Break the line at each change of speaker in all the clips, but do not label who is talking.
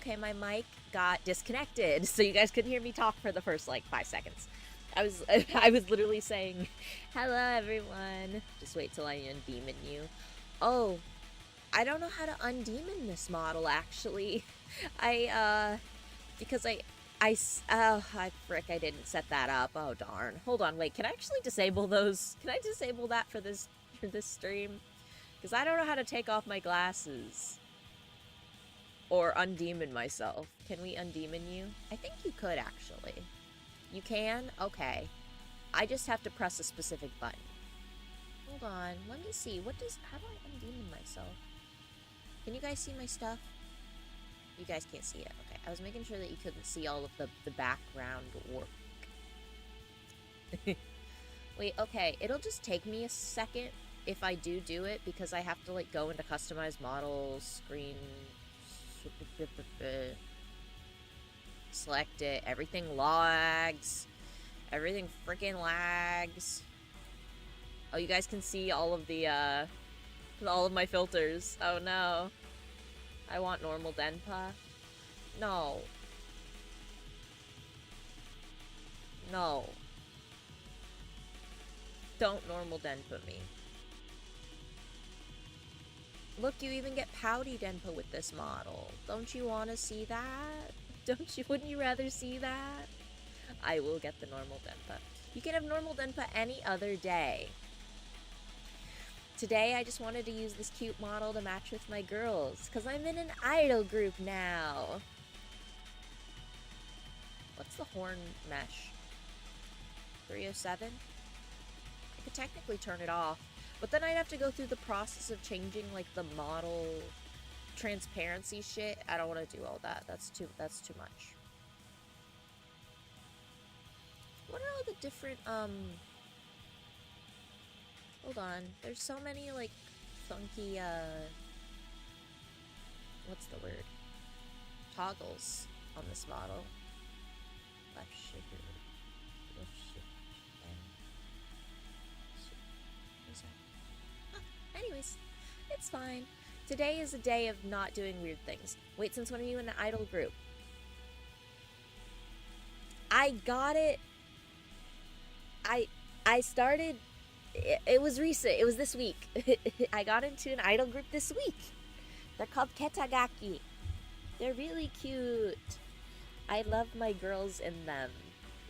okay, my mic got disconnected, so you guys couldn't hear me talk for the first like 5 seconds. I was literally saying, hello everyone. Just wait till I undemon you. Oh, I don't know how to undemon this model actually. Because frick, I didn't set that up. Oh darn. Hold on, wait, can I actually disable those? Can I disable that for this stream? Because I don't know how to take off my glasses. Or undemon myself. Can we undemon you? I think you could actually. You can? Okay. I just have to press a specific button. Hold on, let me see. How do I undemon myself? Can you guys see my stuff? You guys can't see it. Okay, I was making sure that you couldn't see all of the background work. Wait, okay, it'll just take me a second if I do it, because I have to like go into customize models, screen, select it, everything lags, everything freaking lags. Oh, you guys can see all of the all of my filters. Oh no. I want normal Denpa. No. No. Don't normal Denpa me. Look, you even get pouty Denpa with this model. Don't you want to see that? Wouldn't you rather see that? I will get the normal Denpa. You can have normal Denpa any other day. Today, I just wanted to use this cute model to match with my girls, because I'm in an idol group now. What's the horn mesh? 307? I could technically turn it off, but then I'd have to go through the process of changing, like, the model transparency shit. I don't want to do all that. That's too much. What are all the different, hold on. There's so many, like, funky, what's the word? Toggles on this model. Left shift, and what is that? Huh. Anyways, it's fine. Today is a day of not doing weird things. Wait, since when are you in an idol group? I got it. I started... It was recent. It was this week. I got into an idol group this week. They're called Ketagaki. They're really cute. I love my girls in them.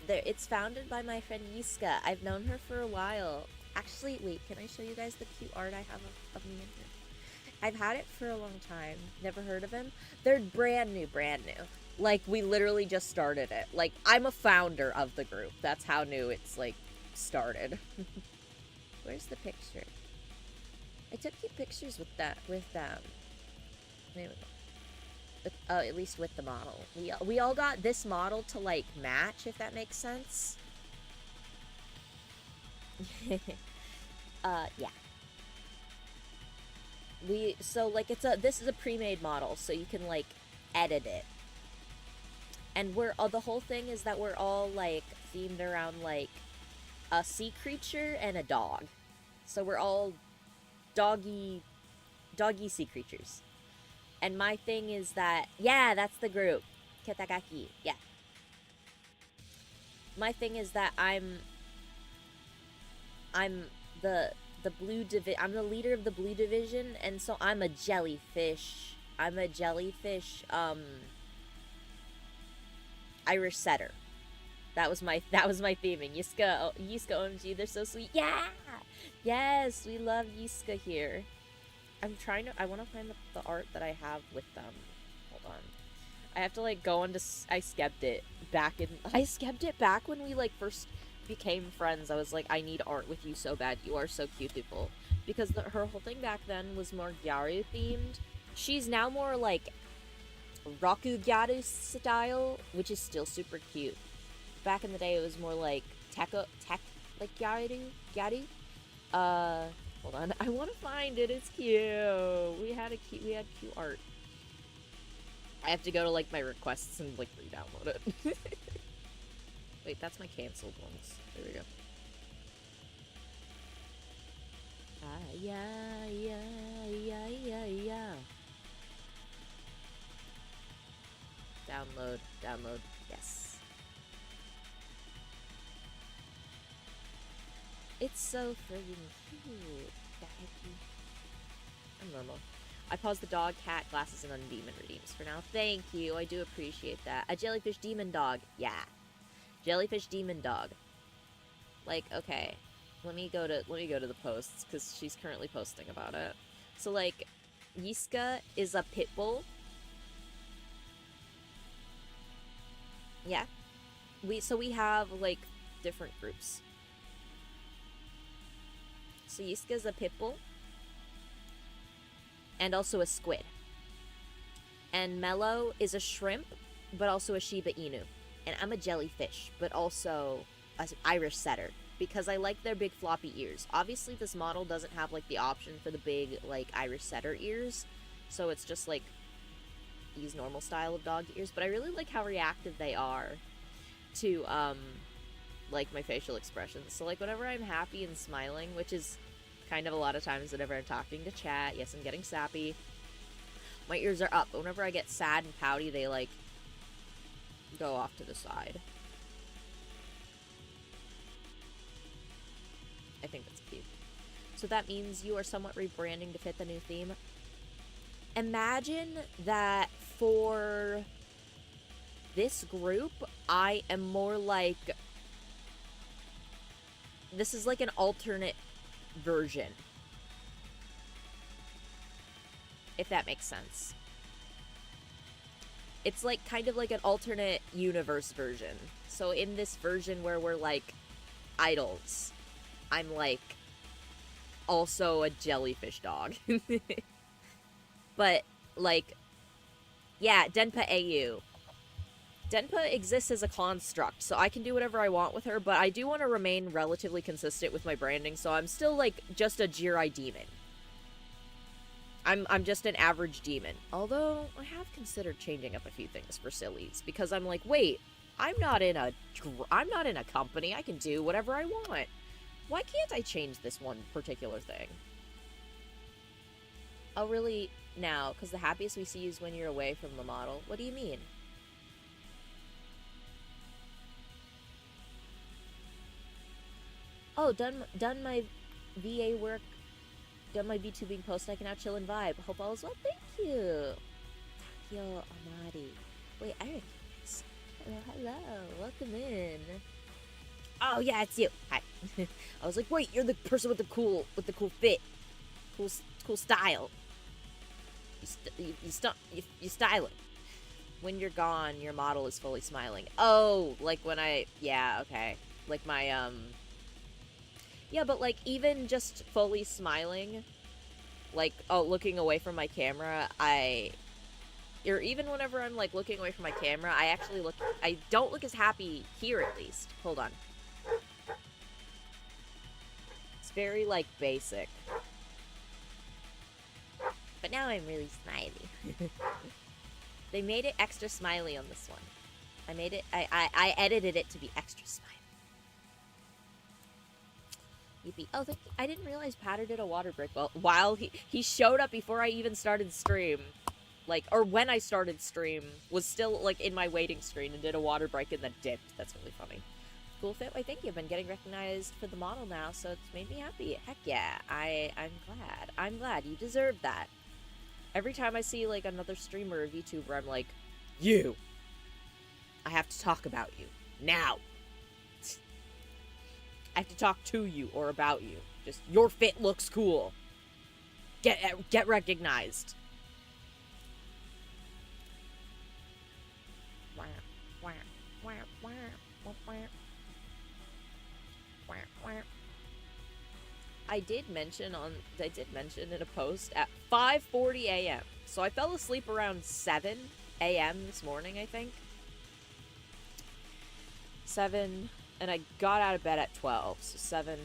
It's founded by my friend Yiska. I've known her for a while. Actually, wait, can I show you guys the cute art I have of me in here? I've had it for a long time. Never heard of him. They're brand new. Like, we literally just started it. Like, I'm a founder of the group. That's how new it's, like, started. Where's the picture? I took cute pictures with them. There we go. At least with the model. We all got this model to, like, match, if that makes sense. Yeah. So, like, this is a pre-made model, so you can, like, edit it. And the whole thing is that we're all, like, themed around, like, a sea creature and a dog. So we're all doggy sea creatures. And my thing is that, yeah, that's the group. Ketagaki, yeah. My thing is that I'm the blue I'm the leader of the blue division, and so I'm a jellyfish. Irish setter. That was my theming. Yiska OMG, they're so sweet. Yeah! Yes, we love Yiska here. I want to find the art that I have with them. Hold on. I have to, like, go into... I skebbed it back when we, like, first became friends. I was like, I need art with you so bad. You are so beautiful. Because her whole thing back then was more Gyaru themed. She's now more, like, Raku Gyaru style, which is still super cute. Back in the day, it was more like tech like Gyaru. Hold on, I want to find it. It's cute. We had cute art. I have to go to, like, my requests and, like, re-download it. Wait, that's my canceled ones. There we go. Yeah. Download. Download. Yes. It's so friggin' cute. The hecky. I'm normal. I paused the dog, cat, glasses, and undemon redeems for now. Thank you. I do appreciate that. A jellyfish demon dog. Yeah. Jellyfish demon dog. Like, okay. Let me go to the posts, because she's currently posting about it. So, like, Yiska is a pit bull. Yeah. So we have, like, different groups. So Yiska's a pit bull. And also a squid. And Mellow is a shrimp, but also a Shiba Inu. And I'm a jellyfish, but also an Irish setter. Because I like their big floppy ears. Obviously, this model doesn't have, like, the option for the big, like, Irish setter ears. So it's just, like, these normal style of dog ears. But I really like how reactive they are to, like, my facial expressions. So, like, whenever I'm happy and smiling, which is kind of a lot of times whenever I'm talking to chat, yes, I'm getting sappy, my ears are up. But whenever I get sad and pouty, they, like, go off to the side. I think that's cute. So that means you are somewhat rebranding to fit the new theme. Imagine that for this group, I am more like... This is like an alternate version. If that makes sense. It's like kind of like an alternate universe version. So in this version where we're like idols, I'm like also a jellyfish dog. But like, yeah, Denpa AU. Denpa exists as a construct, so I can do whatever I want with her, but I do want to remain relatively consistent with my branding, so I'm still, like, just a Jirai demon. I'm just an average demon. Although, I have considered changing up a few things for sillies, because I'm like, wait, I'm not in a company, I can do whatever I want. Why can't I change this one particular thing? Oh, really? Now, because the happiest we see you is when you're away from the model. What do you mean? Oh, done my VA work, done my VTubing post, I can now chill and vibe. Hope all is well. Thank you. Takio Amari. Wait, I recognize. Hello. Welcome in. Oh, yeah, it's you. Hi. I was like, wait, you're the person with the cool fit. Cool style. You style it. When you're gone, your model is fully smiling. Oh, like when yeah, okay. Like my, yeah, but, like, even just fully smiling, like, oh, looking away from my camera, or even whenever I'm, like, looking away from my camera, I don't look as happy here, at least. Hold on. It's very, like, basic. But now I'm really smiley. They made it extra smiley on this one. I edited it to be extra smiley. Yippee. Oh, I didn't realize Patter did a water break. Well, while he showed up before I even started stream. Like, or when I started stream, was still, like, in my waiting screen and did a water break and then dipped. That's really funny. Cool fit. I think you've been getting recognized for the model now, so it's made me happy. Heck yeah. I'm glad. I'm glad. You deserve that. Every time I see, like, another streamer or VTuber, I'm like, you! I have to talk about you. Now! I have to talk to you or about you. Just, your fit looks cool. Get recognized. I did mention in a post at 5:40 a.m. So I fell asleep around 7 a.m. this morning, I think. 7, and I got out of bed at 12. So 7,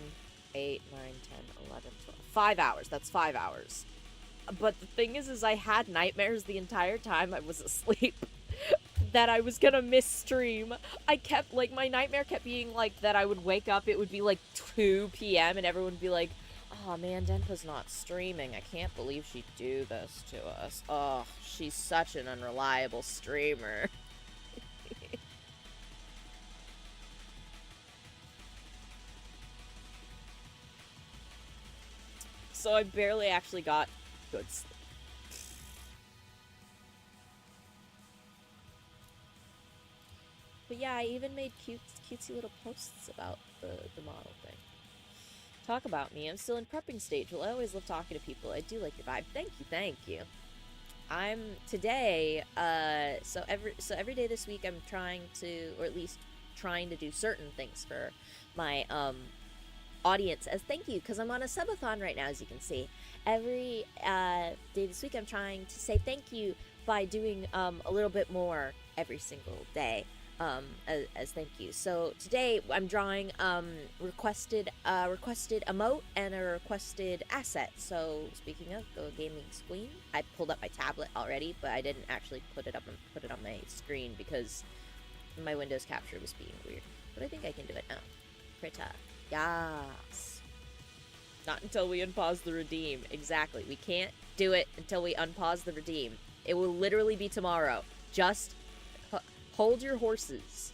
8, 9, 10, 11, 12. 5 hours. That's 5 hours. But the thing is I had nightmares the entire time I was asleep. That I was gonna miss stream. I kept, like, my nightmare kept being, like, that I would wake up, it would be, like, 2 p.m. and everyone would be like, oh, man, Denpa's not streaming. I can't believe she'd do this to us. Oh, she's such an unreliable streamer. So I barely actually got good sleep. But yeah, I even made cutesy little posts about the model thing. Talk about me. I'm still in prepping stage. Well, I always love talking to people. I do like your vibe. Thank you. I'm today, so every day this week I'm trying to, or at least trying to do certain things for my audience as thank you, because I'm on a subathon right now, as you can see. Every day this week I'm trying to say thank you by doing a little bit more every single day. As thank you. So today I'm drawing requested emote and a requested asset. So speaking of Go Gaming Screen, I pulled up my tablet already, but I didn't actually put it on my screen because my Windows capture was being weird. But I think I can do it now. Prita. Yes. Not until we unpause the redeem. Exactly. We can't do it until we unpause the redeem. It will literally be tomorrow. Just hold your horses.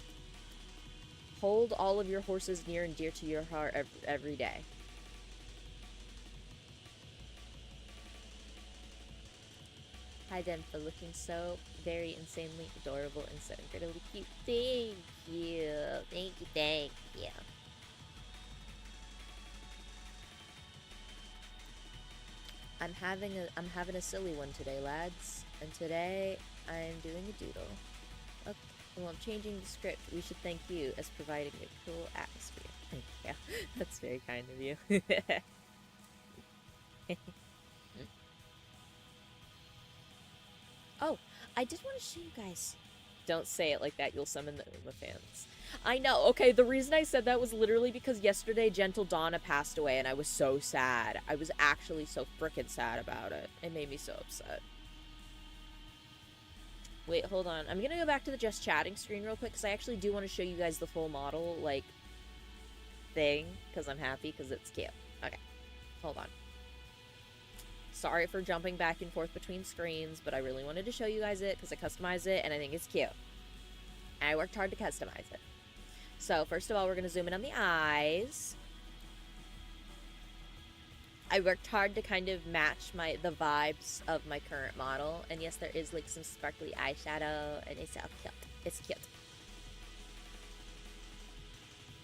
Hold all of your horses near and dear to your heart every day. Hi, Denfa, looking so very insanely adorable and so incredibly cute. Thank you. Thank you. I'm having a silly one today, lads. And today I'm doing a doodle. Okay. Well, I'm changing the script. We should thank you as providing a cool atmosphere. Thank you. That's very kind of you. Oh, I did want to show you guys. Don't say it like that. You'll summon the Uma fans. I know. Okay, the reason I said that was literally because yesterday Gentle Donna passed away and I was so sad. I was actually so frickin' sad about it. It made me so upset. Wait, hold on. I'm gonna go back to the just chatting screen real quick because I actually do want to show you guys the full model, like, thing, because I'm happy because it's cute. Okay, hold on. Sorry for jumping back and forth between screens, but I really wanted to show you guys it because I customized it and I think it's cute. And I worked hard to customize it. So, first of all, we're gonna zoom in on the eyes. I worked hard to kind of match the vibes of my current model. And yes, there is like some sparkly eyeshadow and it's so cute. It's cute.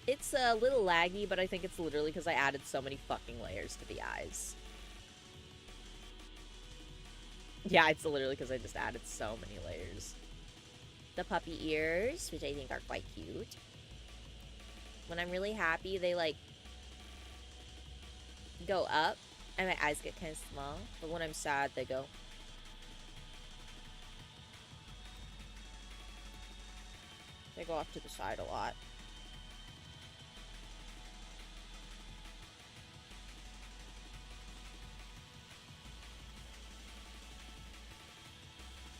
It's a little laggy, but I think it's literally because I added so many fucking layers to the eyes. Yeah, it's literally because I just added so many layers. The puppy ears, which I think are quite cute. When I'm really happy, they like go up and my eyes get kind of small, but when I'm sad they go off to the side a lot.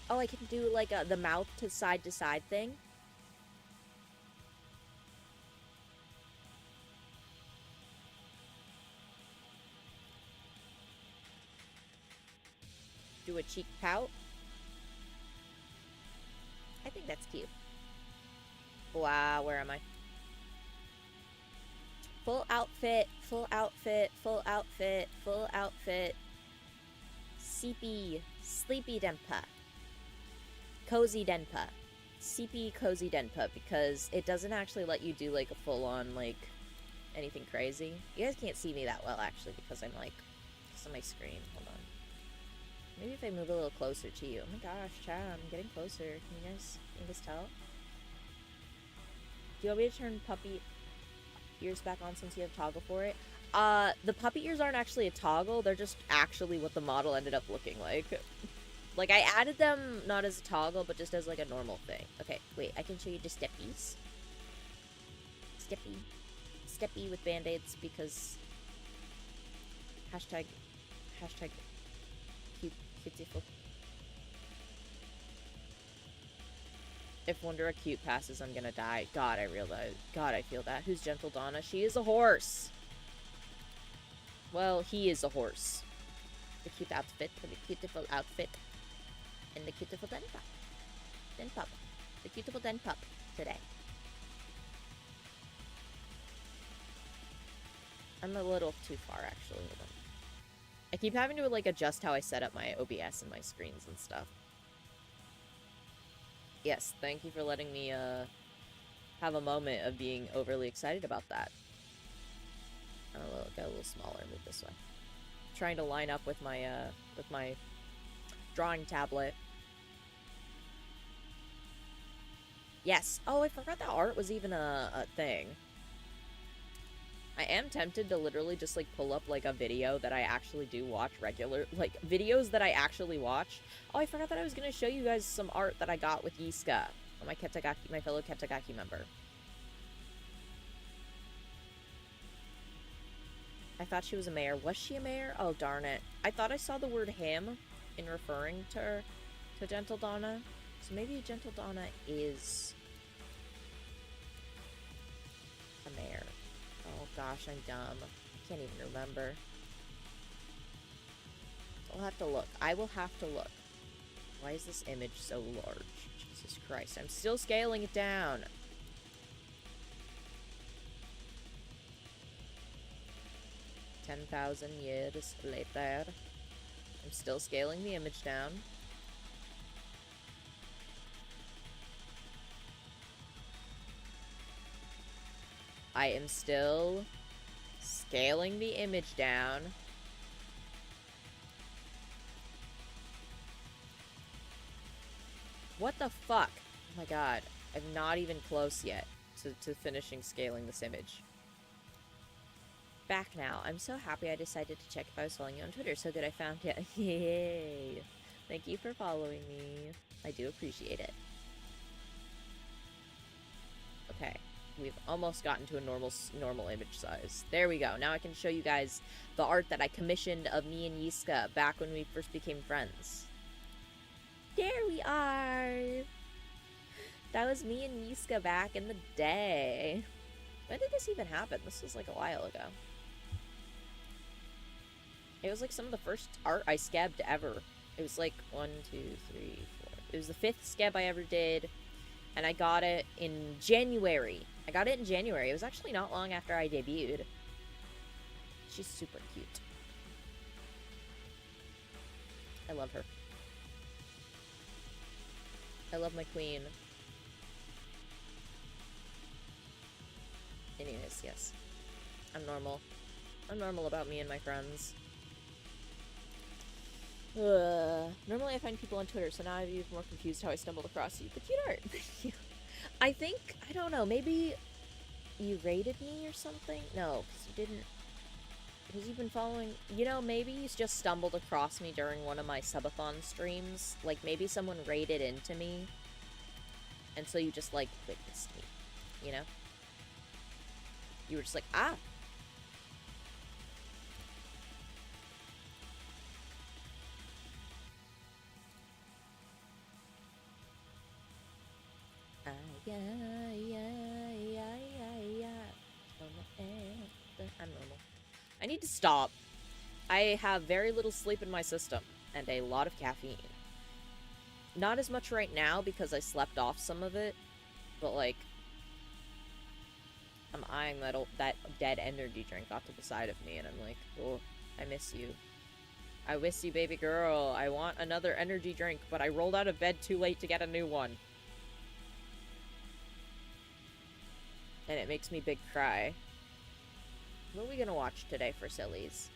Oh, I can do like the mouth to side thing. Do a cheek pout. I think that's cute. Wow, where am I? Full outfit, full outfit, full outfit, full outfit. Sleepy Denpa. Cozy Denpa. CP Cozy Denpa, because it doesn't actually let you do like a full-on like anything crazy. You guys can't see me that well actually because I'm like just on my screen. Hold on. Maybe if I move a little closer to you. Oh my gosh, chat, I'm getting closer. Can you guys tell? Do you want me to turn puppy ears back on since you have toggle for it? The puppy ears aren't actually a toggle. They're just actually what the model ended up looking like. Like, I added them not as a toggle, but just as, like, a normal thing. Okay, wait, I can show you the steppies. Steppy with band-aids, because... Hashtag cuteful. If Wonder Cute passes, I'm gonna die. God, I realize. God, I feel that. Who's Gentle Donna? She is a horse. Well, he is a horse. The cute outfit, the beautiful outfit. And the beautiful den pup. The beautiful den pup today. I'm a little too far, actually. Hold on. I keep having to, like, adjust how I set up my OBS and my screens and stuff. Yes, thank you for letting me, have a moment of being overly excited about that. Oh, get a little smaller, move this way. Trying to line up with my drawing tablet. Yes. Oh, I forgot that art was even a thing. I am tempted to literally just, like, pull up, like, a video that I actually do watch like, videos that I actually watch. Oh, I forgot that I was gonna show you guys some art that I got with Yiska, my fellow Ketagaki member. I thought she was a mayor. Was she a mayor? Oh, darn it. I thought I saw the word him in referring to her, to Gentle Donna. So maybe Gentle Donna is a mayor. Oh gosh, I'm dumb. I can't even remember. I'll have to look. I will have to look. Why is this image so large? Jesus Christ. I'm still scaling it down. 10,000 years later. I'm still scaling the image down. I am still scaling the image down. What the fuck? Oh my god. I'm not even close yet to finishing scaling this image. Back now. I'm so happy I decided to check if I was following you on Twitter. So good I found you. Yay. Thank you for following me. I do appreciate it. Okay. We've almost gotten to a normal image size. There we go. Now I can show you guys the art that I commissioned of me and Yiska back when we first became friends. There we are! That was me and Yiska back in the day. When did this even happen? This was like a while ago. It was like some of the first art I scabbed ever. It was like 1, 2, 3, 4. It was the 5th scab I ever did. And I got it in January. I got it in January. It was actually not long after I debuted. She's super cute. I love her. I love my queen. Anyways, yes. I'm normal. I'm normal about me and my friends. Normally I find people on Twitter, so now I'm even more confused how I stumbled across you. But cute art. Thank you. I think, I don't know, maybe you rated me or something? No, because you didn't. Because you've been following, you know, maybe you just stumbled across me during one of my subathon streams. Like, maybe someone raided into me, and so you just, like, witnessed me, you know? You were just like, ah! I'm normal. I need to stop. I have very little sleep in my system, and a lot of caffeine. Not as much right now, because I slept off some of it, but, like, I'm eyeing that dead energy drink off to the side of me, and I'm like, oh, I miss you. I miss you, baby girl. I want another energy drink, but I rolled out of bed too late to get a new one. And it makes me big cry. What are we gonna watch today for sillies?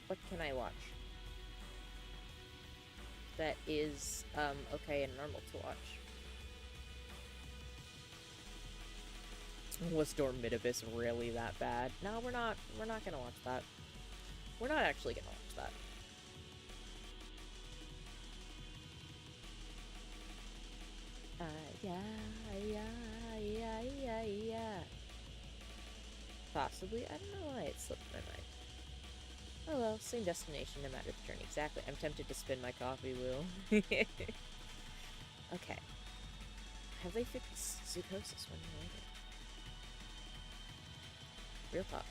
What can I watch that is, okay and normal to watch? Was Dormitivus really that bad? No, we're not gonna watch that. We're not actually gonna watch that. Yeah. Possibly. I don't know why it slipped my mind. Oh well, same destination, no matter the journey. Exactly. I'm tempted to spin my coffee wheel. Okay. Have they fixed Zookosis when you later? Real talk.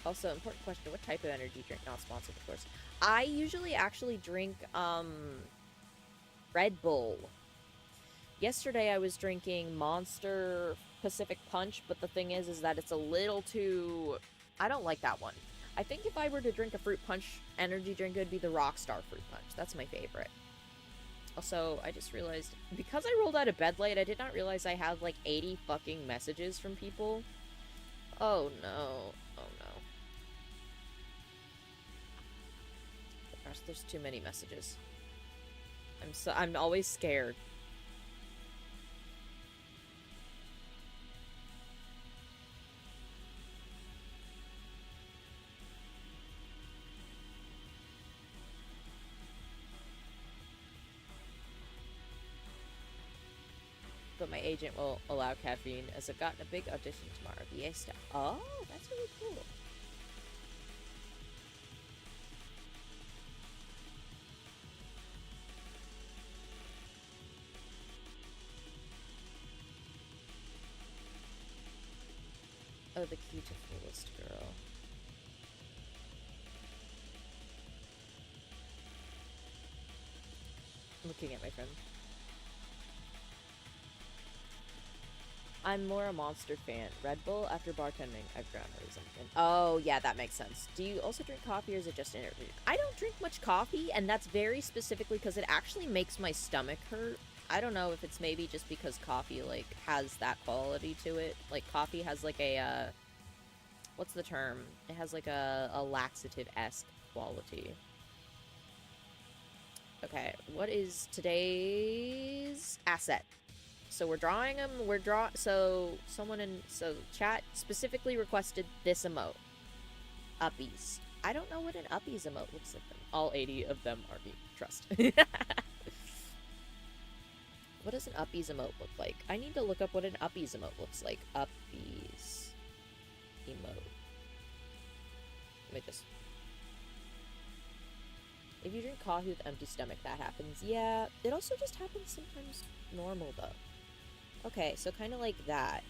Also, important question, what type of energy drink? Not sponsored, of course. I usually actually drink, Red Bull. Yesterday I was drinking Monster Pacific Punch, but the thing is that it's a little too... I don't like that one. I think if I were to drink a fruit punch energy drink, it would be the Rockstar Fruit Punch. That's my favorite. Also, I just realized, because I rolled out of bed late, I did not realize I had like 80 fucking messages from people. Oh no. Oh no. Gosh, there's too many messages. I'm always scared. But my agent will allow caffeine as I've gotten a big audition tomorrow. VA staff. Oh, that's really cool. Oh, the key to fullest girl. Looking at my friend. I'm more a Monster fan. Red Bull, after bartending, I've grown a resentment. Oh, yeah, that makes sense. Do you also drink coffee, or is it just energy? I don't drink much coffee, and that's very specifically because it actually makes my stomach hurt. I don't know if it's maybe just because coffee, like, has that quality to it. Like, coffee has, like, a, what's the term? It has, like, a laxative-esque quality. Okay, what is today's asset? So we're drawing them, so chat specifically requested this emote. Uppies. I don't know what an uppies emote looks like. All 80 of them are me. Trust. What does an uppies emote look like? I need to look up what an uppies emote looks like. Uppies emote. Let me just... If you drink coffee with empty stomach, that happens. Yeah, it also just happens sometimes normal, though. Okay, so kind of like that.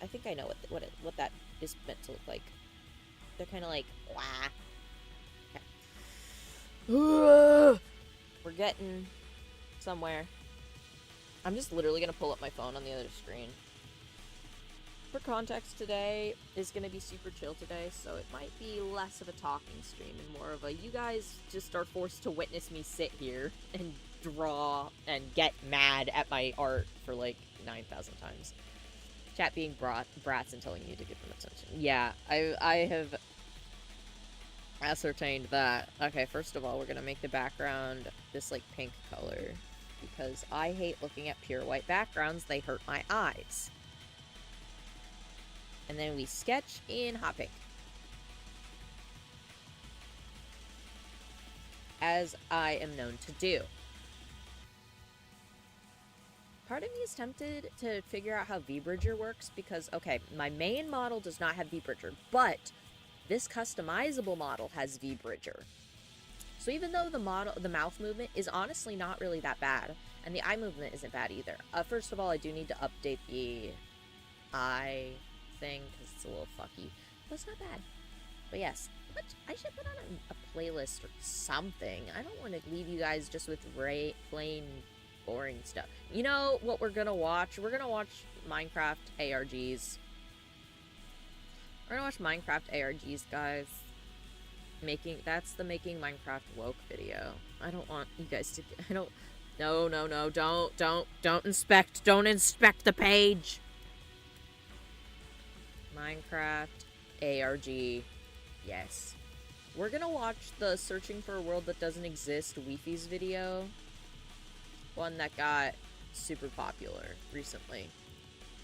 I think I know what that is meant to look like. They're kind of like, wah. Okay. We're getting somewhere. I'm just literally going to pull up my phone on the other screen. For context, today is going to be super chill today, so it might be less of a talking stream and more of a, you guys just are forced to witness me sit here and draw and get mad at my art for like 9,000 times. Chat being brats and telling you to give them attention. Yeah, I have ascertained that. Okay, first of all, we're gonna make the background this like pink color because I hate looking at pure white backgrounds. They hurt my eyes. And then we sketch in hot pink. As I am known to do. Part of me is tempted to figure out how V-Bridger works because, okay, my main model does not have V-Bridger, but this customizable model has V-Bridger. So even though the mouth movement is honestly not really that bad, and the eye movement isn't bad either. First of all, I do need to update the eye thing because it's a little fucky, but it's not bad. But yes, I should put on a playlist or something. I don't want to leave you guys just with plain boring stuff. You know what we're gonna watch? We're gonna watch Minecraft ARGs. We're gonna watch Minecraft ARGs, guys. That's the making Minecraft woke video. I don't want you guys to... No, don't inspect the page. Minecraft ARG. Yes. We're gonna watch the Searching for a World That Doesn't Exist Wi-Fi's video. One that got super popular recently.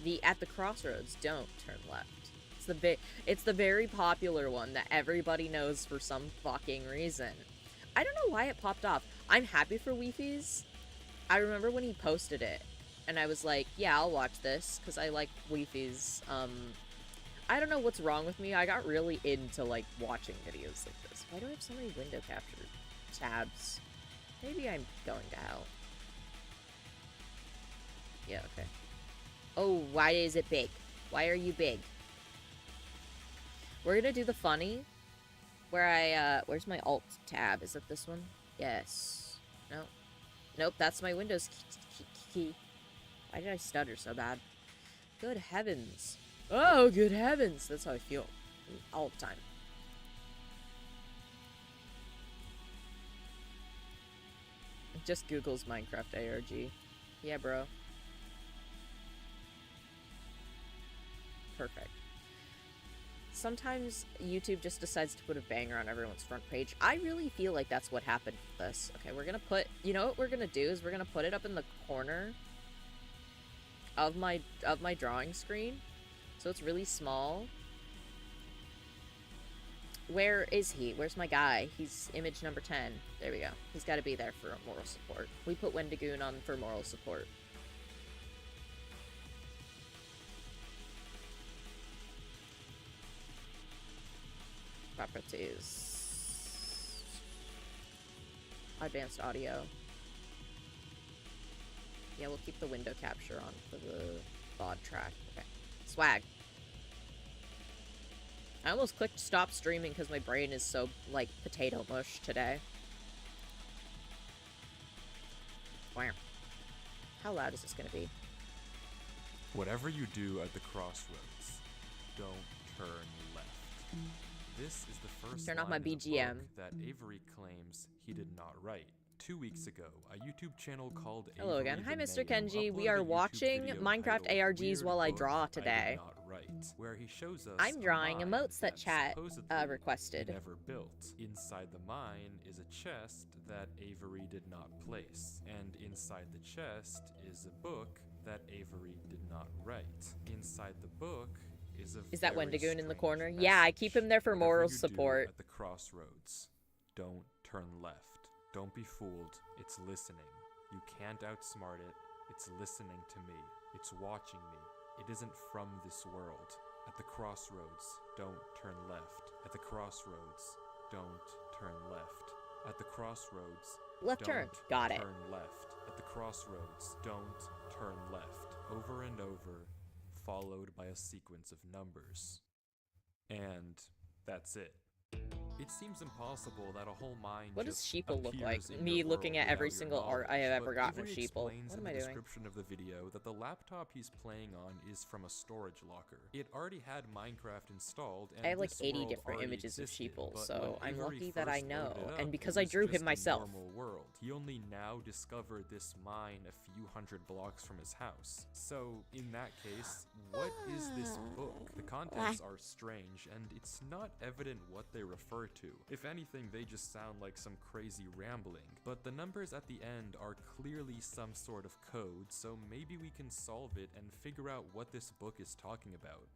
The At the Crossroads, Don't Turn Left. It's the very popular one that everybody knows for some fucking reason. I don't know why it popped off. I'm happy for Wi-Fi's. I remember when he posted it, and I was like, yeah, I'll watch this, because I like Wi-Fi's. I don't know what's wrong with me. I got really into, like, watching videos like this. Why do I have so many window capture tabs? Maybe I'm going to hell. Yeah, okay. Oh, why is it big? Why are you big? We're gonna do the funny, where I, where's my alt tab? Is it this one? Yes. No. Nope, that's my Windows key. Why did I stutter so bad? Good heavens. Oh, good heavens. That's how I feel all the time. Just Google's Minecraft ARG. Yeah, bro. Perfect. Sometimes YouTube just decides to put a banger on everyone's front page. I really feel like that's what happened with this. Okay, we're gonna put... You know what we're gonna do is we're gonna put it up in the corner of my drawing screen. So it's really small. Where is he? Where's my guy? He's image number 10. There we go. He's got to be there for moral support. We put Wendigoon on for moral support. Properties. Advanced audio. Yeah, we'll keep the window capture on for the VOD track. Okay. Swag. I almost clicked stop streaming because my brain is so, like, potato mush today. Wow. How loud is this gonna be?
Whatever you do at the crossroads, don't turn left. This is the first
Turn off
line
my
in the
BGM.
book that Avery claims he did not write. 2 weeks ago, a YouTube channel called
Hello
Avery
again. Hi,
the
Mr.
Mayo
Kenji. We
uploaded
are
a YouTube
watching
video
Minecraft
titled
ARGs
Weird
while I
Book
draw
I Did
today.
Not Write, where he shows us
I'm drawing
a mine
emotes that chat
supposedly
requested.
he never built. Inside the mine is a chest that Avery did not place, and inside the chest is a book that Avery did not write. Inside the book is
that Wendigoon in the corner?
Message.
Yeah, I keep him there for
Whatever
moral
you do
support.
at the crossroads, don't turn left. Don't be fooled. It's listening. You can't outsmart it. It's listening to me. It's watching me. It isn't from this world. At the crossroads, don't turn left. At the crossroads, don't turn left. At the crossroads,
Left turn. Got it.
turn left. At the crossroads, don't turn left. Over and over, followed by a sequence of numbers. And that's it. It seems impossible that a whole mind
What does
just
sheeple look like?
appears in
Me
your
looking
world
at every
without your
single art I have
knowledge,
ever
but
gotten of
Avery
sheeple.
explains
What
in
am I
the
doing?
description of the video that the laptop he's playing on is from a storage locker. It already had Minecraft installed, and
I have like
this
80
world
different
already
images of
existed,
sheeple,
but
so
when
I'm
Avery
lucky that I
first
know,
loaded it
and
up,
because
it
I
was
drew
just
him
a
myself.
normal world. He only now discovered this mine a few hundred blocks from his house. So, in that case, what is this book? The contents are strange, and it's not evident what they refer to. If anything, they just sound like some crazy rambling. But the numbers at the end are clearly some sort of code, so maybe we can solve it and figure out what this book is talking about.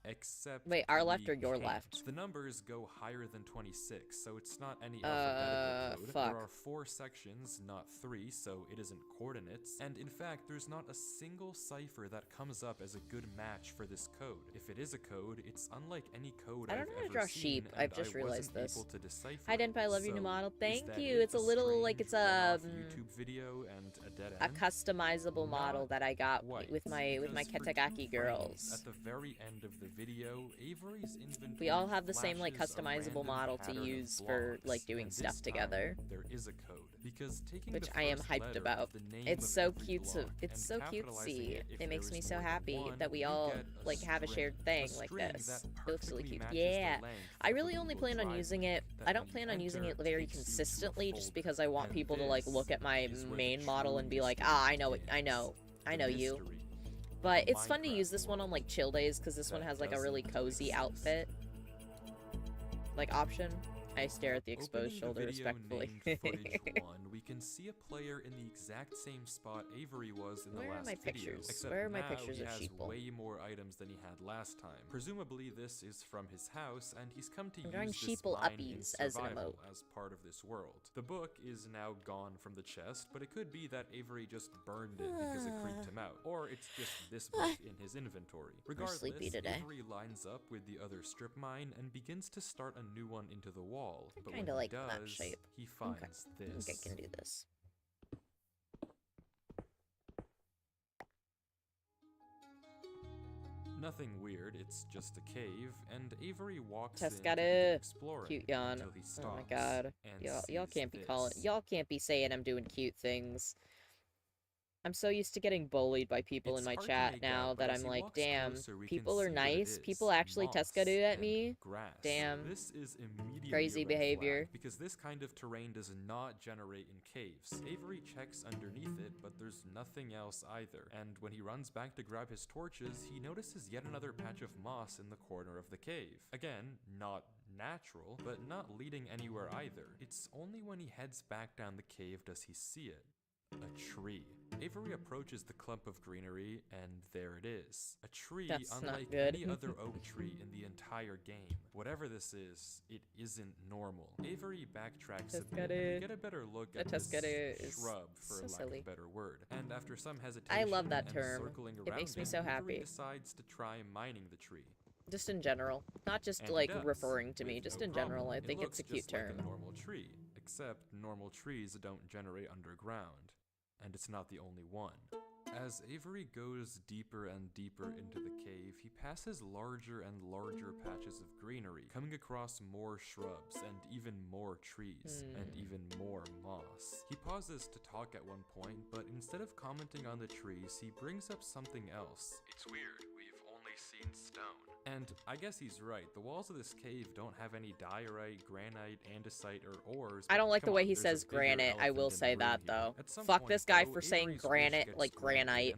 Except
Wait, our
we
left or your
can't.
left?
The numbers go higher than 26, so it's not any alphabetical code.
Fuck.
There are 4 sections, not 3, so it isn't coordinates. And in fact, there's not a single cipher that comes up as a good match for this code. If it is a code, it's unlike any code
I
I've
don't know how to
ever
draw
seen,
sheep.
and
I've just
I
realized
wasn't
this.
able to decipher
Hi, Denpa, I love your new
So,
model.
is
Thank
that
you.
it?
It's a little like
strange
it's a
one-off YouTube video and a dead
a
end?
customizable model
Not
that I got
quite,
with my
because for 2
Ketagaki
frames
girls.
At the very end of the video, Avery's inventory
We all have the same like
flashes a
customizable
random
model to
pattern of
use for
blocks,
like doing
and
stuff
this
together.
time, there is a code because taking
Which
the
I am
first
hyped
letter
about.
of the name
It's
of
so
every
cute.
block
It's
and
so
capitalizing
cutesy.
if
It makes
there
me
is
so
more than
happy
one,
that we
you
all
get a
like have a
string.
shared thing
A
like
string
this.
that
It looks really
perfectly
cute.
matches the
Yeah.
length
I
of
really
a
only
Google
plan on
Drive
using
link
it.
that
I don't
when
plan
you
on using it
enter
very
takes you to a
consistently just
folder.
because I want
And
people to like
this
look at my
is where the
main model and be
true
like,
mystery
ah, I know
begins.
I
The
know you.
mystery
But
of
it's fun to
Minecraft
use this one on
world
like chill days because this one
that
has like a really
doesn't
cozy
exist.
outfit like option. I stare at the exposed
Opening
shoulder
the video
respectfully.
named footage 1, we can see a player in the exact same spot Avery was in
Where
the
are
last
my
video.
pictures?
Except
Where are my
now
pictures
he
of
has
sheeple?
way more items than he had last time. Presumably this is from his house, and he's come to
I'm drawing
use this
sheeple
mine in
uppies as an
survival
emote.
as part of this world. The book is now gone from the chest, but it could be that Avery just burned it because it creeped him out. Or it's just this book in his inventory. Regardless,
sleepy today.
Avery lines up with the other strip mine and begins to start a new one into the wall. But
kinda
when
like
he
that
does,
shape.
he finds
I
this.
think I can do this.
Nothing weird, it's just a cave, and Avery walks
Just
in
gotta-
to begin exploring
Cute yawn.
until he stops.
Oh my god.
And
Y'all
sees
can't be
this.
calling. Y'all can't be saying I'm doing cute things. I'm so used to getting bullied by people in
It's
my
hard to
chat
make
now
out, but
that
as
I'm
he
like,
walks
damn,
closer, we can
people are
see what it
nice. People
is.
actually
Moss
Tuskadoo at
and
me.
grass.
Damn.
This is immediately
Crazy
a red
behavior.
flag, because this kind of terrain does not generate in caves. Avery checks underneath it, but there's nothing else either. And when he runs back to grab his torches, he notices yet another patch of moss in the corner of the cave. Again, not natural, but not leading anywhere either. It's only when he heads back down the cave does he see it. A tree. Avery approaches the clump of greenery, and there it is. A tree
That's not
unlike
good.
any other oak tree in the entire game. Whatever this is, it isn't normal. Avery backtracks a bit, and we get a better look at this shrub, for lack of a better word. And after some hesitation
I love that
and
term.
circling
It
around
makes me
him,
so
Avery
happy.
decides to try mining the tree.
Just in general. Not just,
And
like,
he does,
referring to me.
with
Just
no
in general.
problem.
I think it's a cute
It looks just
term.
like a normal tree, except normal trees don't generate underground. And it's not the only one. As Avery goes deeper and deeper into the cave, he passes larger and larger patches of greenery, coming across more shrubs and even more trees, and even more moss. He pauses to talk at one point, but instead of commenting on the trees, he brings up something else. It's weird, we've only seen stone. And I guess he's right. The walls of this cave don't have any diorite, granite, andesite, or ores.
I don't like the way he says granite. I will say that, though. Fuck this guy for saying granite like granite.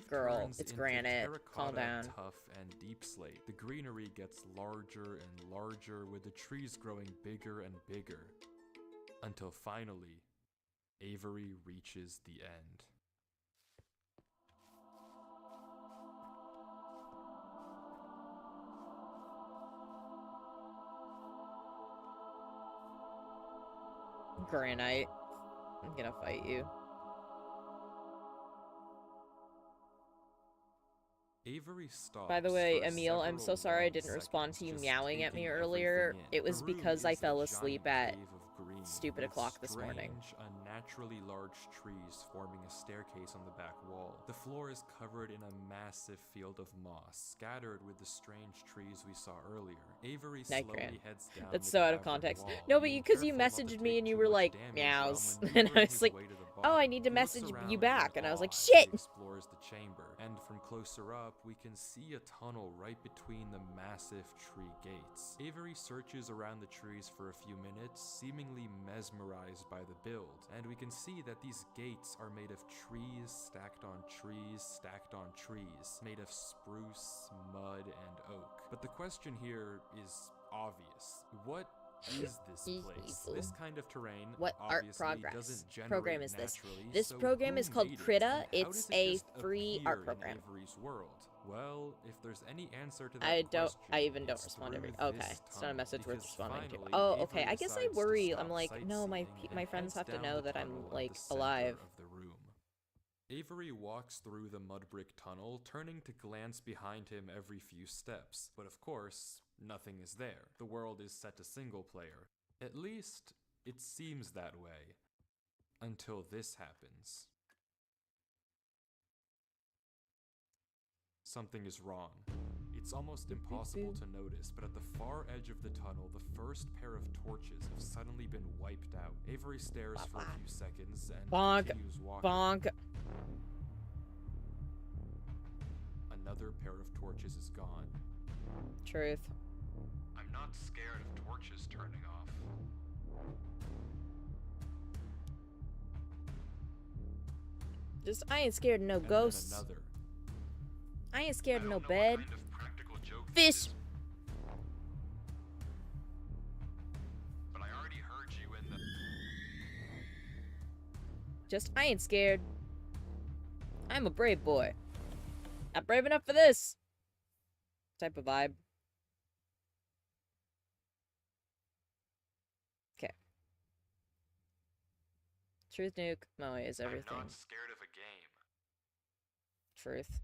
Girl, it's granite. Calm down.
Tough and deep slate. The greenery gets larger and larger, with the trees growing bigger and bigger. Until finally, Avery reaches the end.
Granite. I'm gonna fight you.
Avery stops.
By the way, Emil, I'm so sorry I didn't respond to you meowing at me earlier. It was because I fell asleep at stupid o'clock this morning.
Unnaturally large trees forming a staircase on the back wall. The floor is covered in a massive field of moss, scattered with the strange trees we saw earlier. Avery slowly heads down.
That's so out of context. No, but because you messaged me and you were like, meows. And I was like, oh, I need to message you back. And I was like, shit!
Explores the chamber, and from closer up, we can see a tunnel right between the massive tree gates. Avery searches around the trees for a few minutes, seemingly mesmerized by the build, and we can see that these gates are made of trees stacked on trees stacked on trees, made of spruce, mud, and oak. But the question here is obvious. What is this place? This kind of terrain
what art
doesn't
program is this?
naturally,
This
so
program is
who
called
made it,
Krita.
and how
It's
does it
a
just
free
appear
art program.
in Avery's world? Well, if there's any answer to that
I
question,
even don't
it's
respond to
through
every. Okay,
this
it's not a
tunnel,
message worth
because
responding to.
finally,
Oh,
Avery
okay. I guess I
decides to
worry.
stop
I'm like, no, my
sightseeing
friends
and
have to
heads
know
down the
that I'm
tunnel at
like
the center
alive.
of the room. Avery walks through the mud brick tunnel, turning to glance behind him every few steps. But of course, nothing is there. The world is set to single player. At least, it seems that way. Until this happens. Something is wrong. It's almost impossible to notice, but at the far edge of the tunnel, the first pair of torches have suddenly been wiped out. Avery stares for a few seconds and continues walking.
Bonk.
Another pair of torches is gone.
Truth.
I'm not scared of torches turning off.
Just, I ain't scared of no ghosts.
Another.
I ain't scared of no bed.
Kind of practical joke
Fish!
But I already heard you in the...
Just, I ain't scared. I'm a brave boy. Not brave enough for this type of vibe. Okay. Truth nuke. Moe is everything.
I'm not scared of a game.
Truth.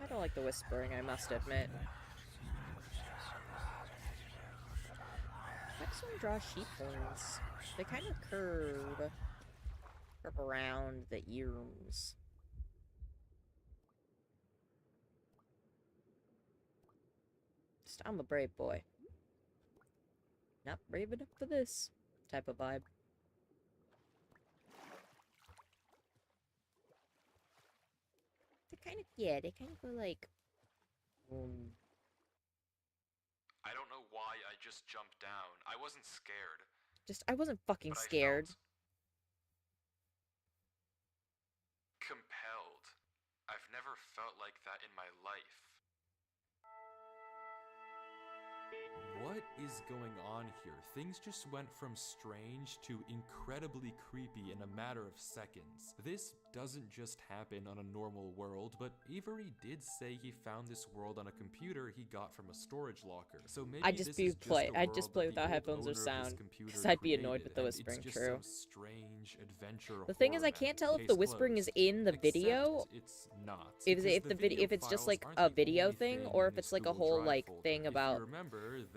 I don't like the whispering, I must admit. I just want to draw sheep horns. They kind of curve around the ears. honest. I'm a brave boy. Not brave enough for this type of vibe. They kind of go like...
I don't know why I just jumped down. I wasn't scared.
I wasn't fucking
But
scared.
I felt compelled. I've never felt like that in my life. What is going on here? Things just went from strange to incredibly creepy in a matter of seconds. This doesn't just happen on a normal world, but Avery did say he found this world on a computer he got from a storage locker. So maybe
I'd just play without headphones or sound, because I'd be annoyed with the whispering. True.
Strange adventure.
The thing is, I can't tell if the whispering is in the video.
It's not.
If it's just like a video thing, or if it's like a whole like thing about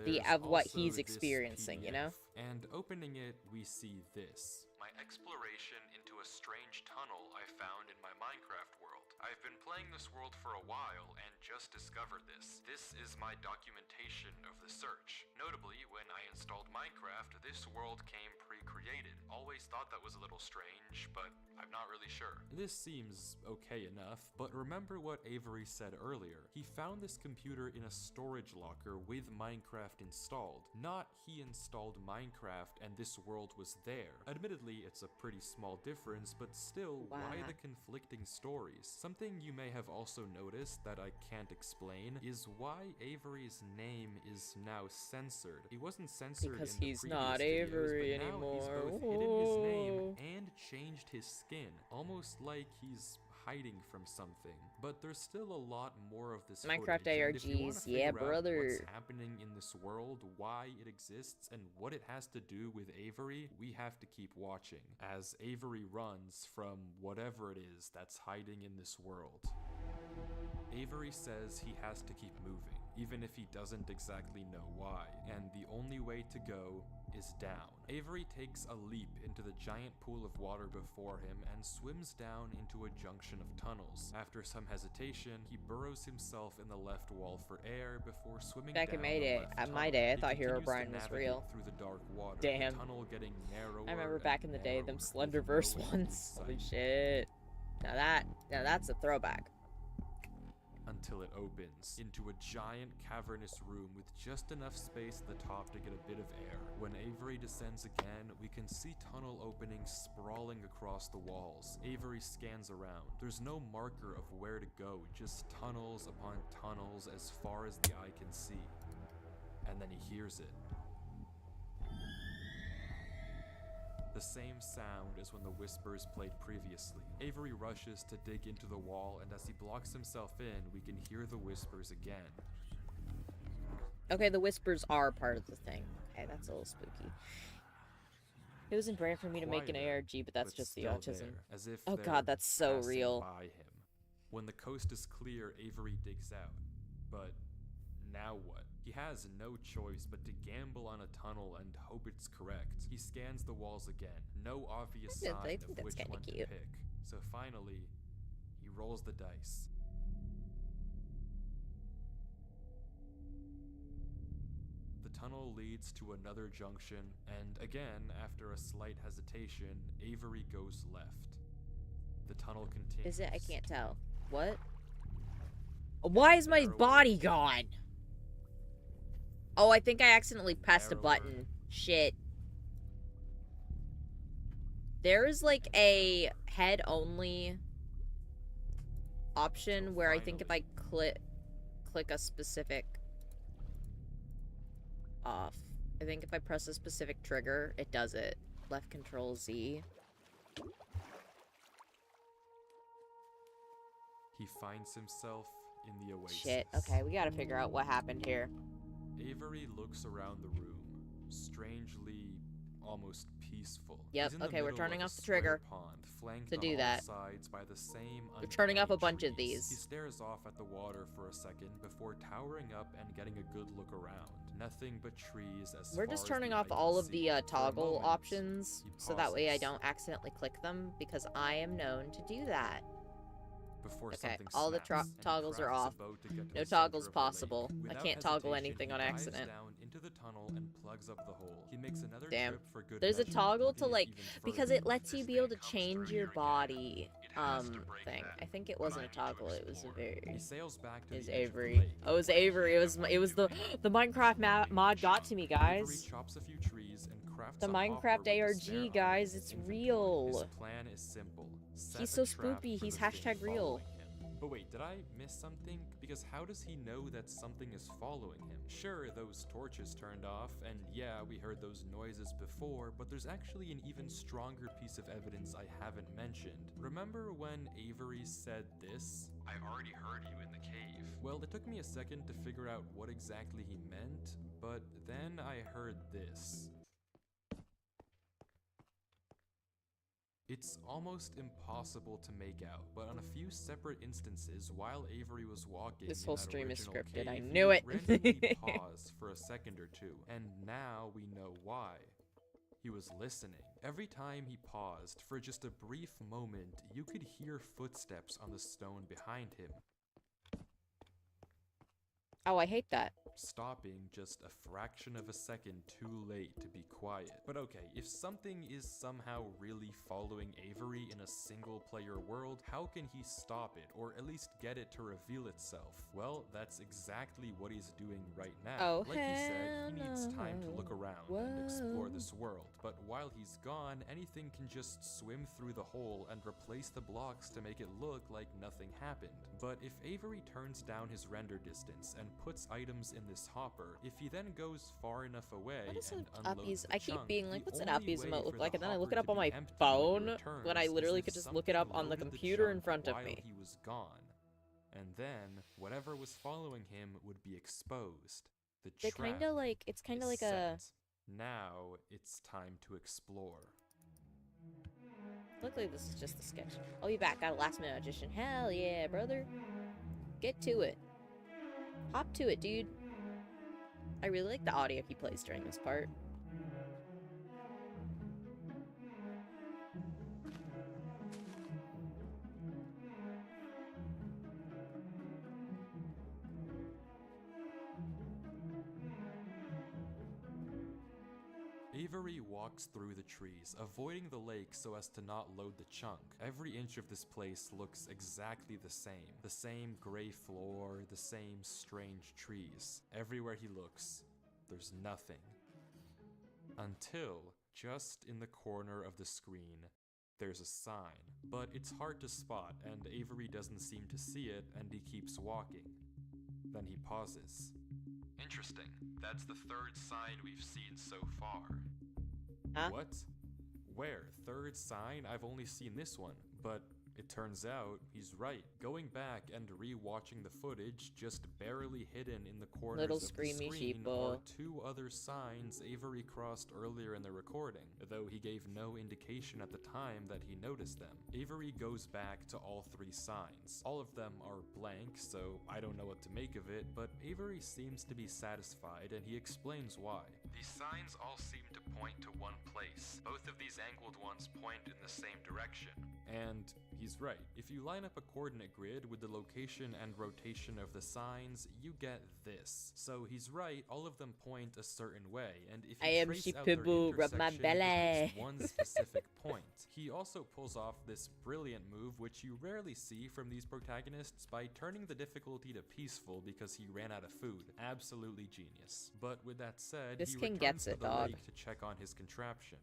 the what he's experiencing, you know?
And opening it, we see this. My exploration into a strange tunnel I found in my Minecraft world. I've been playing this world for a while and just discovered this. This is my documentation of the search. Notably, when I installed Minecraft, this world came pre-created. Always thought that was a little strange, but I'm not really sure. This seems okay enough, but remember what Avery said earlier. He found this computer in a storage locker with Minecraft installed. Not he installed Minecraft and this world was there. Admittedly, it's a pretty small difference, but still, why the conflicting stories? Something you may have also noticed that I can't explain is why Avery's name is now censored. He wasn't censored
because
in the
he's
previous
not
videos,
Avery
but now
anymore.
he's both hidden his name and changed his skin, almost like he's hiding from something. But there's still a lot more of this
Minecraft
footage, and if you wanna
ARGs, yeah,
figure out
brother.
what's happening in this world, why it exists, and what it has to do with Avery, we have to keep watching as Avery runs from whatever it is that's hiding in this world. Avery says he has to keep moving, even if he doesn't exactly know why, and the only way to go is down. Avery takes a leap into the giant pool of water before him and swims down into a junction of tunnels. After some hesitation, he burrows himself in the left wall for air before swimming
Back
down
in my day,
the left
my
tunnel.
day, I
He
thought
continues to
Herobrine was
navigate
real.
through the dark water,
Damn.
the tunnel getting narrower
I remember
and
back in the day, them
narrower,
Slenderverse
with no end in
ones.
sight.
Holy shit. Now that's a throwback.
Until it opens into a giant cavernous room with just enough space at the top to get a bit of air. When Avery descends again, we can see tunnel openings sprawling across the walls. Avery scans around. There's no marker of where to go, just tunnels upon tunnels as far as the eye can see. And then he hears it. The same sound as when the whispers played previously. Avery rushes to dig into the wall, and as he blocks himself in, we can hear the whispers again.
Okay, the whispers are part of the thing. Okay, that's a little spooky. It wasn't brave for me to make an
Quieter,
ARG, but that's just the
still
autism.
there, as if
Oh
they're
god, that's so
passing
real.
by him. When the coast is clear, Avery digs out. But now what? He has no choice but to gamble on a tunnel and hope it's correct. He scans the walls again. No obvious
I
sign
think
of
that's
which
kinda
one to
cute.
pick. So finally, he rolls the dice. The tunnel leads to another junction, and again, after a slight hesitation, Avery goes left. The tunnel continues.
Is it? I can't tell. What? Why is my body gone? Oh, I think I accidentally pressed a button. Shit. There is like a head-only option where I think if I click a specific off. I think if I press a specific trigger, it does it. Left control Z.
He finds himself in the oasis.
Shit. Okay, we gotta figure out what happened here.
Avery looks around the room, strangely almost peaceful.
Yep,
He's in the
okay, we're
middle
turning
of a
off the trigger
square pond, flanked
to
on
do
all
that.
sides by the same
We're turning off a
uncanny
bunch of
trees.
these.
He stares off at the water for a second before towering up and getting a good look around. Nothing but trees as
We're
far
just
as
turning
the
off
eye can
all of
see.
the
For a
toggle
moment,
options
he
so that way I
pauses.
don't accidentally click them because I am known to do that.
before
Okay,
something
all the
snaps, and he
toggles are
crafts a
off.
boat to get to
No
the center
toggles
of the lake.
possible. I
Without
can't toggle
hesitation,
anything
he
on
dives
accident.
down into the tunnel and plugs up the hole. He makes another
Damn.
trip for good
There's a
measure,
toggle to
plugging it
like,
even
because
further.
it lets you
This
be able to
thing comes
change
through
your
here again.
body
It has to break
thing.
that,
I think it
but
wasn't
I
a
need to
toggle, it was a
explore.
very...
He sails back to
Is
the edge of the
Avery.
lake.
Oh, it was Avery. It was the Minecraft mod got to me,
Avery
guys.
chops a few trees and crafts
The
a hopper
Minecraft
with the
ARG,
snare on
guys,
in
it's
his inventory.
real.
His plan is simple. Set
He's
a
so
trap
spoopy,
for
he's
the thing
hashtag real.
following him. But wait, did I miss something? Because how does he know that something is following him? Sure, those torches turned off, and yeah, we heard those noises before, but there's actually an even stronger piece of evidence I haven't mentioned. Remember when Avery said this?
I already heard you in the cave.
Well, it took me a second to figure out what exactly he meant, but then I heard this. It's almost impossible to make out, but on a few separate instances, while Avery was walking
This
in
whole
that
stream is
original
scripted,
cave,
I
he
knew
would
it.
randomly pause for a second or two, and now we know why. He was listening. Every time he paused, for just a brief moment, you could hear footsteps on the stone behind him,
Oh, I hate that.
stopping just a fraction of a second too late to be quiet. But okay, if something is somehow really following Avery in a single player world, how can he stop it, or at least get it to reveal itself? Well, that's exactly what he's doing right now.
Oh,
Like he said, he needs
hell
time to look
no.
around and explore
Whoa.
this world. But while he's gone, anything can just swim through the hole and replace the blocks to make it look like nothing happened. But if Avery turns down his render distance and puts items in this hopper, if he then goes far enough away
What is
and
an
unloads
uppies?
the
I keep
chunk,
being like,
the
what's an
only
uppies
way
emote
for
look
the
like? And then I look
hopper
it up
to
on
be
my
empty
phone
he returns
when I
is
literally
if
could just look it
something
up on the
loaded
computer in
chunk
front of
while
me.
he was gone. And then, whatever was following him would be exposed. The
They
trap
kind of like, it's kind of
is
like a...
set. Now, it's time to explore.
Luckily, this is just a sketch. I'll be back. Got a last minute audition. Hell yeah, brother. Get to it. Hop to it, dude. I really like the audio he plays during this part.
Avery walks through the trees, avoiding the lake so as to not load the chunk. Every inch of this place looks exactly the same. The same gray floor, the same strange trees. Everywhere he looks, there's nothing. Until, just in the corner of the screen, there's a sign. But it's hard to spot, and Avery doesn't seem to see it, and he keeps walking. Then he pauses.
Interesting. That's the third sign we've seen so far.
Huh?
What? Where? Third sign? I've only seen this one, but it turns out he's right. Going back and re-watching the footage, just barely hidden in the corners
Little
of the
screamy
screen
sheeple.
are two other signs Avery crossed earlier in the recording, though he gave no indication at the time that he noticed them. Avery goes back to all three signs. All of them are blank, so I don't know what to make of it, but Avery seems to be satisfied, and he explains why.
These signs all seem to point to one place. Both of these angled ones point in the same direction.
And he's right. If you line up a coordinate grid with the location and rotation of the signs, you get this. So he's right, all of them point a certain way, and if
I
you
am
trace out their
Shipibu, rub my
intersection,
belly.
it gives one specific point. He also pulls off this brilliant move, which you rarely see from these protagonists, by turning the difficulty to peaceful because he ran out of food. Absolutely genius. But with that said,
This
he
king
returns
gets
to
it,
the
dog.
lake to check on his contraption.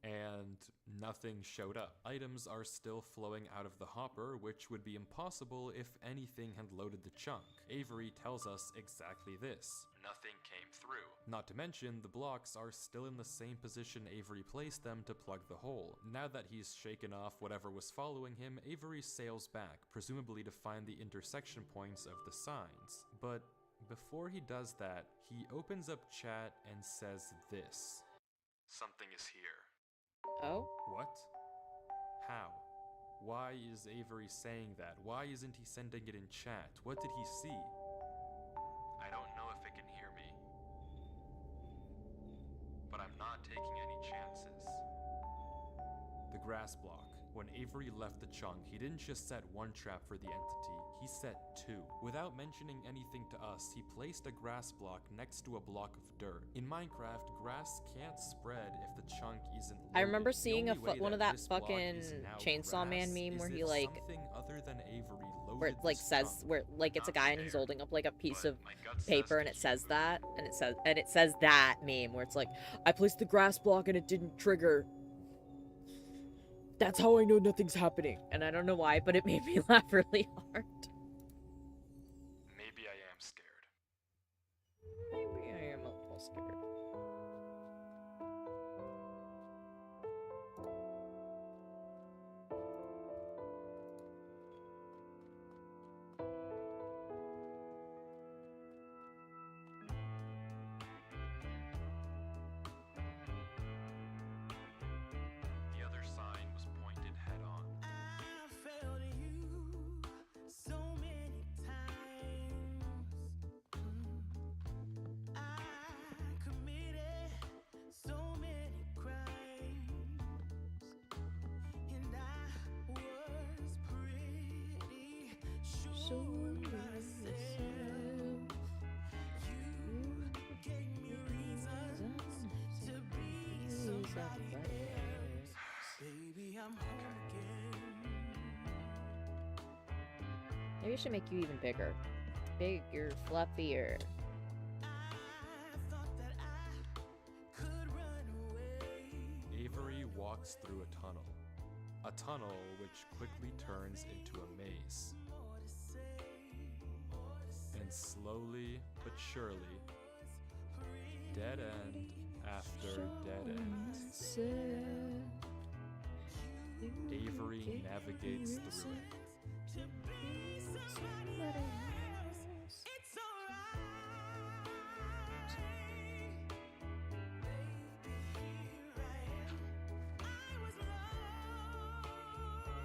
And nothing showed up. Items are still flowing out of the hopper, which would be impossible if anything had loaded the chunk. Avery tells us exactly this.
Nothing came through.
Not to mention, the blocks are still in the same position Avery placed them to plug the hole. Now that he's shaken off whatever was following him, Avery sails back, presumably to find the intersection points of the signs. But before he does that, he opens up chat and says this.
Something is here.
Oh?
What? How? Why is Avery saying that? Why isn't he sending it in chat? What did he see?
I don't know if it can hear me. But I'm not taking any chances.
The grass block. When Avery left the chunk, he didn't just set one trap for the entity, he set two. Without mentioning anything to us, he placed a grass block next to a block of dirt. In Minecraft, grass can't spread if the chunk isn't loaded.
I remember seeing one of that
this block
fucking
is now
Chainsaw Man
grass
meme where
is
he
if
like,
something other than Avery
where it
loaded
like
this
says,
chunk.
where like it's a guy and he's holding up like a piece of
My gut says
paper
to
and it
keep
says
moving.
that, and it says that meme where it's like, I placed the grass block and it didn't trigger. That's how I know nothing's happening. And I don't know why, but it made me laugh really hard.
Maybe I am scared.
Maybe I am a little scared.
The other sign was pointed head on.
I failed you so many times. I committed so many crimes, and I was pretty sure of myself. You gave me reasons to be somebody else. Baby, I'm home again.
Maybe I should make you even bigger. Bigger, fluffier.
I thought that I could run away.
Avery walks through a tunnel. A tunnel which quickly turns into a maze. And slowly but surely, dead end after dead end, Avery navigates through it.
It's alright. I was lost.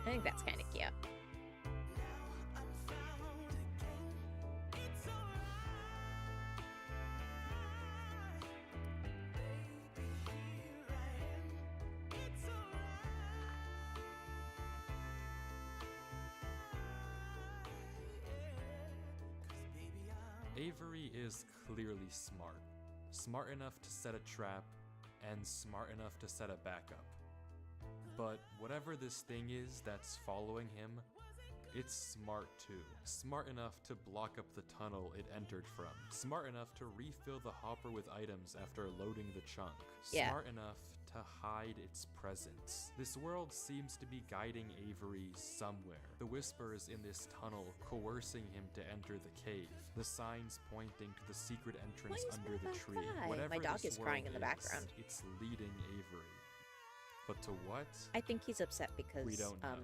I think that's kind of cute.
I'm found again. It's alright. Baby, here I am. It's alright.
Avery is clearly smart. Smart enough to set a trap, and smart enough to set a backup. But whatever this thing is that's following him, it's smart too. Smart enough to block up the tunnel it entered from. Smart enough to refill the hopper with items after loading the chunk.
Yeah.
Smart enough to hide its presence. This world seems to be guiding Avery somewhere. The whispers in this tunnel coercing him to enter the cave. The signs pointing to the secret entrance
Why is
under
my
the
dog
tree.
cry?
Whatever
My dog
this
is crying
world
in the background.
It's leading Avery. But to what?
I think he's upset because
We don't know.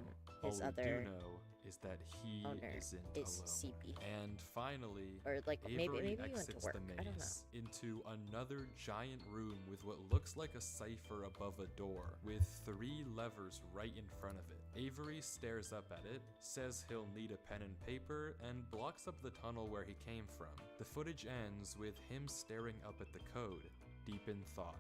his
All
other
we do know is that he
owner
isn't
is
alone.
CP.
And finally,
Or like maybe
Avery
he went to
exits
work.
the
I don't know.
maze into another giant room with what looks like a cipher above a door, with 3 levers right in front of it. Avery stares up at it, says he'll need a pen and paper, and blocks up the tunnel where he came from. The footage ends with him staring up at the code, deep in thought.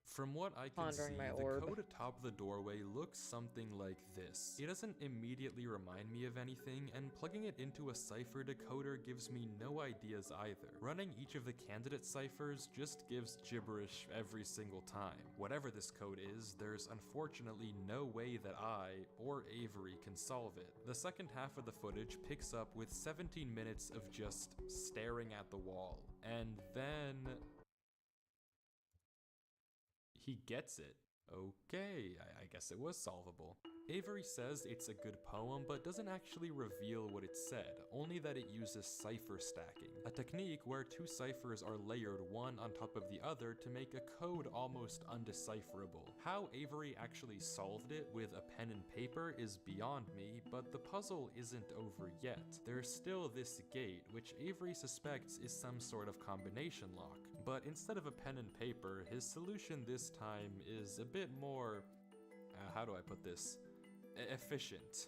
From what I can
Pondering
see,
my
the
orb.
code atop the doorway looks something like this. It doesn't immediately remind me of anything, and plugging it into a cipher decoder gives me no ideas either. Running each of the candidate ciphers just gives gibberish every single time. Whatever this code is, there's unfortunately no way that I, or Avery, can solve it. The second half of the footage picks up with 17 minutes of just staring at the wall. And then he gets it. Okay, I guess it was solvable. Avery says it's a good poem, but doesn't actually reveal what it said, only that it uses cipher stacking, a technique where 2 ciphers are layered one on top of the other to make a code almost undecipherable. How Avery actually solved it with a pen and paper is beyond me, but the puzzle isn't over yet. There's still this gate, which Avery suspects is some sort of combination lock. But instead of a pen and paper, his solution this time is a bit more, how do I put this? Efficient.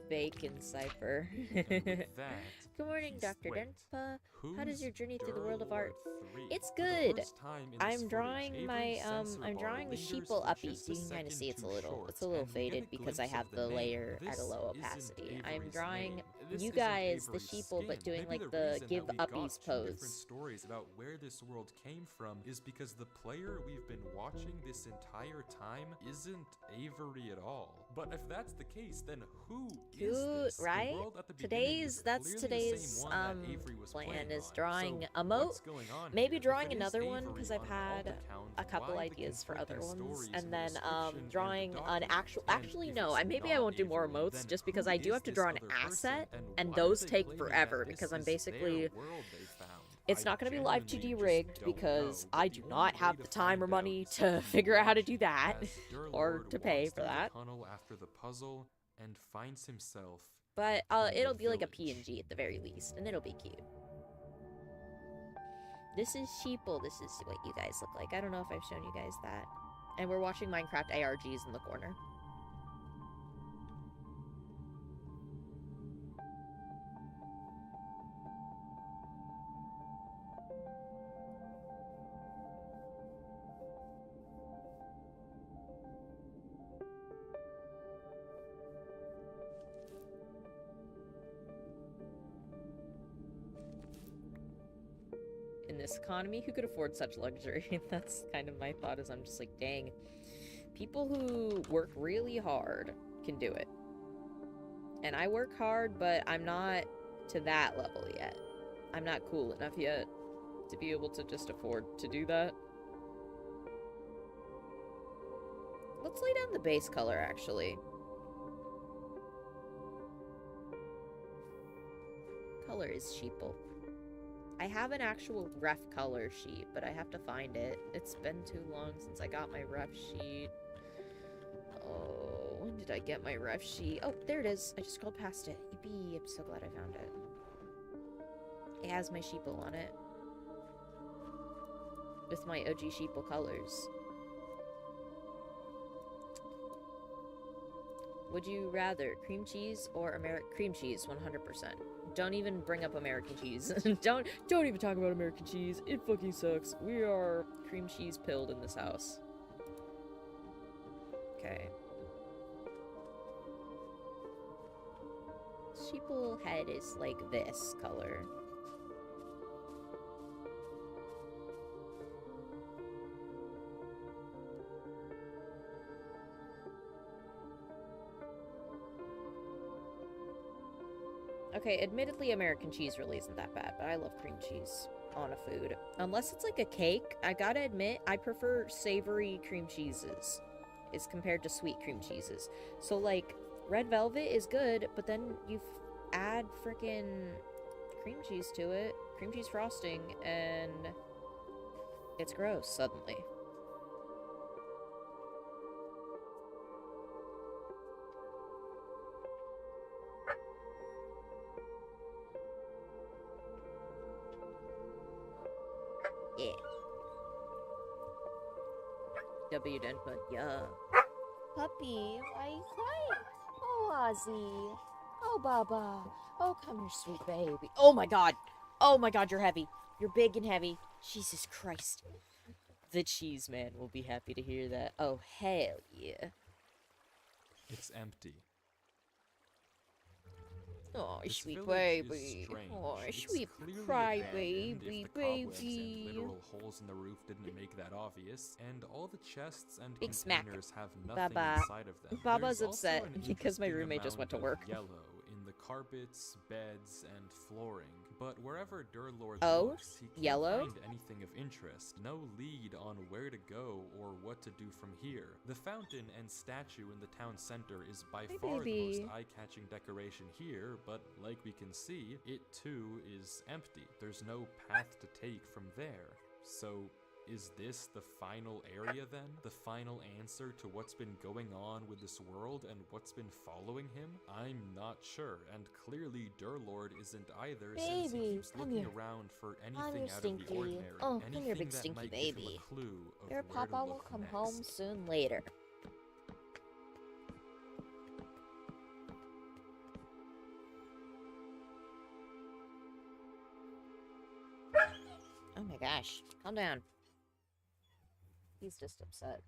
Bacon cipher.
And with that,
Good morning,
he's
Dr.
wait,
Denpa. How does your
who's
journey through the world of art?
Durlord 3?
It's
For the
good.
first time in this
I'm
footage,
drawing
Avery's
my
sensor
I'm
bar
drawing the
lingers
sheeple
for
uppy,
just
so
a
you can kind of
second
see it's a
too
little
short,
it's a little
and we get
faded
a
because I
glimpse
have
of
the
name.
layer at a
This
low
isn't
opacity. I'm
Avery's
drawing
name. This
you
isn't
guys the
Avery's
sheeple, but
skin.
doing
Maybe
like
the
the
reason
give
that we
uppies
got two different
pose.
stories about where this world came from is because the player we've been watching this entire time isn't Avery at all. But if that's the case, then who is
Who,
this? The
right?
world at the beginning is
That's
clearly the
today's
same one that Avery was
plan
playing
is
on.
drawing
So
a moat.
what's going on
Maybe
here?
drawing
If it is
another one
Avery
because I've
on an alt
had
account,
a couple
why the
ideas for other
conflicting
ones,
stories
and
in the
then
description and
drawing
the
an
document?
actually
If
no,
it's
maybe I
not
won't do more
Avery,
emotes
then
just because
who
I do
is
have to
this
draw an
other person,
asset, and
why are
those
they
take
claiming
forever
that
because
this
I'm
is their
basically.
world they found?
It's
I
not going to be live 2D
genuinely
rigged
just don't
because
know, but
I
the
do
only
not
way
have
to
the time
find
or
out
money
is
to
keep
figure out how to
watching
do that
as
or
Durlord
to pay
walks
for
through
that.
the tunnel after the puzzle and finds himself
But
in the
it'll be like a
village.
PNG at the very least, and it'll be cute. This is Sheeple. This is what you guys look like. I don't know if I've shown you guys that. And we're watching Minecraft ARGs in the corner. In this economy, who could afford such luxury? That's kind of my thought, is I'm just like, dang. People who work really hard can do it. And I work hard, but I'm not to that level yet. I'm not cool enough yet to be able to just afford to do that. Let's lay down the base color, actually. Color is sheeple. I have an actual ref color sheet, but I have to find it. It's been too long since I got my ref sheet. Oh, when did I get my ref sheet? Oh, there it is. I just scrolled past it. Yippee, I'm so glad I found it. It has my sheeple on it. With my OG sheeple colors. Would you rather cream cheese or cream cheese? 100%. Don't even bring up American cheese. don't even talk about American cheese. It fucking sucks. We are cream cheese pilled in this house. Okay. Sheeple head is like this color. Okay, admittedly, American cheese really isn't that bad, but I love cream cheese on a food. Unless it's like a cake, I gotta admit, I prefer savory cream cheeses as compared to sweet cream cheeses. So, like, red velvet is good, but then you add freaking cream cheese to it, cream cheese frosting, and it's gross suddenly. Yeah. W Denpa, yeah. Puppy, why are you crying? Oh, Ozzy. Oh, Baba. Oh, come here, sweet baby. Oh my god. Oh my god, you're heavy. You're big and heavy. Jesus Christ. The cheese man will be happy to hear that. Oh, hell yeah.
It's empty.
Oh,
This
sweet
village is
baby.
strange.
Oh,
It's
sweet
clearly
cry
abandoned
baby,
if the cobwebs
baby.
and literal holes in the roof didn't make that obvious, and all the chests and
Big smack.
containers have nothing
Baba.
inside of them.
Baba's
There's
upset
also an
because my
interesting
roommate just went to
amount
work.
of yellow in the carpets, beds, and flooring. But wherever Durlord
Oh,
looks, he can't
yellow?
find anything of interest. No lead on where to go or what to do from here. The fountain and statue in the town center is by
Hey,
far the
baby.
most eye-catching decoration here, but like we can see, it too is empty. There's no path to take from there. So, is this the final area then? The final answer to what's been going on with this world and what's been following him? I'm not sure, and clearly Durlord isn't either, since he
Baby,
keeps
come
looking
here.
around for
Come
anything
here,
out of the
Stinky.
ordinary.
Oh, come here,
anything
big
that
stinky
might give him
baby.
a clue of
Your
where to
papa will
look
come
next.
home soon later. Hush. Calm down. He's just upset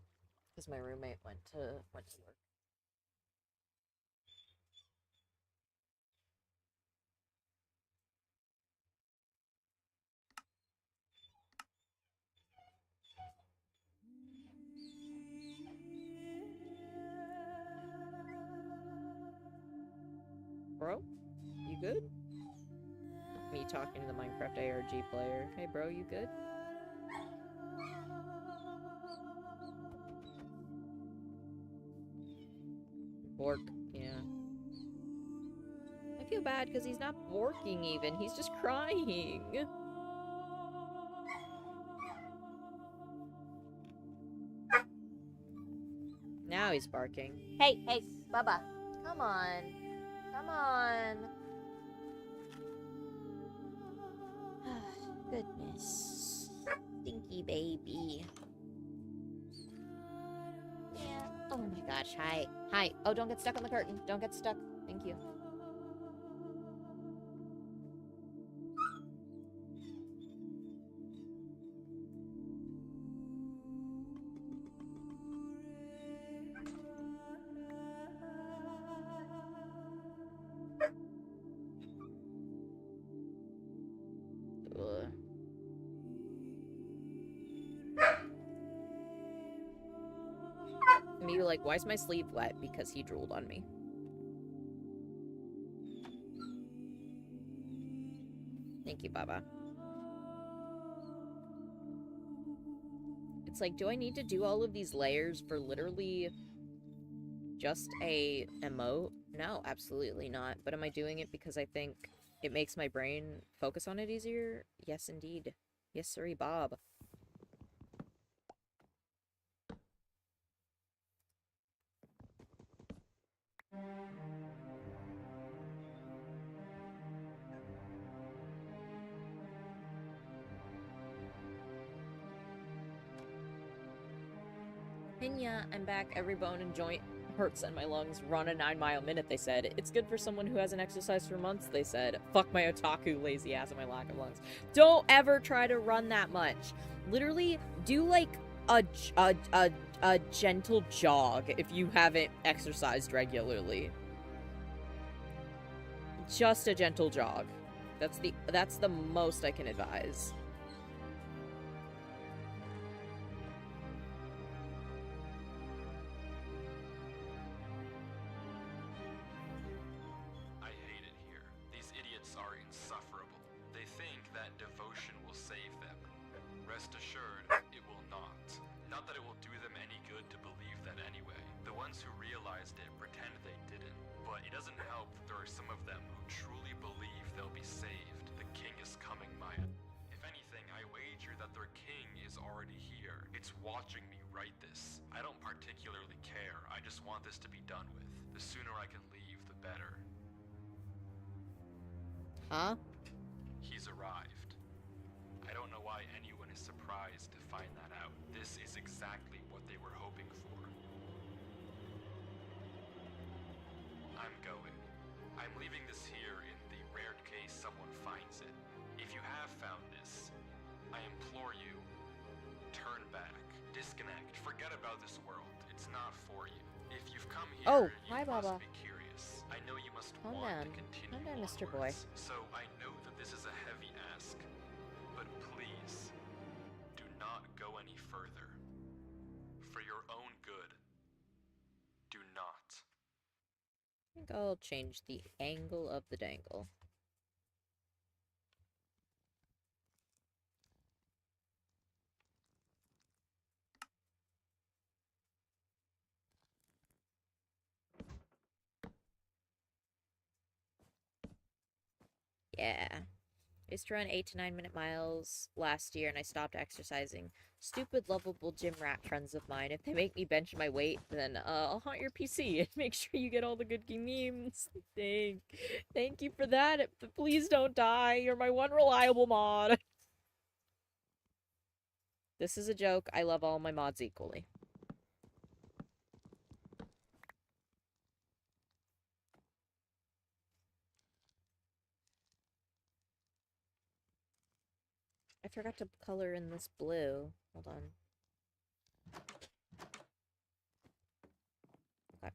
because my roommate went to work. Bro, you good? Me talking to the Minecraft ARG player. Hey, bro, you good? Bork, yeah. I feel bad because he's not borking even. He's just crying. Now he's barking. Hey, hey, Bubba. Come on. Come on. Goodness. Stinky baby. Yeah. Oh my gosh. Hi. Hi. Oh, don't get stuck on the curtain. Don't get stuck. Thank you. Ugh. Me like, why is my sleeve wet? Because he drooled on me. Thank you, Baba. It's like, do I need to do all of these layers for literally just a emote? No, absolutely not. But am I doing it because I think it makes my brain focus on it easier? Yes, indeed. Yes, sirree, Bob. Hinya, I'm back. Every bone and joint hurts and my lungs run a 9-mile minute, they said. It's good for someone who hasn't exercised for months, they said. Fuck my otaku lazy ass and my lack of lungs. Don't ever try to run that much. Literally, do like a gentle jog if you haven't exercised regularly. Just a gentle jog. That's the most I can advise.
I hate it here. These idiots are insufferable. They think that devotion will save them. Rest assured, it will not. Not that it will do them any good to believe that anyway. The ones who realized it pretend they didn't. But it doesn't help that there are some of them who truly believe they'll be saved. The king is coming, Maya. If anything, I wager that their king is already here. It's watching me write this. I don't particularly care. I just want this to be done with. The sooner I can leave, the better.
Huh?
He's arrived. I don't know why anyone is surprised to find that out. This is exactly what they were hoping for. I'm going. I'm leaving this here in the rare case someone finds it. If you have found this, I implore you, turn back, disconnect, forget about this world. It's not for you. If you've come here,
Oh,
you
hi,
must
Baba.
be curious. I know you must
Calm
want
down.
to continue
Calm down, Mr. Boy.
onwards. So I know that this is a heavy ask, but please, do not go any further. For your own good, do not.
I think I'll change the angle of the dangle. Yeah. I used to run 8 to 9 minute miles last year and I stopped exercising. Stupid, lovable gym rat friends of mine. If they make me bench my weight, then I'll haunt your PC and make sure you get all the good memes. Thank you for that. But please don't die. You're my one reliable mod. This is a joke. I love all my mods equally. I I forgot to color in this blue. Hold on. Okay.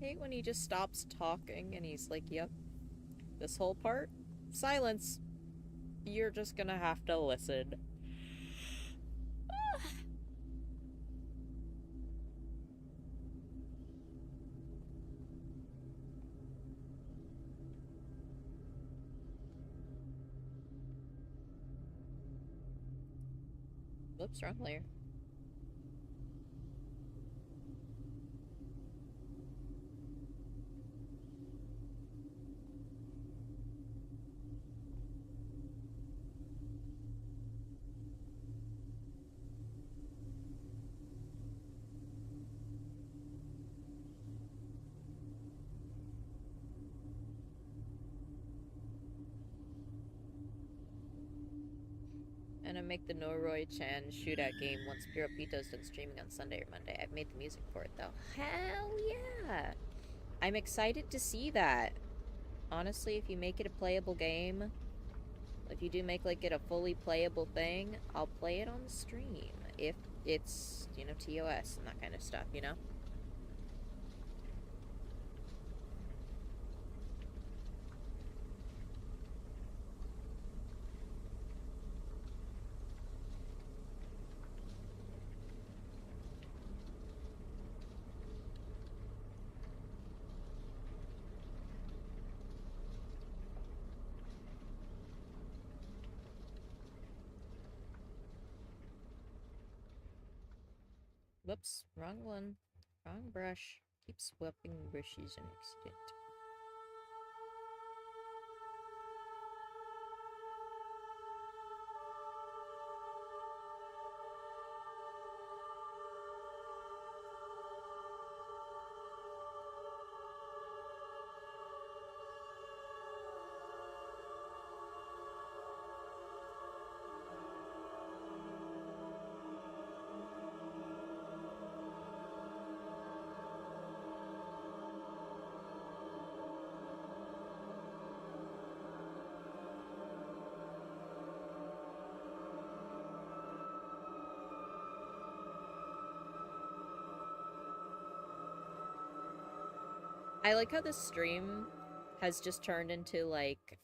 I hate when he just stops talking and he's like, yep, this whole part, silence. You're just gonna have to listen. Whoops, wrong layer. And I make the Noroi-chan shootout game once Piro Pito's done streaming on Sunday or Monday. I've made the music for it, though. Hell yeah! I'm excited to see that. Honestly, if you make it a playable game, if you do make, like, it a fully playable thing, I'll play it on the stream. If it's, you know, TOS and that kind of stuff, you know? Whoops, wrong one. Wrong brush. Keep swapping brushes on accident. I like how this stream has just turned into, like,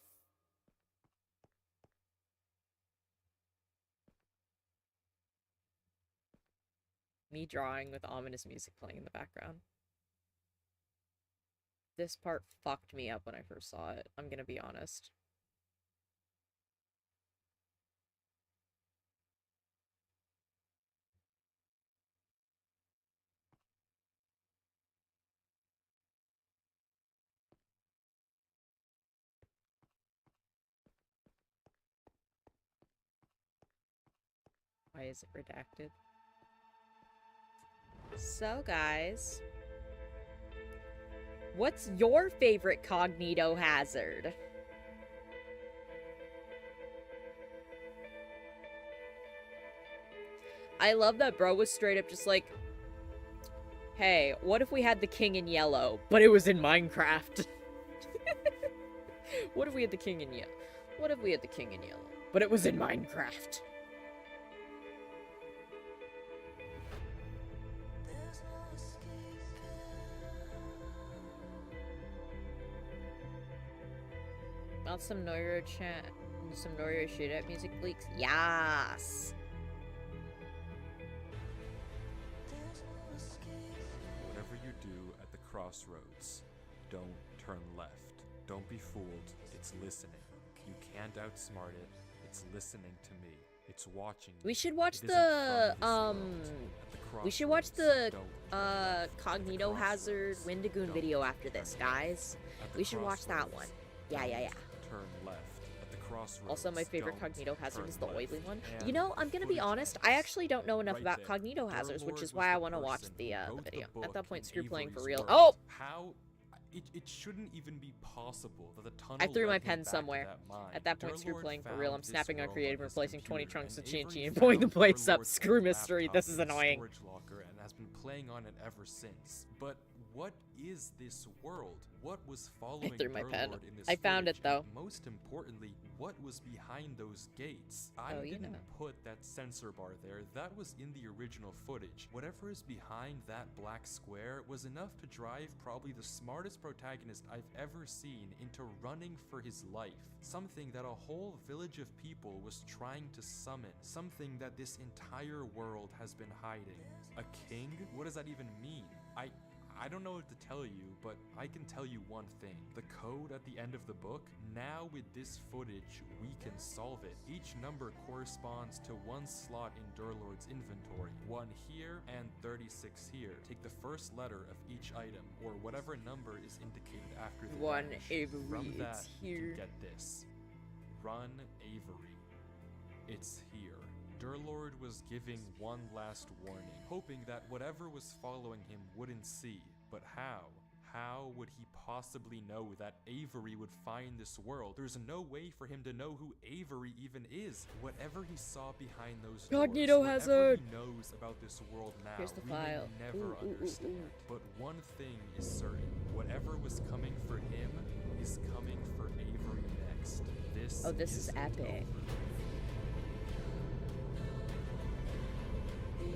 me drawing with ominous music playing in the background. This part fucked me up when I first saw it, I'm gonna be honest. Why is it redacted? So, guys, what's your favorite cognito hazard? I love that bro was straight up just like, Hey, what if we had the king in yellow, but it was in Minecraft? What if we had the king in yellow? What if we had the king in yellow, but it was in Minecraft?
There's no escape.
Want some Noiro chat? Some Noiro shootout music leaks? Yes!
There's no escape.
Whatever you do at the crossroads, don't turn left. Don't be fooled. It's listening. You can't outsmart it. It's listening to me. It's watching you.
We should watch
It isn't
the,
from this world. At the
we should watch
crossroads,
the,
don't turn left. At the
Cognito Hazard
crossroads,
Wendigoon
don't
video after this,
turn left.
guys.
At the
We should watch that
crossroads,
one. Yeah, yeah, yeah.
don't Turn left. At the crossroads,
Also, my favorite
don't
Cognito Hazard
turn
is the
left.
oily one.
And
You know, I'm gonna be
footage
honest, I
ends
actually don't know enough
right
about
there.
Cognito Hazards, which
Durlord
is
was
why I
the
want to watch
person
the
who wrote
video.
book
At that point,
in
screw playing for
Avery's
real.
world.
Oh!
How? It shouldn't even be possible that the tunnel
I threw
led
my
him
pen
back to
somewhere.
that mine.
At that point, screw
Durlord
playing for
found
real. I'm
this
snapping on
world
creative,
on his
replacing 20
computer,
chunks of
and
TNT
Avery
and blowing the
found
place up.
Durlord's
Screw
old
mystery.
laptop
This is
in his
annoying.
storage locker and has been playing on it ever since. But what is this world? What was following
threw my pen.
Durlord in this
I found it,
footage?
though.
And most importantly, what was behind those gates? I
Oh, you
didn't
know.
put that sensor bar there. That was in the original footage. Whatever is behind that black square was enough to drive probably the smartest protagonist I've ever seen into running for his life. Something that a whole village of people was trying to summon. Something that this entire world has been hiding. A king? What does that even mean? I don't know what to tell you, but I can tell you one thing. The code at the end of the book, now with this footage, we can solve it. Each number corresponds to one slot in Durlord's inventory. 1 here and 36 here. Take the first letter of each item, or whatever number is indicated after the
One
dash.
Avery,
From that,
it's
you
here.
can get this. Run Avery. It's here. Durlord was giving one last warning, hoping that whatever was following him wouldn't see. But how? How would he possibly know that Avery would find this world? There's no way for him to know who Avery even is. Whatever he saw behind those doors,
Cognito
whatever
Hazard.
he knows about this world now,
Here's the
we
file.
may never
Ooh, ooh, ooh,
understand.
ooh.
But one thing is certain. Whatever was coming for him is coming for Avery next.
Oh, this is
isn't
epic.
over.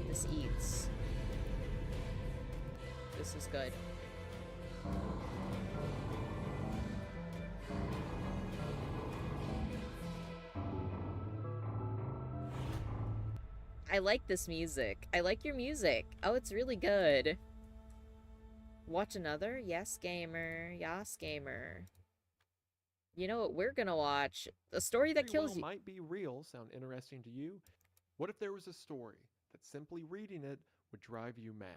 This eats. This is good. I like this music. I like your music. Oh, it's really good. Watch another? Yes, gamer. Yas, gamer. You know what we're gonna watch? A story that
Free
kills
will
you.
might be real sound interesting to you? What if there was a story that simply reading it would drive you mad?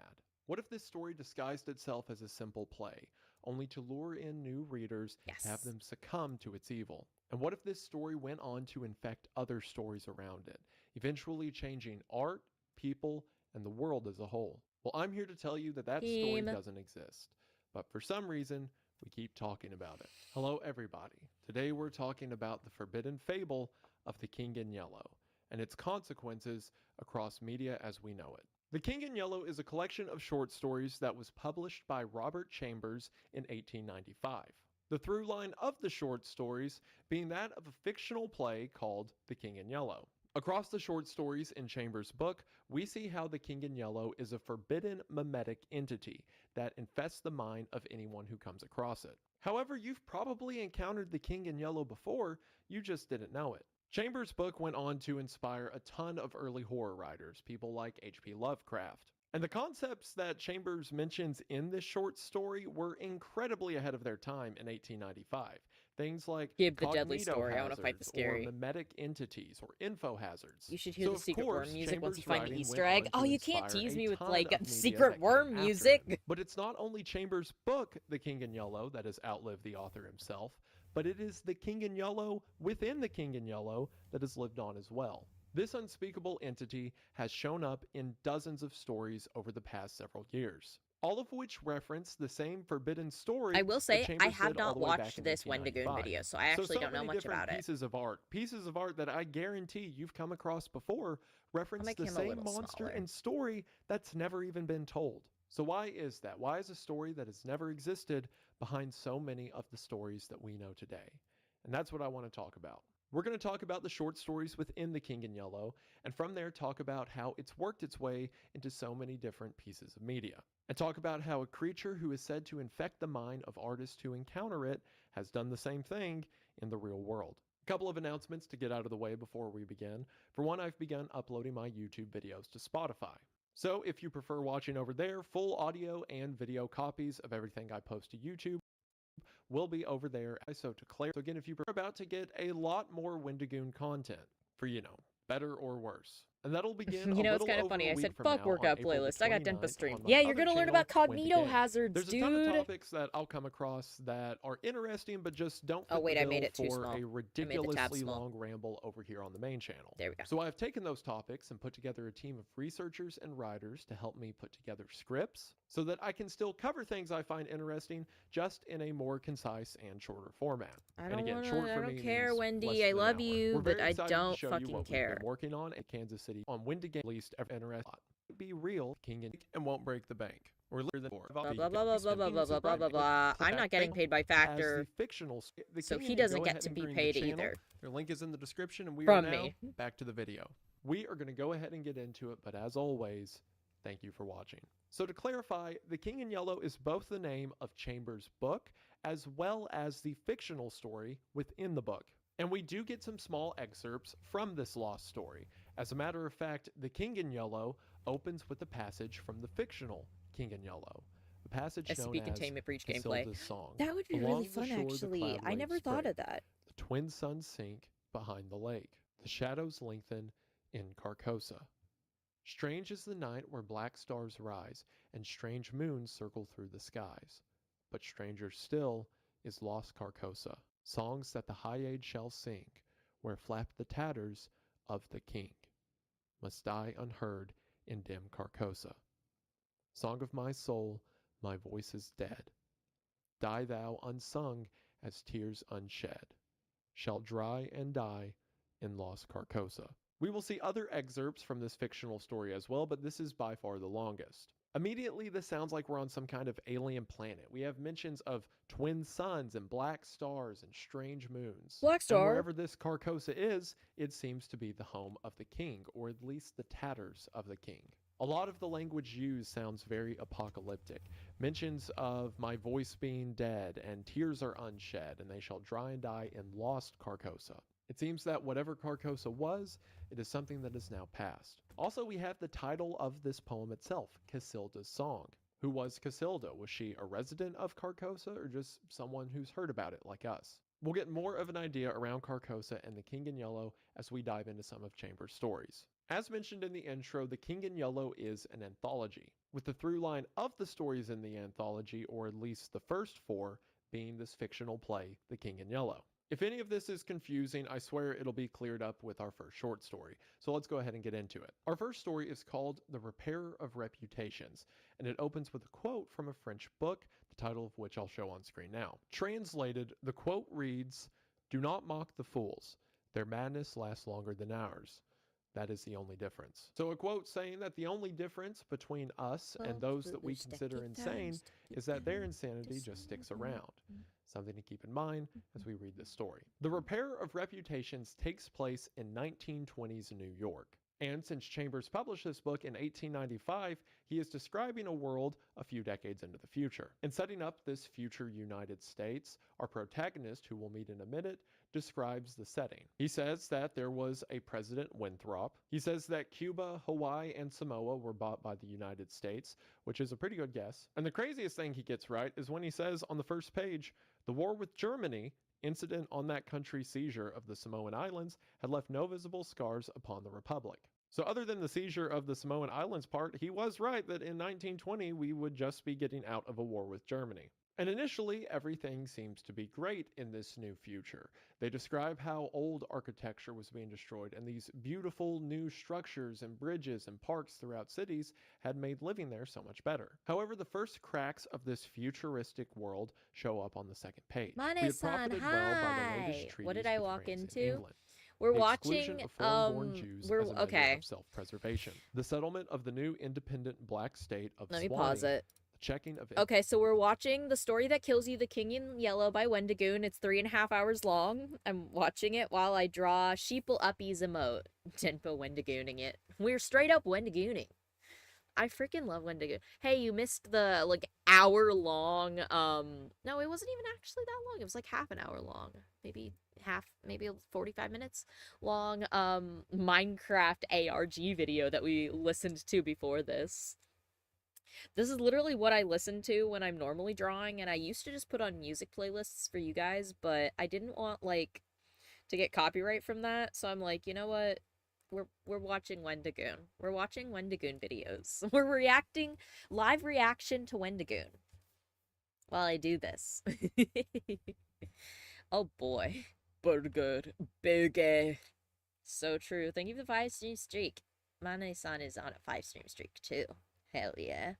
What if this story disguised itself as a simple play, only to lure in new readers to have
Yes.
them succumb to its evil? And what if this story went on to infect other stories around it, eventually changing art, people, and the world as a whole? Well, I'm here to tell you that that story
Team.
doesn't exist. But for some reason, we keep talking about it. Hello, everybody. Today we're talking about the forbidden fable of the King in Yellow and its consequences across media as we know it. The King in Yellow is a collection of short stories that was published by Robert Chambers in 1895. The through line of the short stories being that of a fictional play called The King in Yellow. Across the short stories in Chambers' book, we see how the King in Yellow is a forbidden mimetic entity that infests the mind of anyone who comes across it. However, you've probably encountered the King in Yellow before, you just didn't know it. Chambers' book went on to inspire a ton of early horror writers, people like H.P. Lovecraft. And the concepts that Chambers mentions in this short story were incredibly ahead of their time in 1895. Things like
Give the deadly
cognito
story. I wanna fight the
hazards,
scary.
Or mimetic entities, or info hazards.
You should hear
So,
the
of
secret
course,
worm music once you
Chambers'
find the
writing
Easter
went
egg.
on
Oh,
to
you can't
inspire
tease
a
me with
ton
like
of media
secret
that
worm
came after
music.
it. But it's not only Chambers' book, The King in Yellow, that has outlived the author himself, but it is the King in Yellow within the King in Yellow that has lived on as well. This unspeakable entity has shown up in dozens of stories over the past several years, all of which reference the same forbidden story.
I will
that
say, I
Chambers
have
did all
not
the way back
watched
in
this Wendigoon
1895.
video, so I actually don't know
many
much
different
about it.
Pieces of art that I guarantee you've come across before reference
make
the
him a
same
little
monster
smaller.
and story that's never even been told. So why is that? Why is a story that has never existed behind so many of the stories that we know today? And that's what I want to talk about. We're going to talk about the short stories within The King in Yellow, and from there talk about how it's worked its way into so many different pieces of media. And talk about how a creature who is said to infect the mind of artists who encounter it has done the same thing in the real world. A couple of announcements to get out of the way before we begin. For one, I've begun uploading my YouTube videos to Spotify. So if you prefer watching over there, full audio and video copies of everything I post to YouTube will be over there. So to clarify, so again, if you're about to get a lot more Wendigoon content for, better or worse. And that'll begin
it's kind of funny. I said, fuck workout playlist. I got Denpa stream.
on my
Yeah, you're
other
gonna learn
channel,
about cognito
Wendigain.
hazards,
There's
dude.
a ton of topics that I'll come across that are interesting, but just don't fit
Oh, wait,
the
I
bill
made it too
for
small. I
a
made the tab
ridiculously
small.
long ramble over here on the main channel.
There we go.
So I've taken those topics and put together a team of researchers and writers to help me put together scripts so that I can still cover things I find interesting, just in a more concise and shorter format.
I
And
don't
again,
wanna-
short
I
for
don't
me
care,
means
Wendy.
less
I
than an
love
hour.
you,
We're
but
very
I
excited to
don't
show you
fucking
what we've
care.
been working on at Kansas City on Wendigain, at least Interesting. Be real, King and won't break the bank. Or than
Blah blah blah blah blah blah blah blah blah blah. I'm not getting paid by
as
Factor,
the fictional,
so
King
he
and
doesn't
go
get
ahead
to
and
be
green the
paid
channel.
either.
Their link is in the description, and we
From
are now
me.
back to the video. We are going to go ahead and get into it, but as always, thank you for watching. So to clarify, The King in Yellow is both the name of Chambers' book as well as the fictional story within the book. And we do get some small excerpts from this lost story. As a matter of fact, The King in Yellow opens with a passage from the fictional King in Yellow, a passage known
SCP
as
Containment Breach gameplay.
Casilda's Song.
That would be
Along
really
the
fun,
shore the
actually.
cloud
I
waves
never thought
break.
of that.
The twin suns sink behind the lake. The shadows lengthen in Carcosa. Strange is the night where black stars rise and strange moons circle through the skies. But stranger still is lost Carcosa, songs that the high age shall sing, where flap the tatters of the king, must die unheard in dim Carcosa. Song of my soul, my voice is dead. Die thou unsung as tears unshed, shall dry and die in lost Carcosa. We will see other excerpts from this fictional story as well, but this is by far the longest. Immediately, this sounds like we're on some kind of alien planet. We have mentions of twin suns and black stars and strange moons.
Black Star.
And wherever this Carcosa is, it seems to be the home of the king, or at least the tatters of the king. A lot of the language used sounds very apocalyptic. Mentions of my voice being dead, and tears are unshed, and they shall dry and die in lost Carcosa. It seems that whatever Carcosa was, it is something that is now past. Also, we have the title of this poem itself, Casilda's Song. Who was Casilda? Was she a resident of Carcosa, or just someone who's heard about it like us? We'll get more of an idea around Carcosa and the King in Yellow as we dive into some of Chambers' stories. As mentioned in the intro, The King in Yellow is an anthology, with the through line of the stories in the anthology, or at least the first 4, being this fictional play, The King in Yellow. If any of this is confusing, I swear it'll be cleared up with our first short story. So let's go ahead and get into it. Our first story is called The Repairer of Reputations, and it opens with a quote from a French book, the title of which I'll show on screen now. Translated, the quote reads, "Do not mock the fools. Their madness lasts longer than ours. That is the only difference." So a quote saying that the only difference between us and those that we consider insane is that their insanity just sticks around. Something to keep in mind as we read this story. The Repairer of Reputations takes place in 1920s New York. And since Chambers published this book in 1895, he is describing a world a few decades into the future. In setting up this future United States, our protagonist, who we'll meet in a minute, describes the setting. He says that there was a President Winthrop. He says that Cuba, Hawaii, and Samoa were bought by the United States, which is a pretty good guess. And the craziest thing he gets right is when he says on the first page, the war with Germany, incident on that country's seizure of the Samoan Islands, had left no visible scars upon the Republic. So other than the seizure of the Samoan Islands part, he was right that in 1920 we would just be getting out of a war with Germany. And initially, everything seems to be great in this new future. They describe how old architecture was being destroyed, and these beautiful new structures and bridges and parks throughout cities had made living there so much better. However, the first cracks of this futuristic world show up on the second page. We had
Mane-san,
profited well by the latest
hi!
treaties
What did I
with
walk
France and
into?
England.
We're
the exclusion
watching,
of foreign-born Jews
we're,
as a measure
okay.
of self-preservation, the settlement of the new independent black state of
Let me
Swanee,
pause it.
the checking of...
Okay, so we're watching The Story That Kills You, The King in Yellow by Wendigoon. It's 3.5 hours long. I'm watching it while I draw Sheeple Uppies emote. Denpo Wendigooning it. We're straight up Wendigooning. I freaking love Wendigoon. Hey, you missed the, like, hour-long, no, it wasn't even actually that long. It was, like, half an hour long. Maybe 45 minutes long, Minecraft ARG video that we listened to before this. This is literally what I listen to when I'm normally drawing, and I used to just put on music playlists for you guys, but I didn't want, like, to get copyright from that, so I'm like, you know what? We're watching Wendigoon. We're watching Wendigoon videos. We're reacting, live reaction to Wendigoon while I do this. Oh boy. Burger. Burger. So true. Thank you for the 5-stream streak. Mane-san is on a 5-stream streak too. Hell yeah.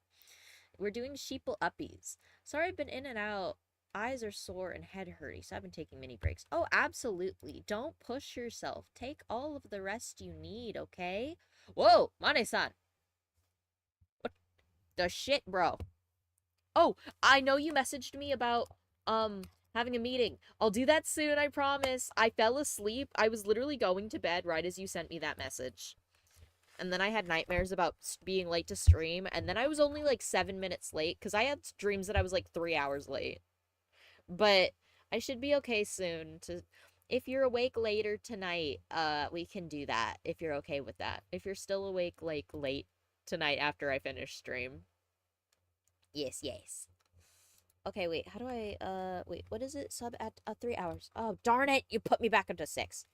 We're doing Sheeple Uppies. Sorry I've been in and out. Eyes are sore and head hurty, so I've been taking mini breaks. Oh, absolutely. Don't push yourself. Take all of the rest you need, okay? Whoa, Mane-san. What the shit, bro? Oh, I know you messaged me about, having a meeting. I'll do that soon, I promise. I fell asleep. I was literally going to bed right as you sent me that message. And then I had nightmares about being late to stream, and then I was only like 7 minutes late, because I had dreams that I was like 3 hours late. But I should be okay soon. If you're awake later tonight, we can do that, if you're okay with that. If you're still awake, like, late tonight after I finish stream. Yes, yes. Okay, wait, how do I, wait, what is it? Sub at 3 hours. Oh, darn it, you put me back up to 6.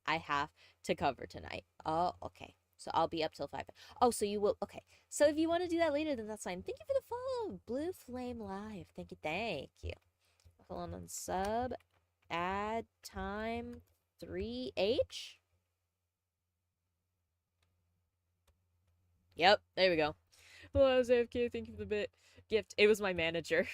I have to cover tonight. Oh, okay. So I'll be up till 5. Oh, so you will, okay. So if you want to do that later, then that's fine. Thank you for the follow, Blue Flame Live. Thank you, thank you. Hold on, sub, add time, 3H? Yep, there we go. Hello, I was AFK, thank you for the gift. It was my manager.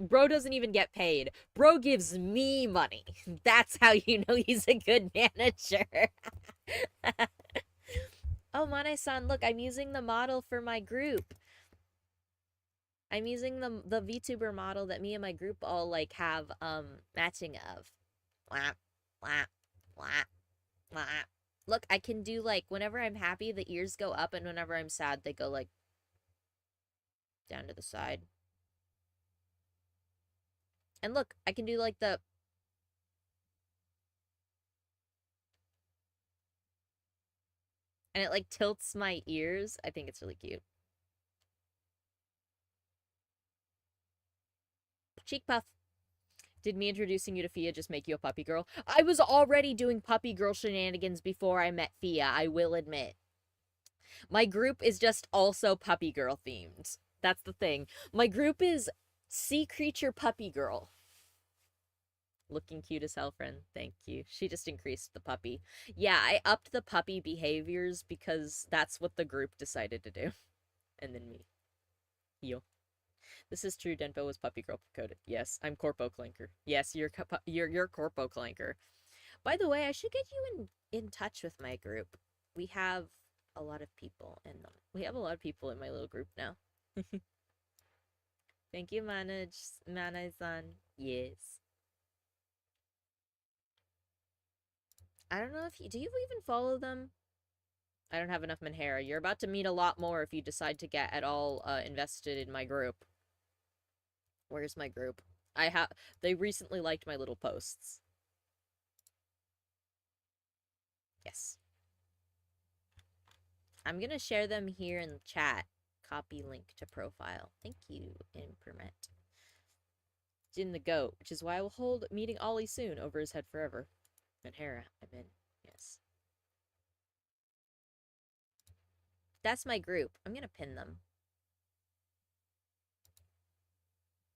Bro doesn't even get paid. Bro gives me money. That's how you know he's a good manager. Oh, Mane-san, look, I'm using the model for my group. I'm using the VTuber model that me and my group all, like, have, matching of. Wah, wah, wah, wah. Look, I can do, like, whenever I'm happy, the ears go up, and whenever I'm sad, they go, like, down to the side. And look, I can do, like, the... And it, like, tilts my ears. I think it's really cute. Cheek puff. Did me introducing you to Fia just make you a puppy girl? I was already doing puppy girl shenanigans before I met Fia, I will admit. My group is just also puppy girl themed. That's the thing. My group is sea creature puppy girl. Looking cute as hell, friend. Thank you. She just increased the puppy. Yeah, I upped the puppy behaviors because that's what the group decided to do. And then me. Yo. This is true. Denpo was puppy girl coded. Yes, I'm Corpo Clanker. Yes, you're Corpo Clanker. By the way, I should get you in touch with my group. We have a lot of people in them. We have a lot of people in my little group now. Thank you, Manai-san. Yes. I don't know if you... Do you even follow them? I don't have enough Manhera. You're about to meet a lot more if you decide to get at all invested in my group. Where's my group? They recently liked my little posts. Yes. I'm gonna share them here in the chat. Copy link to profile. Thank you, Impermet. Jin the Goat, which is why I will hold meeting Ollie soon over his head forever. Manhera, I'm in. Yes. That's my group. I'm gonna pin them.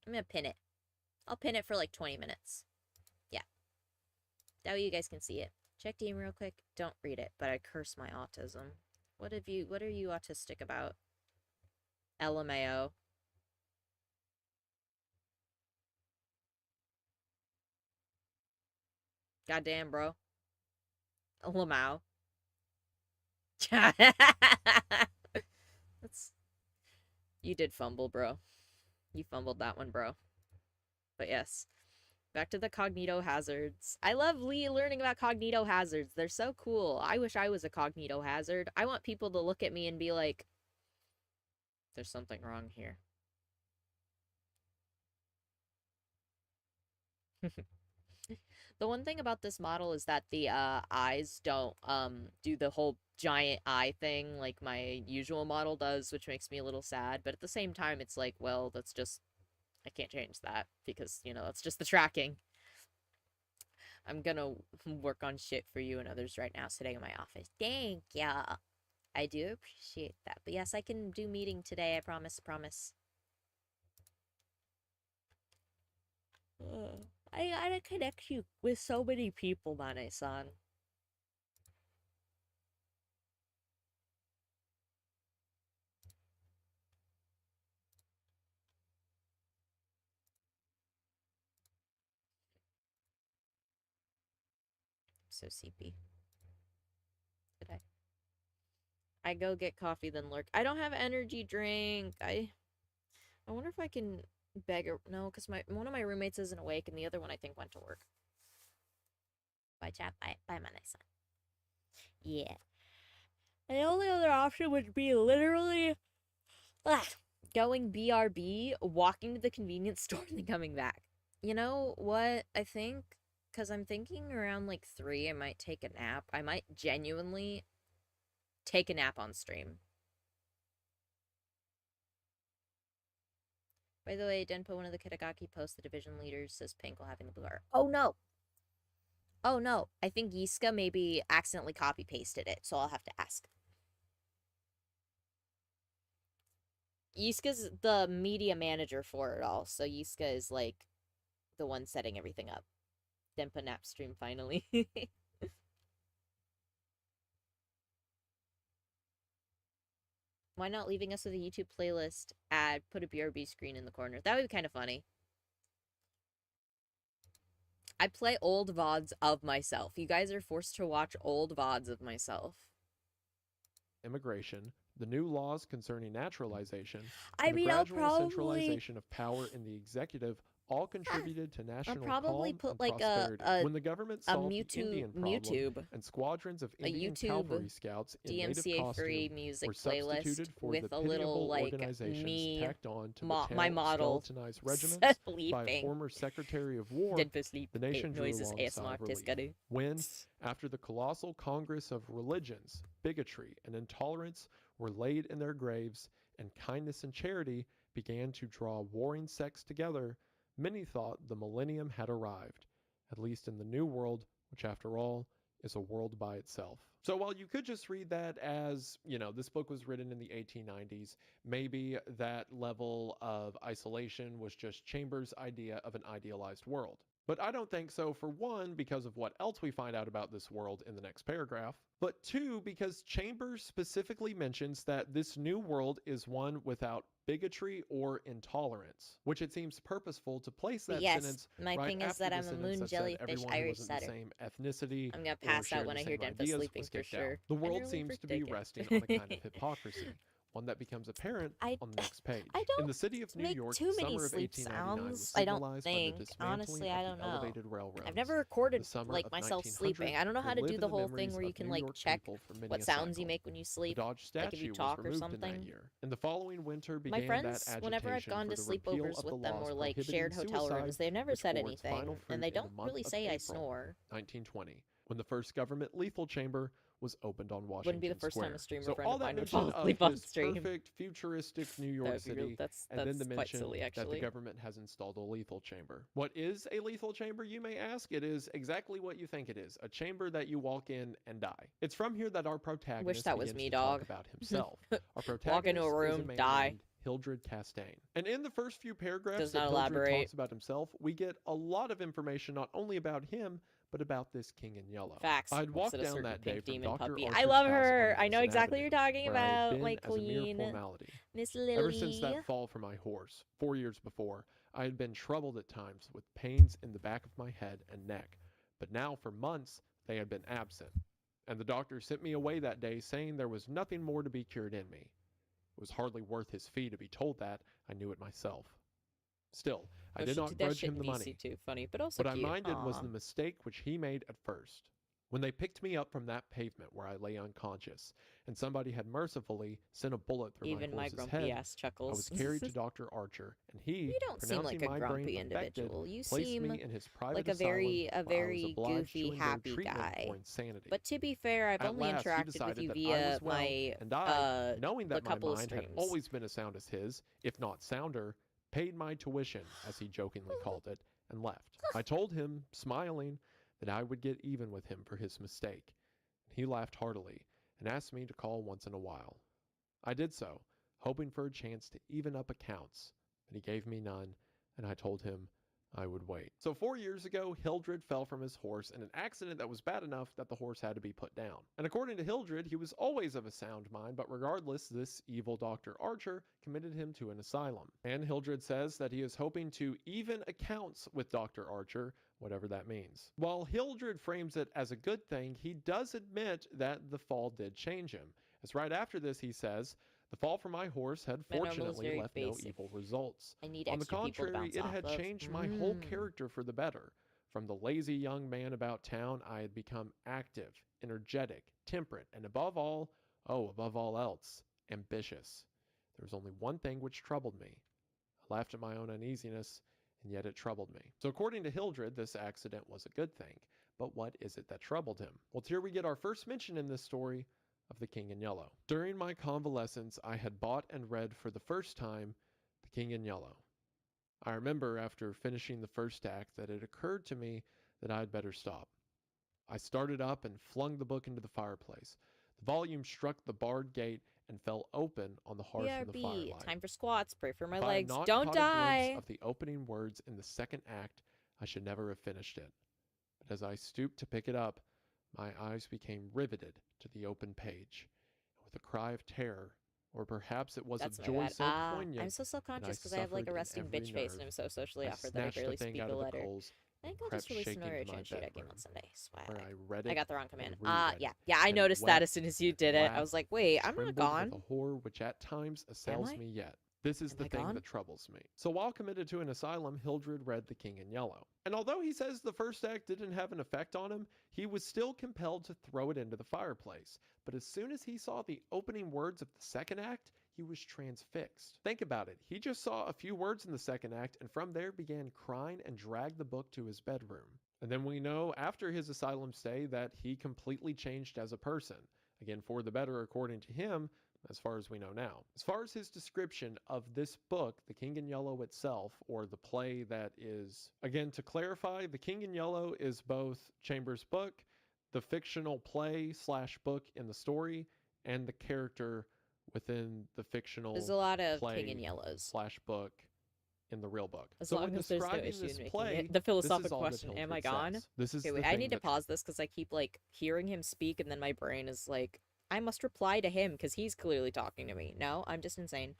I'm gonna pin it. I'll pin it for like 20 minutes. Yeah. That way you guys can see it. Check DM real quick. Don't read it, but I curse my autism. What are you autistic about? LMAO. Goddamn, bro. Lamau. That's... You did fumble, bro. You fumbled that one, bro. But yes. Back to the cognito hazards. I love learning about cognito hazards. They're so cool. I wish I was a cognito hazard. I want people to look at me and be like, there's something wrong here. The one thing about this model is that the eyes don't do the whole giant eye thing like my usual model does, which makes me a little sad. But at the same time, it's like, well, that's just... I can't change that because, you know, that's just the tracking. I'm gonna work on shit for you and others right now sitting in my office. Thank ya. I do appreciate that. But yes, I can do meeting today. I promise. I gotta connect you with so many people, Mane-san. So sleepy. Today. I go get coffee, then lurk. I don't have energy drink. I wonder if I can beg her. No, because one of my roommates isn't awake, and the other one I think went to work. Bye, chat. Bye, Mane-san. Yeah. And the only other option would be literally going BRB, walking to the convenience store, and then coming back. You know what? I think, because I'm thinking around like 3, I might take a nap. I might genuinely take a nap on stream. By the way, Denpo, one of the Kitagaki posts, the division leaders says Pink will having the blue heart. Oh no! Oh no, I think Yiska maybe accidentally copy-pasted it, so I'll have to ask. Yiska's the media manager for it all, so Yiska is like the one setting everything up. Denpa nap stream finally. Why not leaving us with a YouTube playlist? Put a BRB screen in the corner. That would be kind of funny. I play old VODs of myself. You guys are forced to watch old VODs of myself.
Immigration, the new laws concerning naturalization,
I
and
mean,
the
I'll
gradual
probably...
centralization of power in the executive all contributed to national
probably
calm
put
and
like
prosperity. When the government solved the Indian problem and squadrons of Indian cavalry scouts in native
DMCA-free
costume
music
were
playlist
substituted for
with
the
a little
pitiable
like
organizations
me,
tacked on to
my
the
model
skeletonized regiments by a
sleeping.
former Secretary of War,
Denpa sleep.
the nation drew
Noises
alongside
ASMR
relief. When, after the colossal congress of religions, bigotry, and intolerance were laid in their graves, and kindness and charity began to draw warring sects together, many thought the millennium had arrived, at least in the New World, which after all is a world by itself. So while you could just read that as, you know, this book was written in the 1890s, maybe that level of isolation was just Chambers' idea of an idealized world. But I don't think so, for one, because of what else we find out about this world in the next paragraph, but two, because Chambers specifically mentions that this new world is one without bigotry or intolerance, which it seems purposeful to place that sentence
my
right
thing is
after
that
the
I'm a
sentence
moon
that said
jellyfish
everyone
Irish
wasn't the
setter.
same ethnicity
I'm gonna
or
pass out
shared
when
the
I hear
same
Denpa
ideas
sleeping
was
for
kicked out.
sure.
The
I
world
nearly
seems to be
predicted.
resting on a kind of hypocrisy, one that becomes apparent
I
on the next page.
don't
In the city of New
make
York,
too many
summer of
sleep
1899 was
sounds. I don't
signalized by
think.
the dismantling
Honestly, I
of
don't
the
know.
elevated railroads.
I've never recorded
The summer
like
of
myself
1900
sleeping. I don't know how to
will
do
live
the
in
whole
memories
thing where you
of
can
New
like
York
check
people for many
what
a
sounds you
cycle.
make when you
The
sleep.
Dodge
Like if you
statue
talk
was
or
removed in that
something.
year. In the following winter began
My friends,
that
whenever I've
agitation
gone
for
to
the repeal
sleepovers
of the
with them
laws
or like
prohibiting
shared hotel
suicide,
rooms, they've never
which
said
bore its
anything,
final fruit
and they
in the
don't
month
really
of
say I
April,
snore.
1920, when the first government lethal chamber was opened on Washington
Wouldn't be the first
Square.
time a streamer
So
friend
all
of
that
mine would
mention
fall
of
asleep on
this
stream.
perfect futuristic New
That
York
would be real.
City,
That's
and then the
quite
mention
silly,
that the
actually.
government has installed a lethal chamber. What is a lethal chamber, you may ask? It is exactly what you think it is, a chamber that you walk in and die. It's from here that our protagonist
that was
begins
me,
to
dog.
talk about himself. Our protagonist
Walk into a
is
room,
man
die.
named Hildred Castaigne. And in the first few paragraphs
Does
that
not
Hildred
elaborate.
talks about himself, we get a lot of information not only about him, but about this king in yellow.
Facts.
I'd
Looks
walked
at a
down
certain
that day
pink
from
demon
Dr.
puppy.
Archer's
I love
house
her.
on
I know
Madison
exactly what you're
Avenue,
talking
where I had
about.
been
My
as a mere
queen.
formality.
Miss Lily.
Ever since that fall from my horse, 4 years before, I had been troubled at times with pains in the back of my head and neck, but now for months they had been absent. And the doctor sent me away that day saying there was nothing more to be cured in me. It was hardly worth his fee to be told that. I knew it myself. Still, I
Oh,
did
she
not
did that
grudge
shit
him
in
the
DC
money.
too. Funny, but also
What I
cute.
minded was
Aw.
the mistake which he made at first. When they picked me up from that pavement where I lay unconscious, and somebody had mercifully sent a bullet through
Even
my
my
horse's
grumpy
head,
ass
I
chuckles.
was carried to Dr. Archer, and he,
You don't seem like
pronouncing
a
my
grumpy
brain affected,
individual. You
placed
seem
me in his private
like a
asylum
very
where I was
very
obliged to
goofy,
endure
happy
treatment
guy.
for insanity.
But to be fair, I've
At
only
last, he
interacted with
decided
you
that I
via
was well,
my
and I, knowing
the
that my
couple of
mind had
streams.
always been as sound as his, if not sounder, paid my tuition, as he jokingly called it, and left. I told him, smiling, that I would get even with him for his mistake. He laughed heartily and asked me to call once in a while. I did so, hoping for a chance to even up accounts, but he gave me none, and I told him I would wait. So 4 years ago, Hildred fell from his horse in an accident that was bad enough that the horse had to be put down. And according to Hildred, he was always of a sound mind, but regardless, this evil Dr. Archer committed him to an asylum. And Hildred says that he is hoping to even accounts with Dr. Archer, whatever that means. While Hildred frames it as a good thing, he does admit that the fall did change him. As right after this, he says, "The fall from my horse had
My normal is
fortunately
very
left no
basic.
evil results.
I need
On the
extra people to
contrary,
bounce
it
off
had
of.
changed my whole character for the better. From the lazy young man about town, I had become active, energetic, temperate, and above all else, ambitious. There was only one thing which troubled me. I laughed at my own uneasiness, and yet it troubled me." So according to Hildred, this accident was a good thing. But what is it that troubled him? Well, here we get our first mention in this story of the King in Yellow. During my convalescence, I had bought and read for the first time The King in Yellow. I remember after finishing the first act that it occurred to me that I'd better stop. I started up and flung the book into the fireplace. The volume struck the barred gate and fell open on the hearth in the
BRB,
firelight.
time for squats. Pray for my
If I had
legs.
not
Don't
caught a glimpse
die.
of the opening words in the second act, I should never have finished it. But as I stooped to pick it up, my eyes became riveted to the open page. With a cry of terror, or perhaps it was
That's
of
my
joy
bad.
so
I'm
poignant
so self-conscious
that
because I have like a
suffered in
resting
every
bitch face and
nerve,
I'm so socially
I
awkward that I
snatched
barely
the thing
speak
out
a
of the
letter.
coals
I think
and
I'll just
crept
release an
shaking to
origin
my
shoot I game
bedroom,
on Sunday. Swag.
where I read
I
it
got the wrong command.
and reread it,
Yeah, I
and
noticed that
wept
as soon as you did it. I was
laughed,
like, wait, I'm not
trembled
gone.
with a horror which at times assails
I?
me yet. This is
Am
the
I
thing
gone?
that troubles me. So while committed to an asylum, Hildred read The King in Yellow. And although he says the first act didn't have an effect on him, he was still compelled to throw it into the fireplace. But as soon as he saw the opening words of the second act, he was transfixed. Think about it. He just saw a few words in the second act and from there began crying and dragged the book to his bedroom. And then we know after his asylum stay that he completely changed as a person. Again, for the better according to him, as far as we know now. As far as his description of this book, The King in Yellow itself, or the play that is, again, to clarify, The King in Yellow is both Chambers' book, the fictional play / book in the story, and the character within the fictional
There's a lot of
play
King in Yellows.
/ book in the real book.
As
So
long
when
as there's no
describing
issue in
this
making
play,
it. The philosophical
this is all
question,
that
am I
Hildred
gone?
says. This is
Okay,
the
wait, I
thing
need to
that
pause this because I keep, like, hearing him speak and then my brain is like, I must reply to him because he's clearly talking to me. No, I'm just insane.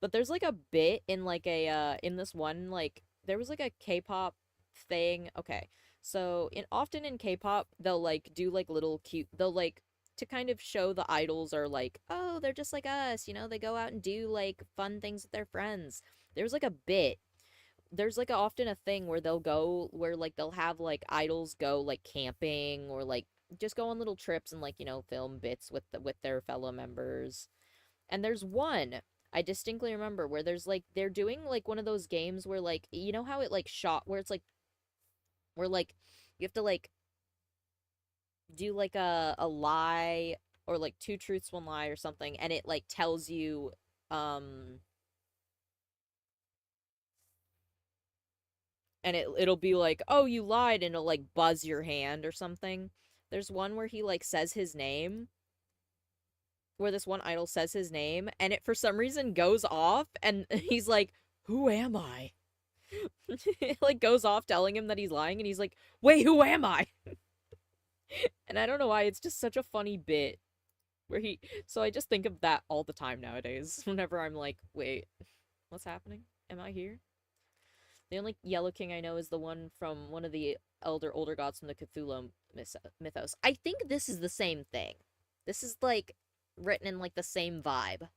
But there's, like, a bit in, like, in this one, like, there was, like, a K-pop thing. Okay, so often in K-pop, they'll, like, do, like, little cute, they'll, like, to kind of show the idols are, like, oh, they're just like us, you know, they go out and do, like, fun things with their friends. There's, like, a bit. There's like often a thing where they'll go where like they'll have like idols go like camping or like just go on little trips and like, you know, film bits with their fellow members. And there's one I distinctly remember where there's like they're doing like one of those games where like you know how it like shot where it's like where like you have to like do like a lie or like two truths one lie or something and it like tells you and it'll be like, oh, you lied, and it'll like buzz your hand or something. There's one where he like says his name, where this one idol says his name, and it for some reason goes off, and he's like, who am I? It like goes off telling him that he's lying, and he's like, wait, who am I? And I don't know why, it's just such a funny bit where so I just think of that all the time nowadays, whenever I'm like, wait, what's happening? Am I here? The only Yellow King I know is the one from one of the older gods from the Cthulhu mythos. I think this is the same thing. This is like written in like the same vibe.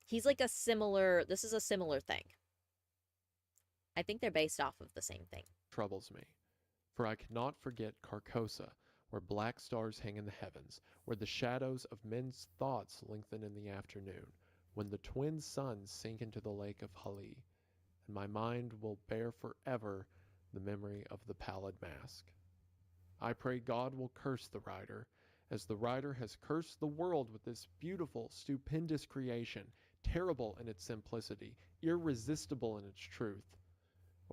He's like this is a similar thing. I think they're based off of the same thing.
Troubles me, for I cannot forget Carcosa, where black stars hang in the heavens, where the shadows of men's thoughts lengthen in the afternoon, when the twin suns sink into the lake of Hali, and my mind will bear forever the memory of the pallid mask. I pray God will curse the writer, as the writer has cursed the world with this beautiful, stupendous creation, terrible in its simplicity, irresistible in its truth,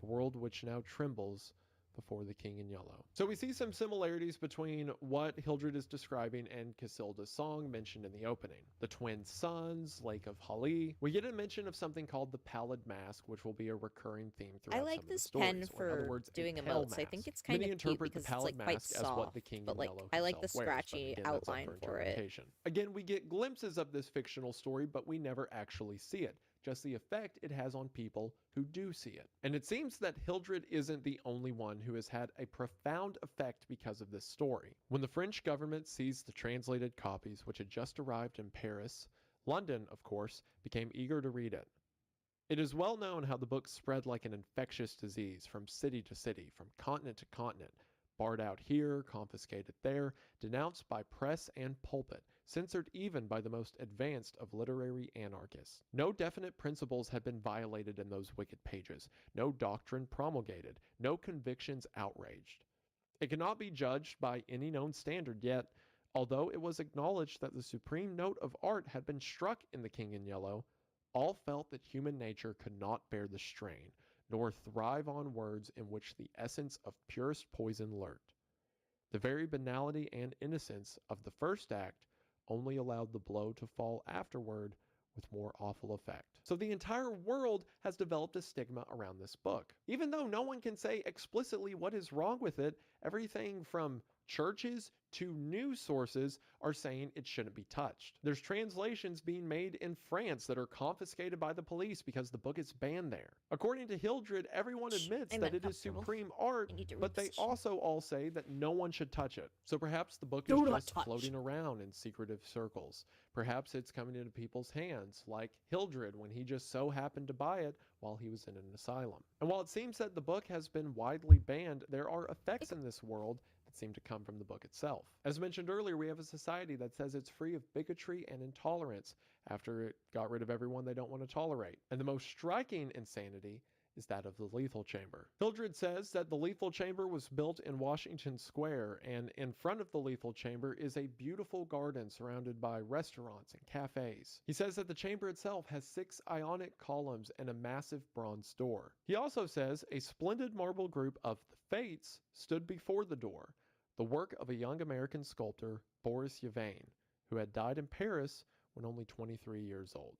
a world which now trembles before the King in Yellow. So we see some similarities between what Hildred is describing and Casilda's song mentioned in the opening. The twin suns, Lake of Hali. We get a mention of something called the Pallid Mask, which will be a recurring theme throughout
I
some
like
of the
this
stories,
pen
or in other
for
words,
doing
pale
emotes. I think
mask.
it's kind
Many
of cute
interpret
because
the
it's
Pallid
like quite
Mask as what the
soft,
King
but
in
like
Yellow
I like the
himself wears, but
scratchy
again, that's up
outline
for
for it.
interpretation. Again, we get glimpses of this fictional story, but we never actually see it. Just the effect it has on people who do see it. And it seems that Hildred isn't the only one who has had a profound effect because of this story. When the French government seized the translated copies which had just arrived in Paris, London, of course, became eager to read it. It is well known how the book spread like an infectious disease from city to city, from continent to continent, barred out here, confiscated there, denounced by press and pulpit, censored even by the most advanced of literary anarchists. No definite principles had been violated in those wicked pages, no doctrine promulgated, no convictions outraged. It cannot be judged by any known standard yet, although it was acknowledged that the supreme note of art had been struck in The King in Yellow, all felt that human nature could not bear the strain, nor thrive on words in which the essence of purest poison lurked. The very banality and innocence of the first act only allowed the blow to fall afterward with more awful effect. So the entire world has developed a stigma around this book. Even though no one can say explicitly what is wrong with it, everything from churches to news sources are saying it shouldn't be touched. There's translations being made in France that are confiscated by the police because the book is banned there. According to Hildred, everyone admits that it is supreme art, but they also all say that no one should touch it. So perhaps the book is just floating around in secretive circles. Perhaps it's coming into people's hands, like Hildred when he just so happened to buy it while he was in an asylum. And while it seems that the book has been widely banned, there are effects in this world that seem to come from the book itself. As mentioned earlier, we have a society that says it's free of bigotry and intolerance after it got rid of everyone they don't want to tolerate. And the most striking insanity is that of the lethal chamber. Hildred says that the lethal chamber was built in Washington Square, and in front of the lethal chamber is a beautiful garden surrounded by restaurants and cafes. He says that the chamber itself has 6 ionic columns and a massive bronze door. He also says a splendid marble group of the Fates stood before the door, the work of a young American sculptor, Boris Yvain, who had died in Paris when only 23 years old.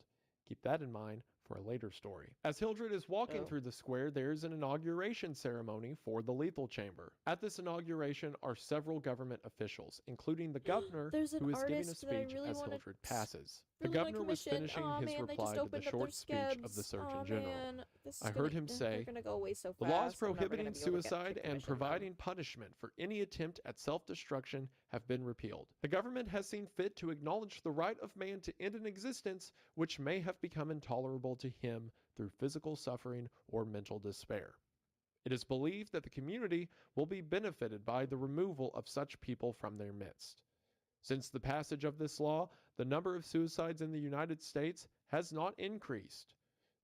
Keep that in mind for a later story. As Hildred is walking through the square, there's an inauguration ceremony for the lethal chamber. At this inauguration are several government officials, including the governor, who is giving a speech as Hildred passes. The governor was finishing his reply to the short speech of the Surgeon General. I heard him say, "The laws prohibiting suicide and providing punishment for any attempt at self-destruction have been repealed. The government has seen fit to acknowledge the right of man to end an existence which may have become intolerable to him through physical suffering or mental despair. It is believed that the community will be benefited by the removal of such people from their midst. Since the passage of this law, the number of suicides in the United States has not increased.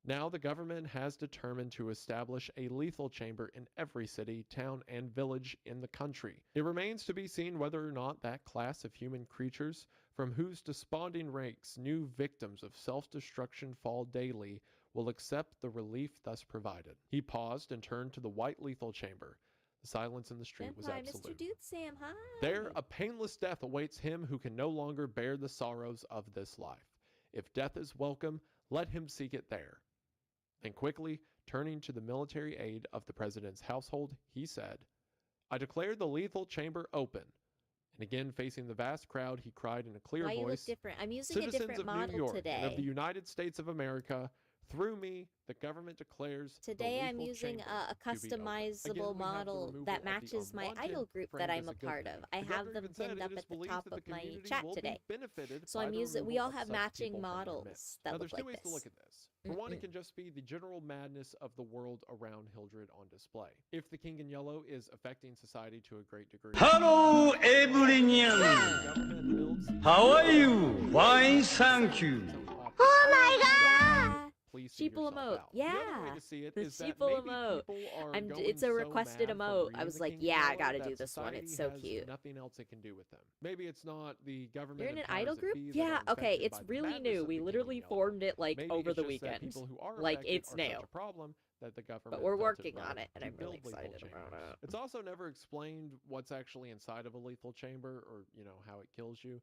Now the government has determined to establish a lethal chamber in every city, town, and village in the country. It remains to be seen whether or not that class of human creatures, from whose desponding ranks new victims of self-destruction fall daily, will accept the relief thus provided." He paused and turned to the white lethal chamber. The silence in the street was absolute.
Mr. Dude Sam, hi.
There, a painless death awaits him who can no longer bear the sorrows of this life. If death is welcome, let him seek it there. Then quickly, turning to the military aide of the president's household, he said, "I declare the lethal chamber open." And again, facing the vast crowd, he cried in a clear
Why you look
voice,
different? I'm using a
"Citizens
different
of
model
New York
today.
and of the United States of America, Through me, the government declares the
Today I'm
lethal
using
chamber
a
to be open. Again,
customizable
we have the
model
removal
that
of the
matches my
unwanted
idol group that
framed
I'm
as
a
good
part
thing.
of. I
The
have
governor
them
even said
pinned
it
up
is
at the
believed
top
that the
of my
community
chat
will be
today.
benefited
So
by
I'm
the
using, we
removal
all
of
have
such
matching
people from their
models
midst.
that
Now,
look
there's two
like
ways to
this.
look at this. For one, it can just be the general madness of the world around Hildred on display. If the King in Yellow is affecting society to a great degree.
Hello, everyone. How are you? Fine, thank you.
Oh my god!
Please see
Sheeple
yourself
emote.
out. The other way
Yeah.
to see it
The
is that
sheeple
maybe
emote.
people are going
It's a
so
requested
mad from
emote. I
reading
was
the
like,
King in
yeah, I
Yellow
gotta
that
do this one.
society
It's so
has
cute.
nothing else it can do with them. Maybe it's not the government.
You're in an
and powers
idol
that
group?
be that
Yeah,
are
okay,
infected
it's
by the
really
madness
new.
of
We
the King in
literally
Yellow.
formed it like
Maybe
over
it's
the
just that
weekend.
people who are
Like
affected
it's
are
new.
such a problem that the government
But we're
felt it
working on
right
it, and
to
I'm really
build lethal
excited about
chambers.
it.
It's also never explained what's actually inside of a lethal chamber, or how it kills you.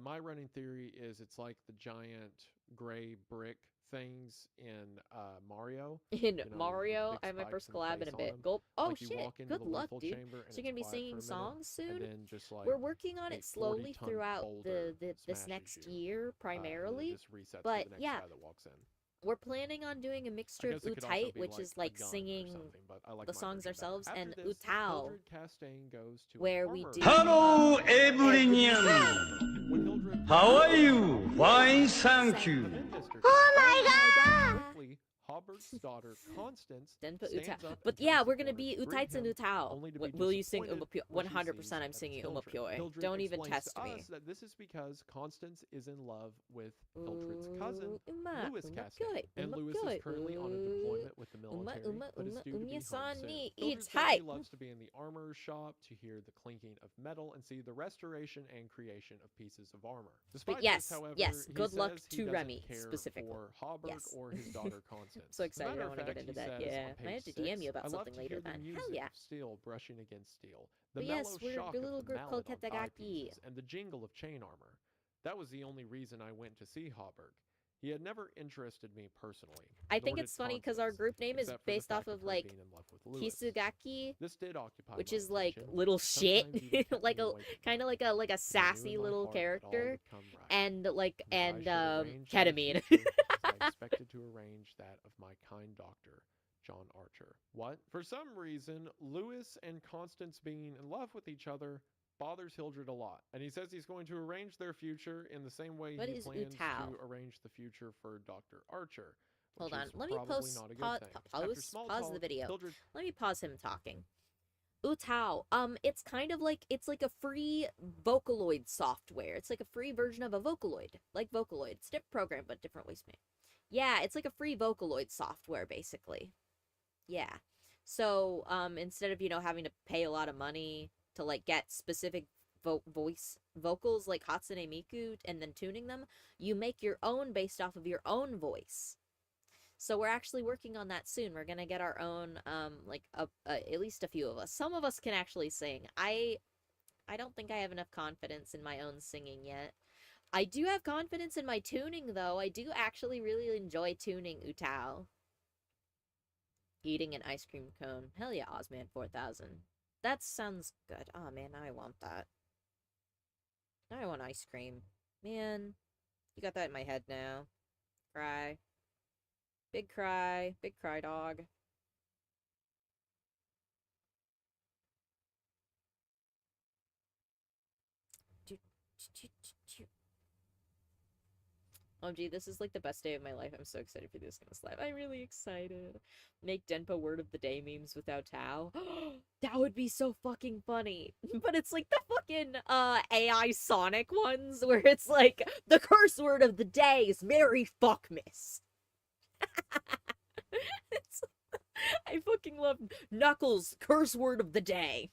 My running theory is it's like the giant gray brick things in Mario.
In
with
Mario,
big
I have my
spikes
first
and a
collab in
face
a
on
bit.
them.
Gulp. Oh
Like you
shit!
walk into
Good
the
luck,
lethal
dude.
chamber and
So you're gonna be
it's quiet
singing
for a minute,
songs soon?
and then just like
We're working on
a
it slowly
40-ton
throughout
boulder
this
smashes
next
you,
year,
and it
primarily.
just resets
But
for the next
yeah,
guy that walks in.
we're planning on doing a
I
mixture of
guess it could also
Utite,
be
which
like
is
a
like
gun or
singing
something, but I like
the
my
songs
version better.
ourselves,
After
and
this,
Utao,
Hildred Castaigne goes to an
where we
armor
do
Hello,
shop.
everyone.
When Hildred
How are
finds
you?
out
Fine,
the
thank you.
Prime Minister
Oh my
comes,
god!
quickly, Hobbert's daughter Constance
Denpa
stands
Utao.
up
But
and
yeah,
turns
we're
the
gonna
corner
be
to greet
Utites and
him,
Utao.
only to be
Will you sing
disappointed
Umapyo?
when she
100%
sees
I'm
that it's
singing
Hildred.
Umapyo.
Hildred
Don't even
explains
test
to
me.
us that this is because Constance is in love with Hildred's cousin,
Uma,
Louis
Uma
Castaigne,
Pyoy,
and
Uma
Louis is
Pyoy,
currently on a deployment with the military, but is due to be home
Umya-san
soon.
ni
Hildred
eats
says
hi.
he loves to be in the armor shop to hear the clinking of metal and see the restoration and creation of pieces of armor. Despite
yes,
this, however,
yes,
he
good luck
says he
to
doesn't
Remy,
care
specifically.
for Hobart
Yes.
or his daughter Constance.
So
As a
excited,
matter
I
of
want to get
fact,
into
he
that.
says
Yeah,
on
I
page
have to DM
6,
you about
I love
something
to
later
hear the
then.
music
Hell yeah.
of steel brushing against steel, the
But
mellow
yes, we're
shock
a
of
little
the
group called
mallet on thigh
Katagaki.
pieces, and the jingle of chain armor. That was the only reason I went to see Hobart. He had never interested me personally.
I think
nor
it's
did
funny because our
Constance,
group name is
except for the
based off
fact
of
her
like
being in love with Louis.
Kisugaki,
This did occupy
which
my
is like
attention.
little shit,
Sometimes even kept
like
me
a
awake at
kind of
night.
like a
I knew
sassy
in my
little
heart that all
character,
would come right,
and like
and that I should arrange my
ketamine.
future as I expected to arrange that of my kind doctor, John Archer. What? For some reason, Louis and Constance being in love with each other bothers Hildred a lot, and he says he's going to arrange their future in the same way
What
he
is
plans
Utao?
to arrange the future for Dr. Archer.
Hold
which
on,
is
let me
probably not a good thing. After small
pause the
talk,
video.
Hildred
Let me pause him talking. Utao, it's kind of like, it's like a free Vocaloid software. It's like a free version of a Vocaloid, like Vocaloid. It's a different program, but different ways to make. Yeah, it's like a free Vocaloid software, basically. Yeah. So, instead of, having to pay a lot of money to, like, get specific voice vocals like Hatsune Miku and then tuning them, you make your own based off of your own voice. So we're actually working on that soon. We're gonna get our own, like, at least a few of us. Some of us can actually sing. I don't think I have enough confidence in my own singing yet. I do have confidence in my tuning, though. I do actually really enjoy tuning Utao. Eating an ice cream cone. Hell yeah, Ozman 4000. That sounds good. Oh, man, now I want that. Now I want ice cream. Man, you got that in my head now. Cry. Big cry. Big cry dog. OMG, this is like the best day of my life. I'm so excited for this kind of live. I'm really excited. Make Denpa word of the day memes without Tao. That would be so fucking funny. But it's like the fucking AI Sonic ones where it's like the curse word of the day is Merry Fuckmas. I fucking love Knuckles' curse word of the day.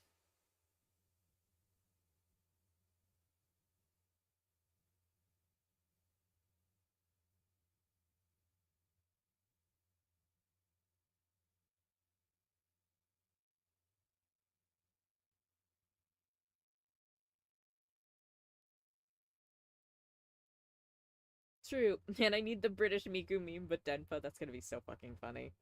True. And I need the British Miku meme, but Denpa, that's gonna be so fucking funny.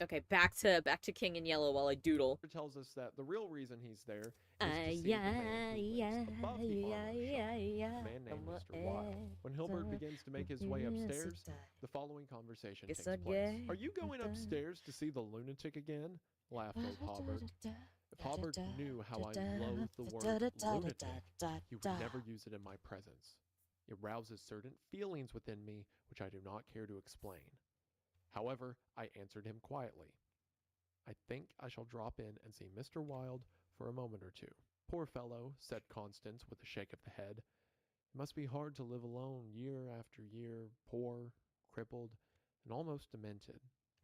Okay, back to King in Yellow while I doodle.
Tells us that the real reason he's there is to see the man who lives above the armor shop, a man named Mr. Wild. When Hilbert begins to make his way upstairs, the following conversation takes place. "Are you going upstairs to see the lunatic again?" laughed old Hobart. If Hobart knew how I loathe the word lunatic, he would never use it in my presence. It rouses certain feelings within me which I do not care to explain. However, I answered him quietly. "I think I shall drop in and see Mr. Wild for a moment or two." "Poor fellow," said Constance with a shake of the head. "It must be hard to live alone year after year, poor, crippled, and almost demented."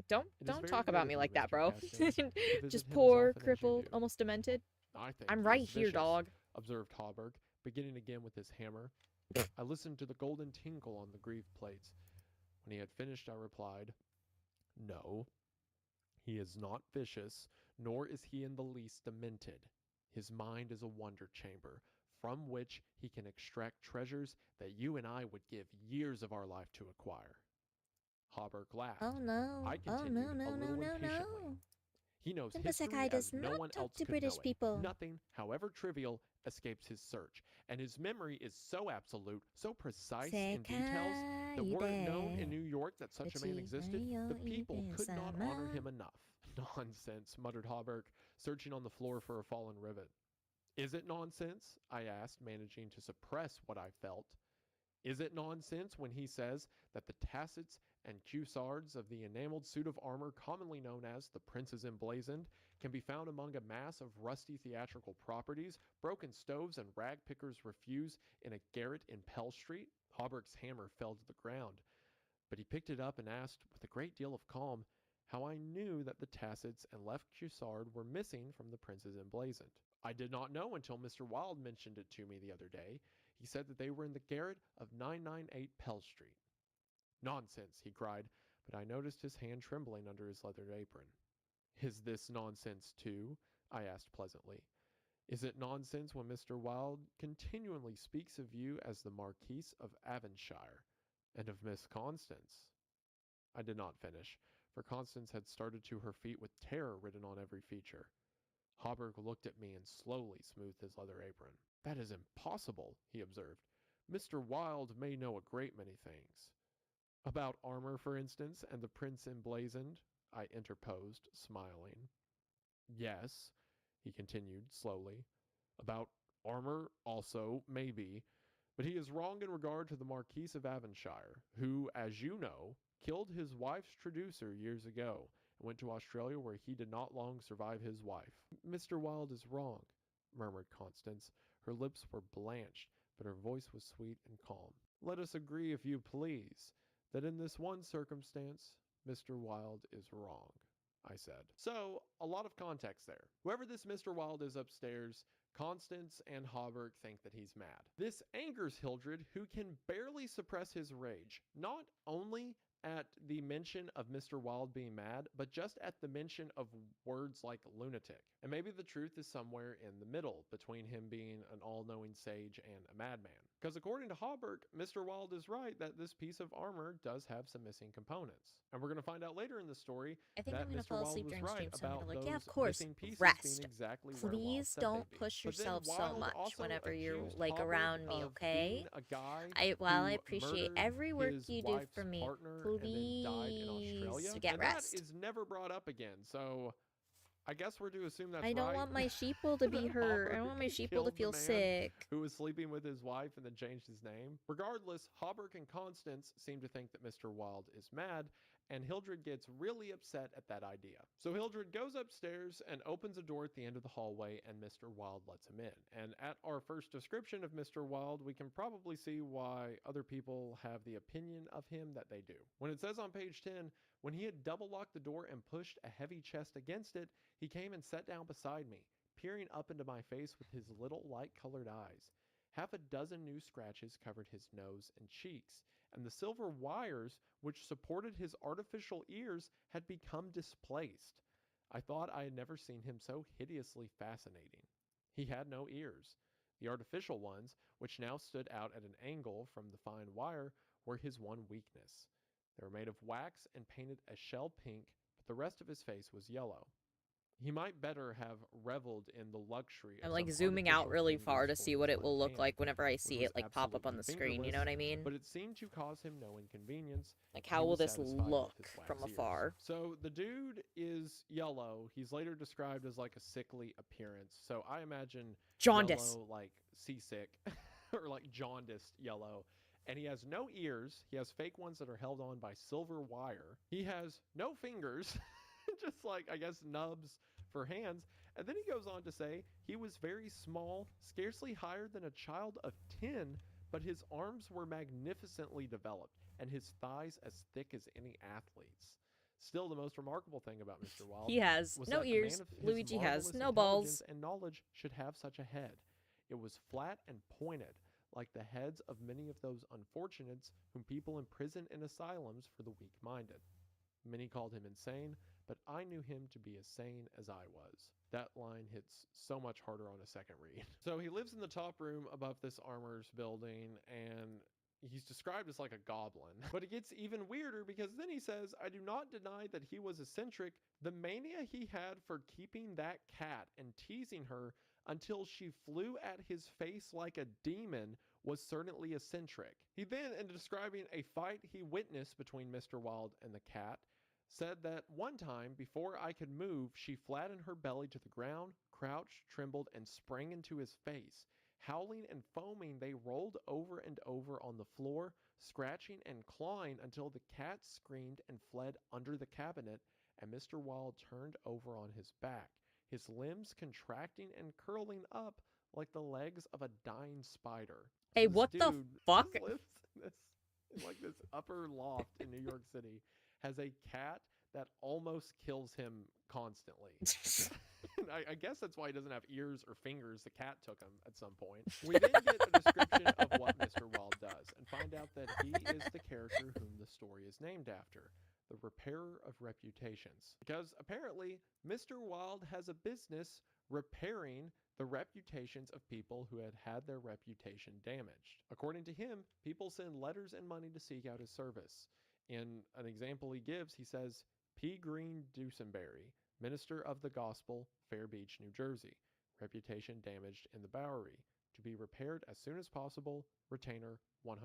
Don't talk about me like that, bro. Just
him as
poor,
often as you
crippled,
do.
almost demented.
"I think
I'm
he
right
is
here,
vicious,"
dog.
observed Hawberk, beginning again with his hammer. I listened to the golden tinkle on the greave plates. When he had finished, I replied, "No, he is not vicious, nor is he in the least demented. His mind is a wonder chamber, from which he can extract treasures that you and I would give years of our life to acquire." Hawberk laughed.
Oh no.
I
Oh
continued
no, no,
a
no,
little
no,
impatiently.
no.
"He knows
Simple
history
Sakai
as
does
no
not
one
talk
else
to
could
British
know it.
people.
Nothing, however trivial, escapes his search, and his memory is so absolute, so precise in details, that were it known in New York that such a man existed, the people could not honor him enough." "Nonsense," muttered Hawberk, searching on the floor for a fallen rivet. "Is it nonsense?" I asked, managing to suppress what I felt. "Is it nonsense when he says that the tassets and cuissards of the enameled suit of armor commonly known as the Prince's Emblazoned can be found among a mass of rusty theatrical properties, broken stoves, and rag pickers' refuse in a garret in Pell Street?" Hawberk's hammer fell to the ground, but he picked it up and asked, with a great deal of calm, how I knew that the tassets and left cuissard were missing from the Prince's Emblazoned. "I did not know until Mr. Wild mentioned it to me the other day. He said that they were in the garret of 998 Pell Street." "Nonsense," he cried, but I noticed his hand trembling under his leathered apron. "Is this nonsense too?" I asked pleasantly. "Is it nonsense when Mr. Wild continually speaks of you as the Marquise of Avonshire, and of Miss Constance?" I did not finish, for Constance had started to her feet with terror written on every feature. Hawberk looked at me and slowly smoothed his leather apron. "That is impossible," he observed. "Mr. Wild may know a great many things." "About armor, for instance, and the Prince Emblazoned," I interposed, smiling. "Yes," he continued slowly. "About armor also, maybe. But he is wrong in regard to the Marquise of Avonshire, who, as you know, killed his wife's traducer years ago, and went to Australia where he did not long survive his wife." "Mr. Wild is wrong," murmured Constance. Her lips were blanched, but her voice was sweet and calm. "Let us agree, if you please, that in this one circumstance, Mr. Wild is wrong," I said. So, a lot of context there. Whoever this Mr. Wild is upstairs, Constance and Hawberk think that he's mad. This angers Hildred, who can barely suppress his rage, not only at the mention of Mr. Wild being mad, but just at the mention of words like lunatic. And maybe the truth is somewhere in the middle, between him being an all-knowing sage and a madman. Because according to Hawberk, Mr. Wild is right that this piece of armor does have some missing components. And we're going to find out later in the story
I think
that
I'm gonna
Mr.
fall
Wild
asleep
was
during the
right
stream, so I'm
about
gonna
those
yeah, of course,
missing pieces
rest.
being exactly where Wild
Please
said
don't
they'd be.
push
But then
yourself so
Wild
much
also
whenever you're
accused
like
Hawberk
around me,
of
okay?
being a guy
While I
who
appreciate
murdered
every work
his
you do
wife's
for me,
partner and then died in
please
Australia.
get
And
rest.
that is never brought up again. So I guess we're to assume that's
I don't
right.
want my sheeple to be
That
hurt. I don't want my
Hawberk
sheeple to
killed the
feel
man
sick.
who was sleeping with his wife and then changed his name. Regardless, Hawberk and Constance seem to think that Mr. Wild is mad, and Hildred gets really upset at that idea. So Hildred goes upstairs and opens a door at the end of the hallway, and Mr. Wild lets him in. And at our first description of Mr. Wild, we can probably see why other people have the opinion of him that they do. When it says on page 10, when he had double-locked the door and pushed a heavy chest against it, he came and sat down beside me, peering up into my face with his little light-colored eyes. Half a dozen new scratches covered his nose and cheeks, and the silver wires which supported his artificial ears had become displaced. I thought I had never seen him so hideously fascinating. He had no ears. The artificial ones, which now stood out at an angle from the fine wire, were his one weakness. They were made of wax and painted a shell pink, but the rest of his face was yellow. He might better have reveled in the luxury of
I'm like
some
zooming out
artificial
really
fingers
far to
for
see
his
what it
left
will look
hand,
like whenever I
which
see
was
it like pop up on the
absolutely
screen, you know
fingerless,
what I mean?
but it seemed to cause him no inconvenience.
Like
and
how
he
will
was
this
satisfied with
look
his wax
from
ears.
afar?
So the dude is yellow. He's later described as like a sickly appearance. So I imagine
Jaundice.
yellow, like seasick, or like jaundiced yellow. And he has no ears. He has fake ones that are held on by silver wire. He has no fingers, just like, I guess, nubs for hands. And then he goes on to say he was very small, scarcely higher than a child of 10, but his arms were magnificently developed and his thighs as thick as any athlete's. Still, the most remarkable thing about Mr. Wilde
He has
was
no
that a
ears.
man of his
Luigi has
marvelous
no
intelligence
balls.
and knowledge should have such a head. It was flat and pointed, like the heads of many of those unfortunates whom people imprison in asylums for the weak-minded. Many called him insane, but I knew him to be as sane as I was. That line hits so much harder on a second read. So he lives in the top room above this armor's building, and he's described as like a goblin. But it gets even weirder because then he says, I do not deny that he was eccentric. The mania he had for keeping that cat and teasing her until she flew at his face like a demon was certainly eccentric. He then, in describing a fight he witnessed between Mr. Wilde and the cat, said that one time, before I could move, she flattened her belly to the ground, crouched, trembled, and sprang into his face. Howling and foaming, they rolled over and over on the floor, scratching and clawing until the cat screamed and fled under the cabinet, and Mr. Wilde turned over on his back, his limbs contracting and curling up like the legs of a dying spider.
Hey,
This
what the
dude
fuck?
just lives in like this upper loft in New York City, has a cat that almost kills him constantly. I guess that's why he doesn't have ears or fingers. The cat took him at some point. We then get a description of what Mr. Wilde does and find out that he is the character whom the story is named after, the repairer of reputations. Because apparently, Mr. Wilde has a business repairing the reputations of people who had had their reputation damaged. According to him, people send letters and money to seek out his service. In an example he gives, he says, P. Green Dusenberry, minister of the gospel, Fair Beach, New Jersey. Reputation damaged in the Bowery. To be repaired as soon as possible. Retainer $100.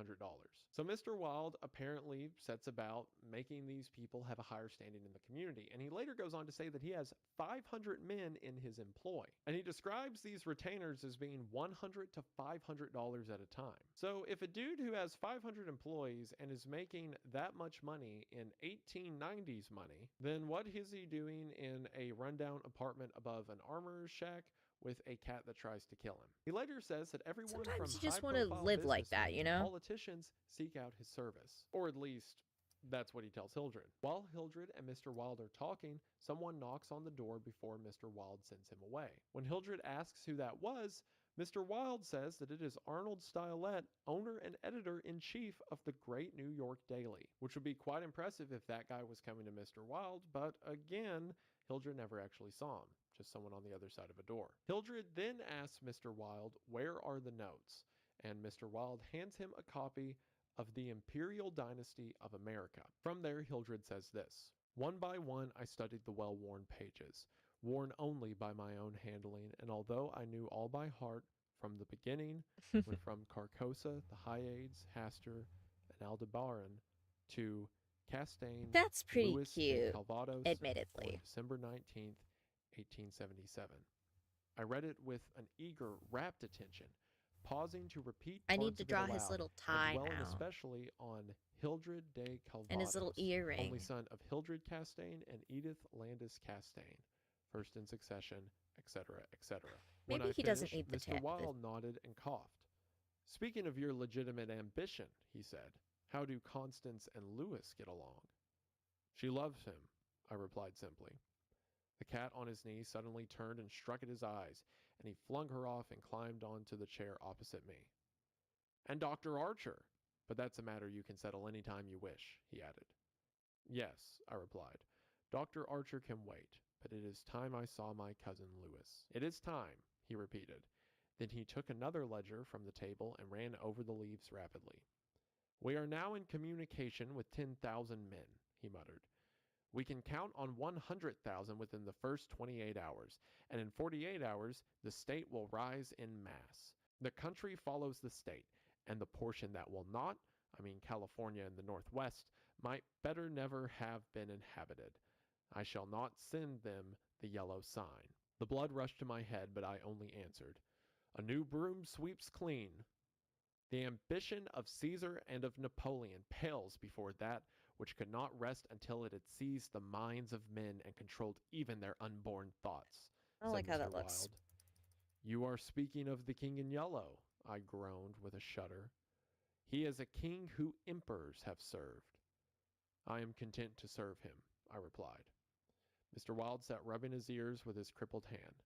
So Mr. Wilde apparently sets about making these people have a higher standing in the community, and he later goes on to say that he has 500 men in his employ, and he describes these retainers as being $100 to $500 at a time. So if a dude who has 500 employees and is making that much money in 1890s money, then what is he doing in a rundown apartment above an armorer's shack with a cat that tries to kill him? He later says that everyone
Sometimes
from
you just want to
high-profile
live like that,
businessmen
you
to
know?
politicians seek out his service, or at least that's what he tells Hildred. While Hildred and Mr. Wilde are talking, someone knocks on the door before Mr. Wilde sends him away. When Hildred asks who that was, Mr. Wilde says that it is Arnold Stylet, owner and editor-in-chief of the Great New York Daily, which would be quite impressive if that guy was coming to Mr. Wilde, but again, Hildred never actually saw him, just someone on the other side of a door. Hildred then asks Mr. Wilde, where are the notes? And Mr. Wilde hands him a copy of the Imperial Dynasty of America. From there, Hildred says this, one by one I studied the well-worn pages, worn only by my own handling, and although I knew all by heart from the beginning, when from Carcosa, the Hyades, Hastur, and Aldebaran, to Castaigne,
That's pretty
Louis de
cute,
Calvados, on
admittedly.
December 19th, 1877. I read it with an eager, rapt attention, pausing to repeat
I
parts
need to
of it
draw his
aloud,
little
and
tie
dwelling
now.
especially on Hildred de Calvados,
And his little
only
earring.
son of Hildred Castaigne and Edith Landis Castaigne, first in succession, etc., etc. When
Maybe
I
he doesn't
finished,
need the
Mr.
tip.
Wilde nodded and coughed. Speaking of your legitimate ambition, he said, how do Constance and Louis get along? She loves him, I replied simply. The cat on his knee suddenly turned and struck at his eyes, and he flung her off and climbed onto the chair opposite me. And Dr. Archer, but that's a matter you can settle any time you wish, he added. Yes, I replied. Dr. Archer can wait, but it is time I saw my cousin Louis. It is time, he repeated. Then he took another ledger from the table and ran over the leaves rapidly. We are now in communication with 10,000 men, he muttered. We can count on 100,000 within the first 28 hours, and in 48 hours, the state will rise in mass. The country follows the state, and the portion that will not, I mean California and the Northwest, might better never have been inhabited. I shall not send them the yellow sign. The blood rushed to my head, but I only answered, a new broom sweeps clean. The ambition of Caesar and of Napoleon pales before that which could not rest until it had seized the minds of men and controlled even their unborn thoughts.
I don't like how
Mr.
that looks.
Wilde. You are speaking of the king in yellow, I groaned with a shudder. He is a king who emperors have served. I am content to serve him, I replied. Mr. Wilde sat rubbing his ears with his crippled hand.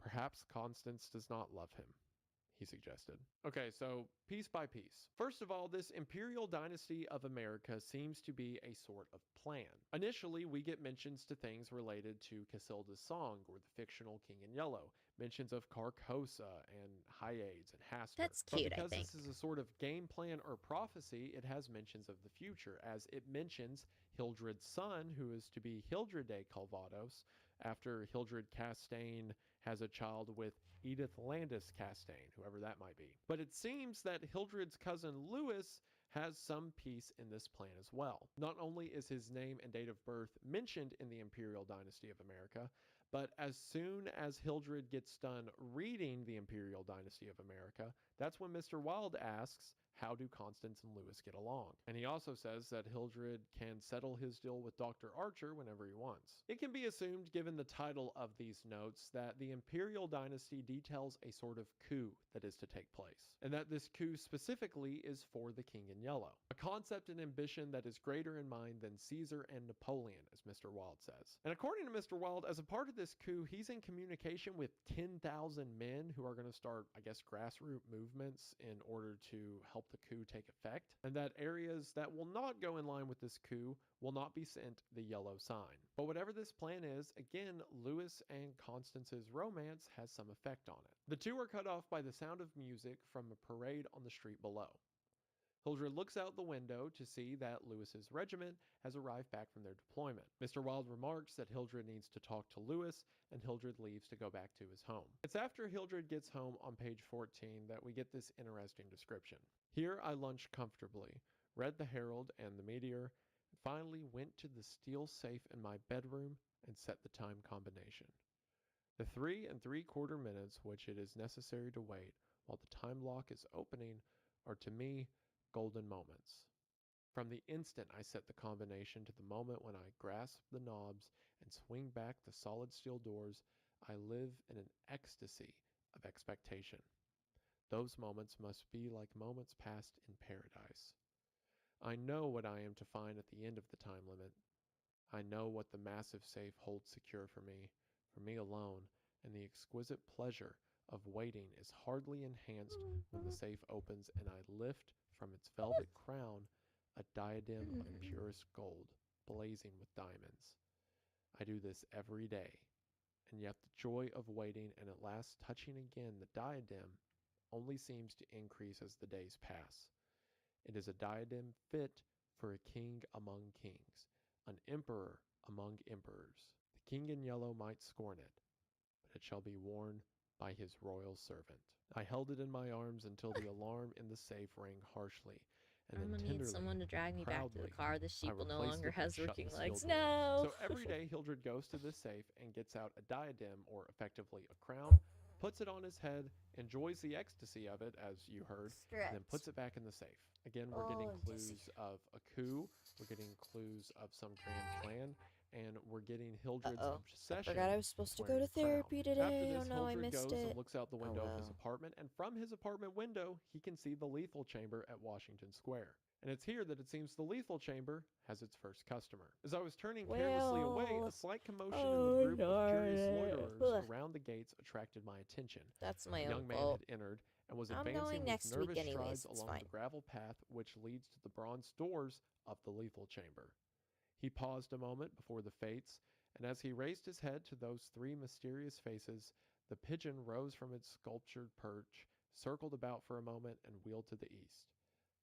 Perhaps Constance does not love him, he suggested. Okay, so piece by piece. First of all, this imperial dynasty of America seems to be a sort of plan. Initially, we get mentions to things related to Casilda's song, or the fictional King in Yellow, mentions of Carcosa and Hyades and Hastur.
That's cute,
but
I
because
think.
this is a sort of game plan or prophecy, it has mentions of the future, as it mentions Hildred's son, who is to be Hildred de Calvados, after Hildred Castaigne has a child with Edith Landis Castaigne, whoever that might be. But it seems that Hildred's cousin Louis has some piece in this plan as well. Not only is his name and date of birth mentioned in the Imperial Dynasty of America, but as soon as Hildred gets done reading the Imperial Dynasty of America, that's when Mr. Wilde asks, how do Constance and Louis get along? And he also says that Hildred can settle his deal with Dr. Archer whenever he wants. It can be assumed, given the title of these notes, that the Imperial Dynasty details a sort of coup that is to take place, and that this coup specifically is for the King in Yellow. A concept and ambition that is greater in mind than Caesar and Napoleon, as Mr. Wilde says. And according to Mr. Wilde, as a part of this coup, he's in communication with 10,000 men who are going to start, I guess, grassroots movements in order to help the coup take effect, and that areas that will not go in line with this coup will not be sent the yellow sign. But whatever this plan is, again, Louis and Constance's romance has some effect on it. The two are cut off by the sound of music from a parade on the street below. Hildred looks out the window to see that Louis's regiment has arrived back from their deployment. Mr. Wilde remarks that Hildred needs to talk to Louis, and Hildred leaves to go back to his home. It's after Hildred gets home on page 14 that we get this interesting description. Here I lunched comfortably, read the Herald and the Meteor, and finally went to the steel safe in my bedroom and set the time combination. The 3 3/4 minutes which it is necessary to wait while the time lock is opening are to me golden moments. From the instant I set the combination to the moment when I grasp the knobs and swing back the solid steel doors, I live in an ecstasy of expectation. Those moments must be like moments passed in paradise. I know what I am to find at the end of the time limit. I know what the massive safe holds secure for me alone, and the exquisite pleasure of waiting is hardly enhanced when the safe opens and I lift from its velvet crown a diadem of purest gold, blazing with diamonds. I do this every day, and yet the joy of waiting and at last touching again the diadem only seems to increase as the days pass. It is a diadem fit for a king among kings, an emperor among emperors. The King in Yellow might scorn it, but it shall be worn by his royal servant. I held it in my arms until the alarm in the safe rang harshly, and
I'm
then
gonna need
tenderly,
someone to drag me back to the
proudly,
car. The sheep
I
will no
replaced
longer
it and
has
shut
working
the steel
legs.
doors.
No!
So every day Hildred goes to the safe and gets out a diadem, or effectively a crown, puts it on his head, enjoys the ecstasy of it, as you heard, and then puts it back in the safe. Again, we're getting clues of a coup, we're getting clues of some grand plan, and we're getting Hildred's
I
obsession.
forgot I was supposed to go
wearing
to
a crown.
therapy
After
today.
this,
Oh no, I
Hildred
missed
goes
it.
and looks out the window of his
well.
apartment, and from his apartment window, he can see the lethal chamber at Washington Square. And it's here that it seems the lethal chamber has its first customer. As I was turning carelessly away, a
Well,
slight commotion in the group of curious
darn it.
loiterers around the gates attracted my attention.
That's
A
my own
young man
fault.
had entered and was
I'm
advancing
going
with
next week
nervous
anyways,
strides
it's
along
fine.
the gravel path which leads to the bronze doors of the lethal chamber. He paused a moment before the fates, and as he raised his head to those three mysterious faces, the pigeon rose from its sculptured perch, circled about for a moment, and wheeled to the east.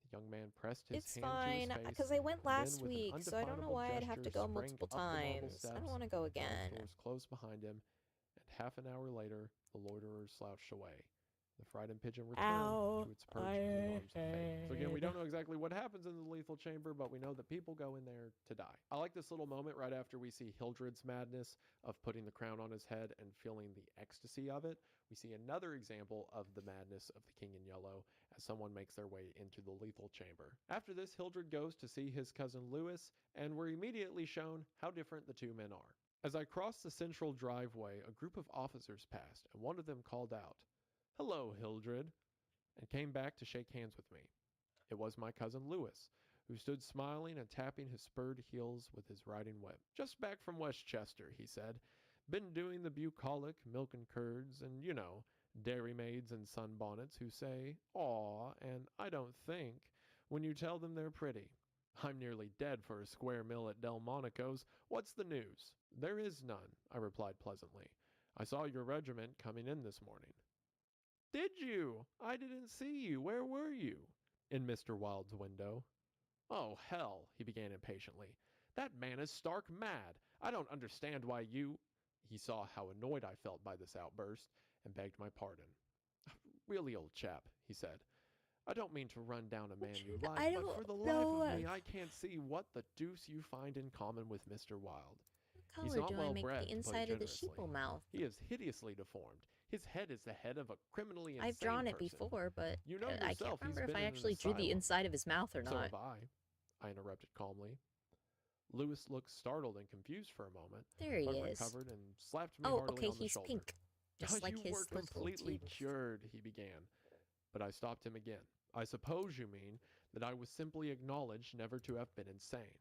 The young man pressed his
It's
hand
fine,
to his face,
because I went
and then,
last
with an
week, so I don't know
undefinable
why I'd have to
gesture,
go
sprang
multiple
up the marble
times. I don't
steps.
want to go
The
again.
doors closed behind him, and half an hour later, the loiterer slouched away. The frightened pigeon returned
Ow,
to its perch in the arms of fate. So again, we don't know exactly what happens in the lethal chamber, but we know that people go in there to die. I like this little moment right after we see Hildred's madness of putting the crown on his head and feeling the ecstasy of it. We see another example of the madness of the King in Yellow as someone makes their way into the lethal chamber. After this, Hildred goes to see his cousin Lewis, and we're immediately shown how different the two men are. As I crossed the central driveway, a group of officers passed, and one of them called out, "Hello, Hildred," and came back to shake hands with me. It was my cousin Lewis, who stood smiling and tapping his spurred heels with his riding whip. "Just back from Westchester," he said. "Been doing the bucolic, milk and curds, and, you know, dairy maids and sunbonnets who say, 'Aw,' and 'I don't think,' when you tell them they're pretty. I'm nearly dead for a square meal at Delmonico's. What's the news?" "There is none," I replied pleasantly. "I saw your regiment coming in this morning." "Did you? I didn't see you. Where were you?" "In Mr. Wild's window." "Oh, hell," he began impatiently. "That man is stark mad. I don't understand why you—" He saw how annoyed I felt by this outburst and begged my pardon. "Really, old chap," he said, "I don't mean to run down a man you
Richard,
like,
I
but
don't
for the
know
life of me, I can't see what the deuce you find in common with Mr. Wild. He's
color
not
do I
well
make
bred,
the
to put it
inside of the
generously.
sheeple mouth?
He is hideously deformed. His head is the head of a criminally insane
I've drawn it
person.
before, but
You know
I can't
yourself he's
remember if
been
I
in an
actually drew the
asylum.
inside of his mouth or
So
not.
have I interrupted calmly. Lewis looked startled and confused for a moment,
There he
but
is.
recovered and slapped me
Oh,
heartily
okay,
on the
he's
shoulder.
pink, just like
"You
his
were
little
completely
teeth.
cured," he began. But I stopped him again. "I suppose you mean that I was simply acknowledged never to have been insane."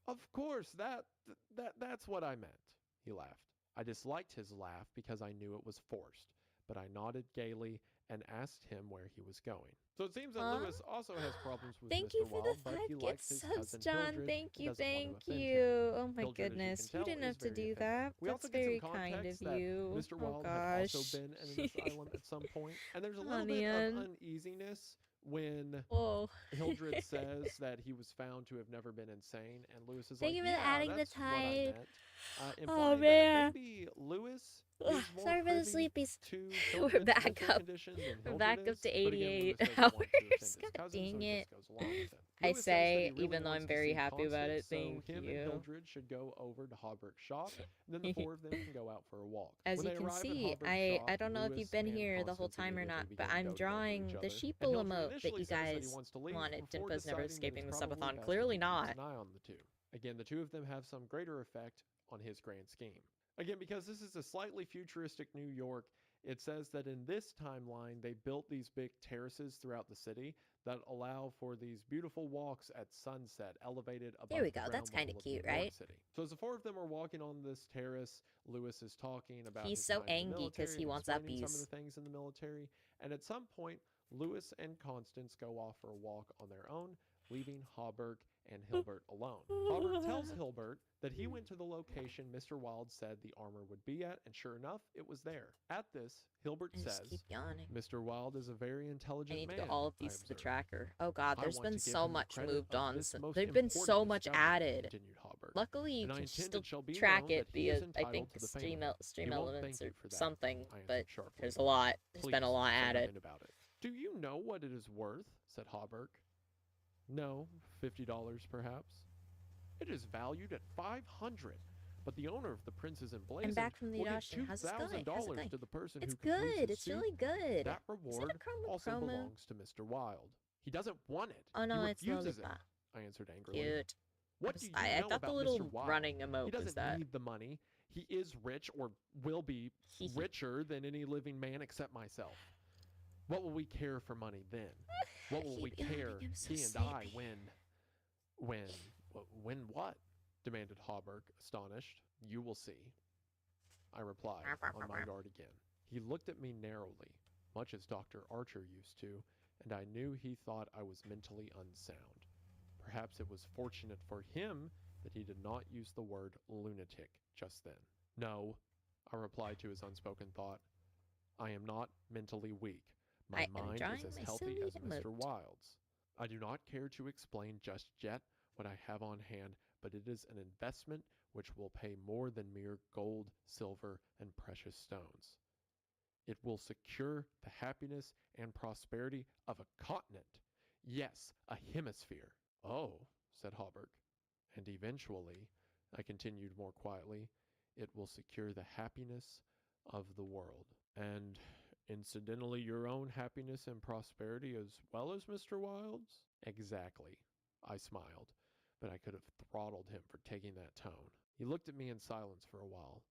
"Of course, that's what I meant," he laughed. I disliked his laugh because I knew it was forced, but I nodded gaily and asked him where he was going. So it seems that
Huh?
Lewis also has problems with
Thank
Mr.
you for
Wild,
the
but
5
he
gift
likes his
subs,
cousin
John.
Hildred
Thank
and
you,
doesn't want to
thank
offend
you.
him.
Oh my
Hildred, as you
goodness,
can
you
tell,
didn't
is
have to
very
do
offended.
that.
We
That's
also get some
very kind
context
of
that
you.
Mr.
Oh
Wild had also
gosh.
been in an asylum at some point, and there's a little
Honey,
bit of
hun.
uneasiness when
Oh.
Hildred says that he was found to have never been insane, and Lewis is
Thank
like,
you for
"Yeah,
adding the
that's what I
tide.
meant,"
Oh
implying that
man.
maybe Lewis
Ugh,
is more
sorry for the
privy
sleepies.
to
We're
Hildred's
back
mental
up.
condition than
We're
Hildred
back up
is.
to
But again,
88
Lewis doesn't
hours.
want to offend his
God
cousin, so
dang
he
it.
just goes along with it.
I
Lewis says that
say,
he really
even though
wants
I'm
to
very
see
happy about
Constance,
it,
so
thank
him and
you.
Hildred should go over to Hobbert's shop, and then the four of them can go out for a walk.
As
When
you
they
can
arrive at
see,
Hobbert's
I
shop,
don't know if
Lewis
you've been
and
here the whole
Constance
time or not,
immediately
but
begin
I'm
doting over
drawing
each
the
other, and
sheeple
Hildred
emote that
initially
you
says that he
guys
wants to leave
wanted.
before
Dimpa's never
deciding that
escaping the
it's probably
subathon.
best
Clearly
if he keeps
not.
an eye on the two. Again, the two of them have some greater effect on his grand scheme. Again, because this is a slightly futuristic New York, it says that in this timeline, they built these big terraces throughout the city that allow for these beautiful walks at sunset, elevated above
There we
the
go.
ground
That's kind
level
of
of New
cute,
York
right?
City. So as the four of them are walking on this terrace, Lewis is talking about
He's
his
so
time in the
angry 'cause
military
he
and
wants
explaining some of
uppies.
the things in the military. And at some point, Lewis and Constance go off for a walk on their own, leaving Hobberg and Hilbert alone. Hobberg tells Hilbert that he went to the location Mr. Wild said the armor would be at, and sure enough, it was there. At this, Hilbert
I just
says,
keep yawning.
"Mr. Wild is a very
I
intelligent
need to
man,"
go all of
I
these to the
observed.
tracker. Oh god,
"I
there's
want
been
to give
so
him the
much
credit
moved
of
on.
this most
There've been so
important
much
discovery,"
added.
continued Hobberg.
Luckily, you
"And I
can
intend
still
it shall be
track
known
it
that he is
via, I
entitled
think,
to the
stream,
payment.
stream
He won't
elements
thank
or
you for that,"
something,
I answered
but
sharply.
there's a lot. There's been a
"Please
lot
say
added.
nothing about it." "Do you know what it is worth?" said Hobberg. "No, $50 perhaps." "It is valued at 500, but the owner of the Prince's
I'm
Emblazoned
back from the
will give
Auction. How's this going? How's it
$2,000
going?
to the person
It's
who completes
good.
his
It's
suit.
really good.
That
Is it a
reward
Chroma
also
promo?
belongs to Mr. Wild. He doesn't want it.
Oh no,
He
it's
refuses it,"
Lollipop.
I answered angrily.
Cute.
"What do you
I
know
thought
about
the little
Mr. Wild?
running
He
emote was
doesn't
that.
need the money. He is rich, or will be richer than any living man except myself. What will we care for money then? What will we
Keep yawning,
care,
I'm so
he and I,
sleepy.
when what?" demanded Hobberg, astonished. "You will see," I replied, on my guard again. He looked at me narrowly, much as Dr. Archer used to, and I knew he thought I was mentally unsound. Perhaps it was fortunate for him that he did not use the word lunatic just then. "No," I replied to his unspoken thought. "I am not mentally weak. My
I am
mind
drawing
is as
my
healthy
silly
as
emote.
Mr. Wild's." I do not care to explain just yet what I have on hand, but it is an investment which will pay more than mere gold, silver, and precious stones. It will secure the happiness and prosperity of a continent. Yes, a hemisphere. Oh, said Hawberk. And eventually, I continued more quietly, it will secure the happiness of the world. And incidentally, your own happiness and prosperity as well as Mr. Wilde's? Exactly. I smiled, but I could have throttled him for taking that tone. He looked at me in silence for a while,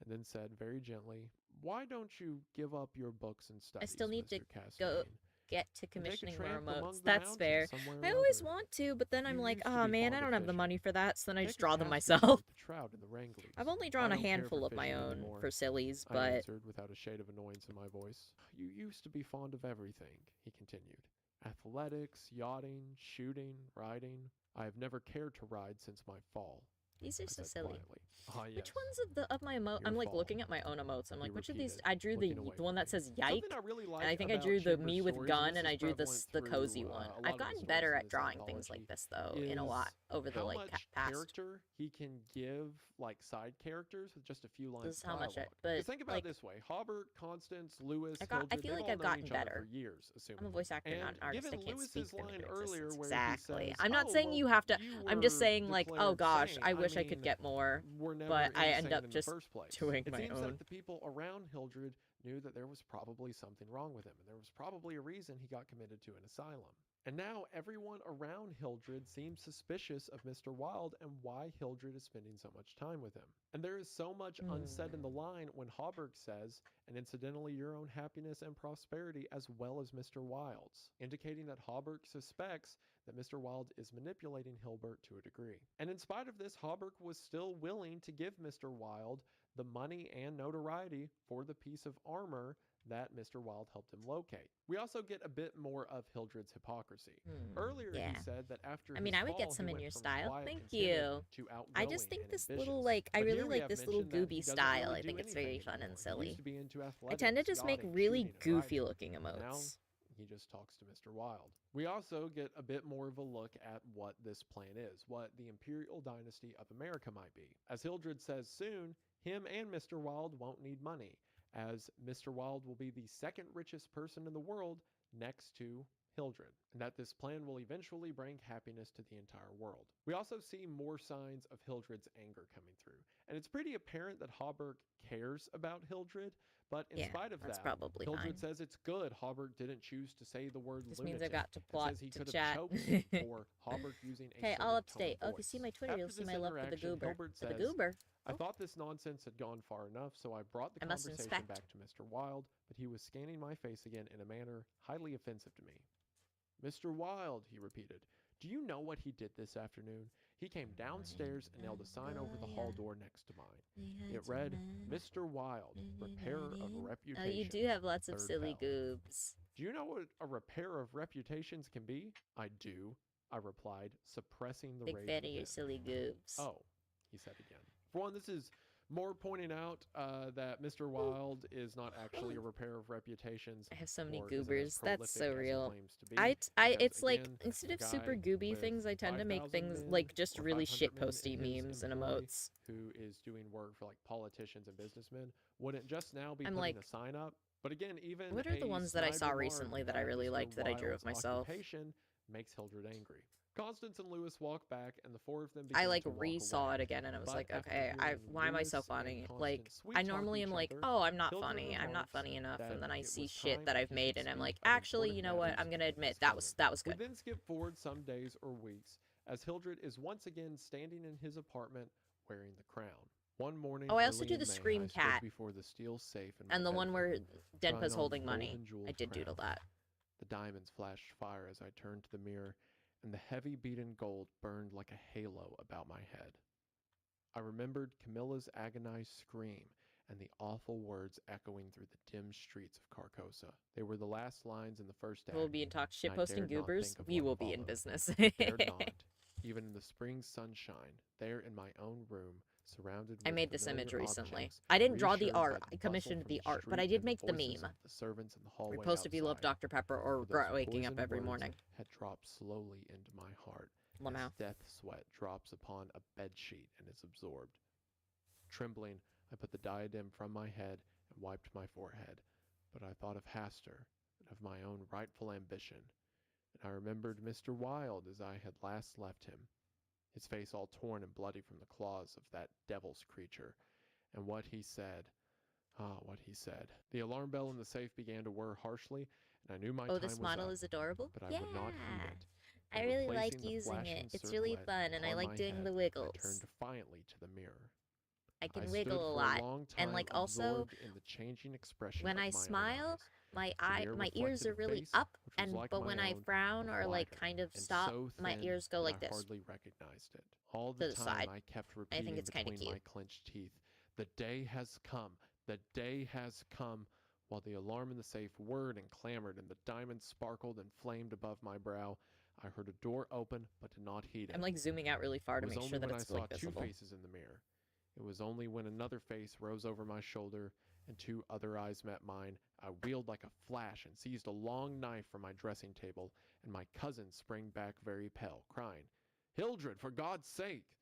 and then said very gently, "Why don't you give up your books and studies,
I still need
Mr.
to
Cassadine?
get to
And take a
commissioning more
tramp among
emotes.
the
That's
mountains
fair.
somewhere or
I always
other.
want to, but then I'm
You
like,
used to
oh
be
man,
fond
I
of
don't have the
fishing.
money for that, so then I
Take
just
a
draw them
cast with
myself.
the trout and the wranglers.
I've only
I
drawn a
don't care
handful
for
of my
fishing
own
anymore,"
for sillies,
I
but
answered without a shade of annoyance in my voice. You used to be fond of everything, he continued. Athletics, yachting, shooting, riding. I have never cared to ride since my fall,
these are
I
so
said
silly.
quietly. Ah, yes.
Which ones of my emote?
Your
I'm like
fall,
looking at my own emotes. I'm
he
like, which of these?
repeated,
I drew
looking away
the one
from
that
me.
says yike,
Something I really
and
like
I think I
about
drew the
Chambers'
me with
stories,
gun,
this
and
is
I drew
prevalent
the
through,
cozy
a
one.
lot
I've
of the
gotten
stories
better
in
at
this
drawing things
anthology,
like this though, in a
is
lot over the
how
like
much
past.
character he can give like side characters with just a few lines
This is
of
how
dialogue.
much but
Because think about
like
it this way: Hobart, Constance, Lewis,
I
Hildred,
feel
they've
like
all
I've
known
gotten
each other
better.
for years,
I'm a
assumingly.
voice actor, not
And
an artist. I
given
can't speak
Lewis's
them
line
into
earlier
existence.
where
Exactly.
he says,
I'm not
"Oh,
saying
well,
you have to.
you
I'm just
were
saying like, oh
declared
gosh,
sane,"
I wish I could
mean,
get more.
were never
But I end
insane
up
in
just
the first place.
doing
It
my
seems
own.
that the people around Hildred knew that there was probably something wrong with him, and there was probably a reason he got committed to an asylum. And now everyone around Hildred seems suspicious of Mr. Wilde and why Hildred is spending so much time with him. And there is so much unsaid in the line when Hawberk says, "and incidentally your own happiness and prosperity as well as Mr. Wilde's," indicating that Hawberk suspects that Mr. Wilde is manipulating Hilbert to a degree. And in spite of this, Hawberk was still willing to give Mr. Wilde the money and notoriety for the piece of armor that Mr. Wilde helped him locate. We also get a bit more of Hildred's hypocrisy. Earlier
Yeah.
he said that after
I mean,
his
I would get
fall,
some
he
in
went
your
from
style.
quiet,
Thank
contented
you.
to
I
outgoing
just think
and
this
ambitious.
little like I
But
really
here we
like
have
this little
mentioned that
gooby
he doesn't
style.
really
I
do
think it's very
anything
fun and
anymore. He
silly.
used to be into
I
athletics,
tend to just make
yachting,
really
shooting, and
goofy
riding.
looking
Now
emotes.
he just talks to Mr. Wilde. We also get a bit more of a look at what this plan is, what the imperial dynasty of America might be. As Hildred says soon, him and Mr. Wilde won't need money, as Mr. Wilde will be the second richest person in the world next to Hildred, and that this plan will eventually bring happiness to the entire world. We also see more signs of Hildred's anger coming through, and it's pretty apparent that Hawberk cares about Hildred, but in
Yeah,
spite of
that's
that,
probably
Hildred
fine.
says it's good Hawberk didn't choose to say the word
This
lunatic.
means I've got to
and
plot
says he
to
could have
chat.
choked him for Hawberk using a
Okay,
certain
I'll
tone
upstate.
of
Oh, if you see
voice.
my Twitter, you'll
After
see
this
my love for the
interaction,
goober.
Hilbert
For the
says,
goober.
I thought this nonsense had gone far enough, so I brought the
I must
conversation
inspect.
back to Mr. Wilde, but he was scanning my face again in a manner highly offensive to me. Mr. Wilde, he repeated, do you know what he did this afternoon? He came downstairs and nailed a sign over the hall door next to mine. It read, Mr. Wilde, repairer of
Oh,
reputation.
you do have lots of
third
silly
bell.
goobs.
Do you know what a repair of reputations can be? I do, I replied, suppressing the
Big
rage
fan of
within.
your silly goobs.
Oh, he said again. For one, this is more pointing out that Mr. Wilde is not actually a repair of reputations.
I have so many
or isn't as
goobers. That's
prolific
so
as he
real.
claims to be,
It's
because,
like
again,
instead
a
of super
guy
gooby
with
things, I tend to make
5,000
things
men
like just
or
really
500
shit
men in
posty
his
memes and
employ
emotes.
who is doing work for like politicians and businessmen wouldn't just now be
I'm
putting
like,
a sign up. But again, even
what are the
a
ones that I
snide
saw
remark
recently that I
at
really
Mr.
liked that I drew of
Wilde's
myself?
occupation makes Hildred angry. Constance and Lewis walk back, and the four of them
I
begin
like
to walk
re-saw
away.
it again, and I was
But
like,
after
okay,
hearing
why am I so
Lewis and
funny? Like,
Constance sweet
I
talk
normally
each
am like,
other,
oh, I'm not
Hildred
funny, I'm not
remarks
funny enough,
that
and then I
it
see
was
shit
time
that I've
he
made,
should
and I'm
speak
like,
of
actually,
important
you know what?
matters
I'm gonna
with
admit
his
that was
cousin.
good.
We then skip forward some days or weeks as Hildred is once again standing in his apartment wearing the crown. One morning,
Oh, I also
early
do
in
the
May,
Scream
I stood
Cat.
before the steel safe in my
And the one where
bedroom, trying
Denpa's
on
holding
the
money.
golden jeweled
I did doodle
crown.
that.
The diamonds flashed fire as I turned to the mirror, and the heavy beaten gold burned like a halo about my head. I remembered Camilla's agonized scream and the awful words echoing through the dim streets of Carcosa. They were the last lines in the first act.
We'll be in talk
and I
shitposting
dared not
goobers.
think of
We
what
will be in
followed.
business.
Dared not, even in the spring sunshine, there in my own room, surrounded
I
with
made this
familiar
image recently.
objects,
I didn't draw the
reassured
art.
by the
I
bustle
commissioned
from
the art, but I
street
did
and the
make the
voices
meme.
of the servants in the hallway
Repost if you love
outside.
Dr. Pepper or
For those
waking up
poisoned
every
words
morning.
had dropped slowly into my heart,
Lamau.
as death sweat drops upon a bed sheet and is absorbed. Trembling, I put the diadem from my head and wiped my forehead, but I thought of Hastur and of my own rightful ambition, and I remembered Mr. Wilde as I had last left him, his face all torn and bloody from the claws of that devil's creature, and what he said. Ah, what he said. The alarm bell in the safe began to whir harshly, and I knew my
Oh,
time
this
was
model
up,
is adorable.
but I
Yeah.
would not heed it.
I
And
really like
replacing the
using
flashing
it. It's really
circlet
fun, and I
upon
like
my
doing
head,
the
I
wiggles.
turned defiantly to the mirror.
I can
stood
wiggle a
for
lot,
long
and
time
like also
absorbed in the changing expression
when
of
I
my own
smile,
eyes.
my
The mirror
ears
reflected
are
a
really
face
up,
which was
and
like
but
my
when I
own,
frown
but
or like
wider,
kind of
and
stop,
so
my
thin
ears go
that
like
I
this.
hardly recognized it. All
To
the
the
time
side.
I kept
I
repeating
think it's kinda
between my
cute.
clenched teeth, "The day has come. The day has come," while the alarm in the safe whirred and clamored, and the diamonds sparkled and flamed above my brow. I heard a door open, but did not heed it.
I'm like zooming out really far
It
to
was
make
only
sure that
when I
it's
saw
like
two
visible.
faces in the mirror. It was only when another face rose over my shoulder and two other eyes met mine, I wheeled like a flash and seized a long knife from my dressing table, and my cousin sprang back very pale, crying, "Hildred, for God's sake!"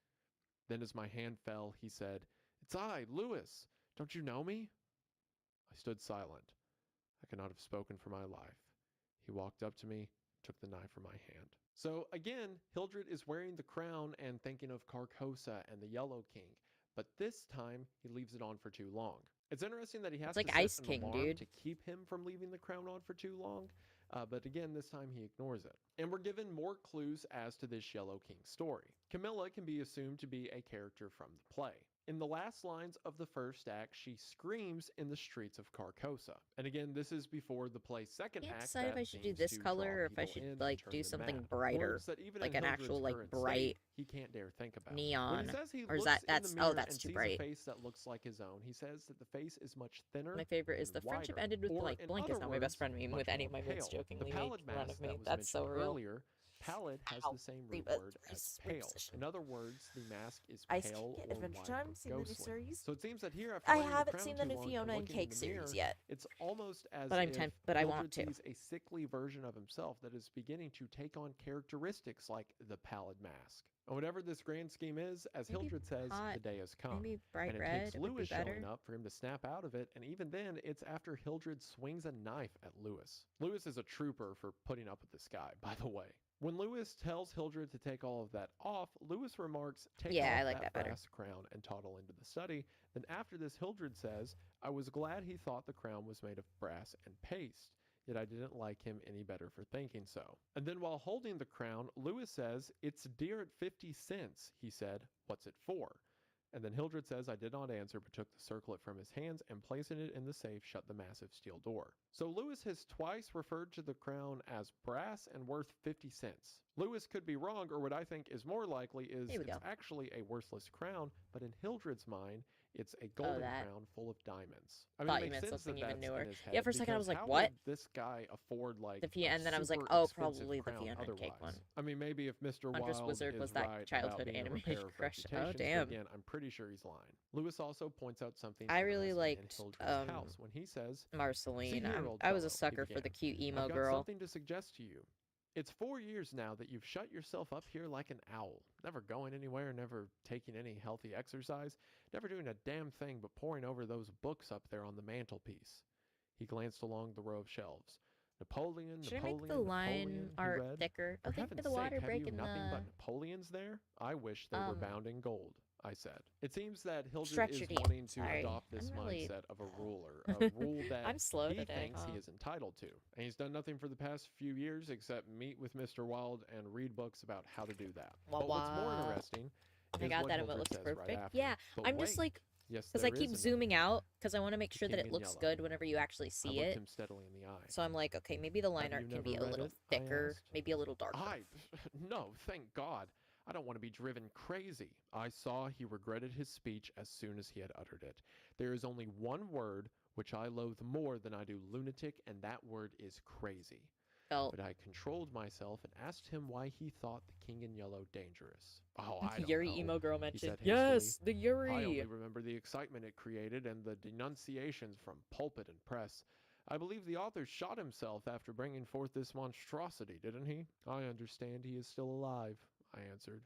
Then as my hand fell, he said, "It's I, Lewis. Don't you know me?" I stood silent. I could not have spoken for my life. He walked up to me, took the knife from my hand. So again, Hildred is wearing the crown and thinking of Carcosa and the Yellow King, but this time he leaves it on for too long. It's interesting that he has
like
to set
Ice
an
King,
alarm
dude.
to keep him from leaving the crown on for too long, but again, this time he ignores it. And we're given more clues as to this Yellow King story. Camilla can be assumed to be a character from the play. In the last lines of the first act, she screams in the streets of Carcosa. And again, this is before the play's second
Can't
act.
decide if
that
I should do
aims
this
to
color
draw
or if I
people
should
in and
like
turn
do
them
something
mad.
brighter,
Words that even
like
in
an
Hildred's
actual like
current
bright
state, he can't dare think about. When
neon.
he says he
Or is
looks
that
in the
oh
mirror
that's
and
too
sees
bright.
a face that looks like his own, he says that the face is much thinner.
My favorite is
and
the friendship
wider,
ended with
or
like
in
blank is
other
now my best
words,
friend meme
much
with any of
more
my mates
pale.
jokingly
The pallid
making fun
mask
of me.
that was
That's so
mentioned
real.
earlier, pallid has
Ow.
the same root
Reba,
word as
rib
pale.
position.
In other words, the mask is
Ice
pale
King
or
Adventure
white
Time,
or
seen the new
ghostly.
series?
So it seems that here, after
I
wearing the
haven't
crown
seen the
too
new
long and
Fiona and
looking in
Cake
the
series
mirror,
yet,
it's almost as
but
if
but I
Hildred
want to.
sees a sickly version of himself that is beginning to take on characteristics like the pallid mask. And whatever this grand scheme is, as
Maybe
Hildred says,
hot,
the day has come.
Maybe bright
And it
red
takes
would be
Lewis
better.
showing up for him to snap out of it, and even then, it's after Hildred swings a knife at Lewis. Lewis is a trooper for putting up with this guy, by the way. When Lewis tells Hildred to take all of that off, Lewis remarks, "Take
Yeah,
off
I like
that
that better.
brass crown and toddle into the study." Then after this, Hildred says, "I was glad he thought the crown was made of brass and paste. Yet I didn't like him any better for thinking so." And then while holding the crown, Lewis says, "It's dear at 50 cents, he said. What's it for?" And then Hildred says, "I did not answer, but took the circlet from his hands and placing it in the safe, shut the massive steel door." So Lewis has twice referred to the crown as brass and worth 50 cents. Lewis could be wrong, or what I think is more likely is
Here we
it's
go.
actually a worthless crown, but in Hildred's mind, it's a golden
that.
crown full of diamonds. I
Thought
it
you
makes
meant
sense
something
that
even
that's
newer.
in his
Yeah,
head,
for a second I was
because
like,
how
what?
would this guy afford like
The
a
and then I was like,
super
oh,
expensive
probably the
crown
Fiona and Cake
otherwise?
one.
I mean, maybe if Mr.
Huntress
Wilde
Wizard
is
was that
right
childhood
about being a
animated
repair of
crush. Oh,
reputations, but
damn.
again, I'm pretty sure he's lying. Lewis also points out something
I really
interesting in
liked
Hildred's house when he says, "See
Marceline.
here, old
I was a
fellow," he
sucker for
began.
the cute emo
"I've got
girl.
something to suggest to you. It's 4 years now that you've shut yourself up here like an owl, never going anywhere, never taking any healthy exercise, never doing a damn thing but poring over those books up there on the mantelpiece." He glanced along the row of shelves. "Napoleon,
Should I
Napoleon,
make the line
Napoleon," he
art
read.
thicker? Oh,
"For
thank you for
heaven's
the water
sake, have you
breaking
nothing
the
but Napoleons there? I wish they were bound in gold," I said. It seems that Hildred
Stretch
is
your teeth.
wanting to
Sorry.
adopt this
I'm really-
mindset of a ruler, a rule that
I'm slow
he
today,
thinks
huh?
he is entitled to. And he's done nothing for the past few years except meet with Mr. Wilde and read books about how to do that.
Wah
But what's more
wah.
interesting
I
is
got
what
that and
Hildred
it looks
says right
perfect.
after.
Yeah,
But
I'm just
wait,
like,
yes,
because I
there
keep
is
zooming
another.
out because I want to make sure that
King
it
in
looks
Yellow.
good whenever you actually
I
see
looked
it.
him steadily in the eye.
So I'm like, okay, maybe the line
"Have
art
you
can be
never
a
read
little
it?" I
thicker,
asked.
maybe a little darker.
No, thank God. I don't want to be driven crazy." I saw he regretted his speech as soon as he had uttered it. "There is only one word which I loathe more than I do lunatic, and that word is crazy.
felt.
but I controlled myself and asked him why he thought the King in Yellow dangerous. Oh, I don't
Yuri
know,
emo girl
he
mentioned.
said hastily.
Yes, the Yuri.
I only remember the excitement it created and the denunciations from pulpit and press. I believe the author shot himself after bringing forth this monstrosity, didn't he? I understand he is still alive, I answered.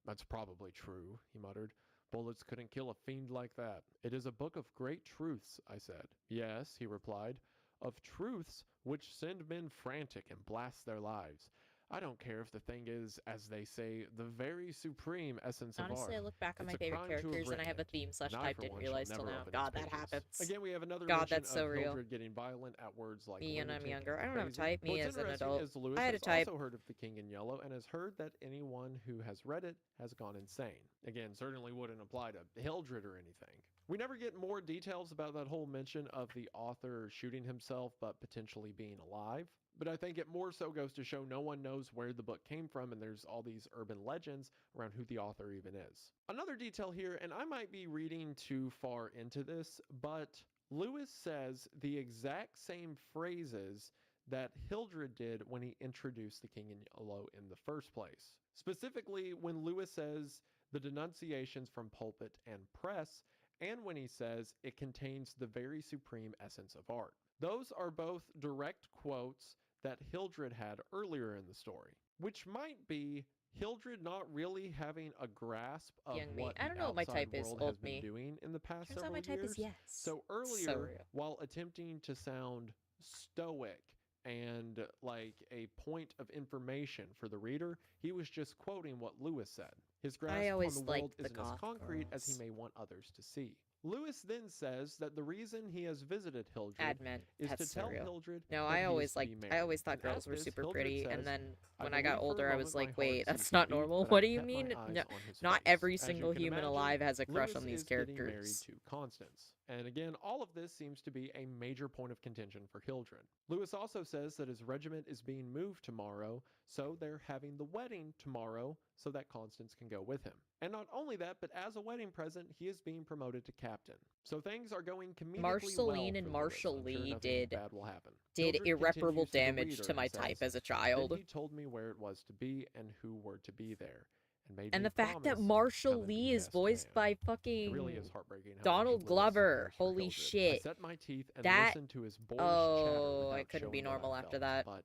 That's probably true, he muttered. Bullets couldn't kill a fiend like that. It is a book of great truths, I said. Yes, he replied, of truths which send men frantic and blast their lives. I don't care if the thing is, as they say, the very supreme essence
Honestly, I
of art.
look back on
It's
my
a
favorite
crime to have
characters and I
written
have a
it,
theme slash
and I,
type
for
didn't
one, shall
realize till
never
now.
open
God,
its
that
pages.
happens.
Again, we have another
God,
mention
that's so
of
real.
Hildred getting violent at words like
Me and I'm
lunatic
younger.
and
I don't have a
crazy.
type. Me
What's
as an
interesting
adult.
is Lewis
I had a
has
type.
also heard of the King in Yellow and has heard that anyone who has read it has gone insane. Again, certainly wouldn't apply to Hildred or anything. We never get more details about that whole mention of the author shooting himself but potentially being alive. But I think it more so goes to show no one knows where the book came from, and there's all these urban legends around who the author even is. Another detail here, and I might be reading too far into this, but Lewis says the exact same phrases that Hildred did when he introduced the King in Yellow in the first place. Specifically, when Lewis says the denunciations from pulpit and press, and when he says it contains the very supreme essence of art. Those are both direct quotes that Hildred had earlier in the story, which might be Hildred not really having a grasp of
Young me.
what
I
the
don't know what my
outside
type is.
world
Old
has been
me.
doing in the past
Turns out
several
my type
years.
is yes.
So
So
earlier,
real.
while attempting to sound stoic and like a point of information for the reader, he was just quoting what Lewis said. His grasp on
always
the world
liked the
isn't as
goth
concrete as he
girls.
may want others to see. Lewis then says that the reason he has visited Hildred
Admin.
is to
That's so
tell
real.
Hildred
No,
that
I
he
always
is to be
liked.
married.
I always thought
And
girls
at
were
this,
super
Hildred
pretty,
says,
and then
"I
when I got
believe for a
older, I was
moment my
like, wait,
heart
that's
ceased to
not
beat,
normal.
but
What
I
do you
kept my
mean?
eyes
No,
on his
not
face."
every
As you
single
can
human
imagine,
alive has a crush
Lewis
on these
is getting married
characters.
to Constance. And again, all of this seems to be a major point of contention for Hildred. Lewis also says that his regiment is being moved tomorrow, so they're having the wedding tomorrow so that Constance can go with him. And not only that, but as a wedding present, he is being promoted to captain. So things are going comedically
Marceline
well
and
for
Marshall
Lewis. I'm sure
Lee
nothing
did
bad will happen. Hildred
irreparable
continues to the
damage
reader
to my
and
type
says,
as a
"Then
child.
he told me where it was to be and who were to be there, and made
And
me
the fact that
promise
Marshall
come and be
Lee is
best
voiced
man."
by
It
fucking
really is heartbreaking how
Donald
much Lewis
Glover.
cares for
Holy
Hildred. I
shit.
set my teeth and
That-
listened to his boyish
Oh,
chatter
I
without
couldn't be
showing what
normal
I
after
felt,
that.
but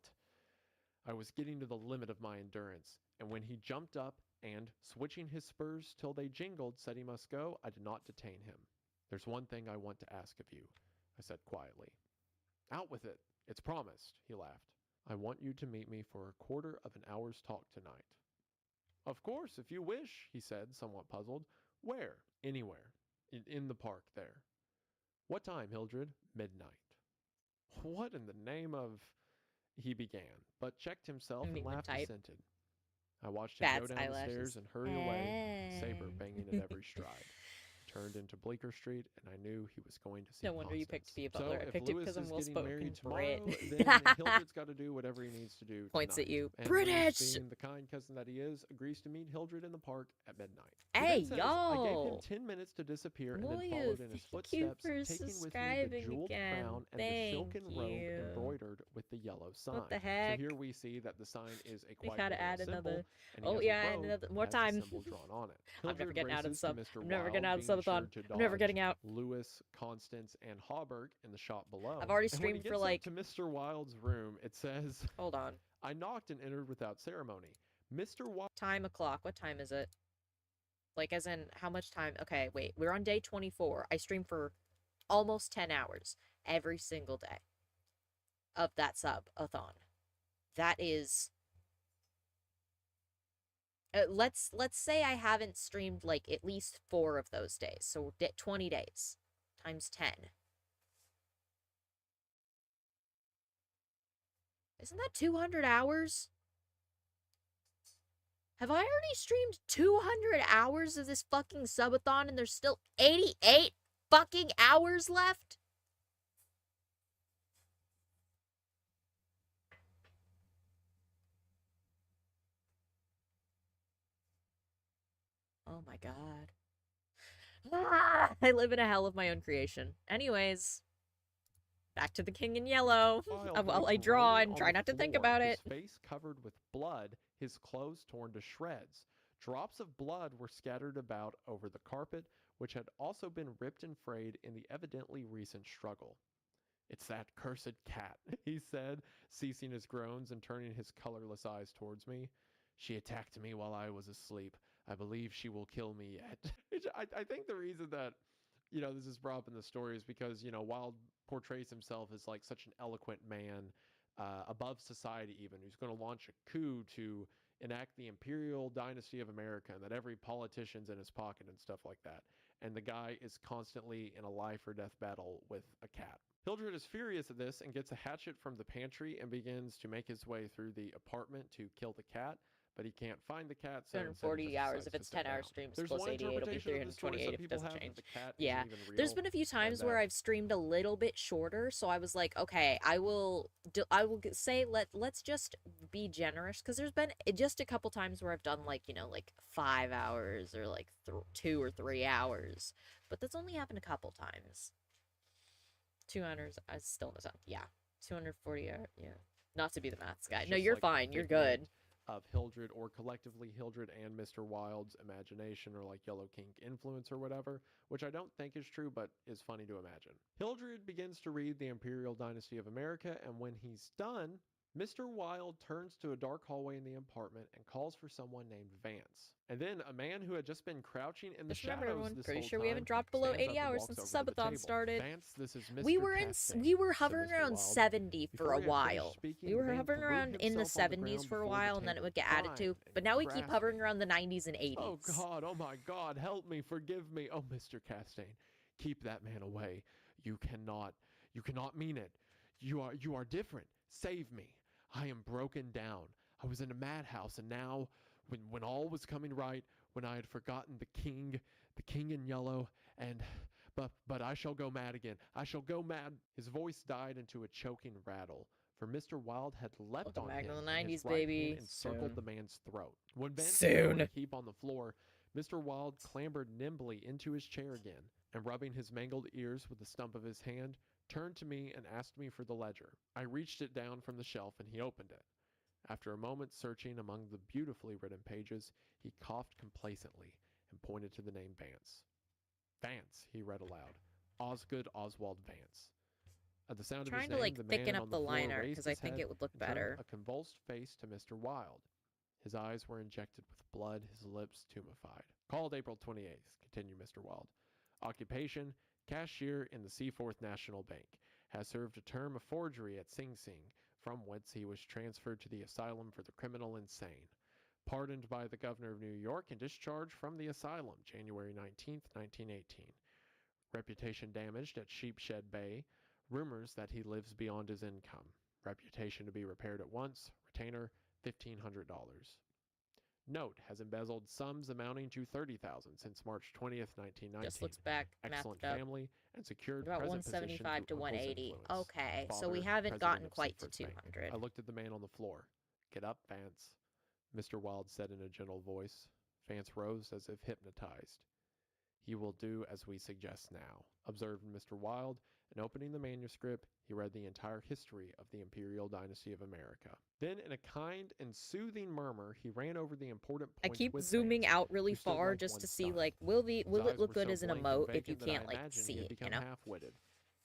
I was getting to the limit of my endurance, and when he jumped up and, switching his spurs till they jingled, said he must go, I did not detain him. "There's one thing I want to ask of you," I said quietly. "Out with it. It's promised," he laughed. "I want you to meet me for a quarter of an hour's talk tonight." "Of course, if you wish," he said, somewhat puzzled. "Where?" "Anywhere. In the park there." "What time, Hildred?" "Midnight." "What in the name of—" he began, but checked himself and
Enigma
laughed
type.
assented. I watched him go
Bats,
down the
eyelashes.
stairs and hurry away, the saber
Hey.
banging at every stride. He turned into Bleecker Street, and I knew he was going to see
No wonder you picked
Constance.
to be a
So
butler. I
if
picked it
Lewis
because I'm
is
well
getting
spoken
married
Brit.
tomorrow, then Hildred's got to do whatever he needs to do
Points at
tonight.
you.
And
British!
Lewis, being the kind cousin that he is, agrees to meet Hildred in the park at midnight.
Hey,
He then says, I gave him
yo!
10 minutes to disappear and then
Moya,
followed in his
thank you
footsteps,
for
taking with me the
subscribing
jeweled
again.
crown and the
Thank
silken robe
you.
embroidered with the yellow sign.
What the heck?
So here we see that the sign is a
We
quite
gotta
literal
add
symbol,
another.
and he
Oh
has a
yeah,
robe
another
that
more
has the
time.
symbol drawn on it.
I'm never
Hildred
getting out of the
races
sub.
to Mr.
I'm never getting
Wilde,
out of
being
subathon.
assured to
I'm never getting
dodge
out.
Lewis, Constance, and Hawberk in the shop below.
I've already
And when he
streamed for
gets up
like.
to Mr. Wilde's room, it says,
Hold on.
I knocked and entered without ceremony. Mr. Wilde.
Time o'clock. What time is it? Like, as in, how much time? Okay, wait. We're on day 24. I stream for almost 10 hours every single day of that subathon. That is. Let's say I haven't streamed like at least 4 of those days. So 20 days times 10. Isn't that 200 hours? Have I already streamed 200 hours of this fucking subathon and there's still 88 fucking hours left? Oh my god. Ah, I live in a hell of my own creation. Anyways. Back to the king in yellow.
Wild
While
lay
I draw
groaning
and
on
try
the
not to think
floor,
about it.
His face covered with blood, his clothes torn to shreds. Drops of blood were scattered about over the carpet, which had also been ripped and frayed in the evidently recent struggle. "It's that cursed cat," he said, ceasing his groans and turning his colorless eyes towards me. "She attacked me while I was asleep. I believe she will kill me yet." I think the reason that, this is brought up in the story is because, Wilde portrays himself as like such an eloquent man, above society even, who's going to launch a coup to enact the imperial dynasty of America, and that every politician's in his pocket and stuff like that. And the guy is constantly in a life or death battle with a cat. Hildred is furious at this and gets a hatchet from the pantry and begins to make his way through the apartment to kill the cat, but he can't find the cat, so instead he
240
just
hours.
decides
If
to
it's
sit
10-hour
down.
streams
There's
plus
one
88, it'll be
interpretation of the story
328
some
if it
people
doesn't
have
change.
that the cat
Yeah.
isn't even real.
There's been a few times
and
where
that-
I've streamed a little bit shorter, so I was like, okay, I will say let's just be generous, because there's been just a couple times where I've done like 5 hours or like 2 or 3 hours, but that's only happened a couple times. 200 I still in the sun. Yeah, 240 hours. Yeah, not to be the maths guy.
It's
No,
just
you're
like a
fine. You're
figment
good.
of Hildred, or collectively Hildred and Mr. Wilde's imagination, or like Yellow King influence or whatever, which I don't think is true, but is funny to imagine. Hildred begins to read the Imperial Dynasty of America, and when he's done, Mr. Wilde turns to a dark hallway in the apartment and calls for someone named Vance. And then a man who had just been crouching in the
Just remember,
shadows
everyone,
this
pretty
whole
sure we
time
haven't dropped below
stands
80
up and
hours
walks
since the
over to
subathon
table.
started.
"Vance, this is Mr.
We were
Castaigne,"
hovering
said Mr.
around
Wilde.
70 for
Before
a
he had finished
while.
speaking,
We
the
were
man
hovering
threw
around in the
himself on the
70s
ground
for a
before the
while, and then it
table,
would get added to.
crying
But
and
now we keep
grasping.
hovering around the 90s and 80s.
"Oh God, oh my God, help me, forgive me. Oh, Mr. Castaigne, keep that man away. You cannot mean it. You are different. Save me. I am broken down. I was in a madhouse, and now, when all was coming right, when I had forgotten the king in yellow, but I shall go mad again. I shall go mad." His voice died into a choking rattle, for Mr. Wilde had leapt
Welcome
on
back
him,
to the
and his
90s,
right hand
baby.
encircled
Soon.
the man's throat. When Vance
Soon.
fell in a heap on the floor, Mr. Wilde clambered nimbly into his chair again, and rubbing his mangled ears with the stump of his hand, turned to me and asked me for the ledger. I reached it down from the shelf, and he opened it. After a moment's searching among the beautifully written pages, he coughed complacently and pointed to the name Vance. "Vance," he read aloud. "Osgood Oswald Vance." At the sound of his
Trying to
name,
like
the
thicken
man
up
on
the
the floor
liner
raised
because I
his
think
head
it would look
and turned
better.
a convulsed face to Mr. Wilde. His eyes were injected with blood, his lips tumefied. "Called April 28th, continued Mr. Wilde. Occupation, cashier in the Seaforth National Bank. Has served a term of forgery at Sing Sing, from whence he was transferred to the asylum for the criminal insane. Pardoned by the governor of New York and discharged from the asylum January 19th, 1918. Reputation damaged at Sheepshed Bay. Rumors that he lives beyond his income. Reputation to be repaired at once. Retainer, $1,500. Note, has embezzled sums amounting to $30,000 since March 20th, 1919.
Just looks back,
Excellent
matched up.
family, and secured
About
present
175
position
to
through uncle's
180.
influence.
Okay, so
Father,
we haven't
president
gotten
of
quite to
Seaforth Bank.
200.
I looked at the man on the floor. "Get up, Vance," Mr. Wilde said in a gentle voice. Vance rose as if hypnotized. "He will do as we suggest now," observed Mr. Wilde, and opening the manuscript, he read the entire history of the Imperial Dynasty of America. Then, in a kind and soothing murmur, he ran over the important
I
points
keep
with
zooming
Vance,
out really
who stood
far
like
just
one
to see
stunned.
like will
His
it
eyes
look
were
good
so
as an
blank and
emote if you
vacant that I
can't like
imagined he
see
had
it,
become half-witted,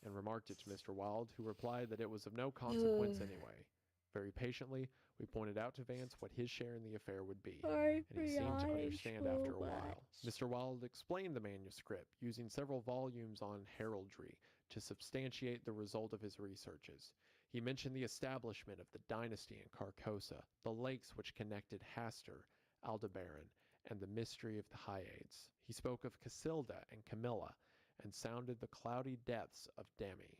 and remarked it to Mr. Wilde, who replied that it was of no consequence anyway. Very patiently, we pointed out to Vance what his share in the affair would be, and he seemed to understand after a while. Mr. Wilde explained the manuscript, using several volumes on heraldry to substantiate the result of his researches. He mentioned the establishment of the dynasty in Carcosa, the lakes which connected Hastur, Aldebaran, and the mystery of the Hyades. He spoke of Casilda and Camilla, and sounded the cloudy depths of Demi,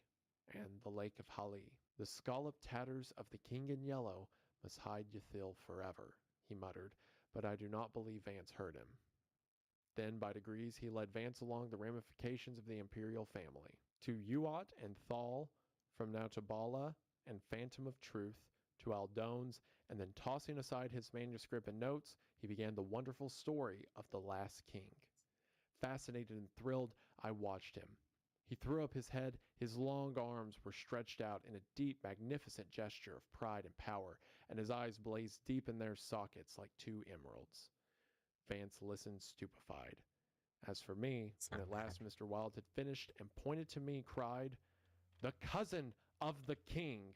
and the lake of Hali. "The scalloped tatters of the king in yellow must hide Yathil forever," he muttered, but I do not believe Vance heard him. Then, by degrees, he led Vance along the ramifications of the imperial family. To Uat and Thal, from Nautabala and Phantom of Truth, to Aldones, and then tossing aside his manuscript and notes, he began the wonderful story of the last king. Fascinated and thrilled, I watched him. He threw up his head, his long arms were stretched out in a deep, magnificent gesture of pride and power, and his eyes blazed deep in their sockets like two emeralds. Vance listened stupefied. As for me, when at last Mr. Wilde had finished and pointed to me, cried, "The cousin of the king!"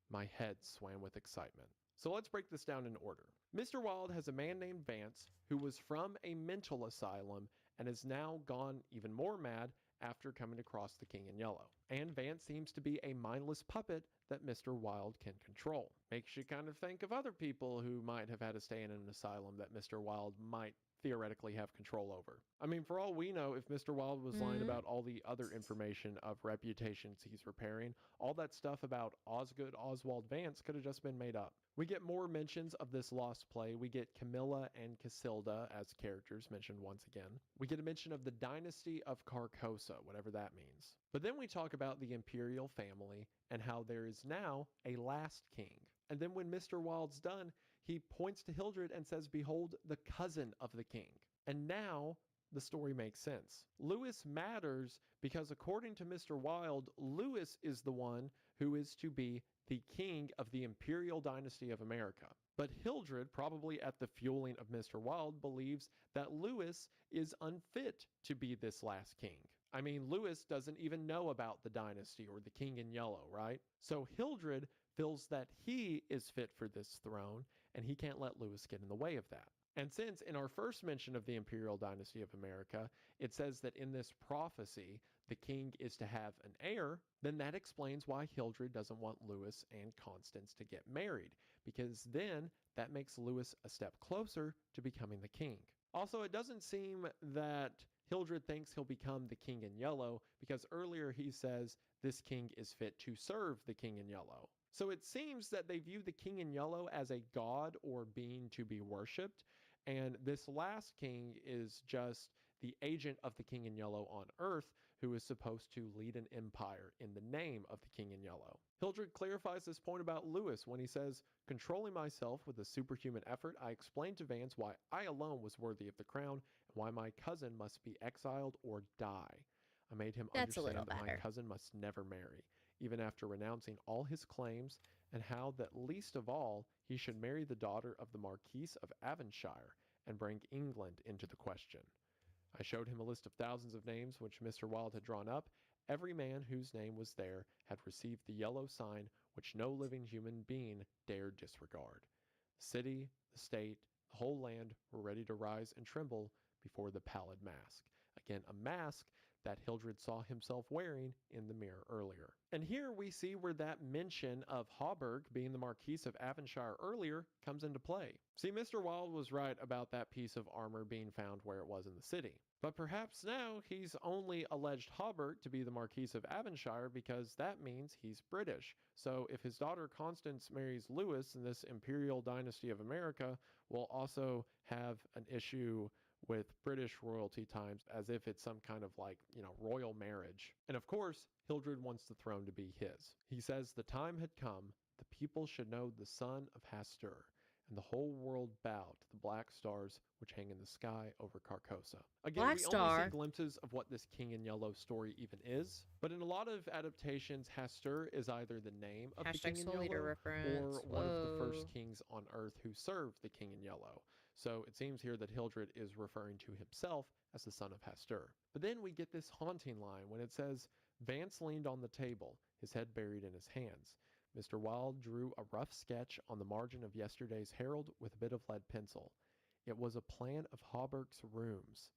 My head swam with excitement. So let's break this down in order. Mr. Wilde has a man named Vance who was from a mental asylum and has now gone even more mad after coming across the King in Yellow. And Vance seems to be a mindless puppet that Mr. Wilde can control. Makes you kind of think of other people who might have had to stay in an asylum that Mr. Wilde might theoretically have control over. I mean, for all we know, if Mr. Wilde was lying about all the other information of reputations he's repairing, all that stuff about Osgood Oswald Vance could have just been made up. We get more mentions of this lost play. We get Camilla and Casilda as characters mentioned once again. We get a mention of the dynasty of Carcosa, whatever that means. But then we talk about the imperial family and how there is now a last king. And then when Mr. Wilde's done, he points to Hildred and says, "Behold, the cousin of the king." And now the story makes sense. Lewis matters because according to Mr. Wilde, Lewis is the one who is to be the king of the imperial dynasty of America. But Hildred, probably at the fueling of Mr. Wilde, believes that Lewis is unfit to be this last king. I mean, Lewis doesn't even know about the dynasty or the King in Yellow, right? So Hildred feels that he is fit for this throne, and he can't let Lewis get in the way of that. And since in our first mention of the imperial dynasty of America, it says that in this prophecy, the king is to have an heir, then that explains why Hildred doesn't want Lewis and Constance to get married, because then that makes Lewis a step closer to becoming the king. Also, it doesn't seem that Hildred thinks he'll become the King in Yellow, because earlier he says this king is fit to serve the King in Yellow. So it seems that they view the King in Yellow as a god or being to be worshipped, and this last king is just the agent of the King in Yellow on Earth, who is supposed to lead an empire in the name of the King in Yellow. Hildred clarifies this point about Lewis when he says, "Controlling myself with a superhuman effort, I explained to Vance why I alone was worthy of the crown and why my cousin must be exiled or die. I made him understand that my cousin must never marry, even after renouncing all his claims, and how that least of all he should marry the daughter of the Marquis of Avonshire and bring England into the question. I showed him a list of thousands of names which Mr. Wilde had drawn up. Every man whose name was there had received the yellow sign which no living human being dared disregard. The city, the state, the whole land were ready to rise and tremble before the pallid mask." Again, a mask that Hildred saw himself wearing in the mirror earlier. And here we see where that mention of Hauberg being the Marquis of Avonshire earlier comes into play. See, Mr. Wilde was right about that piece of armor being found where it was in the city. But perhaps now he's only alleged Hauberg to be the Marquis of Avonshire because that means he's British. So if his daughter Constance marries Lewis in this imperial dynasty of America, we'll also have an issue with British royalty times as if it's some kind of royal marriage. And of course, Hildred wants the throne to be his. He says the time had come, the people should know the son of Hastur, and the whole world bowed to the black stars which hang in the sky over Carcosa. Again, we only see glimpses of what this King in Yellow story even is, but in a lot of adaptations, Hastur is either the name of the King in Yellow or one of the first kings on Earth who served the King in Yellow. So it seems here that Hildred is referring to himself as the son of Hastur. But then we get this haunting line when it says, "Vance leaned on the table, his head buried in his hands. Mr. Wilde drew a rough sketch on the margin of yesterday's Herald with a bit of lead pencil. It was a plan of Hauberg's rooms.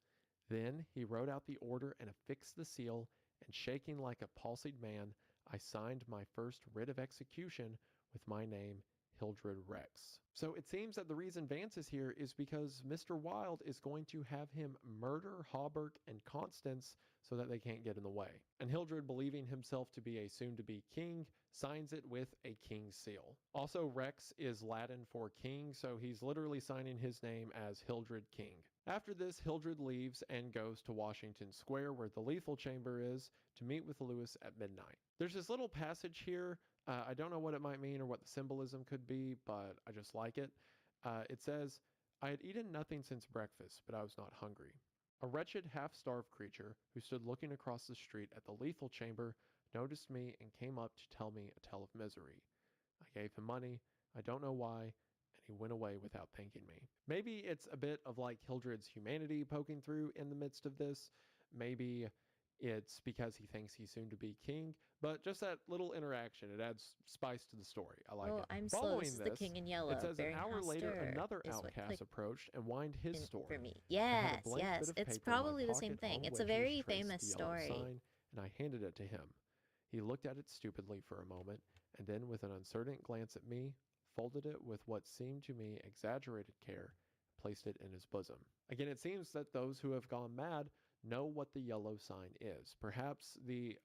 Then he wrote out the order and affixed the seal, and shaking like a palsied man, I signed my first writ of execution with my name, Hildred Rex." So it seems that the reason Vance is here is because Mr. Wilde is going to have him murder Hauberg and Constance so that they can't get in the way. And Hildred, believing himself to be a soon-to-be king, signs it with a king's seal. Also, Rex is Latin for king, so he's literally signing his name as Hildred King. After this, Hildred leaves and goes to Washington Square, where the lethal chamber is, to meet with Lewis at midnight. There's this little passage here. I don't know what it might mean or what the symbolism could be, but I just like it. It says, "I had eaten nothing since breakfast, but I was not hungry. A wretched, half-starved creature who stood looking across the street at the lethal chamber noticed me and came up to tell me a tale of misery. I gave him money, I don't know why, and he went away without thanking me. Maybe it's a bit of like Hildred's humanity poking through in the midst of this. Maybe it's because he thinks he's soon to be king, but just that little interaction, it adds spice to the story. I like
Oh,
it.
I'm slow.
Following
This is the
this,
king in yellow.
it says an
Bearing
hour later,
Hoster
another
is what
outcast
clicked
approached and whined his
in
story.
for me.
I had
Yes,
a blank
yes.
bit of
It's
paper in my
probably the same
pocket
thing.
on
It's a
which was
very
traced
famous
the yellow
story.
sign, and I handed it to him. He looked at it stupidly for a moment, and then with an uncertain glance at me, folded it with what seemed to me exaggerated care, placed it in his bosom. Again, it seems that those who have gone mad know what the yellow sign is. Perhaps the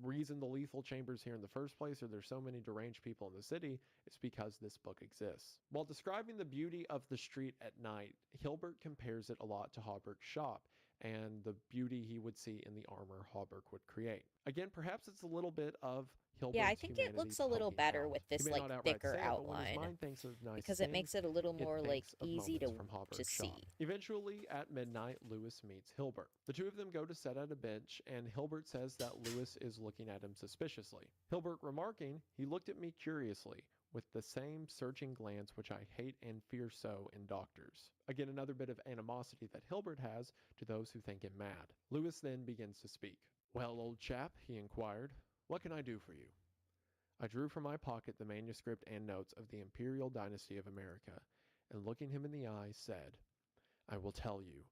reason the lethal chamber's here in the first place, or there's so many deranged people in the city, is because this book exists. While describing the beauty of the street at night, Hilbert compares it a lot to Hawberk's shop and the beauty he would see in the armor Hawberk would create. Again, perhaps it's a little bit of Hilbert's
Yeah, I think it looks a little
poking
better
out.
with
He
this
may
like
not outright
thicker
say it, but when his
outline
mind thinks of nice
because it
things,
makes it a little
it
more like
thinks of
easy
moments from Hawberk's shop.
see.
Eventually, at midnight, Lewis meets Hilbert. The two of them go to sit at a bench, and Hilbert says that Lewis is looking at him suspiciously. Hilbert remarking, he looked at me curiously, with the same searching glance which I hate and fear so in doctors. Again, another bit of animosity that Hilbert has to those who think him mad. Lewis then begins to speak. "Well, old chap," he inquired, "what can I do for you?" I drew from my pocket the manuscript and notes of the Imperial Dynasty of America, and looking him in the eye, said, "I will tell you.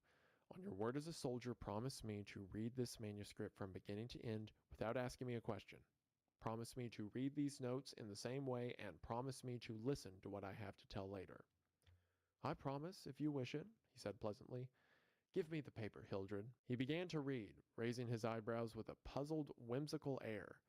On your word as a soldier, promise me to read this manuscript from beginning to end without asking me a question. Promise me to read these notes in the same way, and promise me to listen to what I have to tell later." "I promise, if you wish it," he said pleasantly. "Give me the paper, Hildred." He began to read, raising his eyebrows with a puzzled, whimsical air,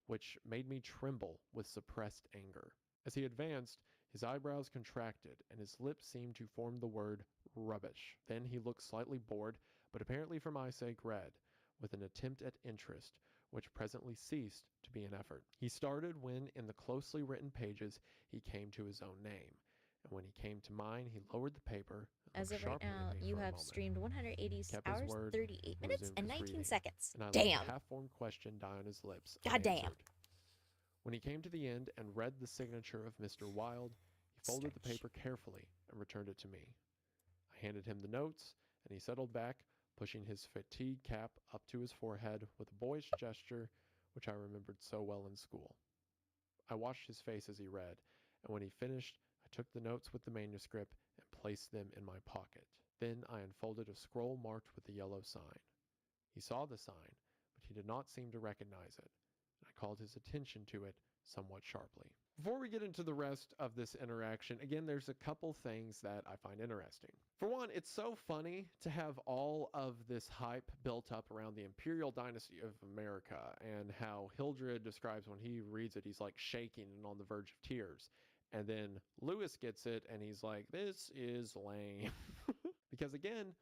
which made me tremble with suppressed anger. As he advanced, his eyebrows contracted, and his lips seemed to form the word rubbish. Then he looked slightly bored, but apparently for my sake read, with an attempt at interest, which presently ceased to be an effort. He started when, in the closely written pages, he came to his own name, and when he came to mine, he lowered the paper and
As
looked
of right
sharply
now,
at me
you
for a
have
moment.
streamed 180
Kept his
hours,
word,
38 minutes,
resumed
and
his
19
reading,
seconds.
and I let
Damn.
the half-formed question die on his lips.
God damn.
unanswered. When he came to the end and read the signature of Mr. Wilde, he folded the
Strange.
paper carefully and returned it to me. I handed him the notes, and he settled back, pushing his fatigue cap up to his forehead with a boyish gesture which I remembered so well in school. I watched his face as he read, and when he finished, I took the notes with the manuscript and placed them in my pocket. Then I unfolded a scroll marked with the yellow sign. He saw the sign, but he did not seem to recognize it, and I called his attention to it somewhat sharply. Before we get into the rest of this interaction, again, there's a couple things that I find interesting. For one, it's so funny to have all of this hype built up around the Imperial Dynasty of America and how Hildred describes when he reads it, he's like shaking and on the verge of tears. And then Lewis gets it and he's like, "This is lame." Because again,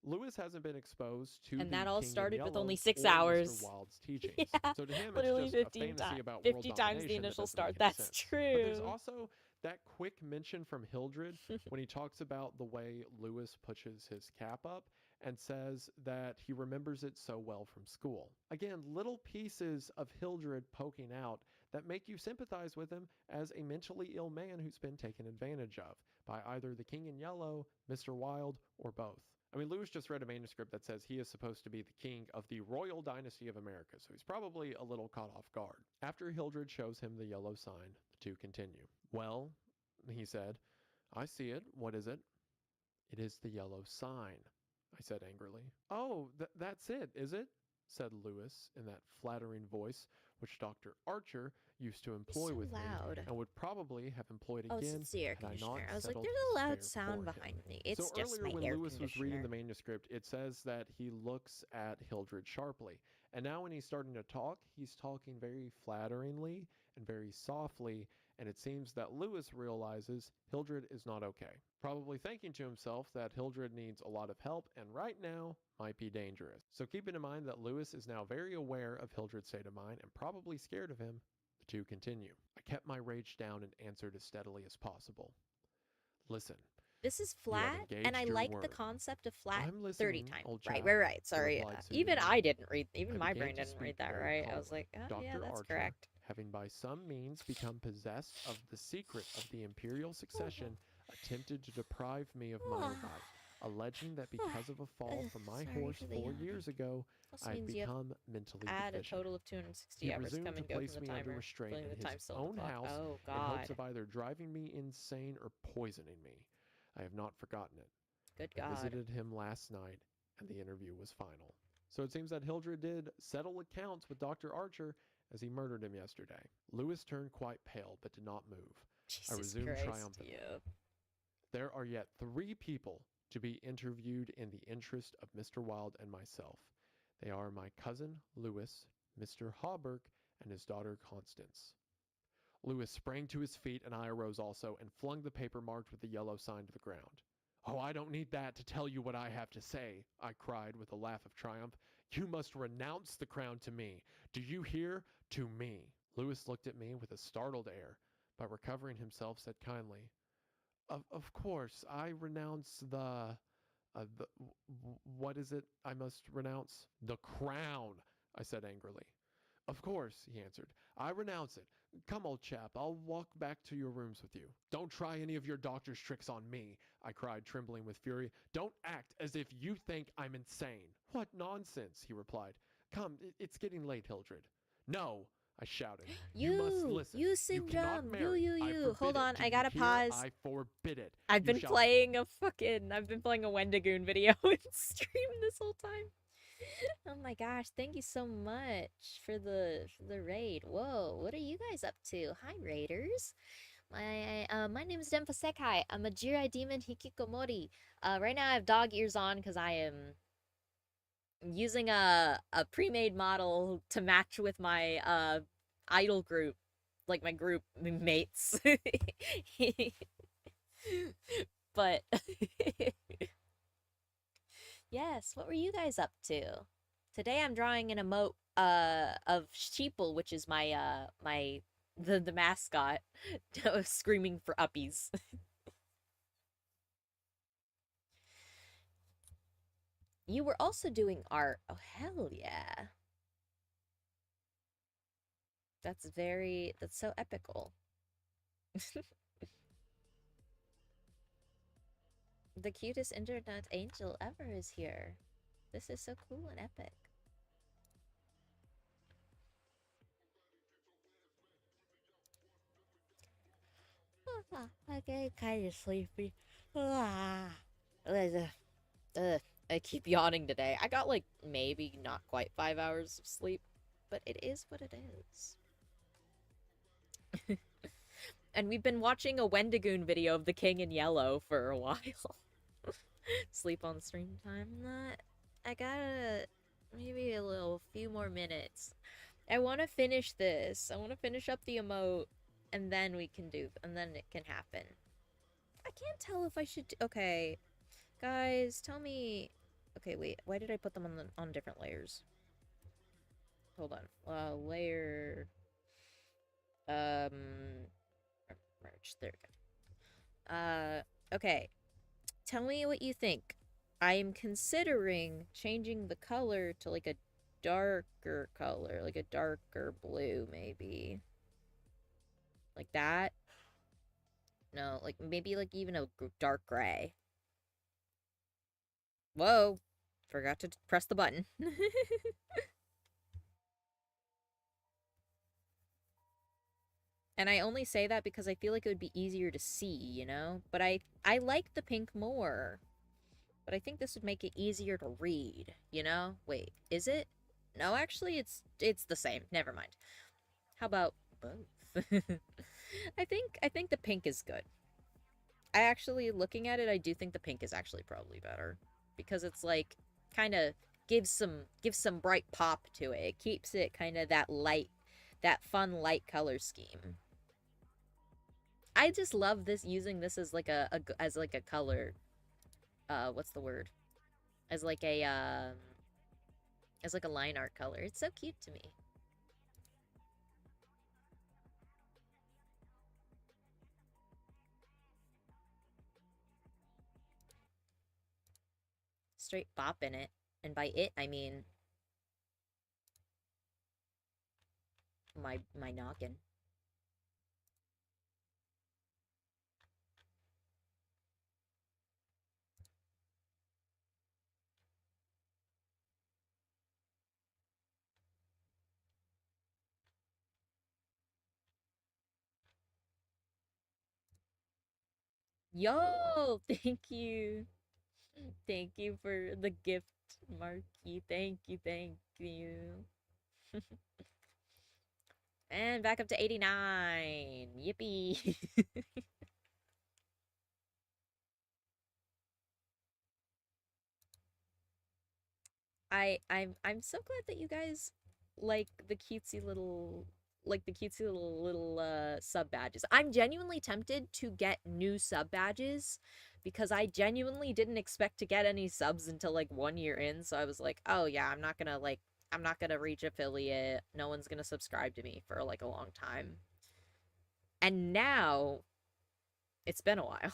Lewis hasn't been exposed to
And
the
that all
King in
started with
Yellow
only 6
or
hours.
Mr. Wilde's teachings.
Yeah,
So to him,
literally
it's just
15
a fantasy
times.
about
50
world
times the
domination that
initial
doesn't
start.
make any
That's
sense.
true.
But there's also that quick mention from Hildred when he talks about the way Lewis pushes his cap up and says that he remembers it so well from school. Again, little pieces of Hildred poking out that make you sympathize with him as a mentally ill man who's been taken advantage of by either the King in Yellow, Mr. Wilde, or both. I mean, Lewis just read a manuscript that says he is supposed to be the king of the Royal Dynasty of America, so he's probably a little caught off guard. After Hildred shows him the yellow sign, the two continue. "Well," he said, "I see it. What is it?" "It is the yellow sign," I said angrily. "Oh, that's it, is it?" said Lewis in that flattering voice which Dr. Archer used to employ
So
with
loud.
me and would probably have employed
Oh,
again
it's the air
had I not
conditioner. I was like,
settled
there's a loud
despair
sound
for him.
behind me. It's
So
just
earlier
my
when
air
Lewis was reading the
conditioner.
manuscript, it says that he looks at Hildred sharply. And now when he's starting to talk, he's talking very flatteringly and very softly, and it seems that Lewis realizes Hildred is not okay. Probably thinking to himself that Hildred needs a lot of help and right now might be dangerous. So keeping in mind that Lewis is now very aware of Hildred's state of mind and probably scared of him, the two continue. I kept my rage down and answered as steadily as possible. "Listen,
This is
You have
flat, and I
engaged your
like the
word.
concept of flat
I'm
30
listening,
times.
old
Right,
chap,
right, right.
he
Sorry.
replied
Even
soothingly.
I didn't read, even
I
my
began
brain
to
didn't read
speak
that
very
right. I
calmly.
was like, oh,
Dr.
yeah, that's
Archer,
correct.
having by some means become possessed of the secret of the imperial succession, attempted to deprive me of my right, alleging that because of a fall from my
Sorry
horse
for the
4
yawning.
years ago,
Also
I had
means you have
become mentally
add a
deficient.
total of 260
He
hours
presumed
come
to
and go
place
from the
me under
timer,
restraint
filling
in
the
his
time still on
own
the clock.
house
Oh,
in hopes
God.
of either driving me insane or poisoning me. I have not forgotten it.
Good
I
God.
visited him last night, and the interview was final. So it seems that Hildred did settle accounts with Dr. Archer as he murdered him yesterday. Lewis turned quite pale, but did not move. I
Jesus
resumed
Christ.
triumphantly.
Yeah.
There are yet 3 people to be interviewed in the interest of Mr. Wilde and myself. They are my cousin, Lewis, Mr. Hawberk, and his daughter, Constance. Lewis sprang to his feet, and I arose also, and flung the paper marked with the yellow sign to the ground. Oh, I don't need that to tell you what I have to say, I cried with a laugh of triumph. You must renounce the crown to me. Do you hear? To me. Lewis looked at me with a startled air, but recovering himself said kindly, Of course, I renounce what is it I must renounce? The crown, I said angrily. Of course, he answered. I renounce it. Come, old chap, I'll walk back to your rooms with you. Don't try any of your doctor's tricks on me, I cried, trembling with fury. Don't act as if you think I'm insane. What nonsense, he replied. Come, it's getting late, Hildred. No, I shouted. You must listen.
You
You cannot
syndrome.
marry. I forbid
Hold
it.
on,
Do
I
you
gotta
hear?
pause.
I forbid it.
I've
You
been
shall-
playing a Wendigoon video in stream this whole time. Oh my gosh, thank you so much for the raid. Whoa, what are you guys up to? Hi raiders. My name is Denpa Sekai. I'm a Jirai demon Hikikomori. Right now I have dog ears on because I am using a pre-made model to match with my idol group, like my group mates. But yes, what were you guys up to? Today I'm drawing an emote of Sheeple, which is my the mascot screaming for uppies. You were also doing art. Oh hell yeah. That's so epical. The cutest internet angel ever is here. This is so cool and epic. I get kind of sleepy. I keep yawning today. I got like maybe not quite 5 hours of sleep, but it is what it is. And we've been watching a Wendigoon video of the King in Yellow for a while. Sleep on stream time. I gotta maybe a few more minutes. I want to finish this. I want to finish up the emote, and then it can happen. I can't tell if I should. Okay, guys, tell me. Okay, wait. Why did I put them on different layers? Hold on. Layer. Merge. There we go. Okay. Tell me what you think. I am considering changing the color to like a darker color, like a darker blue, maybe. Like that? No, like maybe like even a dark gray. Whoa! Forgot to press the button. And I only say that because I feel like it would be easier to see, you know? But I like the pink more. But I think this would make it easier to read, you know? Wait, is it? No, actually, it's the same. Never mind. How about both? I think the pink is good. I actually, looking at it, I do think the pink is actually probably better. Because it's like, kind of gives some bright pop to it. It keeps it kind of that fun light color scheme. I just love using this as like a color, what's the word? As like a line art color. It's so cute to me. straight bopping it. And by it, I mean my noggin. Yo, thank you. Thank you for the gift, Marky. Thank you, thank you. And back up to 89. Yippee. I'm so glad that you guys like the cutesy little sub badges. I'm genuinely tempted to get new sub badges because I genuinely didn't expect to get any subs until like 1 year in, so I was like, "Oh yeah, I'm not gonna reach affiliate. No one's gonna subscribe to me for like a long time." And now it's been a while.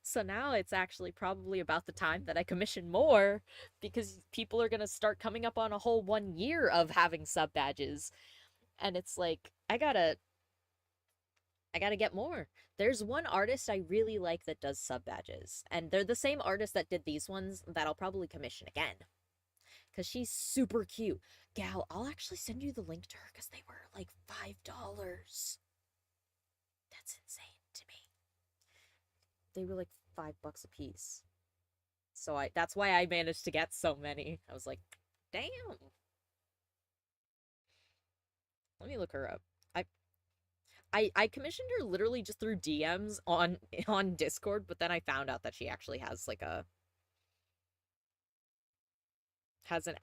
So now it's actually probably about the time that I commission more because people are going to start coming up on a whole 1 year of having sub badges. And it's like, I gotta get more. There's one artist I really like that does sub badges, and they're the same artist that did these ones that I'll probably commission again. Because she's super cute. Gal, I'll actually send you the link to her because they were like $5. That's insane to me. They were like $5 a piece. So that's why I managed to get so many. I was like, damn. Let me look her up. I commissioned her literally just through DMs on Discord, but then I found out that she actually has like an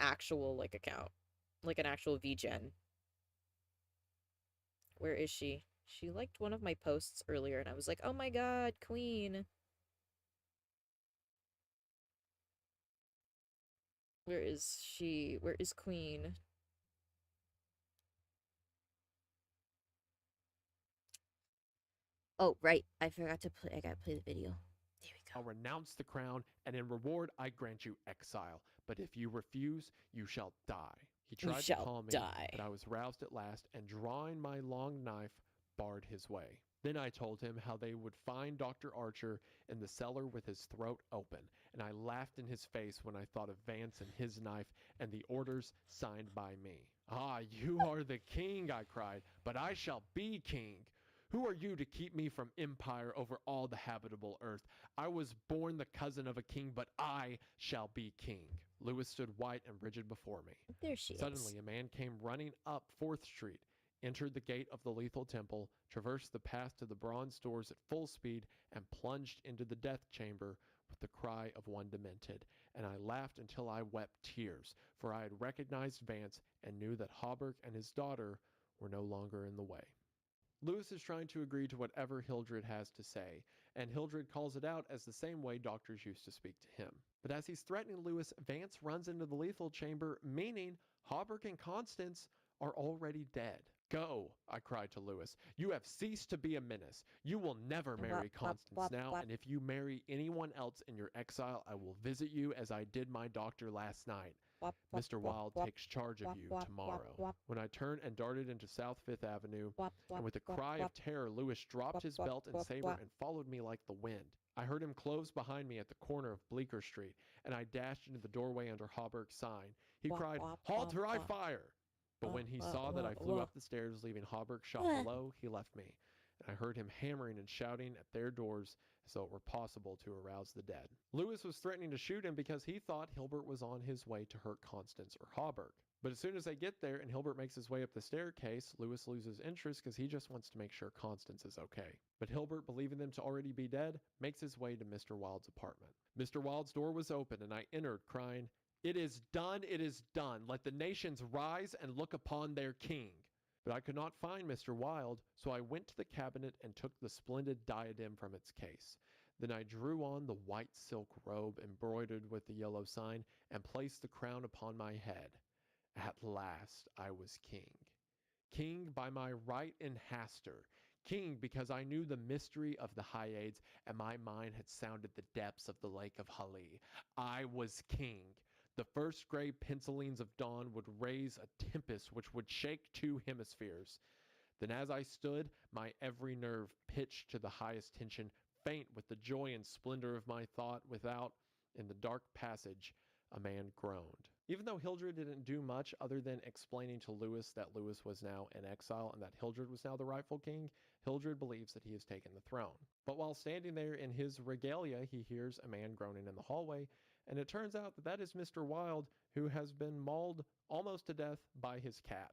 actual like account. Like an actual VGen. Where is she? She liked one of my posts earlier and I was like, "Oh my god, queen." Where is she? Where is Queen? Oh, right. I forgot to play. I gotta play the video. There we
I'll
go.
renounce the crown, and in reward I grant you exile. But if you refuse, you shall die. He
You
tried to
shall
calm me,
die.
but I was roused at last, and drawing my long knife, barred his way. Then I told him how they would find Dr. Archer in the cellar with his throat open, and I laughed in his face when I thought of Vance and his knife and the orders signed by me. Ah, you are the king, I cried, but I shall be king. Who are you to keep me from empire over all the habitable earth? I was born the cousin of a king, but I shall be king. Lewis stood white and rigid before me.
There she
Suddenly,
is.
a man came running up 4th Street, entered the gate of the Lethal Temple, traversed the path to the bronze doors at full speed, and plunged into the death chamber with the cry of one demented. And I laughed until I wept tears, for I had recognized Vance and knew that Hawberk and his daughter were no longer in the way. Lewis is trying to agree to whatever Hildred has to say, and Hildred calls it out as the same way doctors used to speak to him. But as he's threatening Lewis, Vance runs into the lethal chamber, meaning Hawberk and Constance are already dead. Go, I cried to Lewis. You have ceased to be a menace. You will never marry Constance now, and if you marry anyone else in your exile, I will visit you as I did my doctor last night. Mr. Wilde takes charge of you tomorrow. When I turned and darted into South Fifth Avenue, and with a cry of terror, Lewis dropped his belt and saber and followed me like the wind. I heard him close behind me at the corner of Bleecker Street, and I dashed into the doorway under Hawberk's sign. He cried, "Halt or I fire!" But when he saw that I flew up the stairs, leaving Hawberk shot below, he left me, and I heard him hammering and shouting at their doors as though it were possible to arouse the dead. Lewis was threatening to shoot him because he thought Hilbert was on his way to hurt Constance or Hawberk. But as soon as they get there and Hilbert makes his way up the staircase, Lewis loses interest because he just wants to make sure Constance is okay. But Hilbert, believing them to already be dead, makes his way to Mr. Wilde's apartment. Mr. Wilde's door was open, and I entered, crying, "It is done, it is done. Let the nations rise and look upon their king." But I could not find Mr. Wilde, so I went to the cabinet and took the splendid diadem from its case. Then I drew on the white silk robe embroidered with the yellow sign and placed the crown upon my head. At last I was king. King by my right in Hastur, King because I knew the mystery of the Hyades, and my mind had sounded the depths of the lake of Hali. I was king. The first gray pencilings of dawn would raise a tempest which would shake 2 hemispheres. Then as I stood, my every nerve pitched to the highest tension, faint with the joy and splendor of my thought, without, in the dark passage, a man groaned. Even though Hildred didn't do much other than explaining to Lewis that Lewis was now in exile and that Hildred was now the rightful king, Hildred believes that he has taken the throne. But while standing there in his regalia, he hears a man groaning in the hallway, and it turns out that that is Mr. Wilde, who has been mauled almost to death by his cat.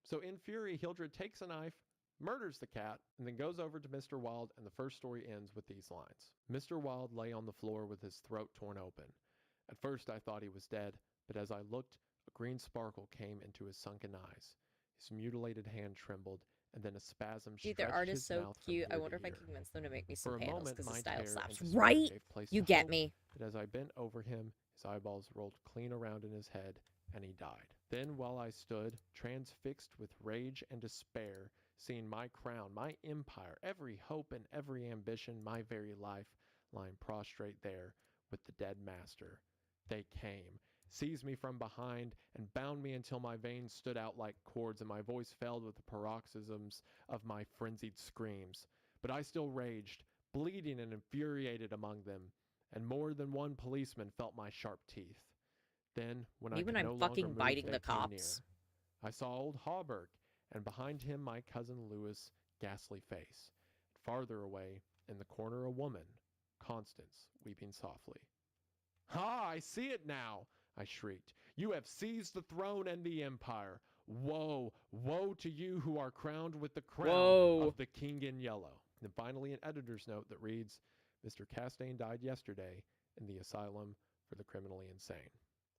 So in fury, Hildred takes a knife, murders the cat, and then goes over to Mr. Wilde, and the first story ends with these lines. Mr. Wilde lay on the floor with his throat torn open. At first I thought he was dead, but as I looked, a green sparkle came into his sunken eyes. His mutilated hand trembled, and then a spasm
Dude,
stretched
their art
his
is so
mouth from
cute. I
ear
wonder
to
if I
ear.
can convince them to make me some
For a
panels
moment,
because the
my
style
terror
slaps.
and despair
Right?
gave place
You
to
get
hope,
me.
but as I bent over him, his eyeballs rolled clean around in his head, and he died. Then, while I stood, transfixed with rage and despair, seeing my crown, my empire, every hope and every ambition, my very life, lying prostrate there with the dead master, they came, seized me from behind, and bound me until my veins stood out like cords, and my voice failed with the paroxysms of my frenzied screams. But I still raged, bleeding and infuriated among them, and more than one policeman felt my sharp teeth. Then, when I
Me when
could
I'm
no longer
fucking
move,
biting
they
the
came
cops.
near. I saw old Hawberk, and behind him my cousin Lewis' ghastly face. Farther away, in the corner, a woman, Constance, weeping softly. "Ha! I see it now!" I shrieked. "You have seized the throne and the empire. Woe, woe to you who are crowned with the crown
Whoa.
of the King in Yellow." And finally, an editor's note that reads, "Mr. Castaigne died yesterday in the asylum for the criminally insane."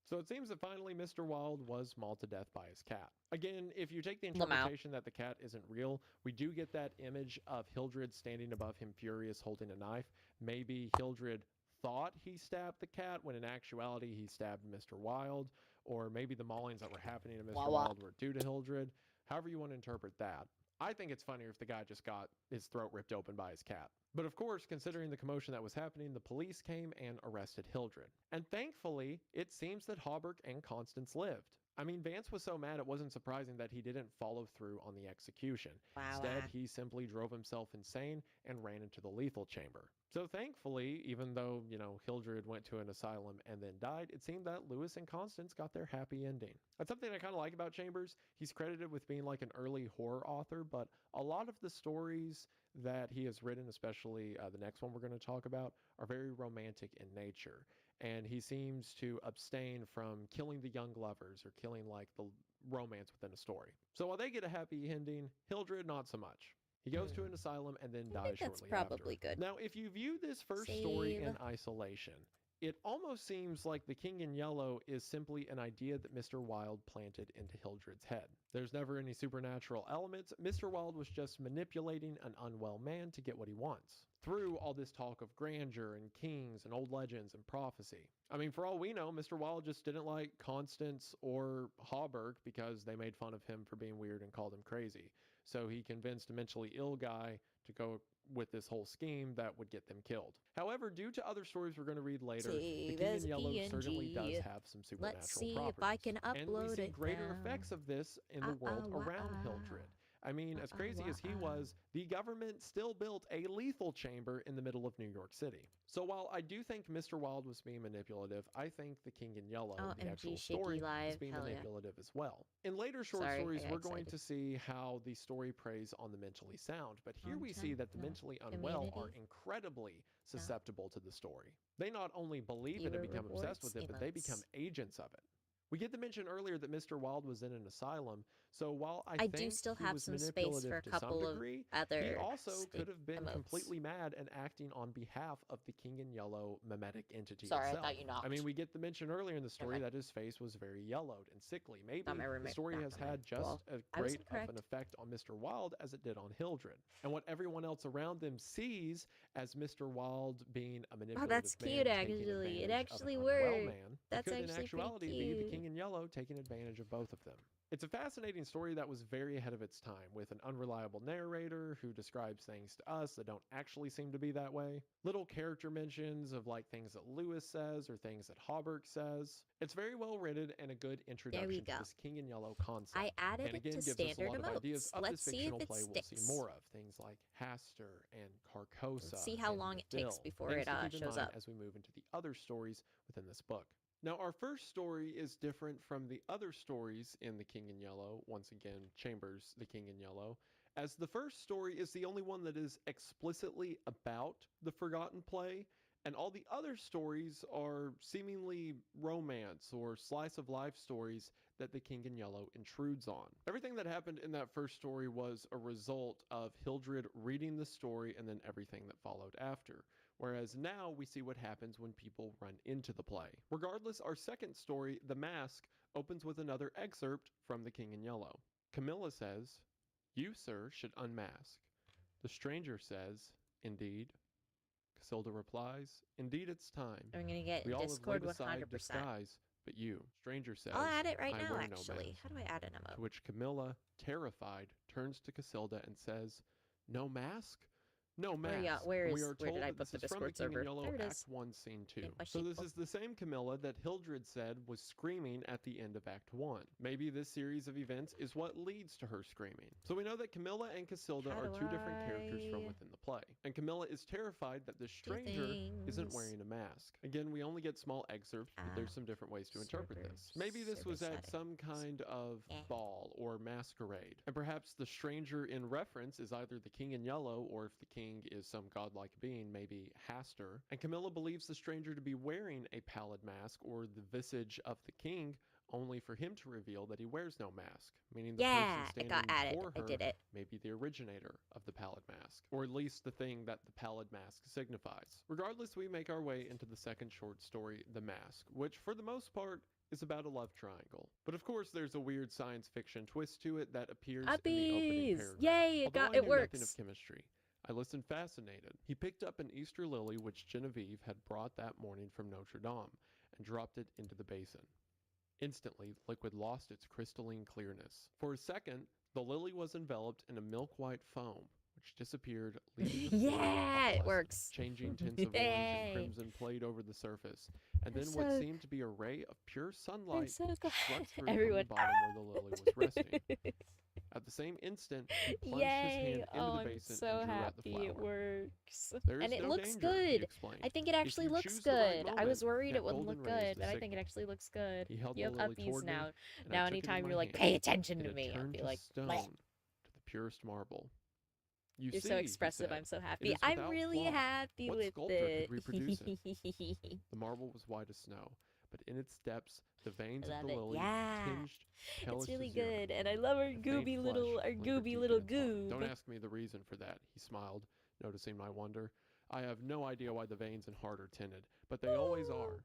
So it seems that finally Mr. Wilde was mauled to death by his cat. Again, if you take the
Lamau.
interpretation that the cat isn't real, we do get that image of Hildred standing above him furious holding a knife. Maybe Hildred thought he stabbed the cat when in actuality he stabbed Mr. Wilde, or maybe the maulings that were happening to Mr.
Wah, wah.
Wilde were due to Hildred. However you want to interpret that. I think it's funnier if the guy just got his throat ripped open by his cat. But of course, considering the commotion that was happening, the police came and arrested Hildred. And thankfully, it seems that Hawberk and Constance lived. I mean, Vance was so mad it wasn't surprising that he didn't follow through on the execution.
Wow.
Instead, he simply drove himself insane and ran into the lethal chamber. So thankfully, even though, Hildred went to an asylum and then died, it seemed that Lewis and Constance got their happy ending. That's something I kind of like about Chambers. He's credited with being like an early horror author, but a lot of the stories that he has written, especially the next one we're going to talk about, are very romantic in nature. And he seems to abstain from killing the young lovers or killing like the romance within a story. So while they get a happy ending, Hildred not so much. He goes to an asylum and then
I
dies
think that's
shortly
probably
after.
good.
Now, if you view this first story
Save.
in isolation, it almost seems like the King in Yellow is simply an idea that Mr. Wilde planted into Hildred's head. There's never any supernatural elements. Mr. Wilde was just manipulating an unwell man to get what he wants, through all this talk of grandeur and kings and old legends and prophecy. I mean, for all we know, Mr. Wilde just didn't like Constance or Hawberk because they made fun of him for being weird and called him crazy. So he convinced a mentally ill guy to go with this whole scheme that would get them killed. However, due to other stories we're going to read later, the King in Yellow certainly does have some supernatural
Let's see
properties.
if I can
And we
upload
see
it
greater
now.
effects of this in the world around Hildred. I mean, as crazy as he was, the government still built a lethal chamber in the middle of New York City. So while I do think Mr. Wilde was being manipulative, I think the King in Yellow, the
OMG,
actual
Shaky
story, is
Live,
being
hell yeah.
manipulative as well. In later short
Sorry, I
stories,
got
we're going
excited.
to see how the story preys on the mentally sound, but here we see that the mentally
Community.
unwell are incredibly susceptible to the story. They not only believe it and
Viewer
become obsessed with it, but they
rewards
become
emotes.
agents of it. We get to mention earlier that Mr. Wilde was in an asylum, so while I
do
think
still
he
have
was
some space for
manipulative
a
to some
couple of
degree,
other
he also could have been
emotes.
completely mad and acting on behalf of the King in Yellow mimetic entity
Sorry, I
itself.
thought you knocked.
I mean, we get the mention earlier in the story
mind.
that his face was very yellowed and sickly. Maybe
Thought my
the
roommate
story has
knocked on my
had just
wall.
as
I was
great of
incorrect.
an effect on Mr. Wilde as it did on Hildred. And what everyone else around them sees as Mr. Wilde being a manipulative
that's
man
cute,
taking
actually. It
advantage of
actually
an unwell
worked.
man,
That's
could in
actually pretty
actuality be the
cute.
King in Yellow taking advantage of both of them. It's a fascinating story that was very ahead of its time, with an unreliable narrator who describes things to us that don't actually seem to be that way. Little character mentions of like things that Lewis says or things that Hauberk says. It's very well written and a good introduction to this King in Yellow concept.
I added
and again
it to
gives us a
standard
lot of ideas
emotes.
of
Let's
this
see
fictional
if it
play we'll see
sticks.
more of. Things like Hastur and Carcosa.
Let's see how
and
long it takes
Vil.
before
Things
it
to keep in
shows
mind
up.
as we move into the other stories within this book. Now, our first story is different from the other stories in The King in Yellow. Once again, Chambers, The King in Yellow, as the first story is the only one that is explicitly about the Forgotten Play, and all the other stories are seemingly romance or slice of life stories that The King in Yellow intrudes on. Everything that happened in that first story was a result of Hildred reading the story and then everything that followed after. Whereas now we see what happens when people run into the play. Regardless, our second story, The Mask, opens with another excerpt from The King in Yellow. Camilla says, "You, sir, should unmask." The stranger says, "Indeed." Casilda replies, "Indeed, it's time.
I'm gonna get
We all
Discord
have laid aside
100%.
disguise, but you." Stranger says,
I'll add it right
"I
now,
wear no
actually.
mask."
How do I add an
To
emote?
which Camilla, terrified, turns to Casilda and says, "No mask? No mask."
Where
And we are
did
told
I
that
put
this
the
is from The
Discord
King in
server?
Yellow,
There it
Act
is.
1, Scene 2.
In my
So this
sheet
is the same Camilla that Hildred said was screaming at the end of Act 1. Maybe this series of events is what leads to her screaming. So we know that Camilla and Casilda
How
are
do
two different characters from
I
within the play. And Camilla is terrified that the stranger isn't
things?
wearing a mask. Again, we only get small excerpts, but there's some different ways to interpret
server-
this. Maybe this was
server
at some kind of
Yeah.
ball or masquerade. And perhaps the stranger in reference is either the King in Yellow, or if the king is some godlike being, maybe Hastur. And Camilla believes the stranger to be wearing a pallid mask or the visage of the king, only for him to reveal that he wears no mask, meaning the
Yeah,
person
it
standing
got added.
before her
I did it.
may be the originator of the pallid mask, or at least the thing that the pallid mask signifies. Regardless, we make our way into the second short story, The Mask, which for the most part is about a love triangle. But of course, there's a weird science fiction twist to it that appears in the opening
Uppies!
paragraph.
Yay,
Although I
it
knew nothing
works.
of chemistry, I listened fascinated. He picked up an Easter lily which Genevieve had brought that morning from Notre Dame and dropped it into the basin. Instantly, the liquid lost its crystalline clearness. For a second, the lily was enveloped in a milk-white foam, which disappeared, leaving the
Yeah,
fluid
it
opalescent.
works.
Changing tints of orange
Yay.
and crimson played over the surface, and
I'm
then what
so-
seemed to be a ray of pure
I'm
sunlight
so glad.
struck through
Everyone.
from the bottom where the lily was resting. At the same instant, he plunged his hand
Yay!
into
Oh,
the
I'm
basin
so
and drew out the
happy
flower.
it works.
There is
And it
no
looks
danger, he
good.
explained.
I think it
If
actually
you
looks
choose the right
good. I was
moment,
worried
that
it wouldn't
golden
look
ray is
good,
the
but I think it
signal.
actually looks good.
He held
You
the
have
lily
uppies
toward me,
now.
and
Now
I took it in
anytime
my
you're like,
hand.
pay attention
It
to
had
me, I'll
turned
be
to
like,
stone,
"Bleh."
to the purest marble. You
You're
see,
so
he
expressive.
said,
I'm so
"it
happy.
is
I'm
without
really
flaw.
happy
What
with
sculptor
it.
could reproduce it? The marble was white as snow, but in its depths, the veins
I
of
love
the
it.
lily
Yeah.
tinged
It's
hellish
really
azure.
good, and I love our
A faint
gooby
flush
little,
lingered deep in
little
its heart. Don't
goob.
ask me the reason for that, he smiled, noticing my wonder. I have no idea why the veins and heart are tinted, but they always are.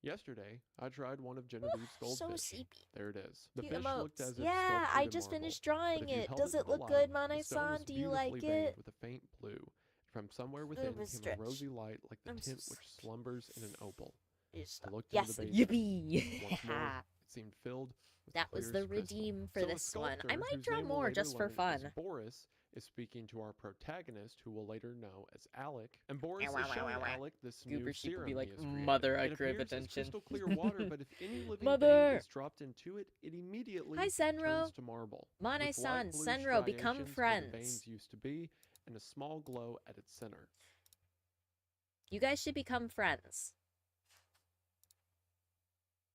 Yesterday, I tried one of Genevieve's
So
goldfish.
sleepy.
There it is. The
Cute
fish looked
emotes.
as if
Yeah,
sculptured
I
in
just
marble.
finished
But
drawing
if you
it.
held
Does
to
it
the
look
light,
good,
the stone
Mane-san?
was
Do you like
beautifully veined
it?
with a faint blue. From somewhere within
Boob
came a
stretch.
rosy light like the
I'm so
tint which
sleepy.
slumbers in an opal.
Yes,
I looked
yes,
into the basin.
yippee!
Once more, it seemed filled with
That was the
clear as crystal.
redeem for
So a
this one. I
sculptor,
might
whose
draw
name we'll
more
later
just for
learn is
fun.
Boris, is speaking to our protagonist, who we'll later know as Alec. And Boris
Wah,
is
wah,
showing
wah, wah.
Alec this new
Goober sheep would
serum
be like,
he has created.
"Mother, I
It
crave
appears as
attention."
crystal clear water, but if any living
Mother!
thing is dropped into it, it immediately
Hi, Senro.
turns to marble. with
Mane-san,
light blue
Senro, become
striations where the
friends.
veins used to be, and a small glow at its center.
You guys should become friends.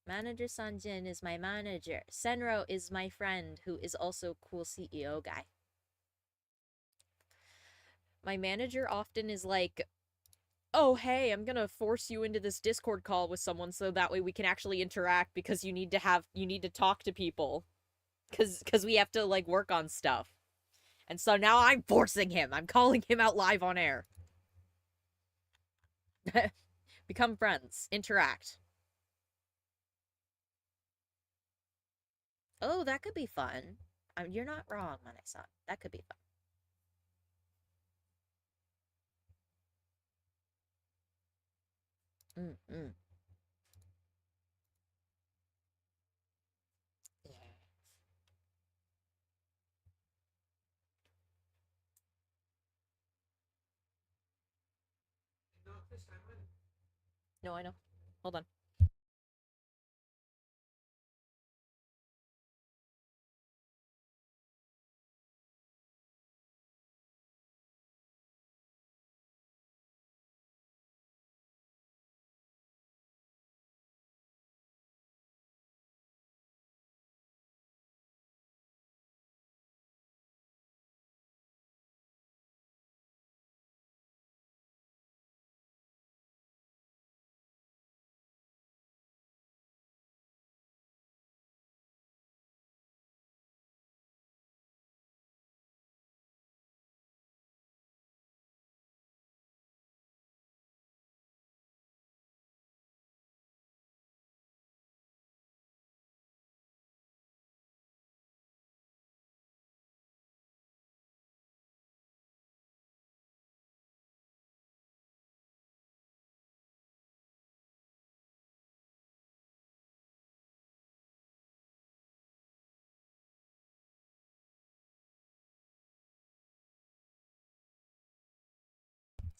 Manager Sanjin is my manager. Senro is my friend, who is also cool CEO guy. My manager often is like, "Oh, hey, I'm gonna force you into this Discord call with someone so that way we can actually interact because you need to talk to people. Cause we have to, like, work on stuff. And so now I'm forcing him. I'm calling him out live on air. Become friends. Interact. Oh, that could be fun. You're not wrong, Mane-san. That could be fun. Mm-mm. Yeah. No, I know. Hold on.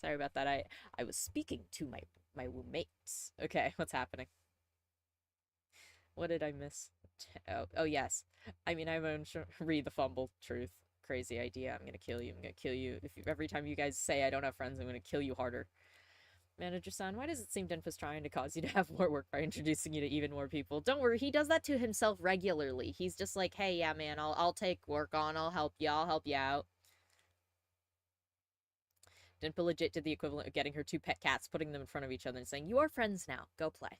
Sorry about that. I was speaking to my roommates. Okay, what's happening? What did I miss? Oh yes. I mean, I won't read the fumble truth. Crazy idea. I'm gonna kill you. I'm gonna kill you. If you, every time you guys say I don't have friends, I'm gonna kill you harder. Manager-san, why does it seem Denpa's trying to cause you to have more work by introducing you to even more people? Don't worry, he does that to himself regularly. He's just like, hey, yeah, man, I'll take work on. I'll help you out. Denpa legit did the equivalent of getting her 2 pet cats, putting them in front of each other and saying, you are friends now. Go play.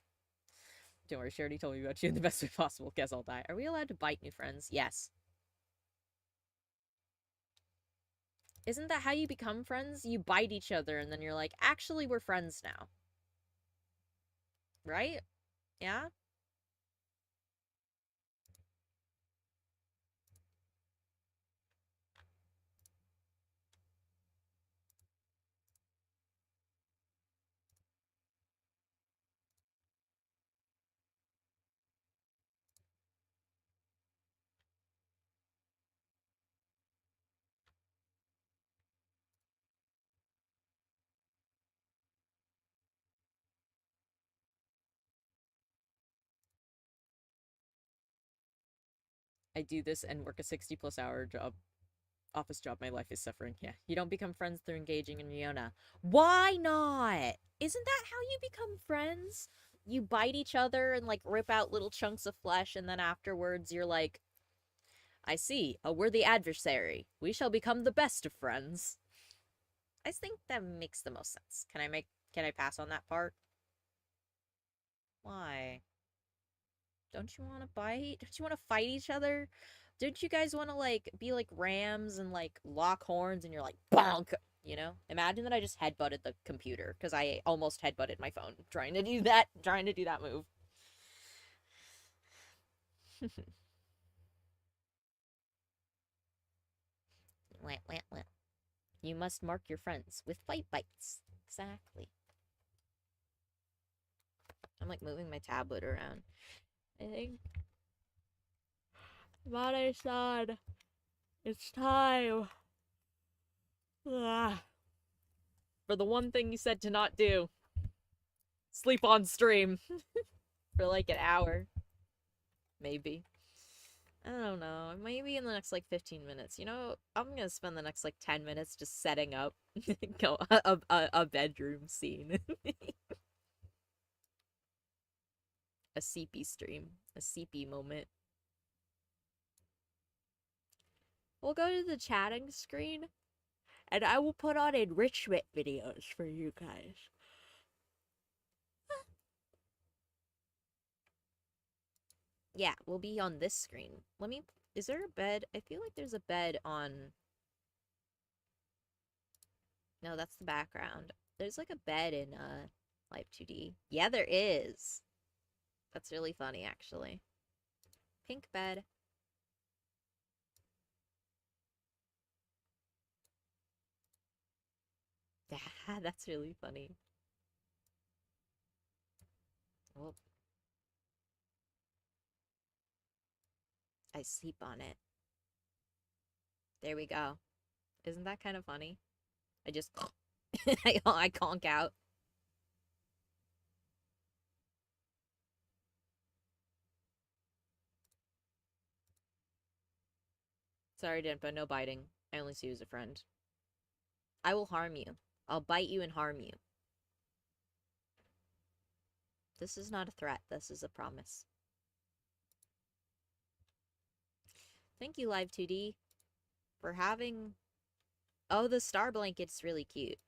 Don't worry, she already told me about you in the best way possible. Guess I'll die. Are we allowed to bite new friends? Yes. Isn't that how you become friends? You bite each other and then you're like, actually, we're friends now. Right? Yeah? I do this and work a 60+ hour job. Office job. My life is suffering. Yeah. You don't become friends through engaging in Riona. Why not? Isn't that how you become friends? You bite each other and like rip out little chunks of flesh, and then afterwards you're like, I see, a worthy adversary. We shall become the best of friends. I think that makes the most sense. Can I pass on that part? Why? Don't you want to bite? Don't you want to fight each other? Don't you guys want to like be like rams and like lock horns and you're like bonk, you know? Imagine that I just headbutted the computer because I almost headbutted my phone trying to do that move. Wah, wah, wah. You must mark your friends with fight bites. Exactly. I'm like moving my tablet around. I think Mare-san, it's time. Ah. For the one thing you said to not do. Sleep on stream. For like an hour. Maybe. I don't know. Maybe in the next like 15 minutes. You know, I'm gonna spend the next like 10 minutes just setting up a bedroom scene. A CP stream. A CP moment. We'll go to the chatting screen and I will put on enrichment videos for you guys. Yeah, we'll be on this screen. Is there a bed? I feel like there's a bed on... No, that's the background. There's like a bed in Live 2D. Yeah, there is. That's really funny, actually. Pink bed. Yeah, that's really funny. Oh. I sleep on it. There we go. Isn't that kind of funny? I just... I conk out. Sorry, Denpa, no biting. I only see you as a friend. I will harm you. I'll bite you and harm you. This is not a threat. This is a promise. Thank you, Live2D, for having... Oh, the star blanket's really cute.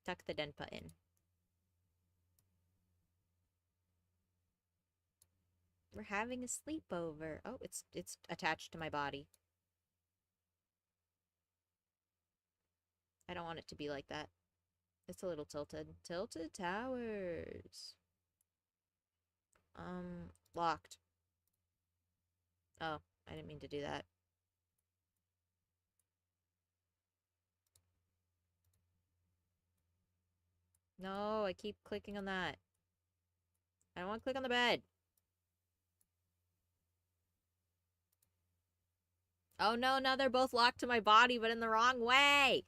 Tuck the Denpa in. We're having a sleepover. Oh, it's attached to my body. I don't want it to be like that. It's a little tilted. Tilted towers. Locked. Oh, I didn't mean to do that. No, I keep clicking on that. I don't want to click on the bed. Oh no, now they're both locked to my body, but in the wrong way.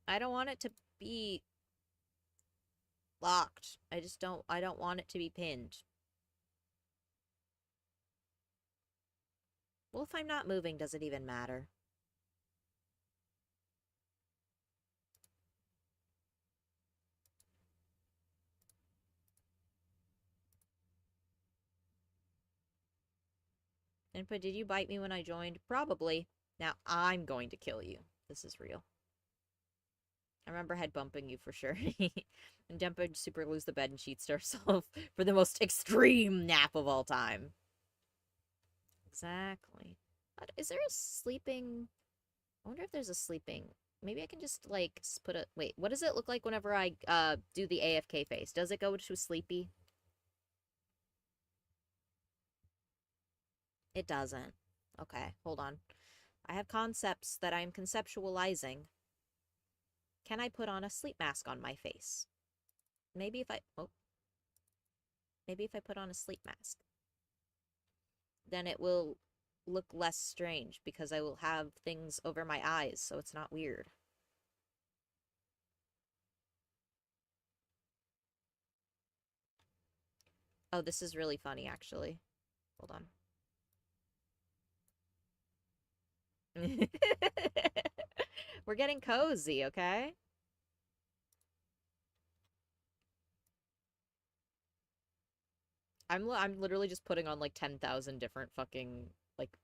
I don't want it to be locked. I don't want it to be pinned. Well, if I'm not moving, does it even matter? Input, did you bite me when I joined? Probably. Now I'm going to kill you. This is real. I remember head bumping you for sure. And Dempa super glues the bed and sheets to herself for the most extreme nap of all time. Exactly. Is there a sleeping... I wonder if there's a sleeping... Maybe I can just, like, put a... Wait, what does it look like whenever I do the AFK face? Does it go to sleepy? It doesn't. Okay, hold on. I have concepts that I'm conceptualizing. Can I put on a sleep mask on my face? Maybe if I... Oh. Maybe if I put on a sleep mask. Then it will look less strange because I will have things over my eyes, so it's not weird. Oh, this is really funny, actually. Hold on. We're getting cozy, okay? I'm literally just putting on like 10,000 different fucking like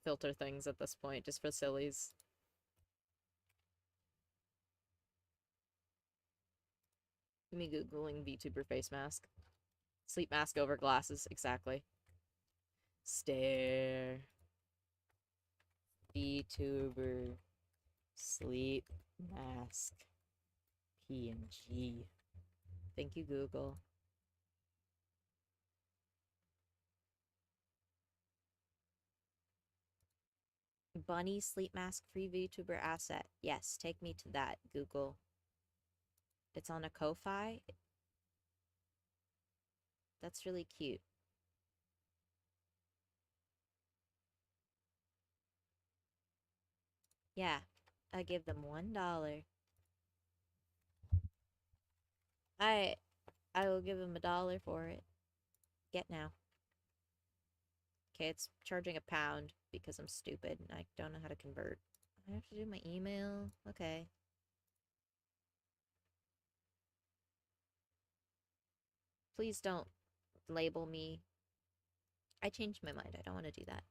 filter things at this point just for sillies. Me googling VTuber face mask. Sleep mask over glasses, exactly. Stare. VTuber sleep mask PNG. Thank you, Google. Bunny sleep mask free VTuber asset. Yes, take me to that, Google. It's on a Ko-Fi. That's really cute. Yeah, I give them $1. I will give them $1 for it. Get now. Okay, it's charging £1 because I'm stupid and I don't know how to convert. I have to do my email. Okay. Please don't label me. I changed my mind. I don't want to do that.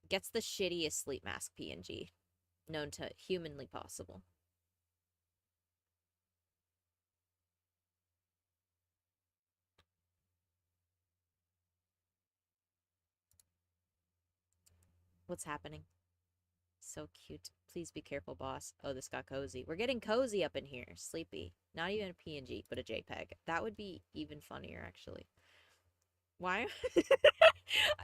Gets the shittiest sleep mask PNG known to humanly possible. What's happening? So cute. Please be careful, boss. Oh, this got cozy. We're getting cozy up in here. Sleepy. Not even a PNG, but a JPEG. That would be even funnier, actually. Why?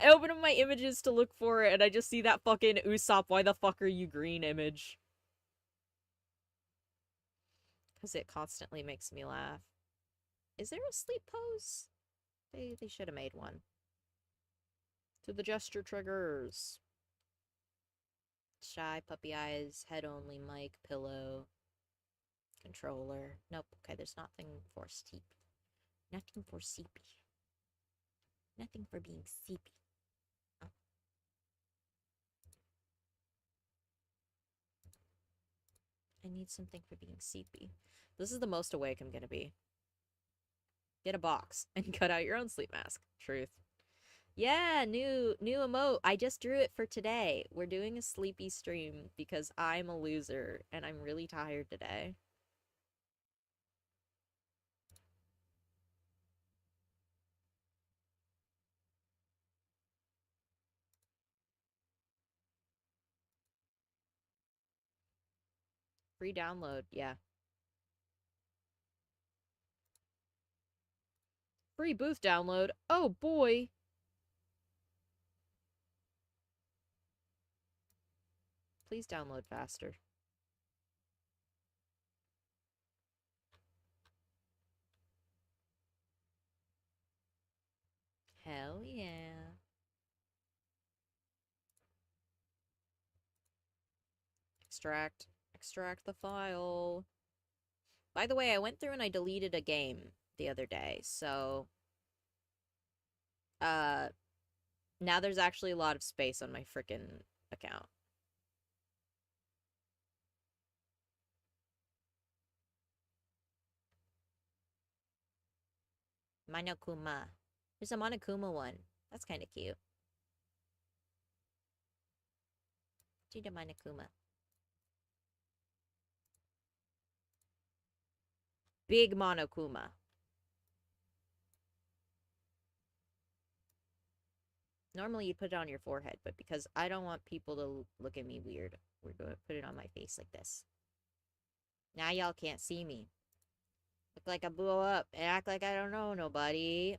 I open up my images to look for it, and I just see that fucking Usopp, why the fuck are you green image. Because it constantly makes me laugh. Is there a sleep pose? They should have made one. To the gesture triggers. Shy, puppy eyes, head only, mic, pillow, controller. Nope. Okay, there's nothing for sleepy. Nothing for sleepy. Nothing for being sleepy. Oh. I need something for being sleepy. This is the most awake I'm gonna be. Get a box and cut out your own sleep mask. Truth. Yeah, new emote. I just drew it for today. We're doing a sleepy stream because I'm a loser and I'm really tired today. Free download, yeah. Free booth download. Oh boy. Please download faster. Hell yeah. Extract. Extract the file. By the way, I went through and I deleted a game the other day, so now there's actually a lot of space on my frickin' account. Monokuma. There's a Monokuma one. That's kind of cute. See the Monokuma. Big Monokuma. Normally you'd put it on your forehead, but because I don't want people to look at me weird, we're going to put it on my face like this. Now y'all can't see me. Look like I blew up and act like I don't know nobody.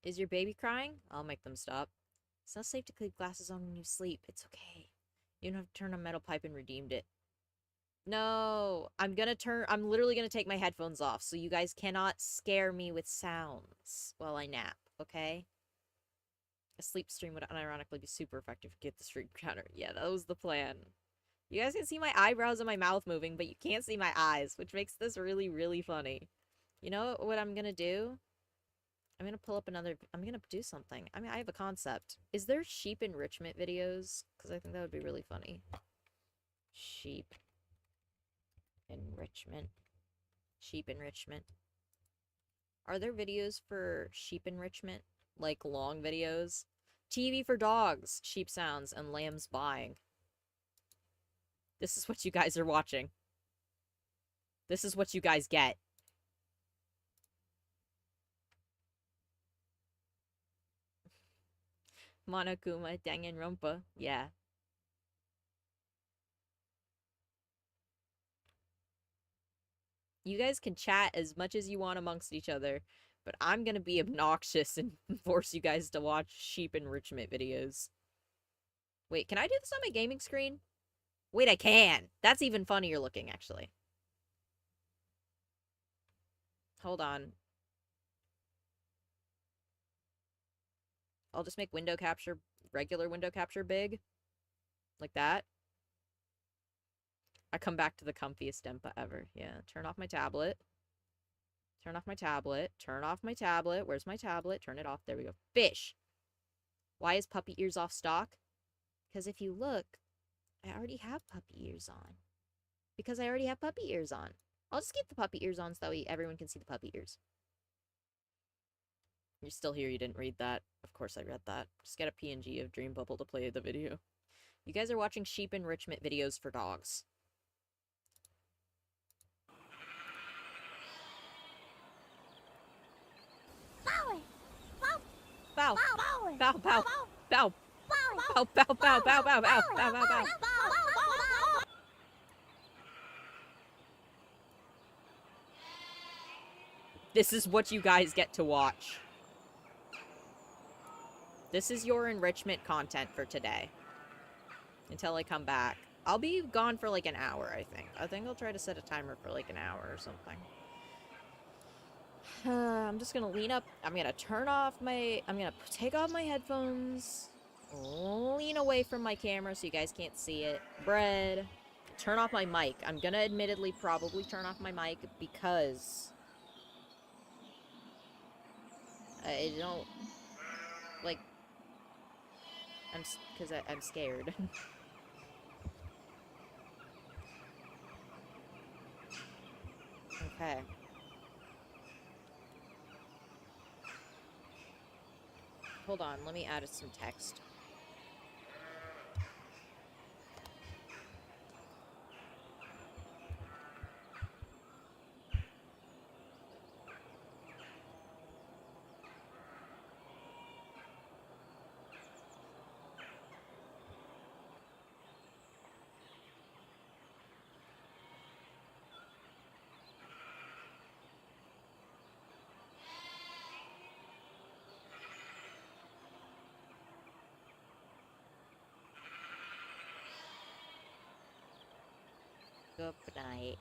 Is your baby crying? I'll make them stop. It's not safe to keep glasses on when you sleep. It's okay. You don't have to turn on metal pipe and redeemed it. No, I'm literally gonna take my headphones off so you guys cannot scare me with sounds while I nap, okay? A sleep stream would unironically be super effective to get the stream counter. Yeah, that was the plan. You guys can see my eyebrows and my mouth moving, but you can't see my eyes, which makes this really, really funny. You know what I'm gonna do? I'm gonna do something. I mean, I have a concept. Is there sheep enrichment videos? Because I think that would be really funny. Sheep enrichment. Sheep enrichment. Are there videos for sheep enrichment? Like long videos? TV for dogs, sheep sounds, and lambs buying. This is what you guys are watching. This is what you guys get. Monokuma, Danganronpa. Yeah. You guys can chat as much as you want amongst each other, but I'm gonna be obnoxious and force you guys to watch sheep enrichment videos. Wait, can I do this on my gaming screen? Wait, I can! That's even funnier looking, actually. Hold on. I'll just make regular window capture big. Like that. I come back to the comfiest Dempa ever. Yeah, turn off my tablet. Turn off my tablet. Turn off my tablet. Where's my tablet? Turn it off. There we go. Fish! Why is puppy ears off stock? Because if you look, I already have puppy ears on. Because I already have puppy ears on. I'll just keep the puppy ears on so that way everyone can see the puppy ears. You're still here, you didn't read that. Of course I read that. Just get a PNG of Dream Bubble to play the video. You guys are watching sheep enrichment videos for dogs. Bow. Bow, bow. Bow. Bow, bow, bow, bow, bow, bow, bow, bow, bow. This is what you guys get to watch. This is your enrichment content for today. Until I come back. I'll be gone for like an hour, I think. I think I'll try to set a timer for like an hour or something. I'm just gonna lean up. I'm gonna take off my headphones. lean away from my camera so you guys can't see it. Bread. Turn off my mic. I'm gonna admittedly probably turn off my mic because I don't like. I'm scared. Okay. Hold on, let me add some text. Good night.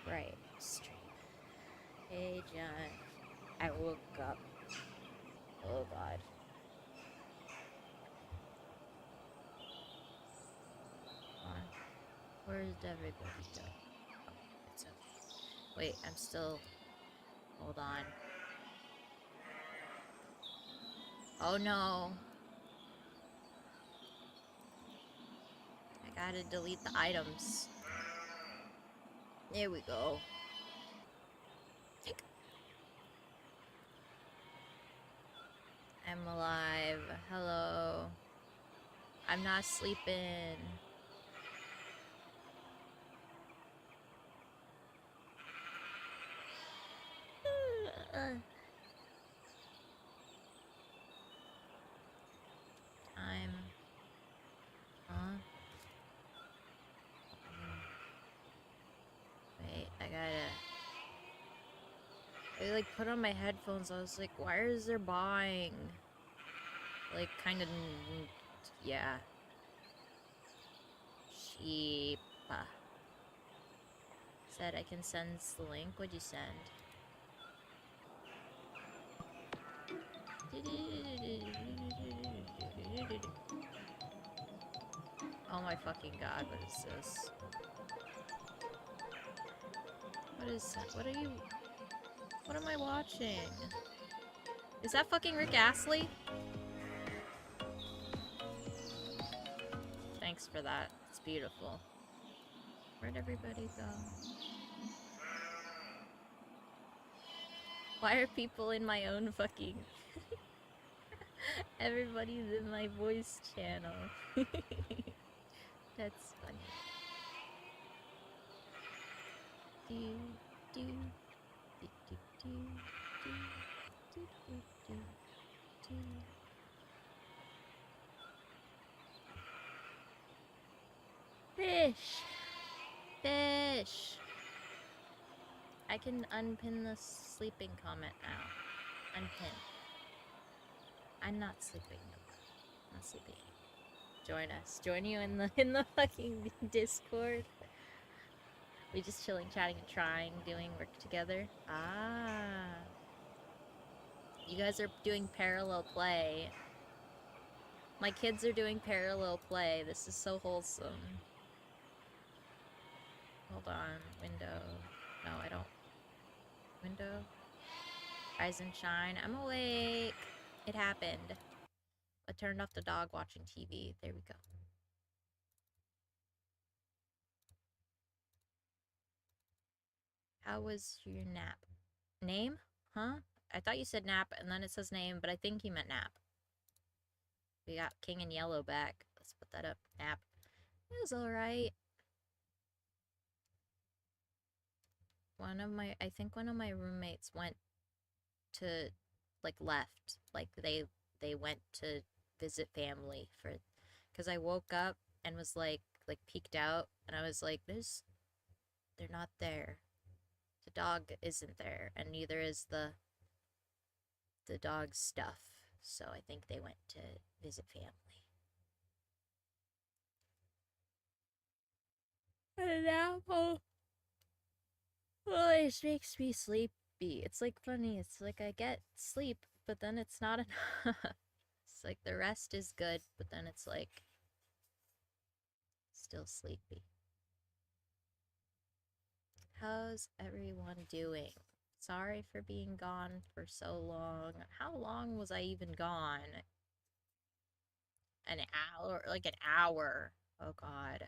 Right. Stream. Hey, John. I woke up. Oh, God. Come on. Where's everybody go? Oh, it's okay. Wait, I'm still... Hold on. Oh, no. I gotta delete the items. There we go. I'm alive. Hello. I'm not sleeping. Time. Huh? Wait, I like put on my headphones. I was like, why is there buying? Like, kind of, yeah. Sheep. Said I can send the link. What'd you send? Oh my fucking god, what is this? What is that? What are you... What am I watching? Is that fucking Rick Astley? Thanks for that. It's beautiful. Where'd everybody go? Why are people in my own fucking... Everybody's in my voice channel. That's funny. Do, do, do, do, do, do, do, do, do, do. Fish! Fish! I can unpin the sleeping comment now. Unpin. I'm not sleeping no more. I'm not sleeping. Join us. Join you in the fucking Discord. We just chilling, chatting, and trying, doing work together. Ah. You guys are doing parallel play. My kids are doing parallel play. This is so wholesome. Hold on. Window. No, I don't. Window. Rise and shine. I'm awake. It happened. I turned off the dog watching TV. There we go. How was your nap? Name? Huh? I thought you said nap, and then it says name, but I think you meant nap. We got King in Yellow back. Let's put that up. Nap. It was alright. I think one of my roommates went to, like, left. Like, they went to visit family because I woke up and was, like, peeked out, and I was like, they're not there. The dog isn't there, and neither is the dog's stuff. So I think they went to visit family. And now, oh, it makes me sleepy. It's like funny. It's like I get sleep, but then it's not enough. It's like the rest is good, but then it's like still sleepy. How's everyone doing? Sorry for being gone for so long. How long was I even gone? An hour? Like an hour. Oh god.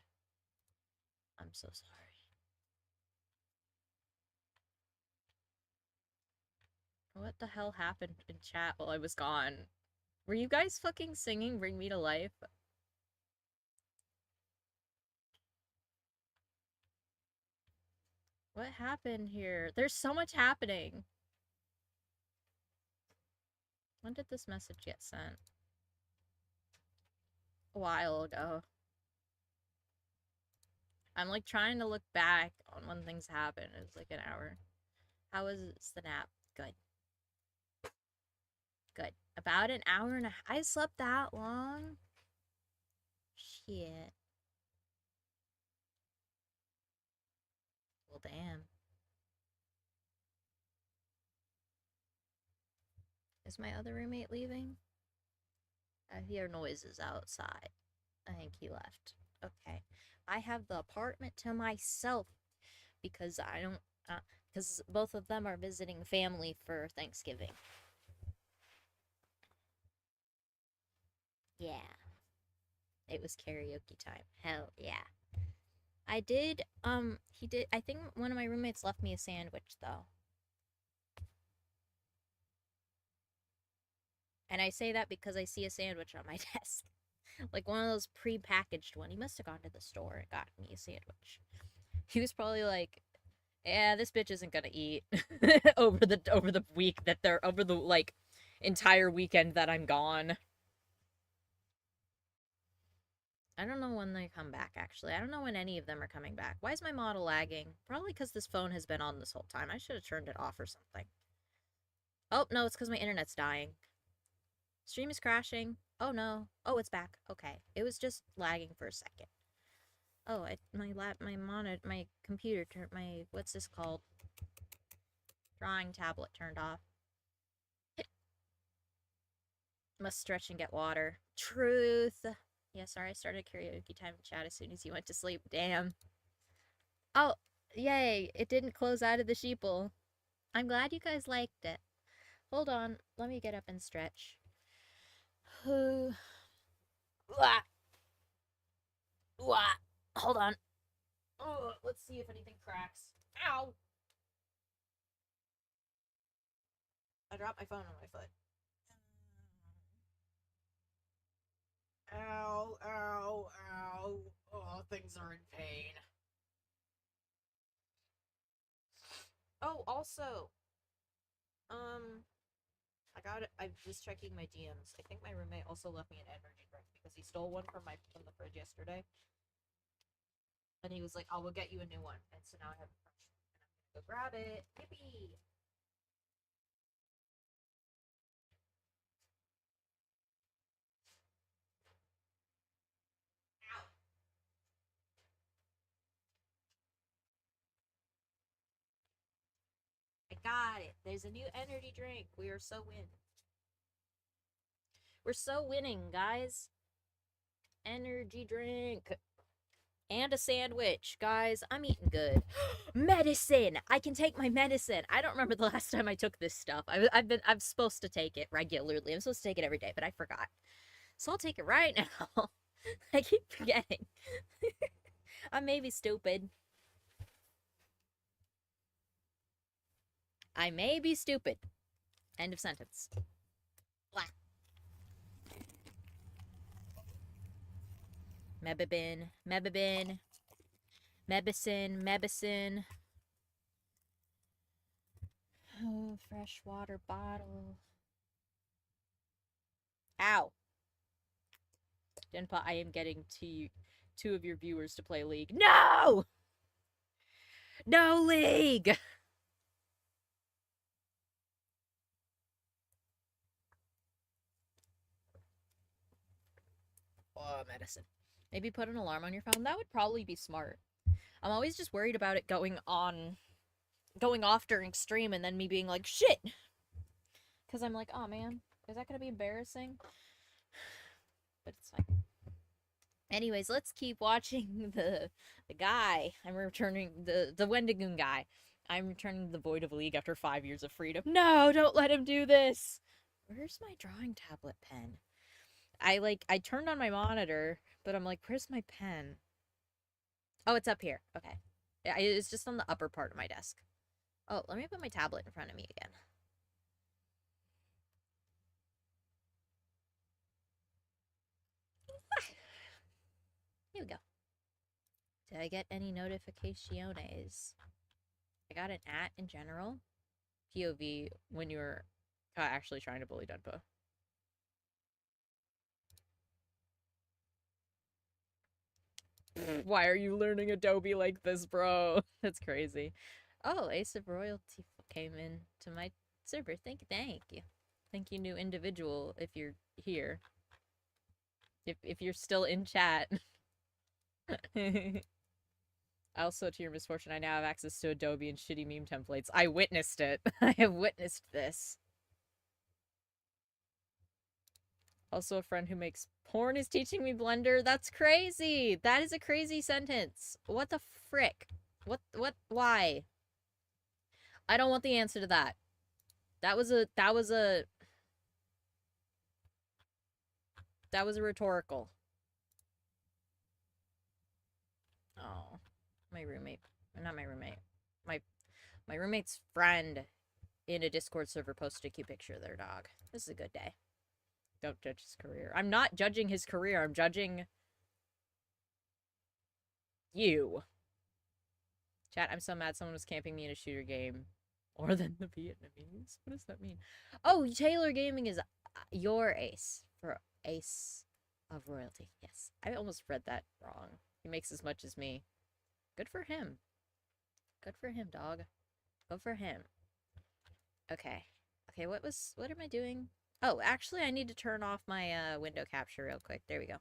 I'm so sorry. What the hell happened in chat while I was gone? Were you guys fucking singing Bring Me to Life? What happened here? There's so much happening. When did this message get sent? A while ago. I'm like trying to look back on when things happened. It was like an hour. How was the nap? Good. Good. About an hour and a half. I slept that long? Shit. Well, damn. Is my other roommate leaving? I hear noises outside. I think he left. Okay. I have the apartment to myself because I don't, because both of them are visiting family for Thanksgiving. Yeah. It was karaoke time. Hell yeah. I did, I think one of my roommates left me a sandwich, though. And I say that because I see a sandwich on my desk. Like one of those pre-packaged one. He must have gone to the store and got me a sandwich. He was probably like, yeah, this bitch isn't gonna eat over the week that they're over the like entire weekend that I'm gone. I don't know when they come back, actually. I don't know when any of them are coming back. Why is my model lagging? Probably because this phone has been on this whole time. I should have turned it off or something. Oh, no, it's because my internet's dying. Stream is crashing. Oh, no. Oh, it's back. Okay. It was just lagging for a second. Oh, my computer turned, what's this called? Drawing tablet turned off. Must stretch and get water. Truth. Yeah, sorry, I started karaoke time in chat as soon as you went to sleep. Damn. Oh, yay. It didn't close out of the sheeple. I'm glad you guys liked it. Hold on. Let me get up and stretch. Hold on. Oh, let's see if anything cracks. Ow! I dropped my phone on my foot. Ow, ow, ow. Oh, things are in pain. Oh, also, I was checking my DMs. I think my roommate also left me an energy drink because he stole one from the fridge yesterday. And he was like, "I will get you a new one." And so now I have a fresh one, and I'm gonna go grab it. Yippee! Ow! I got it. There's a new energy drink. We are so winning. We're so winning, guys. Energy drink. And a sandwich. Guys, I'm eating good. Medicine! I can take my medicine. I don't remember the last time I took this stuff. I'm supposed to take it regularly. I'm supposed to take it every day, but I forgot. So I'll take it right now. I keep forgetting. I may be stupid. I may be stupid. End of sentence. Blah. Mebibin, Mebibin, Mebicin. Oh, fresh water bottle. Ow. Denpa, I am getting two of your viewers to play League. No! No League! Oh, medicine. Maybe put an alarm on your phone. That would probably be smart. I'm always just worried about it going off during stream and then me being like, shit! Because I'm like, oh man, is that going to be embarrassing? But it's fine. Anyways, let's keep watching the guy. I'm returning the Wendigoon guy. I'm returning the Void of League after 5 years of freedom. No, don't let him do this! Where's my drawing tablet pen? I turned on my monitor, but I'm like, where's my pen? Oh, it's up here. Okay. Yeah, it's just on the upper part of my desk. Oh, let me put my tablet in front of me again. Here we go. Did I get any notificaciones? I got an @ in general. POV when you were actually trying to bully Denpa. Why are you learning Adobe like this, bro? That's crazy. Oh, Ace of Royalty came in to my server. Thank you. Thank you, new individual, if you're here. If you're still in chat. Also, to your misfortune, I now have access to Adobe and shitty meme templates. I witnessed it. I have witnessed this. Also, a friend who makes porn is teaching me Blender. That's crazy. That is a crazy sentence. What the frick? Why? I don't want the answer to that. That was a rhetorical. Oh, my roommate, not my roommate, my roommate's friend in a Discord server posted a cute picture of their dog. This is a good day. Don't judge his career. I'm not judging his career. I'm judging you. Chat, I'm so mad someone was camping me in a shooter game. More than the Vietnamese? What does that mean? Oh, Taylor Gaming is your ace. For ace of royalty. Yes. I almost read that wrong. He makes as much as me. Good for him. Good for him, dog. Good for him. Okay. Okay, what am I doing? Oh, actually, I need to turn off my window capture real quick. There we go.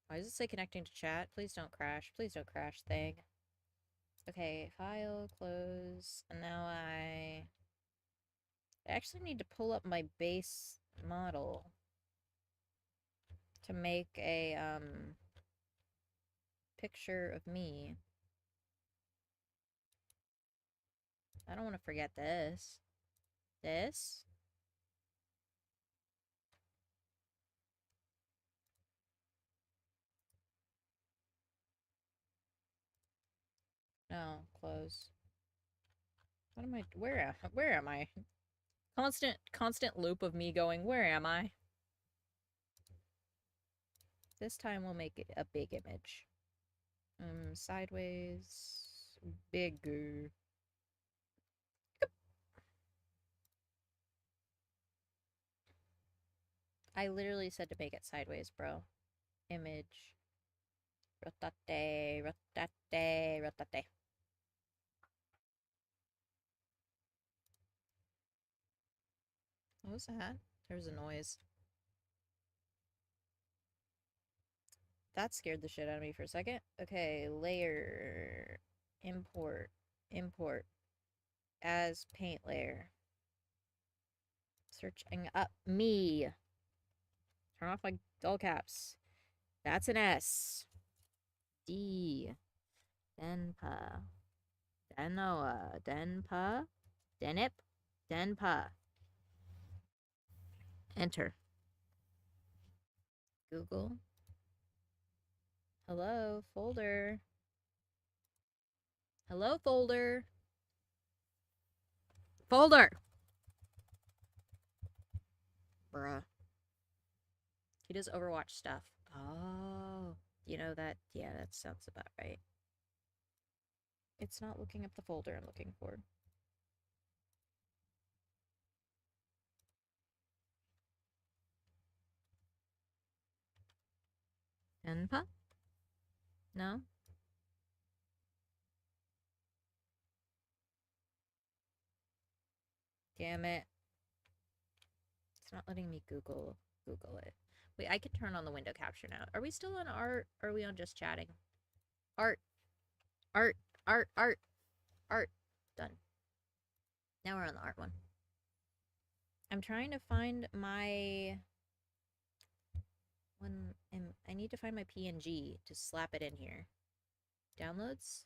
Why does it say connecting to chat? Please don't crash. Please don't crash thing. Okay, file, close, and now I actually need to pull up my base model to make a, picture of me. I don't want to forget this. This? No, close. What am I, where am I? Constant loop of me going, where am I? This time we'll make it a big image. Sideways, bigger. I literally said to make it sideways, bro. Image. Rotate, rotate, rotate. What was that? There was a noise. That scared the shit out of me for a second. Okay, layer. Import. Import. As paint layer. Searching up me. Turn off my all caps. That's an S. D. Denpa. Denoa. Denpa. Denip. Denpa. Enter. Google. Hello, folder. Hello, folder. Folder! Bruh. He does Overwatch stuff. Oh. You know that? Yeah, that sounds about right. It's not looking up the folder I'm looking for. Enpa? No? Damn it. It's not letting me Google it. Wait, I can turn on the window capture now. Are we still on art? Or are we on just chatting? Art. Art. Art. Art. Art. Done. Now we're on the art one. I'm trying to find my... I need to find my PNG to slap it in here. Downloads.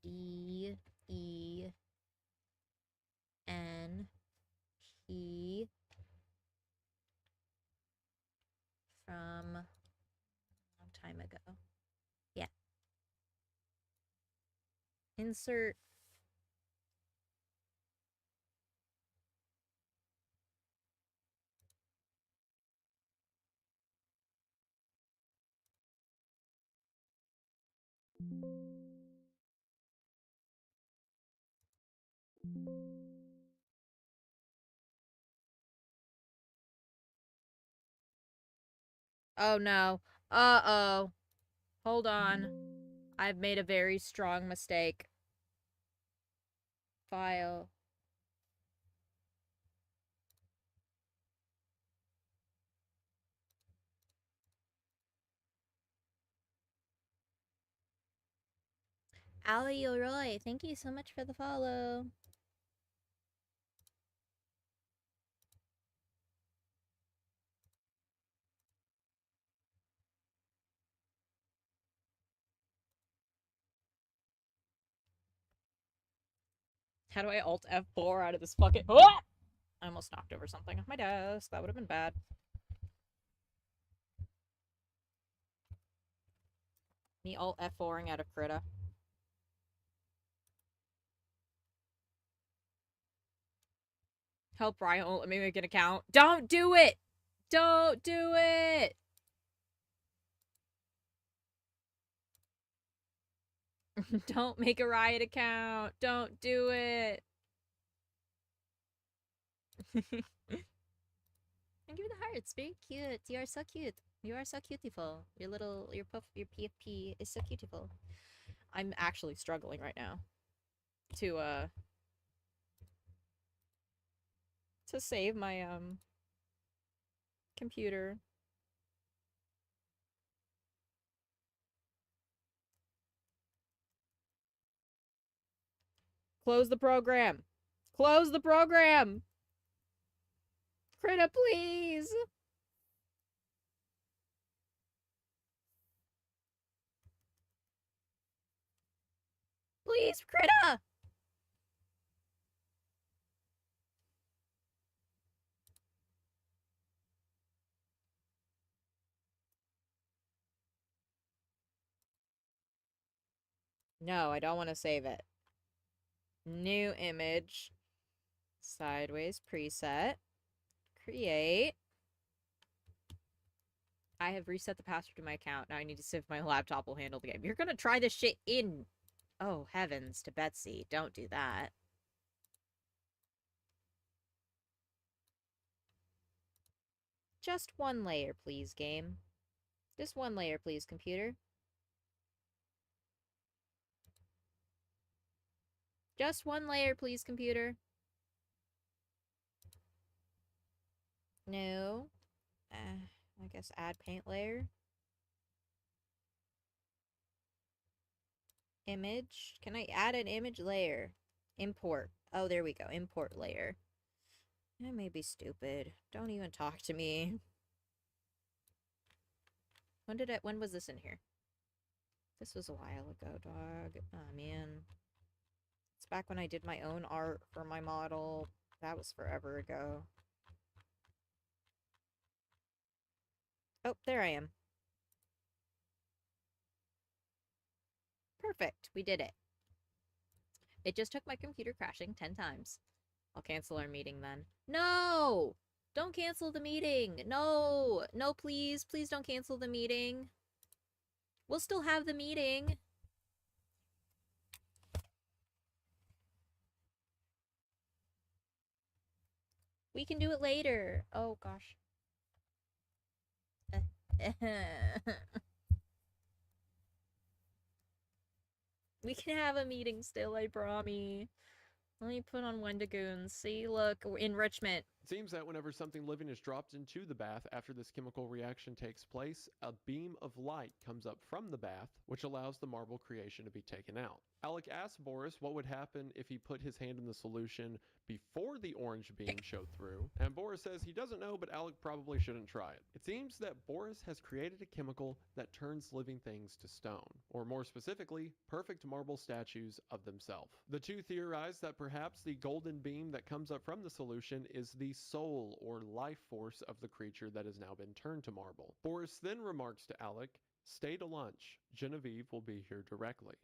D E N P from a long time ago. Yeah. Insert. Oh no. Uh-oh. Hold on. I've made a very strong mistake. File. Ali Leroy, thank you so much for the follow. How do I Alt F4 out of this fucking... Ah! I almost knocked over something off my desk. That would have been bad. Me Alt F4ing out of Krita. Help Ryan, let me make an account. Don't do it! Don't do it! Don't make a Riot account. Don't do it. Thank you for the hearts. Very cute. You are so cute. You are so cutiful. Your PFP is so cutiful. I'm actually struggling right now to save my computer. Close the program. Close the program. Krita, please. Please, Krita. No, I don't want to save it. New image. Sideways preset. Create. I have reset the password to my account. Now I need to see if my laptop will handle the game. You're gonna try this shit in... Oh, heavens to Betsy. Don't do that. Just one layer, please, game. Just one layer, please, computer. Just one layer, please, computer. No. I guess add paint layer. Image. Can I add an image layer? Import. Oh, there we go. Import layer. That may be stupid. Don't even talk to me. When was this in here? This was a while ago, dog. Oh, man. It's back when I did my own art for my model. That was forever ago. Oh, there I am. Perfect. We did it. It just took my computer crashing 10 times. I'll cancel our meeting then. No! Don't cancel the meeting! No! No, please. Please don't cancel the meeting. We'll still have the meeting. We can do it later. Oh, gosh. We can have a meeting still, I promise. Let me put on Wendigoon. See, look, enrichment.
It seems that whenever something living is dropped into the bath after this chemical reaction takes place, a beam of light comes up from the bath, which allows the marble creation to be taken out. Alec asked Boris what would happen if he put his hand in the solution before the orange beam showed through, and Boris says he doesn't know, but Alec probably shouldn't try it. It seems that Boris has created a chemical that turns living things to stone, or more specifically, perfect marble statues of themselves. The two theorize that perhaps the golden beam that comes up from the solution is the soul or life force of the creature that has now been turned to marble. Boris then remarks to Alec, "Stay to lunch. Genevieve will be here directly."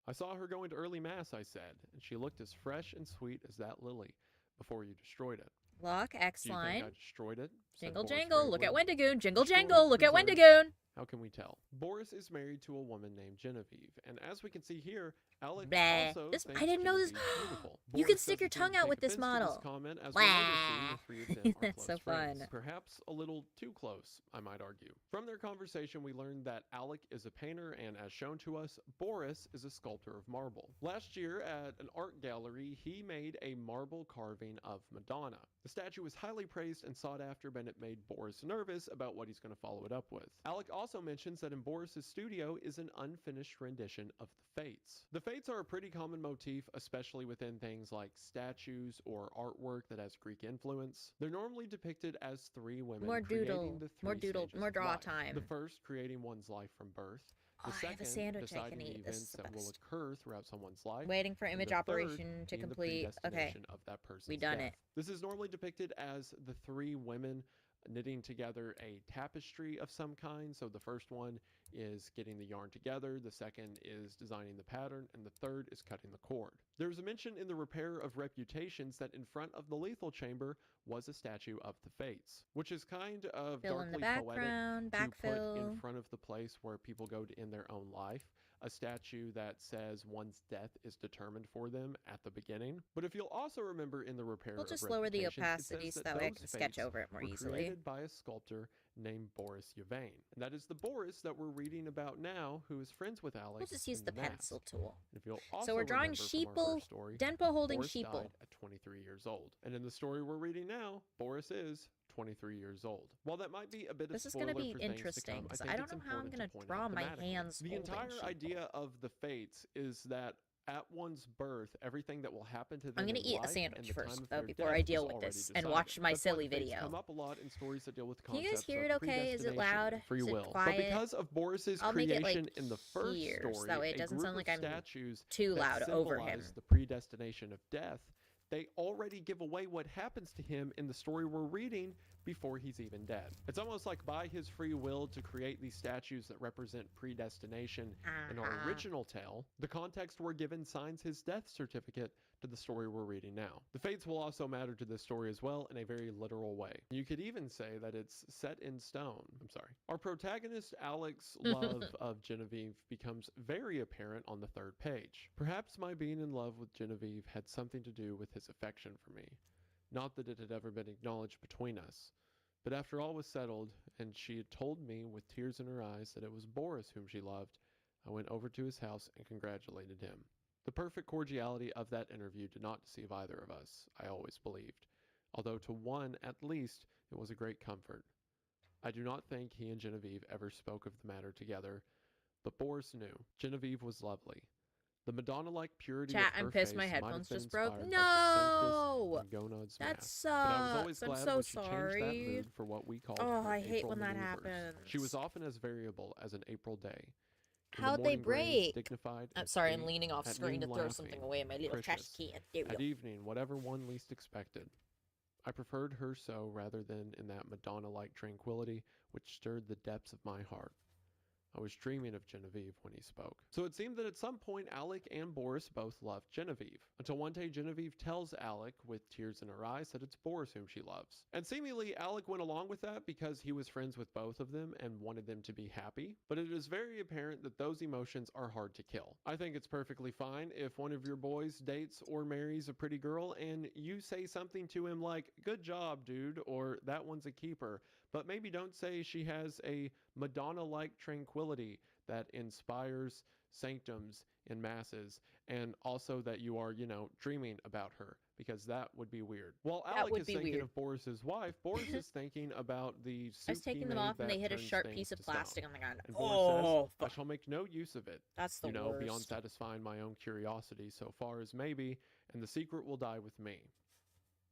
"I saw her going to early mass," I said, "and she looked as fresh and sweet as that lily before you destroyed it."
Lock, X
"Do you think
line.
I destroyed it?" said
Jingle
Boris
jangle, look at
gravely.
Wendigoon. Jingle
"Destroyed,
jangle, look at
preserved.
Wendigoon.
How can we tell? Boris is married to a woman named Genevieve, and as we can see here, Alec
Bleh.
also
This-
thinks
I didn't know this-
Genevieve beautiful.
You can
Boris
stick your
doesn't seem
tongue
to
out
take
with this
offense to
model.
comment, as we'll later see the three of them are
That's so
close friends.
fun.
Perhaps a little too close, I might argue. From their conversation, we learned that Alec is a painter, and as shown to us, Boris is a sculptor of marble. Last year, at an art gallery, he made a marble carving of Madonna. The statue was highly praised and sought after, but it made Boris nervous about what he's going to follow it up with. Alec also mentions that in Boris's studio is an unfinished rendition of the Fates. The Fates are a pretty common motif, especially within things like statues or artwork that has Greek influence. They're normally depicted as three women
More
creating
doodle.
the
More
three
doodle.
stages
More
of
draw
life.
time.
The first creating one's life from birth,
Oh,
The
I have a
second,
sandwich I
deciding
can
the
eat. This is
events
the
that will
best.
occur throughout someone's life.
Waiting for
and
image
the third
operation to
being the
complete. Okay,
predestination of that person's
we done
death.
it.
This is normally depicted as the three women knitting together a tapestry of some kind. So the first one is getting the yarn together, the second is designing the pattern, and the third is cutting the cord. There's a mention in the Repair of Reputations that in front of the lethal chamber was a statue of the Fates, which is kind of
Fill in the
darkly poetic
background,
to put in
backfill.
front of the place where people go to end their own life. A statue that says one's death is determined for them at the beginning. But if you'll also remember in the Repair
We'll
of
just lower the
Reputations, it
opacity
says
so
that
that way I
those
can sketch
fates
over it more
were
easily.
created by a sculptor named Boris Yvain. And that is the Boris that we're reading about now, who is friends with Alex.
We'll just use
in
the
Mask.
pencil tool.
And if you'll also
So we're drawing
remember from our
sheeple,
first story,
Denpo holding
Boris
sheeple.
died at 23 years old. And in the story we're reading now, Boris is 23 years old. While that might be a bit
This
of
is
spoiler
going to be
for things to
interesting
come,
because
think
I don't
it's
know how I'm
important
going
to point
draw
out
my
thematically.
hands
The
holding
entire
sheeple.
idea of the Fates is that at one's birth, everything that will happen to them
I'm going
in
to eat a
life
sandwich
and the
first,
time of
though,
their
before
death
I deal
was
with
already
this and
decided.
watch my
That's why
silly
the Fates
video.
come up a lot in stories that deal with
Can you
concepts
guys hear
of
it okay? Is it
predestination
loud?
and free
Is it
will.
quiet?
But because of Boris's
I'll make it, like,
creation in the first
here,
story,
so that way it
a
doesn't
group
sound like
of
I'm
statues
too
that
loud over him.
symbolize the predestination of death, they already give away what happens to him in the story we're reading before he's even dead. It's almost like by his free will to create these statues that represent predestination in our original tale, the context we're given signs his death certificate to the story we're reading now. The fates will also matter to this story as well in a very literal way. You could even say that it's set in stone. I'm sorry. Our protagonist Alex's love of Genevieve becomes very apparent on the third page. Perhaps my being in love with Genevieve had something to do with his affection for me. Not that it had ever been acknowledged between us. But after all was settled, and she had told me with tears in her eyes that it was Boris whom she loved, I went over to his house and congratulated him. The perfect cordiality of that interview did not deceive either of us, I always believed, although to one, at least, it was a great comfort. I do not think he and Genevieve ever spoke of the matter together, but Boris knew. Genevieve was lovely. The Madonna-like purity
Chat,
of her
I'm pissed
face
my
might
headphones
have been
just broke.
inspired by
No!
Sanctus and Gonad's
That
mask. But I was always
sucks. I'm
glad
so
when she changed that
sorry.
mood for what we called
Oh,
her
I hate
April
when that
maneuvers.
happens.
She was often as variable as an April day. In the
How'd they
morning grays,
break?
dignified
I'm
and
sorry, I'm
sweet,
leaning off
at
screen to
noon
throw
laughing,
something away in my little trash
capricious,
can. There we
at
go.
evening, whatever one least expected. I preferred her so rather than in that Madonna-like tranquility which stirred the depths of my heart. I was dreaming of Genevieve when he spoke. So it seemed that at some point Alec and Boris both loved Genevieve, until one day Genevieve tells Alec with tears in her eyes that it's Boris whom she loves. And seemingly Alec went along with that because he was friends with both of them and wanted them to be happy, but it is very apparent that those emotions are hard to kill. I think it's perfectly fine if one of your boys dates or marries a pretty girl and you say something to him like, "Good job, dude," or "That one's a keeper," but maybe don't say she has a Madonna-like tranquility that inspires sanctums in masses, and also that you are, dreaming about her, because that would be weird. While
That
Alec
would
is
be
thinking
weird.
of Boris's wife, Boris is thinking about the
I
soup
was taking them off and they hit a sharp piece of plastic on the ground.
And Boris
Oh,
says, I shall make no use of it,
that's the
beyond
worst.
satisfying my own curiosity so far as maybe, and the secret will die with me.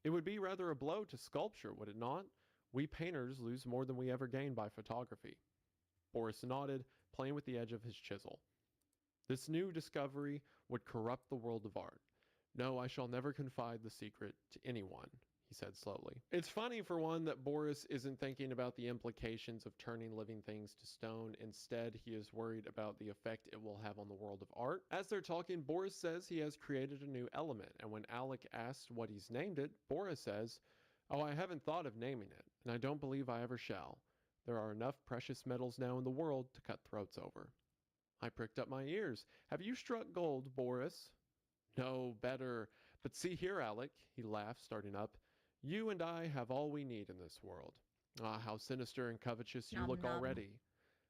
It would be rather a blow to sculpture, would it not? We painters lose more than we ever gain by photography. Boris nodded, playing with the edge of his chisel. This new discovery would corrupt the world of art. No, I shall never confide the secret to anyone, he said slowly. It's funny, for one, that Boris isn't thinking about the implications of turning living things to stone. Instead, he is worried about the effect it will have on the world of art. As they're talking, Boris says he has created a new element, and when Alec asks what he's named it, Boris says, "Oh, I haven't thought of naming it, and I don't believe I ever shall. There are enough precious metals now in the world to cut throats over." I pricked up my ears. "Have you struck gold, Boris?" "No, better. But see here, Alec," he laughed, starting up. "You and I have all we need in this world. Ah, how sinister and covetous you
Nom
look
nom.
already."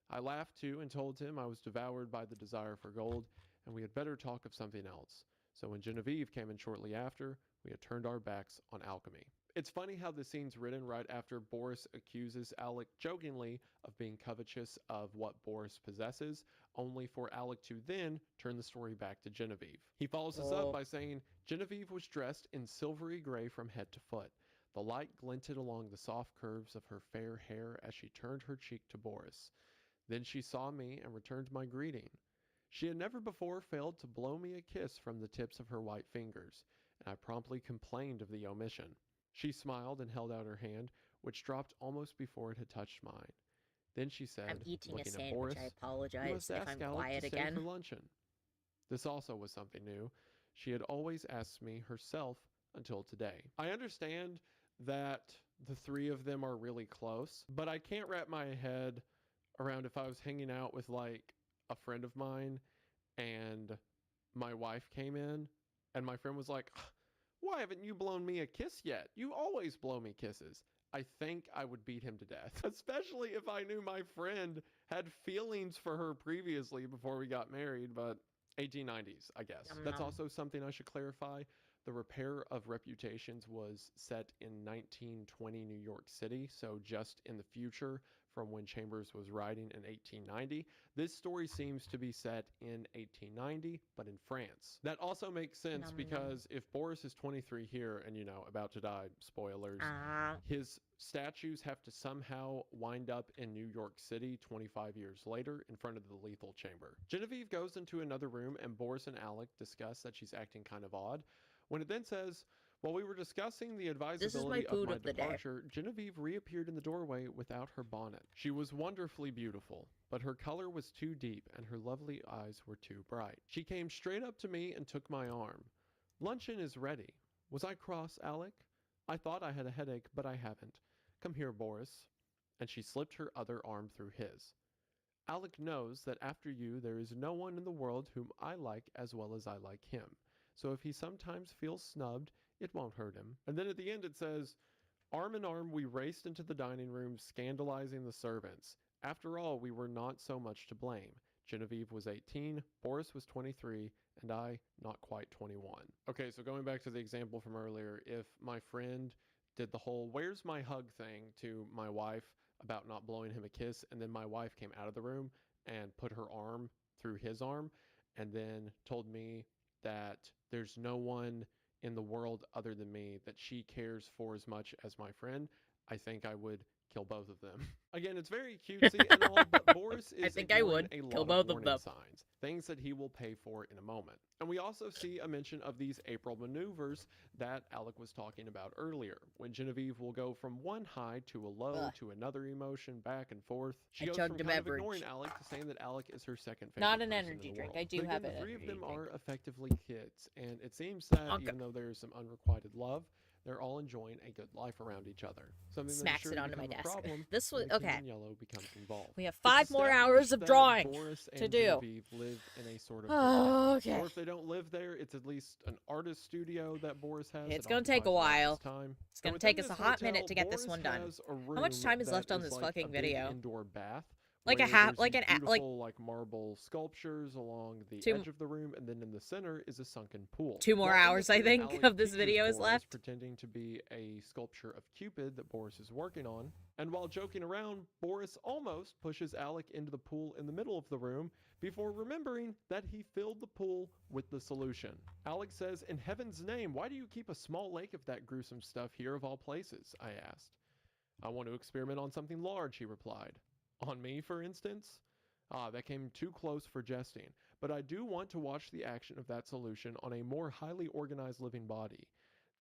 I laughed too and told him I was devoured by the desire for gold, and we had better talk of something else. So when Genevieve came in shortly after, we had turned our backs on alchemy. It's funny how the scene's written right after Boris accuses Alec jokingly of being covetous of what Boris possesses, only for Alec to then turn the story back to Genevieve. He follows this up by saying, Genevieve was dressed in silvery gray from head to foot. The light glinted along the soft curves of her fair hair as she turned her cheek to Boris. Then she saw me and returned my greeting. She had never before failed to blow me a kiss from the tips of her white fingers, and I promptly complained of the omission. She smiled and held out her hand, which dropped almost before it had touched mine. Then she said,
I'm eating a
looking at
sandwich.
Boris,
I
"You
apologize
must
if
ask
I'm
Alec
quiet
to stay
again.
for luncheon." This also was something new. She had always asked me herself until today. I understand that the three of them are really close, but I can't wrap my head around if I was hanging out with like a friend of mine and my wife came in and my friend was like, "Why haven't you blown me a kiss yet? You always blow me kisses." I think I would beat him to death, especially if I knew my friend had feelings for her previously before we got married, but 1890s, I guess.
Yum,
That's
yum.
also something I should clarify. The Repair of Reputations was set in 1920 New York City, so just in the future from when Chambers was writing in 1890. This story seems to be set in 1890, but in France. That also makes sense
Nom, nom.
because if Boris is 23 here and, about to die, spoilers,
Ah.
his statues have to somehow wind up in New York City 25 years later in front of the lethal chamber. Genevieve goes into another room and Boris and Alec discuss that she's acting kind of odd. When it then says, "While we were discussing the
This is my
advisability of
food
my
of the day.
departure, Genevieve reappeared in the doorway without her bonnet. She was wonderfully beautiful, but her color was too deep and her lovely eyes were too bright. She came straight up to me and took my arm. 'Luncheon is ready.' Was I cross, Alec? I thought I had a headache, but I haven't. Come here, Boris." And she slipped her other arm through his. "Alec knows that after you there is no one in the world whom I like as well as I like him. So if he sometimes feels snubbed, it won't hurt him." And then at the end it says, "Arm in arm we raced into the dining room, scandalizing the servants. After all, we were not so much to blame. Genevieve was 18, Boris was 23, and I not quite 21." Okay, so going back to the example from earlier, if my friend did the whole "where's my hug" thing to my wife about not blowing him a kiss, and then my wife came out of the room and put her arm through his arm, and then told me that there's no one in the world other than me that she cares for as much as my friend, I think I would kill both of them. Again, it's very cutesy and all, but Boris is
I think I
ignoring
would
a
kill
lot
both
of
of
warning
them.
signs, things that he will pay for in a moment. And we also see a mention of these April maneuvers that Alec was talking about earlier, when Genevieve will go from one high to a low
Ugh.
to another emotion, back and forth. She
I
goes from
chugged a
kind of
beverage.
ignoring Alec to saying that Alec is her second favorite
Not an
person in
energy
the
drink.
world.
I do
But again,
have
the
an
three of
energy
them
drink.
are effectively kids, and it seems that
Okay.
even though there is some unrequited love, they're all enjoying a good life around each other. Something that is
Smacks
sure
it
to
onto my
become a
desk.
problem
This was
when the King
okay.
in Yellow becomes involved.
We have
It's
5 more hours of
established that
drawing
Boris
to
and
do.
Genevieve live in a sort of
Oh,
hotel.
okay.
Or if they don't live there, it's at least an artist studio that Boris has.
It's
that
gonna take a
occupies lot of
while.
his time.
It's
And
gonna
within
take us a
this
hot
hotel,
minute to get this
Boris
one done.
has a
How much
room
time is
that
left on
is
this
like a
fucking
big
video?
indoor bath.
Like a
where
half-
there's
like
these
an a- like-
beautiful, marble sculptures along the
Two-
edge of the room, and then in the center is a sunken pool.
2 more
While in the
hours, I
center,
think,
Alec
of this
teases
video is
Boris,
left.
pretending to be a sculpture of Cupid that Boris is working on. And while joking around, Boris almost pushes Alec into the pool in the middle of the room before remembering that he filled the pool with the solution. Alec says, "In heaven's name, why do you keep a small lake of that gruesome stuff here of all places?" I asked. "I want to experiment on something large," he replied. "On me, for instance?" That came too close for jesting, but I do want to watch the action of that solution on a more highly organized living body.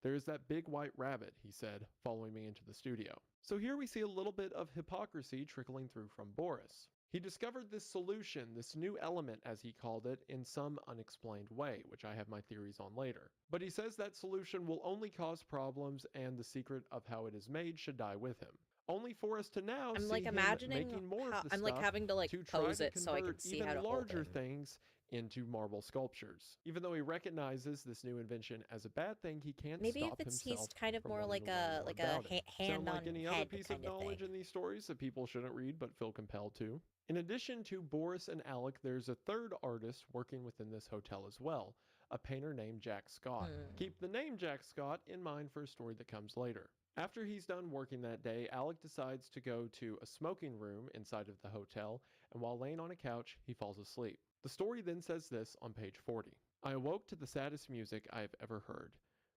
"There is that big white rabbit," he said, following me into the studio. So here we see a little bit of hypocrisy trickling through from Boris. He discovered this solution, this new element as he called it, in some unexplained way, which I have my theories on later. But he says that solution will only cause problems and the secret of how it is made should die with him. Only for us to now
I'm
see
like
him
imagining
making more
how
of the
I'm like
stuff
having to like
to try
pose
to
it so I can
convert
see
even
how to hold
larger
it.
things into marble sculptures. Even though he recognizes this new invention as a bad thing, he can't
Maybe
stop
if it's
himself
he's kind of
from
more
wanting
like
to learn
a
more
like a
about it.
hand
Sound
on
like any
head
other piece
kind
of
of
knowledge
thing.
in these stories that people shouldn't read but feel compelled to. In addition to Boris and Alec, there's a third artist working within this hotel as well, a painter named Jack Scott. Keep the name Jack Scott in mind for a story that comes later. After he's done working that day, Alec decides to go to a smoking room inside of the hotel, and while laying on a couch, he falls asleep. The story then says this on page 40. "I awoke to the saddest music I have ever heard.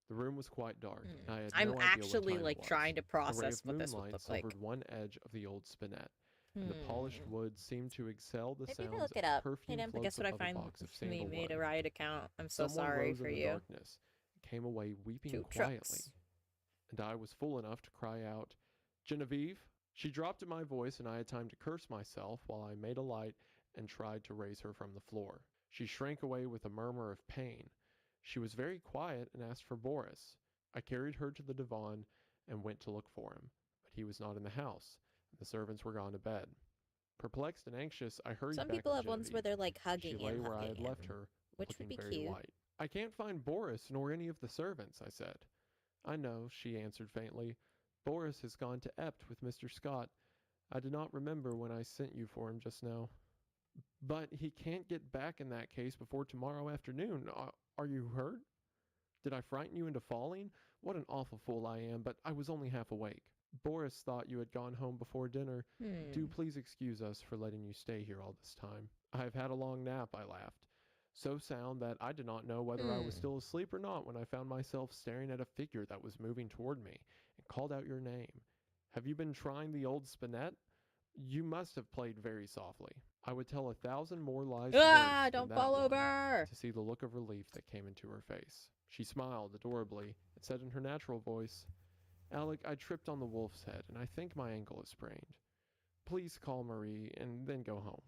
The room was quite dark, and I had
I'm
no idea what
actually
time
like
it was.
trying to
A ray
process
of
what this would
moonlight
look like.
silvered one edge of the old spinet, and the polished
Hmm.
wood seemed to exhale the
Maybe if I
sounds
look it
of
up. Hey,
perfume
Dem,
floats
guess what I
above a
find
box of
when we made a
sandalwood.
Riot account? I'm so
Someone
sorry
rose
for
in the
you.
darkness and came away weeping
2
quietly,
trucks.
and I was fool enough to cry out, "Genevieve?" She dropped at my voice, and I had time to curse myself while I made a light and tried to raise her from the floor. She shrank away with a murmur of pain. She was very quiet and asked for Boris. I carried her to the divan and went to look for him, but he was not in the house, and the servants were gone to bed. Perplexed and anxious, I hurried
Some
back
people
to
have ones where
Genevieve.
they're like
She
hugging
lay
him,
where I
hugging
had left
him,
her,
which would
looking
be
very
cute.
white. "I can't find Boris nor any of the servants," I said. "I know," she answered faintly. "Boris has gone to Ept with Mr. Scott. I did not remember when I sent you for him just now." "But he can't get back in that case before tomorrow afternoon. Are you hurt? Did I frighten you into falling? What an awful fool I am, but I was only half awake. Boris thought you had gone home before dinner. Do please excuse us for letting you stay here all this time." "I have had a long nap," I laughed. "So sound that I did not know whether I was still asleep or not when I found myself staring at a figure that was moving toward me and called out your name. Have you been trying the old spinet? You must have played very softly." I would tell 1,000 more lies
Ah,
worse than
don't
that
fall
one
over!
to see the look of relief that came into her face. She smiled adorably and said in her natural voice, "Alec, I tripped on the wolf's head, and I think my ankle is sprained. Please call Marie and then go home."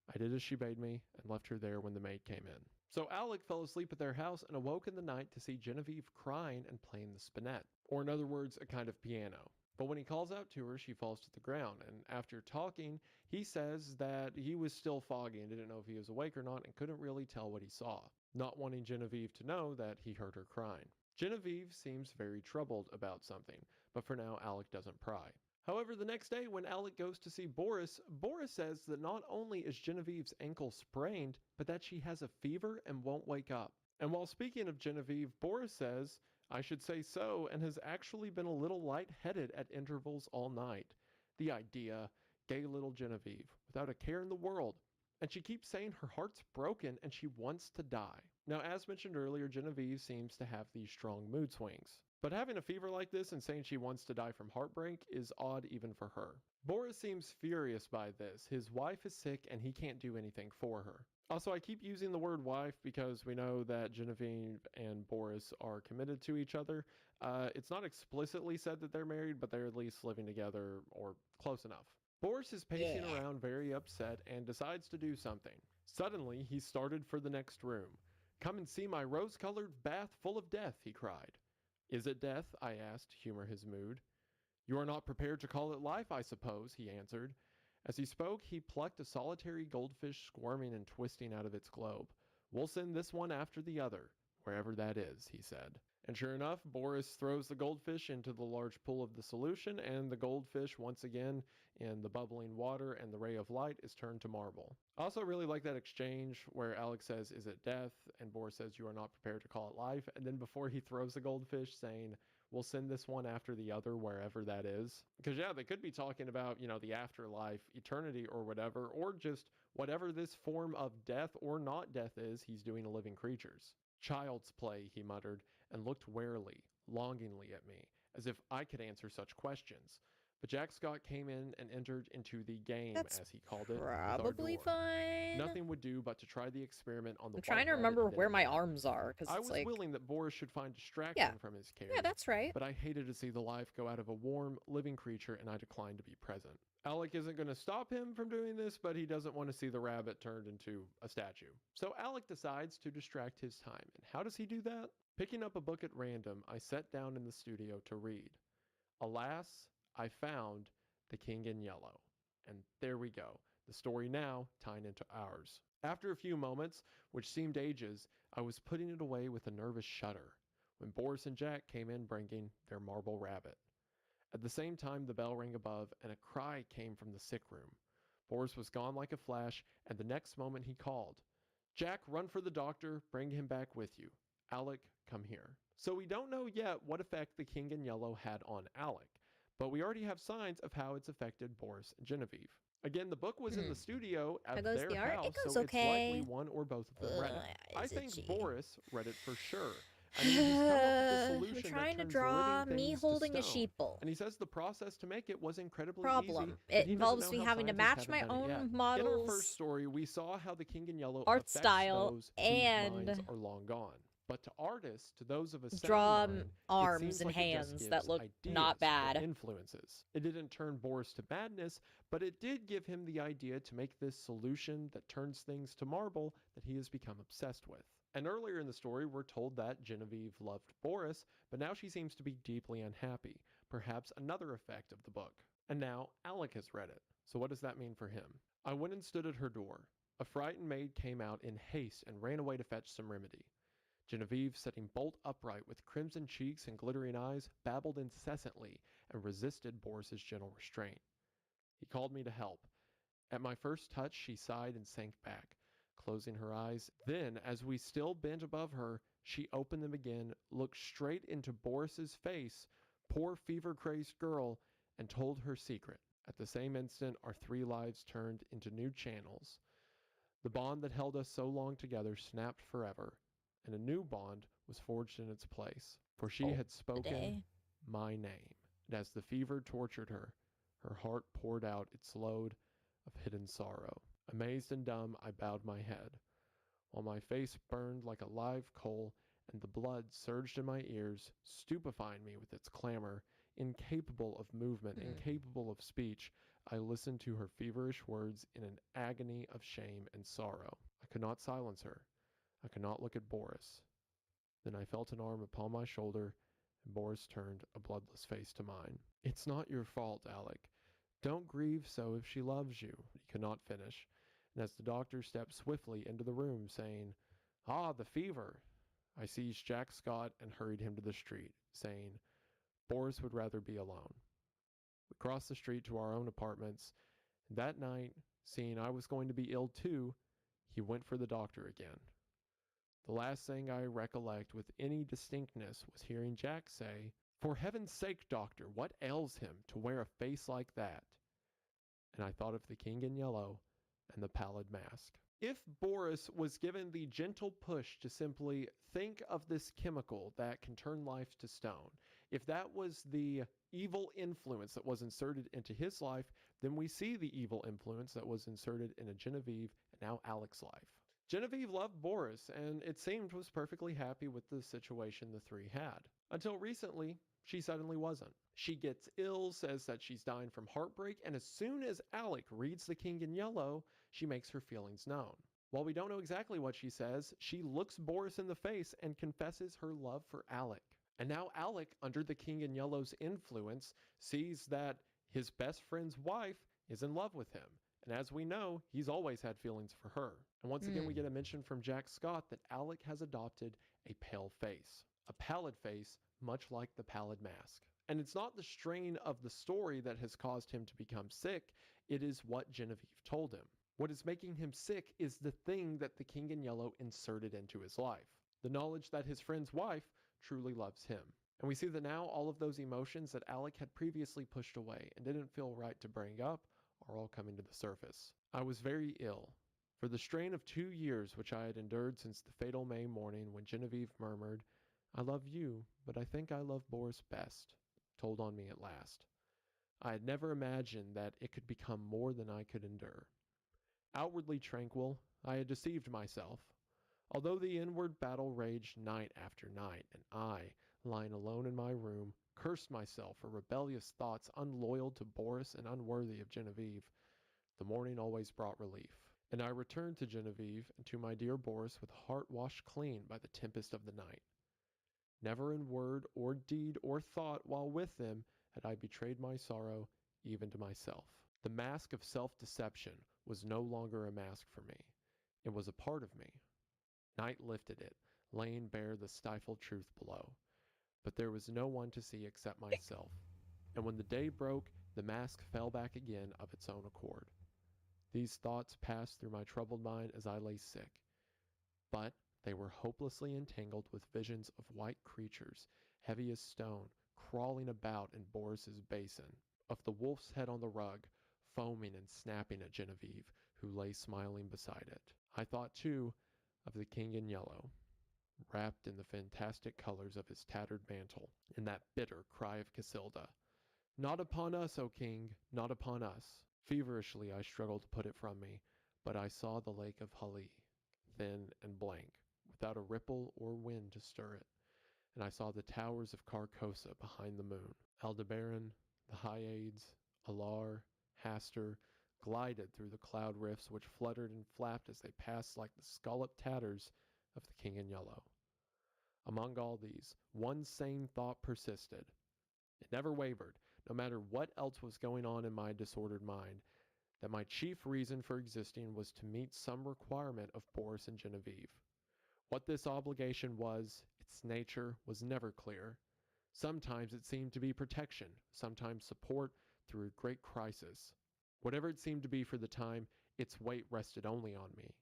I did as she bade me and left her there when the maid came in. So Alec fell asleep at their house and awoke in the night to see Genevieve crying and playing the spinet, or in other words, a kind of piano. But when he calls out to her, she falls to the ground, and after talking, he says that he was still foggy and didn't know if he was awake or not and couldn't really tell what he saw, not wanting Genevieve to know that he heard her crying. Genevieve seems very troubled about something, but for now Alec doesn't pry. However, the next day when Alec goes to see Boris, Boris says that not only is Genevieve's ankle sprained, but that she has a fever and won't wake up. And while speaking of Genevieve, Boris says, "I should say so, and has actually been a little light-headed at intervals all night. The idea, gay little Genevieve, without a care in the world. And she keeps saying her heart's broken and she wants to die." Now, as mentioned earlier, Genevieve seems to have these strong mood swings. But having a fever like this and saying she wants to die from heartbreak is odd even for her. Boris seems furious by this. His wife is sick and he can't do anything for her. Also, I keep using the word wife because we know that Genevieve and Boris are committed to each other. It's not explicitly said that they're married, but they're at least living together or close enough. Boris is pacing around very upset and decides to do something. Suddenly, he started for the next room. "Come and see my rose-colored bath full of death," he cried. "Is it death?" I asked, to humor his mood. "You are not prepared to call it life, I suppose," he answered. As he spoke, he plucked a solitary goldfish squirming and twisting out of its globe. "We'll send this one after the other, wherever that is," he said. And sure enough, Boris throws the goldfish into the large pool of the solution, and the goldfish, once again, in the bubbling water and the ray of light, is turned to marble. I also really like that exchange where Alex says, "Is it death?" and Boris says, "You are not prepared to call it life." And then before he throws the goldfish, saying, "We'll send this one after the other, wherever that is." Because, yeah, they could be talking about, the afterlife, eternity, or whatever, or just whatever this form of death or not death is he's doing to living creatures. "Child's play," he muttered, and looked warily, longingly at me, as if I could answer such questions. But Jack Scott came in and entered into the game,
That's
as he called it, with our
probably
door.
fine.
Nothing would do but to try the experiment on the
I'm
white
trying to
rabbit
remember
that
where
it
my
had.
arms are, because
I
it's
was
like...
willing that Boris should find distraction from his care,
Yeah, that's right.
but I hated to see the life go out of a warm, living creature, and I declined to be present. Alec isn't going to stop him from doing this, but he doesn't want to see the rabbit turned into a statue. So Alec decides to distract his time. And how does he do that? Picking up a book at random, I sat down in the studio to read. Alas, I found The King in Yellow. And there we go. The story now tying into ours. After a few moments, which seemed ages, I was putting it away with a nervous shudder when Boris and Jack came in bringing their marble rabbit. At the same time, the bell rang above, and a cry came from the sick room. Boris was gone like a flash, and the next moment he called, "Jack, run for the doctor. Bring him back with you. Alec, come here." So we don't know yet what effect the King in Yellow had on Alec, but we already have signs of how it's affected Boris and Genevieve. Again, the book was in the studio
How
at
goes
their
the art?
house,
It goes
so it's likely
okay.
one or both of them read it.
Ugh,
I
it's
think
itchy.
Boris read it for sure, I mean, he's come up with a
I'm
solution that
trying to
turns
draw
living
me
things
holding
to
a
stone.
sheeple.
And he says the process to make it was incredibly easy,
Problem.
but
It
he doesn't
involves
know
me
how
having to
scientists
match
haven't
my
done it yet.
own
In our first
models,
story, we saw how the King in Yellow
art
affects
style,
those whose minds
and
are long gone. But to artists, to those of a sound
draw
mind, it
arms
seems
and
like it just
hands
gives
that look
ideas
not
or
bad.
influences. It didn't turn Boris to madness, but it did give him the idea to make this solution that turns things to marble that he has become obsessed with. And earlier in the story, we're told that Genevieve loved Boris, but now she seems to be deeply unhappy, perhaps another effect of the book. And now Alec has read it, so what does that mean for him? I went and stood at her door. A frightened maid came out in haste and ran away to fetch some remedy. Genevieve, sitting bolt upright with crimson cheeks and glittering eyes, babbled incessantly and resisted Boris's gentle restraint. He called me to help. At my first touch, she sighed and sank back, closing her eyes. Then, as we still bent above her, she opened them again, looked straight into Boris's face, poor fever-crazed girl, and told her secret. At the same instant, our three lives turned into new channels. The bond that held us so long together snapped forever, and a new bond was forged in its place. For she had spoken my name, and as the fever tortured her, her heart poured out its load of hidden sorrow. Amazed and dumb, I bowed my head, while my face burned like a live coal, and the blood surged in my ears, stupefying me with its clamor. Incapable of movement, incapable of speech, I listened to her feverish words in an agony of shame and sorrow. I could not silence her. I could not look at Boris. Then I felt an arm upon my shoulder, and Boris turned a bloodless face to mine. It's not your fault, Alec. Don't grieve so if she loves you. He could not finish, and as the doctor stepped swiftly into the room, saying, "Ah, the fever," I seized Jack Scott and hurried him to the street, saying, Boris would rather be alone. We crossed the street to our own apartments, and that night, seeing I was going to be ill too, he went for the doctor again. The last thing I recollect with any distinctness was hearing Jack say, "For heaven's sake, doctor, what ails him to wear a face like that?" And I thought of the King in Yellow and the pallid mask. If Boris was given the gentle push to simply think of this chemical that can turn life to stone, if that was the evil influence that was inserted into his life, then we see the evil influence that was inserted into Genevieve and now Alec's life. Genevieve loved Boris, and it seemed was perfectly happy with the situation the three had. Until recently, she suddenly wasn't. She gets ill, says that she's dying from heartbreak, and as soon as Alec reads The King in Yellow, she makes her feelings known. While we don't know exactly what she says, she looks Boris in the face and confesses her love for Alec. And now Alec, under the King in Yellow's influence, sees that his best friend's wife is in love with him. And as we know, he's always had feelings for her. And once again, we get a mention from Jack Scott that Alec has adopted a pale face. A pallid face, much like the pallid mask. And it's not the strain of the story that has caused him to become sick, it is what Genevieve told him. What is making him sick is the thing that the King in Yellow inserted into his life. The knowledge that his friend's wife truly loves him. And we see that now all of those emotions that Alec had previously pushed away and didn't feel right to bring up are all coming to the surface. I was very ill. For the strain of 2 years which I had endured since the fatal May morning when Genevieve murmured, "I love you, but I think I love Boris best," told on me at last. I had never imagined that it could become more than I could endure. Outwardly tranquil, I had deceived myself. Although the inward battle raged night after night, and I, lying alone in my room, cursed myself for rebellious thoughts unloyal to Boris and unworthy of Genevieve, the morning always brought relief. And I returned to Genevieve and to my dear Boris with a heart washed clean by the tempest of the night. Never in word or deed or thought while with them had I betrayed my sorrow even to myself. The mask of self-deception was no longer a mask for me. It was a part of me. Night lifted it, laying bare the stifled truth below. But there was no one to see except myself. And when the day broke, the mask fell back again of its own accord. These thoughts passed through my troubled mind as I lay sick. But they were hopelessly entangled with visions of white creatures, heavy as stone, crawling about in Boris's basin, of the wolf's head on the rug, foaming and snapping at Genevieve, who lay smiling beside it. I thought, too, of the King in Yellow. wrapped in the fantastic colors of his tattered mantle, and that bitter cry of Casilda. Not upon us, O king, not upon us. Feverishly I struggled to put it from me, but I saw the lake of Hali, thin and blank, without a ripple or wind to stir it, and I saw the towers of Carcosa behind the moon. Aldebaran, the Hyades, Alar, Hastur, glided through the cloud rifts which fluttered and flapped as they passed like the scalloped tatters of the king in yellow. Among all these, one sane thought persisted. It never wavered, no matter what else was going on in my disordered mind, that my chief reason for existing was to meet some requirement of Boris and Genevieve. What this obligation was, its nature, was never clear. Sometimes it seemed to be protection, sometimes support through a great crisis. Whatever it seemed to be for the time, its weight rested only on me,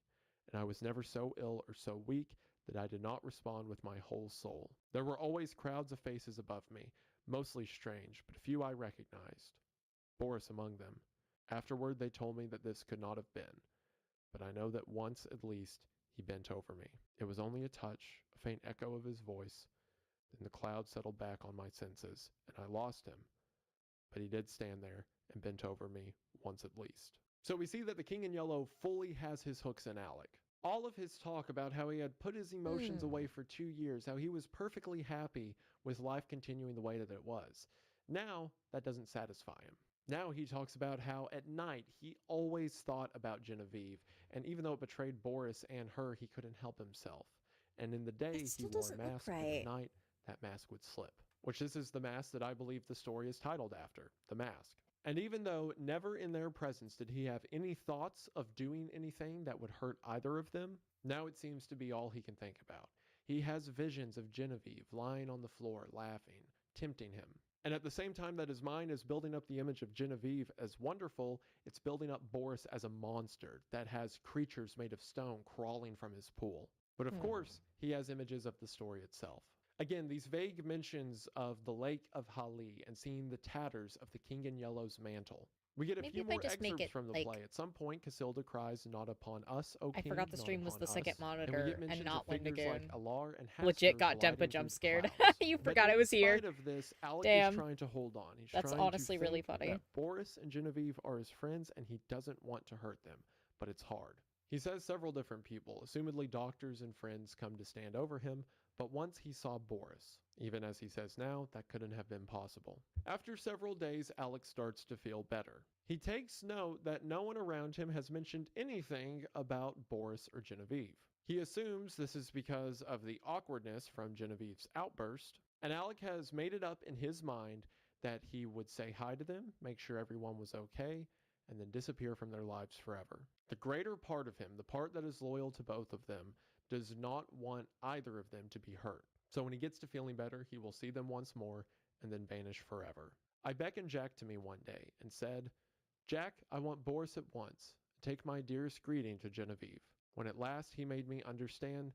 and I was never so ill or so weak that I did not respond with my whole soul. There were always crowds of faces above me, mostly strange, but few I recognized. Boris among them. Afterward they told me that this could not have been, but I know that once at least he bent over me. It was only a touch, a faint echo of his voice. Then the cloud settled back on my senses, and I lost him. But he did stand there and bent over me once at least. So we see that the King in Yellow fully has his hooks in Alec. All of his talk about how he had put his emotions away for 2 years, how he was perfectly happy with life continuing the way that it was. Now, that doesn't satisfy him. Now he talks about how at night he always thought about Genevieve, and even though it betrayed Boris and her, he couldn't help himself. And in the day,
It
he
still
wore a
doesn't look
mask, and
right.
at night, that mask would slip. Which this is the mask that I believe the story is titled after, The Mask. And even though never in their presence did he have any thoughts of doing anything that would hurt either of them, now it seems to be all he can think about. He has visions of Genevieve lying on the floor, laughing, tempting him. And at the same time that his mind is building up the image of Genevieve as wonderful, it's building up Boris as a monster that has creatures made of stone crawling from his pool. But of course, he has images of the story itself. Again, these vague mentions of the Lake of Hali and seeing the tatters of the King in Yellow's mantle. We get a
Maybe
few
if I
more
just make
excerpts
it,
from the
like-
play. At some point, Casilda cries, "Not upon us, O
I
King,
forgot the
not
stream was
upon
the second
us."
monitor
And we get
and
mentions
not
of figures like
Wendigoon.
Alar and Hastur
Legit got
gliding
Dempa
through
jump
the
scared.
clouds.
You
But
forgot I
in
was here.
spite of this, Alec
Damn.
is trying to hold on. He's
That's
trying
honestly
to
really
think
funny.
that Boris and Genevieve are his friends, and he doesn't want to hurt them, but it's hard. He says several different people, assumedly doctors and friends, come to stand over him, but once he saw Boris. Even as he says now, that couldn't have been possible. After several days, Alec starts to feel better. He takes note that no one around him has mentioned anything about Boris or Genevieve. He assumes this is because of the awkwardness from Genevieve's outburst, and Alec has made it up in his mind that he would say hi to them, make sure everyone was okay, and then disappear from their lives forever. The greater part of him, the part that is loyal to both of them, does not want either of them to be hurt. So when he gets to feeling better, he will see them once more and then vanish forever. I beckoned Jack to me one day and said, "Jack, I want Boris at once. Take my dearest greeting to Genevieve." When at last he made me understand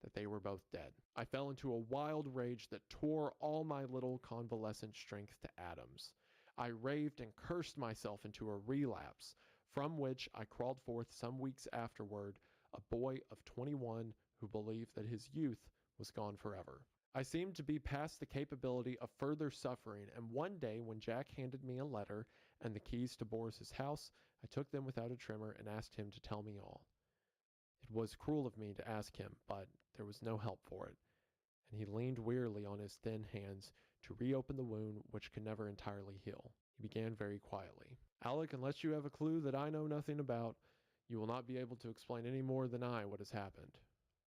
that they were both dead. I fell into a wild rage that tore all my little convalescent strength to atoms. I raved and cursed myself into a relapse, from which I crawled forth some weeks afterward, a boy of 21 who believed that his youth was gone forever. I seemed to be past the capability of further suffering, and one day when Jack handed me a letter and the keys to Boris's house, I took them without a tremor and asked him to tell me all. It was cruel of me to ask him, but there was no help for it, and he leaned wearily on his thin hands to reopen the wound which could never entirely heal. He began very quietly. "Alec, unless you have a clue that I know nothing about, you will not be able to explain any more than I what has happened.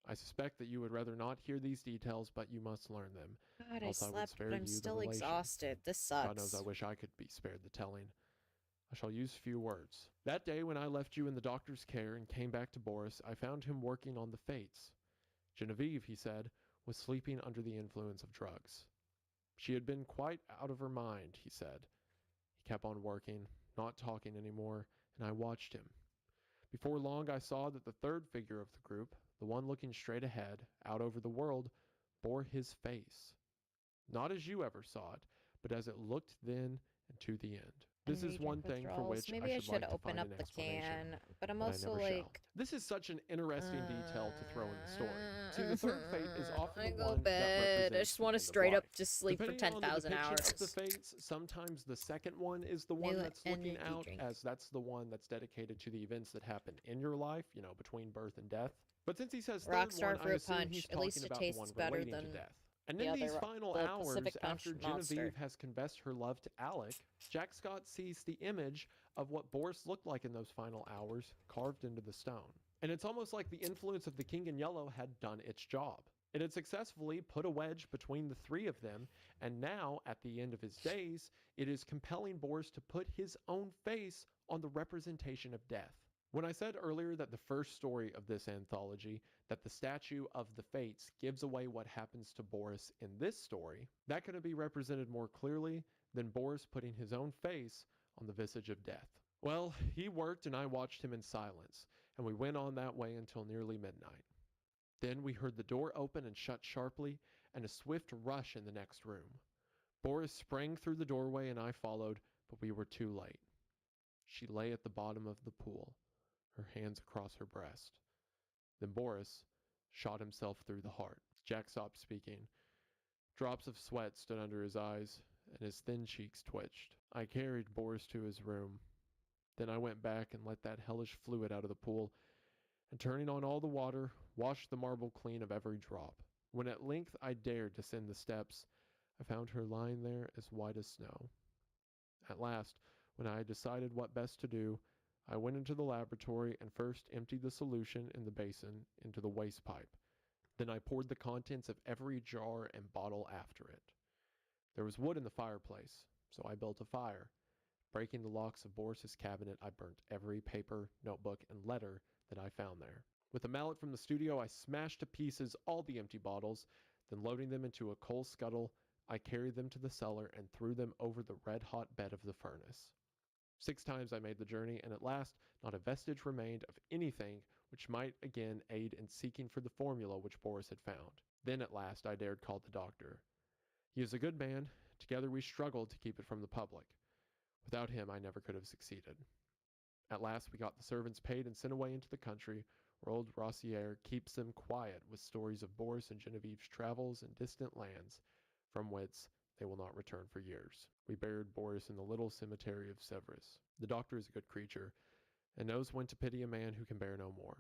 I suspect that you would rather not hear these details, but you must learn them.
God, I
Else I would
slept,
spare
but I'm
you the
still
relation.
exhausted. This
God knows
sucks.
I wish I could be spared the telling. I shall use few words. That day when I left you in the doctor's care and came back to Boris, I found him working on the fates. Genevieve, he said, was sleeping under the influence of drugs. She had been quite out of her mind, he said. He kept on working, not talking anymore, and I watched him. Before long I saw that the third figure of the group, the one looking straight ahead, out over the world, bore his face. Not as you ever saw it, but as it looked then and to the end. This
And
is one
reject
thing for
withdrawals.
which
Maybe
I
I
should like
should
to
open
find
up
an
the
explanation,
can, but I'm
but I
also
never shall.
like,
This is such an interesting detail to throw in the story. See, the third fate is often
I
the
go
one that
bed. I
represents
just
the
want to
end of
straight up
life.
just sleep for
Depending on the
10,000
depiction
hours.
of the fates, sometimes the second one is the one
New
that's looking
energy
out,
drink.
as that's the one that's dedicated to the events that happen in your life, you know, between birth and death. But since he says third
Rockstar
one, I
fruit
assume
punch.
he's
At
talking
least it
about the one
tastes better
relating to
than
death. And
the
in these
other,
final
the
hours,
Pacific Punch
after
Monster.
Genevieve has confessed her love to Alec, Jack Scott sees the image of what Boris looked like in those final hours carved into the stone. And it's almost like the influence of the King in Yellow had done its job. It had successfully put a wedge between the three of them, and now, at the end of his days, it is compelling Boris to put his own face on the representation of death. When I said earlier that the first story of this anthology, that the statue of the Fates gives away what happens to Boris in this story, that couldn't be represented more clearly than Boris putting his own face on the visage of death. Well, he worked and I watched him in silence, and we went on that way until nearly midnight. Then we heard the door open and shut sharply, and a swift rush in the next room. Boris sprang through the doorway and I followed, but we were too late. She lay at the bottom of the pool, her hands across her breast. Then Boris shot himself through the heart. Jack stopped speaking. Drops of sweat stood under his eyes, and his thin cheeks twitched. I carried Boris to his room. Then I went back and let that hellish fluid out of the pool, and turning on all the water, washed the marble clean of every drop. When at length I dared descend the steps, I found her lying there as white as snow. At last, when I had decided what best to do, I went into the laboratory and first emptied the solution in the basin into the waste pipe. Then I poured the contents of every jar and bottle after it. There was wood in the fireplace, so I built a fire. Breaking the locks of Boris's cabinet, I burnt every paper, notebook, and letter that I found there. With a mallet from the studio, I smashed to pieces all the empty bottles, then loading them into a coal scuttle, I carried them to the cellar and threw them over the red-hot bed of the furnace. 6 times I made the journey, and at last not a vestige remained of anything which might again aid in seeking for the formula which Boris had found. Then at last I dared call the doctor. He is a good man. Together we struggled to keep it from the public. Without him I never could have succeeded. At last we got the servants paid and sent away into the country, where old Rossier keeps them quiet with stories of Boris and Genevieve's travels in distant lands, from whence they will not return for years. We buried Boris in the little cemetery of Severus. The doctor is a good creature, and knows when to pity a man who can bear no more.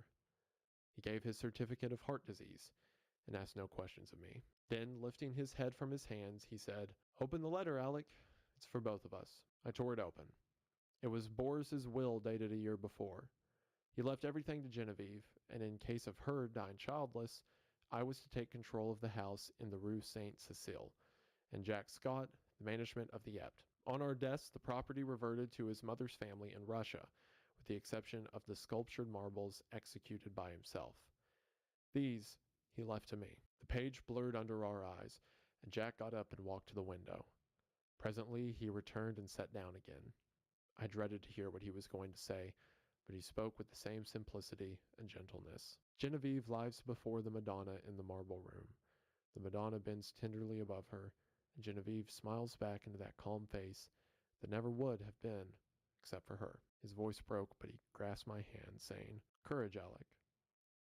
He gave his certificate of heart disease, and asked no questions of me. Then, lifting his head from his hands, he said, "Open the letter, Alec. It's for both of us." I tore it open. It was Boris's will dated a year before. He left everything to Genevieve, and in case of her dying childless, I was to take control of the house in the Rue Saint-Cécile, and Jack Scott, the management of the Ept. On our deaths, the property reverted to his mother's family in Russia, with the exception of the sculptured marbles executed by himself. These he left to me. The page blurred under our eyes, and Jack got up and walked to the window. Presently he returned and sat down again. I dreaded to hear what he was going to say, but he spoke with the same simplicity and gentleness. Genevieve lies before the Madonna in the marble room. The Madonna bends tenderly above her, and Genevieve smiles back into that calm face that never would have been, except for her. His voice broke, but he grasped my hand, saying, "Courage, Alec."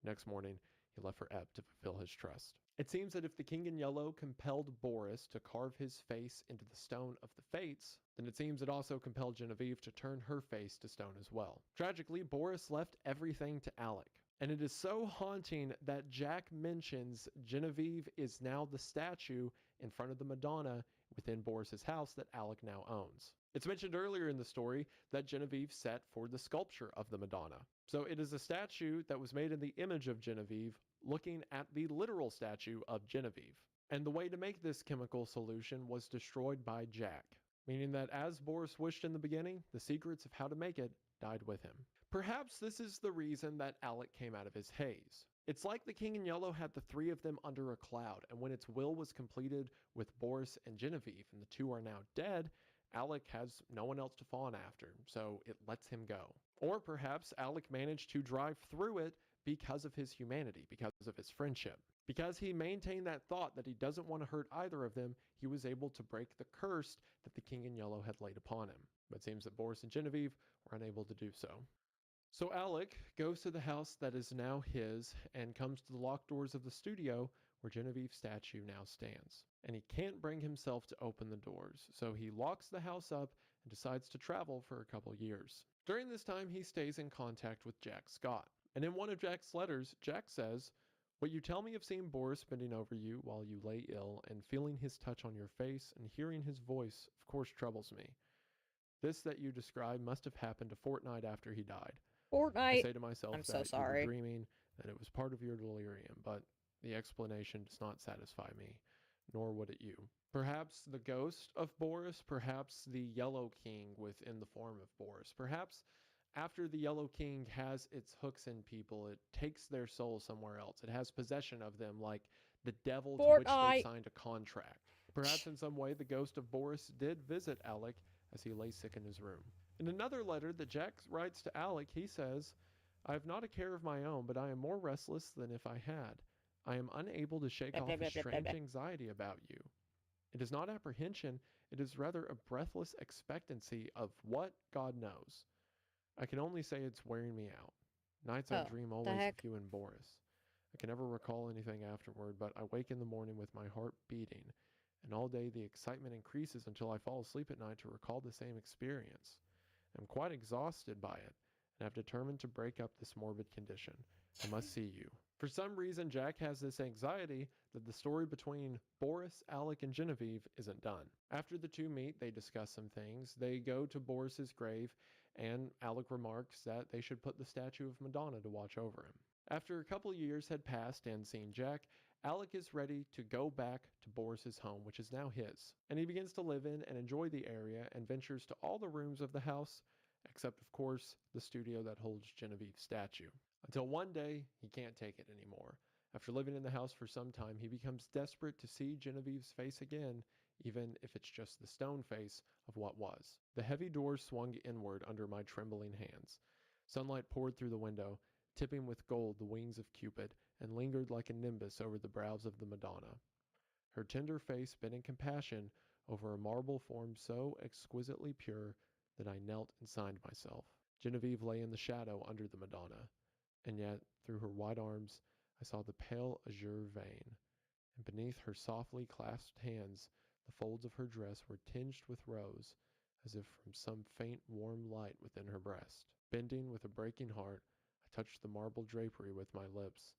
Next morning, he left for Epp to fulfill his trust. It seems that if the King in Yellow compelled Boris to carve his face into the stone of the Fates, then it seems it also compelled Genevieve to turn her face to stone as well. Tragically, Boris left everything to Alec. And it is so haunting that Jack mentions Genevieve is now the statue in front of the Madonna within Boris's house that Alec now owns. It's mentioned earlier in the story that Genevieve set for the sculpture of the Madonna. So it is a statue that was made in the image of Genevieve, looking at the literal statue of Genevieve. And the way to make this chemical solution was destroyed by Jack, meaning that as Boris wished in the beginning, the secrets of how to make it died with him. Perhaps this is the reason that Alec came out of his haze. It's like the King in Yellow had the three of them under a cloud, and when its will was completed with Boris and Genevieve, and the two are now dead, Alec has no one else to fawn after, so it lets him go. Or perhaps Alec managed to drive through it because of his humanity, because of his friendship. Because he maintained that thought that he doesn't want to hurt either of them, he was able to break the curse that the King in Yellow had laid upon him. but it seems that Boris and Genevieve were unable to do so. So Alec goes to the house that is now his and comes to the locked doors of the studio where Genevieve's statue now stands. And he can't bring himself to open the doors, so he locks the house up and decides to travel for a couple years. During this time, he stays in contact with Jack Scott. And in one of Jack's letters, Jack says, "What you tell me of seeing Boris bending over you while you lay ill and feeling his touch on your face and hearing his voice, of course, troubles me. This that you describe must have happened a fortnight after he died. I
Fortnite.
say to myself
I'm
that
so
you
sorry.
were dreaming, that it was part of your delirium, but the explanation does not satisfy me, nor would it you. Perhaps the ghost of Boris, perhaps the Yellow King within the form of Boris, perhaps after the Yellow King has its hooks in people, it takes their soul somewhere else. It has possession of them like the devil to which they
Fortnite.
signed a contract. Perhaps in some way the ghost of Boris did visit Alec as he lay sick in his room." In another letter that Jack writes to Alec, he says, "I have not a care of my own, but I am more restless than if I had. I am unable to shake off a strange anxiety about you. It is not apprehension, it is rather a breathless expectancy of what God knows. I can only say it's wearing me out. Nights I
Oh,
dream
the
always
heck?
of you and Boris. I can never recall anything afterward, but I wake in the morning with my heart beating, and all day the excitement increases until I fall asleep at night to recall the same experience. I'm quite exhausted by it, and have determined to break up this morbid condition. I must see you." For some reason, Jack has this anxiety that the story between Boris, Alec, and Genevieve isn't done. After the two meet, they discuss some things. They go to Boris's grave, and Alec remarks that they should put the statue of Madonna to watch over him. After a couple years had passed and seen Jack, Alec is ready to go back to Boris's home, which is now his, and he begins to live in and enjoy the area and ventures to all the rooms of the house, except of course the studio that holds Genevieve's statue. Until one day, he can't take it anymore. After living in the house for some time, he becomes desperate to see Genevieve's face again, even if it's just the stone face of what was. The heavy doors swung inward under my trembling hands. Sunlight poured through the window, tipping with gold the wings of Cupid, and lingered like a nimbus over the brows of the Madonna. Her tender face bent in compassion over a marble form so exquisitely pure that I knelt and signed myself. Genevieve lay in the shadow under the Madonna, and yet through her white arms I saw the pale azure vein, and beneath her softly clasped hands the folds of her dress were tinged with rose, as if from some faint warm light within her breast. Bending with a breaking heart, I touched the marble drapery with my lips,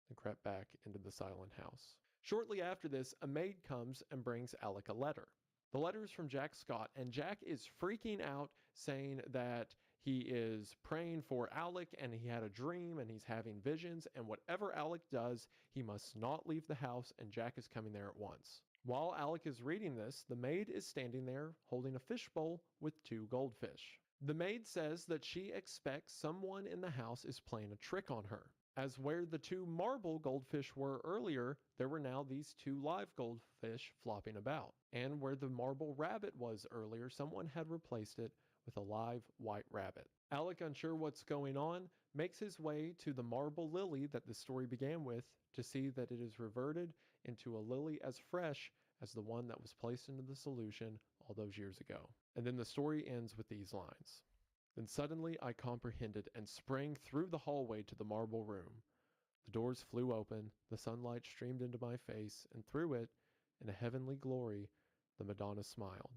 and crept back into the silent house. Shortly after this, a maid comes and brings Alec a letter. The letter is from Jack Scott, and Jack is freaking out, saying that he is praying for Alec, and he had a dream, and he's having visions, and whatever Alec does, he must not leave the house, and Jack is coming there at once. While Alec is reading this, the maid is standing there holding a fishbowl with 2 goldfish. The maid says that she expects someone in the house is playing a trick on her, as where the 2 marble goldfish were earlier, there were now these 2 live goldfish flopping about. And where the marble rabbit was earlier, someone had replaced it with a live white rabbit. Alec, unsure what's going on, makes his way to the marble lily that the story began with to see that it is reverted into a lily as fresh as the one that was placed into the solution all those years ago. And then the story ends with these lines. Then suddenly I comprehended and sprang through the hallway to the marble room. The doors flew open, the sunlight streamed into my face, and through it, in a heavenly glory, the Madonna smiled,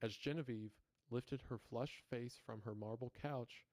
as Genevieve lifted her flushed face from her marble couch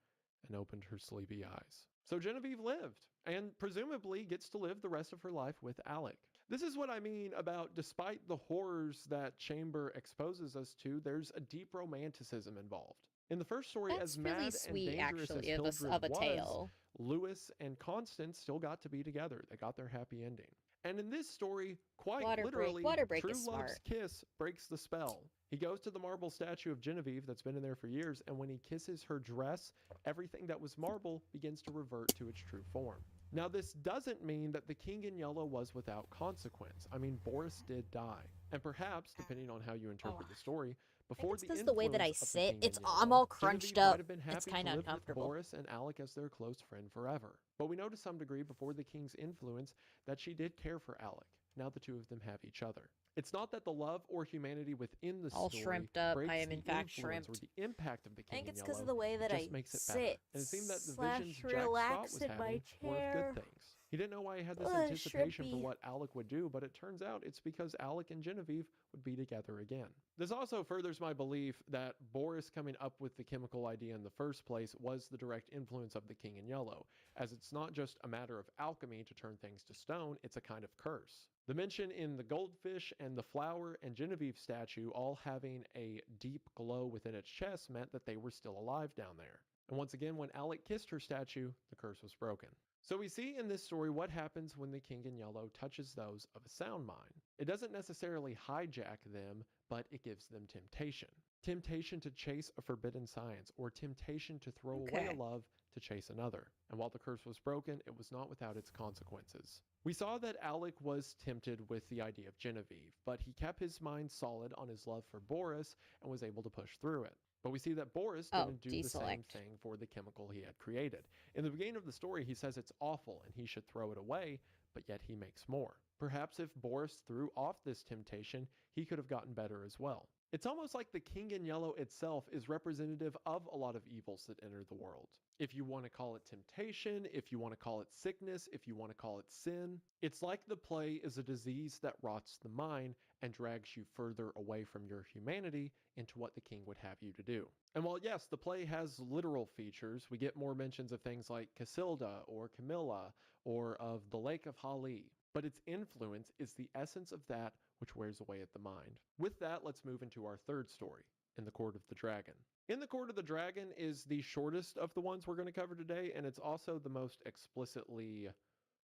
and opened her sleepy eyes. So Genevieve lived, and presumably gets to live the rest of her life with Alec. This is what I mean about, despite the horrors that Chamber exposes us to, there's a deep romanticism involved. In the first story,
That's
as
really
mad and
sweet,
dangerous
actually,
as
of
Hildred
a
was,
tale.
Lewis and Constance still got to be together. They got their happy ending. And in this story, quite literally,
Water break
true
is
love's
smart.
kiss breaks the spell. He goes to the marble statue of Genevieve that's been in there for years, and when he kisses her dress, everything that was marble begins to revert to its true form. Now, this doesn't mean that the King in Yellow was without consequence. I mean, Boris did die. And perhaps, depending on how you interpret the story, before
It's
the
because the way that I
influence of the
sit,
King in
I'm
Yellow,
all crunched
Genevieve
up.
might have been
It's
happy
kind
to
of
live with
uncomfortable.
Boris and Alec as their close friend forever. But we know to some degree before the King's influence that she did care for Alec. now the two of them have each other. It's not that the love or humanity within the
All
story
shrimped up.
breaks
I am in
the
fact
influence or
shrimped.
the impact of the
I
King
think
in
it's because
Yellow.
of the way that
It just
I
makes it better.
sit
And it seemed that the
slash
visions Jack Scott
relax
was
in my
having were of
chair.
good things. He didn't know why he had this
Ugh,
anticipation for
shrimpy.
what Alec would do, but it turns out it's because Alec and Genevieve would be together again. This also furthers my belief that Boris coming up with the chemical idea in the first place was the direct influence of the King in Yellow, as it's not just a matter of alchemy to turn things to stone, it's a kind of curse. The mention in the goldfish and the flower and Genevieve statue all having a deep glow within its chest meant that they were still alive down there. And once again, when Alec kissed her statue, the curse was broken. So we see in this story what happens when the King in Yellow touches those of a sound mind. It doesn't necessarily hijack them, but it gives them temptation. Temptation to chase a forbidden science, or temptation to throw away a love to chase another. And while the curse was broken, it was not without its consequences. We saw that Alec was tempted with the idea of Genevieve, but he kept his mind solid on his love for Boris and was able to push through it. But we see that Boris didn't do the same thing for the chemical he had created. In the beginning of the story, he says it's awful and he should throw it away, but yet he makes more. Perhaps if Boris threw off this temptation, he could have gotten better as well. It's almost like the King in Yellow itself is representative of a lot of evils that enter the world. If you want to call it temptation, if you want to call it sickness, if you want to call it sin, it's like the play is a disease that rots the mind and drags you further away from your humanity into what the king would have you to do. And while yes, the play has literal features, we get more mentions of things like Casilda or Camilla or of the Lake of Hali, but its influence is the essence of that which wears away at the mind. With that, let's move into our third story, In the Court of the Dragon. In the Court of the Dragon is the shortest of the ones we're going to cover today, and it's also the most explicitly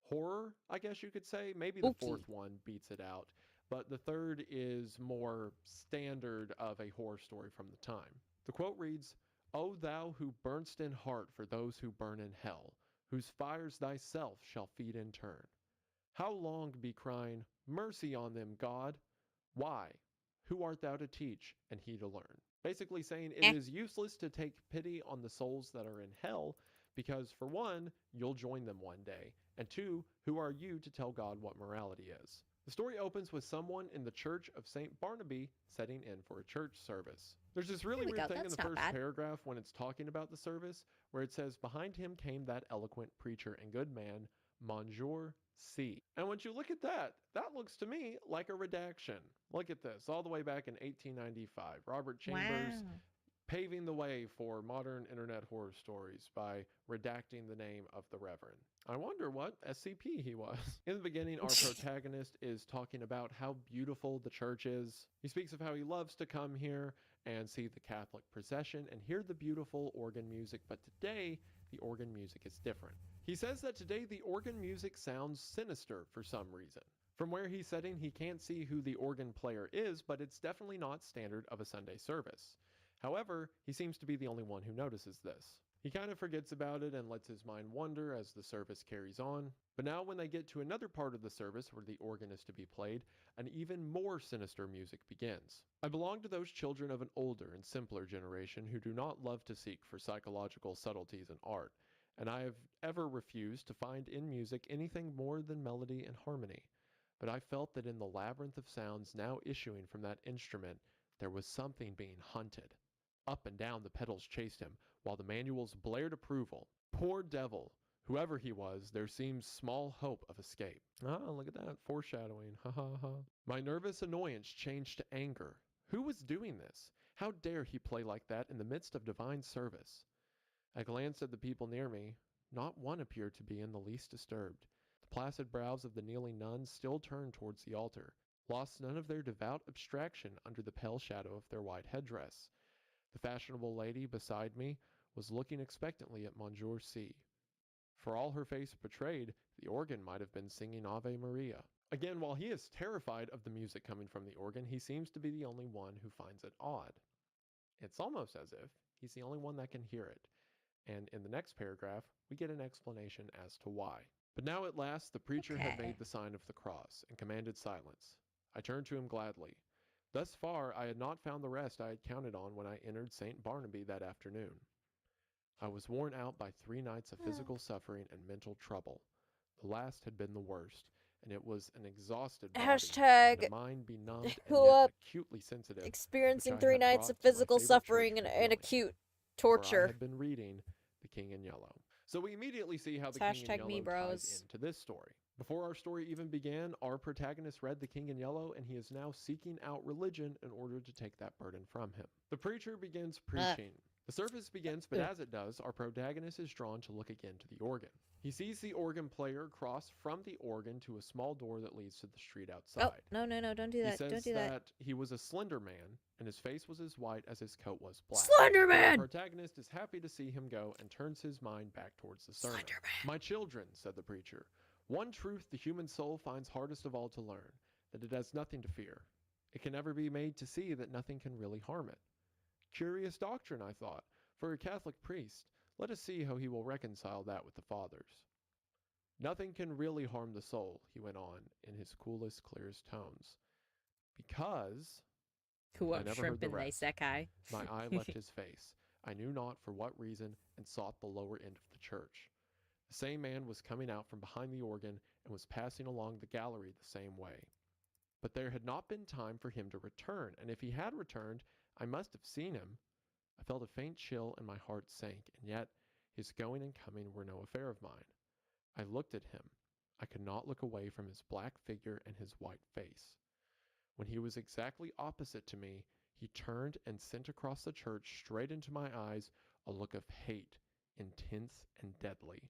horror, I guess you could say. Maybe the fourth one beats it out, but the third is more standard of a horror story from the time. The quote reads, "O thou who burn'st in heart for those who burn in hell, whose fires thyself shall feed in turn. How long be crying, mercy on them, God? Why? Who art thou to teach, and he to learn?" Basically saying it is useless to take pity on the souls that are in hell, because for one, you'll join them one day, and two, who are you to tell God what morality is? The story opens with someone in the Church of St. Barnaby setting in for a church service. There's this really weird thing in the first paragraph when it's talking about the service, where it says, "Behind him came that eloquent preacher and good man, Monsieur C." And once you look at that, that looks to me like a redaction. Look at this, all the way back in 1895. Robert Chambers paving the way for modern internet horror stories by redacting the name of the Reverend. I wonder what SCP he was. In the beginning, our protagonist is talking about how beautiful the church is. He speaks of how he loves to come here and see the Catholic procession and hear the beautiful organ music, but today, the organ music is different. He says that today the organ music sounds sinister for some reason. From where he's sitting, he can't see who the organ player is, but it's definitely not standard of a Sunday service. However, he seems to be the only one who notices this. He kind of forgets about it and lets his mind wander as the service carries on. But now when they get to another part of the service where the organ is to be played, an even more sinister music begins. I belong to those children of an older and simpler generation who do not love to seek for psychological subtleties in art, and I have ever refused to find in music anything more than melody and harmony. But I felt that in the labyrinth of sounds now issuing from that instrument, there was something being hunted. Up and down the pedals chased him, while the manuals blared approval. Poor devil! Whoever he was, there seems small hope of escape. Ah, look at that, foreshadowing, ha ha ha. My nervous annoyance changed to anger. Who was doing this? How dare he play like that in the midst of divine service? I glanced at the people near me. Not one appeared to be in the least disturbed. The placid brows of the kneeling nuns still turned towards the altar, lost none of their devout abstraction under the pale shadow of their white headdress. The fashionable lady beside me was looking expectantly at Monsieur C. For all her face betrayed, the organ might have been singing Ave Maria. Again, while he is terrified of the music coming from the organ, he seems to be the only one who finds it odd. It's almost as if he's the only one that can hear it. And in the next paragraph, we get an explanation as to why. But now at last the preacher had made the sign of the cross and commanded silence. I turned to him gladly. Thus far, I had not found the rest I had counted on when I entered St. Barnaby that afternoon. I was worn out by 3 nights of physical suffering and mental trouble. The last had been the worst, and it was an exhausted body,
Hashtag
and a mind benumbed and
who
yet
up
acutely sensitive,
experiencing
which I
3
had
nights of
brought to my
physical
favorite
suffering
church
and
for healing,
acute
for I
torture.
had been reading The King in Yellow. So we immediately see how
It's
The King in
hashtag me,
Yellow ties
bros.
into this story. Before our story even began, our protagonist read The King in Yellow, and he is now seeking out religion in order to take that burden from him. The preacher begins preaching. The service begins, but as it does, our protagonist is drawn to look again to the organ. He sees the organ player cross from the organ to a small door that leads to the street outside.
Oh, no, don't do
He
that.
says
Don't do that.
he was a slender man, and his face was as white as his coat was black.
Slender
The
Man!
protagonist is happy to see him go and turns his mind back towards the sermon.
Slender Man.
My children, said the preacher, one truth the human soul finds hardest of all to learn, that it has nothing to fear. It can never be made to see that nothing can really harm it. Curious doctrine, I thought, for a Catholic priest. Let us see how he will reconcile that with the fathers. Nothing can really harm the soul, he went on in his coolest, clearest tones. Because
Who
I
up
never
shrimp
heard the
and they
rest.
sekai?
My eye left his face. I knew not for what reason, and sought the lower end of the church. The same man was coming out from behind the organ and was passing along the gallery the same way. But there had not been time for him to return, and if he had returned, I must have seen him. I felt a faint chill and my heart sank, and yet his going and coming were no affair of mine. I looked at him. I could not look away from his black figure and his white face. When he was exactly opposite to me, he turned and sent across the church straight into my eyes a look of hate, intense and deadly.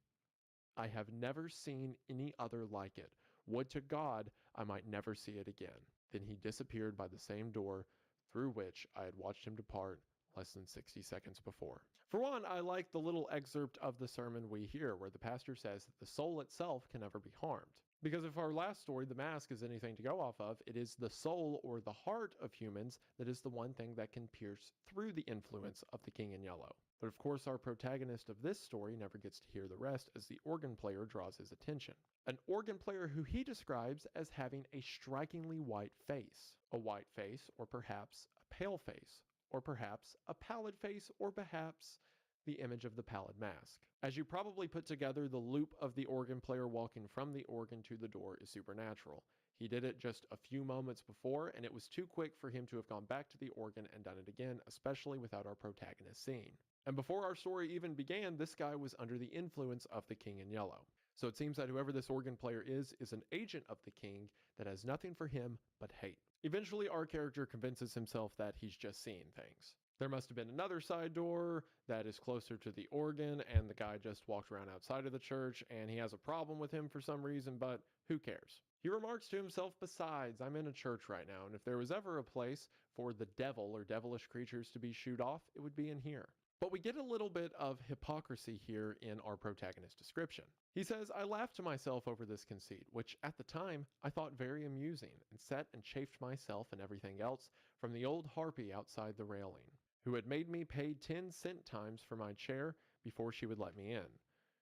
I have never seen any other like it. Would to God I might never see it again. Then he disappeared by the same door through which I had watched him depart less than 60 seconds before. For one, I like the little excerpt of the sermon we hear where the pastor says that the soul itself can never be harmed. Because if our last story, the mask, is anything to go off of, it is the soul or the heart of humans that is the one thing that can pierce through the influence of the King in Yellow. But of course, our protagonist of this story never gets to hear the rest as the organ player draws his attention. An organ player who he describes as having a strikingly white face. A white face, or perhaps a pale face, or perhaps a pallid face, or perhaps the image of the pallid mask. As you probably put together, the loop of the organ player walking from the organ to the door is supernatural. He did it just a few moments before, and it was too quick for him to have gone back to the organ and done it again, especially without our protagonist seeing. And before our story even began, this guy was under the influence of the King in Yellow. So it seems that whoever this organ player is an agent of the king that has nothing for him but hate. Eventually, our character convinces himself that he's just seeing things. There must have been another side door that is closer to the organ, and the guy just walked around outside of the church, and he has a problem with him for some reason, but who cares? He remarks to himself, besides, I'm in a church right now, and if there was ever a place for the devil or devilish creatures to be shooed off, it would be in here. But we get a little bit of hypocrisy here in our protagonist's description. He says, I laughed to myself over this conceit, which at the time I thought very amusing, and sat and chafed myself and everything else from the old harpy outside the railing, who had made me pay 10-cent times for my chair before she would let me in.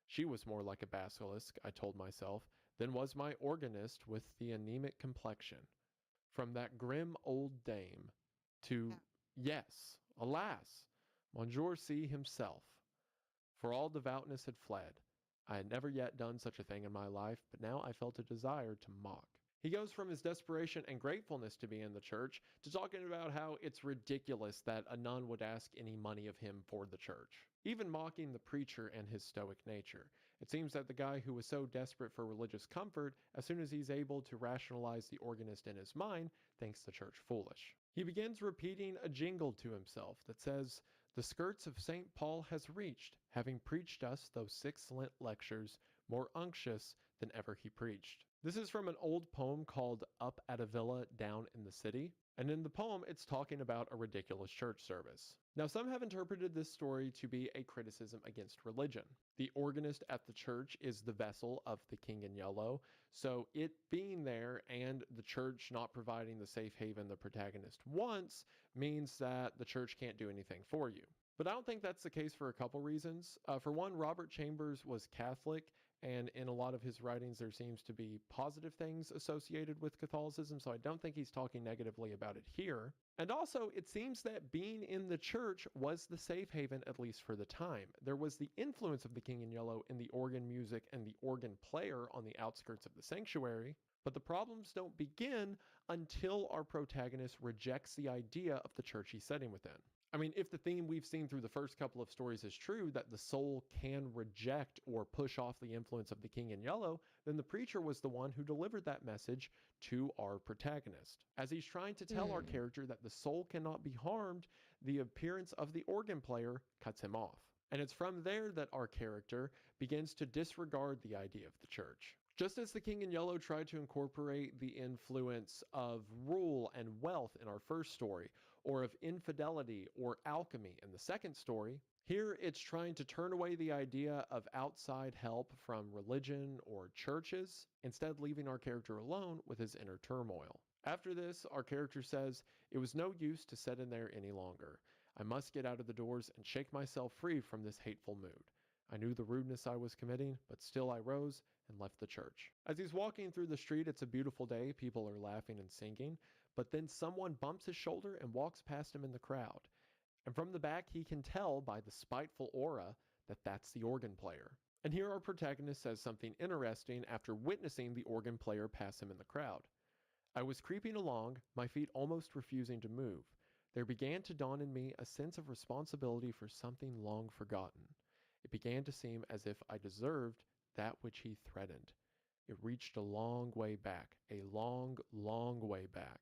She was more like a basilisk, I told myself, than was my organist with the anemic complexion. From that grim old dame to, yes, alas, Monsieur C. himself. For all devoutness had fled. I had never yet done such a thing in my life, but now I felt a desire to mock. He goes from his desperation and gratefulness to be in the church to talking about how it's ridiculous that a nun would ask any money of him for the church, even mocking the preacher and his stoic nature. It seems that the guy who was so desperate for religious comfort, as soon as he's able to rationalize the organist in his mind, thinks the church foolish. He begins repeating a jingle to himself that says, the skirts of St. Paul has reached, having preached us those 6 Lent lectures, more unctuous than ever he preached. This is from an old poem called Up at a Villa Down in the City, and in the poem it's talking about a ridiculous church service. Now some have interpreted this story to be a criticism against religion. The organist at the church is the vessel of the King in Yellow, so it being there and the church not providing the safe haven the protagonist wants means that the church can't do anything for you. But I don't think that's the case for a couple reasons. For one, Robert Chambers was Catholic, and in a lot of his writings there seems to be positive things associated with Catholicism, so I don't think he's talking negatively about it here. And also, it seems that being in the church was the safe haven, at least for the time. There was the influence of the King in Yellow in the organ music and the organ player on the outskirts of the sanctuary, But the problems don't begin until our protagonist rejects the idea of the church he's setting within. I mean, if the theme we've seen through the first couple of stories is true, that the soul can reject or push off the influence of the King in Yellow, then the preacher was the one who delivered that message to our protagonist. As he's trying to tell our character that the soul cannot be harmed, the appearance of the organ player cuts him off. And it's from there that our character begins to disregard the idea of the church. Just as the King in Yellow tried to incorporate the influence of rule and wealth in our first story, or of infidelity or alchemy in the second story, here it's trying to turn away the idea of outside help from religion or churches, instead leaving our character alone with his inner turmoil. After this, our character says, "It was no use to sit in there any longer. I must get out of the doors and shake myself free from this hateful mood. I knew the rudeness I was committing, but still I rose and left the church." As he's walking through the street, it's a beautiful day, people are laughing and singing, but then someone bumps his shoulder and walks past him in the crowd. And from the back, he can tell by the spiteful aura that that's the organ player. And here our protagonist says something interesting after witnessing the organ player pass him in the crowd. "I was creeping along, my feet almost refusing to move. There began to dawn in me a sense of responsibility for something long forgotten. It began to seem as if I deserved that which he threatened. It reached a long way back, a long, long way back.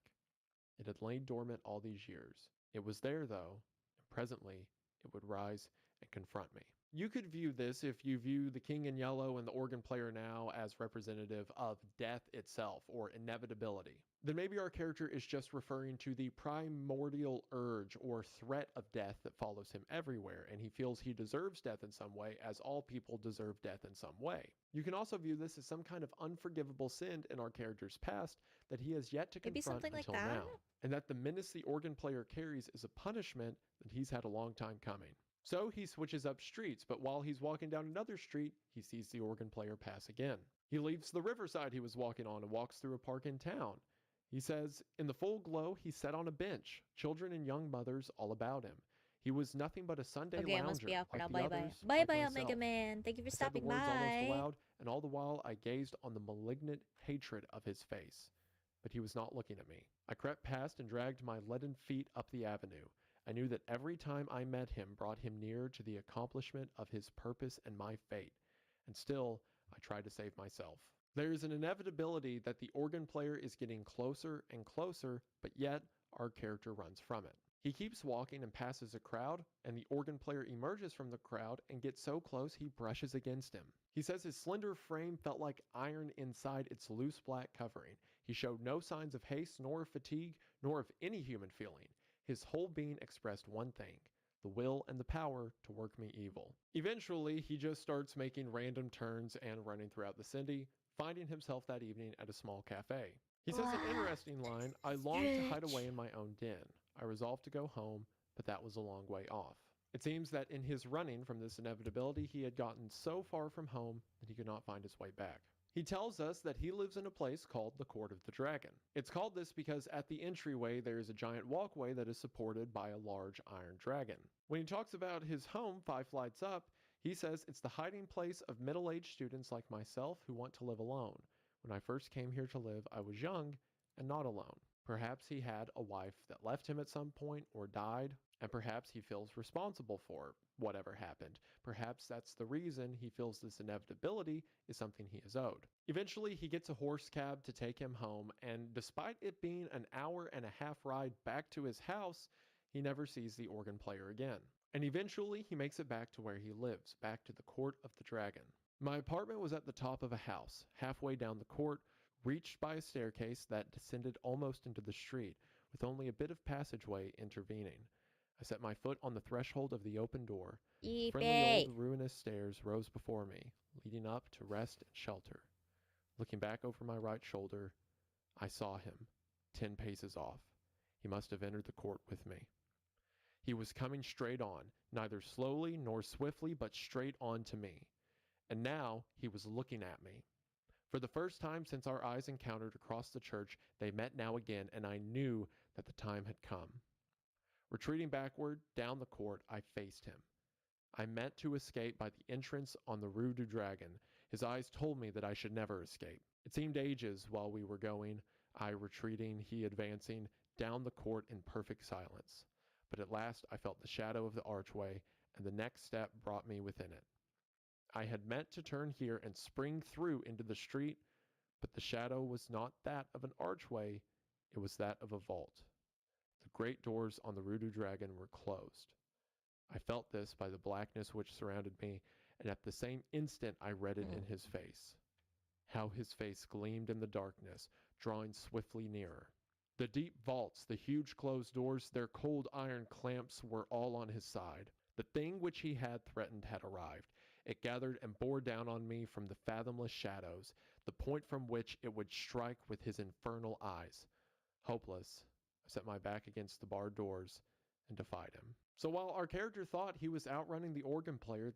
It had lain dormant all these years. It was there, though, and presently it would rise and confront me." You could view this, if you view the King in Yellow and the organ player now as representative of death itself or inevitability. Then maybe our character is just referring to the primordial urge or threat of death that follows him everywhere, and he feels he deserves death in some way, as all people deserve death in some way. You can also view this as some kind of unforgivable sin in our character's past that he has yet to
Maybe
confront
something like
until
that?
now, and that the menace the organ player carries is a punishment that he's had a long time coming. So he switches up streets, but while he's walking down another street, he sees the organ player pass again. He leaves the riverside he was walking on and walks through a park in town. He says, in the full glow, he sat on a bench, children and young mothers all about him. He was nothing but a Sunday
Okay, I must be
lounger,
out for
like
now.
the
Bye-bye.
others,
Bye-bye,
like
Omega
myself.
Man. Thank you for
I said the
stopping
words almost
by.
aloud, and all the while I gazed on the malignant hatred of his face. But he was not looking at me. I crept past and dragged my leaden feet up the avenue. I knew that every time I met him brought him nearer to the accomplishment of his purpose and my fate. And still, I tried to save myself. There is an inevitability that the organ player is getting closer and closer, but yet our character runs from it. He keeps walking and passes a crowd, and the organ player emerges from the crowd and gets so close he brushes against him. He says his slender frame felt like iron inside its loose black covering. He showed no signs of haste, nor of fatigue, nor of any human feeling. His whole being expressed one thing: the will and the power to work me evil. Eventually, he just starts making random turns and running throughout the city, finding himself that evening at a small cafe. He says an interesting line: "I longed to hide away in my own den. I resolved to go home, but that was a long way off." It seems that in his running from this inevitability, he had gotten so far from home that he could not find his way back. He tells us that he lives in a place called the Court of the Dragon. It's called this because at the entryway there is a giant walkway that is supported by a large iron dragon. When he talks about his home 5 flights up, he says it's the hiding place of middle-aged students like myself who want to live alone. When I first came here to live, I was young and not alone. Perhaps he had a wife that left him at some point or died, and perhaps he feels responsible for whatever happened. Perhaps that's the reason he feels this inevitability is something he is owed. Eventually, he gets a horse cab to take him home, and despite it being an hour and a half ride back to his house, he never sees the organ player again. And eventually, he makes it back to where he lives, back to the Court of the Dragon. My apartment was at the top of a house, halfway down the court, reached by a staircase that descended almost into the street, with only a bit of passageway intervening. I set my foot on the threshold of the open door. Friendly old ruinous stairs rose before me, leading up to rest and shelter. Looking back over my right shoulder, I saw him, 10 paces off. He must have entered the court with me. He was coming straight on, neither slowly nor swiftly, but straight on to me. And now he was looking at me. For the first time since our eyes encountered across the church, they met now again, and I knew that the time had come. Retreating backward, down the court, I faced him. I meant to escape by the entrance on the Rue du Dragon. His eyes told me that I should never escape. It seemed ages while we were going, I retreating, he advancing, down the court in perfect silence. But at last I felt the shadow of the archway, and the next step brought me within it. I had meant to turn here and spring through into the street, but the shadow was not that of an archway, it was that of a vault. The great doors on the Rue du Dragon were closed. I felt this by the blackness which surrounded me, and at the same instant I read it in his face. How his face gleamed in the darkness, drawing swiftly nearer. The deep vaults, the huge closed doors, their cold iron clamps were all on his side. The thing which he had threatened had arrived. It gathered and bore down on me from the fathomless shadows, the point from which it would strike with his infernal eyes. Hopeless, I set my back against the barred doors and defied him. So while our character thought he was outrunning the organ player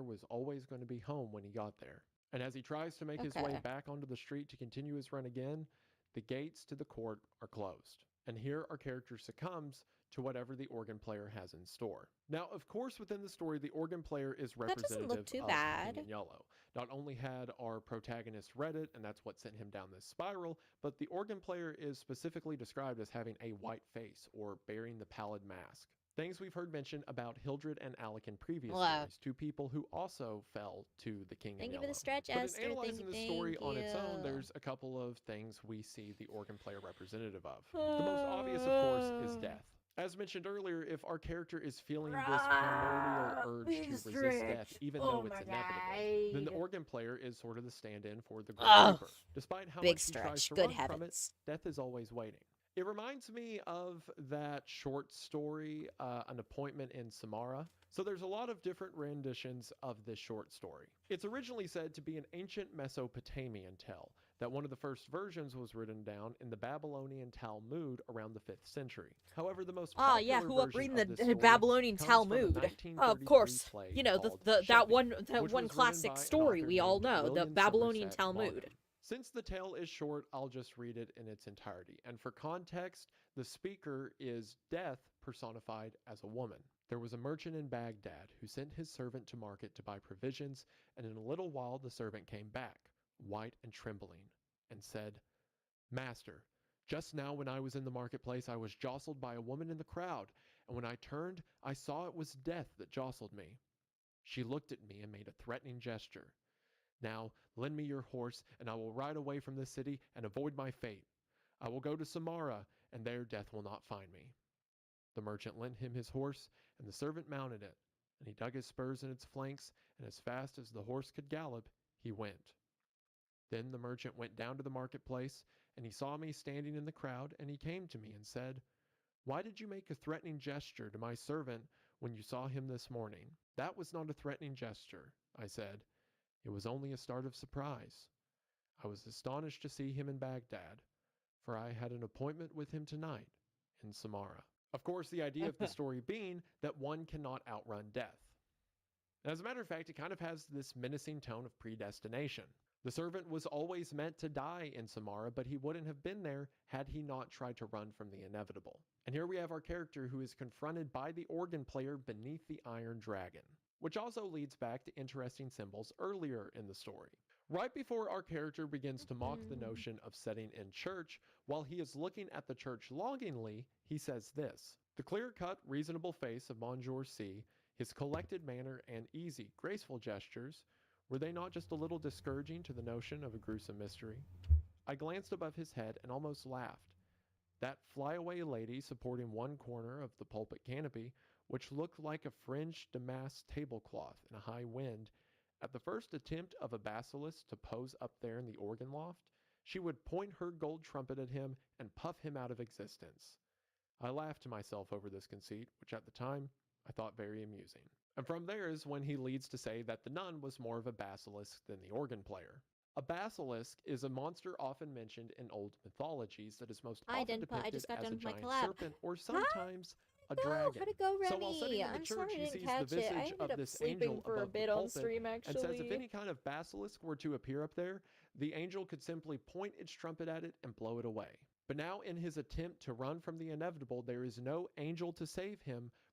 was always going to be home when he got there. And as he tries to make his way back onto the street to continue his run again, the gates to the court are closed. And here our character succumbs to whatever the organ player has in store. Now, of course, within the story, the organ player is representative of
too
the
bad.
King in Yellow. Not only had our protagonist read it, and that's what sent him down this spiral, but the organ player is specifically described as having a white face or bearing the pallid mask. Things we've heard mentioned about Hildred and Alec in previous stories, two people who also fell to the King in
Thank you
Yellow.
for the stretch,
But
Esther.
in analyzing the story
Thank
on its own,
you.
there's a couple of things we see the organ player representative of. The most obvious, of course, is death. As mentioned earlier, if our character is feeling this primordial urge to resist death, even though it's inevitable, then the organ player is sort of the stand-in for the Grim Reaper. Despite how
big
much he tries
stretch.
to
Good
run from it,
heavens.
death is always waiting. It reminds me of that short story, An Appointment in Samara. So there's a lot of different renditions of this short story. It's originally said to be an ancient Mesopotamian tale, that one of the first versions was written down in the Babylonian Talmud around the 5th century. However, the most popular
who up
version
reading
of this
the
story
Babylonian
comes from a
Talmud?
1933
Of course.
play
You know,
called
that
Sheppy,
one
which was written
classic
by an
story
author
we all
named
know, the
William
Babylonian
Somerset
Talmud.
Maugham. Since the tale is short, I'll just read it in its entirety. And for context, the speaker is death personified as a woman. There was a merchant in Baghdad who sent his servant to market to buy provisions, and in a little while the servant came back, white and trembling, and said, "Master, just now when I was in the marketplace I was jostled by a woman in the crowd, and when I turned I saw it was death that jostled me. She looked at me and made a threatening gesture. Now, lend me your horse, and I will ride away from this city and avoid my fate. I will go to Samara, and there death will not find me." The merchant lent him his horse, and the servant mounted it, and he dug his spurs in its flanks, and as fast as the horse could gallop, he went. Then the merchant went down to the marketplace, and he saw me standing in the crowd, and he came to me and said, "Why did you make a threatening gesture to my servant when you saw him this morning?" "That was not a threatening gesture," I said. "It was only a start of surprise. I was astonished to see him in Baghdad, for I had an appointment with him tonight in Samara." Of course, the idea of the story being that one cannot outrun death. And as a matter of fact, it kind of has this menacing tone of predestination. The servant was always meant to die in Samara, but he wouldn't have been there had he not tried to run from the inevitable. And here we have our character who is confronted by the organ player beneath the Iron Dragon, which also leads back to interesting symbols earlier in the story. Right before our character begins to mock the notion of setting in church, while he is looking at the church longingly, he says this: "The clear-cut, reasonable face of Monsieur C, his collected manner and easy, graceful gestures, were they not just a little discouraging to the notion of a gruesome mystery?" I glanced above his head and almost laughed. That flyaway lady supporting one corner of the pulpit canopy, which looked like a fringed damask tablecloth in a high wind, at the first attempt of a basilisk to pose up there in the organ loft, she would point her gold trumpet at him and puff him out of existence. I laughed to myself over this conceit, which at the time I thought very amusing. And from there is when he leads to say that the nun was more of a basilisk than the organ player. A basilisk is a monster often mentioned in old mythologies that is most often depicted
just got
as
done
a
with my
giant
collab.
serpent or sometimes a dragon.
How'd it go, Remy?
So while sitting in the
I'm
church,
sorry I
he
didn't
sees the
catch it. I
visage
ended
of
up
this
sleeping
angel
for a
above the
bit on
pulpit
stream,
and says if
actually.
any kind of basilisk were to appear up there, the angel could simply point its trumpet at it and blow it away. But now in his attempt to run from the inevitable, there is no angel to save him,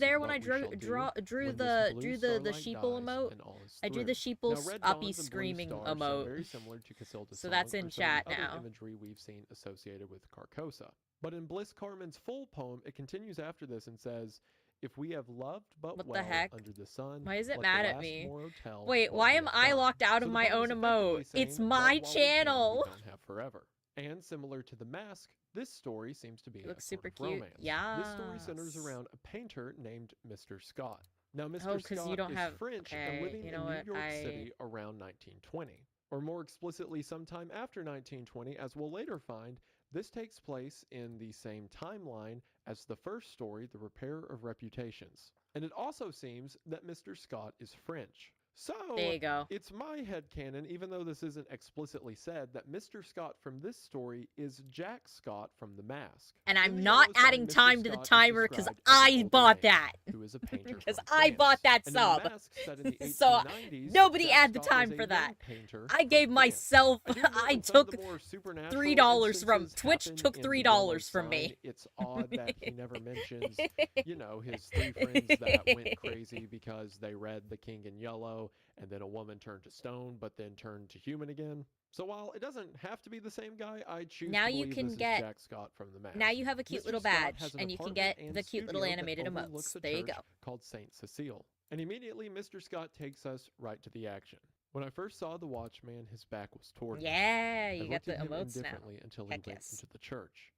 there when
what
I
we shall
drew
when
the
this blue
the
starlight
sheeple
dies
emote?
and all is
I drew
through.
the sheeple
Now, red
uppy
dawns and blue
screaming
stars sound
emote.
very similar to Casilda's
So that's
song
in
or some of
chat
the other
now.
imagery we've seen associated with Carcosa. But in Bliss Carmen's full poem, it continues after this and says, If we have loved but
What the
well
heck?
under the sun,
Why is it
let
mad
the
at
last
me?
morrow tell
Wait,
what
why
we
am
have
I
done.
locked out
So
of
the
my
poem
own
is effectively
emote?
saying,
It's
love
my
while we can,
channel.
we don't have forever. And similar to The Mask, this story seems to be
It
a
looks
sort
super
of
cute.
romance. This story centers
Yes.
around a painter named Mr. Scott. Now,
Oh,
Mr.
'cause you
Scott
don't
is
have-
French and
okay,
living
you
in
know
New
what,
York City around 1920. Or more explicitly, sometime after 1920, as we'll later find, this takes place in the same timeline as the first story, The Repair of Reputations. And it also seems that Mr. Scott is French.
There
So,
you go.
it's my headcanon, even though this isn't explicitly said, that Mr. Scott from this story is Jack Scott from The Mask.
And
In
I'm
the
not
Yellow Sun,
adding
Mr.
time to the
Scott is
timer because
described as an
I
older
bought
man
that.
who is a painter
Because
from
I bought
France.
that
And in
sub.
The Mask, set in the
So,
1890s,
nobody
Jack
add the
Scott was
time
a
for
young
that.
painter
I
from
gave
France.
myself,
I do know
I
when some of
took
the more supernatural
$3 from
instances
Twitch
happen
took
in the
$3
Yellow
from me.
Sign, it's odd that he never mentions, you know, his three friends that went crazy because they read The King in Yellow, and then a woman turned to stone, but then turned to human again. So while it doesn't have to be the same guy, I choose
Now
to
you
believe
can
this
get-
is Jack Scott from The Mask.
Now you have a cute
Mr.
little
Scott
badge,
has an
and you can
apartment
get
and
the cute little
studio that
animated
overlooks
emotes.
a
There you
church
go.
called Saint Cecile. And immediately, Mr. Scott takes us right to the action. When I first saw the Watchman, his back was toward me.
Yeah,
I
you got
looked
the
at him
emotes now.
indifferently until he
Heck
went
yes.
into the church.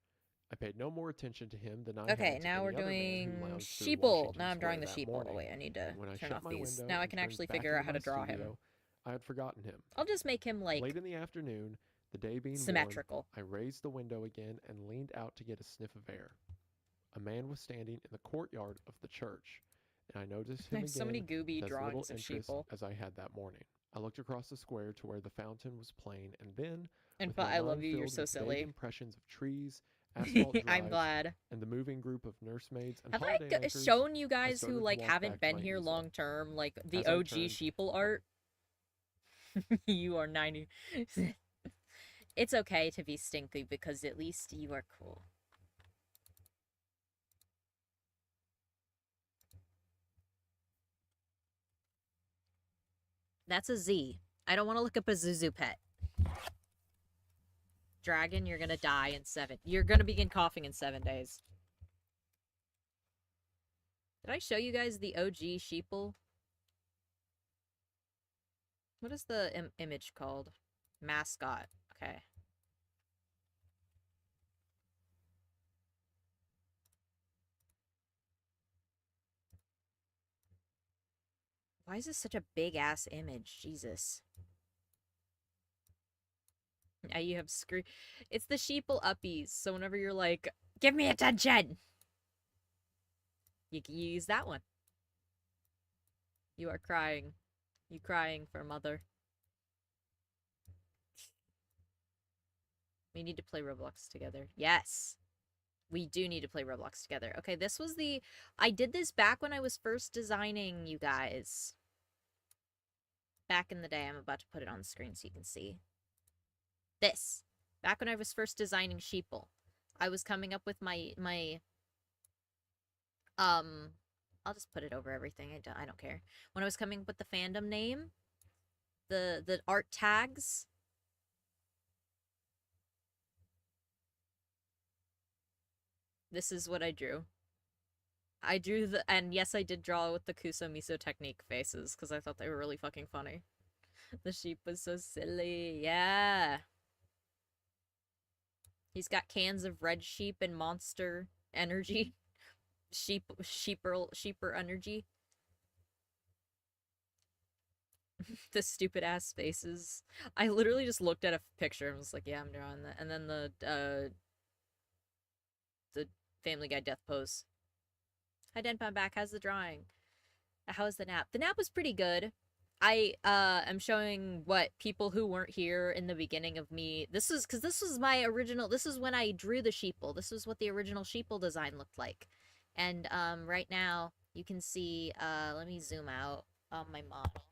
I paid no more attention to him than I
Okay,
had to
now
any
we're
other man who
doing
lounged through
sheeple.
Washington
Now I'm drawing the
Square that
sheeple. Oh
morning.
wait, I need to
And when I
turn
shut
off
my
these.
window
Now I
and
can
turned
actually
back
figure out
into
how to
my
draw him.
studio, I had forgotten him.
I'll just make him like
Late in the afternoon, the day being warm,
symmetrical.
I raised the window again and leaned out to get a sniff of air. A man was standing in the courtyard of the church, and I noticed him
There's so many
again
gooby
with as little
drawings of
interest
sheeple.
as I had that morning. I looked across the square to where the fountain was playing, and then,
And
with my
I love
mind
you. You're
filled
so
with vague
silly.
impressions of trees, asphalt
I'm
drives,
glad.
and the moving group of nursemaids and
Have I
holiday makers,
shown you guys
started
who
to
like
walk
haven't
back to
been
my
here
easel.
long term, like the
As I
OG
turned-
sheeple art? You are 90. It's okay to be stinky because at least you are cool. That's a Z. I don't want to look up a Zuzu pet. Dragon, you're gonna die in 7. You're gonna begin coughing in 7 days. Did I show you guys the OG sheeple? What is the image called? Mascot. Okay. Why is this such a big ass image? Jesus. Now you have screw. It's the sheeple uppies. So whenever you're like, give me attention, you can use that one. You are crying. You crying for mother. We need to play Roblox together. Yes. We do need to play Roblox together. Okay, this was the... I did this back when I was first designing, you guys. Back in the day. I'm about to put it on the screen so you can see. This. Back when I was first designing Sheeple. I was coming up with my I'll just put it over everything. I don't care. When I was coming up with the fandom name, the art tags... This is what I drew. I drew the... And yes, I did draw with the Kuso Miso technique faces, because I thought they were really fucking funny. The sheep was so silly. Yeah. He's got cans of red sheep and monster energy. Sheeper energy. The stupid ass faces. I literally just looked at a picture and was like, yeah, I'm drawing that. And then the Family Guy death pose. Hi, Denpa, back. How's the drawing? How was the nap? The nap was pretty good. I am showing what people who weren't here in the beginning of me. This is because this was my original. This is when I drew the sheeple. This was what the original sheeple design looked like. And right now you can see. Let me zoom out on my model.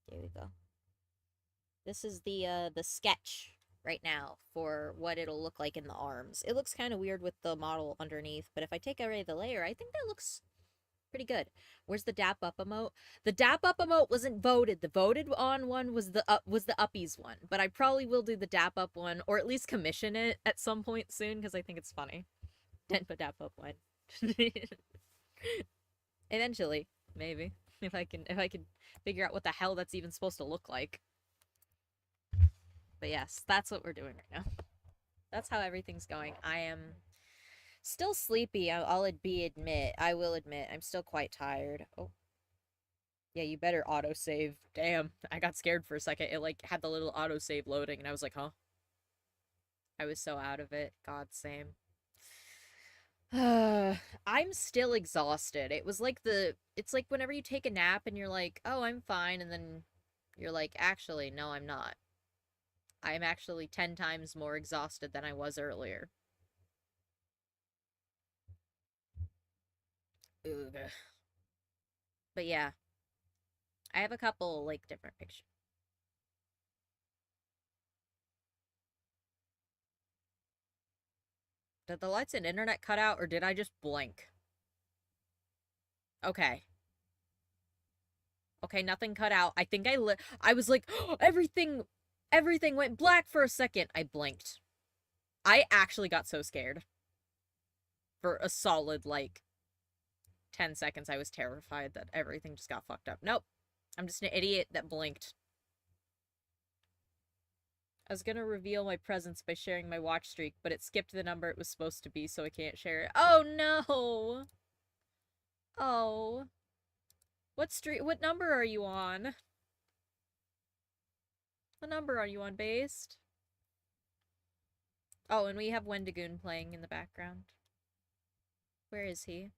There we go. This is the sketch right now for what it'll look like in the arms. It looks kind of weird with the model underneath, but if I take away the layer, I think that looks Pretty good. Where's the dap up emote? The dap up emote wasn't voted. The voted on one was the uppies one. But I probably will do the dap up one, or at least commission it at some point soon because I think it's funny. Denpa dap up one. Eventually, maybe, if I can figure out what the hell that's even supposed to look like. But yes, that's what we're doing right now. That's how everything's going. I am still sleepy. I will admit, I'm still quite tired. Oh. Yeah, you better autosave. Damn, I got scared for a second. It, like, had the little autosave loading, and I was like, huh? I was so out of it. God, same. I'm still exhausted. It's like whenever you take a nap and you're like, oh, I'm fine, and then you're like, actually, no, I'm not. I'm actually 10 times more exhausted than I was earlier. Ugh. But yeah. I have a couple, like, different pictures. Did the lights and internet cut out, or did I just blink? Okay. Okay, nothing cut out. I think I was like, oh, everything went black for a second. I blinked. I actually got so scared. For a solid, like, 10 seconds, I was terrified that everything just got fucked up. Nope. I'm just an idiot that blinked. I was gonna reveal my presence by sharing my watch streak, but it skipped the number it was supposed to be, so I can't share it. Oh, no! Oh. What number are you on? What number are you on, Based? Oh, and we have Wendigoon playing in the background. Where is he?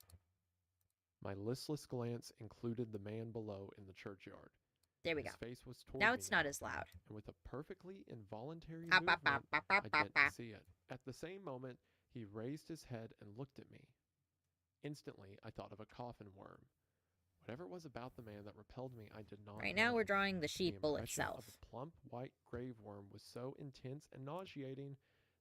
My listless glance included the man below in the churchyard.
There we go.
His face was toward
Now
me
it's not as loud.
And with a perfectly involuntary
Up,
movement,
up, up, up,
I
up,
didn't
up.
see it. At the same moment, he raised his head and looked at me. Instantly, I thought of a coffin worm. Whatever it was about the man that repelled me, I did not
Right
know.
now we're drawing the sheeple
impression
itself.
of a plump white grave worm was so intense and nauseating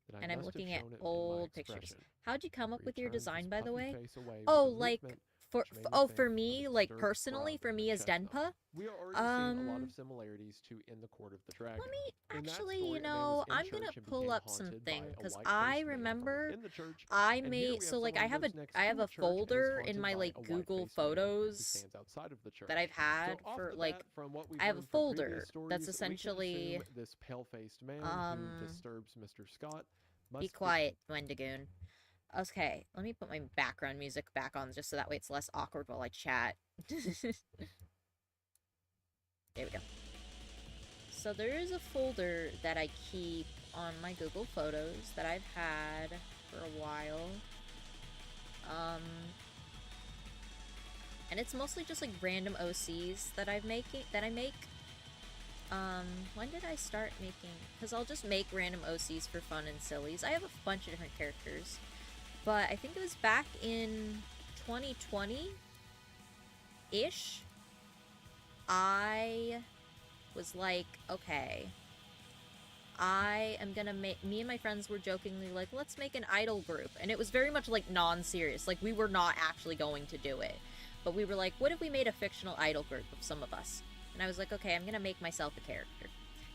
that I
And I'm
must
looking
have
at
shown it in my
old pictures.
expression.
How'd you come up with your
Returned his
design, by the
puffy
way?
face away with
Oh,
a
like,
movement
for
which made me
oh,
think
for
of
me,
a
like,
disturbed
personally,
throb
for
in
me
the
as
chestnut.
Denpa,
We are already seeing a lot of similarities to In the Court of the Dragon.
let me,
In that
actually,
story,
you
a man
know,
was in
I'm
church
gonna
and
pull
became
up
haunted
something,
by a
because
white-faced
I
man from
remember
within the church,
I
and here
made,
we
so, like,
someone
I
who
have
lives next
I
to
have
the
a
church and is
folder in
haunted
my,
by
like,
a
Google
white-faced man who
Photos
stands outside of the church.
that I've had
So off
for,
the
like,
bat, from what we've
I have a
learned from
folder
previous stories,
that's
we can
essentially,
assume this pale-faced man who disturbs Mr. Scott must
be quiet, Wendigoon. Okay, let me put my background music back on just so that way it's less awkward while I chat. There we go. So there is a folder that I keep on my Google Photos that I've had for a while. And it's mostly just like random OCs that I make. When did I start making? Because I'll just make random OCs for fun and sillies. I have a bunch of different characters. But I think it was back in 2020-ish. I was like, okay, I am gonna make, me and my friends were jokingly like, let's make an idol group. And it was very much like non-serious. Like we were not actually going to do it. But we were like, what if we made a fictional idol group of some of us? And I was like, okay, I'm gonna make myself a character.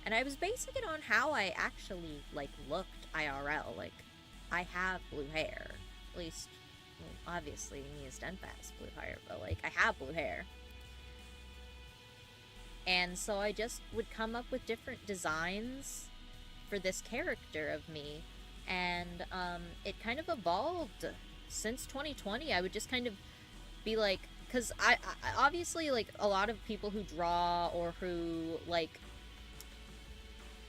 And I was basing it on how I actually, like, looked IRL. Like, I have blue hair. At least, well, obviously, me as Denpa has blue hair, but, like, I have blue hair. And so I just would come up with different designs for this character of me. And it kind of evolved. Since 2020, I would just kind of be like, because I obviously, like, a lot of people who draw or who, like,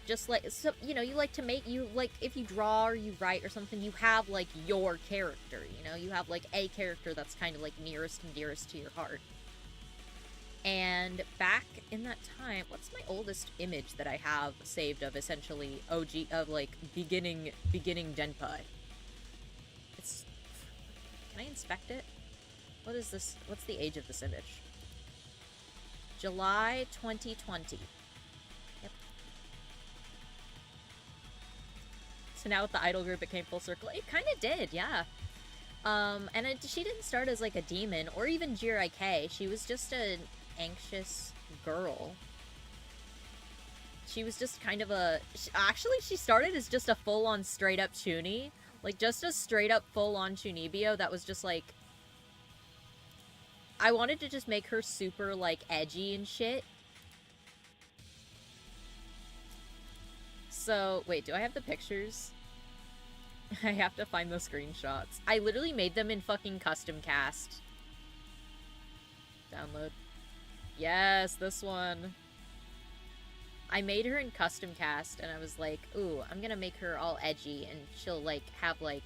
just, like, so, you know, you like to make, you, like, if you draw or you write or something, you have, like, your character, you know? You have, like, a character that's kind of, like, nearest and dearest to your heart. And back in that time, what's my oldest image that I have saved of, essentially, OG, of, like, beginning Denpa? It's, can I inspect it? What is this? What's the age of this image? July 2020. Yep. So now with the idol group, it came full circle. It kind of did, yeah. She didn't start as, like, a demon, or even Jiraiya. She was just an anxious girl. She was just kind of a... Actually, she started as just a full-on straight-up Chuny. Like, just a straight-up full-on Chunibyo that was just, like... I wanted to just make her super, like, edgy and shit. So, wait, do I have the pictures? I have to find the screenshots. I literally made them in fucking custom cast. Download. Yes, this one. I made her in custom cast, and I was like, ooh, I'm gonna make her all edgy, and she'll, like, have, like...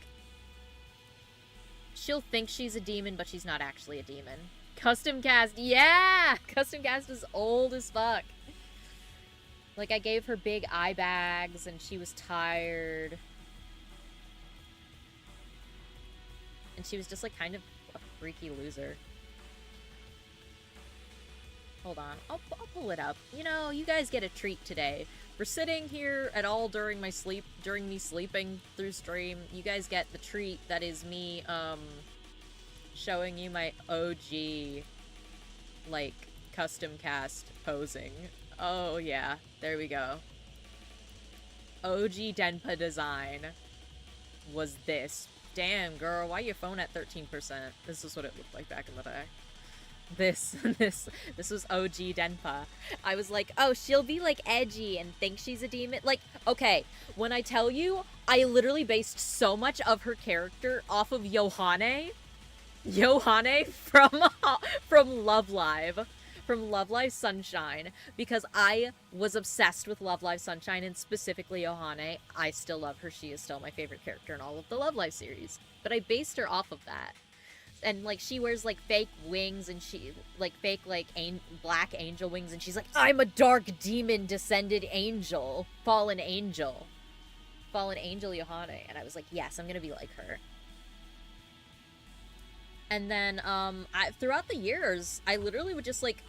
She'll think she's a demon, but she's not actually a demon. Custom cast, yeah! Custom cast is old as fuck. Like, I gave her big eye bags, and she was tired. And she was just, like, kind of a freaky loser. Hold on. I'll pull it up. You know, you guys get a treat today. For sitting here at all during me sleeping through stream, you guys get the treat that is me, showing you my OG, like, custom cast posing. Oh, yeah. There we go. OG Denpa design was this. Damn, girl, why your phone at 13%? This is what it looked like back in the day. This was OG Denpa. I was like, oh, she'll be, like, edgy and think she's a demon. Like, okay, when I tell you, I literally based so much of her character off of Yohane. Yohane from Love Live. From Love Live Sunshine. Because I was obsessed with Love Live Sunshine, and specifically Yohane. I still love her. She is still my favorite character in all of the Love Live series. But I based her off of that. And, like, she wears, like, fake wings, and she, like, fake, like, black angel wings, and she's like, I'm a dark demon descended angel. Fallen angel. Fallen angel Yohane. And I was like, yes, I'm gonna be like her. And then, throughout the years, I literally would just, like,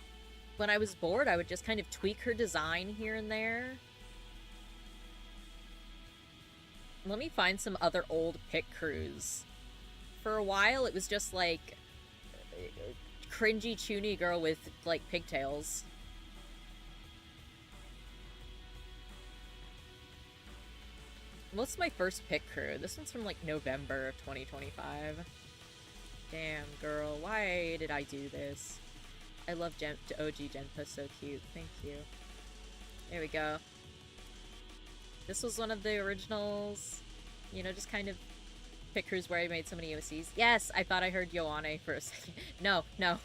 when I was bored, I would just kind of tweak her design here and there. Let me find some other old pick crews. For a while, it was just, like, cringy Chuny girl with, like, pigtails. What's my first pick crew? This one's from, like, November of 2025. Damn, girl, why did I do this? I love OG Genpa, so cute. Thank you. There we go. This was one of the originals. You know, just kind of pick crews where I made so many OCs. Yes, I thought I heard Yohane for a second. No, no.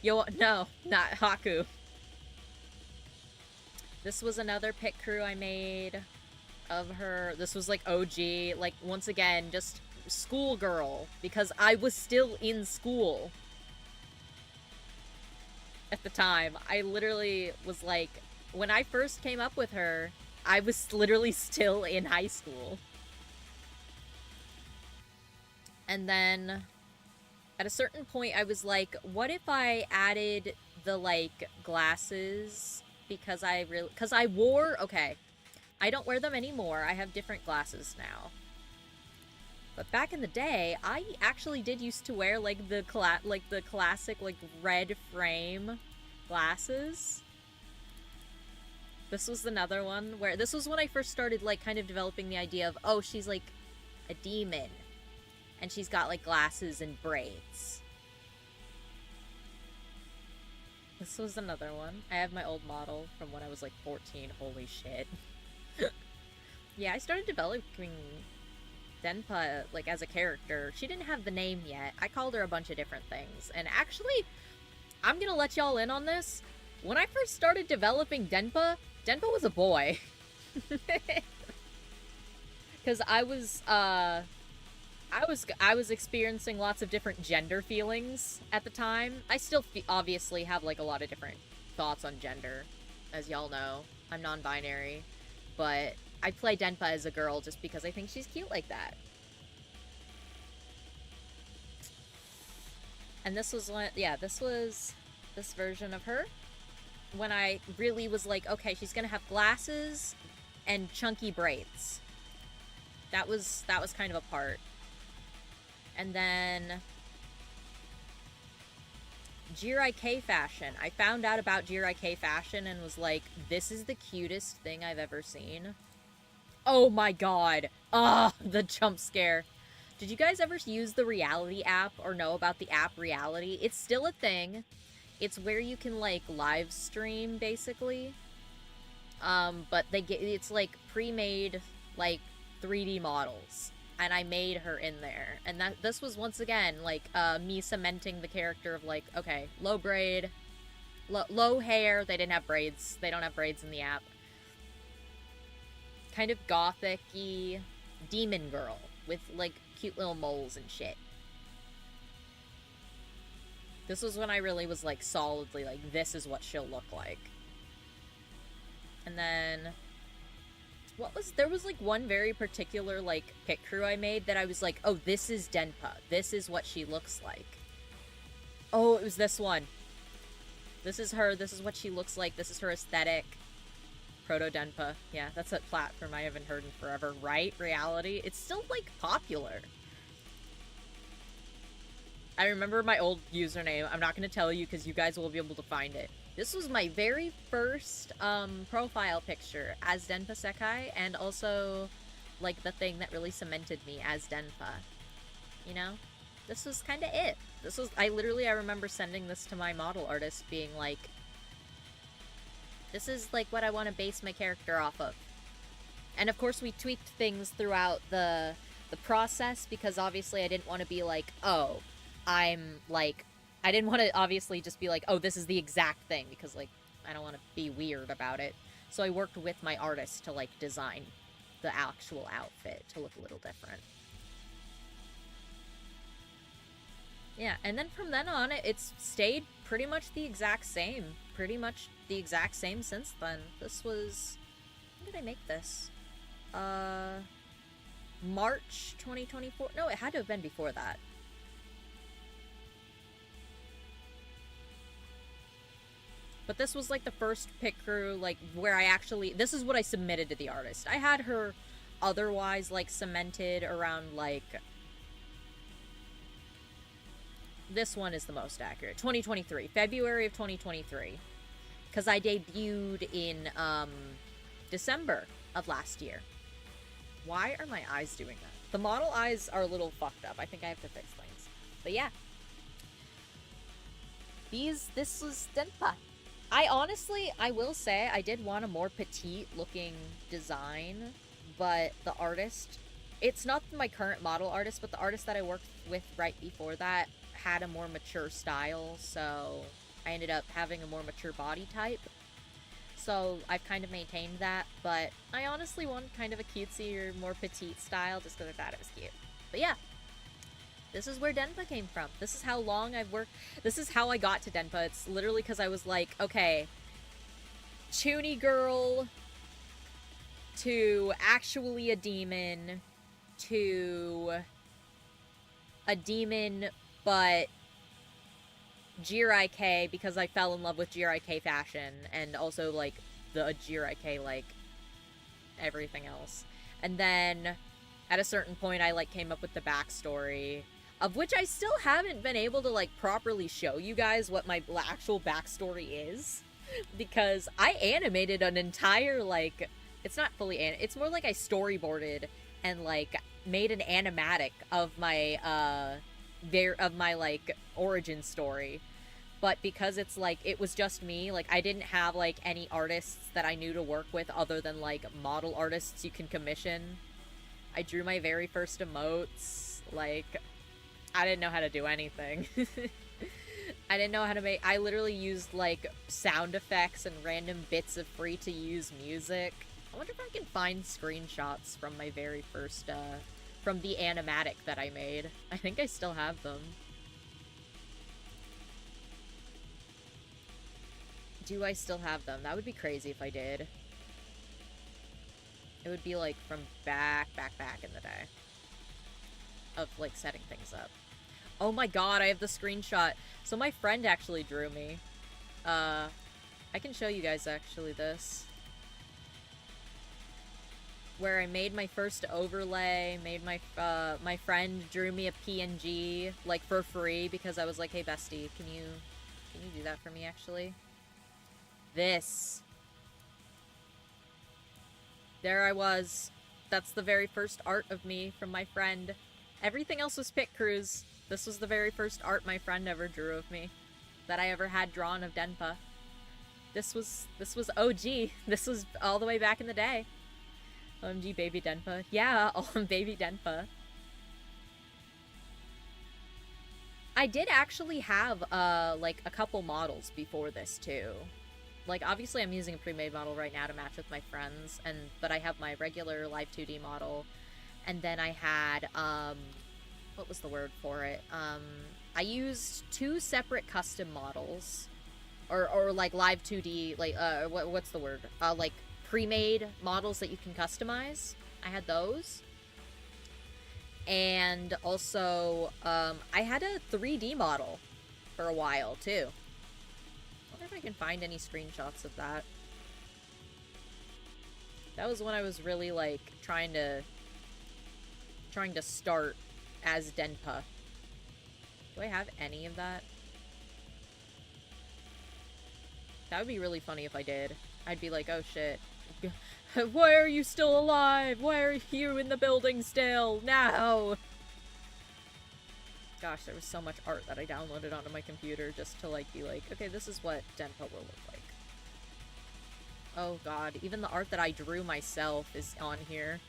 No, not Haku. This was another pick crew I made of her. This was like OG, like, once again, just schoolgirl, because I was still in school at the time. I literally was like, when I first came up with her, I was literally still in high school. And then at a certain point I was like, what if I added the, like, glasses, because I wore, okay, I don't wear them anymore. I have different glasses now. But back in the day, I actually did used to wear, like, the classic, like, red frame glasses. This was another one where, this was when I first started, like, kind of developing the idea of, oh, she's, like, a demon. And she's got, like, glasses and braids. This was another one. I have my old model from when I was, like, 14. Holy shit. Yeah, I started developing Denpa, like, as a character. She didn't have the name yet. I called her a bunch of different things. And actually, I'm gonna let y'all in on this. When I first started developing Denpa, Denpa was a boy. Because I was experiencing lots of different gender feelings at the time. I still obviously have, like, a lot of different thoughts on gender. As y'all know, I'm non-binary. But I play Denpa as a girl just because I think she's cute like that. And this was one, yeah, this was this version of her. When I really was like, okay, she's gonna have glasses and chunky braids. That was kind of a part. And then Jirai K fashion. I found out about Jirai K fashion and was like, this is the cutest thing I've ever seen. Oh my god. Ah, the jump scare. Did you guys ever use the Reality app or know about the app Reality? It's still a thing. It's where you can, like, live stream, basically. But it's, like, pre-made, like, 3D models. And I made her in there. And this was, once again, like, me cementing the character of, like, okay, low braid, low hair. They didn't have braids. They don't have braids in the app. Kind of gothic-y demon girl with, like, cute little moles and shit. This was when I really was, like, solidly, like, this is what she'll look like. And then... there was, like, one very particular, like, pic crew I made that I was like, oh, this is Denpa. This is what she looks like. Oh, it was this one. This is her. This is what she looks like. This is her aesthetic. Proto-Denpa. Yeah, that's a platform I haven't heard in forever. Right? Reality. It's still, like, popular. I remember my old username. I'm not going to tell you because you guys will be able to find it. This was my very first profile picture as Denpa Sekai, and also, like, the thing that really cemented me as Denpa. You know? This was kind of it. I remember sending this to my model artist, being like, this is, like, what I want to base my character off of. And, of course, we tweaked things throughout the process, because obviously I didn't want to be like, oh, I didn't want to obviously just be like, oh, this is the exact thing, because, like, I don't want to be weird about it. So I worked with my artist to, like, design the actual outfit to look a little different. Yeah, and then from then on, it's stayed pretty much the exact same. Pretty much the exact same since then. This was... when did I make this? March 2024? No, it had to have been before that. But this was, like, the first pic crew, like, where I actually... this is what I submitted to the artist. I had her otherwise, like, cemented around, like... this one is the most accurate. 2023. February of 2023. Because I debuted in, December of last year. Why are my eyes doing that? The model eyes are a little fucked up. I think I have to fix things. But yeah. This was Denpa. I will say, I did want a more petite-looking design, but the artist... it's not my current model artist, but the artist that I worked with right before that had a more mature style, so I ended up having a more mature body type. So I've kind of maintained that, but I honestly want kind of a cutesy or more petite style just because I thought it was cute. But yeah. This is where Denpa came from. This is how long I've worked. This is how I got to Denpa. It's literally because I was like, okay, Chuny girl to actually a demon to a demon, but Jirai K, because I fell in love with Jirai K fashion and also, like, the Jirai K, like, everything else. And then at a certain point I, like, came up with the backstory, of which I still haven't been able to, like, properly show you guys what my actual backstory is. Because I animated an entire, like... it's not fully it's more like I storyboarded and, like, made an animatic of my, like, origin story. But because it's, like, it was just me, like, I didn't have, like, any artists that I knew to work with other than, like, model artists you can commission. I drew my very first emotes, like... I didn't know how to do anything. I didn't know how to make... I literally used, like, sound effects and random bits of free-to-use music. I wonder if I can find screenshots from my very first, from the animatic that I made. I think I still have them. Do I still have them? That would be crazy if I did. It would be, like, from back in the day. Of, like, setting things up. Oh my god, I have the screenshot. So my friend actually drew me. I can show you guys, actually, this. where I made my first overlay, made my my friend drew me a PNG like for free because I was like, "Hey bestie, can you do that for me actually?" This. There I was. That's the very first art of me from my friend. Everything else was Pit Crews. This was the very first art my friend ever drew of me that I ever had drawn of Denpa. This was OG. This was all the way back in the day. OMG baby Denpa. Yeah, baby Denpa. I did actually have like a couple models before this too. Like obviously I'm using a pre-made model right now to match with my friends, but I have my regular live 2D model, and then I had what was the word for it? I used 2 separate custom models, or like live 2D, like what's the word? Like pre-made models that you can customize. I had those. And also, I had a 3D model for a while, too. I wonder if I can find any screenshots of that. That was when I was really, like, trying to start as Denpa. Do I have any of that? That would be really funny if I did. I'd be like, oh shit. Why are you still alive? Why are you in the building still? Now! Gosh, there was so much art that I downloaded onto my computer just to, like, be like, okay, this is what Denpa will look like. Oh god, even the art that I drew myself is on here.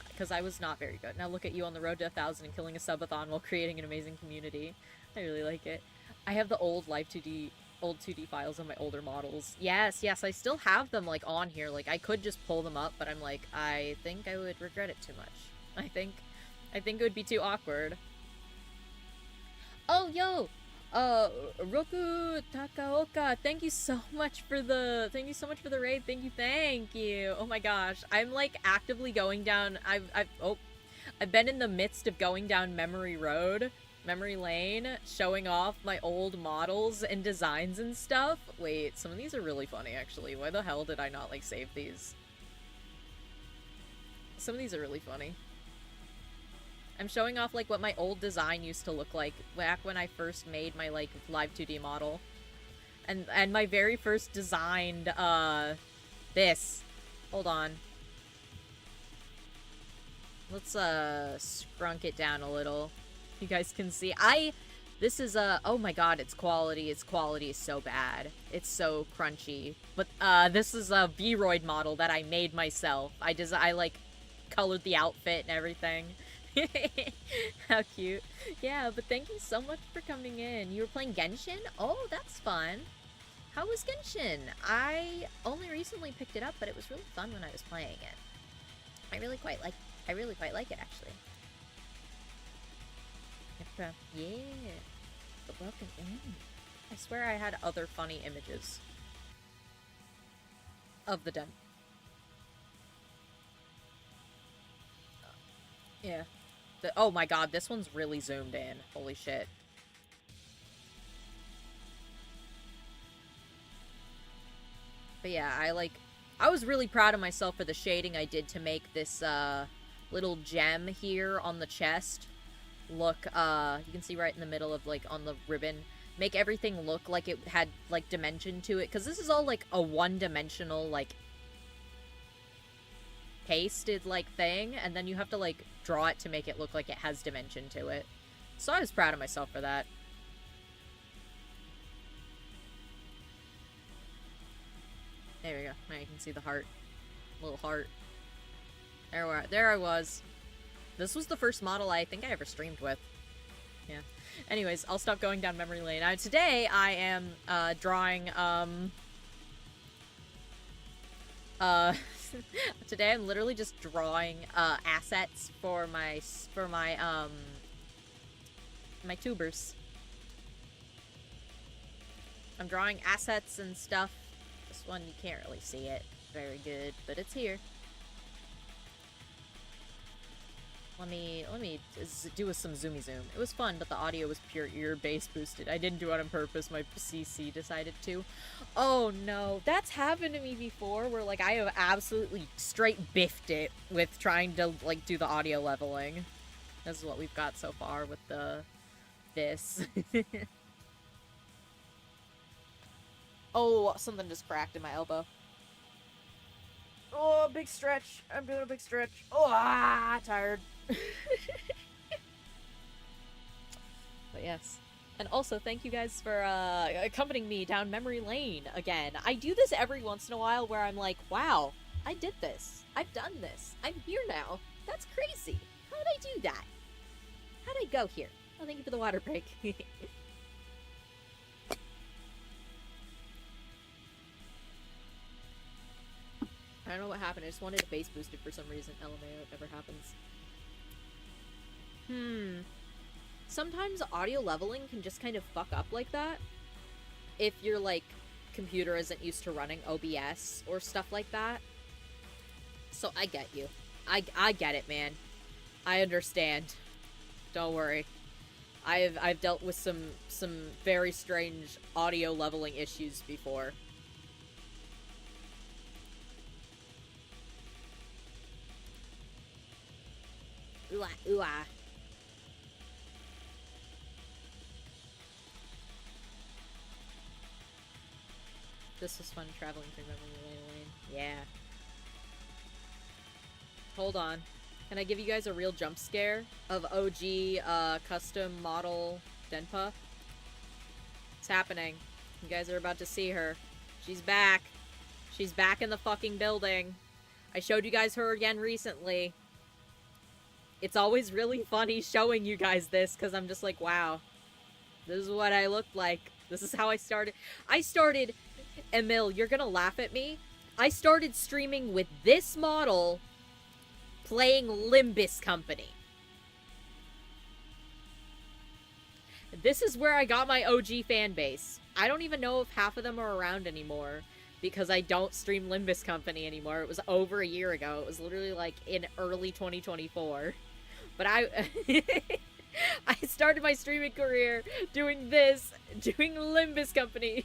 Because I was not very good. Now look at you on the road to 1,000 and killing a subathon while creating an amazing community. I really like it. I have the old Live 2D... old 2D files of my older models. Yes, I still have them, like, on here. Like, I could just pull them up, but I'm like, I think I would regret it too much. I think it would be too awkward. Oh, yo! Roku Takaoka, thank you so much for the raid. Thank you. Oh my gosh. I'm, like, actively going down, I've been in the midst of going down memory lane, showing off my old models and designs and stuff. Wait, some of these are really funny, actually. Why the hell did I not, like, save these? Some of these are really funny. I'm showing off, like, what my old design used to look like back when I first made my, like, live 2D model. And my very first designed, this. Hold on. Let's, scrunk it down a little. You guys can see. This is oh my god, its quality is so bad. It's so crunchy. But this is a V-Roid model that I made myself. I like colored the outfit and everything. How cute. Yeah, but thank you so much for coming in. You were playing Genshin? Oh, that's fun. How was Genshin? I only recently picked it up, but it was really fun when I was playing it. I really quite like it actually. Yeah, but welcome in. I swear I had other funny images of the den. Yeah. Oh my god, this one's really zoomed in. Holy shit. But yeah, I was really proud of myself for the shading I did to make this, little gem here on the chest look, you can see right in the middle of, like, on the ribbon, make everything look like it had, like, dimension to it, because this is all, like, a one-dimensional, like, pasted, like, thing, and then you have to, like, draw it to make it look like it has dimension to it. So I was proud of myself for that. There we go. Now you can see the heart. Little heart. There I was. This was the first model I think I ever streamed with. Yeah. Anyways, I'll stop going down memory lane. Today I am drawing today I'm literally just drawing assets for my my tubers. I'm drawing assets and stuff. This one you can't really see it very good, but it's here. Let me do some zoomy zoom. It was fun, but the audio was pure ear bass boosted. I didn't do it on purpose. My CC decided to. Oh no, that's happened to me before where like I have absolutely straight biffed it with trying to like do the audio leveling. This is what we've got so far with this. Oh, something just cracked in my elbow. Oh, big stretch. I'm doing a big stretch. Oh, tired. But yes. And also, thank you guys for accompanying me down memory lane again. I do this every once in a while where I'm like, wow, I did this. I've done this. I'm here now. That's crazy. How did I do that? How did I go here? Oh, thank you for the water break. I don't know what happened. I just wanted a bass boosted for some reason. LMAO, it never happens. Sometimes audio leveling can just kind of fuck up like that. If your, like, computer isn't used to running OBS or stuff like that. So I get you. I get it, man. I understand. Don't worry. I've dealt with some very strange audio leveling issues before. Ooh-ah, ooh-ah. This was fun traveling through memory lane. Yeah. Hold on. Can I give you guys a real jump scare of OG custom model Denpa? It's happening. You guys are about to see her. She's back. She's back in the fucking building. I showed you guys her again recently. It's always really funny showing you guys this, because I'm just like, wow. This is what I looked like. This is how I started. Emil, you're gonna laugh at me. I started streaming with this model playing Limbus Company. This is where I got my OG fan base. I don't even know if half of them are around anymore because I don't stream Limbus Company anymore. It was over a year ago. It was literally like in early 2024. But I started my streaming career doing Limbus Company.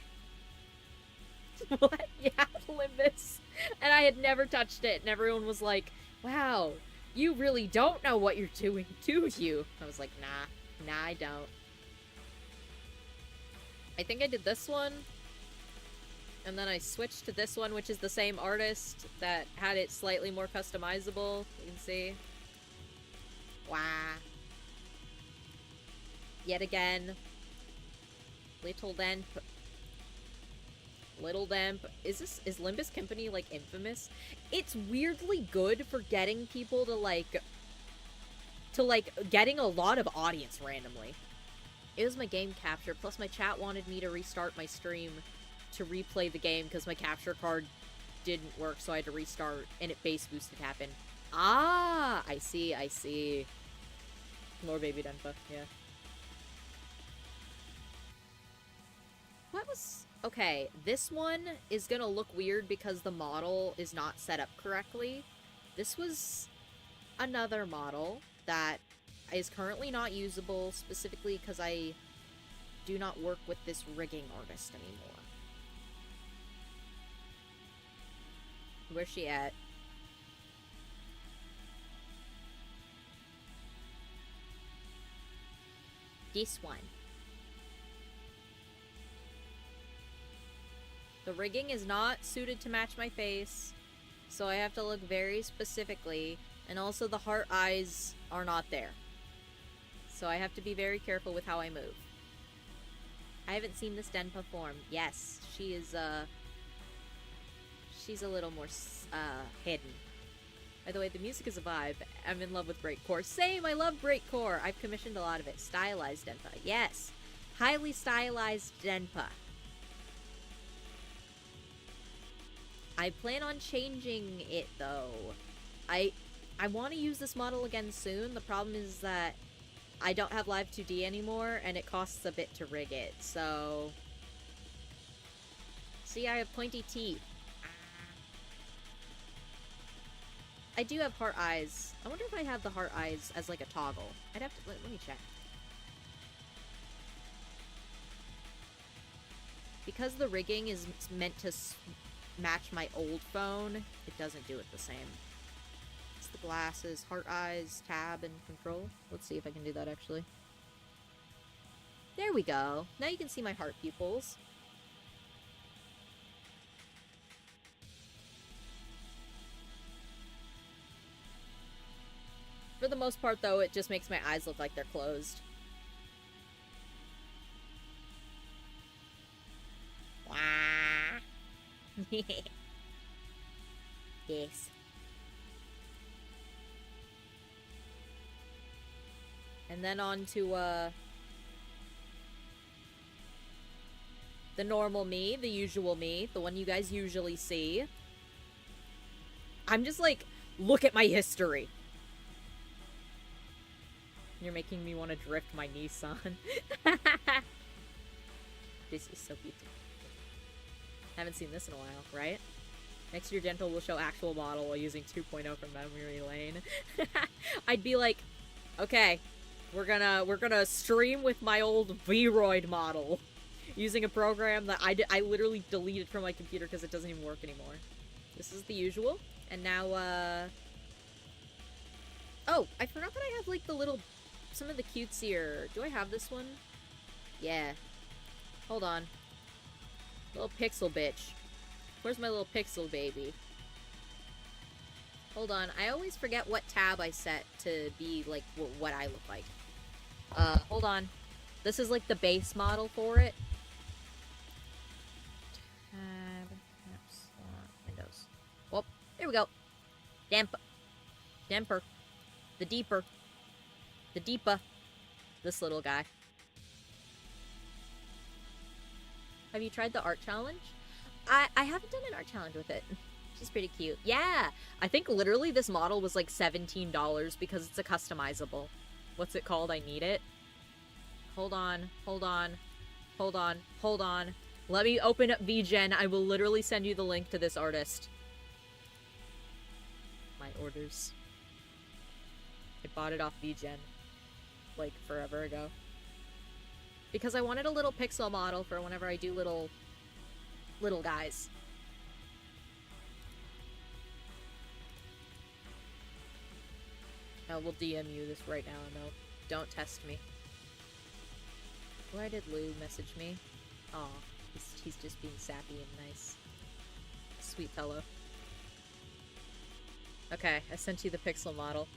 What? Yeah, Limbus. And I had never touched it, and everyone was like, wow, you really don't know what you're doing, do you? I was like, nah, I don't. I think I did this one, and then I switched to this one, which is the same artist that had it slightly more customizable. You can see. Wow. Yet again. Little Demp. Is Limbus Company, like, infamous? It's weirdly good for getting people to getting a lot of audience randomly. It was my game capture, plus my chat wanted me to restart my stream to replay the game because my capture card didn't work, so I had to restart, and it bass boosted happened. Ah, I see. More baby Denpa, yeah. What was... Okay, this one is gonna look weird because the model is not set up correctly. This was another model that is currently not usable, specifically because I do not work with this rigging artist anymore. Where's she at? This one. The rigging is not suited to match my face, so I have to look very specifically, and also the heart eyes are not there. So I have to be very careful with how I move. I haven't seen this Denpa form. Yes, she is, she's a little more, hidden. By the way, the music is a vibe. I'm in love with breakcore. Same, I love breakcore. I've commissioned a lot of it. Stylized Denpa. Yes. Highly stylized Denpa. I plan on changing it, though. I want to use this model again soon. The problem is that I don't have Live 2D anymore, and it costs a bit to rig it, so... See, I have pointy teeth. I do have heart eyes. I wonder if I have the heart eyes as like a toggle. I'd have to let me check. Because the rigging is meant to match my old phone, it doesn't do it the same. It's the glasses, heart eyes, tab, and control. Let's see if I can do that actually. There we go. Now you can see my heart pupils. For the most part, though, it just makes my eyes look like they're closed. Wah. Yes. And then on to, the normal me, the usual me, the one you guys usually see. I'm just like, look at my history. You're making me want to drift my Nissan. This is so beautiful. Haven't seen this in a while, right? Next year, Gentle will show actual model while using 2.0 from memory lane. I'd be like, okay, we're gonna stream with my old V-Roid model using a program that I literally deleted from my computer because it doesn't even work anymore. This is the usual, and now oh, I forgot that I have like the little. Some of the cutesier... Do I have this one? Yeah. Hold on. Little pixel bitch. Where's my little pixel baby? Hold on. I always forget what tab I set to be, like, what I look like. Hold on. This is, like, the base model for it. Tab... Windows. Well, there we go. Demper. The deeper. The Deepa. This little guy. Have you tried the art challenge? I haven't done an art challenge with it. She's pretty cute. Yeah! I think literally this model was like $17 because it's a customizable. What's it called? I need it. Hold on. Hold on. Hold on. Hold on. Let me open up VGen. I will literally send you the link to this artist. My orders. I bought it off VGen. Like forever ago. Because I wanted a little pixel model for whenever I do little guys. I will DM you this right now, no. Don't test me. Why did Lou message me? Aw, he's just being sappy and nice. Sweet fellow. Okay, I sent you the pixel model.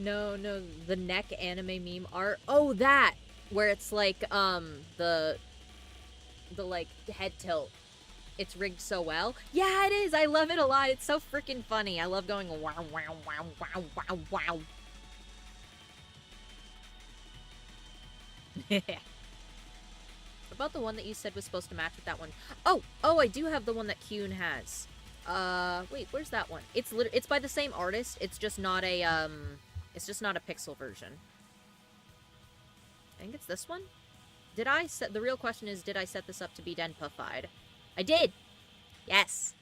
No, the neck anime meme art. Oh, that! Where it's like, the like, head tilt. It's rigged so well. Yeah, it is! I love it a lot. It's so freaking funny. I love going wow, wow, wow, wow, wow, wow. What about the one that you said was supposed to match with that one? Oh, I do have the one that Kyun has. Wait, where's that one? It's by the same artist. It's just not a, it's just not a pixel version. I think it's this one? The real question is, did I set this up to be Denpa-fied? I did! Yes!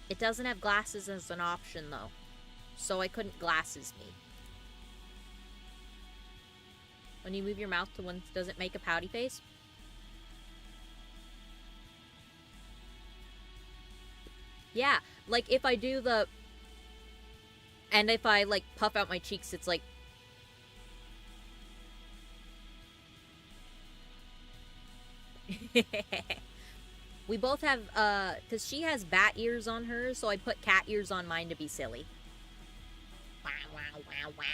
It doesn't have glasses as an option, though. So I couldn't glasses me. When you move your mouth to one, does it make a pouty face? Yeah, like if I do the... And if I, like, puff out my cheeks, it's like... We both have, because she has bat ears on hers, so I put cat ears on mine to be silly. Wow, wow, wow, wow.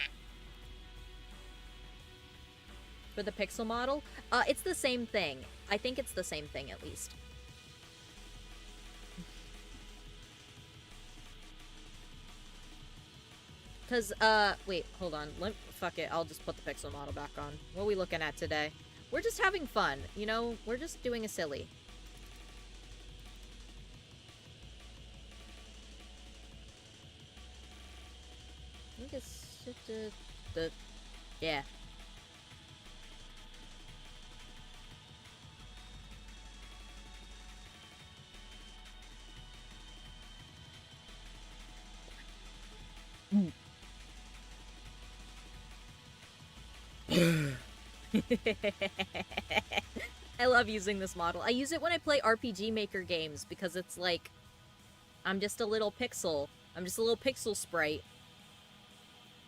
For the pixel model, it's the same thing. I think it's the same thing, at least. Because, wait, hold on. Fuck it, I'll just put the pixel model back on. What are we looking at today? We're just having fun, you know? We're just doing a silly. I think it's the yeah. I love using this model. I use it when I play RPG Maker games because it's like, I'm just a little pixel. I'm just a little pixel sprite.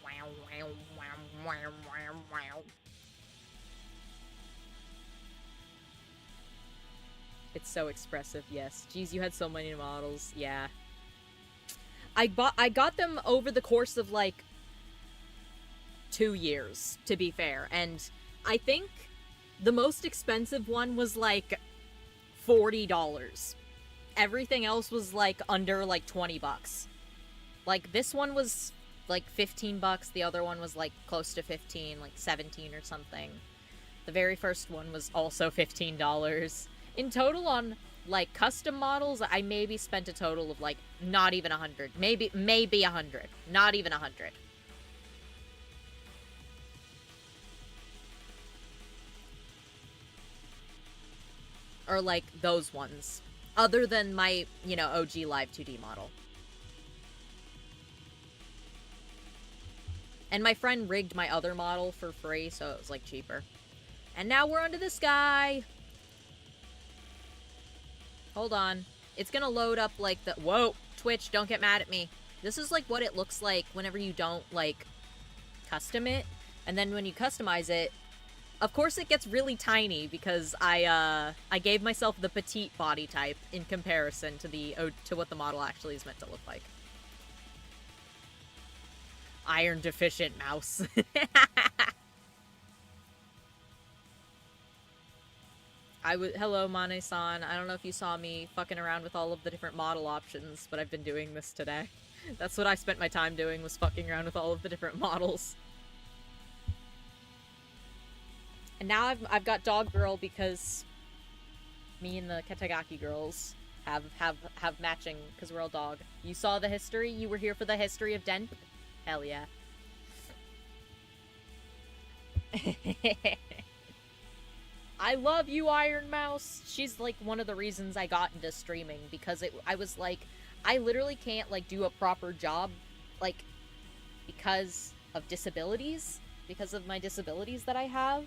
Wow, wow, wow, wow, wow, wow. It's so expressive, yes. Geez, you had so many models. Yeah. I got them over the course of like 2 years, to be fair, and I think the most expensive one was like $40. Everything else was like under like 20 bucks. Like this one was like 15 bucks, the other one was like close to 15, like 17 or something. The very first one was also $15. In total on like custom models, I maybe spent a total of like not even 100. Maybe 100. Not even 100. Or like those ones. Other than my, you know, OG Live 2D model. And my friend rigged my other model for free, so it was like cheaper. And now we're under the sky. Hold on. It's gonna load up like the... Whoa! Twitch, don't get mad at me. This is like what it looks like whenever you don't like custom it. And then when you customize it, of course it gets really tiny because I gave myself the petite body type in comparison to what the model actually is meant to look like. Iron deficient mouse. Hello, Mane-san. I don't know if you saw me fucking around with all of the different model options, but I've been doing this today. That's what I spent my time doing, was fucking around with all of the different models. And now I've got Dog Girl because me and the Katagaki girls have matching, because we're all dog. You saw the history? You were here for the history of Den? Hell yeah. I love you, Iron Mouse. She's like one of the reasons I got into streaming, because I was like, I literally can't like do a proper job, like, because of disabilities, because of my disabilities that I have.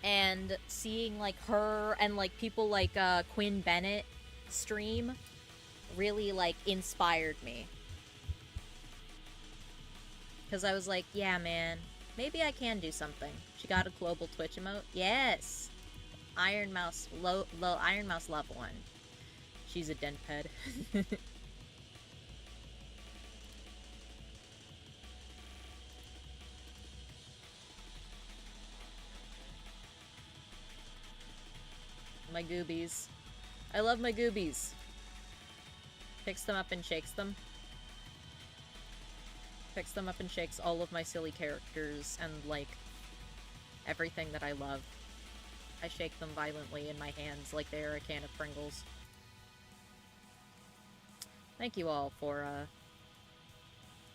And seeing like her and like people like Quinn Bennett stream really like inspired me. Because I was like, yeah, man, maybe I can do something. She got a global Twitch emote. Yes, Iron Mouse, low Iron Mouse level 1. She's a dent ped. My goobies. I love my goobies. Picks them up and shakes them. Picks them up and shakes all of my silly characters and, like, everything that I love. I shake them violently in my hands like they are a can of Pringles. Thank you all for,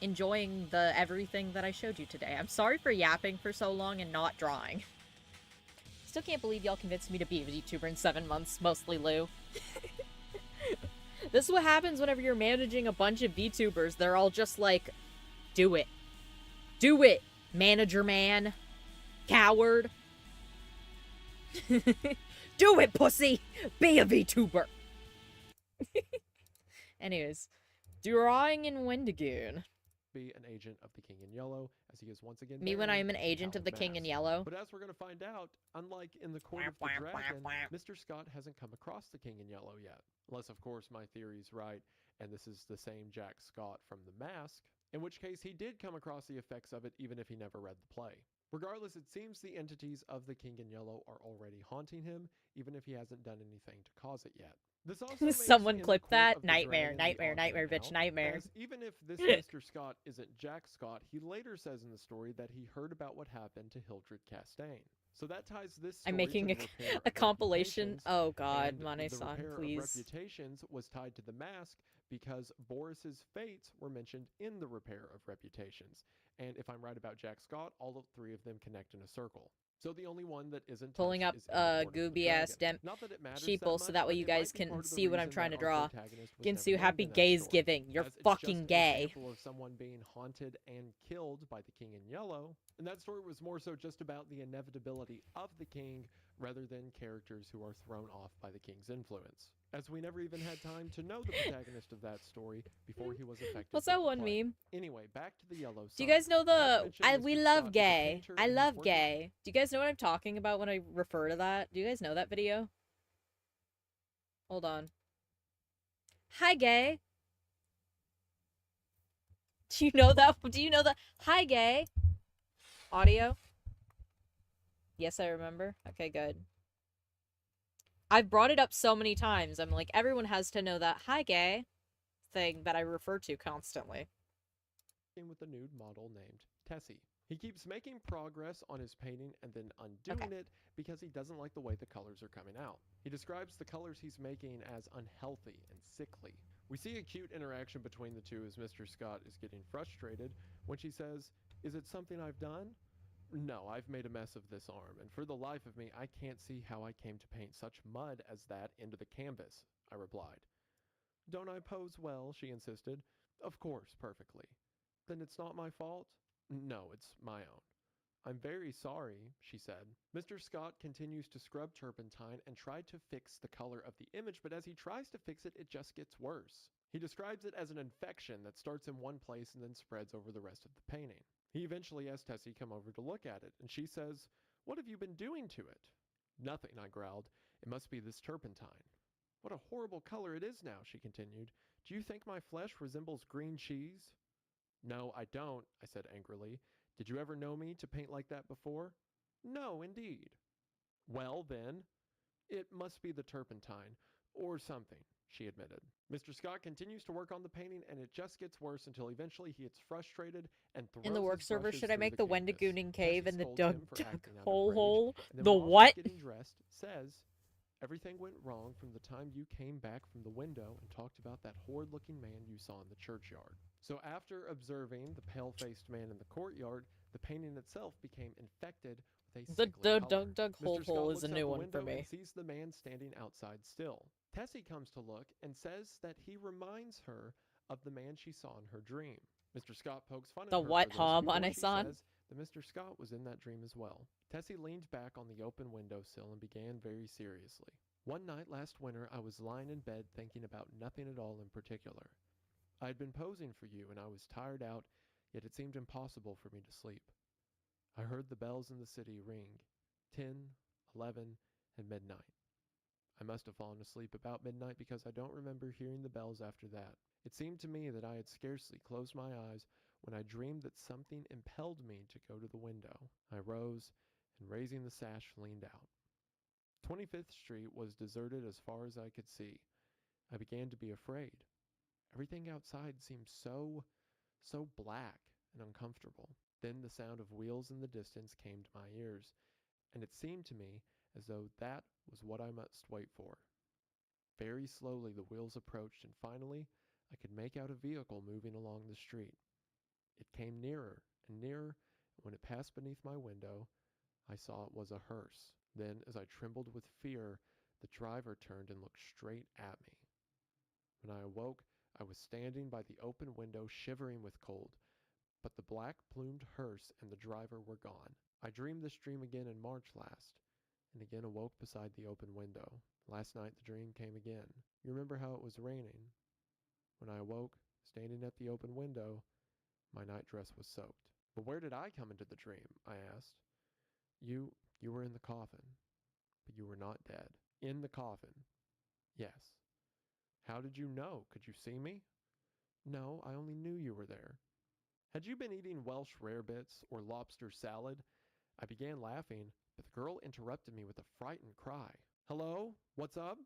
enjoying everything that I showed you today. I'm sorry for yapping for so long and not drawing. Still can't believe y'all convinced me to be a VTuber in 7 months, mostly Lou. This is what happens whenever you're managing a bunch of VTubers. They're all just like, do it. Do it, manager man. Coward. Do it, pussy! Be a VTuber! Anyways, drawing in Wendigoon.
Be an agent of the King in Yellow, as he is once again
Me when
buried
I am an
in
agent of the
Howl's
King in
Mask.
Yellow.
But as we're going to find out, unlike in the Court of the Dragon, Mr. Scott hasn't come across the King in Yellow yet. Unless, of course, my theory's right, and this is the same Jack Scott from The Mask, in which case he did come across the effects of it even if he never read the play. Regardless, it seems the entities of the King in Yellow are already haunting him, even if he hasn't done anything to cause it yet. This also makes
Someone
in the
clip
Court
that.
of the
Nightmare,
Dragon the
nightmare,
odd
nightmare,
man
bitch,
out,
nightmare.
as even if this Mr. Scott isn't Jack Scott, he later says in the story that he heard about what happened to Hildred Castaigne. So that ties this story
I'm making
to the repair
a
of
compilation.
reputations,
Oh god,
and
Mane-san,
the repair
please.
of reputations was tied to the mask because Boris's fates were mentioned in the repair of reputations. And if I'm right about Jack Scott, all of 3 of them connect in a circle. So the only one that isn't
Pulling
touched
up
is in the Board of the
gooby ass
Dragon.
dem
Not that it matters
sheeple
that
so that
much,
way
but
you
it might
guys
be
can
part of the
see what I'm
reason
trying to
that our
draw.
protagonist was
Ginsu,
never
happy
named in that
gays
story,
giving. You're
as it's
fucking
just an
gay.
example of someone being haunted and killed by the king in yellow, and that story was more so just about the inevitability of the king rather than characters who are thrown off by the king's influence. As we never even had time to know the protagonist of that story before he was affected.
What's
by
that
the
one
plague.
meme?
Anyway, back to the yellow
Do you
sign.
guys know
As
the
mentioned,
we
Mr.
love
Scott is a
gay.
painter
I
and he's
love
working-
gay. Do you guys know what I'm talking about when I refer to that? Do you guys know that video? Hold on. Hi gay. Do you know that? Do you know that? Hi gay. Audio? Yes, I remember. Okay, good. I've brought it up so many times. I'm like, everyone has to know that hi gay thing that I refer to constantly.
with a nude model named Tessie. He keeps making progress on his painting and then undoing it because he doesn't like the way the colors are coming out. He describes the colors he's making as unhealthy and sickly. We see a cute interaction between the two as Mr. Scott is getting frustrated when she says, "Is it something I've done?" "No, I've made a mess of this arm, and for the life of me, I can't see how I came to paint such mud as that into the canvas," I replied. "Don't I pose well?" she insisted. "Of course, perfectly." "Then it's not my fault?" "No, it's my own." "I'm very sorry," she said. Mr. Scott continues to scrub turpentine and try to fix the color of the image, but as he tries to fix it, it just gets worse. He describes it as an infection that starts in one place and then spreads over the rest of the painting. He eventually has Tessie come over to look at it, and she says, "What have you been doing to it?" "Nothing," I growled. "It must be this turpentine." "What a horrible color it is now," she continued. "Do you think my flesh resembles green cheese?" "No, I don't," I said angrily. "Did you ever know me to paint like that before?" "No, indeed." "Well, then, it must be the turpentine, or something," she admitted. Mr. Scott continues to work on the painting, and it just gets worse until eventually he gets frustrated and throws
In the work
his
server,
brushes
should I
through
make the
canvas.
Wendigooning cave
Tessie
and the
scolds
Doug
him for
Duck
acting out of
hole
rage,
hole?
and then
The
while she's
what?
getting dressed, says, "Everything went wrong from the time you came back from the window and talked about that horrid-looking man you saw in the churchyard." So after observing the pale-faced man in the courtyard, the painting itself became infected with a
The
sickly color.
Doug Duck hole
Mr. Scott
hole is
looks
a
out
new
the
one for
window
me.
and sees the man standing outside still. Tessie comes to look and says that he reminds her of the man she saw in her dream. Mr. Scott pokes fun at
The
her
what,
for this
huh,
before she
Mane-san?
says that Mr. Scott was in that dream as well. Tessie leaned back on the open windowsill and began very seriously. "One night last winter, I was lying in bed thinking about nothing at all in particular. I had been posing for you and I was tired out, yet it seemed impossible for me to sleep. I heard the bells in the city ring, 10, 11, and midnight. I must have fallen asleep about midnight because I don't remember hearing the bells after that. It seemed to me that I had scarcely closed my eyes when I dreamed that something impelled me to go to the window. I rose and, raising the sash, leaned out. 25th Street was deserted as far as I could see. I began to be afraid. Everything outside seemed so black and uncomfortable. Then the sound of wheels in the distance came to my ears, and it seemed to me as though that was what I must wait for. Very slowly the wheels approached, and finally I could make out a vehicle moving along the street. It came nearer and nearer, and when it passed beneath my window, I saw it was a hearse. Then, as I trembled with fear, the driver turned and looked straight at me. When I awoke, I was standing by the open window, shivering with cold, but the black-plumed hearse and the driver were gone. I dreamed this dream again in March last, and again awoke beside the open window. Last night the dream came again. You remember how it was raining? When I awoke, standing at the open window, my night dress was soaked. But where did I come into the dream? I asked. You were in the coffin, but you were not dead. In the coffin? Yes. How did you know? Could you see me? No, I only knew you were there. Had you been eating Welsh rarebits or lobster salad? I began laughing, but the girl interrupted me with a frightened cry. Hello? What's up?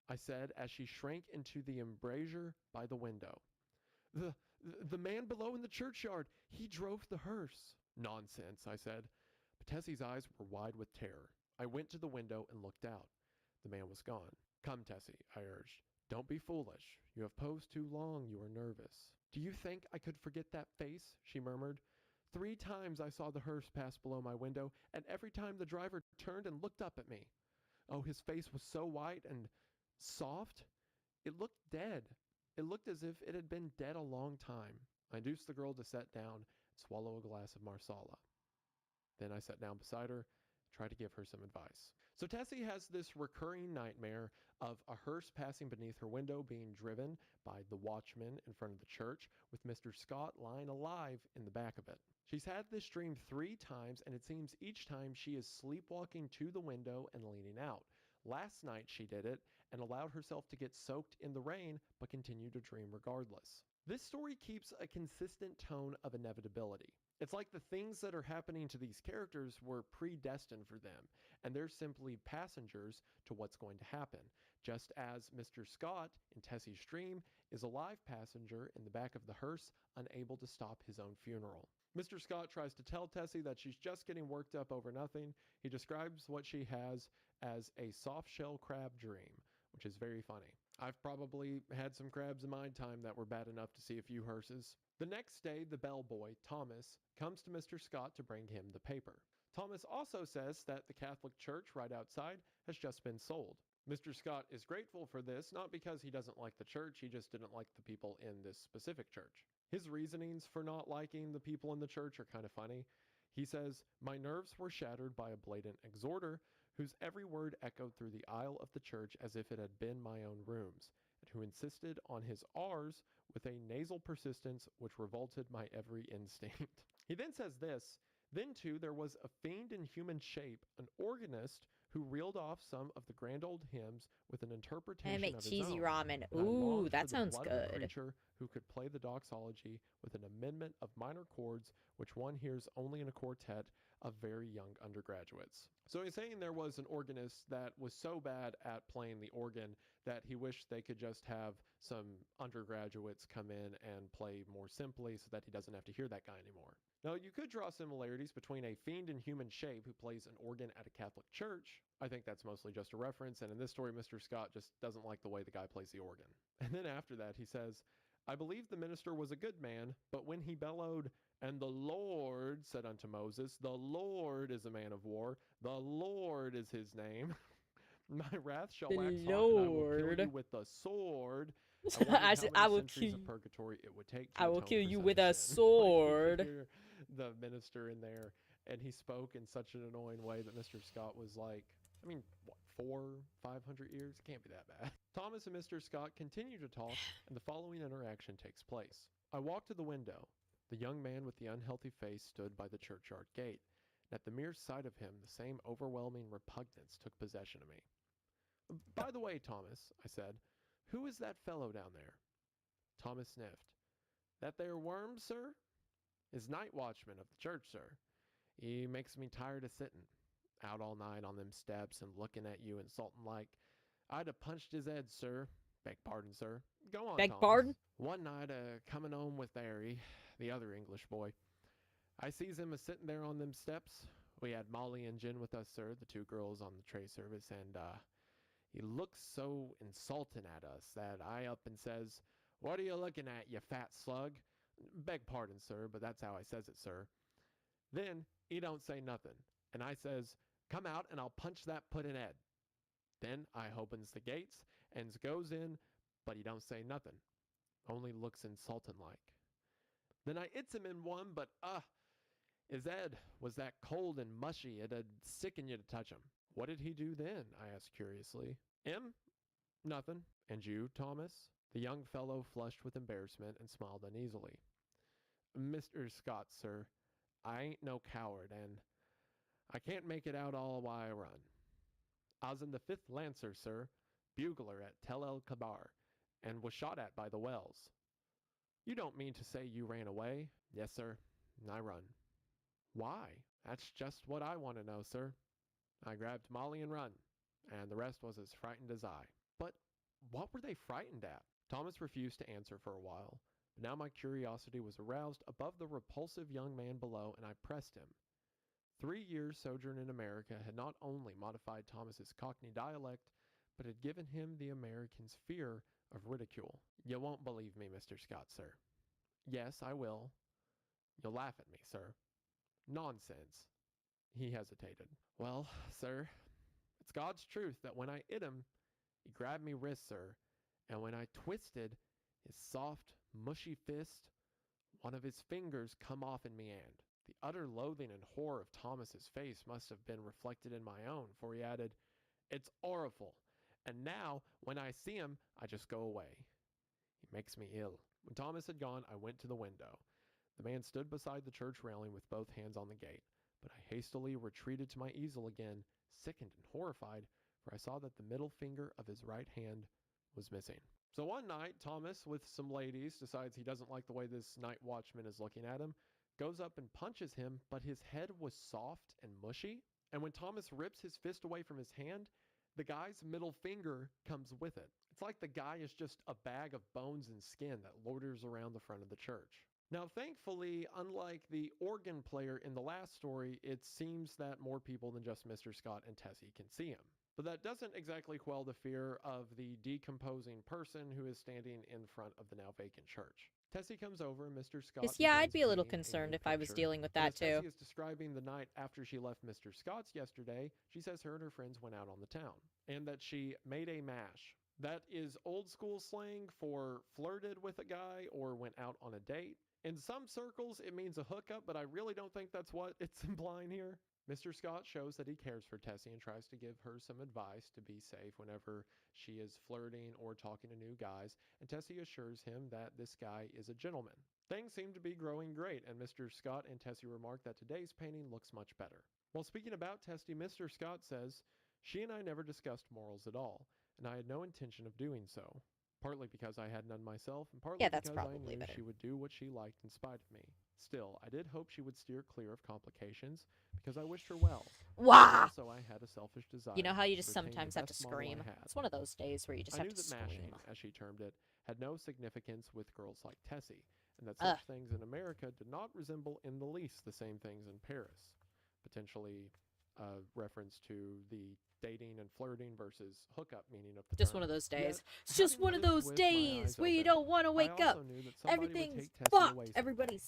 I said as she shrank into the embrasure by the window. The man below in the churchyard. He drove the hearse. Nonsense, I said. But Tessie's eyes were wide with terror. I went to the window and looked out. The man was gone. Come, Tessie, I urged. Don't be foolish. You have posed too long. You are nervous. Do you think I could forget that face? She murmured. 3 times I saw the hearse pass below my window, and every time the driver turned and looked up at me. Oh, his face was so white and soft. It looked dead. It looked as if it had been dead a long time. I induced the girl to sit down and swallow a glass of marsala. Then I sat down beside her, tried to give her some advice. So Tessie has this recurring nightmare of a hearse passing beneath her window being driven by the watchman in front of the church with Mr. Scott lying alive in the back of it. She's had this dream 3 times, and it seems each time she is sleepwalking to the window and leaning out. Last night she did it and allowed herself to get soaked in the rain, but continued to dream regardless. This story keeps a consistent tone of inevitability. It's like the things that are happening to these characters were predestined for them, and they're simply passengers to what's going to happen, just as Mr. Scott in Tessie's dream is a live passenger in the back of the hearse, unable to stop his own funeral. Mr. Scott tries to tell Tessie that she's just getting worked up over nothing. He describes what she has as a soft-shell crab dream, which is very funny. I've probably had some crabs in my time that were bad enough to see a few hearses. The next day, the bellboy, Thomas, comes to Mr. Scott to bring him the paper. Thomas also says that the Catholic church right outside has just been sold. Mr. Scott is grateful for this, not because he doesn't like the church, he just didn't like the people in this specific church. His reasonings for not liking the people in the church are kind of funny. He says, "My nerves were shattered by a blatant exhorter whose every word echoed through the aisle of the church as if it had been my own rooms, and who insisted on his R's with a nasal persistence which revolted my every instinct." He then says this, "Then too there was a fiend in human shape, an organist, who reeled off some of the grand old hymns with an interpretation
I make
of his
cheesy
own.
ramen.
And I
Ooh,
longed for
that
the
sounds
blood of a
good.
creature who could play the doxology with an amendment of minor chords which one hears only in a quartet of very young undergraduates." So he's saying there was an organist that was so bad at playing the organ that he wished they could just have some undergraduates come in and play more simply so that he doesn't have to hear that guy anymore. Now, you could draw similarities between a fiend in human shape who plays an organ at a Catholic church. I think that's mostly just a reference, and in this story, Mr. Scott just doesn't like the way the guy plays the organ. And then after that, he says, "I believe the minister was a good man, but when he bellowed, 'And the Lord said unto Moses, the Lord is a man of war, the Lord is his name. My wrath shall
The
wax hot, and I will kill
Lord.
you with the sword.' I wondered how
said,
many
I will
centuries
kill
of
you.
purgatory it would take to
I will
atone
kill
for
you
such
with
a
a
sin."
sword.
Like, you could hear the minister in there, and he spoke in such an annoying way that Mr. Scott was like, I mean, what, 400-500 years? It can't be that bad. Thomas and Mr. Scott continue to talk, and the following interaction takes place. I walked to the window. The young man with the unhealthy face stood by the churchyard gate, and at the mere sight of him, the same overwhelming repugnance took possession of me. "By the way, Thomas," I said, "who is that fellow down there?" Thomas sniffed. "That there worm, sir? Is night watchman of the church, sir. He makes me tired of sitting out all night on them steps and looking at you insulting like. I'd have punched his head, sir. Beg pardon, sir. Go on,
Beg
Thomas."
pardon?
"One night, coming home with Harry, the other English boy, I sees him a-sitting there on them steps. We had Molly and Jen with us, sir, the 2 girls on the tray service, and, he looks so insulting at us that I up and says, 'What are you looking at, you fat slug?' Beg pardon, sir, but that's how I says it, sir. Then he don't say nothing, and I says, 'Come out and I'll punch that puddin' head.' Then I opens the gates and goes in, but he don't say nothing, only looks insulting like. Then I hits him in one, but his head was that cold and mushy it'd sicken you to touch him." "What did he do then?" I asked curiously. "Him? Nothing. And you, Thomas?" The young fellow flushed with embarrassment and smiled uneasily. "Mr. Scott, sir, I ain't no coward, and I can't make it out all why I run. I was in the 5th Lancer, sir, bugler at Tel El Kabar, and was shot at by the Wells." "You don't mean to say you ran away?" "Yes, sir, I run." "Why?" "That's just what I want to know, sir. I grabbed Molly and run, and the rest was as frightened as I." "But what were they frightened at?" Thomas refused to answer for a while, but now my curiosity was aroused above the repulsive young man below, and I pressed him. 3 years' sojourn in America had not only modified Thomas's Cockney dialect, but had given him the American's fear of ridicule. "You won't believe me, Mr. Scott, sir." "Yes, I will." "You'll laugh at me, sir." Nonsense. He hesitated. Well, sir, it's God's truth that when I hit him, he grabbed me wrist, sir, and when I twisted his soft, mushy fist, one of his fingers come off in me hand. The utter loathing and horror of Thomas's face must have been reflected in my own, for he added, "It's awful, and now, when I see him, I just go away. He makes me ill." When Thomas had gone, I went to the window. The man stood beside the church railing with both hands on the gate, but I hastily retreated to my easel again, sickened and horrified, for I saw that the middle finger of his right hand was missing. So one night, Thomas, with some ladies, decides he doesn't like the way this night watchman is looking at him, goes up and punches him, but his head was soft and mushy, and when Thomas rips his fist away from his hand, the guy's middle finger comes with it. It's like the guy is just a bag of bones and skin that loiters around the front of the church. Now, thankfully, unlike the organ player in the last story, it seems that more people than just Mr. Scott and Tessie can see him. But that doesn't exactly quell the fear of the decomposing person who is standing in front of the now vacant church. Tessie comes over and Mr. Scott...
Yeah, I'd
begins
be a little
painting
concerned
new
if I was
picture.
dealing with
And
that
as
too.
Tessie is describing the night after she left Mr. Scott's yesterday, she says her and her friends went out on the town, and that she made a mash. That is old school slang for flirted with a guy or went out on a date. In some circles, it means a hookup, but I really don't think that's what it's implying here. Mr. Scott shows that he cares for Tessie and tries to give her some advice to be safe whenever she is flirting or talking to new guys, and Tessie assures him that this guy is a gentleman. Things seem to be growing great, and Mr. Scott and Tessie remark that today's painting looks much better. While speaking about Tessie, Mr. Scott says, "She and I never discussed morals at all, and I had no intention of doing so. Partly because I had none myself, and partly
That's
because I
probably
knew
better.
she would do what she liked in spite of me. Still, I did hope she would steer clear of complications, because I wished her well.
Wah!
Also, I had a selfish desire
You know how you
to
just
retain the
sometimes have to
best model I
scream?
had.
It's one of those days where you just
I
have
knew
to
that mashing,
scream.
as she termed it, had no significance with girls like Tessie, and that
Ugh.
such things in America did not resemble in the least the same things in Paris. Potentially a reference to the dating and flirting versus hookup meaning of the
Just
term.
one of those
Yet,
days. It's just
having
one of
lived
those
with my
days
eyes
where you
open,
don't want to
I
wake
also
up.
knew that somebody would
Everything's
take Tessie away
fucked.
someday,
Everybody
in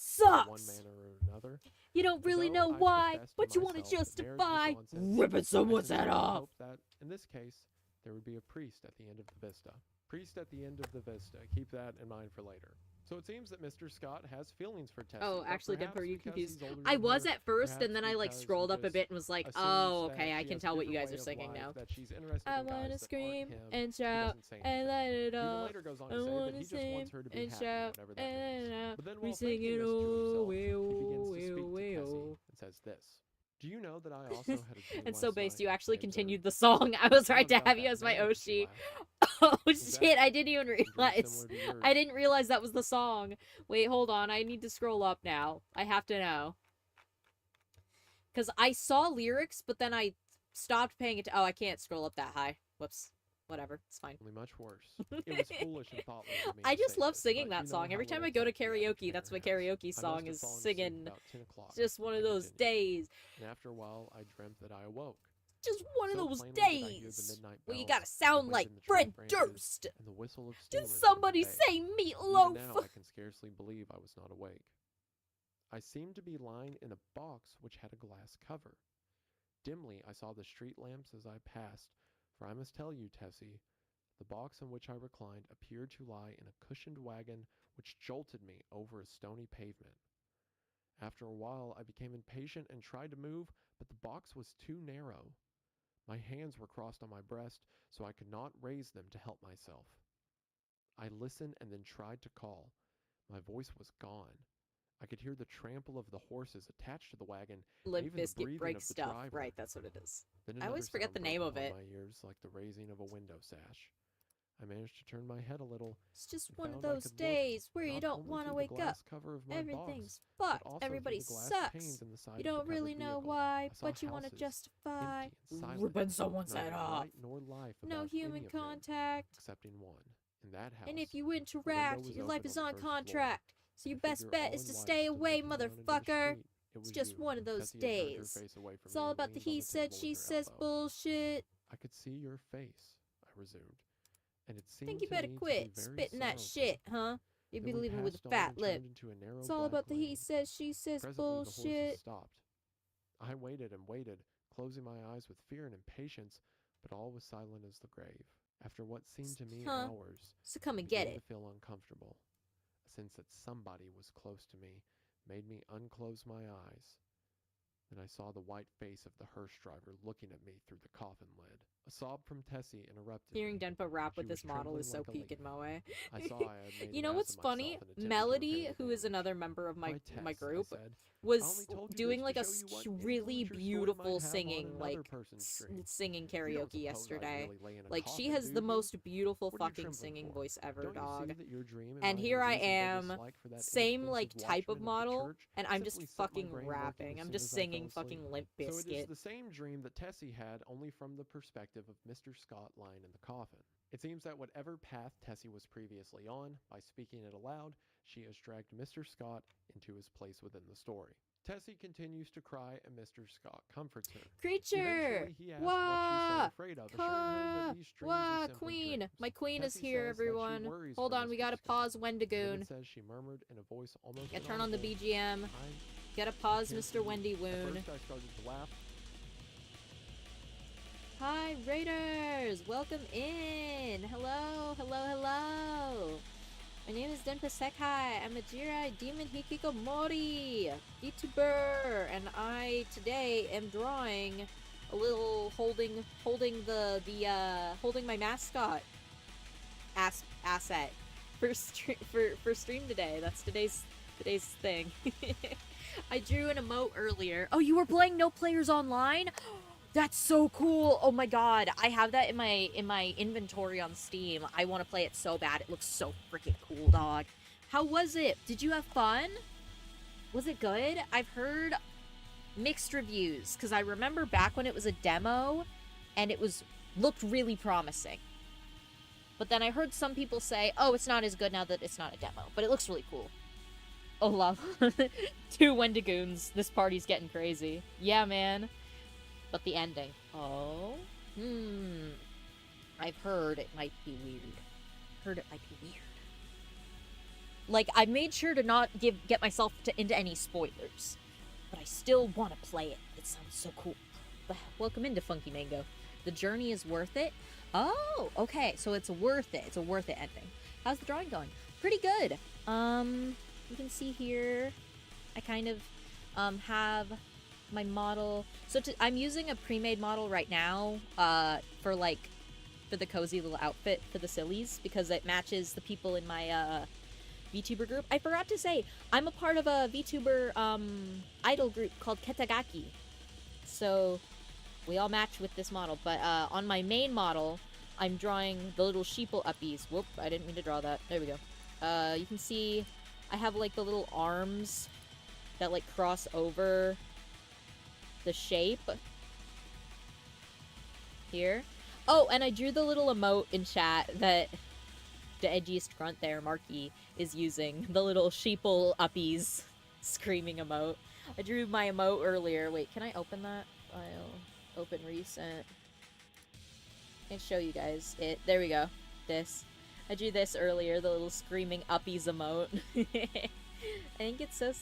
one
sucks.
manner or another.
You don't really
Although
know
I
why,
professed
but you want to
myself that marriage was
justify
nonsense,
ripping
I
someone's head
sincerely
off.
hoped that, in this case, there would be a priest at the end of the vista. Priest at the end of the vista. Keep that in mind for later. So it seems that Mr. Scott has feelings for Tessie.
Oh,
but
actually, Deb,
perhaps
are you
because
confused?
he's older
I
than
was
her,
at first, and
perhaps
then I like
because he
scrolled up a
just
bit and was like,
assumes
oh,
that
okay, I
she
can
has
tell what you
different
guys
way
are
of
singing
life,
now.
that she's interested
I
in guys
wanna
that aren't
scream
him.
and
He
shout
doesn't say
and
anything.
light it
He even
up.
later goes on
I
to say that
wanna
he just
sing
wants her to be
and
happy,
shout
whatever that
and
means.
out.
But then
We
while thanking
singing,
Mr.
oh,
himself, he begins to speak to
way,
Tessie and says this. Do you know that I also had a dream
And
last
so, based,
night?
you actually
I observed.
continued the song. I was
What
right to
about
have you
that
as my
man? She
Oshi.
laughed.
Oh
Exactly.
shit, I didn't even
A dream
realize.
similar to yours.
I didn't realize that was the song. Wait, hold on. I need to scroll up now. I have to know. Because I saw lyrics, but then I stopped paying it. Oh, I can't scroll up that high. Whoops. Whatever. It's fine.
Only much worse. It was foolish and thoughtless of me
I
to
just
say
love
this,
singing
but
that
you know
song.
how
Every time
little
I go to
tact the average
karaoke, that's my
parent has.
karaoke
I must
song
have
is
fallen asleep
singing.
about 10 o'clock.
Just one of
I
those
continued.
days.
And after a while, I dreamt that I awoke.
Just one of
So
those
plainly did I hear the
days.
midnight
Where you
bells,
gotta
the
sound
wind
like
in the tree
Fred
branches,
Durst.
and the whistle of steamers
Did
over the
somebody
bay.
say
Even
meatloaf?
now, I can scarcely believe I was not awake. I seemed to be lying in a box which had a glass cover. Dimly, I saw the street lamps as I passed, for I must tell you, Tessie, the box in which I reclined appeared to lie in a cushioned wagon which jolted me over a stony pavement. After a while, I became impatient and tried to move, but the box was too narrow. My hands were crossed on my breast, so I could not raise them to help myself. I listened and then tried to call. My voice was gone. I could hear the trample of the horses attached to the wagon, and
Limp
even the
Bizkit
breathing
break
of the
stuff.
driver.
Right, that's what it is.
Then
I always
another
forget
sound
the
broke
name of
upon
it.
my ears like the raising of a window sash. I managed to turn my head a little.
It's just
and
one of
found I
those
could look
days where you
not
don't
only
want to
through the
wake up.
glass cover of my
Everything's
box, but
fucked.
also
Everybody
through the glass
sucks.
panes in the side
You
of the
don't
covered
really know
vehicle.
why,
I saw
but you want to
houses,
justify
empty and silent,
ripping someone's
neither
head off.
light nor life
No
about
human
any of them,
contact.
excepting one. In that house,
And if you
window
interact,
was
your life
open
is
on the
on
first floor.
contract. So your
A
best
figure
bet
all
is
in
to
white
stay
stood
away,
looking down into the
motherfucker.
street. It
It's
was
just
you.
one of those
Tessie had turned her
days.
face away from
It's
me
all
and
about the
leaned on
he
the
said,
table
she
with her
says
elbow.
bullshit.
I could see your face, I resumed, and it seemed
Think you
to
better
me to be
quit
very
spitting that
sorrowful.
shit, huh? You
Then
be
we
leaving with a
passed on
fat
and
lip.
turned into a narrow
It's all
black
about the he
lane.
says, she says
Presently the horses
bullshit.
stopped. I waited and waited, closing my eyes with fear and impatience, but all was silent as the grave. After what seemed to me
Huh.
hours,
So come
I
and get
began
it.
to feel uncomfortable. A sense that somebody was close to me made me unclose my eyes. Then I saw the white face of the hearse driver looking at me through the coffin lid. A sob from Tessie interrupted
Hearing
me.
Denpa rap
She
with
was
this model is so
trembling like
peak
a
in Moe.
I saw I had made
You
an
know
ass
what's
of myself
funny?
and attempted to
Melody,
repair the
who is
damage.
another member of
Why,
my
Tess,
group,
I said, I
was
only told you
doing
this
like
to
a
show you what
really
influence your story
beautiful
might have on
singing,
another
like
person's dream.
singing
You don't
karaoke
suppose I'd
yesterday.
really lay in a
Like she
coffin,
has
do
the
you?
most beautiful
What are you
fucking
trembling
singing
for?
voice ever,
Don't
dog.
you see that your dream and
And
mine
here
are
I
reasonable
am,
dislike for that
same like
inexpensive
type of
watchman the
model,
church
and I'm just
simply set my
fucking
brain working
rapping.
as
I'm
soon
just
as I fell
singing
asleep?
fucking Limp
So it is
Bizkit.
the same dream that Tessie had, only from the perspective of Mr. Scott lying in the coffin. It seems that whatever path Tessie was previously on, by speaking it aloud, she has dragged Mr. Scott into his place within the story. Tessie continues to cry, and Mr. Scott comforts her.
Creature!
Eventually, he asks what she's so afraid of, assuring her that these dreams are simply
Queen!
dreams.
My queen is
Tessie
here,
says that she
everyone.
worries
Hold
for
on, we
Mr.
gotta
Scott.
pause
Then
Wendigoon.
it says she murmured in a voice almost
Gotta turn on the
inaudible,
BGM.
"I
Gotta pause
can't
Mr.
see you."
Wendy
At
Woon.
first I started to laugh.
Hi, Raiders! Welcome in! Hello, hello, hello! My name is Denpa Sekai. I'm a Jirai Demon Hikikomori YouTuber, and I today am drawing a little holding my mascot asset for stream today. That's today's thing. I drew an emote earlier. Oh, you were playing No Players Online? That's so cool. Oh my god. I have that in my inventory on Steam. I want to play it so bad. It looks so freaking cool, dog. How was it? Did you have fun? Was it good? I've heard mixed reviews because I remember back when it was a demo and it looked really promising. But then I heard some people say, "Oh, it's not as good now that it's not a demo, but it looks really cool." Oh, love. 2 Wendigoons. This party's getting crazy. Yeah, man. But the ending. Oh. I've heard it might be weird. Like, I made sure to not get myself into any spoilers. But I still want to play it. It sounds so cool. But welcome into Funky Mango. The journey is worth it? Oh, okay. So it's worth it. It's a worth it ending. How's the drawing going? Pretty good. You can see here, I kind of have my model. So I'm using a pre-made model right now for the cozy little outfit for the sillies because it matches the people in my VTuber group. I forgot to say, I'm a part of a VTuber idol group called Ketagaki. So we all match with this model. But on my main model, I'm drawing the little sheeple uppies. Whoop, I didn't mean to draw that. There we go. You can see I have like the little arms that like cross over the shape here. Oh, and I drew the little emote in chat that the edgiest grunt there, Marky, is using. The little sheeple uppies screaming emote. I drew my emote earlier. Wait, can I open that file? Open recent. I can show you guys it. There we go. This. I drew this earlier, the little screaming uppies emote.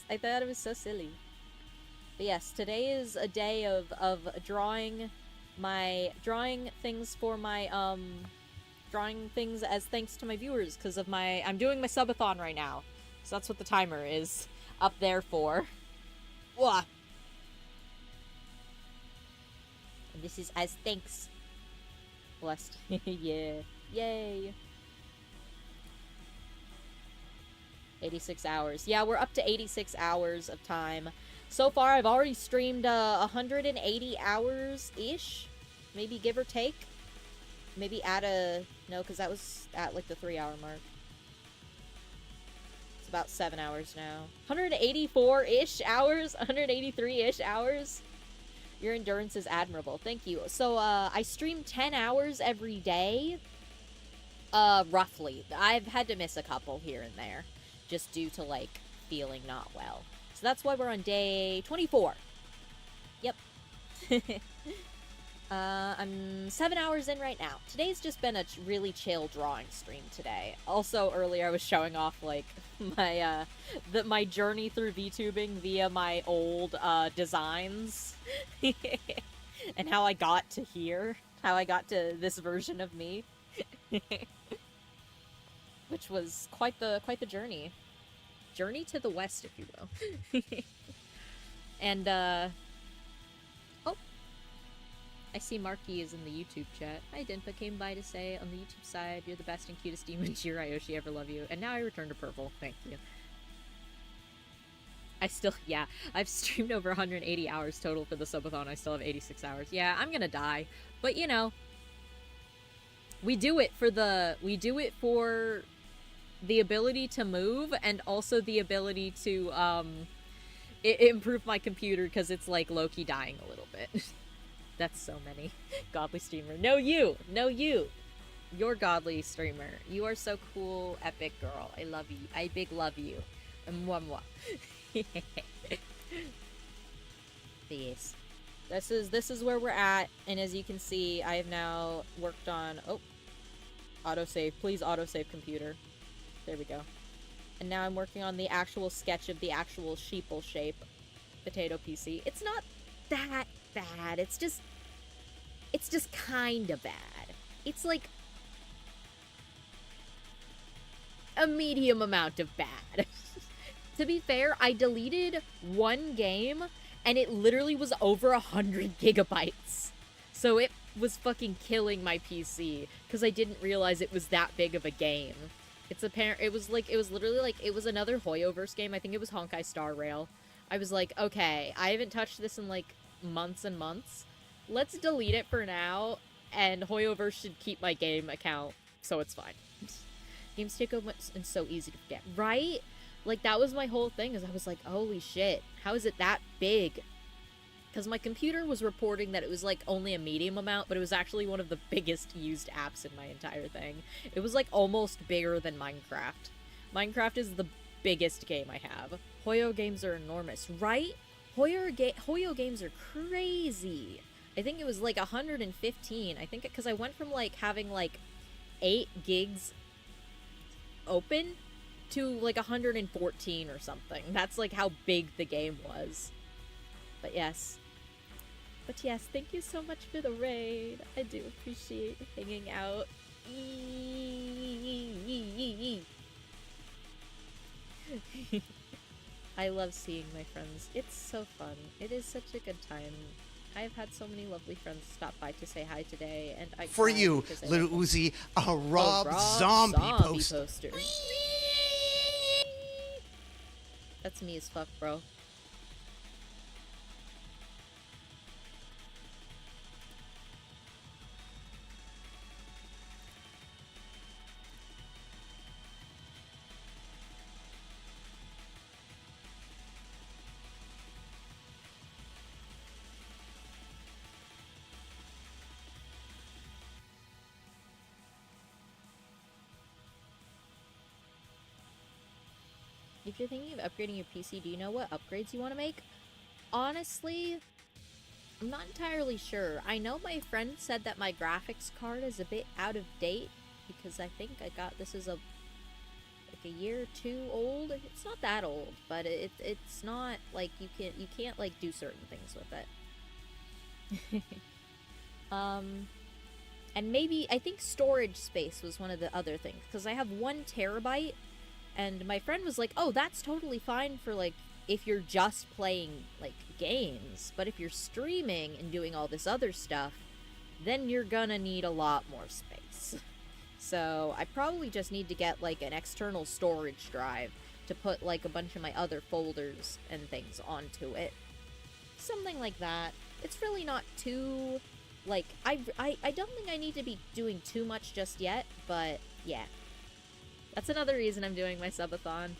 I thought it was so silly. But yes, today is a day of drawing things for my drawing things as thanks to my viewers because of I'm doing my subathon right now. So that's what the timer is up there for. Wah. And this is as thanks. Blessed. Yeah. Yay. 86 hours. Yeah, we're up to 86 hours of time. So far, I've already streamed 180 hours-ish. Maybe give or take. Maybe add no, because that was at, like, the 3-hour mark. It's about 7 hours now. 184-ish hours? 183-ish hours? Your endurance is admirable. Thank you. So, I stream 10 hours every day. Roughly. I've had to miss a couple here and there. Just due to, like, feeling not well. So that's why we're on day 24. Yep. I'm 7 hours in right now. Today's just been a really chill drawing stream today. Also, earlier I was showing off, like, my journey through VTubing via my old, designs. And how I got to here. How I got to this version of me. Which was quite the journey. Journey to the west, if you will. And, oh. I see Marky is in the YouTube chat. Hi, Dinpa came by to say, on the YouTube side, you're the best and cutest demon, Jiraiyoshi, ever love you. And now I return to purple. Thank you. Yeah, I've streamed over 180 hours total for the subathon. I still have 86 hours. Yeah, I'm gonna die. But, you know, we do it for the ability to move, and also the ability to, improve my computer, because it's, like, low-key dying a little bit. That's so many. Godly streamer. No, you! No, you! You're godly streamer. You are so cool, epic girl. I love you. I big love you. Mwah mwah. Yes. This is where we're at, and as you can see, I have now worked on... Oh. Autosave. Please autosave, computer. There we go. And now I'm working on the actual sketch of the actual sheeple shape potato PC. It's not that bad. It's just kind of bad. It's like a medium amount of bad. To be fair, I deleted one game and it literally was over 100 gigabytes. So it was fucking killing my PC because I didn't realize it was that big of a game. It was literally like, it was another Hoyoverse game. I think it was Honkai Star Rail. I was like, okay, I haven't touched this in like months and months. Let's delete it for now, and Hoyoverse should keep my game account, so it's fine. Games take over and so easy to forget, right? Like, that was my whole thing, is I was like, holy shit, how is it that big? Because my computer was reporting that it was, like, only a medium amount, but it was actually one of the biggest used apps in my entire thing. It was, like, almost bigger than Minecraft. Minecraft is the biggest game I have. Hoyo games are enormous, right? Hoyo games are crazy. I think it was, like, 115. I think, because I went from, like, having, like, 8 gigs open to, like, 114 or something. That's, like, how big the game was. But yes, thank you so much for the raid. I do appreciate hanging out. I love seeing my friends. It's so fun. It is such a good time. I've had so many lovely friends stop by to say hi today, and I
for you, little Uzi, a Rob Zombie poster.
That's me as fuck, bro. If you're thinking of upgrading your PC, do you know what upgrades you want to make? Honestly, I'm not entirely sure. I know my friend said that my graphics card is a bit out of date because I think this is like a year or two old. It's not that old, but it's not like you can't like do certain things with it. And maybe I think storage space was one of the other things because I have 1 terabyte. And my friend was like, oh, that's totally fine for, like, if you're just playing, like, games. But if you're streaming and doing all this other stuff, then you're gonna need a lot more space. So I probably just need to get, like, an external storage drive to put, like, a bunch of my other folders and things onto it. Something like that. It's really not too, like, I don't think I need to be doing too much just yet, but, yeah. That's another reason I'm doing my subathon.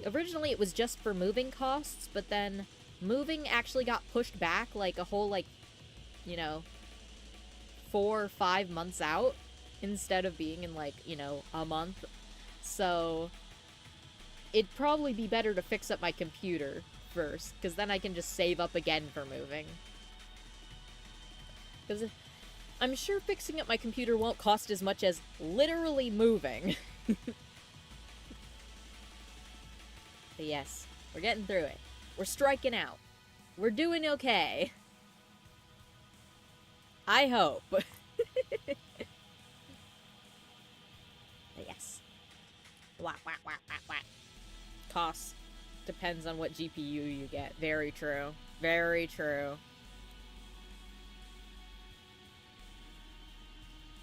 Originally, it was just for moving costs, but then moving actually got pushed back, like, a whole, like, you know, 4 or 5 months out, instead of being in, like, you know, a month. So, it'd probably be better to fix up my computer first, because then I can just save up again for moving. Because I'm sure fixing up my computer won't cost as much as literally moving. But yes, we're getting through it. We're striking out. We're doing okay. I hope. But yes. Wah, wah, wah, wah, wah. Cost depends on what GPU you get. Very true. Very true.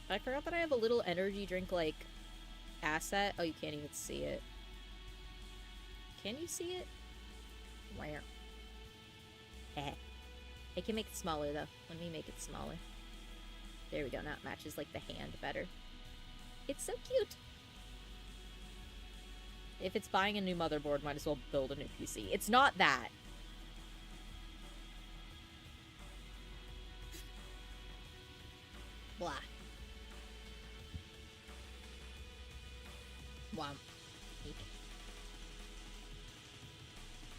I forgot that I have a little energy drink, like, asset. Oh, you can't even see it. Can you see it? Where? I can make it smaller, though. Let me make it smaller. There we go. Now it matches, like, the hand better. It's so cute. If it's buying a new motherboard, might as well build a new PC. It's not that. Blah. Wow.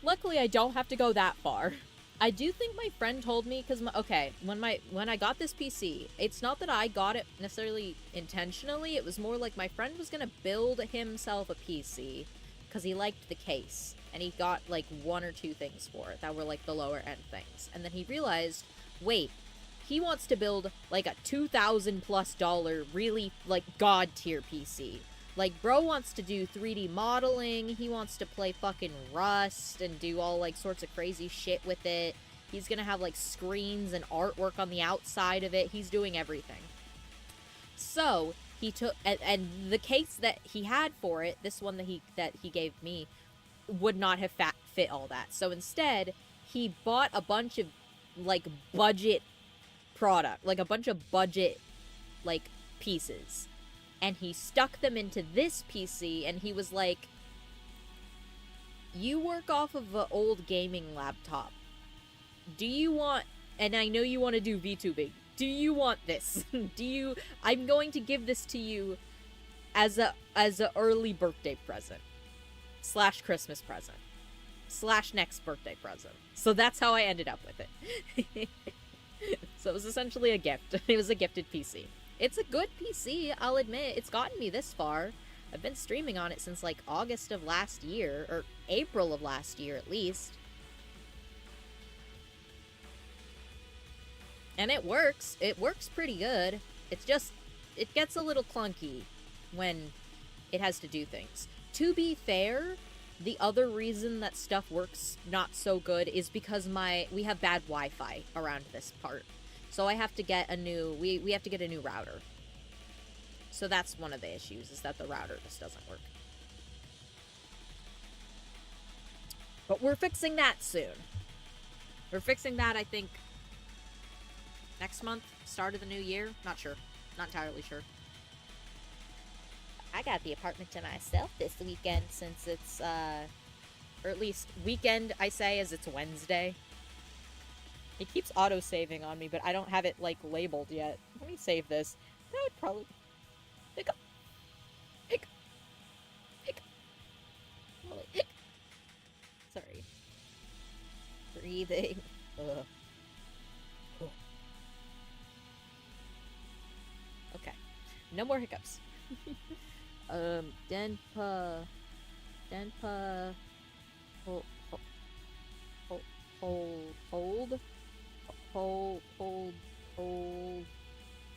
Luckily, I don't have to go that far. I do think my friend told me, because, okay, when I got this PC, it's not that I got it necessarily intentionally, it was more like my friend was gonna build himself a PC, because he liked the case, and he got, like, 1 or 2 things for it that were, like, the lower end things, and then he realized, wait, he wants to build, like, a $2,000+ really, like, god tier PC. Like, bro wants to do 3D modeling, he wants to play fucking Rust and do all, like, sorts of crazy shit with it. He's gonna have, like, screens and artwork on the outside of it. He's doing everything. So, he took, and the case that he had for it, this one that he gave me, would not have fit all that. So instead, he bought a bunch of, like, budget product, like, a bunch of budget, like, pieces. And he stuck them into this PC, and he was like, you work off of an old gaming laptop. Do you want, and I know you want to do VTubing, do you want this? I'm going to give this to you as a early birthday present. / Christmas present. / next birthday present. So that's how I ended up with it. So it was essentially a gift. It was a gifted PC. It's a good PC, I'll admit. It's gotten me this far. I've been streaming on it since, like, August of last year, or April of last year, at least. And it works. It works pretty good. It's just, it gets a little clunky when it has to do things. To be fair, the other reason that stuff works not so good is because we have bad Wi-Fi around this part. So I have to get a new, we have to get a new router. So that's one of the issues, is that the router just doesn't work. But we're fixing that soon. We're fixing that, I think, next month, start of the new year. Not sure. Not entirely sure. I got the apartment to myself this weekend since it's, or at least weekend, I say, as it's Wednesday. It keeps auto-saving on me, but I don't have it, like, labeled yet. Let me save this. That would probably... Hiccup. Hiccup. Hiccup. Holy hiccup. Sorry. Breathing. Ugh. Oh. Okay. No more hiccups. Denpa... Hold...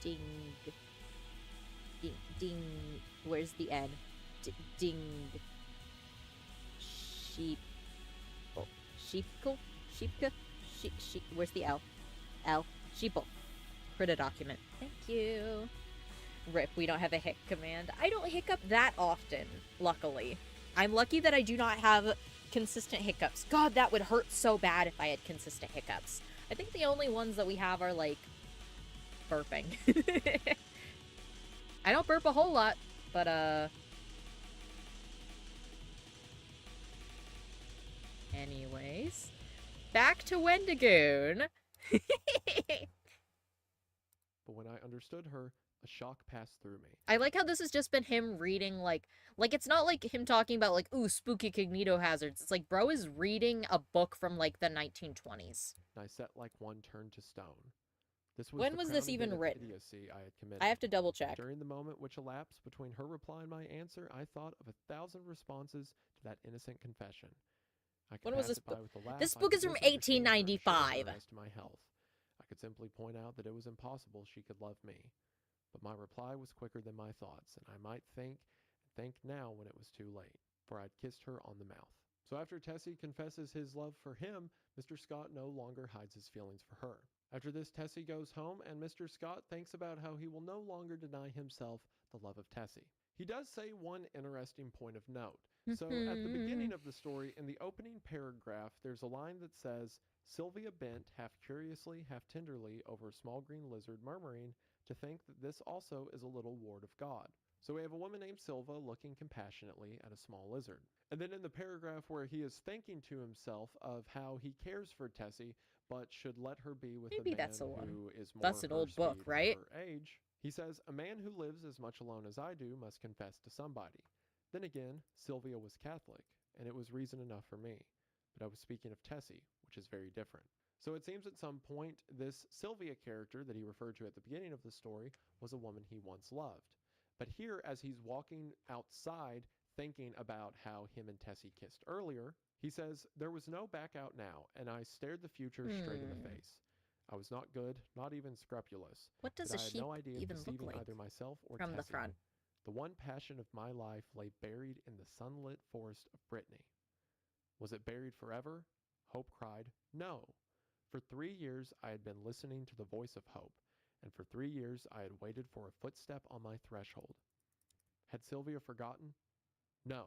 Ding. Ding. Ding. Where's the N? Ding. Sheep. Oh. Sheepko? Sheepka? Sheep. Where's the L? L. Sheeple. Create a document. Thank you. Rip, we don't have a hic command. I don't hiccup that often, luckily. I'm lucky that I do not have consistent hiccups. God, that would hurt so bad if I had consistent hiccups. I think the only ones that we have are, like, burping. I don't burp a whole lot, but, anyways. Back to Wendigoon.
But when I understood her, a shock passed through me.
I like how this has just been him reading, like, it's not like him talking about, like, ooh, spooky cognito hazards. It's like, bro is reading a book from, like, the 1920s.
And I sat like one turned to stone. This was
When
the
was this
crowning
even
bit of
written?
idiocy I had committed.
I have to double check.
During the moment which elapsed between her reply and my answer, I thought of 1,000 responses to that innocent confession. I could
When was
pass
this
it by
book?
with a laugh.
This
I
book
could
is from
misunderstand her and shame
1895.
her as to my health. I could simply point out that it was impossible she could love me. But my reply was quicker than my thoughts, and I might think now when it was too late, for I'd kissed her on the mouth. So after Tessie confesses his love for him, Mr. Scott no longer hides his feelings for her. After this, Tessie goes home, and Mr. Scott thinks about how he will no longer deny himself the love of Tessie. He does say one interesting point of note. So at the beginning of the story, in the opening paragraph, there's a line that says, Sylvia bent half curiously, half tenderly over a small green lizard, murmuring to think that this also is a little ward of God. So we have a woman named Silva looking compassionately at a small lizard. And then in the paragraph where he is thinking to himself of how he cares for Tessie, but should let her be with
Maybe
a man
that's the one.
who is more
That's an
her
old book,
speed or
right?
her age, he says, a man who lives as much alone as I do must confess to somebody. Then again, Sylvia was Catholic, and it was reason enough for me. But I was speaking of Tessie, which is very different. So it seems at some point, this Sylvia character that he referred to at the beginning of the story was a woman he once loved. But here, as he's walking outside, thinking about how him and Tessie kissed earlier, he says, there was no back out now, and I stared the future straight in the face. I was not good, not even scrupulous.
What does
but
a
I had
sheep
no idea of
even look
deceiving
like
either myself or
from the
Tessie.
front?
The one passion of my life lay buried in the sunlit forest of Brittany. Was it buried forever? Hope cried, no. For 3 years I had been listening to the voice of hope, and for 3 years I had waited for a footstep on my threshold. Had Sylvia forgotten? No,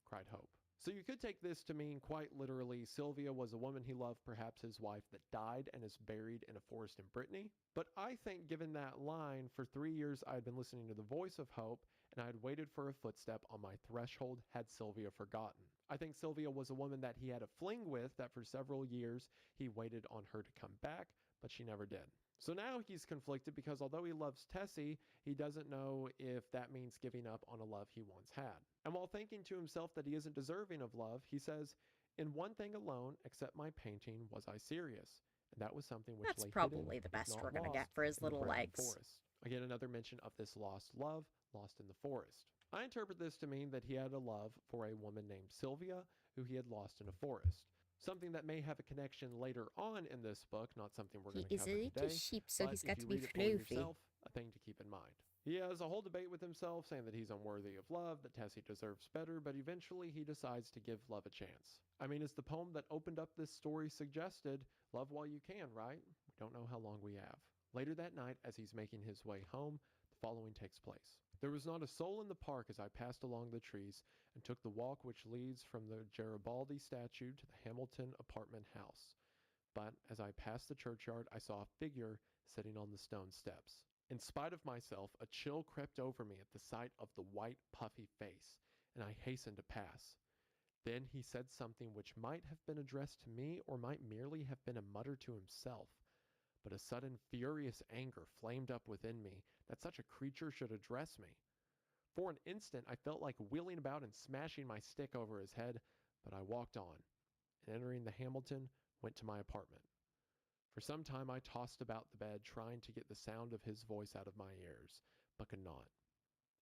cried Hope. So you could take this to mean quite literally Sylvia was a woman he loved, perhaps his wife, that died and is buried in a forest in Brittany. But I think given that line, for 3 years I had been listening to the voice of hope, and I had waited for a footstep on my threshold, had Sylvia forgotten. I think Sylvia was a woman that he had a fling with, that for several years he waited on her to come back, but she never did. So now he's conflicted because although he loves Tessie, he doesn't know if that means giving up on a love he once had. And while thinking to himself that he isn't deserving of love, he says, in one thing alone, except my painting, was I serious. And that was something which
That's
lay
probably
hidden,
the best
not
we're gonna
lost,
get for his
in the
little
brown
legs.
forest. Again, another mention of this lost love, lost in the forest. I interpret this to mean that he had a love for a woman named Sylvia, who he had lost in a forest. Something that may have a connection later on in this book, not something we're going to cover today.
He is a little sheep, so
but
he's
if
got
you
to be
read it for
floofy.
yourself, a thing to keep in mind. He has a whole debate with himself, saying that he's unworthy of love, that Tessie deserves better, but eventually he decides to give love a chance. I mean, as the poem that opened up this story suggested, love while you can, right? We don't know how long we have. Later that night, as he's making his way home, the following takes place. There was not a soul in the park as I passed along the trees and took the walk which leads from the Garibaldi statue to the Hamilton apartment house. But as I passed the churchyard, I saw a figure sitting on the stone steps. In spite of myself, a chill crept over me at the sight of the white, puffy face, and I hastened to pass. Then he said something which might have been addressed to me or might merely have been a mutter to himself. But a sudden furious anger flamed up within me that such a creature should address me. For an instant I felt like wheeling about and smashing my stick over his head, but I walked on, and entering the Hamilton, went to my apartment. For some time I tossed about the bed, trying to get the sound of his voice out of my ears, but could not.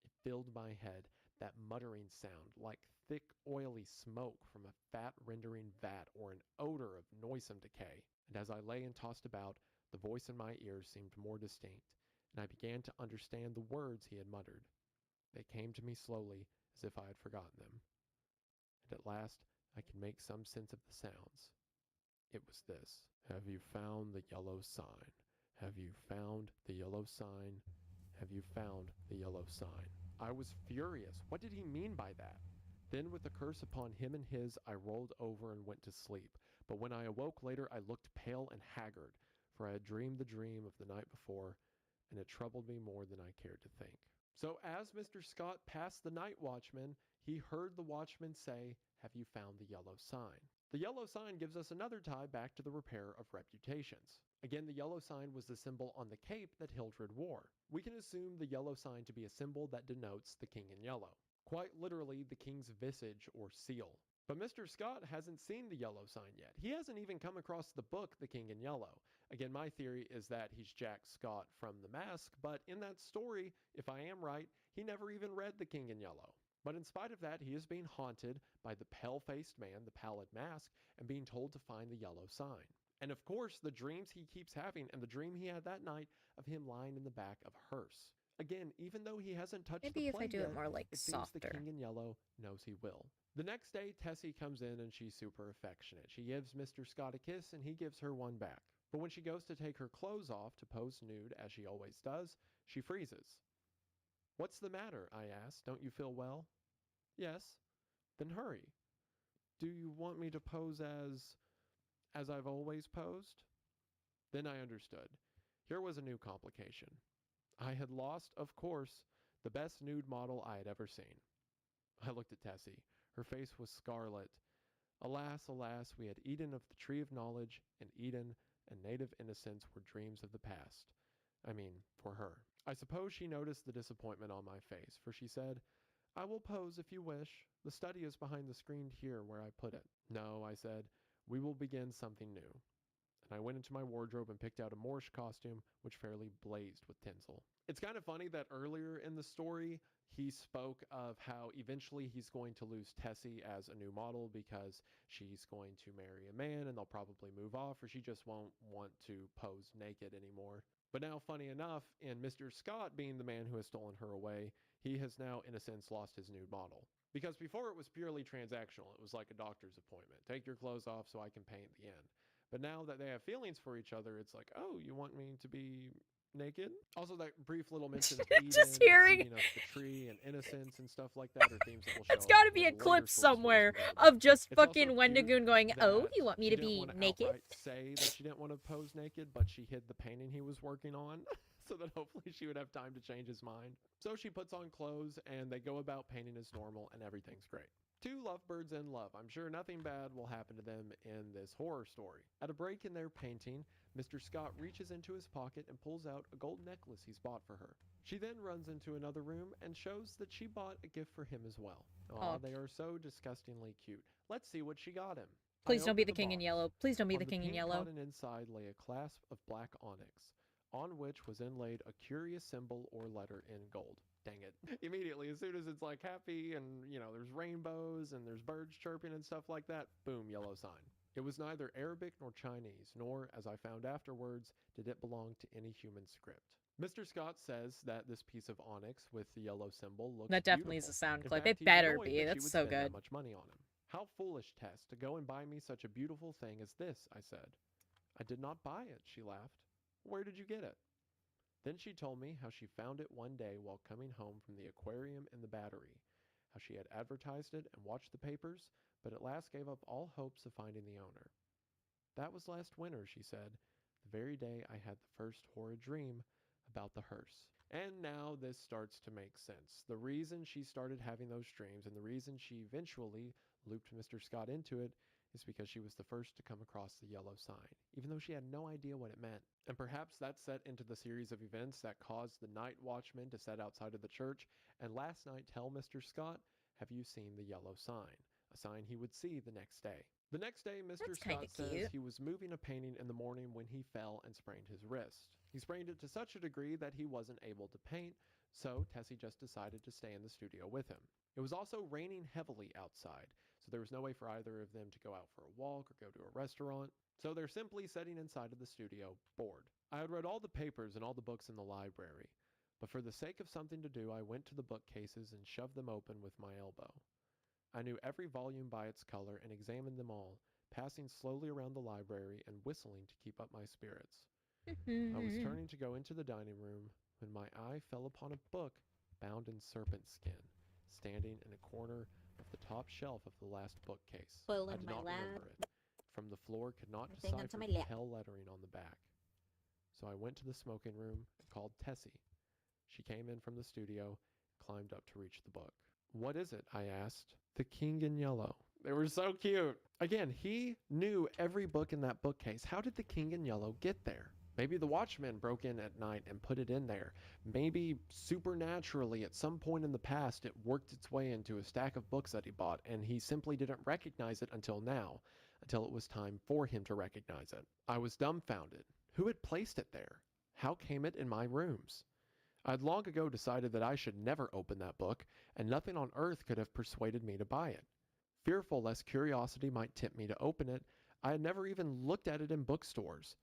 It filled my head, that muttering sound, like thick oily smoke from a fat-rendering vat or an odor of noisome decay. And as I lay and tossed about, the voice in my ears seemed more distinct, and I began to understand the words he had muttered. They came to me slowly, as if I had forgotten them. And at last I could make some sense of the sounds. It was this. Have you found the yellow sign? Have you found the yellow sign? Have you found the yellow sign? I was furious. What did he mean by that? Then with a curse upon him and his, I rolled over and went to sleep. But when I awoke later, I looked pale and haggard, for I had dreamed the dream of the night before, and it troubled me more than I cared to think. So as Mr. Scott passed the night watchman, he heard the watchman say, have you found the yellow sign? The yellow sign gives us another tie back to the repair of reputations. Again, the yellow sign was the symbol on the cape that Hildred wore. We can assume the yellow sign to be a symbol that denotes the king in yellow. Quite literally, the king's visage or seal. But Mr. Scott hasn't seen the yellow sign yet. He hasn't even come across the book, The King in Yellow. Again, my theory is that he's Jack Scott from The Mask, but in that story, if I am right, he never even read The King in Yellow. But in spite of that, he is being haunted by the pale-faced man, the pallid mask, and being told to find the yellow sign. And of course, the dreams he keeps having, and the dream he had that night of him lying in the back of a hearse. Again, even though he hasn't touched
Maybe
the
if I
plane
do
yet,
it more like
it seems the
softer.
King in Yellow knows he will. The next day, Tessie comes in and she's super affectionate. She gives Mr. Scott a kiss and he gives her one back. But when she goes to take her clothes off to pose nude, as she always does, she freezes. "What's the matter?" I asked. "Don't you feel well?" "Yes." "Then hurry." "Do you want me to pose as I've always posed?" Then I understood. Here was a new complication. I had lost, of course, the best nude model I had ever seen. I looked at Tessie. Her face was scarlet. Alas, alas, we had eaten of the tree of knowledge, and Eden and native innocence were dreams of the past. I mean, for her. I suppose she noticed the disappointment on my face, for she said, "I will pose if you wish. The study is behind the screen here where I put it." "No," I said, "we will begin something new." And I went into my wardrobe and picked out a Moorish costume, which fairly blazed with tinsel. It's kind of funny that earlier in the story, he spoke of how eventually he's going to lose Tessie as a new model because she's going to marry a man and they'll probably move off, or she just won't want to pose naked anymore. But now, funny enough, in Mr. Scott being the man who has stolen her away, he has now, in a sense, lost his nude model. Because before it was purely transactional. It was like a doctor's appointment. Take your clothes off so I can paint the end. But now that they have feelings for each other, it's like, oh, you want me to be naked? Also, that brief little mention of Eden
Just
and
hearing-
eating of the tree and innocence and stuff like that are themes that will show
It's
up
gotta
in
be a
later
clip
short stories
somewhere
we read about.
of just
It's also
fucking
cute
Wendigoon going, "Oh,
that
you want me
she
to
didn't
be
want to
naked?"
outright say that she didn't want to pose naked, but she hid the painting he was working on so that hopefully she would have time to change his mind. So she puts on clothes and they go about painting as normal and everything's great. Two lovebirds in love. I'm sure nothing bad will happen to them in this horror story. At a break in their painting, Mr. Scott reaches into his pocket and pulls out a gold necklace he's bought for her. She then runs into another room and shows that she bought a gift for him as well. Aw,
Aw.
they are so disgustingly cute. Let's see what she got him.
Please
I
don't be
opened
the King in
box.
Yellow. Please don't be
On
the King in
pink
Yellow.
cotton inside lay a clasp of black onyx, on which was inlaid a curious symbol or letter in gold. Dang it. Immediately, as soon as it's like happy and, there's rainbows and there's birds chirping and stuff like that, boom, yellow sign. It was neither Arabic nor Chinese, nor, as I found afterwards, did it belong to any human script. Mr. Scott says that this piece of onyx with the yellow symbol looks
That definitely is
beautiful.
a sound
In
clip.
fact,
It
he's
better
annoyed
be.
that she
That's
would
so
spend that
good.
much money on him. How foolish, Tess, to go and buy me such a beautiful thing as this, I said. I did not buy it, she laughed. Where did you get it? Then she told me how she found it one day while coming home from the aquarium in the Battery, how she had advertised it and watched the papers, but at last gave up all hopes of finding the owner. That was last winter, she said, the very day I had the first horrid dream about the hearse. And now this starts to make sense. The reason she started having those dreams and the reason she eventually looped Mr. Scott into it is because she was the first to come across the yellow sign, even though she had no idea what it meant. And perhaps that set into the series of events that caused the night watchman to set outside of the church and last night tell Mr. Scott, "Have you seen the yellow sign?" A sign he would see the next day. The next day, Mr.
That's
Scott
kinda
says
cute.
he was moving a painting in the morning when he fell and sprained his wrist. He sprained it to such a degree that he wasn't able to paint, so Tessie just decided to stay in the studio with him. It was also raining heavily outside, so there was no way for either of them to go out for a walk or go to a restaurant, so they're simply sitting inside of the studio, bored. I had read all the papers and all the books in the library, but for the sake of something to do, I went to the bookcases and shoved them open with my elbow. I knew every volume by its color and examined them all, passing slowly around the library and whistling to keep up my spirits. I was turning to go into the dining room when my eye fell upon a book bound in serpent skin, standing in a corner of the top shelf of the last bookcase.
Full
I
in
did
my
not
lap.
remember it. From the floor could not
Everything onto
decipher
my
the
lap.
pale lettering on the back. So I went to the smoking room and called Tessie. She came in from the studio, climbed up to reach the book. What is it? I asked. The King in Yellow. They were so cute. Again, he knew every book in that bookcase. How did the King in Yellow get there? Maybe the watchman broke in at night and put it in there. Maybe supernaturally at some point in the past it worked its way into a stack of books that he bought and he simply didn't recognize it until now, until it was time for him to recognize it. I was dumbfounded. Who had placed it there? How came it in my rooms? I had long ago decided that I should never open that book, and nothing on earth could have persuaded me to buy it. Fearful lest curiosity might tempt me to open it, I had never even looked at it in bookstores.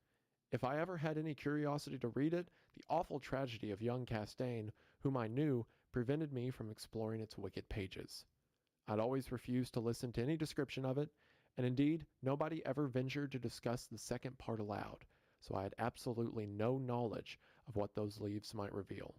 If I ever had any curiosity to read it, the awful tragedy of young Castaigne, whom I knew, prevented me from exploring its wicked pages. I'd always refused to listen to any description of it, and indeed, nobody ever ventured to discuss the second part aloud, so I had absolutely no knowledge of what those leaves might reveal.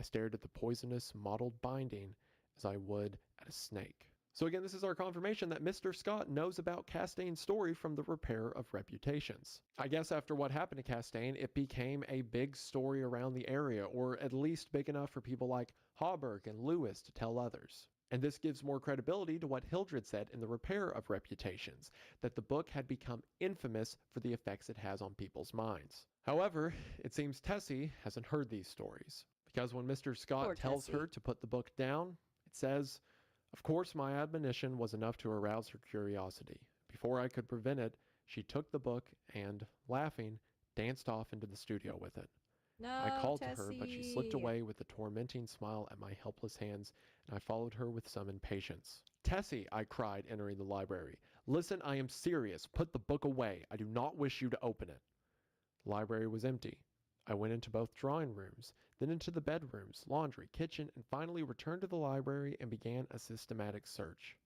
I stared at the poisonous, mottled binding as I would at a snake. So again, this is our confirmation that Mr. Scott knows about Castaigne's story from the Repair of Reputations. I guess after what happened to Castaigne, it became a big story around the area, or at least big enough for people like Hawberk and Lewis to tell others. And this gives more credibility to what Hildred said in the Repair of Reputations, that the book had become infamous for the effects it has on people's minds. However, it seems Tessie hasn't heard these stories, because when Mr. Scott
Poor
tells
Tessie.
her to put the book down, it says, "Of course my admonition was enough to arouse her curiosity. Before I could prevent it, she took the book and, laughing, danced off into the studio with it.
No,
I called to her, but she slipped
Tessie.
away with a tormenting smile at my helpless hands, and I followed her with some impatience. Tessie, I cried, entering the library. Listen, I am serious. Put the book away. I do not wish you to open it. The library was empty. I went into both drawing rooms, then into the bedrooms, laundry, kitchen, and finally returned to the library and began a systematic search.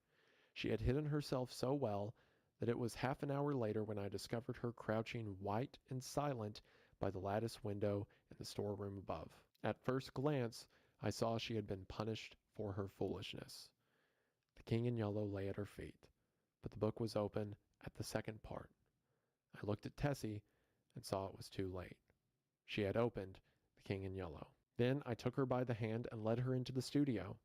She had hidden herself so well that it was half an hour later when I discovered her crouching white and silent by the lattice window in the storeroom above. At first glance, I saw she had been punished for her foolishness. The King in Yellow lay at her feet, but the book was open at the second part. I looked at Tessie and saw it was too late. She had opened The King in Yellow. Then I took her by the hand and led her into the studio.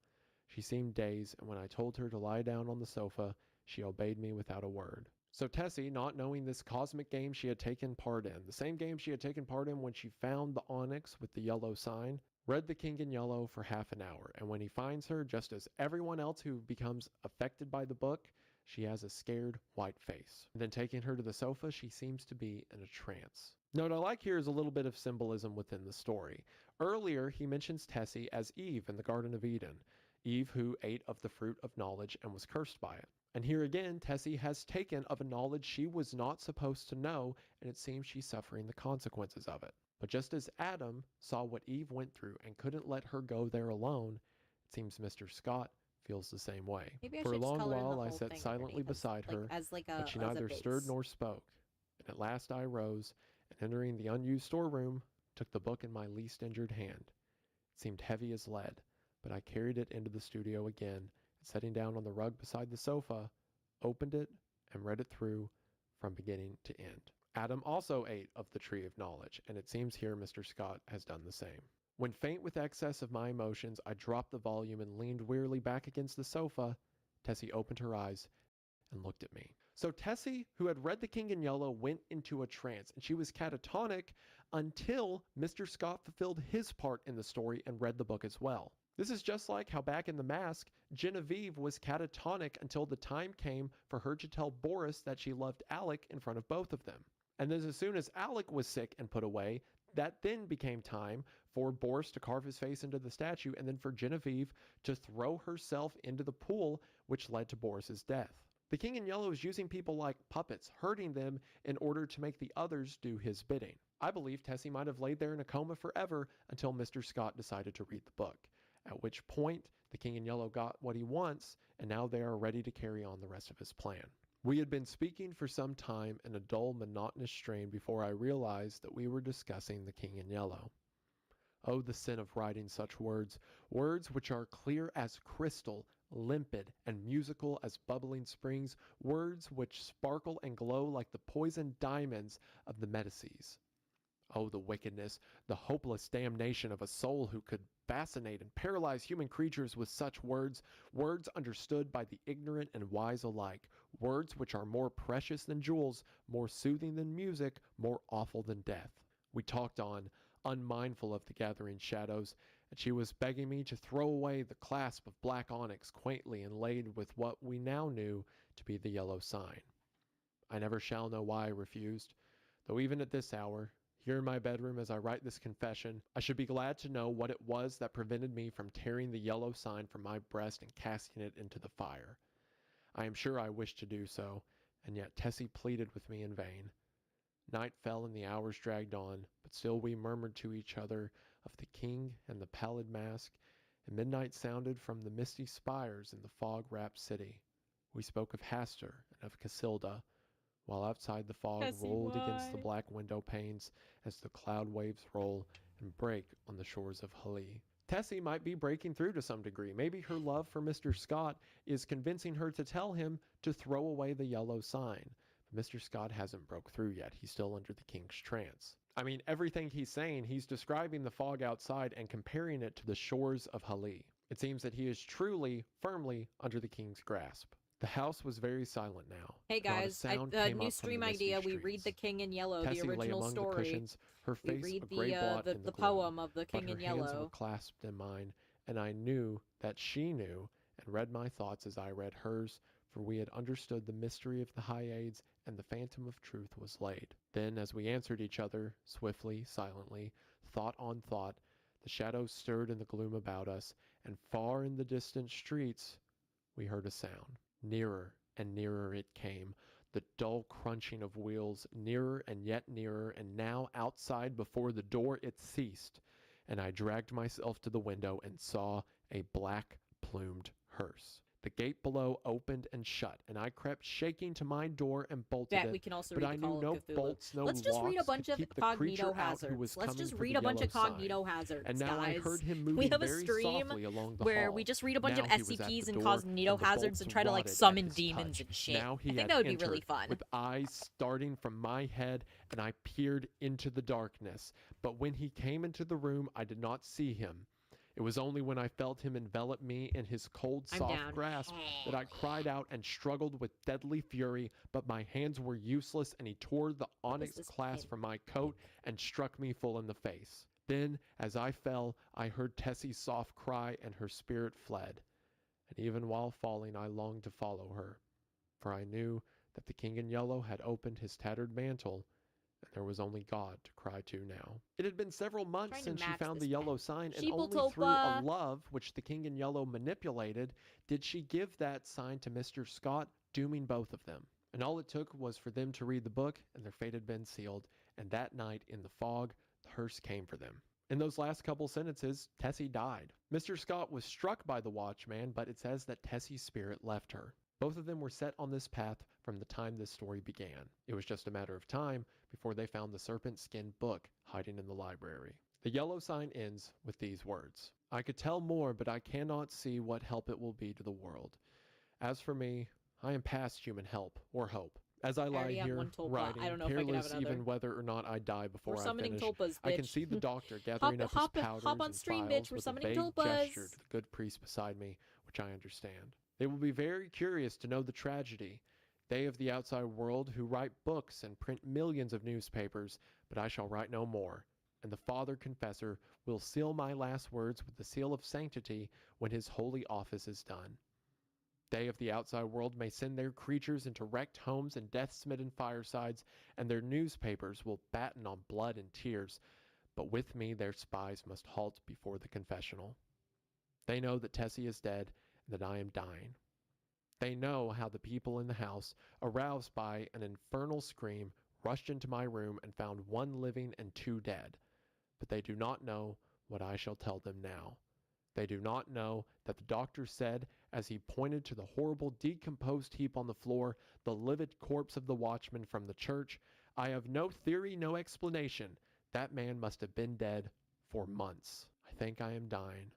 She seemed dazed, and when I told her to lie down on the sofa, she obeyed me without a word. So Tessie, not knowing this cosmic game she had taken part in, the same game she had taken part in when she found the onyx with the yellow sign, read The King in Yellow for half an hour, and when he finds her, just as everyone else who becomes affected by the book, she has a scared white face. And then taking her to the sofa, she seems to be in a trance. Now, what I like here is a little bit of symbolism within the story. Earlier, he mentions Tessie as Eve in the Garden of Eden, Eve who ate of the fruit of knowledge and was cursed by it. And here again, Tessie has taken of a knowledge she was not supposed to know, and it seems she's suffering the consequences of it. But just as Adam saw what Eve went through and couldn't let her go there alone, it seems Mr. Scott feels the same way.
Maybe I
For a
should just
long
color in the
while, I
whole
sat
thing
silently
underneath as,
beside her, but she
as a
neither stirred
base.
nor spoke. And at last I rose, and entering the unused storeroom, took the book in my least injured hand. It seemed heavy as lead, but I carried it into the studio again, and sitting down on the rug beside the sofa, opened it and read it through from beginning to end. Adam also ate of the tree of knowledge, and it seems here Mr. Scott has done the same. When faint with excess of my emotions, I dropped the volume and leaned wearily back against the sofa. Tessie opened her eyes and looked at me. So Tessie, who had read The King in Yellow, went into a trance, and she was catatonic until Mr. Scott fulfilled his part in the story and read the book as well. This is just like how back in The Mask, Genevieve was catatonic until the time came for her to tell Boris that she loved Alec in front of both of them. And then as soon as Alec was sick and put away, that then became time for Boris to carve his face into the statue and then for Genevieve to throw herself into the pool, which led to Boris's death. The King in Yellow is using people like puppets, hurting them in order to make the others do his bidding. I believe Tessie might have laid there in a coma forever until Mr. Scott decided to read the book, at which point the King in Yellow got what he wants, and now they are ready to carry on the rest of his plan. We had been speaking for some time in a dull, monotonous strain before I realized that we were discussing the King in Yellow. Oh, the sin of writing such words, words which are clear as crystal, limpid and musical as bubbling springs, words which sparkle and glow like the poisoned diamonds of the Medicis. Oh, the wickedness, the hopeless damnation of a soul who could fascinate and paralyze human creatures with such words, words understood by the ignorant and wise alike, words which are more precious than jewels, more soothing than music, more awful than death. We talked on, unmindful of the gathering shadows, and she was begging me to throw away the clasp of black onyx quaintly inlaid with what we now knew to be the yellow sign. I never shall know why I refused, though even at this hour, here in my bedroom as I write this confession, I should be glad to know what it was that prevented me from tearing the yellow sign from my breast and casting it into the fire. I am sure I wished to do so, and yet Tessie pleaded with me in vain. Night fell and the hours dragged on, but still we murmured to each other of the king and the pallid mask, and midnight sounded from the misty spires in the fog-wrapped city. We spoke of Hastur and of Casilda, while outside the fog
Tessie,
rolled against the
why?
black window panes as the cloud waves roll and break on the shores of Hali. Tessie might be breaking through to some degree. Maybe her love for Mr. Scott is convincing her to tell him to throw away the yellow sign. But Mr. Scott hasn't broke through yet. He's still under the king's trance. I mean, everything he's saying, he's describing the fog outside and comparing it to the shores of Hali. It seems that he is truly, firmly under the king's grasp. The house was very silent now.
Hey
Not a
guys,
sound
new
came up from
stream
the misty
idea. We
streets.
read The King in Yellow,
Tessie
the
lay
original
among the
story.
cushions, her
We
face
read
a gray blot in
the
gloom,
poem of The
but
King
her
in
hands
Yellow.
were clasped in mine, and I knew that she knew and read my thoughts as I read hers, for we had understood the mystery of the Hyades, and the phantom of truth was laid. Then, as we answered each other, swiftly, silently, thought on thought, the shadows stirred in the gloom about us, and far in the distant streets we heard a sound. Nearer and nearer it came, the dull crunching of wheels, nearer and yet nearer, and now outside before the door it ceased, and I dragged myself to the window and saw a black-plumed hearse. The gate below opened and shut, and I crept shaking to my door and bolted
Bet
it,
we can also
but
read
I
the
knew
Call
no
of Cthulhu.
bolts, no
Let's just read a
locks
bunch
could
of
keep the
cognito
creature out who
hazards.
was
Let's
coming
just
for
read
the
a bunch of
yellow sign.
cognito hazards,
And now
guys.
I heard him
We
moving
have a
very
stream
softly along the
where
hall.
we just read a bunch
Now
of
he was at
SCPs
the
and
door,
cognito
the
hazards
bolts
and try to like
rotted at
summon
his
demons
touch.
and shit.
Now he
I think
had
that would be really
entered
fun.
with eyes starting from my head, and I peered into the darkness. But when he came into the room, I did not see him. It was only when I felt him envelop me in his cold,
I'm
soft
down.
grasp that I cried out and struggled with deadly fury, but my hands were useless, and he tore the onyx
this
clasp
pin?
from my coat and struck me full in the face. Then, as I fell, I heard Tessie's soft cry, and her spirit fled. And even while falling, I longed to follow her, for I knew that the King in Yellow had opened his tattered mantle, and there was only God to cry to now. It had been several months
Trying to
since she
match
found
this
the yellow
pen.
sign, and
Sheeple
only through a
Topa.
love which the King in Yellow manipulated did she give that sign to Mr. Scott, dooming both of them. And all it took was for them to read the book, and their fate had been sealed, and that night in the fog, the hearse came for them. In those last couple sentences, Tessie died. Mr. Scott was struck by the Watchman, but it says that Tessie's spirit left her. Both of them were set on this path from the time this story began. It was just a matter of time before they found the serpent-skinned book hiding in the library. The yellow sign ends with these words: I could tell more, but I cannot see what help it will be to the world. As for me, I am past human help or hope. As I lie
already have
here,
one tulpa.
writing,
I don't know if I can have
careless
another.
even whether or not I die before
We're
I
summoning
finish,
tulpas, bitch.
I can see the doctor gathering up
hop
his powders
on
and
stream,
phials
bitch. We're
with a
summoning
vague
tulpas.
gesture to the good priest beside me, which I understand. They will be very curious to know the tragedy. They of the outside world who write books and print millions of newspapers, but I shall write no more. And the Father Confessor will seal my last words with the seal of sanctity when his holy office is done. They of the outside world may send their creatures into wrecked homes and death-smitten firesides, and their newspapers will batten on blood and tears, but with me their spies must halt before the confessional. They know that Tessie is dead, and that I am dying. They know how the people in the house, aroused by an infernal scream, rushed into my room and found one living and two dead. But they do not know what I shall tell them now. They do not know that the doctor said, as he pointed to the horrible decomposed heap on the floor, the livid corpse of the watchman from the church, I have no theory, no explanation. That man must have been dead for months. I think I am dying.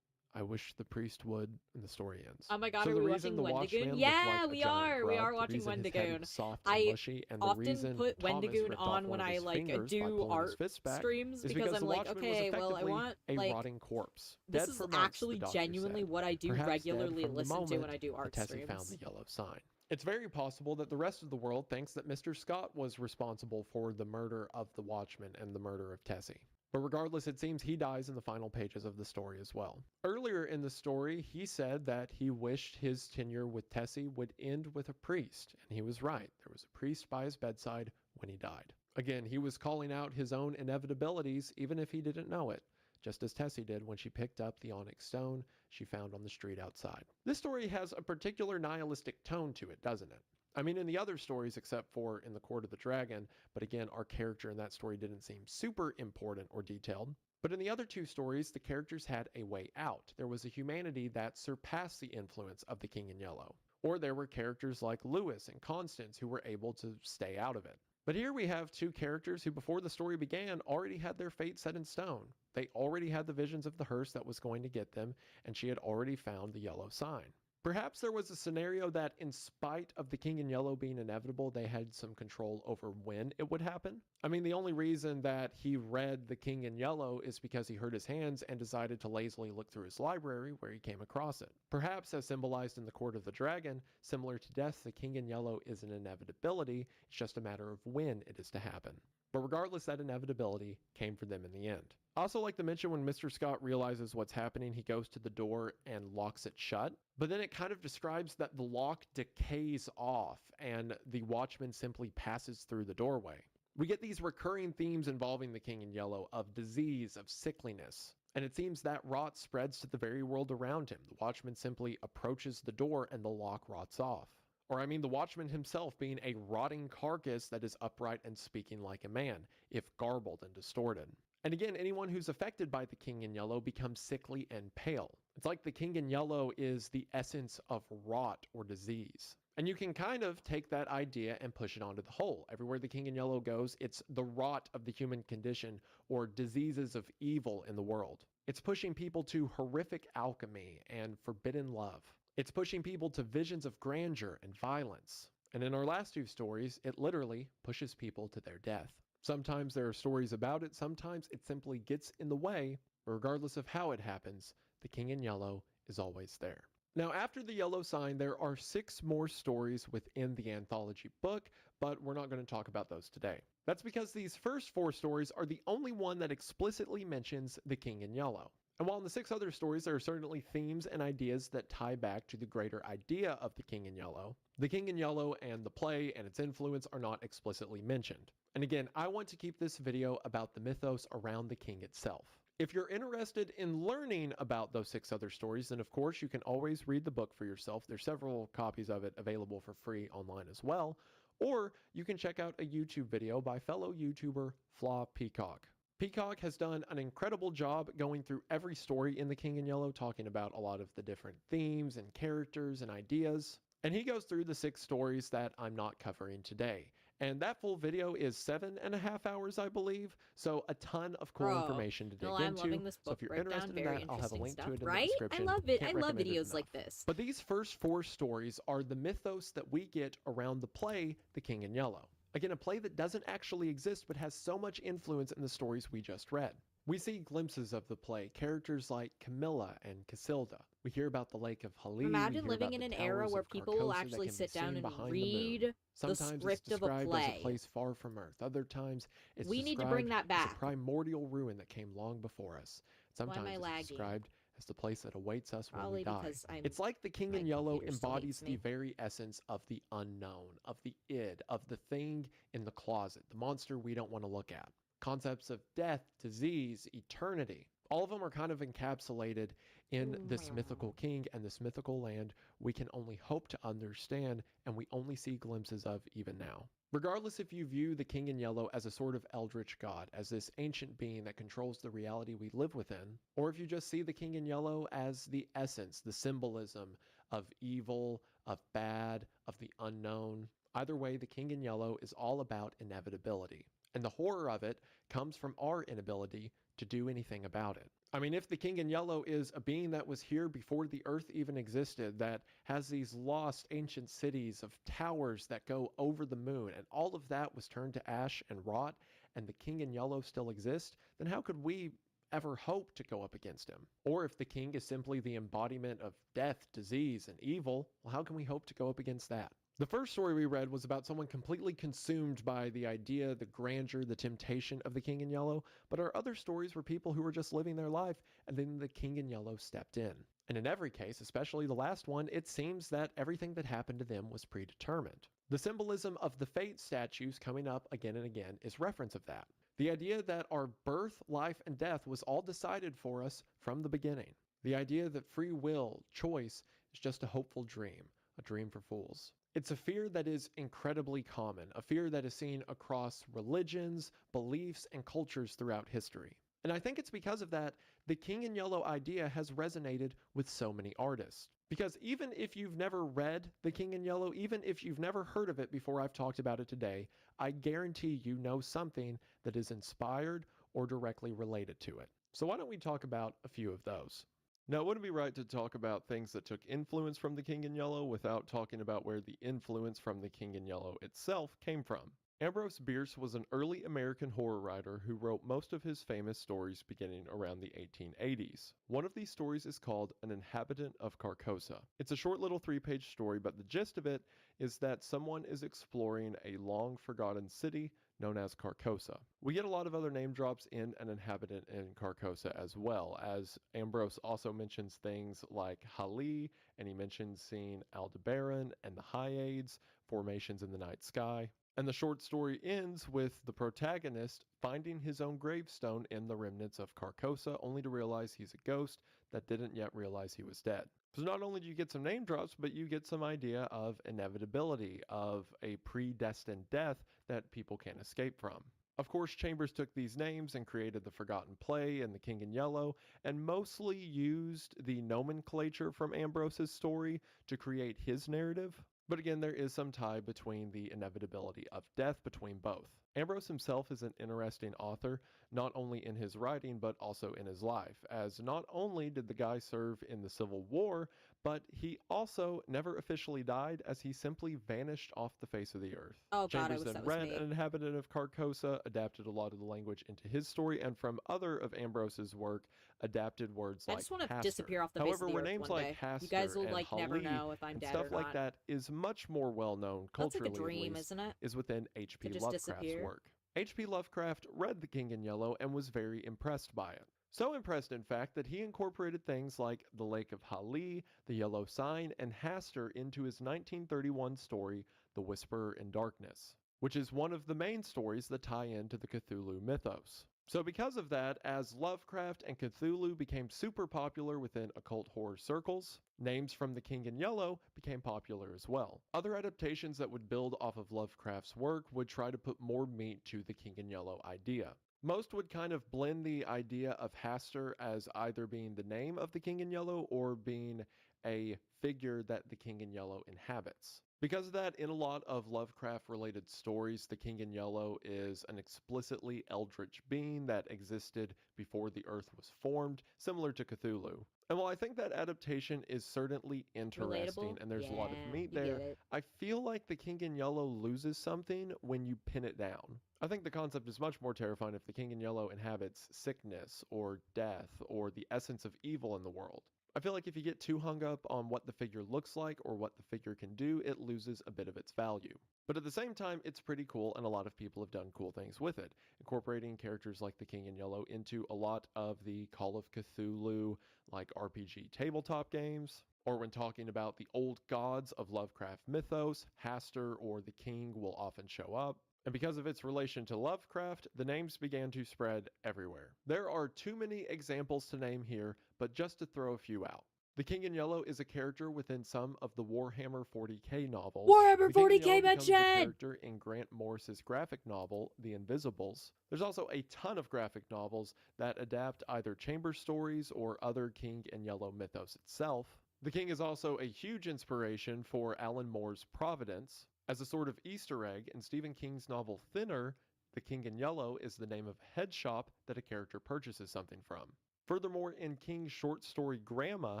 I wish the priest would, and the story ends.
Oh my god,
So
are
the
we
reason
watching
the Watchman
Wendigoon?
looked
Yeah,
like a
we
giant
are. We
grub,
are
the
watching
reason his head
Wendigoon.
was soft
I
and mushy, and the
often
reason
put
Thomas
Wendigoon
ripped
on
off
when
one of
I
his
like
fingers by
do
pulling his
art
fist back
streams
is
because I'm
the
like,
Watchman was
okay, well, I
effectively
want
a
like
rotting corpse.
this
Dead
is
for months,
actually
the doctor
genuinely
said.
what I do
Perhaps dead
regularly
from the
listen to when
moment
I do
that
art
Tessie found
streams.
the yellow sign. It's very possible that the rest of the world thinks that Mr. Scott was responsible for the murder of the Watchman and the murder of Tessie. But regardless, it seems he dies in the final pages of the story as well. Earlier in the story, he said that he wished his tenure with Tessie would end with a priest, and he was right. There was a priest by his bedside when he died. Again, he was calling out his own inevitabilities, even if he didn't know it, just as Tessie did when she picked up the onyx stone she found on the street outside. This story has a particular nihilistic tone to it, doesn't it? I mean, in the other stories, except for in the Court of the Dragon, but again, our character in that story didn't seem super important or detailed. But in the other two stories, the characters had a way out. There was a humanity that surpassed the influence of the King in Yellow. Or there were characters like Lewis and Constance who were able to stay out of it. But here we have two characters who, before the story began, already had their fate set in stone. They already had the visions of the hearse that was going to get them, and she had already found the yellow sign. Perhaps there was a scenario that, in spite of the King in Yellow being inevitable, they had some control over when it would happen. I mean, the only reason that he read the King in Yellow is because he hurt his hands and decided to lazily look through his library where he came across it. Perhaps, as symbolized in the Court of the Dragon, similar to death, the King in Yellow is an inevitability. It's just a matter of when it is to happen. But regardless, that inevitability came for them in the end. I also like to mention when Mr. Scott realizes what's happening, he goes to the door and locks it shut. But then it kind of describes that the lock decays off and the Watchman simply passes through the doorway. We get these recurring themes involving the King in Yellow of disease, of sickliness. And it seems that rot spreads to the very world around him. The Watchman simply approaches the door and the lock rots off. Or I mean the Watchman himself being a rotting carcass that is upright and speaking like a man, if garbled and distorted. And again, anyone who's affected by the King in Yellow becomes sickly and pale. It's like the King in Yellow is the essence of rot or disease. And you can kind of take that idea and push it onto the whole. Everywhere the King in Yellow goes, it's the rot of the human condition or diseases of evil in the world. It's pushing people to horrific alchemy and forbidden love. It's pushing people to visions of grandeur and violence. And in our last two stories, it literally pushes people to their death. Sometimes there are stories about it, sometimes it simply gets in the way, but regardless of how it happens, the King in Yellow is always there. Now, after the yellow sign, there are 6 more stories within the anthology book, but we're not going to talk about those today. That's because these first 4 stories are the only one that explicitly mentions the King in Yellow. And while in the 6 other stories there are certainly themes and ideas that tie back to the greater idea of the King in Yellow, the King in Yellow and the play and its influence are not explicitly mentioned. And again, I want to keep this video about the mythos around the king itself. If you're interested in learning about those 6 other stories, then of course you can always read the book for yourself. There's several copies of it available for free online as well. Or you can check out a YouTube video by fellow YouTuber Flaw Peacock. Peacock has done an incredible job going through every story in The King in Yellow, talking about a lot of the different themes and characters and ideas. And he goes through the 6 stories that I'm not covering today. And that full video is 7.5 hours, I believe. So a ton of cool information to dig into.
I'm loving this book
so if you're
breakdown,
interested in
very
that, I'll have a
interesting
link
stuff,
to it in
right?
the description.
I love it.
Can't
I love
recommend it
videos like
enough.
this.
But these first 4 stories are the mythos that we get around the play, The King in Yellow. Again, a play that doesn't actually exist but has so much influence in the stories we just read. We see glimpses of the play, characters like Camilla and Casilda. We hear about the Lake of Hali.
Imagine living in an era where people will actually sit down and read the script of a play.
As a place far from Earth. Other times, it's
we need to bring that
as
back.
a primordial ruin that came long before us. Sometimes
Why am I
it's
lagging?
described as the place that awaits us when we
Probably
die.
because
It's like the King
my
in Yellow
computer still
embodies
hates me.
the very essence of the unknown, of the id, of the thing in the closet, the monster we don't want to look at. Concepts of death, disease, eternity. All of them are kind of encapsulated in this mythical king and this mythical land we can only hope to understand and we only see glimpses of even now. Regardless if you view the King in Yellow as a sort of eldritch god, as this ancient being that controls the reality we live within, or if you just see the King in Yellow as the essence, the symbolism of evil, of bad, of the unknown, either way, the King in Yellow is all about inevitability. And the horror of it comes from our inability to do anything about it. I mean, if the King in Yellow is a being that was here before the earth even existed, that has these lost ancient cities of towers that go over the moon, and all of that was turned to ash and rot, and the King in Yellow still exists, then how could we ever hope to go up against him? Or if the king is simply the embodiment of death, disease, and evil, well, how can we hope to go up against that? The first story we read was about someone completely consumed by the idea, the grandeur, the temptation of the King in Yellow, but our other stories were people who were just living their life, and then the King in Yellow stepped in. And in every case, especially the last one, it seems that everything that happened to them was predetermined. The symbolism of the fate statues coming up again and again is reference of that. The idea that our birth, life, and death was all decided for us from the beginning. The idea that free will, choice, is just a hopeful dream, a dream for fools. It's a fear that is incredibly common, a fear that is seen across religions, beliefs, and cultures throughout history. And I think it's because of that, the King in Yellow idea has resonated with so many artists. Because even if you've never read The King in Yellow, even if you've never heard of it before I've talked about it today, I guarantee you know something that is inspired or directly related to it. So why don't we talk about a few of those? Now, it wouldn't be right to talk about things that took influence from The King in Yellow without talking about where the influence from The King in Yellow itself came from. Ambrose Bierce was an early American horror writer who wrote most of his famous stories beginning around the 1880s. One of these stories is called An Inhabitant of Carcosa. It's a short little 3-page story, but the gist of it is that someone is exploring a long-forgotten city known as Carcosa. We get a lot of other name drops in An Inhabitant in Carcosa as well, as Ambrose also mentions things like Hali, and he mentions seeing Aldebaran and the Hyades, formations in the night sky. And the short story ends with the protagonist finding his own gravestone in the remnants of Carcosa, only to realize he's a ghost that didn't yet realize he was dead. So not only do you get some name drops, but you get some idea of inevitability, of a predestined death that people can't escape from. Of course, Chambers took these names and created the Forgotten Play and the King in Yellow, and mostly used the nomenclature from Ambrose's story to create his narrative. But again, there is some tie between the inevitability of death between both. Ambrose himself is an interesting author, not only in his writing, but also in his life, as not only did the guy serve in the Civil War, but he also never officially died, as he simply vanished off the face of the earth.
Oh god, I
Chambers
wish
then
that was
read
me.
An Inhabitant of Carcosa, adapted a lot of the language into his story, and from other of Ambrose's work, adapted words
I
like
just want to
Hastur.
disappear off the face
However,
of the
where
earth
names
one
like
day.
Hastur
You guys will
and
like never
Hali
know if I'm
and
dead
stuff
or
like
not.
that is much more well known
That's like
culturally,
a dream,
at least,
isn't it?
is within H.P.
To just
Lovecraft's
disappear.
work. H.P. Lovecraft read The King in Yellow and was very impressed by it. So impressed, in fact, that he incorporated things like the Lake of Hali, the Yellow Sign, and Hastur into his 1931 story, The Whisperer in Darkness, which is one of the main stories that tie into the Cthulhu mythos. So because of that, as Lovecraft and Cthulhu became super popular within occult horror circles, names from The King in Yellow became popular as well. Other adaptations that would build off of Lovecraft's work would try to put more meat to the King in Yellow idea. Most would kind of blend the idea of Hastur as either being the name of the King in Yellow or being a figure that the King in Yellow inhabits. Because of that, in a lot of Lovecraft-related stories, the King in Yellow is an explicitly eldritch being that existed before the Earth was formed, similar to Cthulhu. And while I think that adaptation is certainly interesting
Relatable?
and there's a lot of
Yeah,
meat
you get
there,
it.
I feel like the King in Yellow loses something when you pin it down. I think the concept is much more terrifying if the King in Yellow inhabits sickness or death or the essence of evil in the world. I feel like if you get too hung up on what the figure looks like or what the figure can do, it loses a bit of its value. But at the same time, it's pretty cool, and a lot of people have done cool things with it, incorporating characters like the King in Yellow into a lot of the Call of Cthulhu, like RPG tabletop games. Or when talking about the old gods of Lovecraft mythos, Hastur or the King will often show up. And because of its relation to Lovecraft, the names began to spread everywhere. There are too many examples to name here, but just to throw a few out. The King in Yellow is a character within some of the Warhammer 40k novels.
Warhammer
The King in
40k
Yellow becomes a
mention!
character in Grant Morris's graphic novel, The Invisibles. There's also a ton of graphic novels that adapt either Chambers stories or other King in Yellow mythos itself. The King is also a huge inspiration for Alan Moore's Providence. As a sort of Easter egg, in Stephen King's novel Thinner, the King in Yellow is the name of a head shop that a character purchases something from. Furthermore, in King's short story Grandma,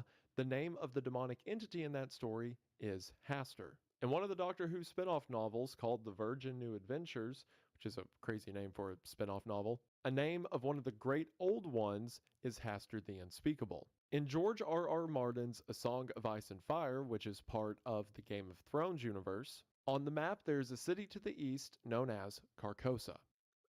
the name of the demonic entity in that story is Hastur. In one of the Doctor Who spin-off novels called The Virgin New Adventures, which is a crazy name for a spin-off novel, a name of one of the great old ones is Hastur the Unspeakable. In George R.R. Martin's A Song of Ice and Fire, which is part of the Game of Thrones universe, on the map there's a city to the east known as Carcosa.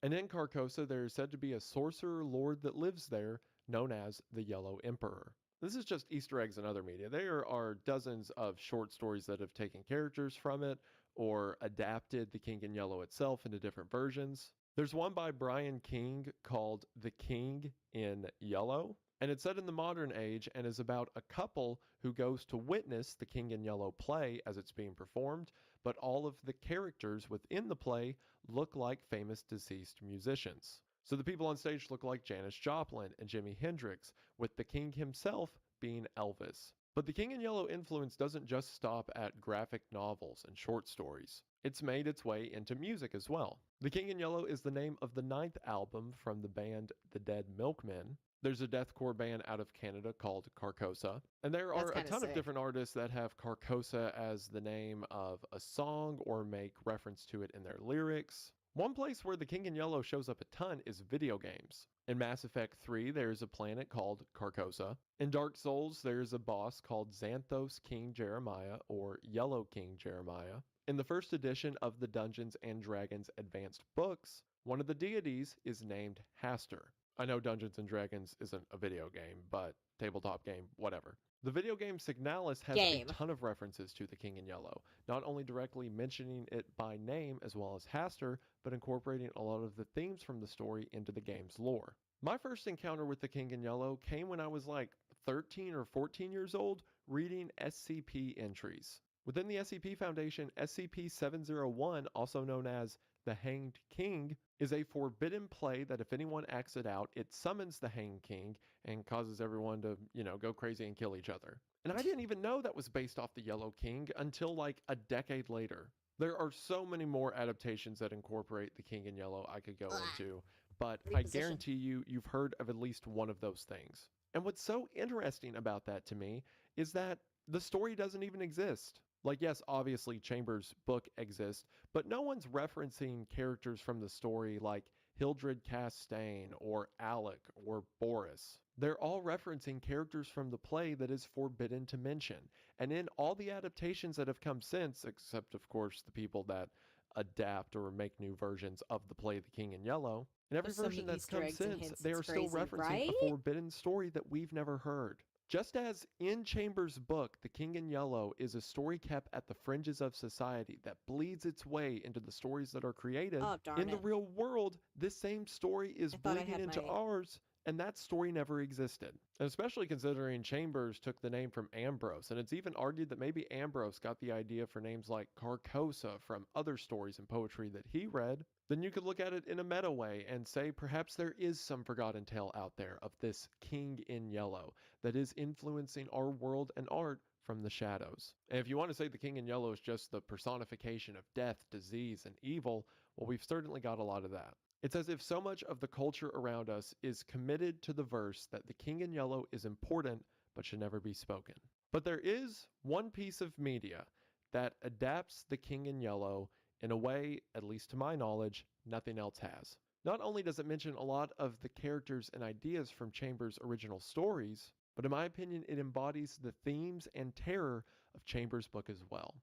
And in Carcosa there is said to be a sorcerer lord that lives there known as the Yellow Emperor. This is just Easter eggs in other media. There are dozens of short stories that have taken characters from it or adapted The King in Yellow itself into different versions. There's one by Brian King called The King in Yellow, and it's set in the modern age and is about a couple who goes to witness the King in Yellow play as it's being performed, but all of the characters within the play look like famous deceased musicians. So the people on stage look like Janis Joplin and Jimi Hendrix, with the king himself being Elvis. But the King in Yellow influence doesn't just stop at graphic novels and short stories. It's made its way into music as well. The King in Yellow is the name of the 9th album from the band The Dead Milkmen. There's a deathcore band out of Canada called Carcosa. And there are a ton of different artists that have Carcosa as the name of a song or make reference to it in their lyrics. One place where the King in Yellow shows up a ton is video games. In Mass Effect 3, there's a planet called Carcosa. In Dark Souls, there's a boss called Xanthos King Jeremiah, or Yellow King Jeremiah. In the first edition of the Dungeons & Dragons Advanced books, one of the deities is named Hastur. I know Dungeons & Dragons isn't a video game, but tabletop game, whatever. The video game Signalis has a ton of references to the King in Yellow, not only directly mentioning it by name as well as Hastur, but incorporating a lot of the themes from the story into the game's lore. My first encounter with the King in Yellow came when I was like 13 or 14 years old, reading SCP entries. Within the SCP Foundation, SCP-701, also known as the Hanged King, is a forbidden play that if anyone acts it out, it summons the Hanged King and causes everyone to, go crazy and kill each other. And I didn't even know that was based off the Yellow King until like a decade later. There are so many more adaptations that incorporate the King in Yellow I could go into, but I guarantee you've heard of at least one of those things. And what's so interesting about that to me is that the story doesn't even exist. Like, yes, obviously Chambers' book exists, but no one's referencing characters from the story like Hildred Castaigne or Alec or Boris. They're all referencing characters from the play that is forbidden to mention. And in all the adaptations that have come since, except of course the people that adapt or make new versions of the play The King in Yellow, in every version that's come since, they are still referencing a forbidden story that we've never heard. Just as in Chambers' book, The King in Yellow is a story kept at the fringes of society that bleeds its way into the stories that are created, in the real world, this same story is bleeding into ours, and that story never existed. And especially considering Chambers took the name from Ambrose, and it's even argued that maybe Ambrose got the idea for names like Carcosa from other stories and poetry that he read, then you could look at it in a meta way and say perhaps there is some forgotten tale out there of this King in Yellow that is influencing our world and art from the shadows. And if you want to say the King in Yellow is just the personification of death, disease, and evil, well, we've certainly got a lot of that. It's as if so much of the culture around us is committed to the verse that the King in Yellow is important but should never be spoken. But there is one piece of media that adapts the King in Yellow in a way, at least to my knowledge, nothing else has. Not only does it mention a lot of the characters and ideas from Chambers' original stories, but in my opinion, it embodies the themes and terror of Chambers' book as well.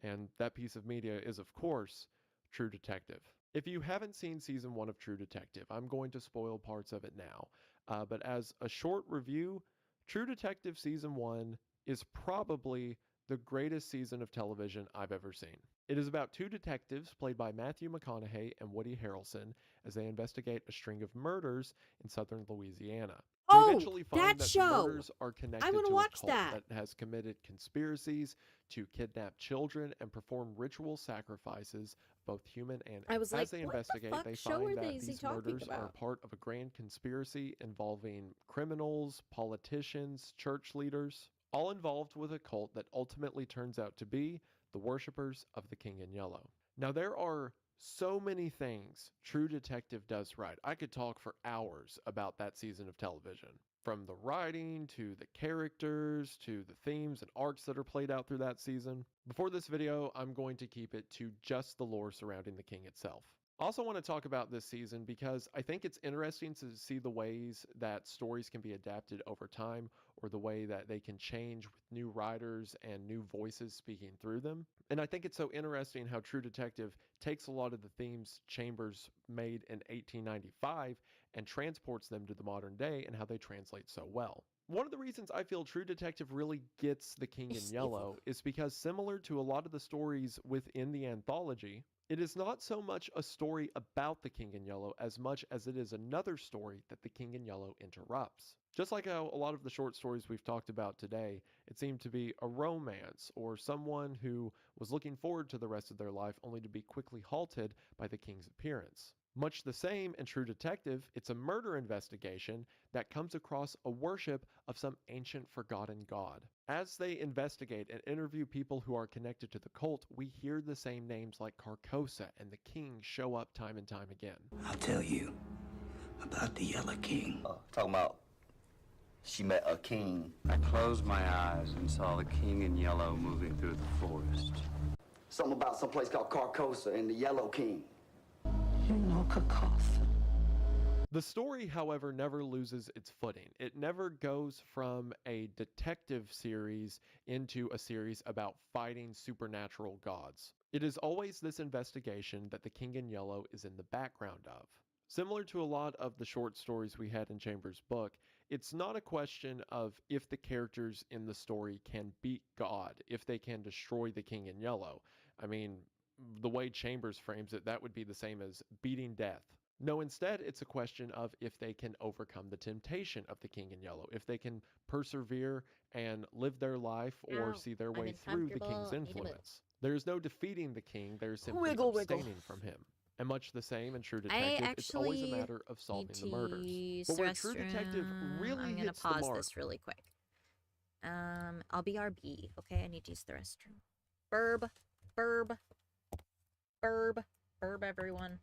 And that piece of media is, of course, True Detective. If you haven't seen season 1 of True Detective, I'm going to spoil parts of it now. But as a short review, True Detective season 1 is probably the greatest season of television I've ever seen. It is about two detectives played by Matthew McConaughey and Woody Harrelson as they investigate a string of murders in southern Louisiana. They eventually find that the murders are connected to a cult that has committed conspiracies to kidnap children and perform ritual sacrifices, both human and animal. As they investigate, they find that these murders are part of a grand conspiracy involving criminals, politicians, church leaders, all involved with a cult that ultimately turns out to be the worshippers of the King in Yellow. Now, there are so many things True Detective does right. I could talk for hours about that season of television. From the writing, to the characters, to the themes and arcs that are played out through that season. Before this video, I'm going to keep it to just the lore surrounding the King itself. I also want to talk about this season because I think it's interesting to see the ways that stories can be adapted over time or the way that they can change with new writers and new voices speaking through them. And I think it's so interesting how True Detective takes a lot of the themes Chambers made in 1895 and transports them to the modern day and how they translate so well. One of the reasons I feel True Detective really gets The King in Yellow is because, similar to a lot of the stories within the anthology, it is not so much a story about the King in Yellow as much as it is another story that the King in Yellow interrupts. Just like how a lot of the short stories we've talked about today, it seemed to be a romance or someone who was looking forward to the rest of their life only to be quickly halted by the King's appearance. Much the same in True Detective, it's a murder investigation that comes across a worship of some ancient forgotten god. As they investigate and interview people who are connected to the cult, we hear the same names like Carcosa and the King show up time and time again.
I'll tell you about the Yellow King.
Talking about she met a king.
I closed my eyes and saw the King in Yellow moving through the forest.
Something about some place called Carcosa and the Yellow King.
You know Carcosa.
The story, however, never loses its footing. It never goes from a detective series into a series about fighting supernatural gods. It is always this investigation that the King in Yellow is in the background of. Similar to a lot of the short stories we had in Chambers' book, it's not a question of if the characters in the story can beat God, if they can destroy the King in Yellow. I mean, the way Chambers frames it, that would be the same as beating death. No, instead, it's a question of if they can overcome the temptation of the King in Yellow, if they can persevere and live their life or see their way through the King's influence. There's no defeating the King, there's simply abstaining from him. And much the same in True Detective, it's always a matter of solving the murders. But where True Detective really hits the mark...
I'm gonna pause this really quick. I'll be RB, okay? I need to use the restroom. Burb, burb, burb, burb, everyone.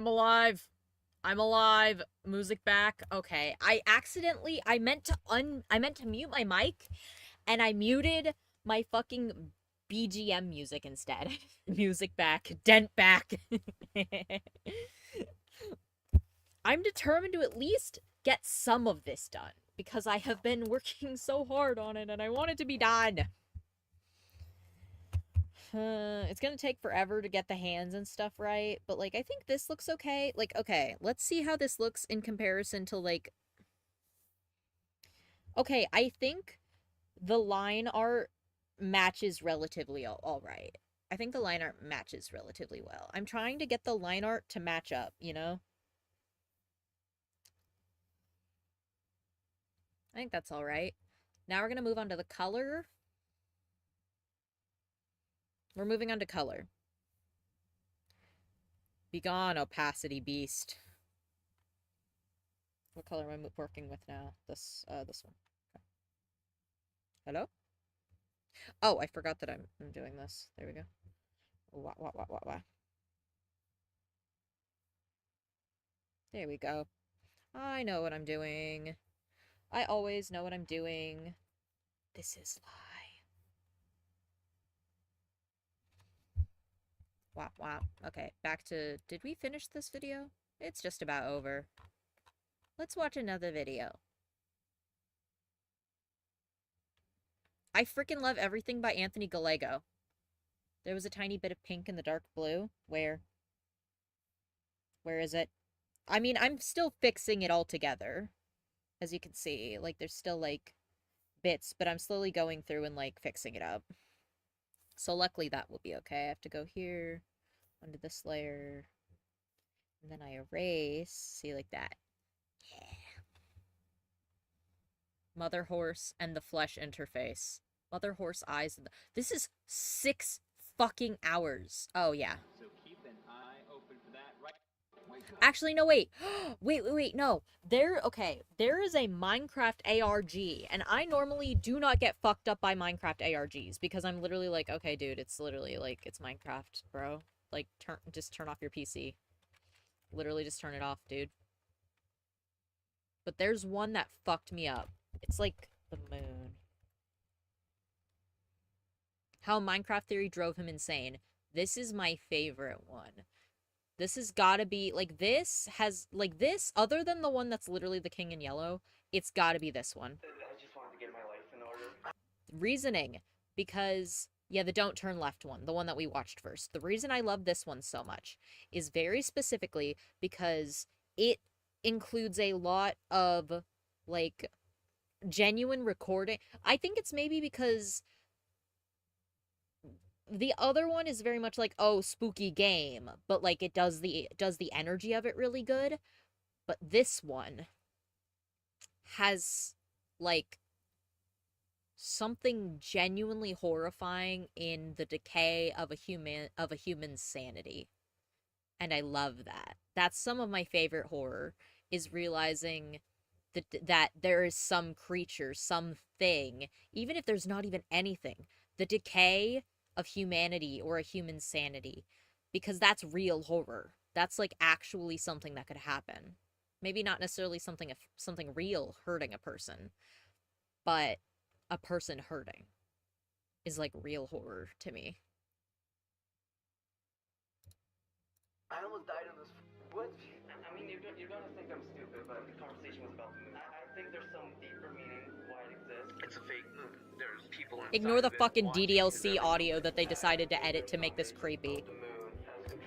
I'm alive. I'm alive. Music back. Okay. I meant to mute my mic, and I muted my fucking BGM music instead. Music back. Dent back. I'm determined to at least get some of this done, because I have been working so hard on it, and I want it to be done. It's gonna take forever to get the hands and stuff right, but, like, I think this looks okay. Like, okay, let's see how this looks in comparison to, like... Okay, I think the line art matches relatively alright. I think the line art matches relatively well. I'm trying to get the line art to match up, you know? I think that's alright. Now we're gonna move on to the color. We're moving on to color. Be gone, opacity beast. What color am I working with now? This one. Okay. Hello? Oh, I forgot that I'm doing this. There we go. Wah. There we go. I know what I'm doing. I always know what I'm doing. This is lie. Wow. Okay, back to... Did we finish this video? It's just about over. Let's watch another video. I freaking love everything by Anthony Gallego. There was a tiny bit of pink in the dark blue. Where? Where is it? I mean, I'm still fixing it all together. As you can see, like, there's still, like, bits, but I'm slowly going through and, like, fixing it up. So luckily that will be okay. I have to go here, under this layer, and then I erase. See, like that. Yeah. Mother horse and the flesh interface. Mother horse eyes. This is 6 fucking hours. Oh, yeah.
So keep an eye open for that, right?
Actually, no, wait. wait, no. There is a Minecraft ARG, and I normally do not get fucked up by Minecraft ARGs, because I'm literally like, okay, dude, it's literally, like, it's Minecraft, bro. Like, just turn off your PC. Literally just turn it off, dude. But there's one that fucked me up. It's like the moon. How Minecraft Theory drove him insane. This is my favorite one. This has gotta be, like, this has, like, this, other than the one that's literally the king in yellow, it's gotta be this one.
I just wanted to get my life in order.
Reasoning. Because, yeah, the don't turn left one, the one that we watched first. The reason I love this one so much is very specifically because it includes a lot of, like, genuine recording. I think it's maybe because the other one is very much like, oh, spooky game, but, like, it does the energy of it really good. But this one has, like, something genuinely horrifying in the decay of a human's sanity. And I love that. That's some of my favorite horror, is realizing that there is some creature, something, even if there's not even anything, the decay of humanity or a human sanity, because that's real horror. That's, like, actually something that could happen. Maybe not necessarily something real hurting a person, but a person hurting is, like, real horror to me.
I almost died in this. What? I mean, you're gonna think I'm stupid, but the conversation was about the moon. I think there's some deeper meaning why it exists. It's a fake moon. There's people inside
Ignore the
of it
fucking
watching
DDLC
everything
audio that they decided to edit to make this creepy.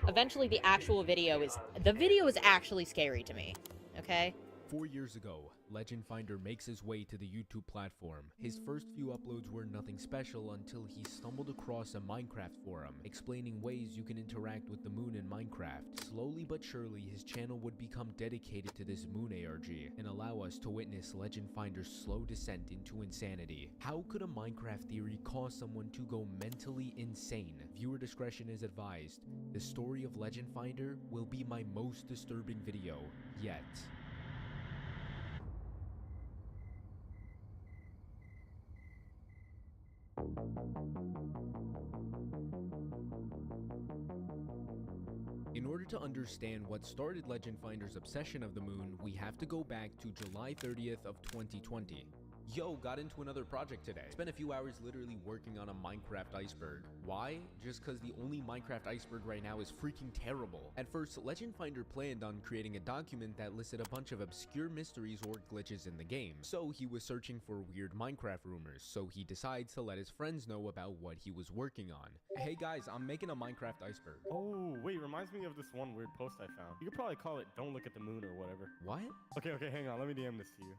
Eventually, the actual video is... The video is actually scary to me. Okay?
4 years ago, Legend Finder makes his way to the YouTube platform. His first few uploads were nothing special until he stumbled across a Minecraft forum explaining ways you can interact with the moon in Minecraft. Slowly but surely, his channel would become dedicated to this moon ARG and allow us to witness Legend Finder's slow descent into insanity. How could a Minecraft theory cause someone to go mentally insane? Viewer discretion is advised. The story of Legend Finder will be my most disturbing video yet. In order to understand what started Legend Finder's obsession of the moon, we have to go back to July 30th of 2020. Yo, got into another project today. Spent a few hours literally working on a Minecraft iceberg. Why? Just cause the only Minecraft iceberg right now is freaking terrible. At first, Legend Finder planned on creating a document that listed a bunch of obscure mysteries or glitches in the game. So he was searching for weird Minecraft rumors, so he decides to let his friends know about what he was working on. Hey guys, I'm making a Minecraft iceberg.
Oh, wait, reminds me of this one weird post I found. You could probably call it "Don't Look at the Moon" or whatever.
What?
Okay, hang on, let me DM this to you.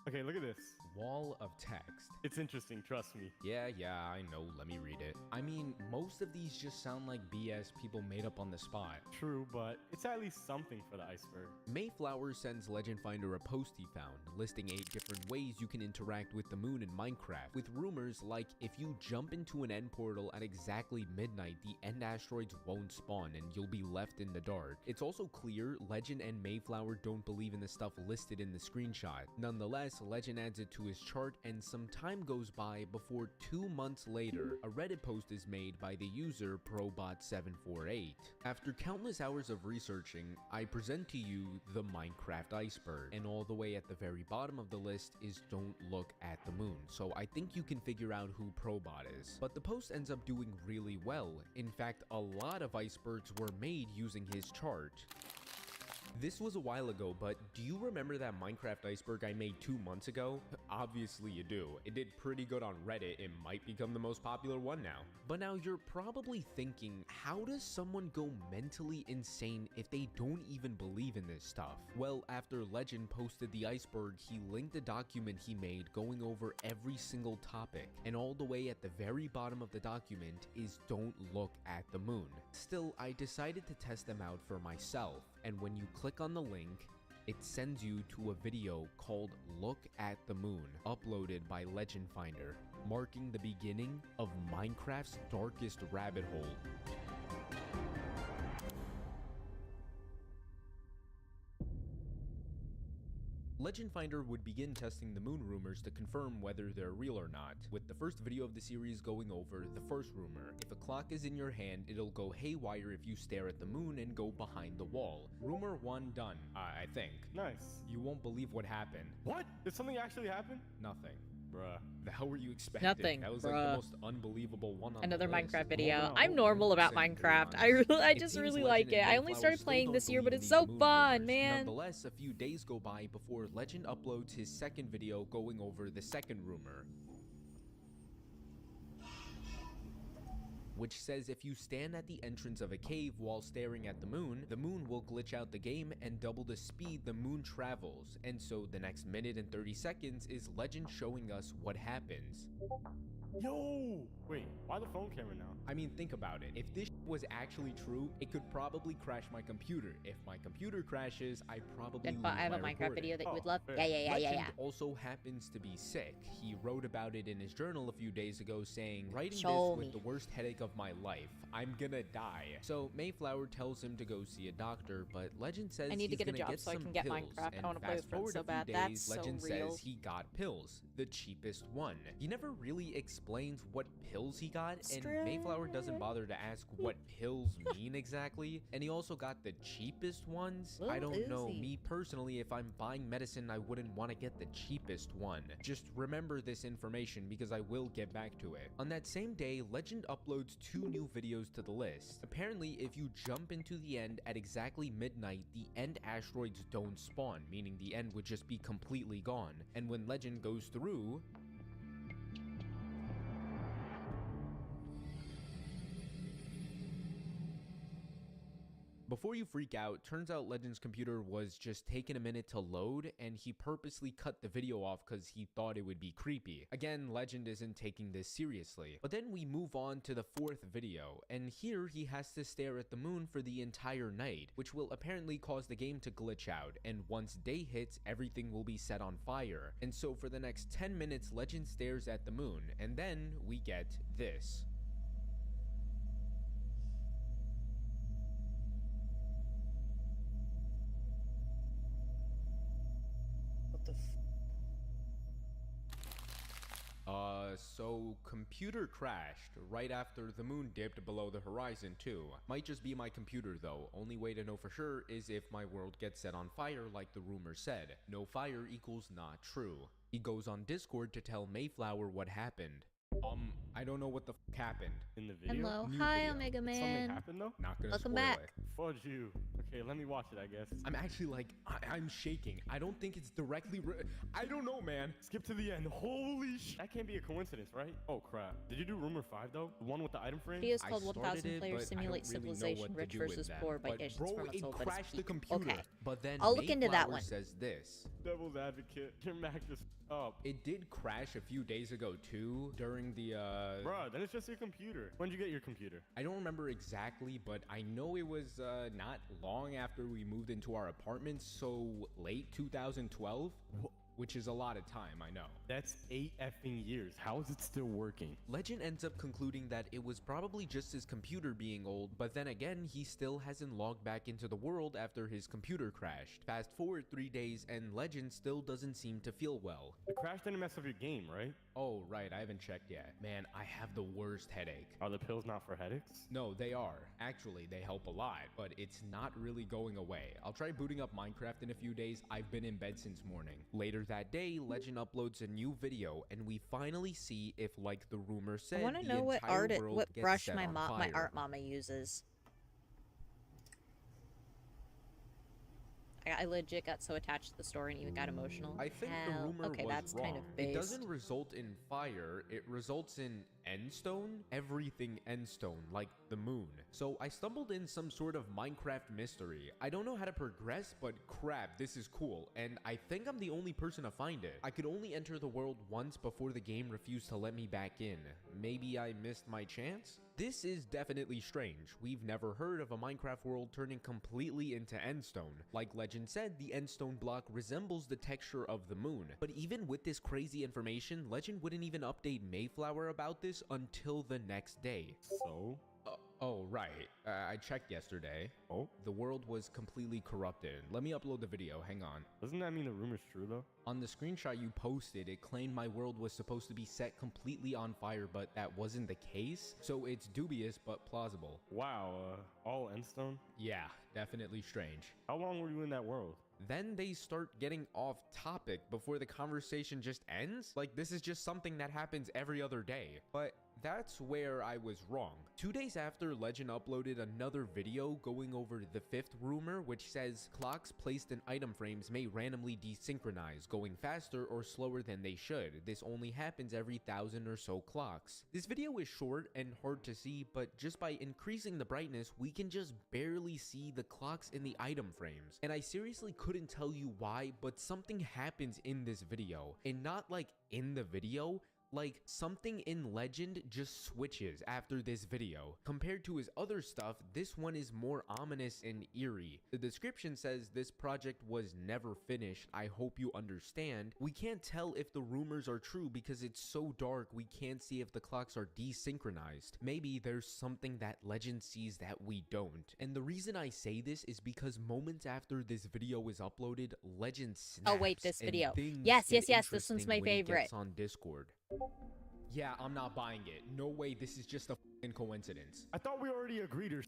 Okay, look at this.
Wall of text.
It's interesting, trust me.
Yeah, I know, let me read it. I mean, most of these just sound like BS people made up on the spot.
True, but it's at least something for the iceberg.
Mayflower sends Legend Finder a post he found, listing 8 different ways you can interact with the moon in Minecraft, with rumors like if you jump into an end portal at exactly midnight, the end asteroids won't spawn and you'll be left in the dark. It's also clear Legend and Mayflower don't believe in the stuff listed in the screenshot. Nonetheless, Legend adds it to his chart, and some time goes by before 2 months later, a Reddit post is made by the user Probot748. After countless hours of researching, I present to you the Minecraft iceberg, and all the way at the very bottom of the list is "Don't look at the moon," so I think you can figure out who Probot is. But the post ends up doing really well. In fact, a lot of icebergs were made using his chart. This was a while ago, but do you remember that Minecraft iceberg I made 2 months ago? Obviously you do. It did pretty good on Reddit. It might become the most popular one now. But now you're probably thinking, how does someone go mentally insane if they don't even believe in this stuff? Well, after Legend posted the iceberg, he linked a document he made going over every single topic. And all the way at the very bottom of the document is "Don't look at the moon." Still, I decided to test them out for myself. And when you click on the link, it sends you to a video called "Look at the Moon," uploaded by Legend Finder, marking the beginning of Minecraft's darkest rabbit hole. Legend Finder would begin testing the moon rumors to confirm whether they're real or not, with the first video of the series going over the first rumor. If a clock is in your hand, it'll go haywire if you stare at the moon and go behind the wall. Rumor 1 done, I think.
Nice.
You won't believe what happened.
What? Did something actually happen?
Nothing.
Bruh.
The hell were you expecting?
Nothing,
That was
bruh.
like the most unbelievable one on
Another
the list.
Minecraft video.
Hold on,
I'm
hold
normal
on.
about
Saying, to be
Minecraft.
honest.
I
It
just
seems
really
Legend
like it.
and
I only
Mayflower
started
still
playing
don't
this year, but
believe
it's
in
so
these moon
fun,
rumors.
man.
Nonetheless, a few days go by before Legend uploads his second video going over the second rumor, which says if you stand at the entrance of a cave while staring at the moon will glitch out the game and double the speed the moon travels. And so the next minute and 30 seconds is Legend showing us what happens.
Yo! Wait, why the phone camera now?
I mean, think about it. If this was actually true, it could probably crash my computer. If my computer crashes, I probably
Then
lose
I have
my
a Minecraft
recording.
video that you would
Oh,
love.
fair.
Yeah.
Legend also happens to be sick. He wrote about it in his journal a few days ago, saying, "Writing
Show
this
me.
with the worst headache of my life. I'm gonna die." So Mayflower tells him to go see a doctor, but Legend says
I need to
he's
get a
gonna
job
get
so I
some
can get
pills.
Minecraft. I
And
wanna play with
fast
friends
forward
so
a few
bad.
days,
That's so
Legend
real.
says he got pills, the cheapest one. He never really explains what pills he got, and Mayflower doesn't bother to ask what pills mean exactly. And he also got the cheapest ones. I
Lil
don't know.
Uzi.
Me personally, if I'm buying medicine, I wouldn't want to get the cheapest one. Just remember this information because I will get back to it. On that same day, Legend uploads 2 new videos to the list. Apparently, if you jump into the end at exactly midnight, the end asteroids don't spawn, meaning the end would just be completely gone. And when Legend goes through, before you freak out, turns out Legend's computer was just taking a minute to load, and he purposely cut the video off because he thought it would be creepy. Again, Legend isn't taking this seriously. But then we move on to the 4th video, and here he has to stare at the moon for the entire night, which will apparently cause the game to glitch out, and once day hits, everything will be set on fire. And so for the next 10 minutes, Legend stares at the moon, and then we get this. So computer crashed right after the moon dipped below the horizon too. Might just be my computer though. Only way to know for sure is if my world gets set on fire like the rumor said. No fire equals not true. He goes on Discord to tell Mayflower what happened. I don't know what the happened.
In the video?
Hello.
New
Hi,
video.
Omega
Something
Man.
happened though?
Not gonna
Welcome
spoil
back.
it.
Fudge you. Okay, let me watch it, I guess.
I'm actually like, I'm shaking. I don't think it's directly. I don't know, man.
Skip to the end. Holy sh! That can't be a coincidence, right? Oh crap. Did you do rumor 5 though? The one with the item frame?
Video is
I
called
started
1000
it,
Players
but I
Simulate
don't really know
Civilization
what to
Rich
do with
versus
that.
Poor by
But
Asians
bro,
from its
it
own
crashed the
peak.
computer.
Okay.
But then
I'll look into that
Mayflower
one.
says this.
Devil's advocate. Your Mac just up.
It did crash a few days ago too during the
Bruh, then it's just your computer. When did you get your computer?
I don't remember exactly, but I know it was not long after we moved into our apartment, so late 2012, which is a lot of time, I know.
That's 8 effing years. How is it still working?
Legend ends up concluding that it was probably just his computer being old, but then again, he still hasn't logged back into the world after his computer crashed. Fast forward 3 days, and Legend still doesn't seem to feel well.
The crash didn't mess up your game, right?
Oh, right, I haven't checked yet. Man, I have the worst headache.
Are the pills not for headaches?
No, they are. Actually, they help a lot, but it's not really going away. I'll try booting up Minecraft in a few days. I've been in bed since morning. Later that day, Legend uploads a new video, and we finally see if, like the rumor said,
I want to
the
know what
entire world
what
gets
brush
set
my
on
my
fire.
art mama uses. I legit got so attached to the story and even got emotional.
I think
Hell.
the rumor
Okay,
was
that's
wrong.
kind of
It
based.
doesn't result in fire, it results in endstone. Everything endstone, like the moon. So I stumbled in some sort of Minecraft mystery. I don't know how to progress, but crap, this is cool. And I think I'm the only person to find it. I could only enter the world once before the game refused to let me back in. Maybe I missed my chance? This is definitely strange. We've never heard of a Minecraft world turning completely into endstone. Like Legend said, the endstone block resembles the texture of the moon. But even with this crazy information, Legend wouldn't even update Mayflower about this until the next day.
So?
Oh, right. I checked yesterday.
Oh?
The world was completely corrupted. Let me upload the video. Hang on.
Doesn't that mean the rumor's true though?
On the screenshot you posted, it claimed my world was supposed to be set completely on fire, but that wasn't the case. So it's dubious, but plausible.
Wow, all endstone?
Yeah, definitely strange.
How long were you in that world?
Then they start getting off topic before the conversation just ends. Like, this is just something that happens every other day. But that's where I was wrong. 2 days after, Legend uploaded another video going over the 5th rumor, which says clocks placed in item frames may randomly desynchronize, going faster or slower than they should. This only happens every 1,000 or so clocks. This video is short and hard to see, but just by increasing the brightness, we can just barely see the clocks in the item frames. And I seriously couldn't tell you why, but something happens in this video. And not like in the video, like something in Legend just switches after this video. Compared to his other stuff, this one is more ominous and eerie. The description says this project was never finished. I hope you understand. We can't tell if the rumors are true because it's so dark we can't see if the clocks are desynchronized. Maybe there's something that Legend sees that we don't. And the reason I say this is because moments after this video is uploaded, Legend snaps.
Oh wait, this
and
video.
things
Yes,
get
this one's my
interesting when he
favorite.
gets on Discord. Yeah, I'm not buying it. No way, this is just a f***ing coincidence.
I thought we already agreed or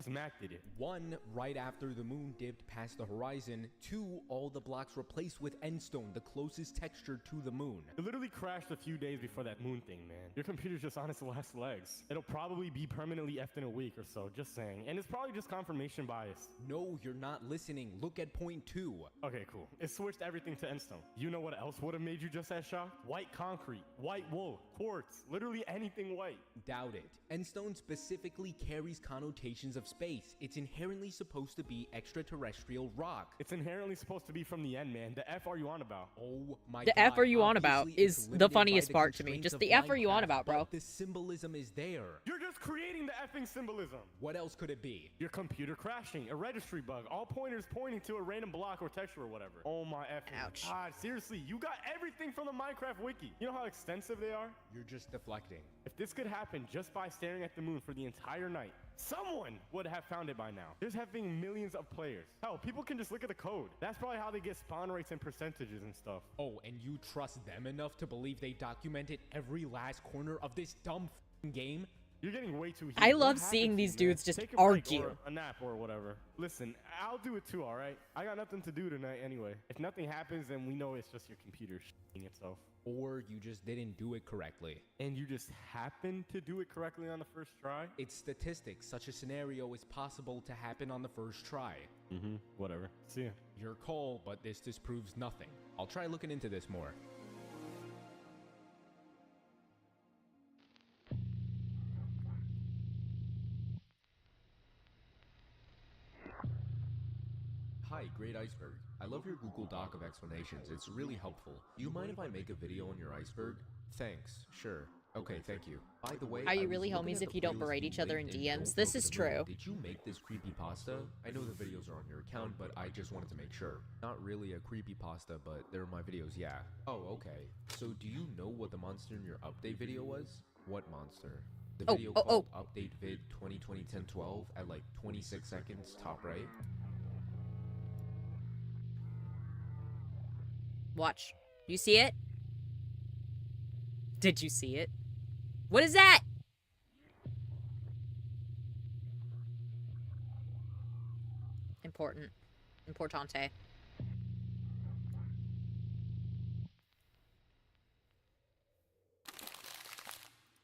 Mac did it.
1, right after the moon dipped past the horizon. 2, all the blocks replaced with endstone, the closest texture to the moon.
It literally crashed a few days before that moon thing, man. Your computer's just on its last legs. It'll probably be permanently effed in a week or so, just saying. And it's probably just confirmation bias.
No, you're not listening. Look at point 2.
Okay, cool. It switched everything to endstone. You know what else would have made you just as shocked? White concrete, white wool, quartz, literally anything white.
Doubt it. Endstone specifically carries connotations of space. It's inherently supposed to be extraterrestrial rock.
It's inherently supposed to be from the end, man. The F are you on about?
Oh my
The
god.
F are you on about
Obviously, it's
is the
limited by
funniest
the
part to me.
constraints
Just
of
the F are you on
Minecraft,
about, bro?
but the symbolism is there.
You're just creating the effing symbolism.
What else could it be?
Your computer crashing, a registry bug, all pointers pointing to a random block or texture or whatever. Oh my effing
Ouch.
god, seriously, you got everything from the Minecraft wiki. You know how extensive they are?
You're just deflecting.
If this could happen just by staring at the moon for the entire night, someone would have found it by now. There's having millions of players. Hell, people can just look at the code. That's probably how they get spawn rates and percentages and stuff.
Oh, and you trust them enough to believe they documented every last corner of this dumb game?
You're getting way too heated.
I love
What
seeing
happened to
these
you, man?
dudes just
Take a break
argue.
or a nap or whatever. Listen, I'll do it too, all right? I got nothing to do tonight anyway. If nothing happens, then we know it's just your computer shitting itself.
Or you just didn't do it correctly.
And you just happened to do it correctly on the first try?
It's statistics. Such a scenario is possible to happen on the first try.
Whatever. See ya.
Your call, but this disproves nothing. I'll try looking into this more. Hi, Great Iceberg. I love your Google Doc of explanations. It's really helpful. Do you mind if I make a video on your iceberg? Thanks. Sure. Okay, thank you. By the way,
Are you
I was
really
looking
homies
at
if
the
you don't
videos
berate
you
each other in
linked
DMs?
Don't
This
Go
is
to the Moon.
true.
Did you make this creepypasta? I know the videos are on your account, but I just wanted to make sure. Not really a creepypasta, but they're my videos, yeah. Oh, okay. So do you know what the monster in your update video was? What monster? The video called Update Vid 2020-10-12 at like 26 seconds, top right.
Watch. You see it? Did you see it? What is that? Important. Importante.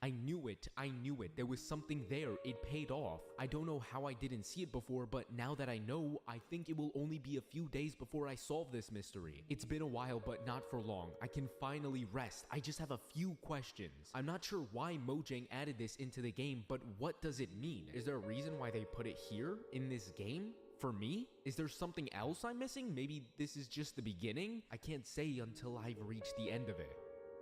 I knew it. I knew it. There was something there. It paid off. I don't know how I didn't see it before, but now that I know, I think it will only be a few days before I solve this mystery. It's been a while, but not for long. I can finally rest. I just have a few questions. I'm not sure why Mojang added this into the game, but what does it mean? Is there a reason why they put it here in this game? For me? Is there something else I'm missing? Maybe this is just the beginning? I can't say until I've reached the end of it.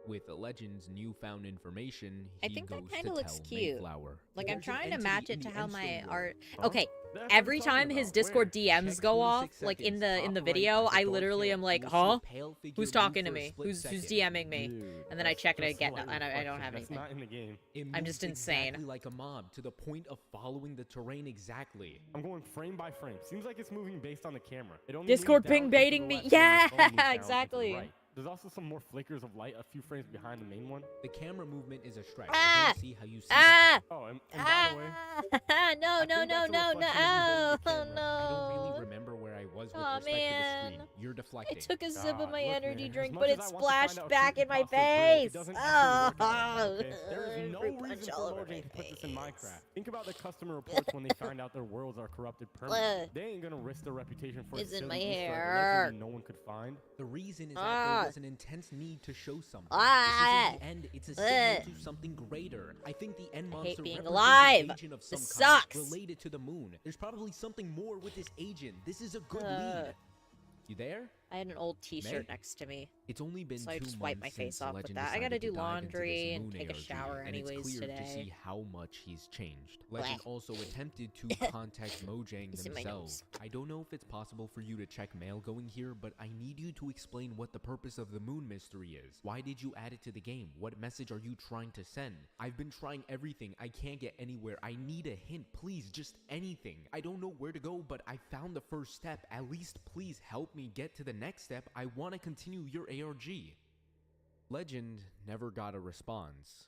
With Legend's newfound information,
I
he
think that
goes
kind
to
of looks
tell
cute.
Mayflower.
Like, I'm
There's an
trying to
entity
match
in
it to
the
how
End
my
Story
art.
world.
Okay,
That's what
every
I'm talking
time his
about.
Discord
Where?
DMs
Check
go off,
26
like in
seconds,
the
top
video,
right by
I
the
literally
door
am like,
kill. You'll see
huh?
a pale figure
Who's
move
talking
for
to
a
me?
split
Who's
second.
DMing me?
Dude,
And then I check it
that's
again,
slight
and I don't have
reflection.
anything.
That's not in the game.
It
I'm
moves
just insane.
exactly like a mob, to the point of following the terrain exactly.
I'm going frame by frame. Seems like it's moving based on the camera. It only
Discord
moves down
ping
and to
baiting
the
me.
left when your
Yeah,
phone moves down and to the
exactly.
right. There's also some more flickers of light a few frames behind the main one.
The camera movement is a stretch.
Ah!
I don't see how you see that.
Oh, and by the way,
No,
I
no,
think
no,
that's a
no,
reflection of you holding
no.
the
Oh,
camera.
I don't really
no.
remember where I was with
Aw,
respect to the
man.
screen. You're deflecting.
I took a sip of my
look,
energy
man,
drink,
as
but
much
it
as I want to
splashed
find out
back in my
creepypasta is real,
face.
it doesn't actually work out that way,
Oh,
okay? There is no
fruit
reason
punch
for
all over
Mojang
my
to put this in
face.
Minecraft. Think about the customer reports when they find out their worlds are corrupted permanently. They ain't gonna risk their reputation for a
It's in
silly
my
Easter egg
hair.
allegedly no one could find.
The reason is that
Ah.
there was an intense need to show something.
Ah.
This isn't the end, it's a signal to something greater. I think the end
I hate
monster
being
represents
alive.
an agent of some
This
kind,
sucks.
related to the moon. There's probably something more with this agent. This is a good lead. You there?
I had an old T-shirt
May?
next to me.
It's only been
So I
2
just
months
wiped my face
since
off with
Legend
that. I gotta
decided to
do
dive into this
laundry and
moon
take a
ARG,
shower
and
anyways
it's clear to
today.
see how much he's changed. Legend also attempted to contact Mojang
You see my
themselves. I don't know if it's possible for you to check mail going here, but I need you to explain what the purpose of the moon mystery is. Why did you add it to the game? What message are you trying to send? I've been trying everything. I can't get anywhere. I need a hint. Please, just anything. I don't know where to go, but I found the first step. At least please help me get to the next step. I want to continue your ARG. Legend never got a response.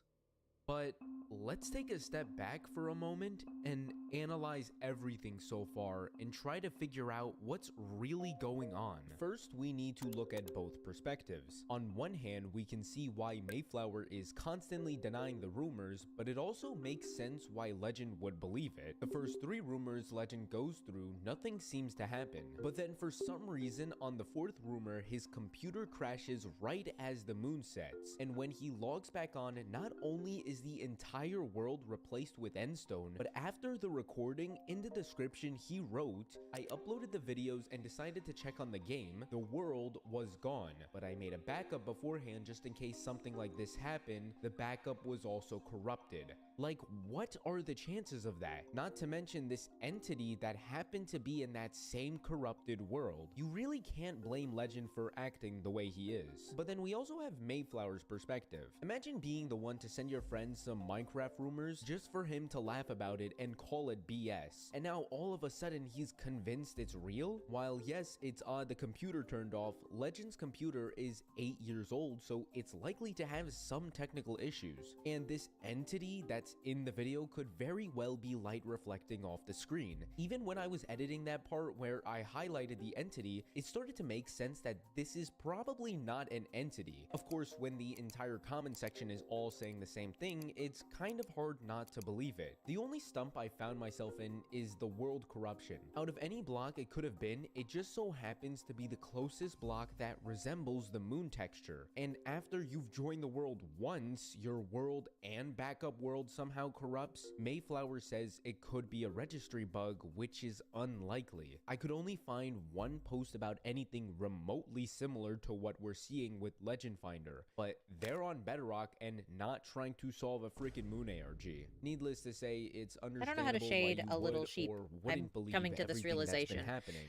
But let's take a step back for a moment and analyze everything so far and try to figure out what's really going on. First, we need to look at both perspectives. On one hand, we can see why Mayflower is constantly denying the rumors, but it also makes sense why Legend would believe it. The first 3 rumors Legend goes through, nothing seems to happen. But then for some reason, on the 4th rumor, his computer crashes right as the moon sets. And when he logs back on, not only is the entire entire world replaced with endstone, but after the recording, in the description he wrote, I uploaded the videos and decided to check on the game. The world was gone, but I made a backup beforehand just in case something like this happened. The backup was also corrupted. Like, what are the chances of that? Not to mention this entity that happened to be in that same corrupted world. You really can't blame Legend for acting the way he is. But then we also have Mayflower's perspective. Imagine being the one to send your friend some Minecraft rumors just for him to laugh about it and call it BS. And now all of a sudden he's convinced it's real? While yes, it's odd the computer turned off, Legend's computer is 8 years old, so it's likely to have some technical issues. And this entity that's in the video could very well be light reflecting off the screen. Even when I was editing that part where I highlighted the entity, it started to make sense that this is probably not an entity. Of course, when the entire comment section is all saying the same thing, it's kind of hard not to believe it. The only stump I found myself in is the world corruption. Out of any block it could have been, it just so happens to be the closest block that resembles the moon texture. And after you've joined the world once, your world and backup world somehow corrupts. Mayflower says it could be a registry bug, which is unlikely. I could only find one post about anything remotely similar to what we're seeing with Legend Finder, but they're on Bedrock and not trying to solve a freaking moon ARG. Needless to say, it's understandable.
I don't know how to shade a little sheep. I'm coming to this realization.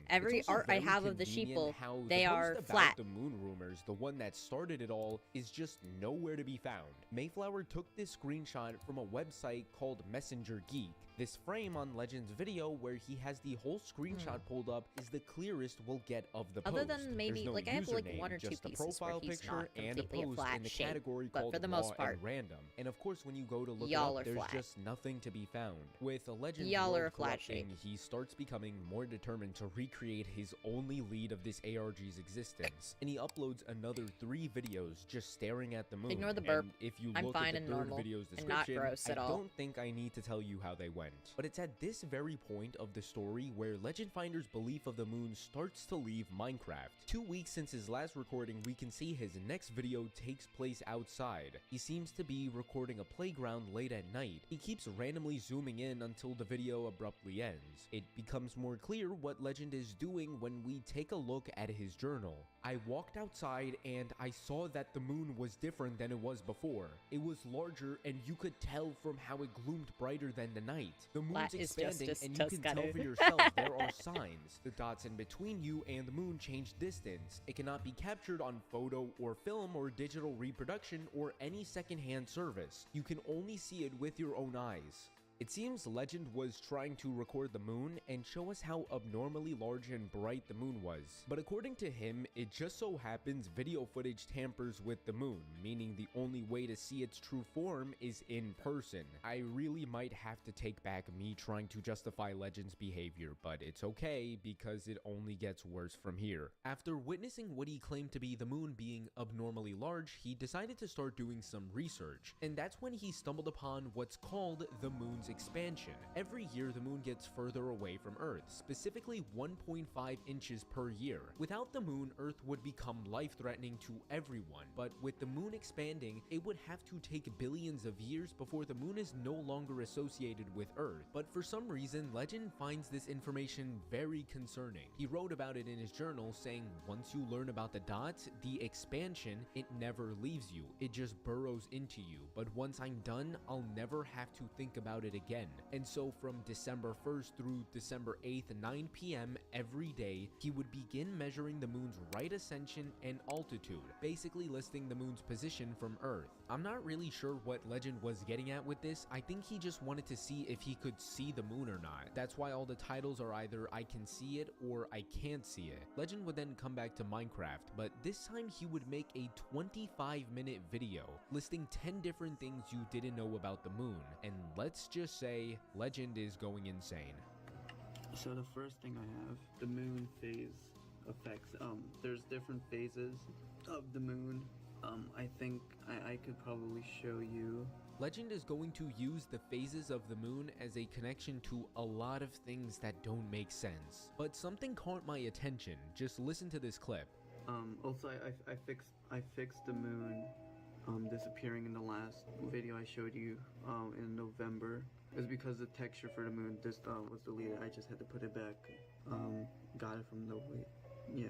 Every art I have of the sheeple, they are flat.
The moon rumors, the one that started it all, is just nowhere to be found. Mayflower took this screenshot from a website called Messenger Geek. This frame on Legend's video where he has the whole screenshot pulled up is the clearest we'll get of the post.
Other than maybe,
no
like, I have like
username,
one or two
just a
pieces where
profile
he's
picture
not
and a
completely a
post
flat
in the
shape,
category
but
called
for the
raw
most part,
and random. And of course, when you go to look it
y'all
up,
are
there's
flat.
just nothing to be found. With a Legend
Y'all are
world
a flat
corrupting,
shape.
he starts becoming more determined to recreate his only lead of this ARG's existence, and he uploads another 3 videos just staring at the moon.
Ignore the burp.
And if you
I'm
look
fine
at the
and
third
normal
video's
and not
description,
gross at
I
all.
don't think I need to tell you how they went. But it's at this very point of the story where Legend Finder's belief of the moon starts to leave Minecraft. 2 weeks since his last recording, we can see his next video takes place outside. He seems to be recording a playground late at night. He keeps randomly zooming in until the video abruptly ends. It becomes more clear what Legend is doing when we take a look at his journal. I walked outside and I saw that the moon was different than it was before. It was larger and you could tell from how it gloomed brighter than the night. The moon's
That is
expanding
Justice
and you can tell
Tuscany.
for yourself there are signs. The dots in between you and the moon change distance. It cannot be captured on photo or film or digital reproduction or any secondhand service. You can only see it with your own eyes. It seems Legend was trying to record the moon and show us how abnormally large and bright the moon was. But according to him, it just so happens video footage tampers with the moon, meaning the only way to see its true form is in person. I really might have to take back me trying to justify Legend's behavior, but it's okay because it only gets worse from here. After witnessing what he claimed to be the moon being abnormally large, he decided to start doing some research, and that's when he stumbled upon what's called the moon's expansion. Every year the moon gets further away from Earth, specifically 1.5 inches per year. Without the moon, Earth would become life-threatening to everyone, but with the moon expanding, it would have to take billions of years before the moon is no longer associated with Earth. But for some reason, Legend finds this information very concerning. He wrote about it in his journal, saying once you learn about the dots, the expansion, it never leaves you. It just burrows into you. But once I'm done, I'll never have to think about it again. And so from December 1st through December 8th, 9 p.m. every day, he would begin measuring the moon's right ascension and altitude, basically listing the moon's position from Earth. I'm not really sure what Legend was getting at with this. I think he just wanted to see if he could see the moon or not. That's why all the titles are either I can see it or I can't see it. Legend would then come back to Minecraft, but this time he would make a 25-minute video listing 10 different things you didn't know about the moon, and let's just say Legend is going insane.
So the first thing I have, the moon phase effects. There's different phases of the moon. I think I could probably show you.
Legend is going to use the phases of the moon as a connection to a lot of things that don't make sense. But something caught my attention. Just listen to this clip.
Also I fixed the moon disappearing in the last video I showed you in November is because the texture for the moon was deleted. I just had to put it back. Got it from the yeah.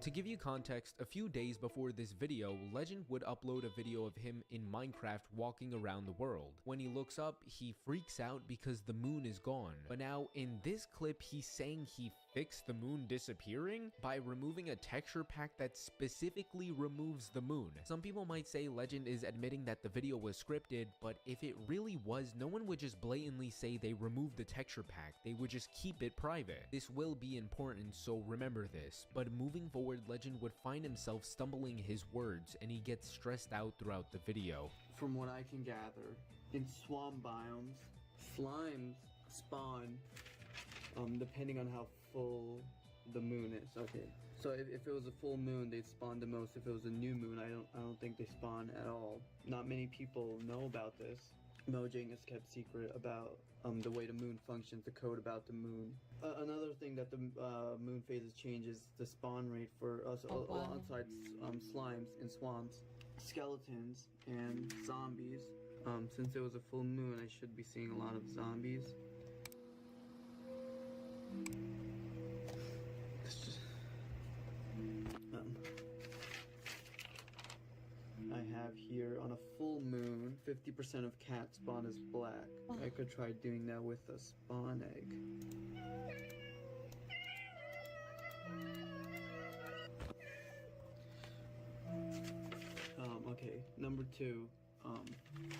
To give you context, a few days before this video, Legend would upload a video of him in Minecraft walking around the world. When he looks up, he freaks out because the moon is gone. But now in this clip, he's saying he fixed the moon disappearing by removing a texture pack that specifically removes the moon. Some people might say Legend is admitting that the video was scripted, but if it really was, no one would just blatantly say they removed the texture pack. They would just keep it private. This will be important, so remember this. But moving forward, Legend would find himself stumbling his words, and he gets stressed out throughout the video.
From what I can gather, in swamp biomes, slimes spawn depending on how full the moon is. Okay, so if it was a full moon, they'd spawn the most. If it was a new moon, I don't think they spawn at all. Not many people know about this. Mojang has kept secret about the way the moon functions, the code about the moon. Another thing that the moon phases changes the spawn rate for us alongside slimes in swamps, skeletons, and zombies. Since it was a full moon, I should be seeing a lot of zombies. I have here on a full moon, 50% of cat spawn is black. I could try doing that with a spawn egg. Okay, number 2.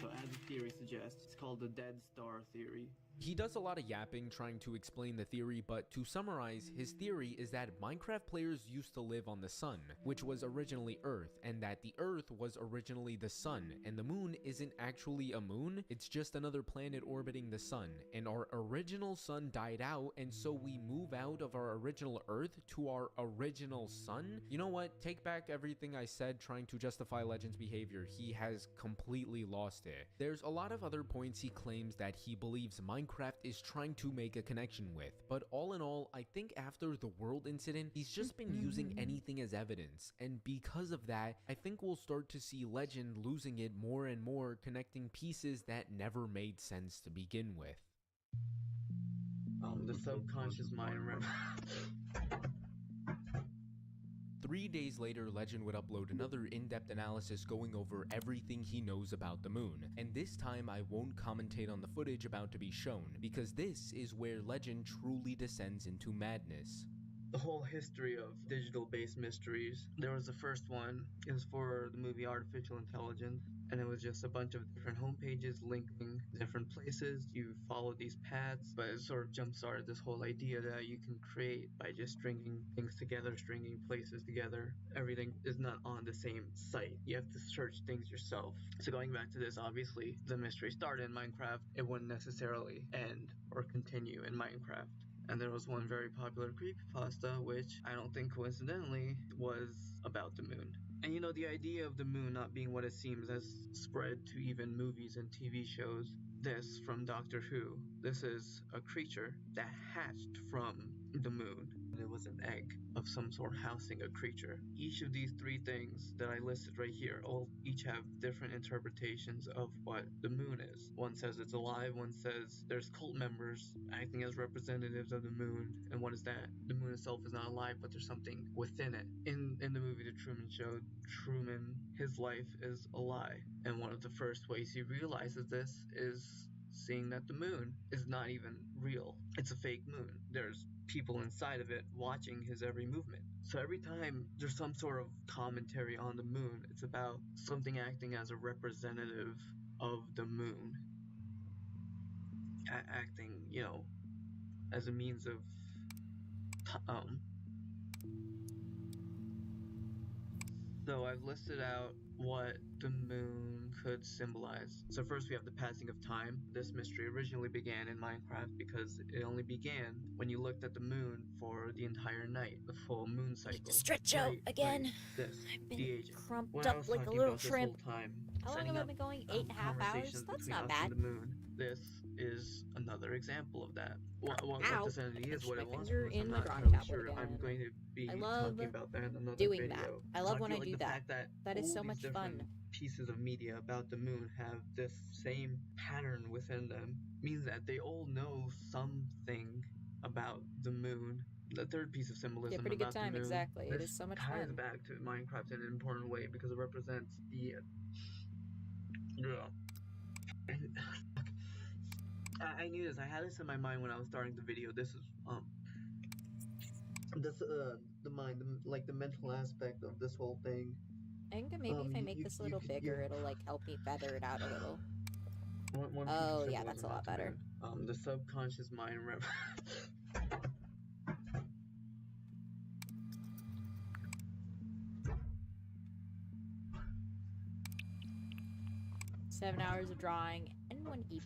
So as the theory suggests, it's called the dead star theory.
He does a lot of yapping trying to explain the theory, but to summarize, his theory is that Minecraft players used to live on the sun, which was originally Earth, and that the Earth was originally the sun, and the moon isn't actually a moon, it's just another planet orbiting the sun, and our original sun died out, and so we move out of our original Earth to our original sun? You know what? Take back everything I said trying to justify Legend's behavior. He has completely lost it. There's a lot of other points he claims that he believes Minecraft is trying to make a connection with, but all in all, I think after the world incident, he's just been using anything as evidence, and because of that, I think we'll start to see Legend losing it more and more, connecting pieces that never made sense to begin with.
The subconscious mind
3 days later, Legend would upload another in-depth analysis going over everything he knows about the moon, and this time I won't commentate on the footage about to be shown, because this is where Legend truly descends into madness.
The whole history of digital-based mysteries. There was the first one. It was for the movie Artificial Intelligence, and it was just a bunch of different homepages linking different places. You follow these paths, but it sort of jump-started this whole idea that you can create by just stringing things together, stringing places together. Everything is not on the same site. You have to search things yourself. So going back to this, obviously, the mystery started in Minecraft. It wouldn't necessarily end or continue in Minecraft. And there was one very popular creepypasta, which I don't think coincidentally was about the moon. And you know, the idea of the moon not being what it seems has spread to even movies and TV shows. This from Doctor Who. This is a creature that hatched from the moon. It was an egg of some sort housing a creature. Each of these 3 things that I listed right here each have different interpretations of what the moon is. One says it's alive, one says there's cult members acting as representatives of the moon. And what is that? The moon itself is not alive, but there's something within it. In the movie The Truman Show, Truman, his life is a lie. And one of the first ways he realizes this is seeing that the moon is not even real. It's a fake moon. There's people inside of it watching his every movement. So every time there's some sort of commentary on the moon, it's about something acting as a representative of the moon. Acting, you know, as a means of So I've listed out what the moon could symbolize. So first we have the passing of time. This mystery originally began in Minecraft because it only began when you looked at the moon for the entire night, the full moon cycle.
Stretch out again. I've been crumped up like a little shrimp. How long have I been going? 8.5 hours? That's not bad.
The moon. This is another example of that. What
Ow!
this entity is,
Punched
what
my
it wants
finger
from us,
in
I'm
the
not
drawing
entirely
tablet
sure. I'm
again.
going to be
I love
talking about that in another
doing
video.
that. I love when I
like
do
the
that.
fact that
That is
all
so
these
much
different
fun.
pieces of media about the moon have this same pattern within them means that they all know something about the moon. The third piece of symbolism
Yeah, pretty good
about the
time,
moon.
exactly. It
This
is so much
ties
fun.
back to Minecraft in an important way because it represents the. I knew this. I had this in my mind when I was starting the video. This is the mind, like the mental aspect of this whole thing.
I think that maybe if I make this a little bigger, it'll like help me feather it out a little.
One
Oh
piece of
yeah, that's a
symbolism
lot
about the
better.
moon. The subconscious mind
7 hours of drawing and 1 eat.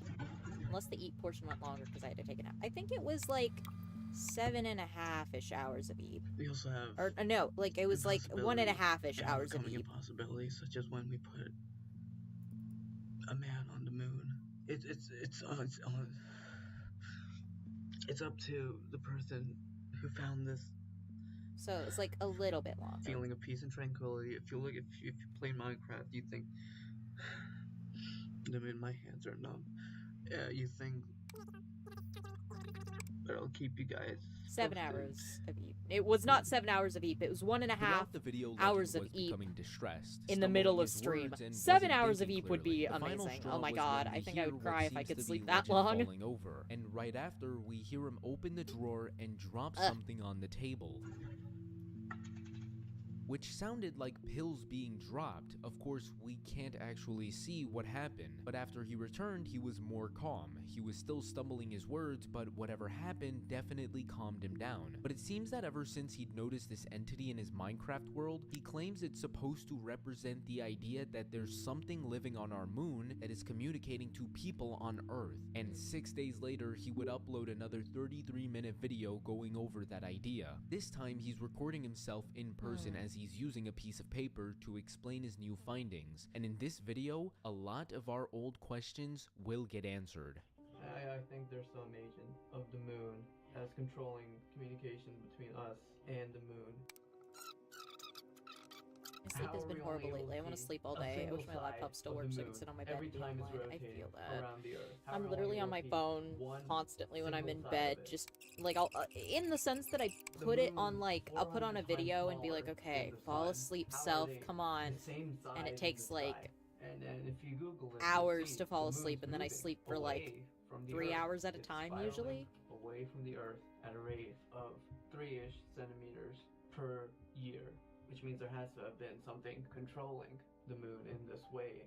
Unless the eat portion went longer because I had to take a nap. I think it was like 7.5-ish hours of eat.
We also have,
or no, like it was like 1.5-ish hours of
coming
eat.
impossibilities, such as when we put a man on the moon. It's up to the person who found this.
So it's like a little bit longer.
Feeling of peace and tranquility. If you play Minecraft, you think the moon, my hands are numb. You think that'll keep you guys
7 hours of eat. It was not 7 hours of eat. It was 1.5 hours of eat in the middle of stream. 7 hours of eat would be amazing. Oh my god, I think I would cry if I could sleep that long.
Over. And right after, we hear him open the drawer and drop something on the table, which sounded like pills being dropped. Of course, we can't actually see what happened, but after he returned, he was more calm. He was still stumbling his words, but whatever happened definitely calmed him down. But it seems that ever since he'd noticed this entity in his Minecraft world, he claims it's supposed to represent the idea that there's something living on our moon that is communicating to people on Earth. And 6 days later, he would upload another 33-minute video going over that idea. This time, he's recording himself in person as he's using a piece of paper to explain his new findings. And in this video, a lot of our old questions will get answered.
I think they're so amazing of the moon as controlling communication between us and the moon.
My sleep has been horrible lately. I want to sleep all day. I wish my laptop still works so I can sit on my bed and be online. I feel that. I'm literally on my phone constantly when I'm in bed. Just like in the sense that I put it on like, I'll put on a video and be like, okay, fall asleep, self, come on. And it takes like hours to fall asleep, and then I sleep for like 3 hours at a time usually.
Away from the Earth at a rate of 3-ish centimeters per year, which means there has to have been something controlling the moon in this way.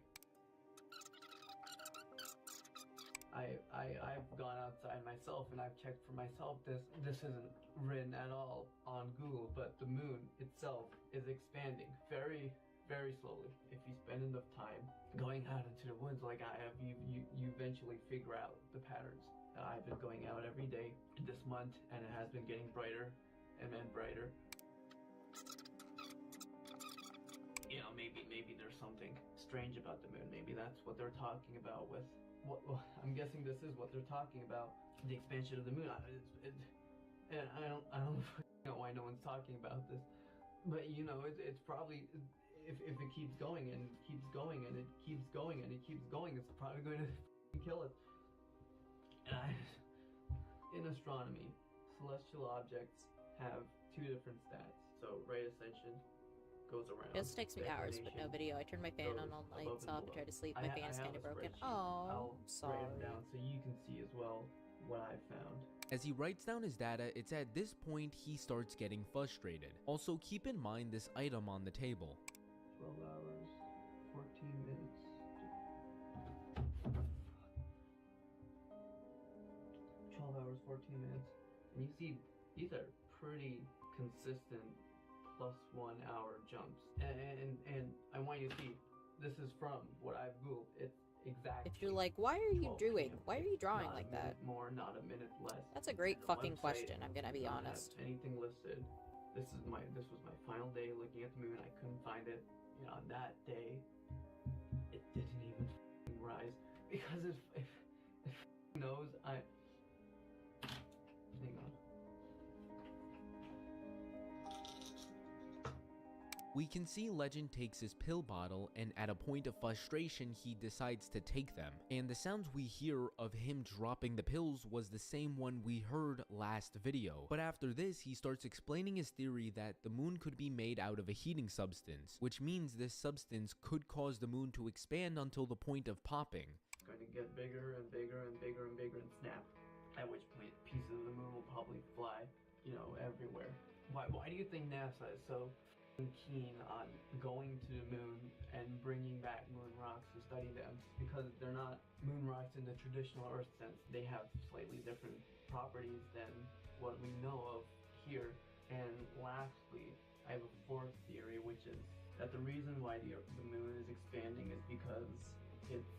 I've gone outside myself and I've checked for myself. This isn't written at all on Google, but the moon itself is expanding very, very slowly. If you spend enough time going out into the woods like I have, you eventually figure out the patterns. I've been going out every day this month, and it has been getting brighter and then brighter. You know, maybe there's something strange about the moon. Maybe that's what they're talking about with what I'm guessing this is what they're talking about, the expansion of the moon. And I don't know why no one's talking about this, but you know, it's probably, if it keeps going and keeps going and it keeps going and it keeps going, it's probably going to kill it. And in astronomy, celestial objects have 2 different stats. So right ascension goes around.
It just takes me hours, but no video. I turn my fan on all lights off and try to sleep. My fan is kind of broken. Oh, sorry.
Write it down so you can see as well what I found.
As he writes down his data, it's at this point he starts getting frustrated. Also, keep in mind this item on the table.
12 hours, 14 minutes. 12 hours, 14 minutes. And you see, these are pretty consistent +1 hour jumps. And I want you to see, this is from what I've Googled. It's exactly.
If you're like, why are you doing? Why are you drawing like that?
More, not a minute less.
That's a great fucking question. I'm gonna be honest.
Anything listed. This was my final day looking at the moon. I couldn't find it. You know, on that day, it didn't even rise because it knows? Hang on.
We can see Legend takes his pill bottle, and at a point of frustration he decides to take them. And the sounds we hear of him dropping the pills was the same one we heard last video. But after this, he starts explaining his theory that the moon could be made out of a heating substance, which means this substance could cause the moon to expand until the point of popping.
It's going to get bigger and bigger and bigger and bigger and snap. At which point, pieces of the moon will probably fly, you know, everywhere. Why do you think NASA is so keen on going to the moon and bringing back moon rocks to study them? Because they're not moon rocks in the traditional Earth sense. They have slightly different properties than what we know of here. And lastly, I have a fourth theory, which is that the reason why the moon is expanding is because it's...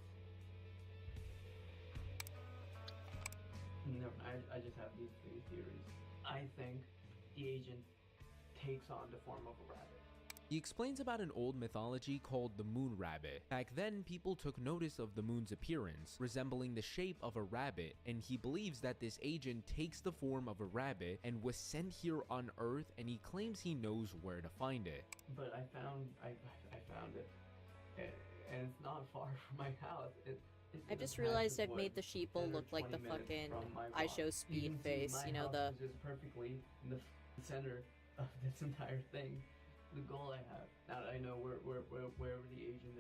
Never mind, I just have these three theories. I think the agent takes on the form of a rabbit.
He explains about an old mythology called the moon rabbit. Back then, people took notice of the moon's appearance, resembling the shape of a rabbit, and he believes that this agent takes the form of a rabbit and was sent here on Earth, and he claims he knows where to find it.
But I found it, and it's not far from my house.
I just realized I've made the sheeple look like the fucking I Show Speed face, you know, the...
Is perfectly in the center of this entire thing. The goal I have, now that I know wherever the agent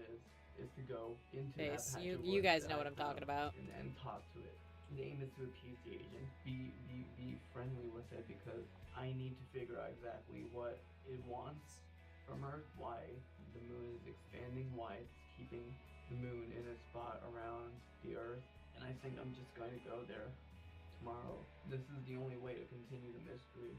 is to go into that patch of
you
woods
guys
that
know
I
what I'm talking
found
about.
and talk to it. The aim is to appease the agent, be friendly with it, because I need to figure out exactly what it wants from Earth, why the moon is expanding, why it's keeping the moon in a spot around the Earth, and I think I'm just going to go there tomorrow. This is the only way to continue the mystery.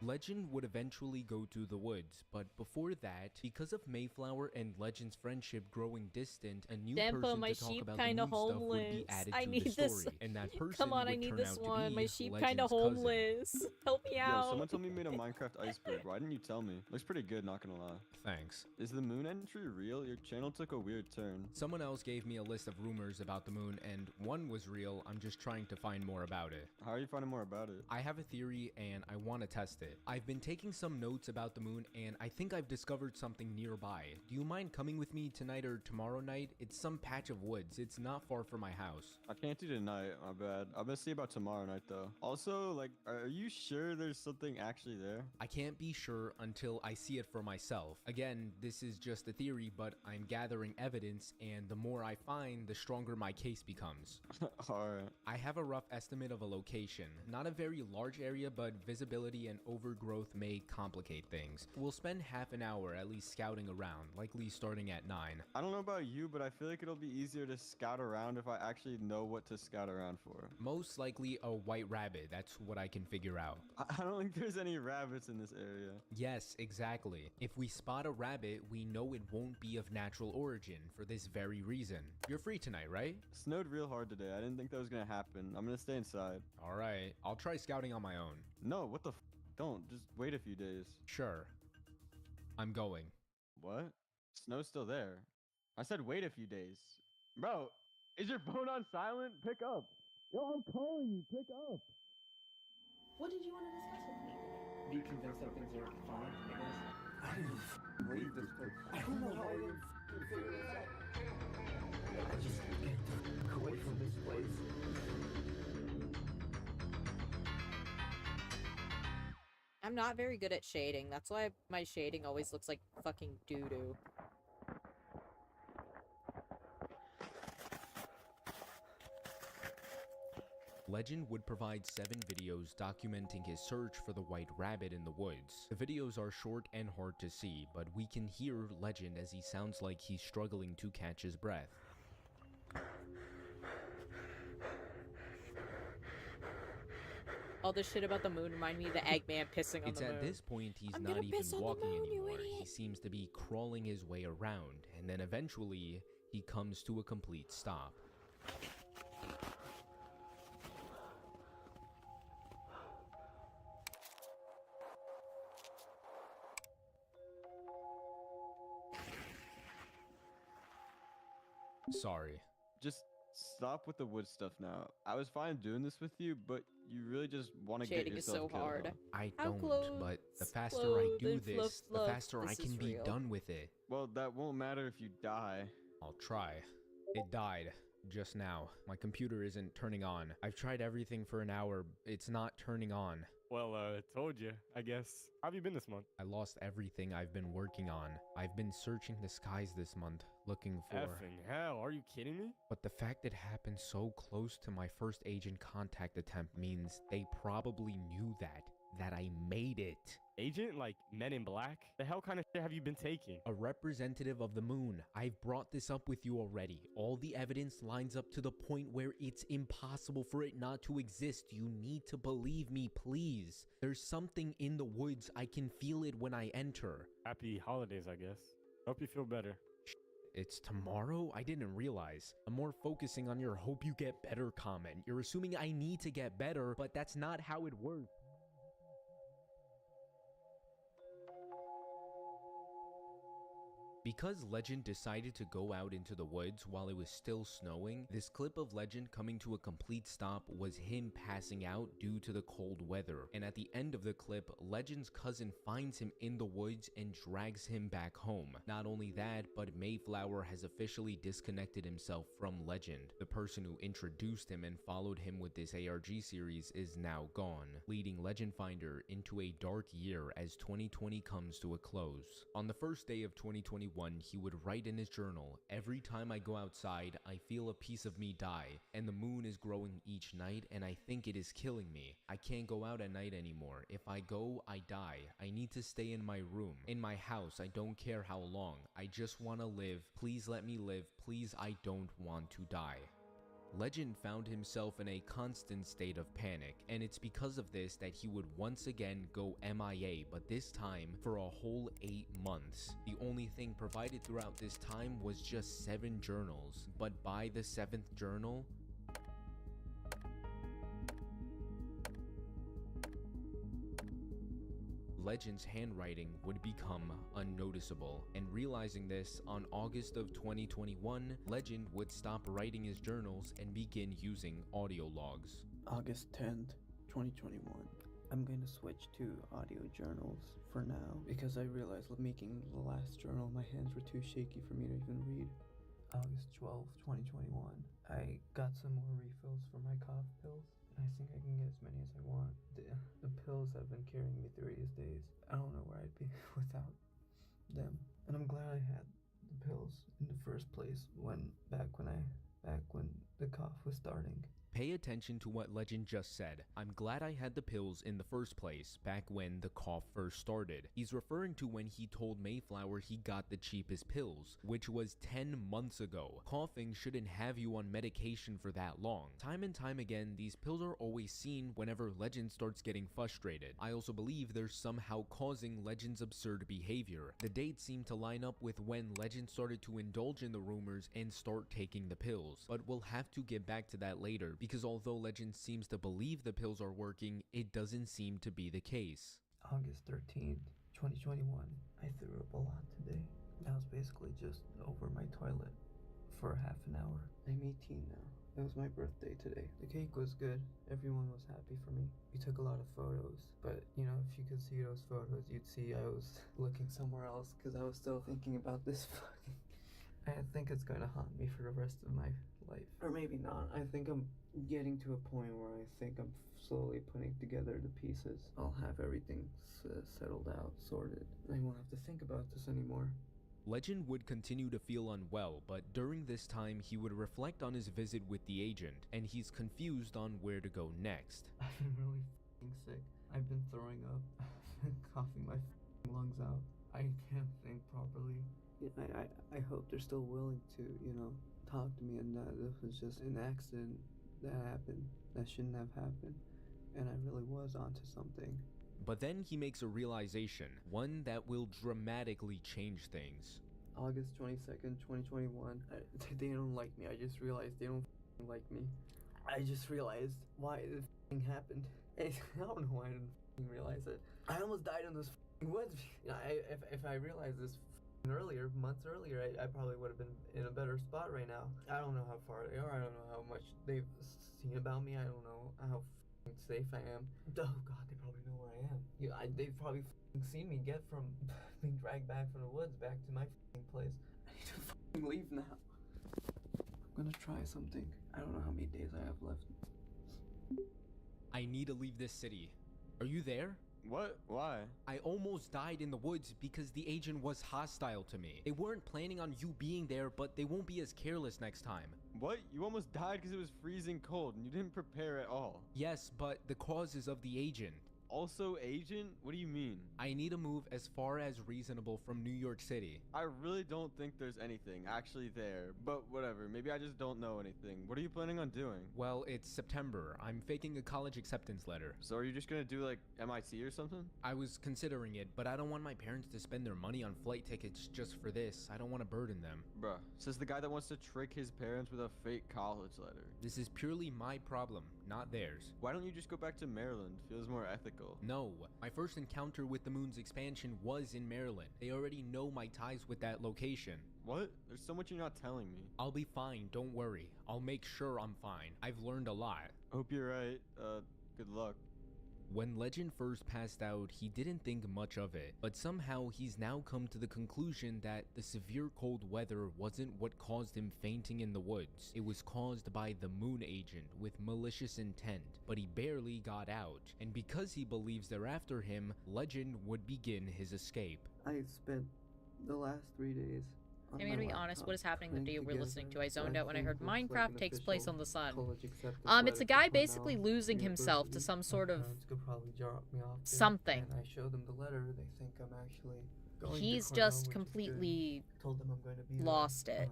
Legend would eventually go to the woods, but before that, because of Mayflower and Legend's friendship growing distant, a new person
my
to talk
sheep
about the
kinda
moon stuff would be
homeless.
added
I
to
need
the story,
this.
and that person
Come on,
would
I need
turn
this
out to
one.
be
My sheep
Legend's
kinda
cousin.
homeless. Help me out.
Yo, someone told me you made a Minecraft iceberg. Why didn't you tell me? Looks pretty good, not gonna lie.
Thanks.
Is the moon entry real? Your channel took a weird turn.
Someone else gave me a list of rumors about the moon, and one was real. I'm just trying to find more about it.
How are you finding more about it?
I have a theory, and I want to test it. I've been taking some notes about the moon, and I think I've discovered something nearby. Do you mind coming with me tonight or tomorrow night? It's some patch of woods. It's not far from my house.
I can't do tonight, my bad. I'm gonna see about tomorrow night though. Also, like, are you sure there's something actually there?
I can't be sure until I see it for myself. Again, this is just a theory, but I'm gathering evidence, and the more I find, the stronger my case becomes.
Alright.
I have a rough estimate of a location. Not a very large area, but visibility and overgrowth may complicate things. We'll spend half an hour at least scouting around, likely starting at 9.
I don't know about you, but I feel like it'll be easier to scout around if I actually know what to scout around for.
Most likely a white rabbit, that's what I can figure out.
I don't think there's any rabbits in this area.
Yes, exactly. If we spot a rabbit, we know it won't be of natural origin for this very reason. You're free tonight, right?
Snowed real hard today. I didn't think that was gonna happen. I'm gonna stay inside.
Alright, I'll try scouting on my own.
No, what the f? Don't. Just wait a few days.
Sure. I'm going.
What? Snow's still there. I said wait a few days. Bro, is your phone on silent? Pick up. Yo, I'm calling you. Pick up.
What did you want to discuss with me?
Be convinced that things are fine, I guess.
I didn't leave this place. I don't know how I didn't figure this out. I just get away from this place.
I'm not very good at shading. That's why my shading always looks like fucking doo-doo.
Legend would provide 7 videos documenting his search for the white rabbit in the woods. The videos are short and hard to see, but we can hear Legend as he sounds like he's struggling to catch his breath.
All this shit about the moon remind me of the Eggman pissing on the moon.
It's at this point he's
I'm
not
gonna
even
piss on the
walking
moon, you
anymore. He
idiot.
seems to be crawling his way around, and then eventually he comes to a complete stop.
Just Stop with the wood stuff now. I was fine doing this with you, but you really just want to get
Shading is
yourself
so
killed,
hard.
huh?
I
How
don't, but the faster I do this, the faster I can be done with it.
Well, that won't matter if you die.
I'll try. It died just now. My computer isn't turning on. I've tried everything for an hour. It's not turning on.
Well, told you, I guess. How have you been this month?
I lost everything I've been working on. I've been searching the skies this month, looking for...
Effing hell, are you kidding me?
But the fact it happened so close to my first agent contact attempt means they probably knew that I made it.
Agent? Like Men in Black? The hell kind of shit have you been taking?
A representative of the moon. I've brought this up with you already. All the evidence lines up to the point where it's impossible for it not to exist. You need to believe me, please. There's something in the woods. I can feel it when I enter.
Happy holidays, I guess. Hope you feel better.
It's tomorrow? I didn't realize. I'm more focusing on your hope you get better comment. You're assuming I need to get better, but that's not how it works. Because Legend decided to go out into the woods while it was still snowing, this clip of Legend coming to a complete stop was him passing out due to the cold weather. And at the end of the clip, Legend's cousin finds him in the woods and drags him back home. Not only that, but Mayflower has officially disconnected himself from Legend. The person who introduced him and followed him with this ARG series is now gone, leading Legend Finder into a dark year as 2020 comes to a close. On the first day of 2021, he would write in his journal, "Every time I go outside, I feel a piece of me die, and the moon is growing each night, and I think it is killing me. I can't go out at night anymore. If I go, I die. I need to stay in my room. In my house, I don't care how long. I just want to live. Please let me live. Please, I don't want to die." Legend found himself in a constant state of panic, and it's because of this that he would once again go MIA, but this time for a whole 8 months. The only thing provided throughout this time was just 7 journals, but by the 7th journal, Legend's handwriting would become unnoticeable, and realizing this, on August of 2021, Legend would stop writing his journals and begin using audio logs.
August 10th, 2021. I'm going to switch to audio journals for now because I realized making the last journal, my hands were too shaky for me to even read. August 12th, 2021. I got some more refills for my cough pills. I think I can get as many as I want. The pills have been carrying me through these days. I don't know where I'd be without them. And I'm glad I had the pills in the first place back when the cough was starting.
Pay attention to what Legend just said. I'm glad I had the pills in the first place, back when the cough first started. He's referring to when he told Mayflower he got the cheapest pills, which was 10 months ago. Coughing shouldn't have you on medication for that long. Time and time again, these pills are always seen whenever Legend starts getting frustrated. I also believe they're somehow causing Legend's absurd behavior. The dates seem to line up with when Legend started to indulge in the rumors and start taking the pills, but we'll have to get back to that later, because although Legend seems to believe the pills are working, it doesn't seem to be the case.
August 13th, 2021. I threw up a lot today. I was basically just over my toilet for half an hour. I'm 18 now. It was my birthday today. The cake was good. Everyone was happy for me. We took a lot of photos, but you know, if you could see those photos, you'd see I was looking somewhere else because I was still thinking about this fucking... I think it's going to haunt me for the rest of my life. Or maybe not. I think I'm getting to a point where I think I'm slowly putting together the pieces. I'll have everything settled out, sorted. I won't have to think about this anymore.
Legend would continue to feel unwell, but during this time he would reflect on his visit with the agent, and he's confused on where to go next.
I've been really f***ing sick. I've been throwing up. I've been coughing my f***ing lungs out. I can't think properly. I hope they're still willing to, talk to me and that this was just an accident that happened that shouldn't have happened, and I really was onto something.
But then he makes a realization, one that will dramatically change things.
August 22nd, 2021. They don't like me. I just realized they don't like me. I just realized why this happened. I don't know why I didn't realize it. I almost died in those woods. If I realized this earlier, months earlier, I probably would have been in a better spot right now. I don't know how far they are. I don't know how much they've seen about me. I don't know how safe I am. Oh God, they probably know where I am. Yeah, they've probably seen me get from being dragged back from the woods back to my place. I need to leave now. I'm gonna try something. I don't know how many days I have left.
I need to leave this city. Are you there?
What? Why?
I almost died in the woods because the agent was hostile to me. They weren't planning on you being there, but they won't be as careless next time.
What? You almost died because it was freezing cold and you didn't prepare at all.
Yes, but the cause is of the agent.
Also agent? What do you mean?
I need to move as far as reasonable from New York City.
I really don't think there's anything actually there, but whatever. Maybe I just don't know anything. What are you planning on doing?
Well, it's September. I'm faking a college acceptance letter.
So are you just gonna do like MIT or something?
I was considering it, but I don't want my parents to spend their money on flight tickets just for this. I don't want to burden them.
Bruh, says the guy that wants to trick his parents with a fake college letter.
This is purely my problem, not theirs.
Why don't you just go back to Maryland? Feels more ethical.
No, my first encounter with the moon's expansion was in Maryland. They already know my ties with that location.
What? There's so much you're not telling me.
I'll be fine, don't worry. I'll make sure I'm fine. I've learned a lot.
Hope you're right. Good luck.
When Legend first passed out, he didn't think much of it, but somehow he's now come to the conclusion that the severe cold weather wasn't what caused him fainting in the woods. It was caused by the moon agent with malicious intent, but he barely got out, and because he believes they're after him, Legend would begin his escape.
I spent the last 3 days.
I mean, to be honest, what is happening the day we're listening to? I zoned out when I heard Minecraft takes place on the sun. It's a guy basically losing himself to some sort of something.
And I showed them the letter. They think I'm actually going to
He's
Cornell,
just
which is
completely
good. Told them I'm going to be
lost
there,
it.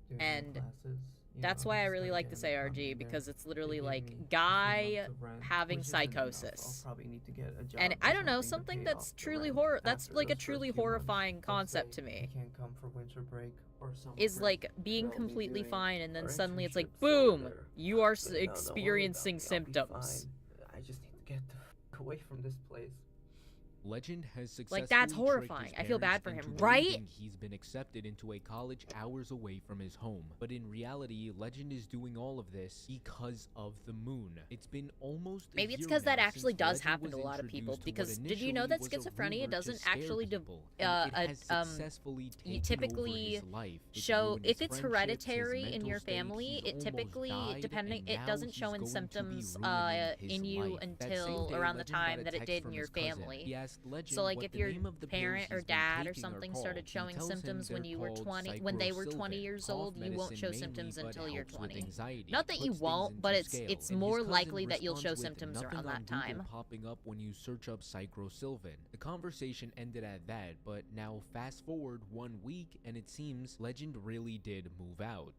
doing my
And
classes. You
that's
know,
why I
just
really
gotta
like
get
this
in
ARG,
there.
because it's
They
literally
gave
like
me 3
guy
months of rent,
having
which isn't enough.
psychosis.
I'll probably need to get a job
And
or
I don't know,
something to
something
pay
that's
off the
truly
rent
that's
after
like a
those first
truly
few months.
horrifying
Let's
concept
say
to me.
I can't come for winter break or summer
Is
break.
like being
They'll be
completely
doing
fine, and then
our
suddenly it's like,
internships over
boom,
there.
you are
But no, don't worry about
experiencing
me, I'll be
symptoms.
fine. I just need to get the f away from this place.
Legend has successfully
Like, that's
tricked
horrifying.
his
I feel bad
parents
for him,
into
right?
believing he's been accepted into a college hours away from his home. But in reality, Legend is doing all of this because of the moon. It's been almost a
Maybe it's
year
because that
now
actually
since
does
Legend
happen to
was
a lot of people.
introduced to what
Because did you know that
initially was a
schizophrenia
rumor to
doesn't
scare
actually
people, and it has successfully taken
typically
over his life. It's
show
ruined
if
his
it's
friendships, his
hereditary in
mental
your
state,
family.
he's
It
almost
typically
died, and
it
now
doesn't
he's
show in
going to be
symptoms
ruining his
in you
life. That same
until
day,
around the
Legend got
time
a
that it
text
did in
from
your
his cousin.
family.
He asked Legend
So like
what
if
the
your
name of the
parent
pills
or
he's been
dad or
taking are
something
called.
started
He
showing
tells him
symptoms when
they're
you were
called
20 when they were 20
Psychrosilvan,
years
cough
old, you won't
medicine
show
mainly,
symptoms
but
until you're
helps with
20.
anxiety,
Not that you
puts things
won't, but
into
it's
scale,
it's
and his
more
cousin
likely that you'll show
responds with
symptoms
nothing
around
on
that
Google
time.
popping up when you search up Psychrosilvan. The conversation ended at that, but now fast forward 1 week and it seems Legend really did move out.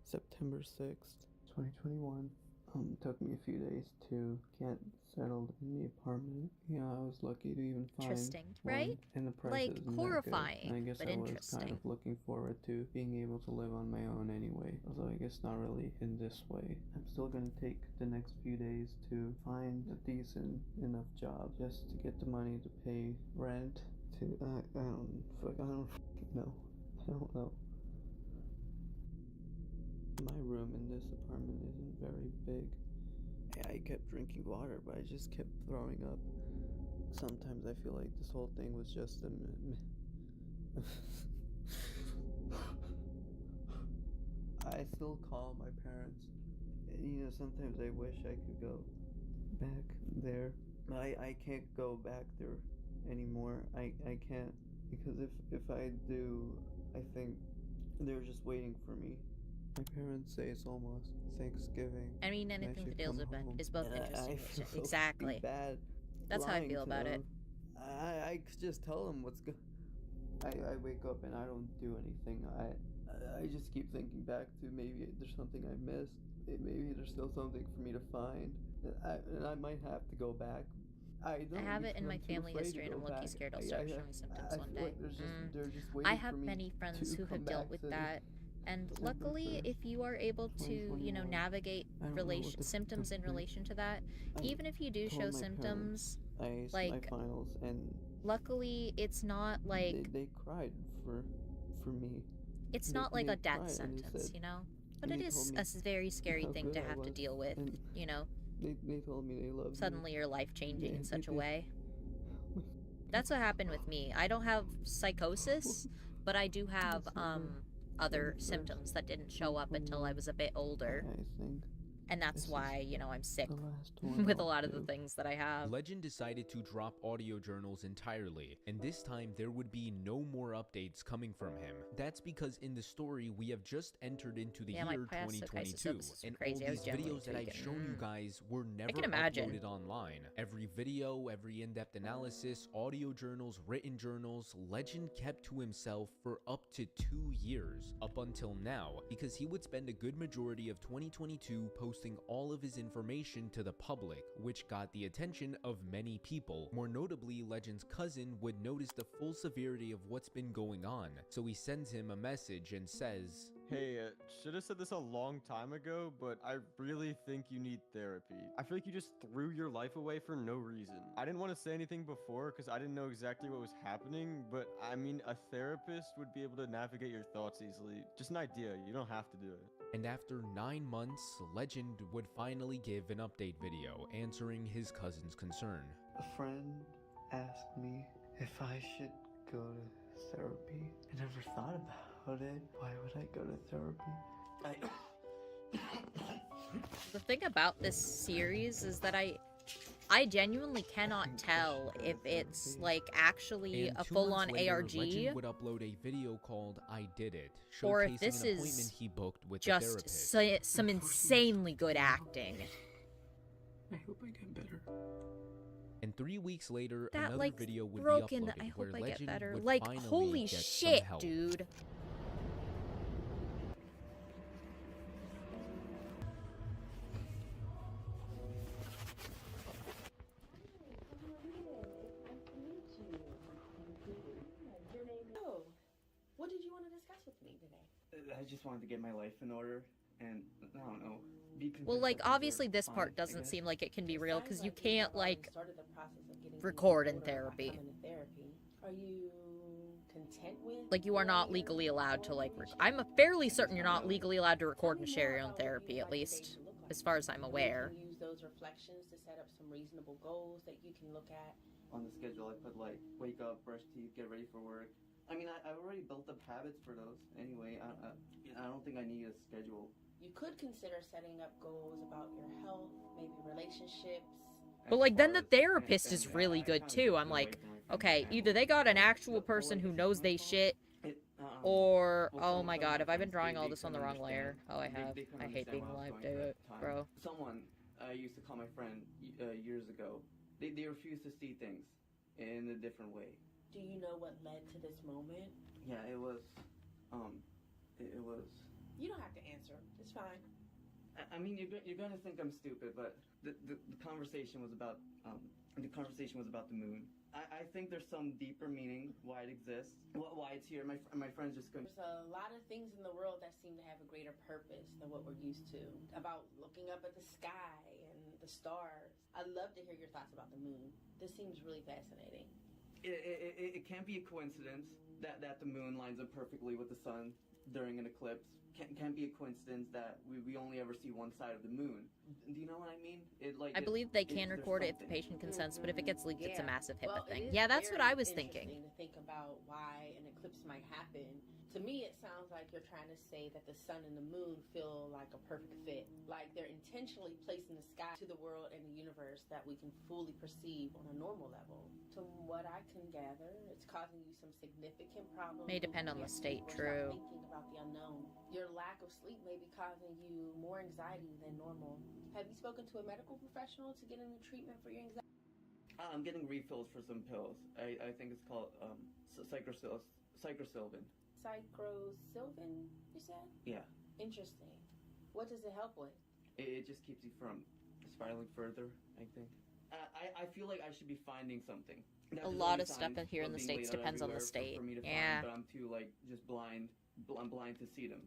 September 6th, 2021. Took me a few days to get settled in the apartment. Yeah, I was lucky to even find
Interesting,
one,
right?
and the price
Like,
isn't that good.
horrifying,
And I guess
but
I was kind
interesting.
of looking forward to being able to live on my own anyway. Although I guess not really in this way. I'm still gonna take the next few days to find a decent enough job just to get the money to pay rent. I don't know. I don't know. My room in this apartment isn't very big. I kept drinking water, but I just kept throwing up. Sometimes I feel like this whole thing was just a I still call my parents. You know, sometimes I wish I could go back there. I can't go back there anymore. I can't, because if I do, I think they're just waiting for me. My parents say it's almost Thanksgiving.
I mean,
and
anything
should
that deals
come
with
home.
is both
And
interesting.
I feel so
Exactly.
bad
That's how I
lying
feel
to
about it.
them. I could just tell them what's good. I wake up and I don't do anything. I just keep thinking back to maybe there's something I missed. Maybe there's still something for me to find. And I might have to go back. I have it
in my family history, and I'm low-key scared I'll start showing symptoms one day.
They're just waiting
I have
for me
many friends
to
who
come
have dealt
back
with
to
that, and
December
luckily,
1st,
if you are able to, you know,
2021.
navigate
I don't know what the
symptoms in relation to that, even if you do show
told my
symptoms,
I aced
like,
my finals, and
luckily, it's not like
they cried for for me.
It's
They-
not like
they
a death
cried and they
sentence,
said-
you know? But
and
it
they
is
told me
a very scary
how
thing to
good I
have to
was,
deal with,
and
you know?
They told me they loved me.
Suddenly your life changing in
They-
such a
they-
way. That's what happened with me. I don't have psychosis, but I do have other symptoms that didn't show up until I was a bit older.
I think
And that's why, you know, I'm sick
the last one
with a
I'll
lot of the
do.
things that I have.
Legend decided to drop audio journals entirely, and this time there would be no more updates coming from him. That's because in the story we have just entered into the
Yeah, my
year
past
2022,
isotopics are
and
crazy. I
all
was
these
generally
videos that I've
tweaking.
shown you guys were never
imagine.
uploaded online. Every video, every in-depth analysis, audio journals, written journals, Legend kept to himself for up to 2 years, up until now, because he would spend a good majority of 2022 posting all of his information to the public, which got the attention of many people. More notably, Legend's cousin would notice the full severity of what's been going on, so he sends him a message and says,
Hey, should have said this a long time ago, but I really think you need therapy. I feel like you just threw your life away for no reason. I didn't want to say anything before because I didn't know exactly what was happening, but I mean, a therapist would be able to navigate your thoughts easily. Just an idea, you don't have to do it.
and after 9 months, Legend would finally give an update video answering his cousin's concern.
A friend asked me if I should go to therapy. I never thought about it. Why would I go to therapy?
The thing about this series is that I genuinely cannot tell if it's like actually
And
a
2
full-on
months later,
ARG
Legend would upload a video called "I Did It,"
or
showcasing
if this
an appointment
is
he booked with the
just
therapist.
some insanely good acting.
I hope I get better.
And 3 weeks later,
That
another
like
video would
broken.
be uploaded
I hope
where
I get
Legend
better.
would
Like
finally
holy
get some
shit,
help.
dude.
Oh, what did you want to discuss with me today?
I just wanted to get my life in order, and I don't know. Be
Well,
convinced
like
that things
obviously
are
this
fine,
part
I
doesn't
guess.
seem like it can be real because you
Sounds like
can't
already
like
started the process of getting
record in
things order by
therapy.
coming to therapy. Are you content with?
Like you are not legally allowed to like. I'm fairly certain you're not legally allowed to record and share your own therapy, at least as far as I'm aware.
You can use those reflections to set up some reasonable goals that you can look at.
On the schedule, I put like wake up, brush teeth, get ready for work. I mean, I've already built up habits for those. Anyway, I don't think I need a schedule.
You could consider setting up goals about your health, maybe relationships.
But like then the therapist is really good too. I'm like, okay, either they got an actual person who knows they shit, or oh my god, have I been drawing all this on the wrong layer? Oh, I have. I hate being live, do it, bro.
Someone I used to call my friend years ago. They refuse to see things in a different way.
Do you know what led to this moment?
Yeah, it was. It was.
You don't have to answer. It's fine.
I mean, you're gonna think I'm stupid, but the conversation was about the moon. I think there's some deeper meaning why it exists, why it's here. My friends just couldn't.
There's a lot of things in the world that seem to have a greater purpose than what we're used to. About looking up at the sky and the stars. I'd love to hear your thoughts about the moon. This seems really fascinating.
It can't be a coincidence that the moon lines up perfectly with the sun during an eclipse. Can't be a coincidence that we only ever see one side of the moon. Do you know what I mean?
I believe they can record it if the patient consents, but if it gets leaked, it's a
Yeah.
massive HIPAA
Well, it
thing.
is
Yeah, that's what
very
I was thinking.
interesting to think about why an eclipse might happen. To me, it sounds like you're trying to say that the sun and the moon feel like a perfect fit. Like they're intentionally placed in the sky to the world and the universe that we can fully perceive on a normal level. To what I can gather, it's causing you some significant problems.
May depend on the state,
Or stop
true.
Thinking about the unknown. Your lack of sleep may be causing you more anxiety than normal. Have you spoken to a medical professional to get any treatment for your anxiety?
I'm getting refills for some pills. I think it's called psychrosilvan.
Psychrosilvan, you said?
Yeah.
Interesting. What does it help with?
It just keeps you from spiraling further, I think. I feel like I should be finding something.
A lot of stuff in here in the States depends on the state.
For me to
Yeah.
find, but I'm too like just blind. I'm blind to see them.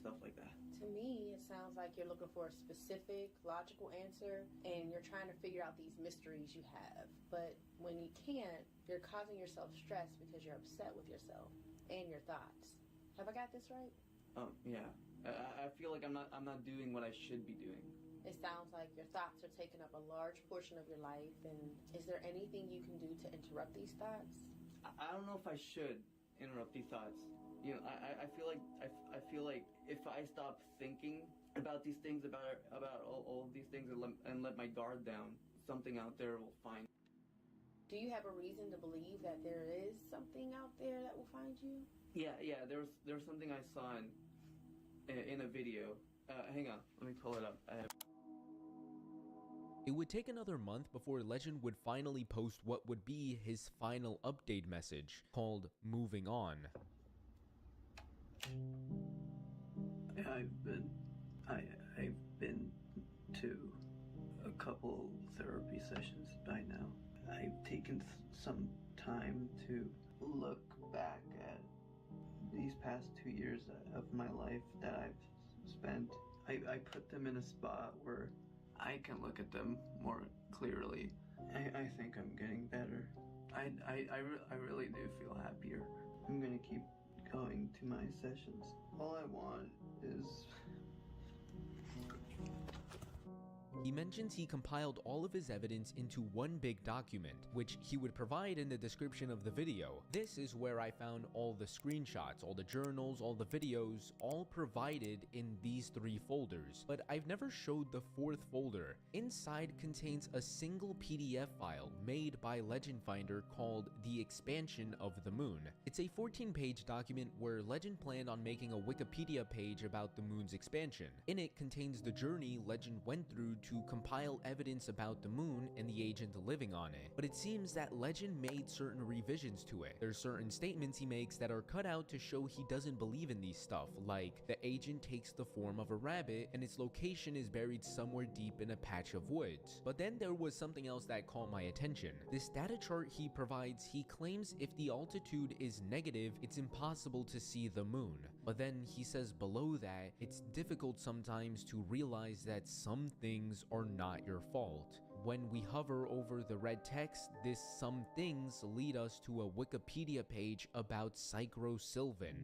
Stuff like that.
To me, it sounds like you're looking for a specific, logical answer, and you're trying to figure out these mysteries you have. But when you can't, you're causing yourself stress because you're upset with yourself and your thoughts. Have I got this right?
Yeah. I feel like I'm not doing what I should be doing.
It sounds like your thoughts are taking up a large portion of your life, and is there anything you can do to interrupt these thoughts?
I don't know if I should interrupt these thoughts. You know, I feel like if I stop thinking about these things, about all of these things, and let my guard down, something out there will find.
Do you have a reason to believe that there is something out there that will find you?
Yeah. There's something I saw in a video. Hang on, let me pull it up.
It would take another month before Legend would finally post what would be his final update message, called Moving On.
I've been to a couple therapy sessions by now. I've taken some time to look back at these past 2 years of my life that I've spent. I put them in a spot where I can look at them more clearly. I think I'm getting better. I really do feel happier. I'm gonna keep going to my sessions. All I want is...
He mentions he compiled all of his evidence into one big document, which he would provide in the description of the video. This is where I found all the screenshots, all the journals, all the videos, all provided in these 3 folders. But I've never showed the 4th folder. Inside contains a single PDF file made by Legend Finder called The Expansion of the Moon. It's a 14-page document where Legend planned on making a Wikipedia page about the moon's expansion. In it contains the journey Legend went through to compile evidence about the moon and the agent living on it. But it seems that Legend made certain revisions to it. There's certain statements he makes that are cut out to show he doesn't believe in these stuff, like the agent takes the form of a rabbit and its location is buried somewhere deep in a patch of woods. But then there was something else that caught my attention. This data chart he provides, he claims if the altitude is negative, it's impossible to see the moon. But then he says below that, it's difficult sometimes to realize that some things are not your fault. When we hover over the red text, this some things lead us to a Wikipedia page about Psychrosylvan,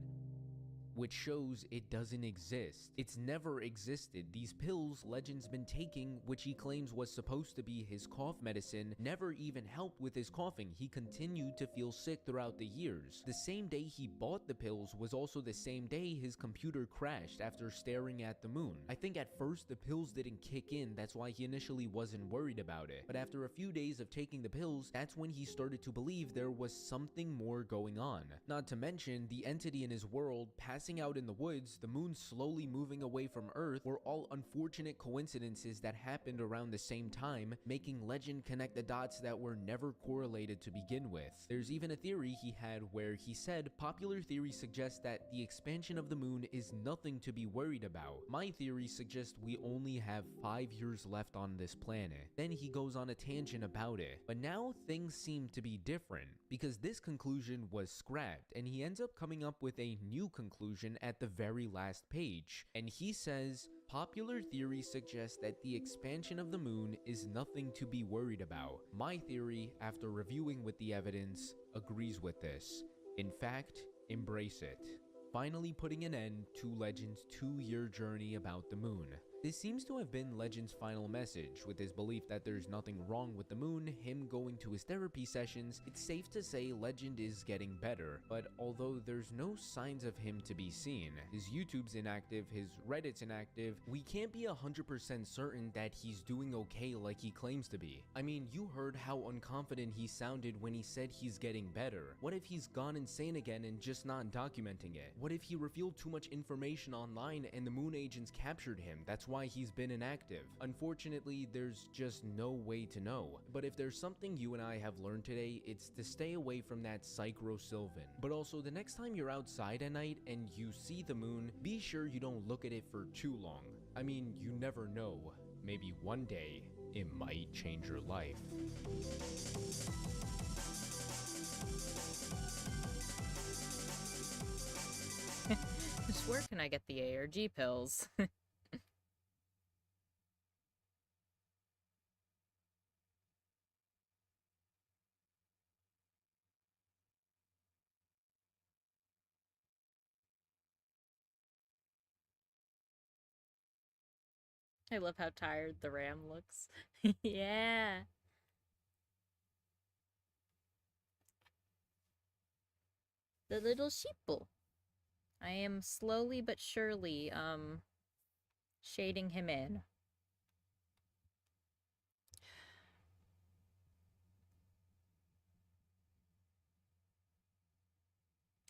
which shows it doesn't exist. It's never existed. These pills Legend's been taking, which he claims was supposed to be his cough medicine, never even helped with his coughing. He continued to feel sick throughout the years. The same day he bought the pills was also the same day his computer crashed after staring at the moon. I think at first the pills didn't kick in, that's why he initially wasn't worried about it. But after a few days of taking the pills, that's when he started to believe there was something more going on. Not to mention, the entity in his world passing out in the woods, the moon slowly moving away from Earth were all unfortunate coincidences that happened around the same time, making Legend connect the dots that were never correlated to begin with. There's even a theory he had where he said popular theory suggests that the expansion of the moon is nothing to be worried about. My theory suggests we only have 5 years left on this planet. Then he goes on a tangent about it. But now things seem to be different, because this conclusion was scrapped and he ends up coming up with a new conclusion at the very last page. And he says, popular theory suggests that the expansion of the moon is nothing to be worried about. My theory, after reviewing with the evidence, agrees with this. In fact, embrace it. Finally putting an end to Legend's 2-year journey about the moon. This seems to have been Legend's final message. With his belief that there's nothing wrong with the moon, him going to his therapy sessions, it's safe to say Legend is getting better. But although there's no signs of him to be seen, his YouTube's inactive, his Reddit's inactive, we can't be 100% certain that he's doing okay like he claims to be. I mean, you heard how unconfident he sounded when he said he's getting better. What if he's gone insane again and just not documenting it? What if he revealed too much information online and the moon agents captured him? That's why he's been inactive. Unfortunately, there's just no way to know. But if there's something you and I have learned today, it's to stay away from that Psychrosylvan. But also, the next time you're outside at night and you see the moon, be sure you don't look at it for too long. I mean, you never know. Maybe one day, it might change your life.
Just where can I get the ARG pills? I love how tired the ram looks. Yeah. The little sheeple. I am slowly but surely, shading him in.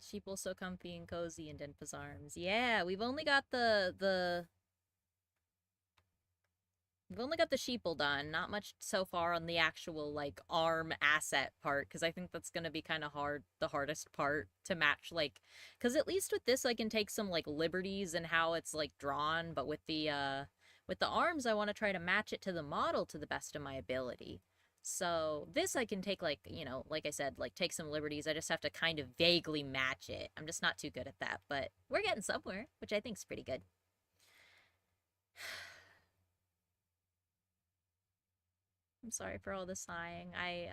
Sheeple so comfy and cozy in Denpa's arms. Yeah, we've only got we've only got the sheeple done. Not much so far on the actual, like, arm asset part, because I think that's gonna be kind of hard, the hardest part to match, like, because at least with this I can take some, like, liberties in how it's, like, drawn, but with the arms I want to try to match it to the model to the best of my ability. So this I can take, like, you know, like I said, like, take some liberties. I just have to kind of vaguely match it. I'm just not too good at that, but we're getting somewhere, which I think is pretty good. I'm sorry for all the sighing. I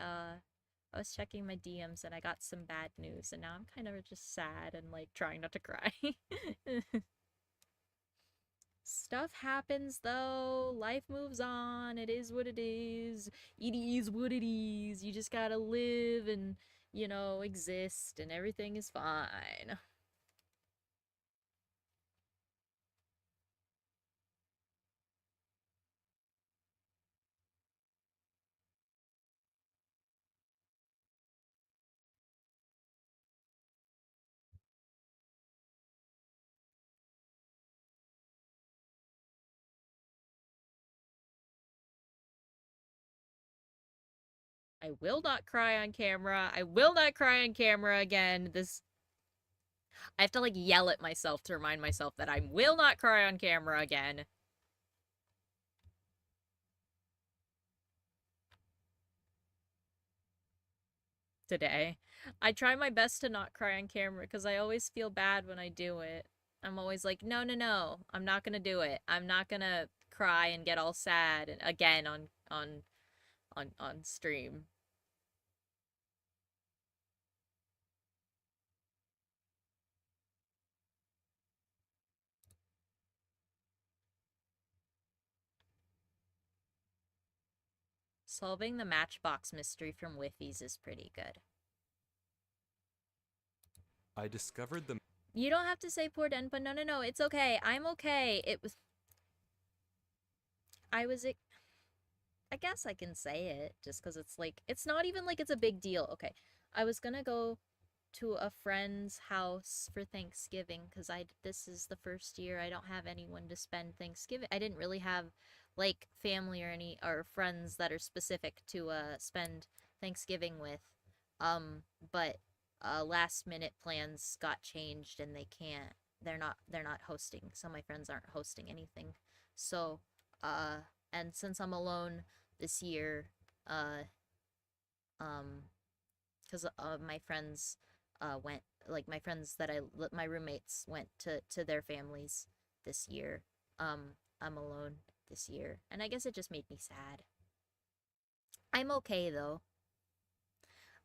was checking my DMs and I got some bad news, and now I'm kind of just sad and, like, trying not to cry. Stuff happens, though. Life moves on. It is what it is. It is what it is. You just gotta live and, you know, exist, and everything is fine. I will not cry on camera. I will not cry on camera again. I have to, like, yell at myself to remind myself that I will not cry on camera again. Today. I try my best to not cry on camera because I always feel bad when I do it. I'm always like, no, no, no, I'm not gonna do it. I'm not gonna cry and get all sad again on stream. Solving the Matchbox mystery from Whiffies is pretty good.
I discovered the...
You don't have to say poor Denpa. No, no, no. It's okay. I'm okay. I guess I can say it just because it's like, it's not even like it's a big deal. Okay. I was gonna go to a friend's house for Thanksgiving because this is the first year I don't have anyone to spend Thanksgiving. I didn't really have, like, family or friends that are specific to spend Thanksgiving with. But last minute plans got changed and they're not hosting. So my friends aren't hosting anything. So and since I'm alone this year, because my friends went, like, my roommates went to their families this year. I'm alone this year, and I guess it just made me sad. I'm okay though.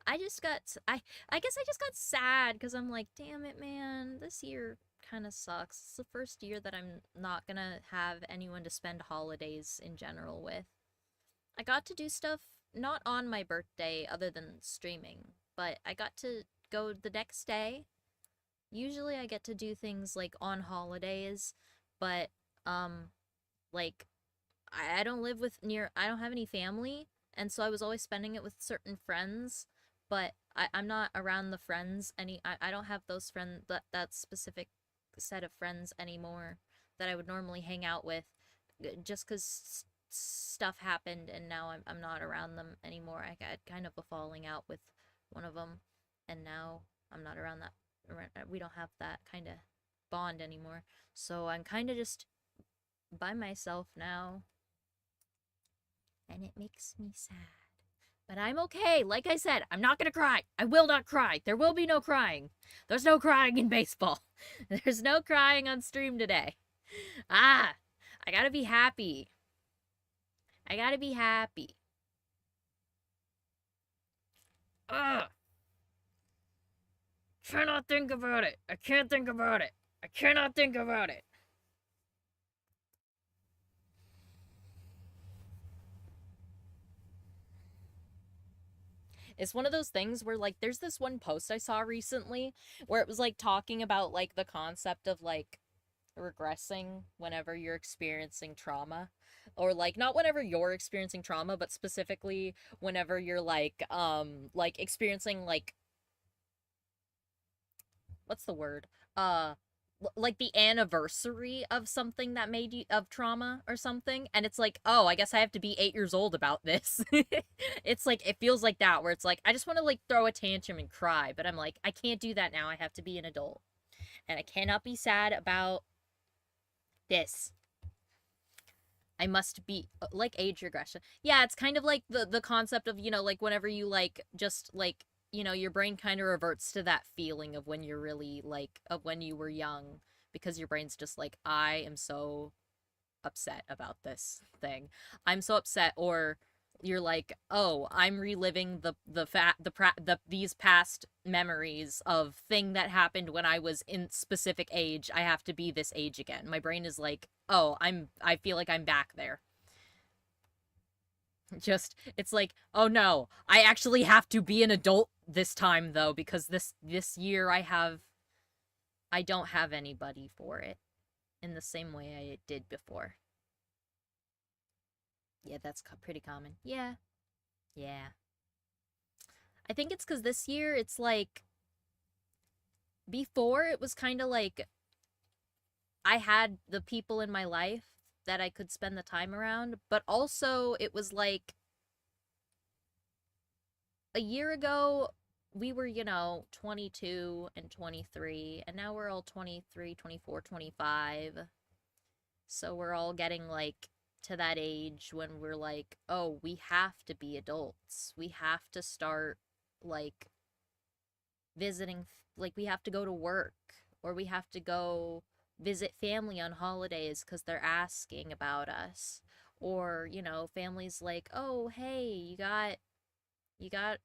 I guess I just got sad because I'm like, damn it, man, this year kind of sucks. It's the first year that I'm not gonna have anyone to spend holidays in general with. I got to do stuff not on my birthday other than streaming, but I got to go the next day. Usually I get to do things, like, on holidays, but like, I don't live I don't have any family, and so I was always spending it with certain friends, but I'm not around the friends I don't have those friends, that specific set of friends anymore that I would normally hang out with, just because stuff happened and now I'm not around them anymore. I had kind of a falling out with one of them, and now I'm not around we don't have that kind of bond anymore. So I'm kind of just by myself now, and it makes me sad. But I'm okay. Like I said, I'm not gonna cry. I will not cry. There will be no crying. There's no crying in baseball. There's no crying on stream today. I gotta be happy. I gotta be happy. Ugh. Cannot think about it. I can't think about it. I cannot think about it. It's one of those things where, like, there's this one post I saw recently where it was, like, talking about, like, the concept of, like, regressing whenever you're experiencing trauma. Or, like, not whenever you're experiencing trauma, but specifically whenever you're, like, experiencing, like, what's the word? Like the anniversary of something that made you of trauma or something, and it's like, oh, I guess I have to be 8 years old about this. It's like, it feels like that, where it's like, I just want to like throw a tantrum and cry, but I'm like, I can't do that now. I have to be an adult, and I cannot be sad about this. I must be like age regression. Yeah, it's kind of like the concept of, you know, like whenever you like just like, you know, your brain kind of reverts to that feeling of when you're really like, of when you were young, because your brain's just like, I am so upset about this thing. I'm so upset. Or you're like, oh, I'm reliving these past memories of thing that happened when I was in specific age. I have to be this age again. My brain is like, oh, I feel like I'm back there. Just, it's like, oh no, I actually have to be an adult this time though, because this year I don't have anybody for it in the same way I did before. Yeah, that's pretty common. Yeah. Yeah. I think it's because this year it's like, before it was kind of like I had the people in my life that I could spend the time around, but also it was like a year ago we were, you know, 22 and 23, and now we're all 23, 24, 25. So we're all getting like to that age when we're like, oh, we have to be adults. We have to start like visiting, like we have to go to work, or we have to go visit family on holidays because they're asking about us. Or, you know, families like, oh, hey,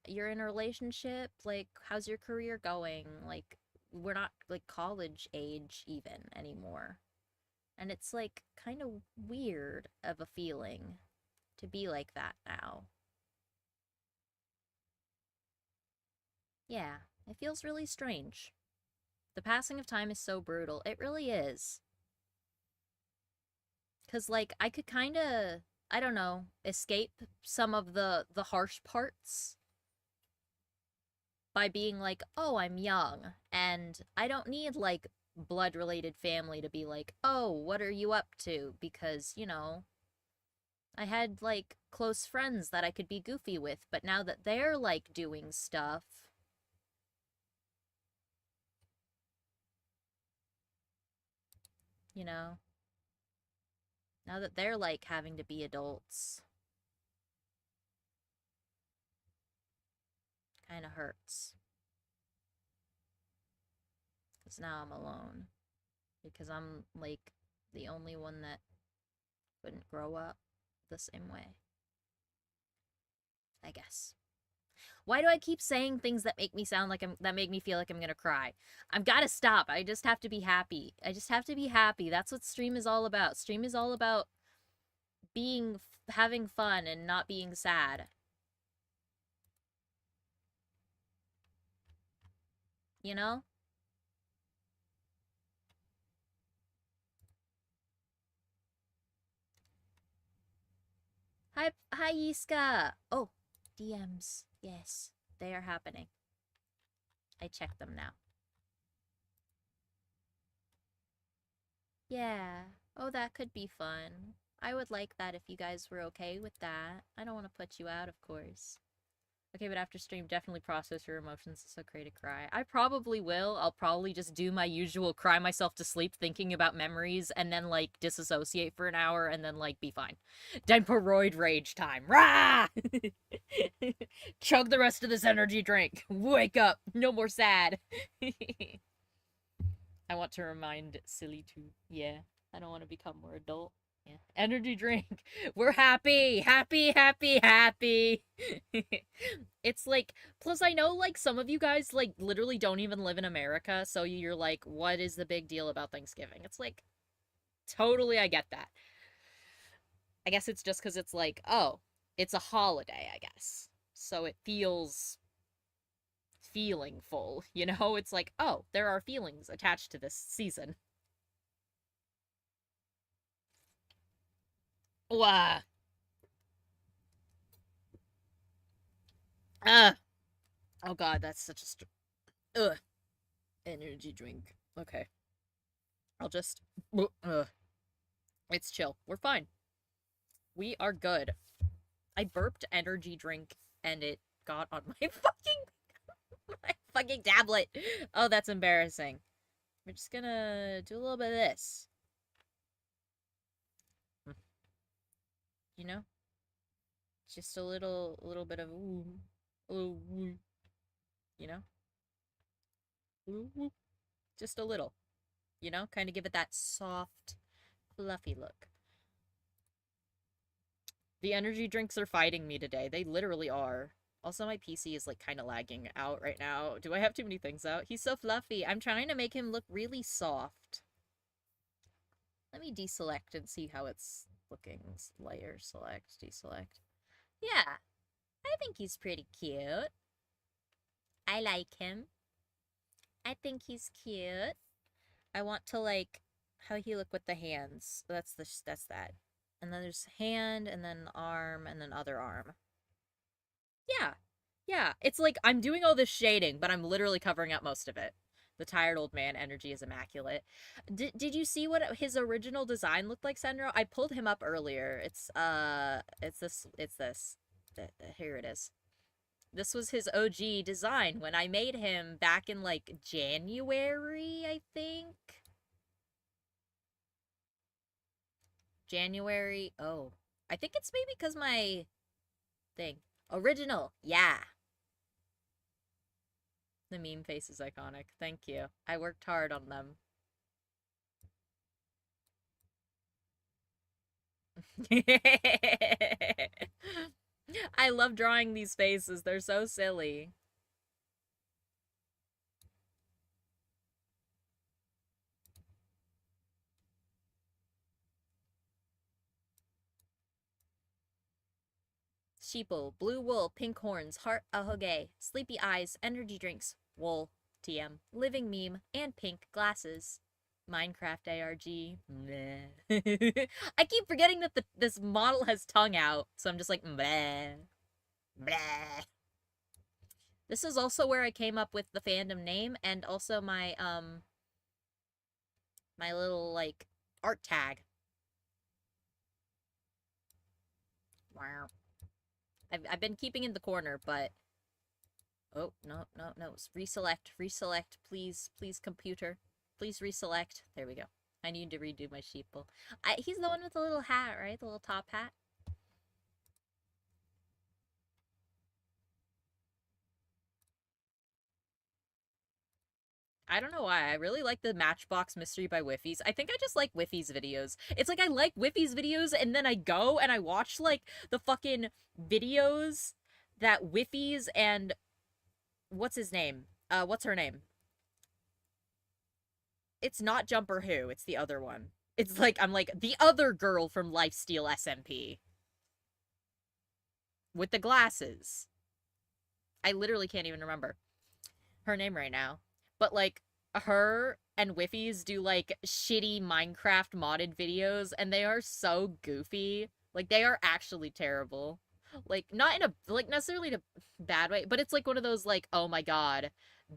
you're in a relationship, like, how's your career going? Like, we're not like college age even anymore. And it's like kind of weird of a feeling to be like that now. Yeah, it feels really strange. The passing of time is so brutal. It really is. 'Cause like I could kind of, I don't know, escape some of the harsh parts by being like, oh, I'm young, and I don't need like blood-related family to be like, oh, what are you up to? Because, you know, I had like close friends that I could be goofy with, but now that they're like doing stuff, you know, now that they're like having to be adults, kind of hurts. Because now I'm alone. Because I'm like the only one that couldn't grow up the same way. I guess. Why do I keep saying things that make me sound like that make me feel like I'm gonna cry? I've gotta stop. I just have to be happy. I just have to be happy. That's what stream is all about. Stream is all about having fun and not being sad. You know? Hi, Yiska. Oh, DMs. Yes, they are happening. I check them now. Yeah. Oh, that could be fun. I would like that if you guys were okay with that. I don't want to put you out, of course. Okay, but after stream, definitely process your emotions. It's okay to cry. I probably will. I'll probably just do my usual cry myself to sleep thinking about memories and then, like, disassociate for an hour and then, like, be fine. Denparoid rage time. Rah! Chug the rest of this energy drink. Wake up. No more sad. I want to remind Silly to, yeah, I don't want to become more adult. Yeah. Energy drink. We're happy. Happy, happy, happy. It's like, plus I know like some of you guys like literally don't even live in America, so you're like, what is the big deal about Thanksgiving? It's like, totally I get that. I guess it's just because it's like, oh, it's a holiday, I guess. So it feels feeling full, you know? It's like, oh, there are feelings attached to this season. Wah. Oh god, that's such a ugh. Energy drink. Okay. I'll just it's chill. We're fine. We are good. I burped energy drink and it got on my fucking tablet. Oh, that's embarrassing. We're just gonna do a little bit of this. You know? Just a little bit of ooh. Ooh. You know? Ooh. Just a little. You know? Kind of give it that soft, fluffy look. The energy drinks are fighting me today. They literally are. Also, my PC is, like, kind of lagging out right now. Do I have too many things out? He's so fluffy. I'm trying to make him look really soft. Let me deselect and see how it's looking. Layer, select, deselect. Yeah. I think he's pretty cute. I like him. I think he's cute. I want to, like, how he look with the hands. That's that. And then there's hand, and then arm, and then other arm. Yeah. Yeah. It's like, I'm doing all this shading, but I'm literally covering up most of it. The tired old man energy is immaculate. Did you see what his original design looked like, Senro? I pulled him up earlier. It's this. Here it is. This was his OG design when I made him back in, like, January, I think? January. Oh. I think it's maybe because my thing. Original. Yeah. The meme face is iconic. Thank you. I worked hard on them. I love drawing these faces. They're so silly. Sheeple, blue wool, pink horns, heart ahoge, sleepy eyes, energy drinks, wool, TM, living meme, and pink glasses. Minecraft ARG. Meh. I keep forgetting that this model has tongue out, so I'm just like, bleh. Bleh. This is also where I came up with the fandom name and also my, my little, like, art tag. Wow. I've been keeping in the corner, but... Oh, no. Reselect, please, computer. Please reselect. There we go. I need to redo my sheeple. He's the one with the little hat, right? The little top hat. I don't know why. I really like the Matchbox Mystery by Whiffies. I think I just like Whiffies videos. It's like I like Whiffies videos, and then I go and I watch, like, the fucking videos that Whiffies and... What's his name? What's her name? It's not Jumper Who. It's the other one. It's like, I'm like, the other girl from Lifesteal SMP. With the glasses. I literally can't even remember her name right now. But, like, her and Whiffies do, like, shitty Minecraft modded videos, and they are so goofy. Like, they are actually terrible. Like, not in a, like, necessarily in a bad way, but it's, like, one of those, like, oh my god,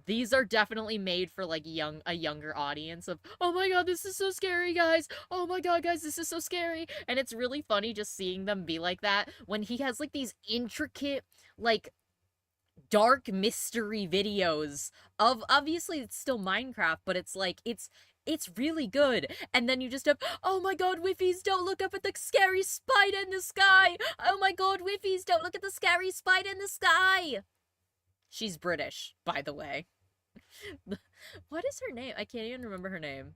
these are definitely made for, like, a younger audience of, oh my god, this is so scary, guys! Oh my god, guys, this is so scary! And it's really funny just seeing them be like that when he has, like, these intricate, like, dark mystery videos of, obviously it's still Minecraft, but it's like, it's really good. And then you just have, oh my god, Whiffies, don't look up at the scary spider in the sky! Oh my god, Whiffies, don't look at the scary spider in the sky! She's British, by the way. What is her name? I can't even remember her name.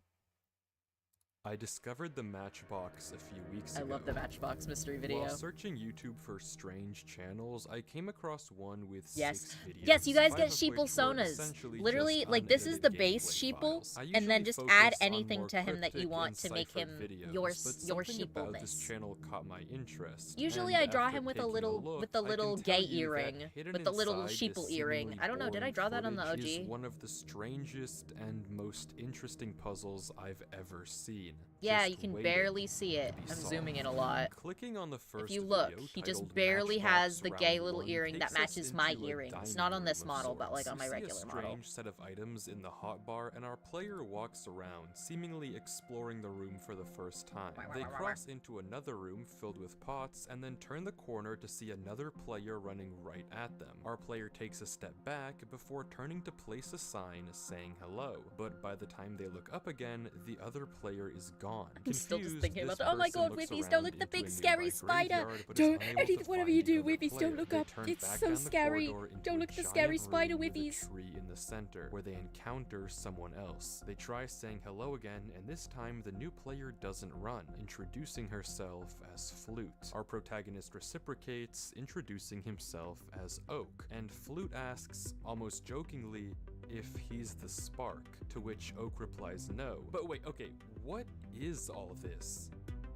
I discovered the Matchbox a few weeks ago.
I love the Matchbox mystery video.
While searching YouTube for strange channels, I came across one with
Yes.
6 videos.
Yes, you guys
5
get
of
sheeple
which were
sonas.
essentially
Literally,
just
like, this is the
unedited
base
gameplay
sheeple,
files. I
and then
usually
just
focus
add
on
anything
more
to him that you
cryptic
want
and
to make
ciphered
him
videos,
your
but something about this
sheepleness.
channel caught my interest.
Usually
and
I draw
after
him with a
taking
little
look,
with the
I
little
can tell
gay
you that
earring,
hidden
with the little
inside
sheeple
this
earring.
seemingly
I don't know, did I
boring
draw that on the
footage is
OG?
one of the strangest and most interesting puzzles I've ever seen.
Yeah,
Just
you can
waiting
barely see it.
to be
I'm
solved.
zooming in a lot.
Clicking on the first
If you look,
video
he just
titled
barely
Matchbox
has the gay
Round
little
1
earring that
takes us
matches my
into a
earrings.
dining
Not on this
room of
model, but like
sorts.
on my
We see a
regular model.
strange set of items in the hotbar, and our player walks around, seemingly exploring the room for the first time. They cross into another room filled with pots, and then turn the corner to see another player running right at them. Our player takes a step back before turning to place a sign saying hello, but by the time they look up again, the other player is gone.
I'm still just
Confused,
thinking
this
about, oh my
person
god,
looks
Whiffies, don't
around
look at the
into
big
a
scary
nearby
spider.
graveyard, but is
Don't,
unable to
whatever
find
you do,
the other
Whiffies, don't
player.
look
They
up.
turn
It's
back
so
down the
scary.
corridor into
Don't
a
look at the
giant
scary spider,
room with a
Whiffies.
tree in the center, where they encounter someone else. They try saying hello again, and this time the new player doesn't run, introducing herself as Flute. Our protagonist reciprocates, introducing himself as Oak, and Flute asks, almost jokingly, if he's the spark, to which Oak replies no. But wait, okay, what is all of this?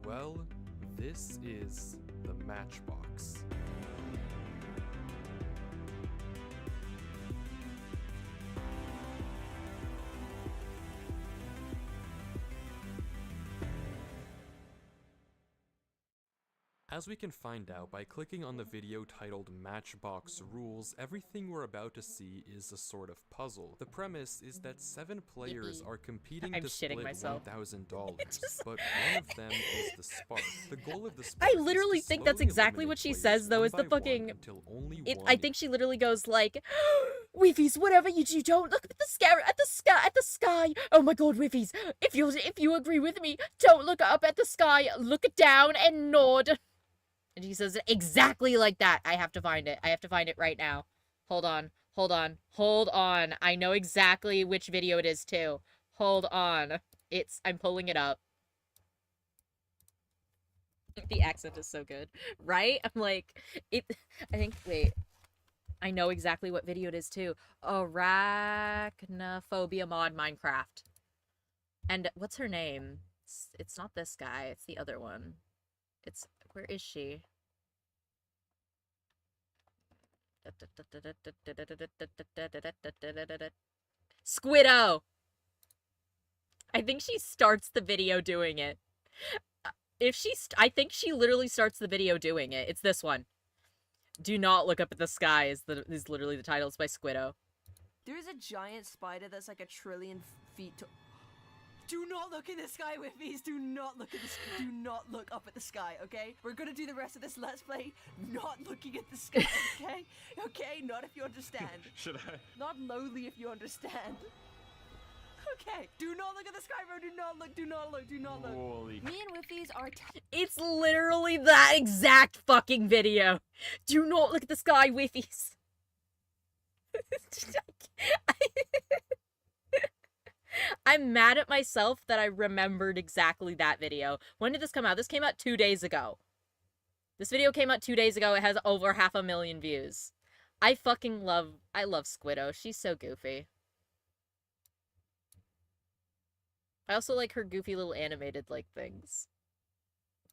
Well, this is the Matchbox. As we can find out by clicking on the video titled Matchbox Rules, everything we're about to see is a sort of puzzle. The premise is that 7 players are competing
I'm
to
shitting
split
myself.
$1,000, but one of them is the spark. The goal of the spark
I literally think that's exactly what she says, though, is the fucking... I think she literally goes like, Whiffies, whatever you do, don't look at the sky. Oh my god, Whiffies, if you agree with me, don't look up at the sky, look down and nod. And she says it exactly like that. I have to find it. I have to find it right now. Hold on. I know exactly which video it is, too. Hold on. I'm pulling it up. The accent is so good, right? I'm like, wait. I know exactly what video it is, too. Arachnophobia mod Minecraft. And what's her name? It's not this guy. It's the other one. Where is she? Squiddo! I think she starts the video doing it. I think she literally starts the video doing it. It's this one. Do not look up at the sky is literally the title. It's by Squiddo.
There's a giant spider that's like 1 trillion feet tall. Do not look in the sky, Whiffies. Do not look up at the sky, okay? We're gonna do the rest of this Let's Play not looking at the sky, okay? Okay, not if you understand.
Should I?
Not lowly if you understand. Okay, do not look at the sky, bro. Do not look.
Holy.
Me and Whiffies are
It's literally that exact fucking video. Do not look at the sky, Whiffies. I'm mad at myself that I remembered exactly that video. When did this come out? This came out 2 days ago. This video came out 2 days ago. It has over 500,000 views. I love Squiddo. She's so goofy. I also like her goofy little animated, things.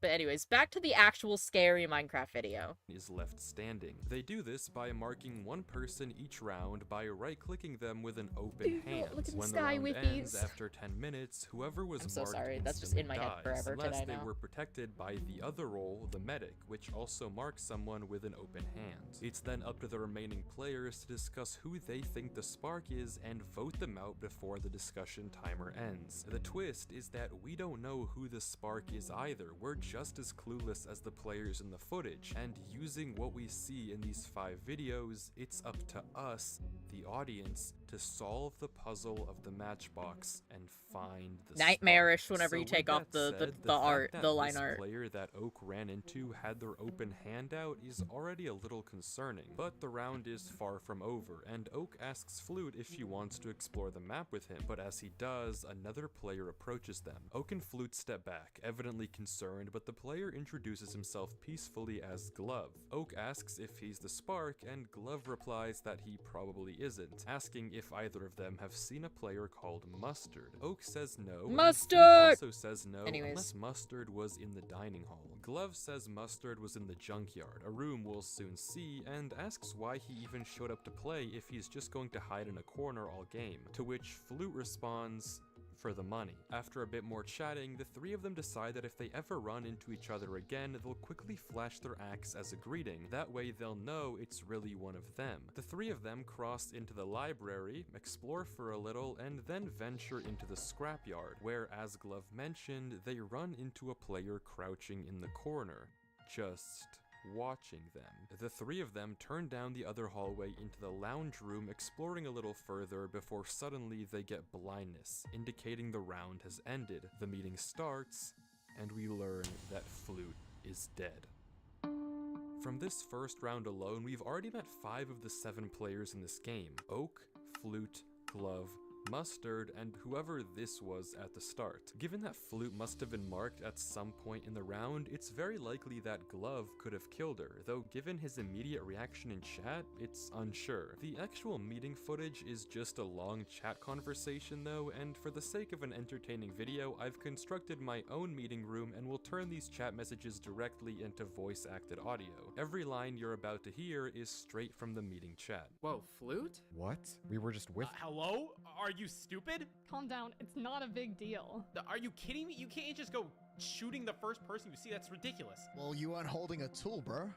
But anyways, back to the actual scary Minecraft video.
Is left standing. They do this by marking one person each round by right-clicking them with an open hand.
Look at the
When
sky,
the round
Whiffies.
ends after 10 minutes, whoever was
I'm so
marked
sorry, that's just in my head
dies,
forever
unless
today
they
now.
were protected by the other role, the medic, which also marks someone with an open hand. It's then up to the remaining players to discuss who they think the spark is and vote them out before the discussion timer ends. The twist is that we don't know who the spark is either. We're just as clueless as the players in the footage, and using what we see in these 5 videos, it's up to us, the audience, to solve the puzzle of the matchbox and find the
Nightmarish
spark.
whenever
So
you take
with
off
that
the
said,
art,
fact
the
that
line
this
art.
player that Oak ran into had their open hand out is already a little concerning, but the round is far from over, and Oak asks Flute if she wants to explore the map with him, but as he does, another player approaches them. Oak and Flute step back, evidently concerned, but the player introduces himself peacefully as Glove. Oak asks if he's the spark, and Glove replies that he probably isn't, asking if either of them have seen a player called Mustard. Oak says no. and
Mustard!
Flute also says no, unless Mustard was in the dining hall. Glove says Mustard was in the junkyard, a room we'll soon see, and asks why he even showed up to play if he's just going to hide in a corner all game, to which Flute responds, for the money. After a bit more chatting, the three of them decide that if they ever run into each other again, they'll quickly flash their axe as a greeting. That way they'll know it's really one of them. The three of them cross into the library, explore for a little, and then venture into the scrapyard, where, as Glove mentioned, they run into a player crouching in the corner, just watching them. The three of them turn down the other hallway into the lounge room, exploring a little further before suddenly they get blindness, indicating the round has ended. The meeting starts, and we learn that Flute is dead. From this first round alone, we've already met 5 of the 7 players in this game: Oak, Flute, Glove, Mustard, and whoever this was at the start. Given that Flute must have been marked at some point in the round, it's very likely that Glove could have killed her, though given his immediate reaction in chat, it's unsure. The actual meeting footage is just a long chat conversation though, and for the sake of an entertaining video, I've constructed my own meeting room and will turn these chat messages directly into voice-acted audio. Every line you're about to hear is straight from the meeting chat.
Whoa, Flute?
What? We were just with-
Hello? Are you stupid?
Calm down, it's not a big deal.
Are you kidding me? You can't just go shooting the first person you see. That's ridiculous.
Well, you aren't holding a tool, bro.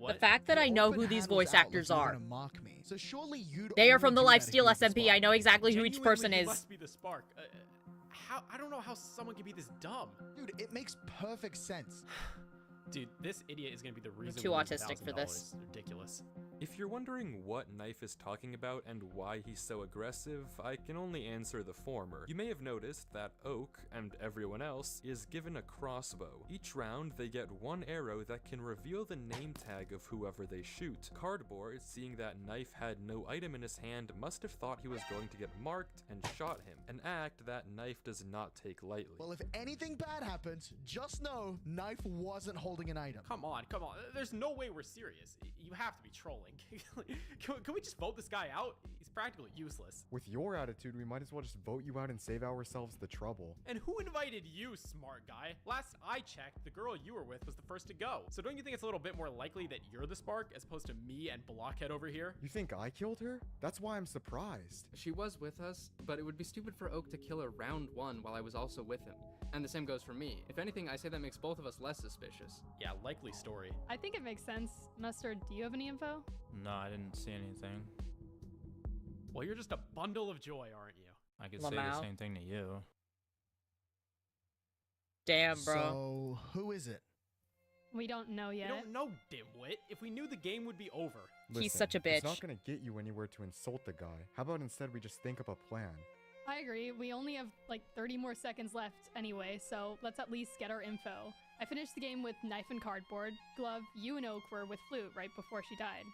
The fact that I know who these voice actors are.
Mock me. So surely you'd
They are from the
only do
Lifesteal
that if you're the
SMP. I know exactly who each
Genuinely,
person
you
is.
must be the spark. How? I don't know how someone can be this dumb.
Dude, it makes perfect sense.
Dude, this idiot is gonna be the reason.
too
we lose
autistic for this.
$1,000. Ridiculous.
If you're wondering what Knife is talking about and why he's so aggressive, I can only answer the former. You may have noticed that Oak, and everyone else, is given a crossbow. Each round, they get one arrow that can reveal the name tag of whoever they shoot. Cardboard, seeing that Knife had no item in his hand, must have thought he was going to get marked and shot him, an act that Knife does not take lightly.
Well, if anything bad happens, just know Knife wasn't holding an item.
Come on, come on. There's no way we're serious. You have to be trolling. Can we just vote this guy out? He's practically useless.
With your attitude, we might as well just vote you out and save ourselves the trouble.
And who invited you, smart guy? Last I checked, the girl you were with was the first to go. So don't you think it's a little bit more likely that you're the spark as opposed to me and Blockhead over here?
You think I killed her? That's why I'm surprised.
She was with us, but it would be stupid for Oak to kill her round 1 while I was also with him. And the same goes for me. If anything, I say that makes both of us less suspicious.
Yeah, likely story.
I think it makes sense. Mustard, do you have any info?
No, I didn't see anything.
Well, you're just a bundle of joy, aren't you?
I could say the same thing to you.
Damn, bro.
So, who is it?
We don't know yet.
We don't know, dimwit. If we knew, the game would be over.
He's such a bitch.
It's not gonna get you anywhere to insult the guy. How about instead we just think up a plan?
I agree. We only have like 30 more seconds left anyway, so let's at least get our info. I finished the game with Knife and Cardboard. Glove, you and Oak were with Flute right before she died,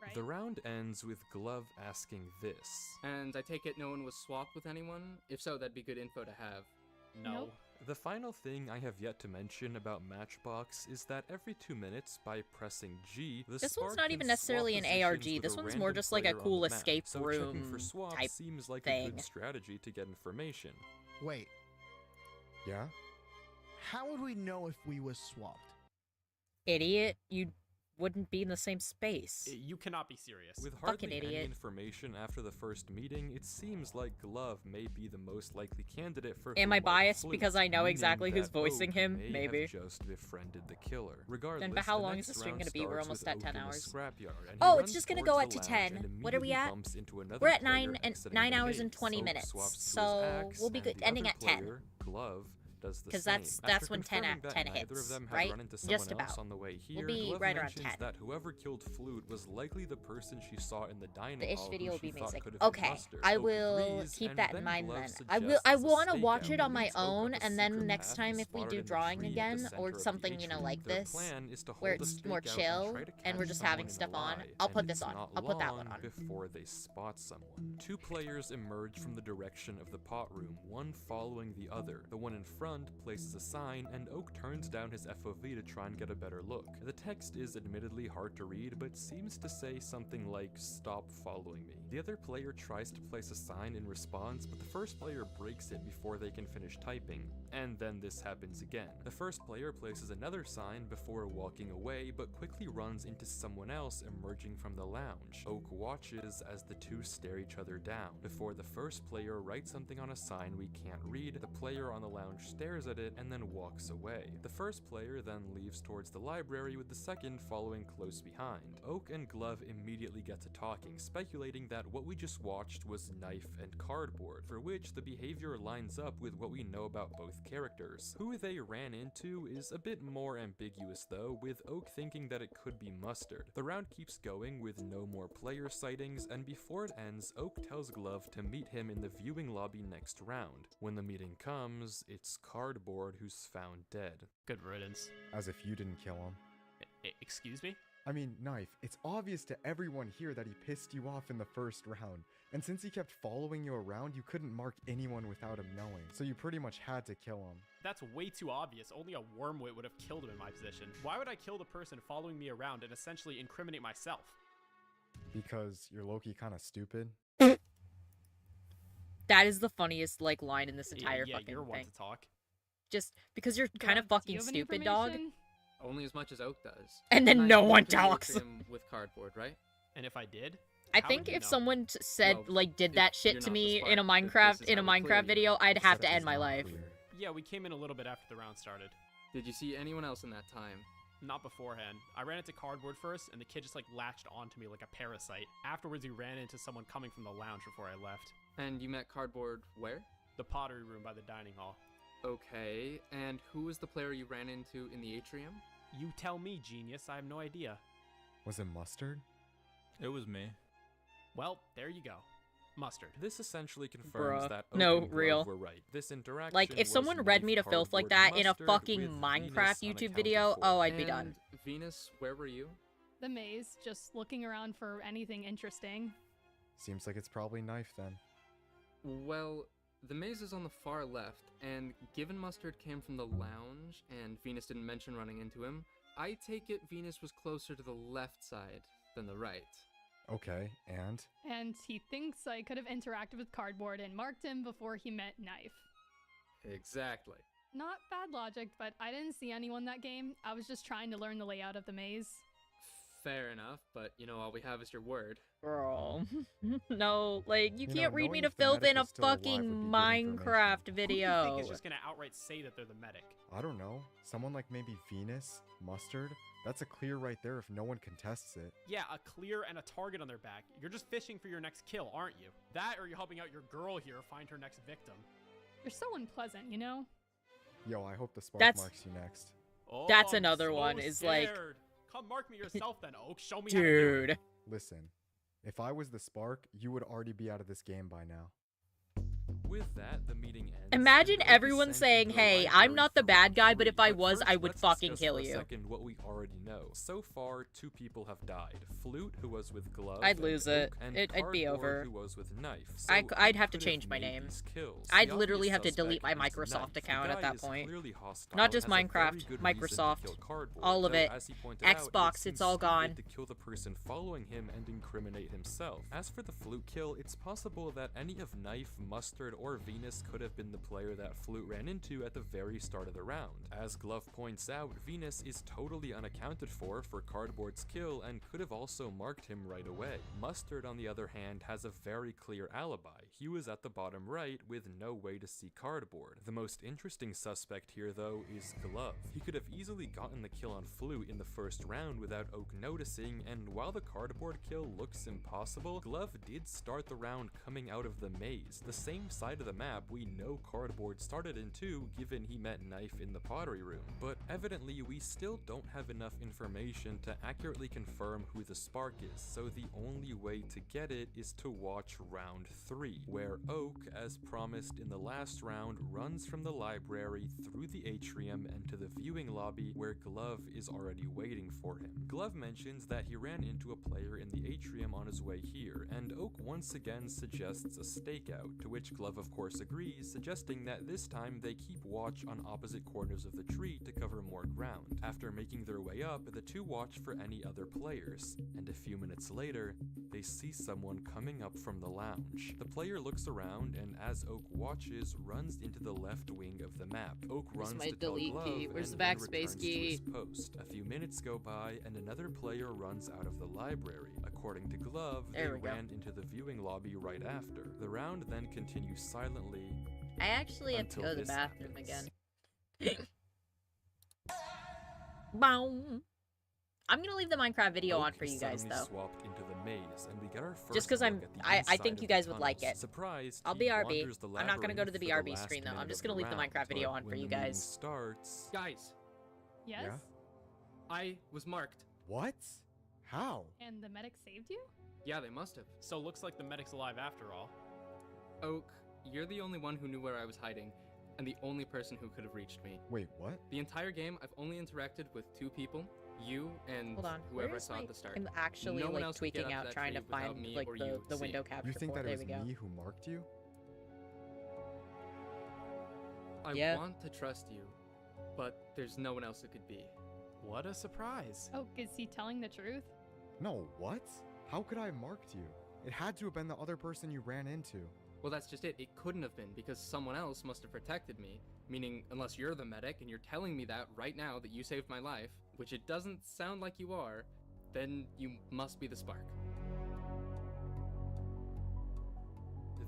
right?
The round ends with Glove asking this.
And I take it no one was swapped with anyone? If so, that'd be good info to have.
No.
Nope.
The final thing I have yet to mention about Matchbox is that every 2 minutes, by pressing G, the
This
spark
one's not
can
even
swap
necessarily an
positions
ARG.
with
This
a
one's more
random
just like a
player on
cool
the map.
escape
So
room
checking for swaps
type
seems like a
thing.
good strategy to get information.
Wait,
Yeah?
how would we know if we were swapped?
Idiot, you wouldn't be in the same space.
You cannot be serious.
With
Fucking
hardly any
idiot.
information after the first meeting, it seems like Glove may be the most likely candidate for
Am
who
I
might
biased
flute,
because I know
meaning
exactly who's
that
voicing
Oak
him?
may
Maybe.
have just befriended the killer. Regardless,
Then, but how
the
long
next
is the stream
round
gonna be? We're
starts
almost
with
at
Oak
10
in the
hours.
scrapyard, and he
Oh, it's
runs
just gonna
towards
go
the
at to
lounge
10.
and
What are we
immediately
at?
bumps into another
We're at
player
9
exiting
9
the
hours
gate.
and 20
Oak
minutes,
swaps to his
so
axe,
we'll be
and
good
the
ending
other
at 10.
player, Glove, does the
because
same.
that's
After
when 10
confirming that neither
hits,
of them had
right?
run into someone
Just
else
about.
on the way here,
We'll be
Glove
right around
mentions
10.
that whoever killed Flute was likely the person she saw in the dining
The ish
hall
video
who
will
she
be
thought
amazing.
could have been
Okay,
Mustard.
I
Oak
will
agrees,
keep
and
that in
then
mind
Glove
then.
suggests
I
a
want to watch
stakeout.
it on
It
my
leads Oak
own,
up a
and then
secret
next
path
time
he
if we
spotted
do
in the
drawing
tree at the
again,
center
or
of the
something, you know,
atrium.
like
Their
this,
plan is to
where
hold a
it's more
stakeout and
chill,
try to
and we're
catch
just
someone
having
in a
stuff on,
lie,
I'll
and
put this
it's
on.
not
I'll put that one
long
on.
before they spot someone. Two players emerge from the direction of the pot room, one following the other. The one in front places a sign, and Oak turns down his FOV to try and get a better look. The text is admittedly hard to read, but seems to say something like, "Stop following me." The other player tries to place a sign in response, but the first player breaks it before they can finish typing, and then this happens again. The first player places another sign before walking away, but quickly runs into someone else emerging from the lounge. Oak watches as the two stare each other down. Before the first player writes something on a sign we can't read, the player on the lounge stares at it and then walks away. The first player then leaves towards the library with the second following close behind. Oak and Glove immediately get to talking, speculating that what we just watched was knife and cardboard, for which the behavior lines up with what we know about both characters. Who they ran into is a bit more ambiguous though, with Oak thinking that it could be Mustard. The round keeps going with no more player sightings, and before it ends, Oak tells Glove to meet him in the viewing lobby next round. When the meeting comes, it's Cardboard who's found dead.
Good riddance.
As if you didn't kill him.
Excuse me?
I mean, Knife, it's obvious to everyone here that he pissed you off in the first round. And since he kept following you around, you couldn't mark anyone without him knowing. So you pretty much had to kill him.
That's way too obvious. Only a wormwit would have killed him in my position. Why would I kill the person following me around and essentially incriminate myself?
Because you're low-key kind of stupid.
That is the funniest, like, line in this entire
yeah,
fucking
you're one
thing.
to talk.
Just because you're kind of fucking stupid, dog.
Only as much as Oak does.
And then
Knife
no one
definitely
talks.
ate him with cardboard, right?
And if I did?
I
How
think
would you
if
know?
someone said,
Well,
like, did
if
that shit
you're
to
not the
me
spark,
in a
then this
Minecraft
is how we clear
Minecraft
you.
video, I'd have to
Setup
end
is
my
not
life.
clear.
Yeah, we came in a little bit after the round started.
Did you see anyone else in that time?
Not beforehand. I ran into Cardboard first, and the kid just, like, latched onto me like a parasite. Afterwards, he ran into someone coming from the lounge before I left.
And you met Cardboard where?
The pottery room by the dining hall.
Okay, and who was the player you ran into in the atrium?
You tell me, genius. I have no idea.
Was it Mustard?
It was me.
Well, there you go. Mustard.
This essentially confirms
Bruh.
that Oak
No,
and Glove
real.
were right. This interaction
Like, if
was
someone read me to
knife,
filth like
cardboard,
that in a
mustard
fucking
with
Minecraft
Venus
YouTube video,
unaccounted for.
oh, I'd be
And
done.
Venus, where were you?
The maze, just looking around for anything interesting.
Seems like it's probably Knife then.
Well, the maze is on the far left, and given Mustard came from the lounge, and Venus didn't mention running into him, I take it Venus was closer to the left side than the right.
Okay, and?
And he thinks I could have interacted with Cardboard and marked him before he met Knife.
Exactly.
Not bad logic, but I didn't see anyone that game. I was just trying to learn the layout of the maze.
Fair enough, but you know, all we have is your word.
Bro. No, like, you
You
can't
know,
read me
knowing
to
if the
filth
medic
in a
is still alive
fucking
would be good
Minecraft
Who do you
video.
think is just gonna outright say that they're the medic?
I don't know. Someone like maybe Venus? Mustard? That's a clear right there if no one contests it.
Yeah, a clear and a target on their back. You're just fishing for your next kill, aren't you? That or you're helping out your girl here find her next victim.
You're so unpleasant, you know?
Yo, I hope the spark
That's-
marks you next.
Oh,
That's
I'm
another
so
one, is like-
scared. Come mark me yourself then, Oak. Show me how to do it.
Dude.
Listen, if I was the spark, you would already be out of this game by now.
With that, the meeting ends.
Imagine
and Oak
everyone
is sent
saying,
into the
hey,
library
I'm not the
for
bad
round
guy, but if I
3.
was,
First,
I would
let's
fucking
discuss
kill
for a
you.
second what we already know. So far, 2 people have died. Flute, who was with Glove,
I'd
and
lose it.
Oak, and
It'd be
Cardboard,
over.
who was with Knife.
I-
So
I'd
who
have to
could
change my
made
name.
these kills?
I'd
The
literally
obvious
have to delete
suspect
my
is
Microsoft
Knife. The
account at
guy
that
is
point.
clearly hostile
Not
and
just
has a very
Minecraft,
good reason to
Microsoft,
kill Cardboard,
all of
though,
it.
as he pointed out,
Xbox,
seems
it's all
stupid
gone.
to kill the person following him and incriminate himself. As for the Flute kill, it's possible that any of Knife, Mustard, or Venus could have been the player that Flute ran into at the very start of the round. As Glove points out, Venus is totally unaccounted for Cardboard's kill and could have also marked him right away. Mustard, on the other hand, has a very clear alibi. He was at the bottom right with no way to see Cardboard. The most interesting suspect here, though, is Glove. He could have easily gotten the kill on Flute in the first round without Oak noticing, and while the Cardboard kill looks impossible, Glove did start the round coming out of the maze, the same side side of the map we know Cardboard started in too, given he met Knife in the pottery room, but evidently we still don't have enough information to accurately confirm who the spark is, so the only way to get it is to watch round 3, where Oak, as promised in the last round, runs from the library through the atrium and to the viewing lobby where Glove is already waiting for him. Glove mentions that he ran into a player in the atrium on his way here, and Oak once again suggests a stakeout, to which Glove of course agrees, suggesting that this time they keep watch on opposite corners of the tree to cover more ground. After making their way up, the two watch for any other players, and a few minutes later, they see someone coming up from the lounge. The player looks around and as Oak watches, runs into the left wing of the map. Oak runs to tell Glove
Where's
and
the
then
backspace
returns
key?
to his post. A few minutes go by and another player runs out of the library. According to Glove, they ran into the viewing lobby right after. The round then continues silently.
I actually have to
until
go to the
this
bathroom
happens.
again. Boom. I'm gonna leave the Minecraft video on
Oak
for
is
you guys
suddenly
though.
swapped into the maze, and we get our first
Just because
look at the
I
inside
think
of
you
the
guys would like
tunnels.
it.
Surprised,
I'll
he
BRB.
wanders the
I'm not gonna go to the
labyrinth for
BRB
last
screen though.
minute
I'm just
of
gonna
the
leave the
round,
Minecraft video
but
on for
when
you
the meeting
guys.
starts,
Guys,
Yes?
Yeah?
I was marked.
What? How?
And the medic saved you?
Yeah, they must have.
So looks like the medic's alive after all.
Oak, you're the only one who knew where I was hiding, and the only person who could have reached me.
Wait, what?
The entire game, I've only interacted with 2 people, you and
Hold on.
whoever I
Where's
saw
my-
at the start.
I'm actually
No one
like
else could get
tweaking
up
out
that
trying to
tree without
find
me
like
or
the
you
window
seeing.
capture
You think
for
that
it.
it
There
was
we go.
me who marked you?
I want to trust you, but there's no one else it could be.
What a surprise.
Oh, is he telling the truth?
No, what? How could I have marked you? It had to have been the other person you ran into.
Well, that's just it. It couldn't have been because someone else must have protected me. Meaning, unless you're the medic and you're telling me that right now that you saved my life, which it doesn't sound like you are, then you must be the spark.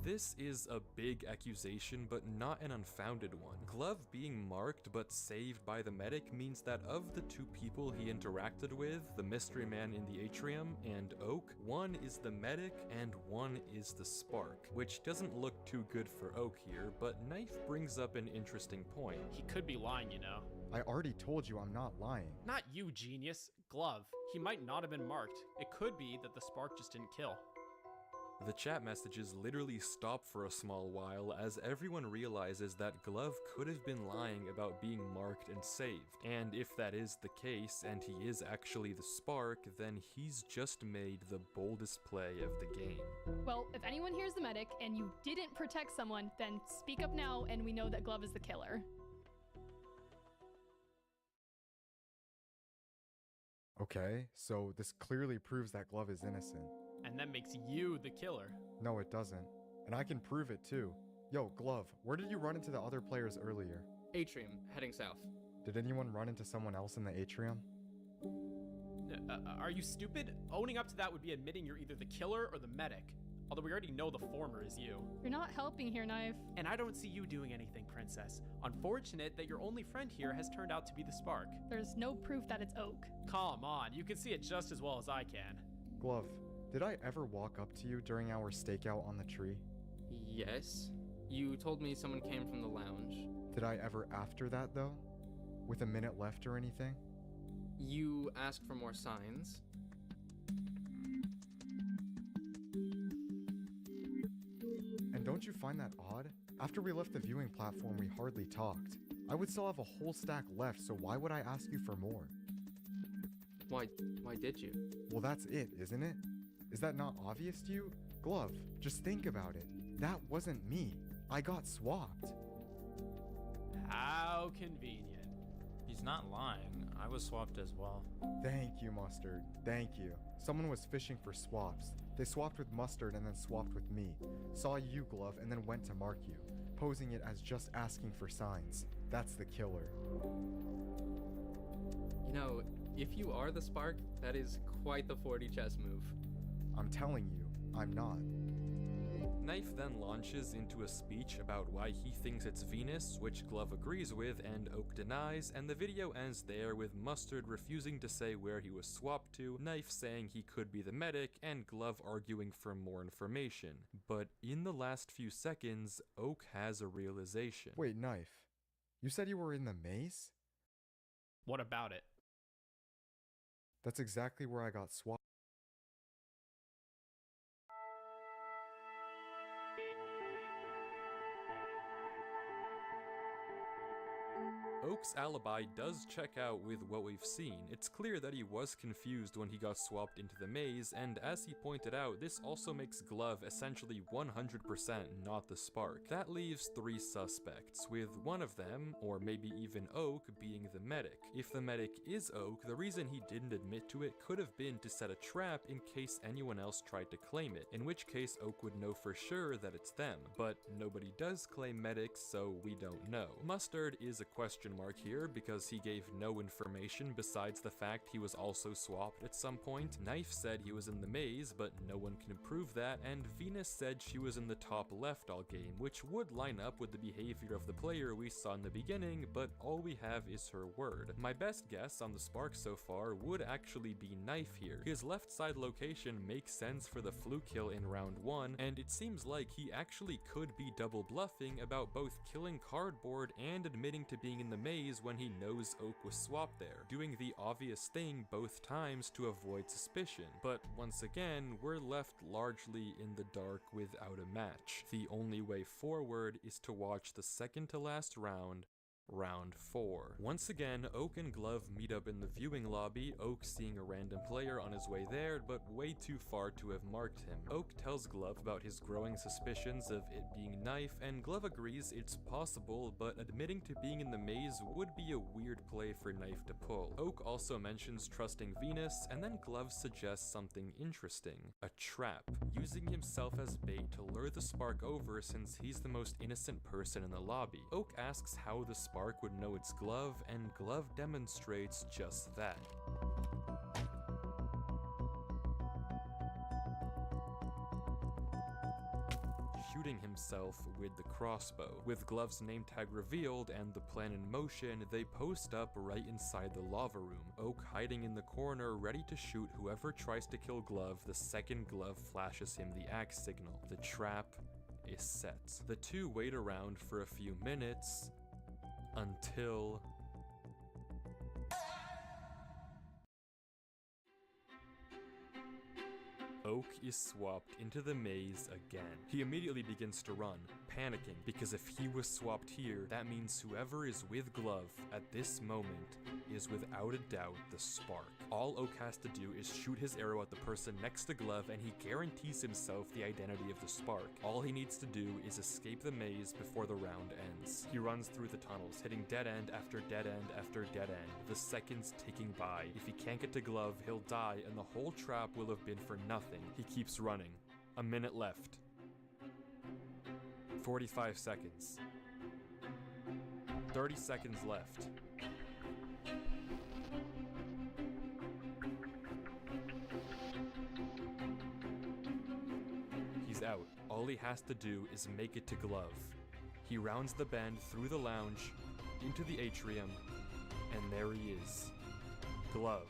This is a big accusation, but not an unfounded one. Glove being marked but saved by the medic means that of the 2 people he interacted with, the mystery man in the atrium and Oak, one is the medic and one is the spark, which doesn't look too good for Oak here, but Knife brings up an interesting point.
He could be lying, you know.
I already told you I'm not lying.
Not you, genius. Glove. He might not have been marked. It could be that the spark just didn't kill.
The chat messages literally stop for a small while as everyone realizes that Glove could have been lying about being marked and saved. And if that is the case, and he is actually the spark, then he's just made the boldest play of the game.
Well, if anyone hears the medic and you didn't protect someone, then speak up now and we know that Glove is the killer.
Okay, so this clearly proves that Glove is innocent.
And that makes you the killer.
No, it doesn't. And I can prove it too. Yo, Glove, where did you run into the other players earlier?
Atrium, heading south.
Did anyone run into someone else in the atrium?
Are you stupid? Owning up to that would be admitting you're either the killer or the medic. Although we already know the former is you.
You're not helping here, Knife.
And I don't see you doing anything, Princess. Unfortunate that your only friend here has turned out to be the spark.
There's no proof that it's Oak.
Come on, you can see it just as well as I can.
Glove, did I ever walk up to you during our stakeout on the tree?
Yes. You told me someone came from the lounge.
Did I ever after that, though? With a minute left or anything?
You asked for more signs.
And don't you find that odd? After we left the viewing platform, we hardly talked. I would still have a whole stack left, so why would I ask you for more?
Why did you?
Well, that's it, isn't it? Is that not obvious to you? Glove, just think about it. That wasn't me. I got swapped.
How convenient.
He's not lying. I was swapped as well.
Thank you, Mustard. Thank you. Someone was fishing for swaps. They swapped with Mustard and then swapped with me. Saw you, Glove, and then went to mark you, posing it as just asking for signs. That's the killer.
You know, if you are the spark, that is quite the 40 chess move.
I'm telling you, I'm not.
Knife then launches into a speech about why he thinks it's Venus, which Glove agrees with and Oak denies, and the video ends there with Mustard refusing to say where he was swapped to, Knife saying he could be the medic, and Glove arguing for more information. But in the last few seconds, Oak has a realization.
Wait, Knife. You said you were in the maze?
What about it?
That's exactly where I got swapped.
Oak's alibi does check out with what we've seen. It's clear that he was confused when he got swapped into the maze, and as he pointed out, this also makes Glove essentially 100% not the Spark. That leaves 3 suspects, with one of them, or maybe even Oak, being the medic. If the medic is Oak, the reason he didn't admit to it could have been to set a trap in case anyone else tried to claim it, in which case Oak would know for sure that it's them. But nobody does claim medics, so we don't know. Mustard is a question mark here because he gave no information besides the fact he was also swapped at some point. Knife said he was in the maze, but no one can prove that, and Venus said she was in the top left all game, which would line up with the behavior of the player we saw in the beginning, but all we have is her word. My best guess on the Spark so far would actually be Knife here. His left side location makes sense for the fluke kill in round 1, and it seems like he actually could be double bluffing about both killing Cardboard and admitting to being in the maze when he knows Oak was swapped there, doing the obvious thing both times to avoid suspicion. But once again, we're left largely in the dark without a match. The only way forward is to watch the second to last round, Round 4. Once again, Oak and Glove meet up in the viewing lobby, Oak seeing a random player on his way there, but way too far to have marked him. Oak tells Glove about his growing suspicions of it being Knife, and Glove agrees it's possible, but admitting to being in the maze would be a weird play for Knife to pull. Oak also mentions trusting Venus, and then Glove suggests something interesting. A trap, using himself as bait to lure the Spark over since he's the most innocent person in the lobby. Oak asks how the Spark would know it's Glove, and Glove demonstrates just that. Shooting himself with the crossbow. With Glove's name tag revealed and the plan in motion, they post up right inside the lava room, Oak hiding in the corner ready to shoot whoever tries to kill Glove the second Glove flashes him the axe signal. The trap is set. The two wait around for a few minutes, until Oak is swapped into the maze again. He immediately begins to run, panicking, because if he was swapped here, that means whoever is with Glove at this moment is without a doubt the Spark. All Oak has to do is shoot his arrow at the person next to Glove, and he guarantees himself the identity of the Spark. All he needs to do is escape the maze before the round ends. He runs through the tunnels, hitting dead end after dead end after dead end, the seconds ticking by. If he can't get to Glove, he'll die, and the whole trap will have been for nothing. He keeps running. A minute left. 45 seconds. 30 seconds left. He's out. All he has to do is make it to Glove. He rounds the bend through the lounge, into the atrium, and there he is. Glove.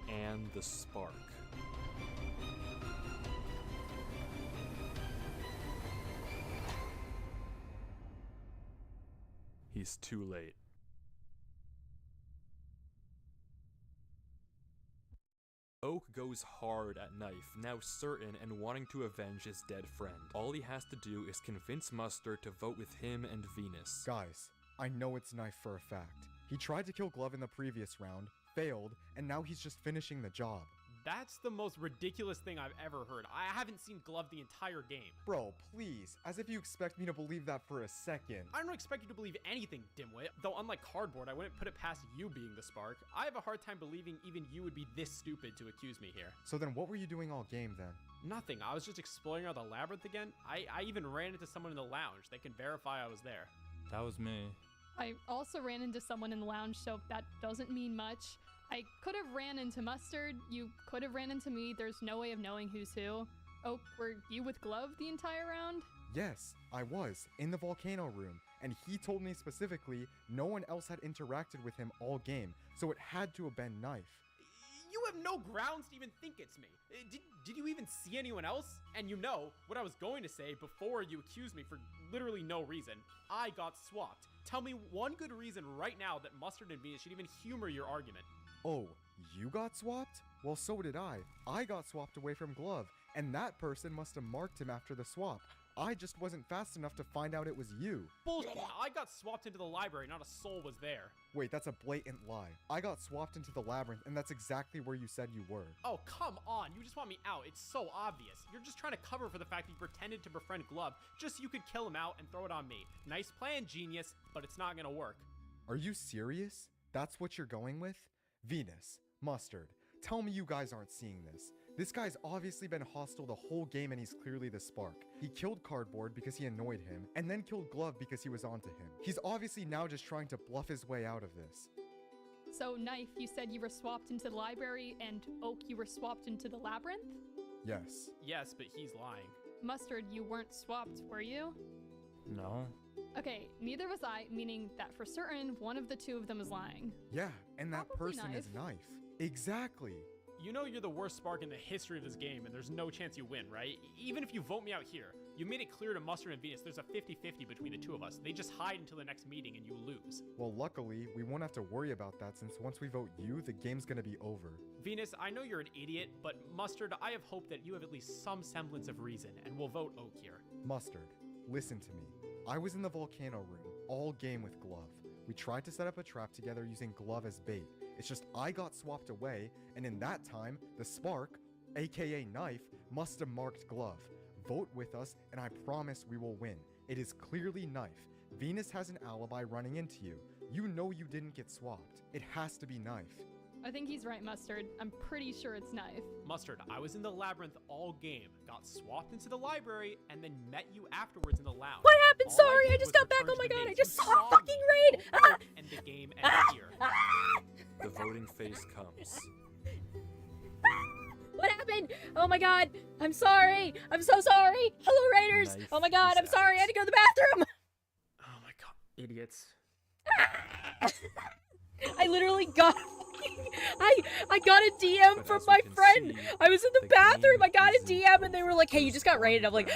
And the Spark. He's too late. Oak goes hard at Knife, now certain and wanting to avenge his dead friend. All he has to do is convince Mustard to vote with him and Venus.
Guys, I know it's Knife for a fact. He tried to kill Glove in the previous round, failed, and now he's just finishing the job.
That's the most ridiculous thing I've ever heard. I haven't seen Glove the entire game.
Bro, please, as if you expect me to believe that for a second.
I don't expect you to believe anything, dimwit. Though unlike Cardboard, I wouldn't put it past you being the Spark. I have a hard time believing even you would be this stupid to accuse me here.
So then what were you doing all game then?
Nothing. I was just exploring out the labyrinth again. I even ran into someone in the lounge. They can verify I was there.
That was me.
I also ran into someone in the lounge, so that doesn't mean much. I could have ran into Mustard, you could have ran into me, there's no way of knowing who's who. Oak, were you with Glove the entire round?
Yes, I was, in the volcano room, and he told me specifically no one else had interacted with him all game, so it had to have been Knife.
You have no grounds to even think it's me. Did you even see anyone else? And you know what I was going to say before you accused me for literally no reason. I got swapped. Tell me one good reason right now that Mustard and Venus should even humor your argument.
Oh, you got swapped? Well, so did I. I got swapped away from Glove, and that person must have marked him after the swap. I just wasn't fast enough to find out it was you.
Bullshit! I got swapped into the library, not a soul was there.
Wait, that's a blatant lie. I got swapped into the labyrinth, and that's exactly where you said you were.
Oh, come on. You just want me out. It's so obvious. You're just trying to cover for the fact that you pretended to befriend Glove just so you could kill him out and throw it on me. Nice plan, genius, but it's not gonna work.
Are you serious? That's what you're going with? Venus, Mustard, tell me you guys aren't seeing this. This guy's obviously been hostile the whole game and he's clearly the spark. He killed Cardboard because he annoyed him, and then killed Glove because he was onto him. He's obviously now just trying to bluff his way out of this.
So, Knife, you said you were swapped into the library, and Oak, you were swapped into the labyrinth?
Yes.
Yes, but he's lying.
Mustard, you weren't swapped, were you?
No.
Okay, neither was I, meaning that for certain, one of the two of them is lying.
Yeah, and that
Probably
person
Knife.
is Knife. Exactly.
You know you're the worst spark in the history of this game, and there's no chance you win, right? Even if you vote me out here, you made it clear to Mustard and Venus there's a 50-50 between the two of us. They just hide until the next meeting and you lose.
Well, luckily, we won't have to worry about that since once we vote you, the game's gonna be over.
Venus, I know you're an idiot, but Mustard, I have hope that you have at least some semblance of reason, and we'll vote Oak here.
Mustard, listen to me. I was in the volcano room, all game with Glove. We tried to set up a trap together using Glove as bait. It's just I got swapped away, and in that time, the spark, aka Knife, must have marked Glove. Vote with us, and I promise we will win. It is clearly Knife. Venus has an alibi running into you. You know you didn't get swapped. It has to be Knife.
I think he's right, Mustard. I'm pretty sure it's Knife.
Mustard, I was in the labyrinth all game, got swapped into the library, and then met you afterwards in the lounge.
What happened?
All
Sorry, I
did
just
was
got back.
return
Oh my
to the
god, I
maze.
just
You
saw a fucking
me,
raid!
you voted, and the game ended here.
The voting phase comes.
What happened? Oh my god, I'm sorry. I'm so sorry. Hello, Raiders.
Knife
Oh my god,
is
I'm sorry. I had to go to the bathroom.
Oh my god, idiots.
I literally got I got a DM
But
from
as we
my
can
friend.
see,
I was in the
the
bathroom.
game
I got a
is
DM and they were like, "Hey, you just got raided." I'm like,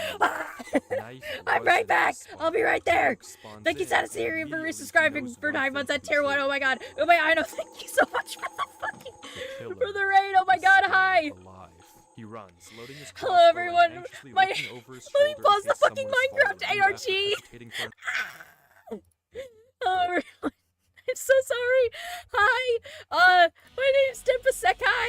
Knife
"I'm
was
right
in
back.
the
I'll be right there."
Oak spawns
Thank you,
in,
Satisiri, for
immediately
resubscribing
knows
for
one
9 months
thing
at
for
tier 1.
sure.
Oh my god. Oh my, I know. Thank you so much for the fucking
The
for
killer
the raid. Oh my
is
god,
still
hi.
alive. He runs, loading his
Hello,
crossbow and
everyone.
anxiously
My
looking over his
let me
shoulder in
pause the
case
fucking
someone is
Minecraft
following him after
ARG.
hesitating for an
Hello, everyone. I'm so sorry. Hi. My name's Tempasekai.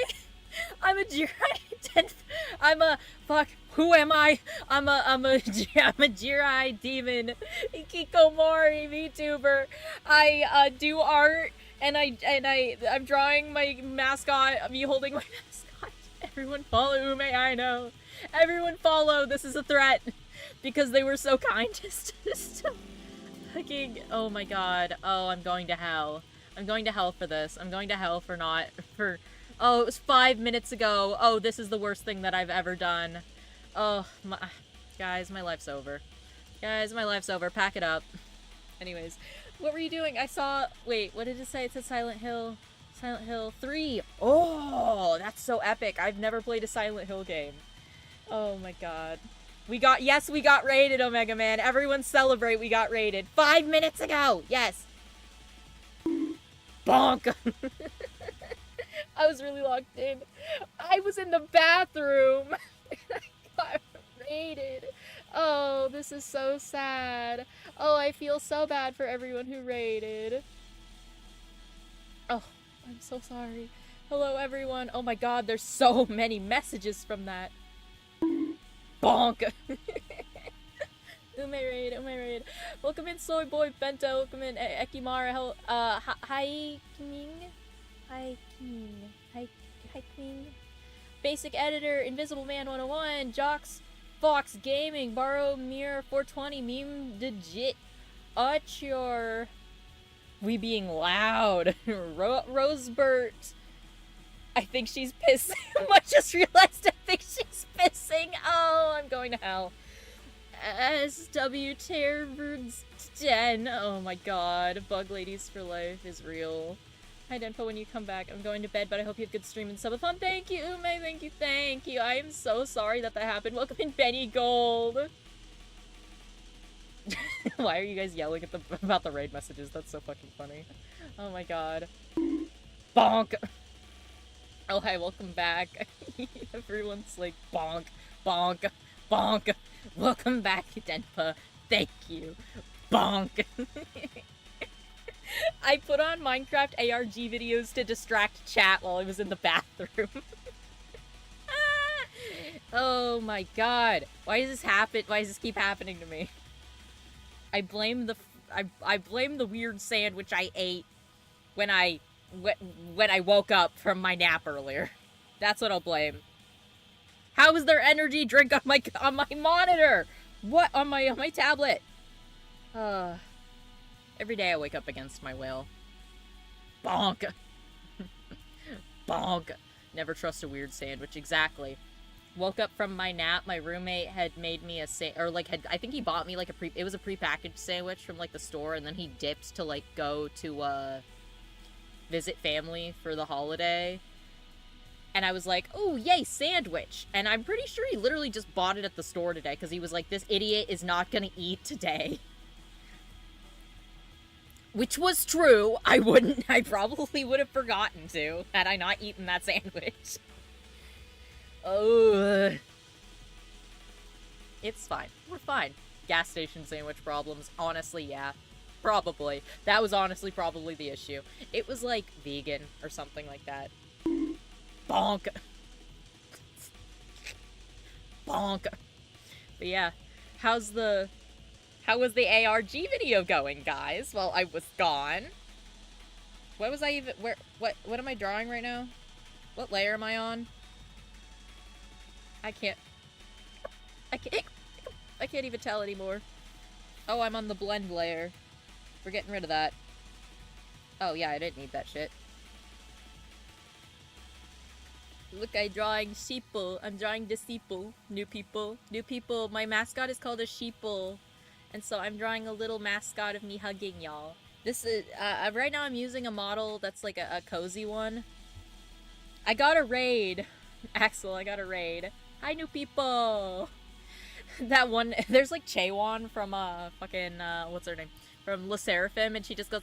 I'm a Jirai. I'm a fuck. Who am I? I'm a Jirai demon, Kikomori VTuber. I do art, and I'm drawing my mascot. Me holding my mascot. Everyone follow Ume. I know. Everyone follow. This is a threat, because they were so kind. Just fucking. Oh my god. Oh, I'm going to hell. I'm going to hell for this. I'm going to hell for not for. Oh, it was 5 minutes ago. Oh, this is the worst thing that I've ever done. Oh, guys, my life's over. Guys, my life's over. Pack it up. Anyways, what were you doing? I saw. Wait, what did it say? It said Silent Hill. Silent Hill 3. Oh, that's so epic. I've never played a Silent Hill game. Oh my god. We got raided, Omega Man. Everyone celebrate, we got raided. 5 minutes ago. Yes. Bonk. I was really locked in. I was in the bathroom. I got raided. Oh, this is so sad. Oh, I feel so bad for everyone who raided. Oh, I'm so sorry. Hello, everyone. Oh my god, there's so many messages from that. Bonk. Ume raid. Welcome in, Soy Boy Bento. Welcome in, Ekimara. Hi King. Basic Editor, Invisible Man 101, Jocks, Fox Gaming, Borrow Mirror 420, Meme Digit, Archer, We Being Loud, Rosebert. I think she's pissed. I just realized I think she's missing. Oh, I'm going to hell. SW Terror's Den. Oh my god. Bug Ladies for Life is real. Hi, Denpo, when you come back. I'm going to bed, but I hope you have good stream and subathon. Thank you, Ume. Thank you, thank you. I am so sorry that happened. Welcome in, Benny Gold. Why are you guys yelling at about the raid messages? That's so fucking funny. Oh my god. Bonk! Oh, hi, welcome back. Everyone's like, bonk, bonk, bonk. Welcome back, Denpa. Thank you. Bonk. I put on Minecraft ARG videos to distract chat while I was in the bathroom. Oh my god. Why does this happen? Why does this keep happening to me? I blame the weird sandwich I ate when I woke up from my nap earlier. That's what I'll blame. How is there energy drink on my monitor? What on my tablet? Every day I wake up against my will. Bonk. Bonk. Never trust a weird sandwich. Exactly. Woke up from my nap. My roommate had made me I think he bought me like it was a prepackaged sandwich from like the store, and then he dipped to like go to visit family for the holiday. And I was like, oh, yay, sandwich. And I'm pretty sure he literally just bought it at the store today, because he was like, this idiot is not gonna eat today. Which was true. I probably would have forgotten to, had I not eaten that sandwich. Oh. It's fine. We're fine. Gas station sandwich problems. Honestly, yeah. Probably. That was honestly probably the issue. It was like vegan or something like that. Bonk. Bonk. But yeah. How was the ARG video going, guys, while I was gone? What was I even... What am I drawing right now? What layer am I on? I can't even tell anymore. Oh, I'm on the blend layer. We're getting rid of that. Oh, yeah, I didn't need that shit. Look, I'm drawing sheeple. I'm drawing the sheeple. New people. New people. My mascot is called a sheeple. And so I'm drawing a little mascot of me hugging y'all. This is, right now I'm using a model that's like a cozy one. I got a raid. Axel, I got a raid. Hi, new people! That one, there's like Chaewon from, fucking, what's her name? From Le Seraphim, and she just goes,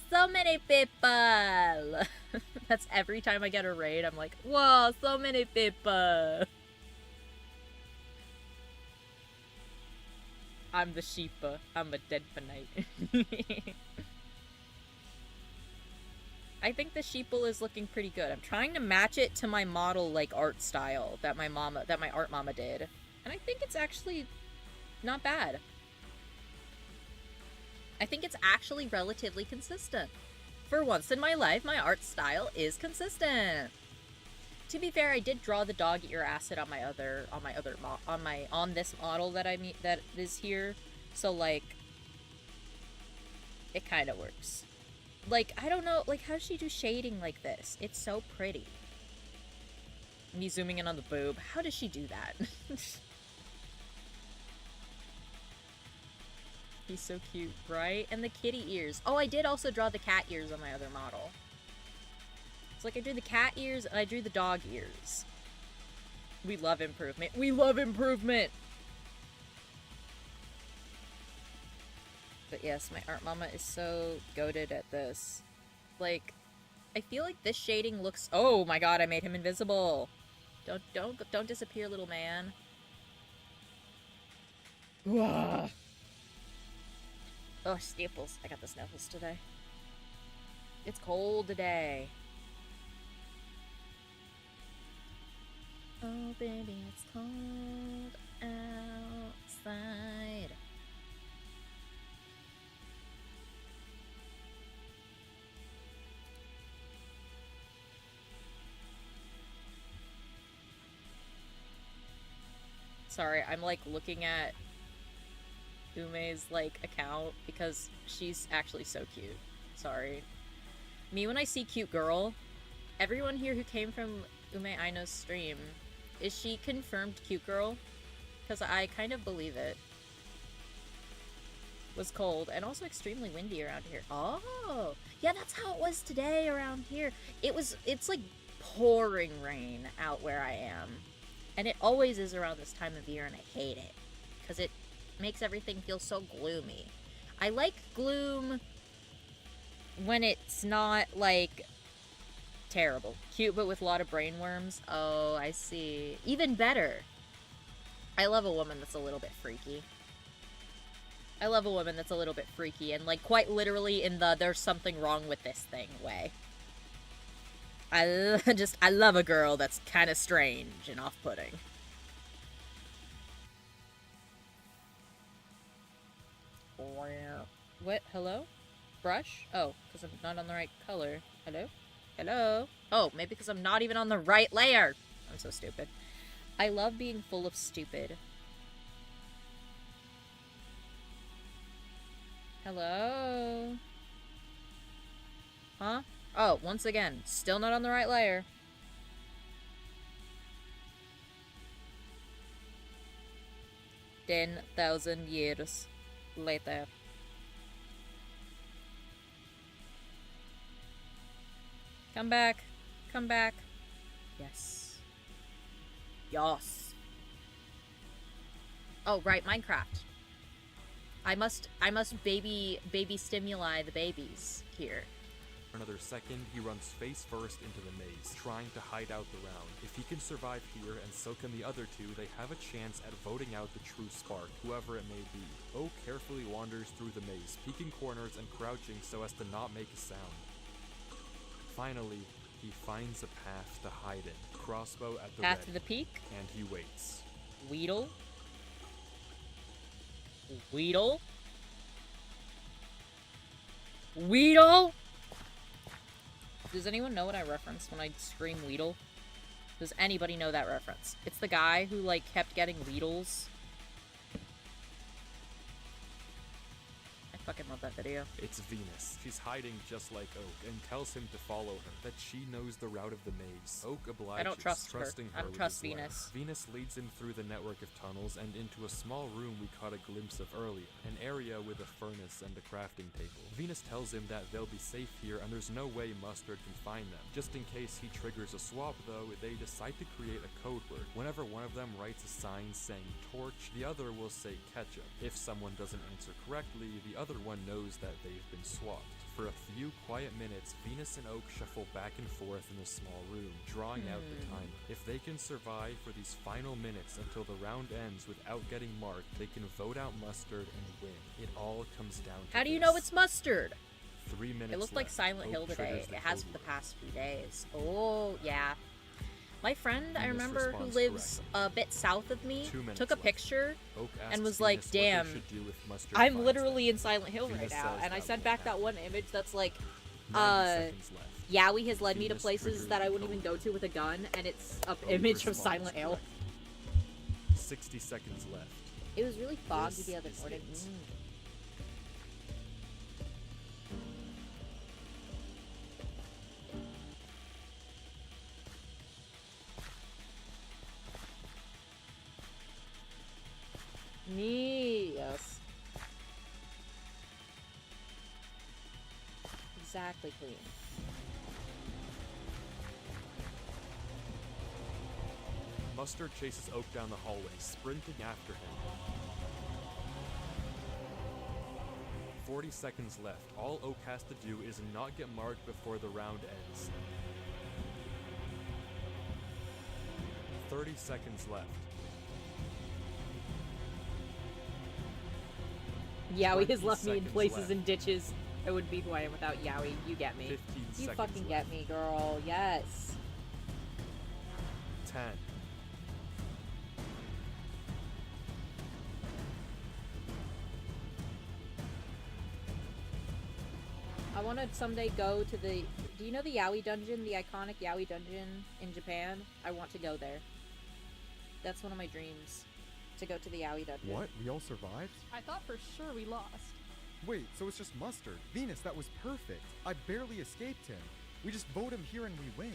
so many people! That's every time I get a raid, I'm like, whoa, so many people! I'm the sheepa. I'm a dead finite. I think the sheeple is looking pretty good. I'm trying to match it to my model, like, art style that my art mama did. And I think it's actually not bad. I think it's actually relatively consistent. For once in my life, my art style is consistent. To be fair, I did draw the dog ear acid on this model that that is here. So, like, it kind of works. Like, I don't know, like, how does she do shading like this? It's so pretty. Me zooming in on the boob. How does she do that? He's so cute, right? And the kitty ears. Oh, I did also draw the cat ears on my other model. It's like I drew the cat ears and I drew the dog ears. We love improvement. We love improvement! But yes, my art mama is so goated at this. Like, I feel like this shading looks... Oh my god, I made him invisible! Don't disappear, little man. Ugh. Oh, Sniffles. I got the Sniffles today. It's cold today. Oh, baby, it's cold outside. Sorry, I'm like looking at Ume's like account because she's actually so cute. Sorry. Me when I see cute girl, everyone here who came from Ume Aino's stream Is she confirmed cute girl? Because I kind of believe it. Was cold and also extremely windy around here. Oh, yeah, that's how it was today around here. It's like pouring rain out where I am. And it always is around this time of year, and I hate it. Because it makes everything feel so gloomy. I like gloom when it's not, like, terrible. Cute, but with a lot of brain worms. Oh, I see. Even better. I love a woman that's a little bit freaky. I love a woman that's a little bit freaky and, like, quite literally in the there's something wrong with this thing way. I love a girl that's kind of strange and off-putting. What? Hello? Brush? Oh, because I'm not on the right color. Hello? Hello? Oh, maybe because I'm not even on the right layer. I'm so stupid. I love being full of stupid. Hello? Huh? Oh, once again, still not on the right layer. 10,000 years later. Come back. Come back. Yes. Yas. Oh, right, Minecraft. I must baby stimuli the babies here.
For another second, he runs face first into the maze, trying to hide out the round. If he can survive here, and so can the other two, they have a chance at voting out the true spark, whoever it may be. Oak carefully wanders through the maze, peeking corners and crouching so as to not make a sound. Finally, he finds a path to hide in. Crossbow at the
Path
ready,
to the peak?
and he waits.
Weedle? Weedle? Weedle? Does anyone know what I reference when I scream Weedle? Does anybody know that reference? It's the guy who, like, kept getting Weedles. I fucking love that video.
It's Venus. She's hiding just like Oak and tells him to follow her, that she knows the route of the maze. Oak obliges,
I don't trust her.
trusting
I don't
with
trust
his life.
Venus.
Venus leads him through the network of tunnels and into a small room we caught a glimpse of earlier, an area with a furnace and a crafting table. Venus tells him that they'll be safe here and there's no way Mustard can find them. Just in case he triggers a swap though, they decide to create a code word. Whenever one of them writes a sign saying torch, the other will say ketchup. If someone doesn't answer correctly, the other one knows that they've been swapped. For a few quiet minutes, Venus and Oak shuffle back and forth in the small room, drawing out the timer. If they can survive for these final minutes until the round ends without getting marked, they can vote out Mustard and win. It all comes down to
How do you
this.
know it's Mustard?
3 minutes
It looked like
left.
Silent
Oak
Hill today.
triggers the
It has
code
for the
word.
past few days. Oh, yeah. My friend, I
Venus
remember, who
responds
lives a bit south of me,
2 minutes
took a
left.
picture
Oak
and
asks
was like,
Venus what they
damn,
should do if Mustard
I'm
finds
literally
them.
in Silent Hill right
Venus
now.
says
And I
that
sent
won't
back that
happen.
one image that's like,
90 seconds left.
Yowie has led me to
Venus
places
triggers
that I
the
wouldn't even
code.
go to with a gun, and it's an
Oak
image of
responds
Silent Hill.
correctly. 60 seconds left.
It was really foggy
This
the other
is
morning.
it.
Yes. Exactly, Queen.
Mustard chases Oak down the hallway, sprinting after him. 40 seconds left. All Oak has to do is not get marked before the round ends. 30 seconds left.
Yowie has
20
left me in
seconds
places
left.
and ditches. I wouldn't be who I am without Yowie. You get me.
15
You
seconds
fucking get me, girl. Yes.
10.
I want to someday go to the... Do you know the Yowie dungeon? The iconic Yowie dungeon in Japan? I want to go there. That's one of my dreams. To go to the Yowie dungeon.
What? We all survived?
I thought for sure we lost.
Wait, so it's just Mustard. Venus, that was perfect. I barely escaped him. We just vote him here and we win.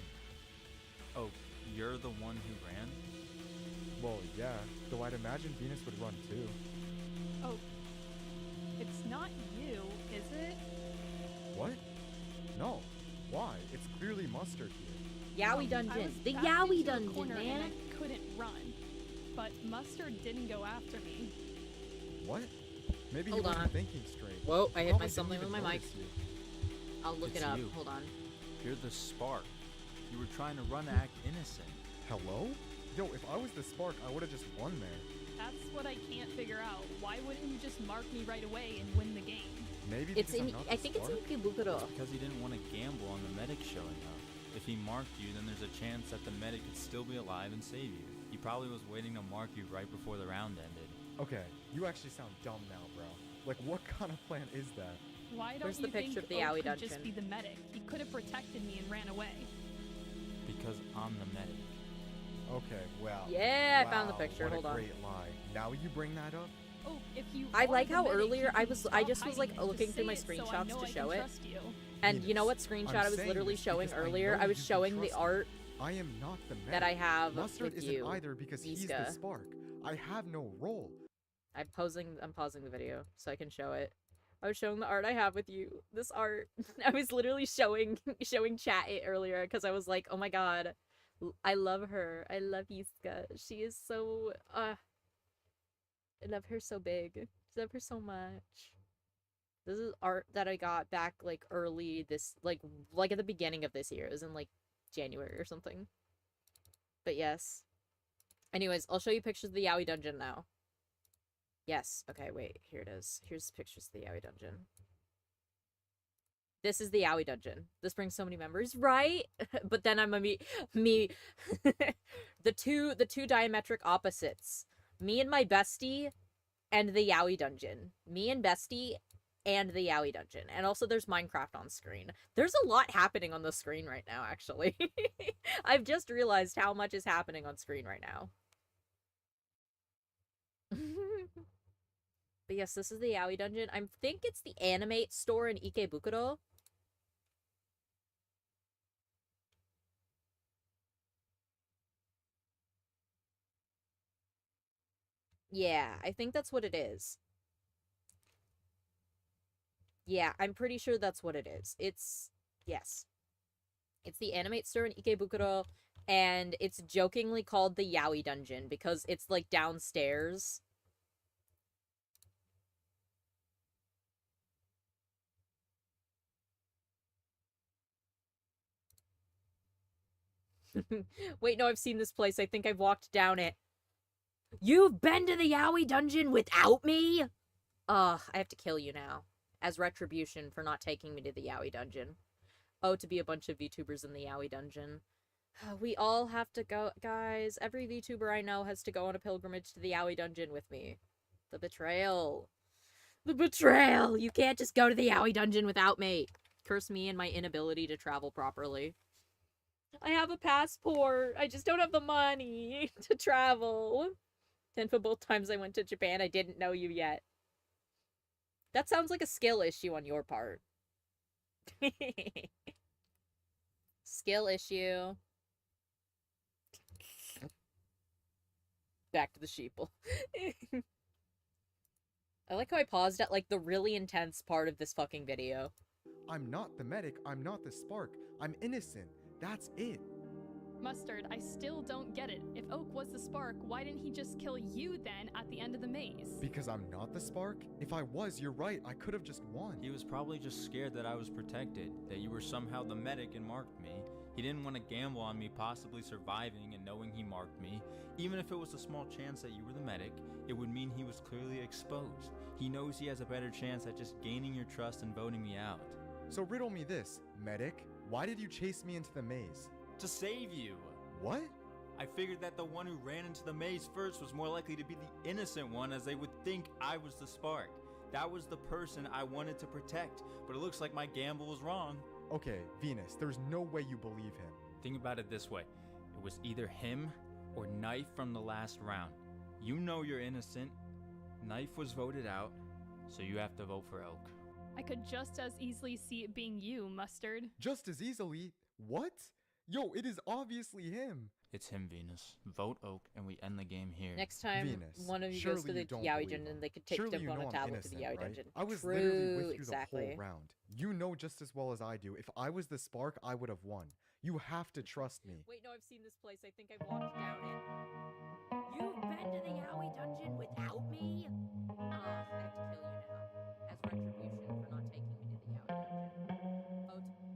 Oh, you're the one who ran?
Well, yeah, though I'd imagine Venus would run too.
Oh, it's not you, is it?
What? No. Why? It's clearly Mustard here.
Yowie
I
dungeon.
was
The
backed
Yowie
into a
dungeon,
corner
man.
And I couldn't run, but Mustard didn't go after me.
What? Maybe
Hold
he wasn't
on.
thinking straight.
Whoa, I hit
Probably
my
didn't
something
even
with my mic.
notice you.
I'll look
It's
it up.
you.
Hold on.
You're the spark. You were trying to run and act innocent.
Hello? Yo, if I was the spark, I would have just won there.
That's what I can't figure out. Why wouldn't you just mark me right away and win the game?
Maybe
It's
because
in.
I'm not
I
the
think it's
spark?
in Ikebukuro.
Because he didn't want to gamble on the medic showing up. If he marked you, then there's a chance that the medic could still be alive and save you. He probably was waiting to mark you right before the round ended.
Okay, you actually sound dumb now, bro. Like, what kind of plan is that?
Why don't
Where's
you
the picture
think
of the
Oak
Yowie
could just
dungeon?
be the medic? He could have protected me and ran away.
Because I'm the medic.
Okay, well.
Yeah, I found the
wow,
picture.
What
Hold
a
on.
great lie. Now you bring that up?
Oh, if you
I
are
like
the
how
medic,
earlier
you
I
can
was.
stop
I just was like
hiding it.
looking
Just
through my
say it so I
screenshots
know
to
I
show
can
it.
trust you.
And you know what
Venus,
screenshot
I'm
I was
saying
literally
this
showing
because I
earlier?
know
I was
you can
showing the
trust me.
art
I am not the medic.
that I have
Mustard
with
isn't
you.
either because he's the
Yiska.
spark. I have no role.
I'm pausing the video so I can show it. I was showing the art I have with you. This art. I was literally showing chat it earlier because I was like, oh my god, I love her. I love Yiska. She is so I love her so big. I love her so much. This is art that I got back like early this like at the beginning of this year. It was in like January or something. But yes. Anyways, I'll show you pictures of the Yowie dungeon now. Yes. Okay, wait. Here it is. Here's pictures of the Yowie dungeon. This is the Yowie dungeon. This brings so many memories, right? But then I'm a me the two diametric opposites. Me and my bestie and the Yowie dungeon. Me and bestie and the Yowie dungeon. And also there's Minecraft on screen. There's a lot happening on the screen right now, actually. I've just realized how much is happening on screen right now. But yes, this is the Yowie dungeon. I think it's the Animate store in Ikebukuro. Yeah, I think that's what it is. Yeah, I'm pretty sure that's what it is. Yes. It's the Animate store in Ikebukuro, and it's jokingly called the Yowie dungeon because it's like downstairs. Wait, no, I've seen this place. I think I've walked down it. You've been to the Yowie dungeon without me? Ugh, I have to kill you now. As retribution for not taking me to the Yowie dungeon. Oh, to be a bunch of VTubers in the Yowie dungeon. We all have to go, guys. Every VTuber I know has to go on a pilgrimage to the Yowie dungeon with me. The betrayal. The betrayal! You can't just go to the Yowie dungeon without me. Curse me and my inability to travel properly. I have a passport. I just don't have the money to travel. And for both times I went to Japan, I didn't know you yet. That sounds like a skill issue on your part. Skill issue. Back to the sheeple. I like how I paused at, like, the really intense part of this fucking video.
I'm not the medic. I'm not the spark. I'm innocent. That's it.
Mustard, I still don't get it. If Oak was the spark, why didn't he just kill you then at the end of the maze?
Because I'm not the spark? If I was, you're right. I could have just won.
He was probably just scared that I was protected, that you were somehow the medic and marked me. He didn't want to gamble on me possibly surviving and knowing he marked me. Even if it was a small chance that you were the medic, it would mean he was clearly exposed. He knows he has a better chance at just gaining your trust and voting me out.
So riddle me this, medic. Why did you chase me into the maze?
To save you.
What?
I figured that the one who ran into the maze first was more likely to be the innocent one, as they would think I was the spark. That was the person I wanted to protect, but it looks like my gamble was wrong.
Okay, Venus, there's no way you believe him.
Think about it this way. It was either him or Knife from the last round. You know you're innocent. Knife was voted out, so you have to vote for Oak.
I could just as easily see it being you, Mustard.
Just as easily? What? Yo, it is obviously him.
It's him, Venus. Vote Oak, and we end the game here.
Next time
Venus,
one of you
surely
goes to the
you don't
Yaoi
believe
dungeon,
him.
they could take
Surely
dip
you
on
know
a
I'm
tablet to the
innocent,
Yaoi
right?
dungeon.
I was
True,
literally with you
exactly.
the whole round. You know just as well as I do. If I was the spark, I would have won. You have to trust me.
Wait, no, I've seen this place. I think I've walked down it. You've been to the Yaoi dungeon without me? I have to kill you now. As retribution for not taking me to the Yaoi dungeon.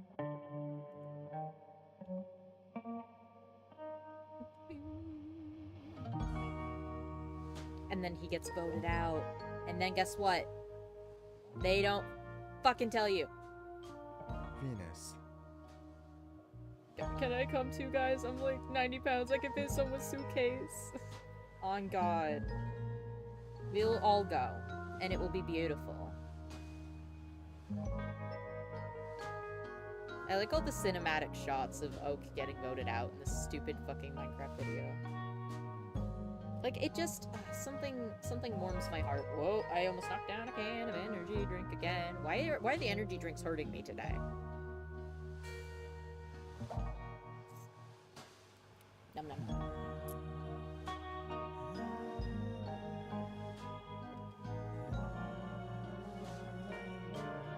And then he gets voted out. And then guess what? They don't fucking tell you.
Venus.
Can I come too, guys? I'm like 90 pounds. I can fit someone's suitcase. On God. We'll all go. And it will be beautiful. I like all the cinematic shots of Oak getting voted out in this stupid fucking Minecraft video. Like, it just, something warms my heart. Whoa, I almost knocked down a can of energy drink again. Why are the energy drinks hurting me today? Num num.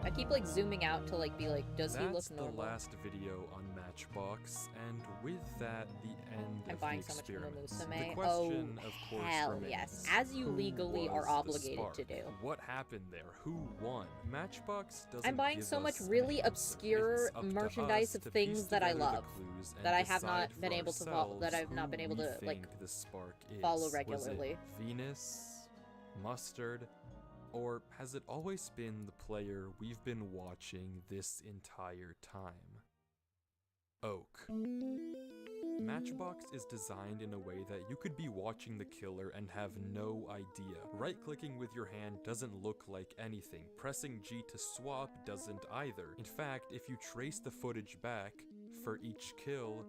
I keep like zooming out to like be like, does he look normal?
That's the last video on Matchbox, and with that, the end
I'm
of
buying
the
so much from the
experiment.
Musume.
The question,
Oh,
of course,
hell
remains,
yes. As you
who
legally
was
are
the
obligated
spark?
to do.
What happened there? Who won? Matchbox doesn't
I'm buying
give
so much
us
really
an answer.
obscure
It's up to
merchandise
us
of
to
things
piece
that I
together the
love,
clues
that
and
I have
decide
not been
for
able to follow, that
ourselves
I've not been
who
able
we
to like
think the spark is.
follow
Was
regularly.
it Venus, Mustard, or has it always been the player we've been watching this entire time? Oak. Matchbox is designed in a way that you could be watching the killer and have no idea. Right-clicking with your hand doesn't look like anything. Pressing G to swap doesn't either. In fact, if you trace the footage back, for each kill,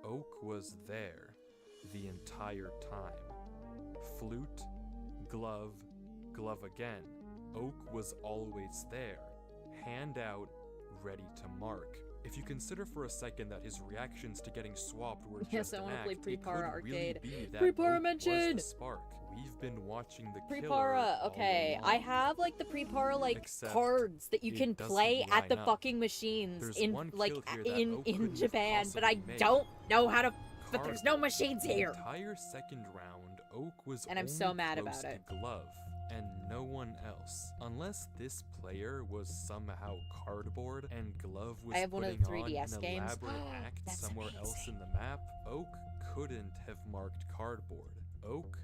Oak was there the entire time. Flute, glove, glove again. Oak was always there. Hand out, ready to mark. If you consider for a second that his reactions to getting swapped were
Yes,
just
I
an
want to
act,
play
it
Pre-Para
could really
Arcade.
be that
Pre-Para
Oak was the
mentioned!
spark. We've been watching the killer
Pre-Para,
all
okay.
along.
I have like the Pre-Para like
Except
cards that you
it
can
doesn't
play at the
line up.
fucking machines
There's
in
one
like
kill here that
in
Oak couldn't have
Japan, but I
possibly made.
don't know how to. But there's no
Cardboard.
machines
The
here.
entire second round, Oak was
And I'm
only
so mad
close
about it.
to Glove, and no one else. Unless this player was somehow cardboard and Glove was
I have one of the
putting on
3DS
an
games.
elaborate act
That's
somewhere else in the map, Oak couldn't have marked cardboard. Oak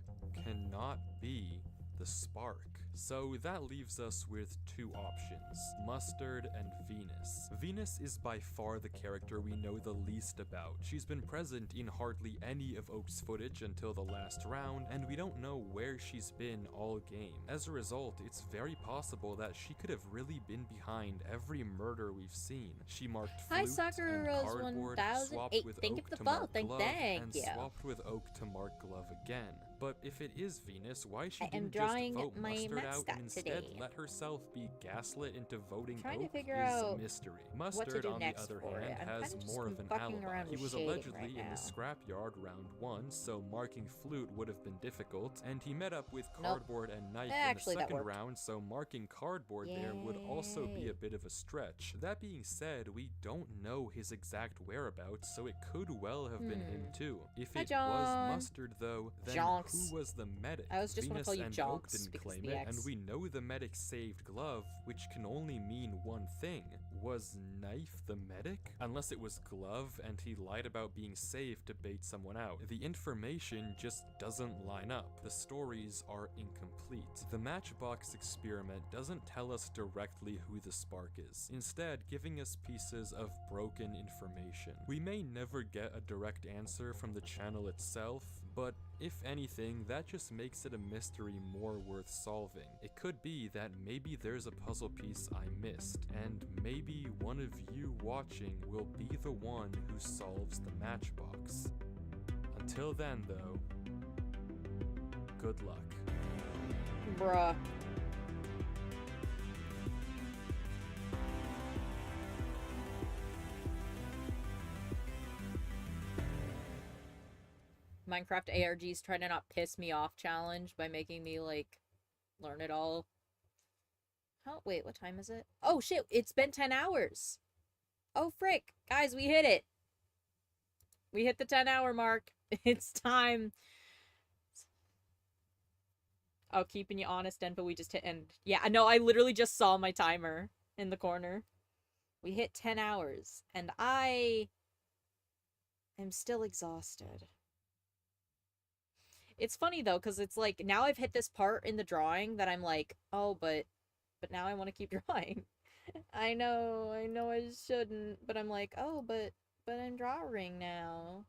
cannot be the spark. So that leaves us with two options, Mustard and Venus. Venus is by far the character we know the least about. She's been present in hardly any of Oak's footage until the last round, and we don't know where she's been all game. As a result, it's very possible that she could have really been behind every murder we've seen. She marked
Hi,
flute
Sakura
and
Rose
cardboard,
1008.
swapped with
Thank you
Oak
for the
to
follow.
mark
Thank
and
you.
swapped with Oak to mark Glove again. But if it is Venus, why she
I am
didn't
drawing
just vote
my
Mustard out
mascot
and instead
today.
let herself be gaslit into voting
Trying to
Oak
figure
is
out
a mystery.
what to
Mustard,
do
on the
next
other
for it.
hand,
I'm
has
kinda just
more of an
fucking
alibi.
around
He
with
was
shading
allegedly
right
in
now.
the scrapyard round 1, so marking Flute would have been difficult, and he met up with
Nope.
Cardboard and Knife
Actually,
in the
that
second
worked.
round, so marking Cardboard there would also be
Yay.
a bit of a stretch. That being said, we don't know his exact whereabouts, so it could well have been him too. If
Hi,
it
John.
was Mustard though, then
Jonks.
who was the medic?
I was just gonna
Venus
call you
and
Jonks
Oak didn't
because
claim
the
it, and
X.
we know the medic saved Glove, which can only mean one thing. Was Knife the medic? Unless it was Glove and he lied about being saved to bait someone out. The information just doesn't line up. The stories are incomplete. The Matchbox experiment doesn't tell us directly who the spark is, instead giving us pieces of broken information. We may never get a direct answer from the channel itself, but if anything, that just makes it a mystery more worth solving. It could be that maybe there's a puzzle piece I missed, and maybe one of you watching will be the one who solves the Matchbox. Until then, though, good luck.
Bruh. Minecraft ARG's trying to not piss me off challenge by making me, like, learn it all. Wait, what time is it? Oh, shit, it's been 10 hours. Oh, frick. Guys, we hit it. We hit the 10-hour mark. It's time. Oh, keeping you honest, but we just hit end. Yeah, no, I literally just saw my timer in the corner. We hit 10 hours, and I am still exhausted. It's funny, though, because it's like, now I've hit this part in the drawing that I'm like, oh, but now I want to keep drawing. I know I shouldn't, but I'm like, oh, but I'm drawing now.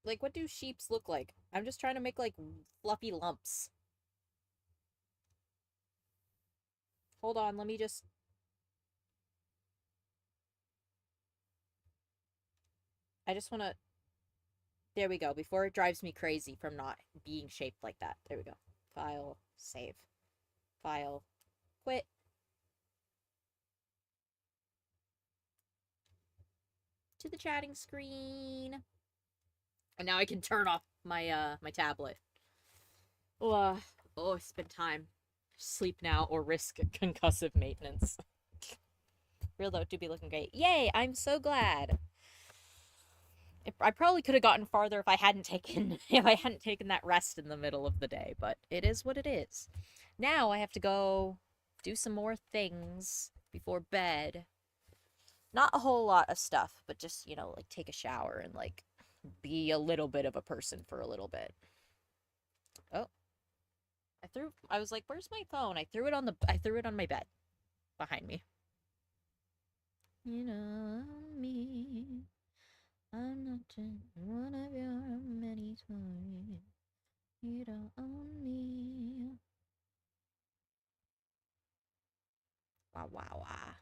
Like, what do sheeps look like? I'm just trying to make, like, fluffy lumps. Hold on, let me just... I just want to... There we go, before it drives me crazy from not being shaped like that. There we go. File, save. File, quit. To the chatting screen. And now I can turn off my, my tablet. Oh, spend time. Sleep now or risk concussive maintenance. Real though, do be looking great. Yay, I'm so glad. I probably could have gotten farther if I hadn't taken that rest in the middle of the day, but it is what it is. Now I have to go do some more things before bed. Not a whole lot of stuff, but just, you know, like take a shower and like be a little bit of a person for a little bit. Oh. I was like, where's my phone? I threw it on my bed behind me. You know me. I'm not just one of your many toys. You don't own me. Wah, wah, wah.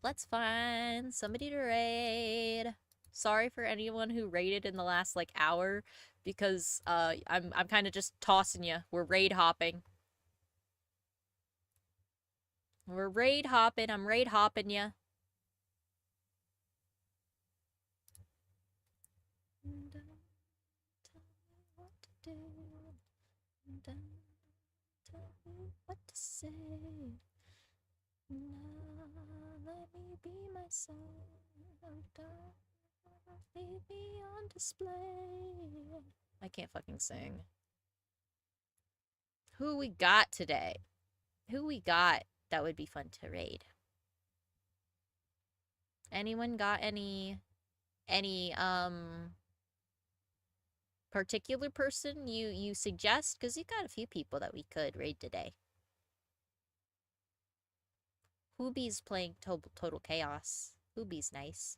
Let's find somebody to raid. Sorry for anyone who raided in the last, like, hour, because, I'm kind of just tossing you. We're raid hopping. We're raid hopping. I'm raid hopping ya. Tell me what to say. Now let me be myself. Don't leave me on display. I can't fucking sing. Who we got today? Who we got that would be fun to raid? Anyone got any particular person you suggest? Because you got a few people that we could raid today. Hoobie's playing Total Chaos. Hoobie's nice.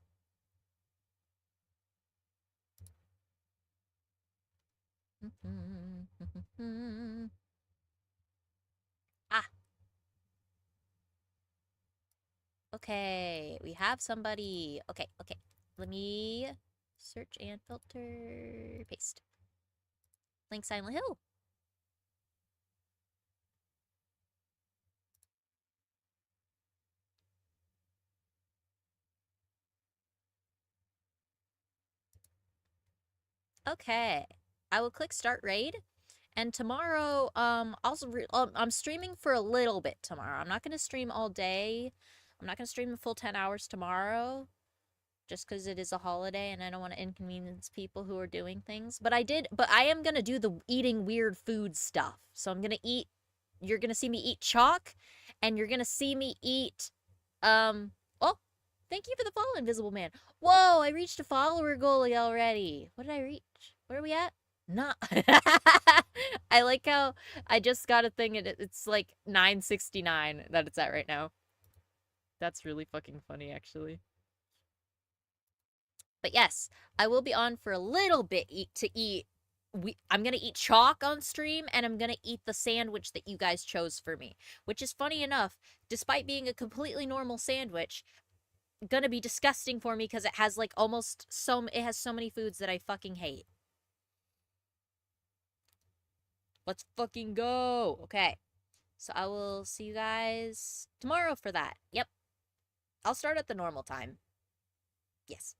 Ah. Okay, we have somebody. Okay. Let me search and filter. Paste. Link Silent Hill. Okay. I will click start raid. And tomorrow, I'm streaming for a little bit tomorrow. I'm not going to stream all day. I'm not going to stream the full 10 hours tomorrow. Just because it is a holiday and I don't want to inconvenience people who are doing things. But I am going to do the eating weird food stuff. So I'm going to eat, you're going to see me eat chalk. And you're going to see me eat, oh, thank you for the follow, Invisible Man. Whoa, I reached a follower goal already. What did I reach? Where are we at? Not. I like how I just got a thing and it's like 969 that it's at right now. That's really fucking funny, actually. But yes, I will be on for a little bit to eat. I'm gonna eat chalk on stream, and I'm gonna eat the sandwich that you guys chose for me. Which is funny enough, despite being a completely normal sandwich, gonna be disgusting for me because it has like it has so many foods that I fucking hate. Let's fucking go. Okay. So I will see you guys tomorrow for that. Yep. I'll start at the normal time. Yes.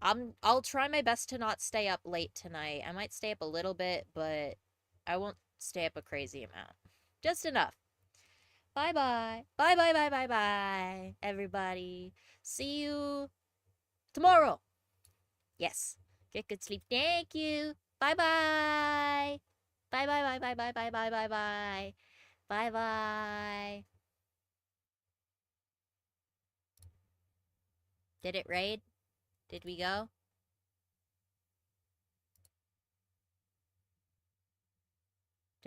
I'll try my best to not stay up late tonight. I might stay up a little bit, but I won't stay up a crazy amount. Just enough. Bye-bye. Bye-bye, everybody. See you tomorrow. Yes. Get good sleep. Thank you. Bye-bye. Bye-bye, bye-bye, bye-bye, bye-bye, bye. Bye-bye. Did it raid? Did we go?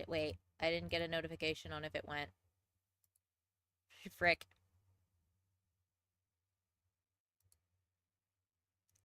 Wait, I didn't get a notification on if it went. Frick.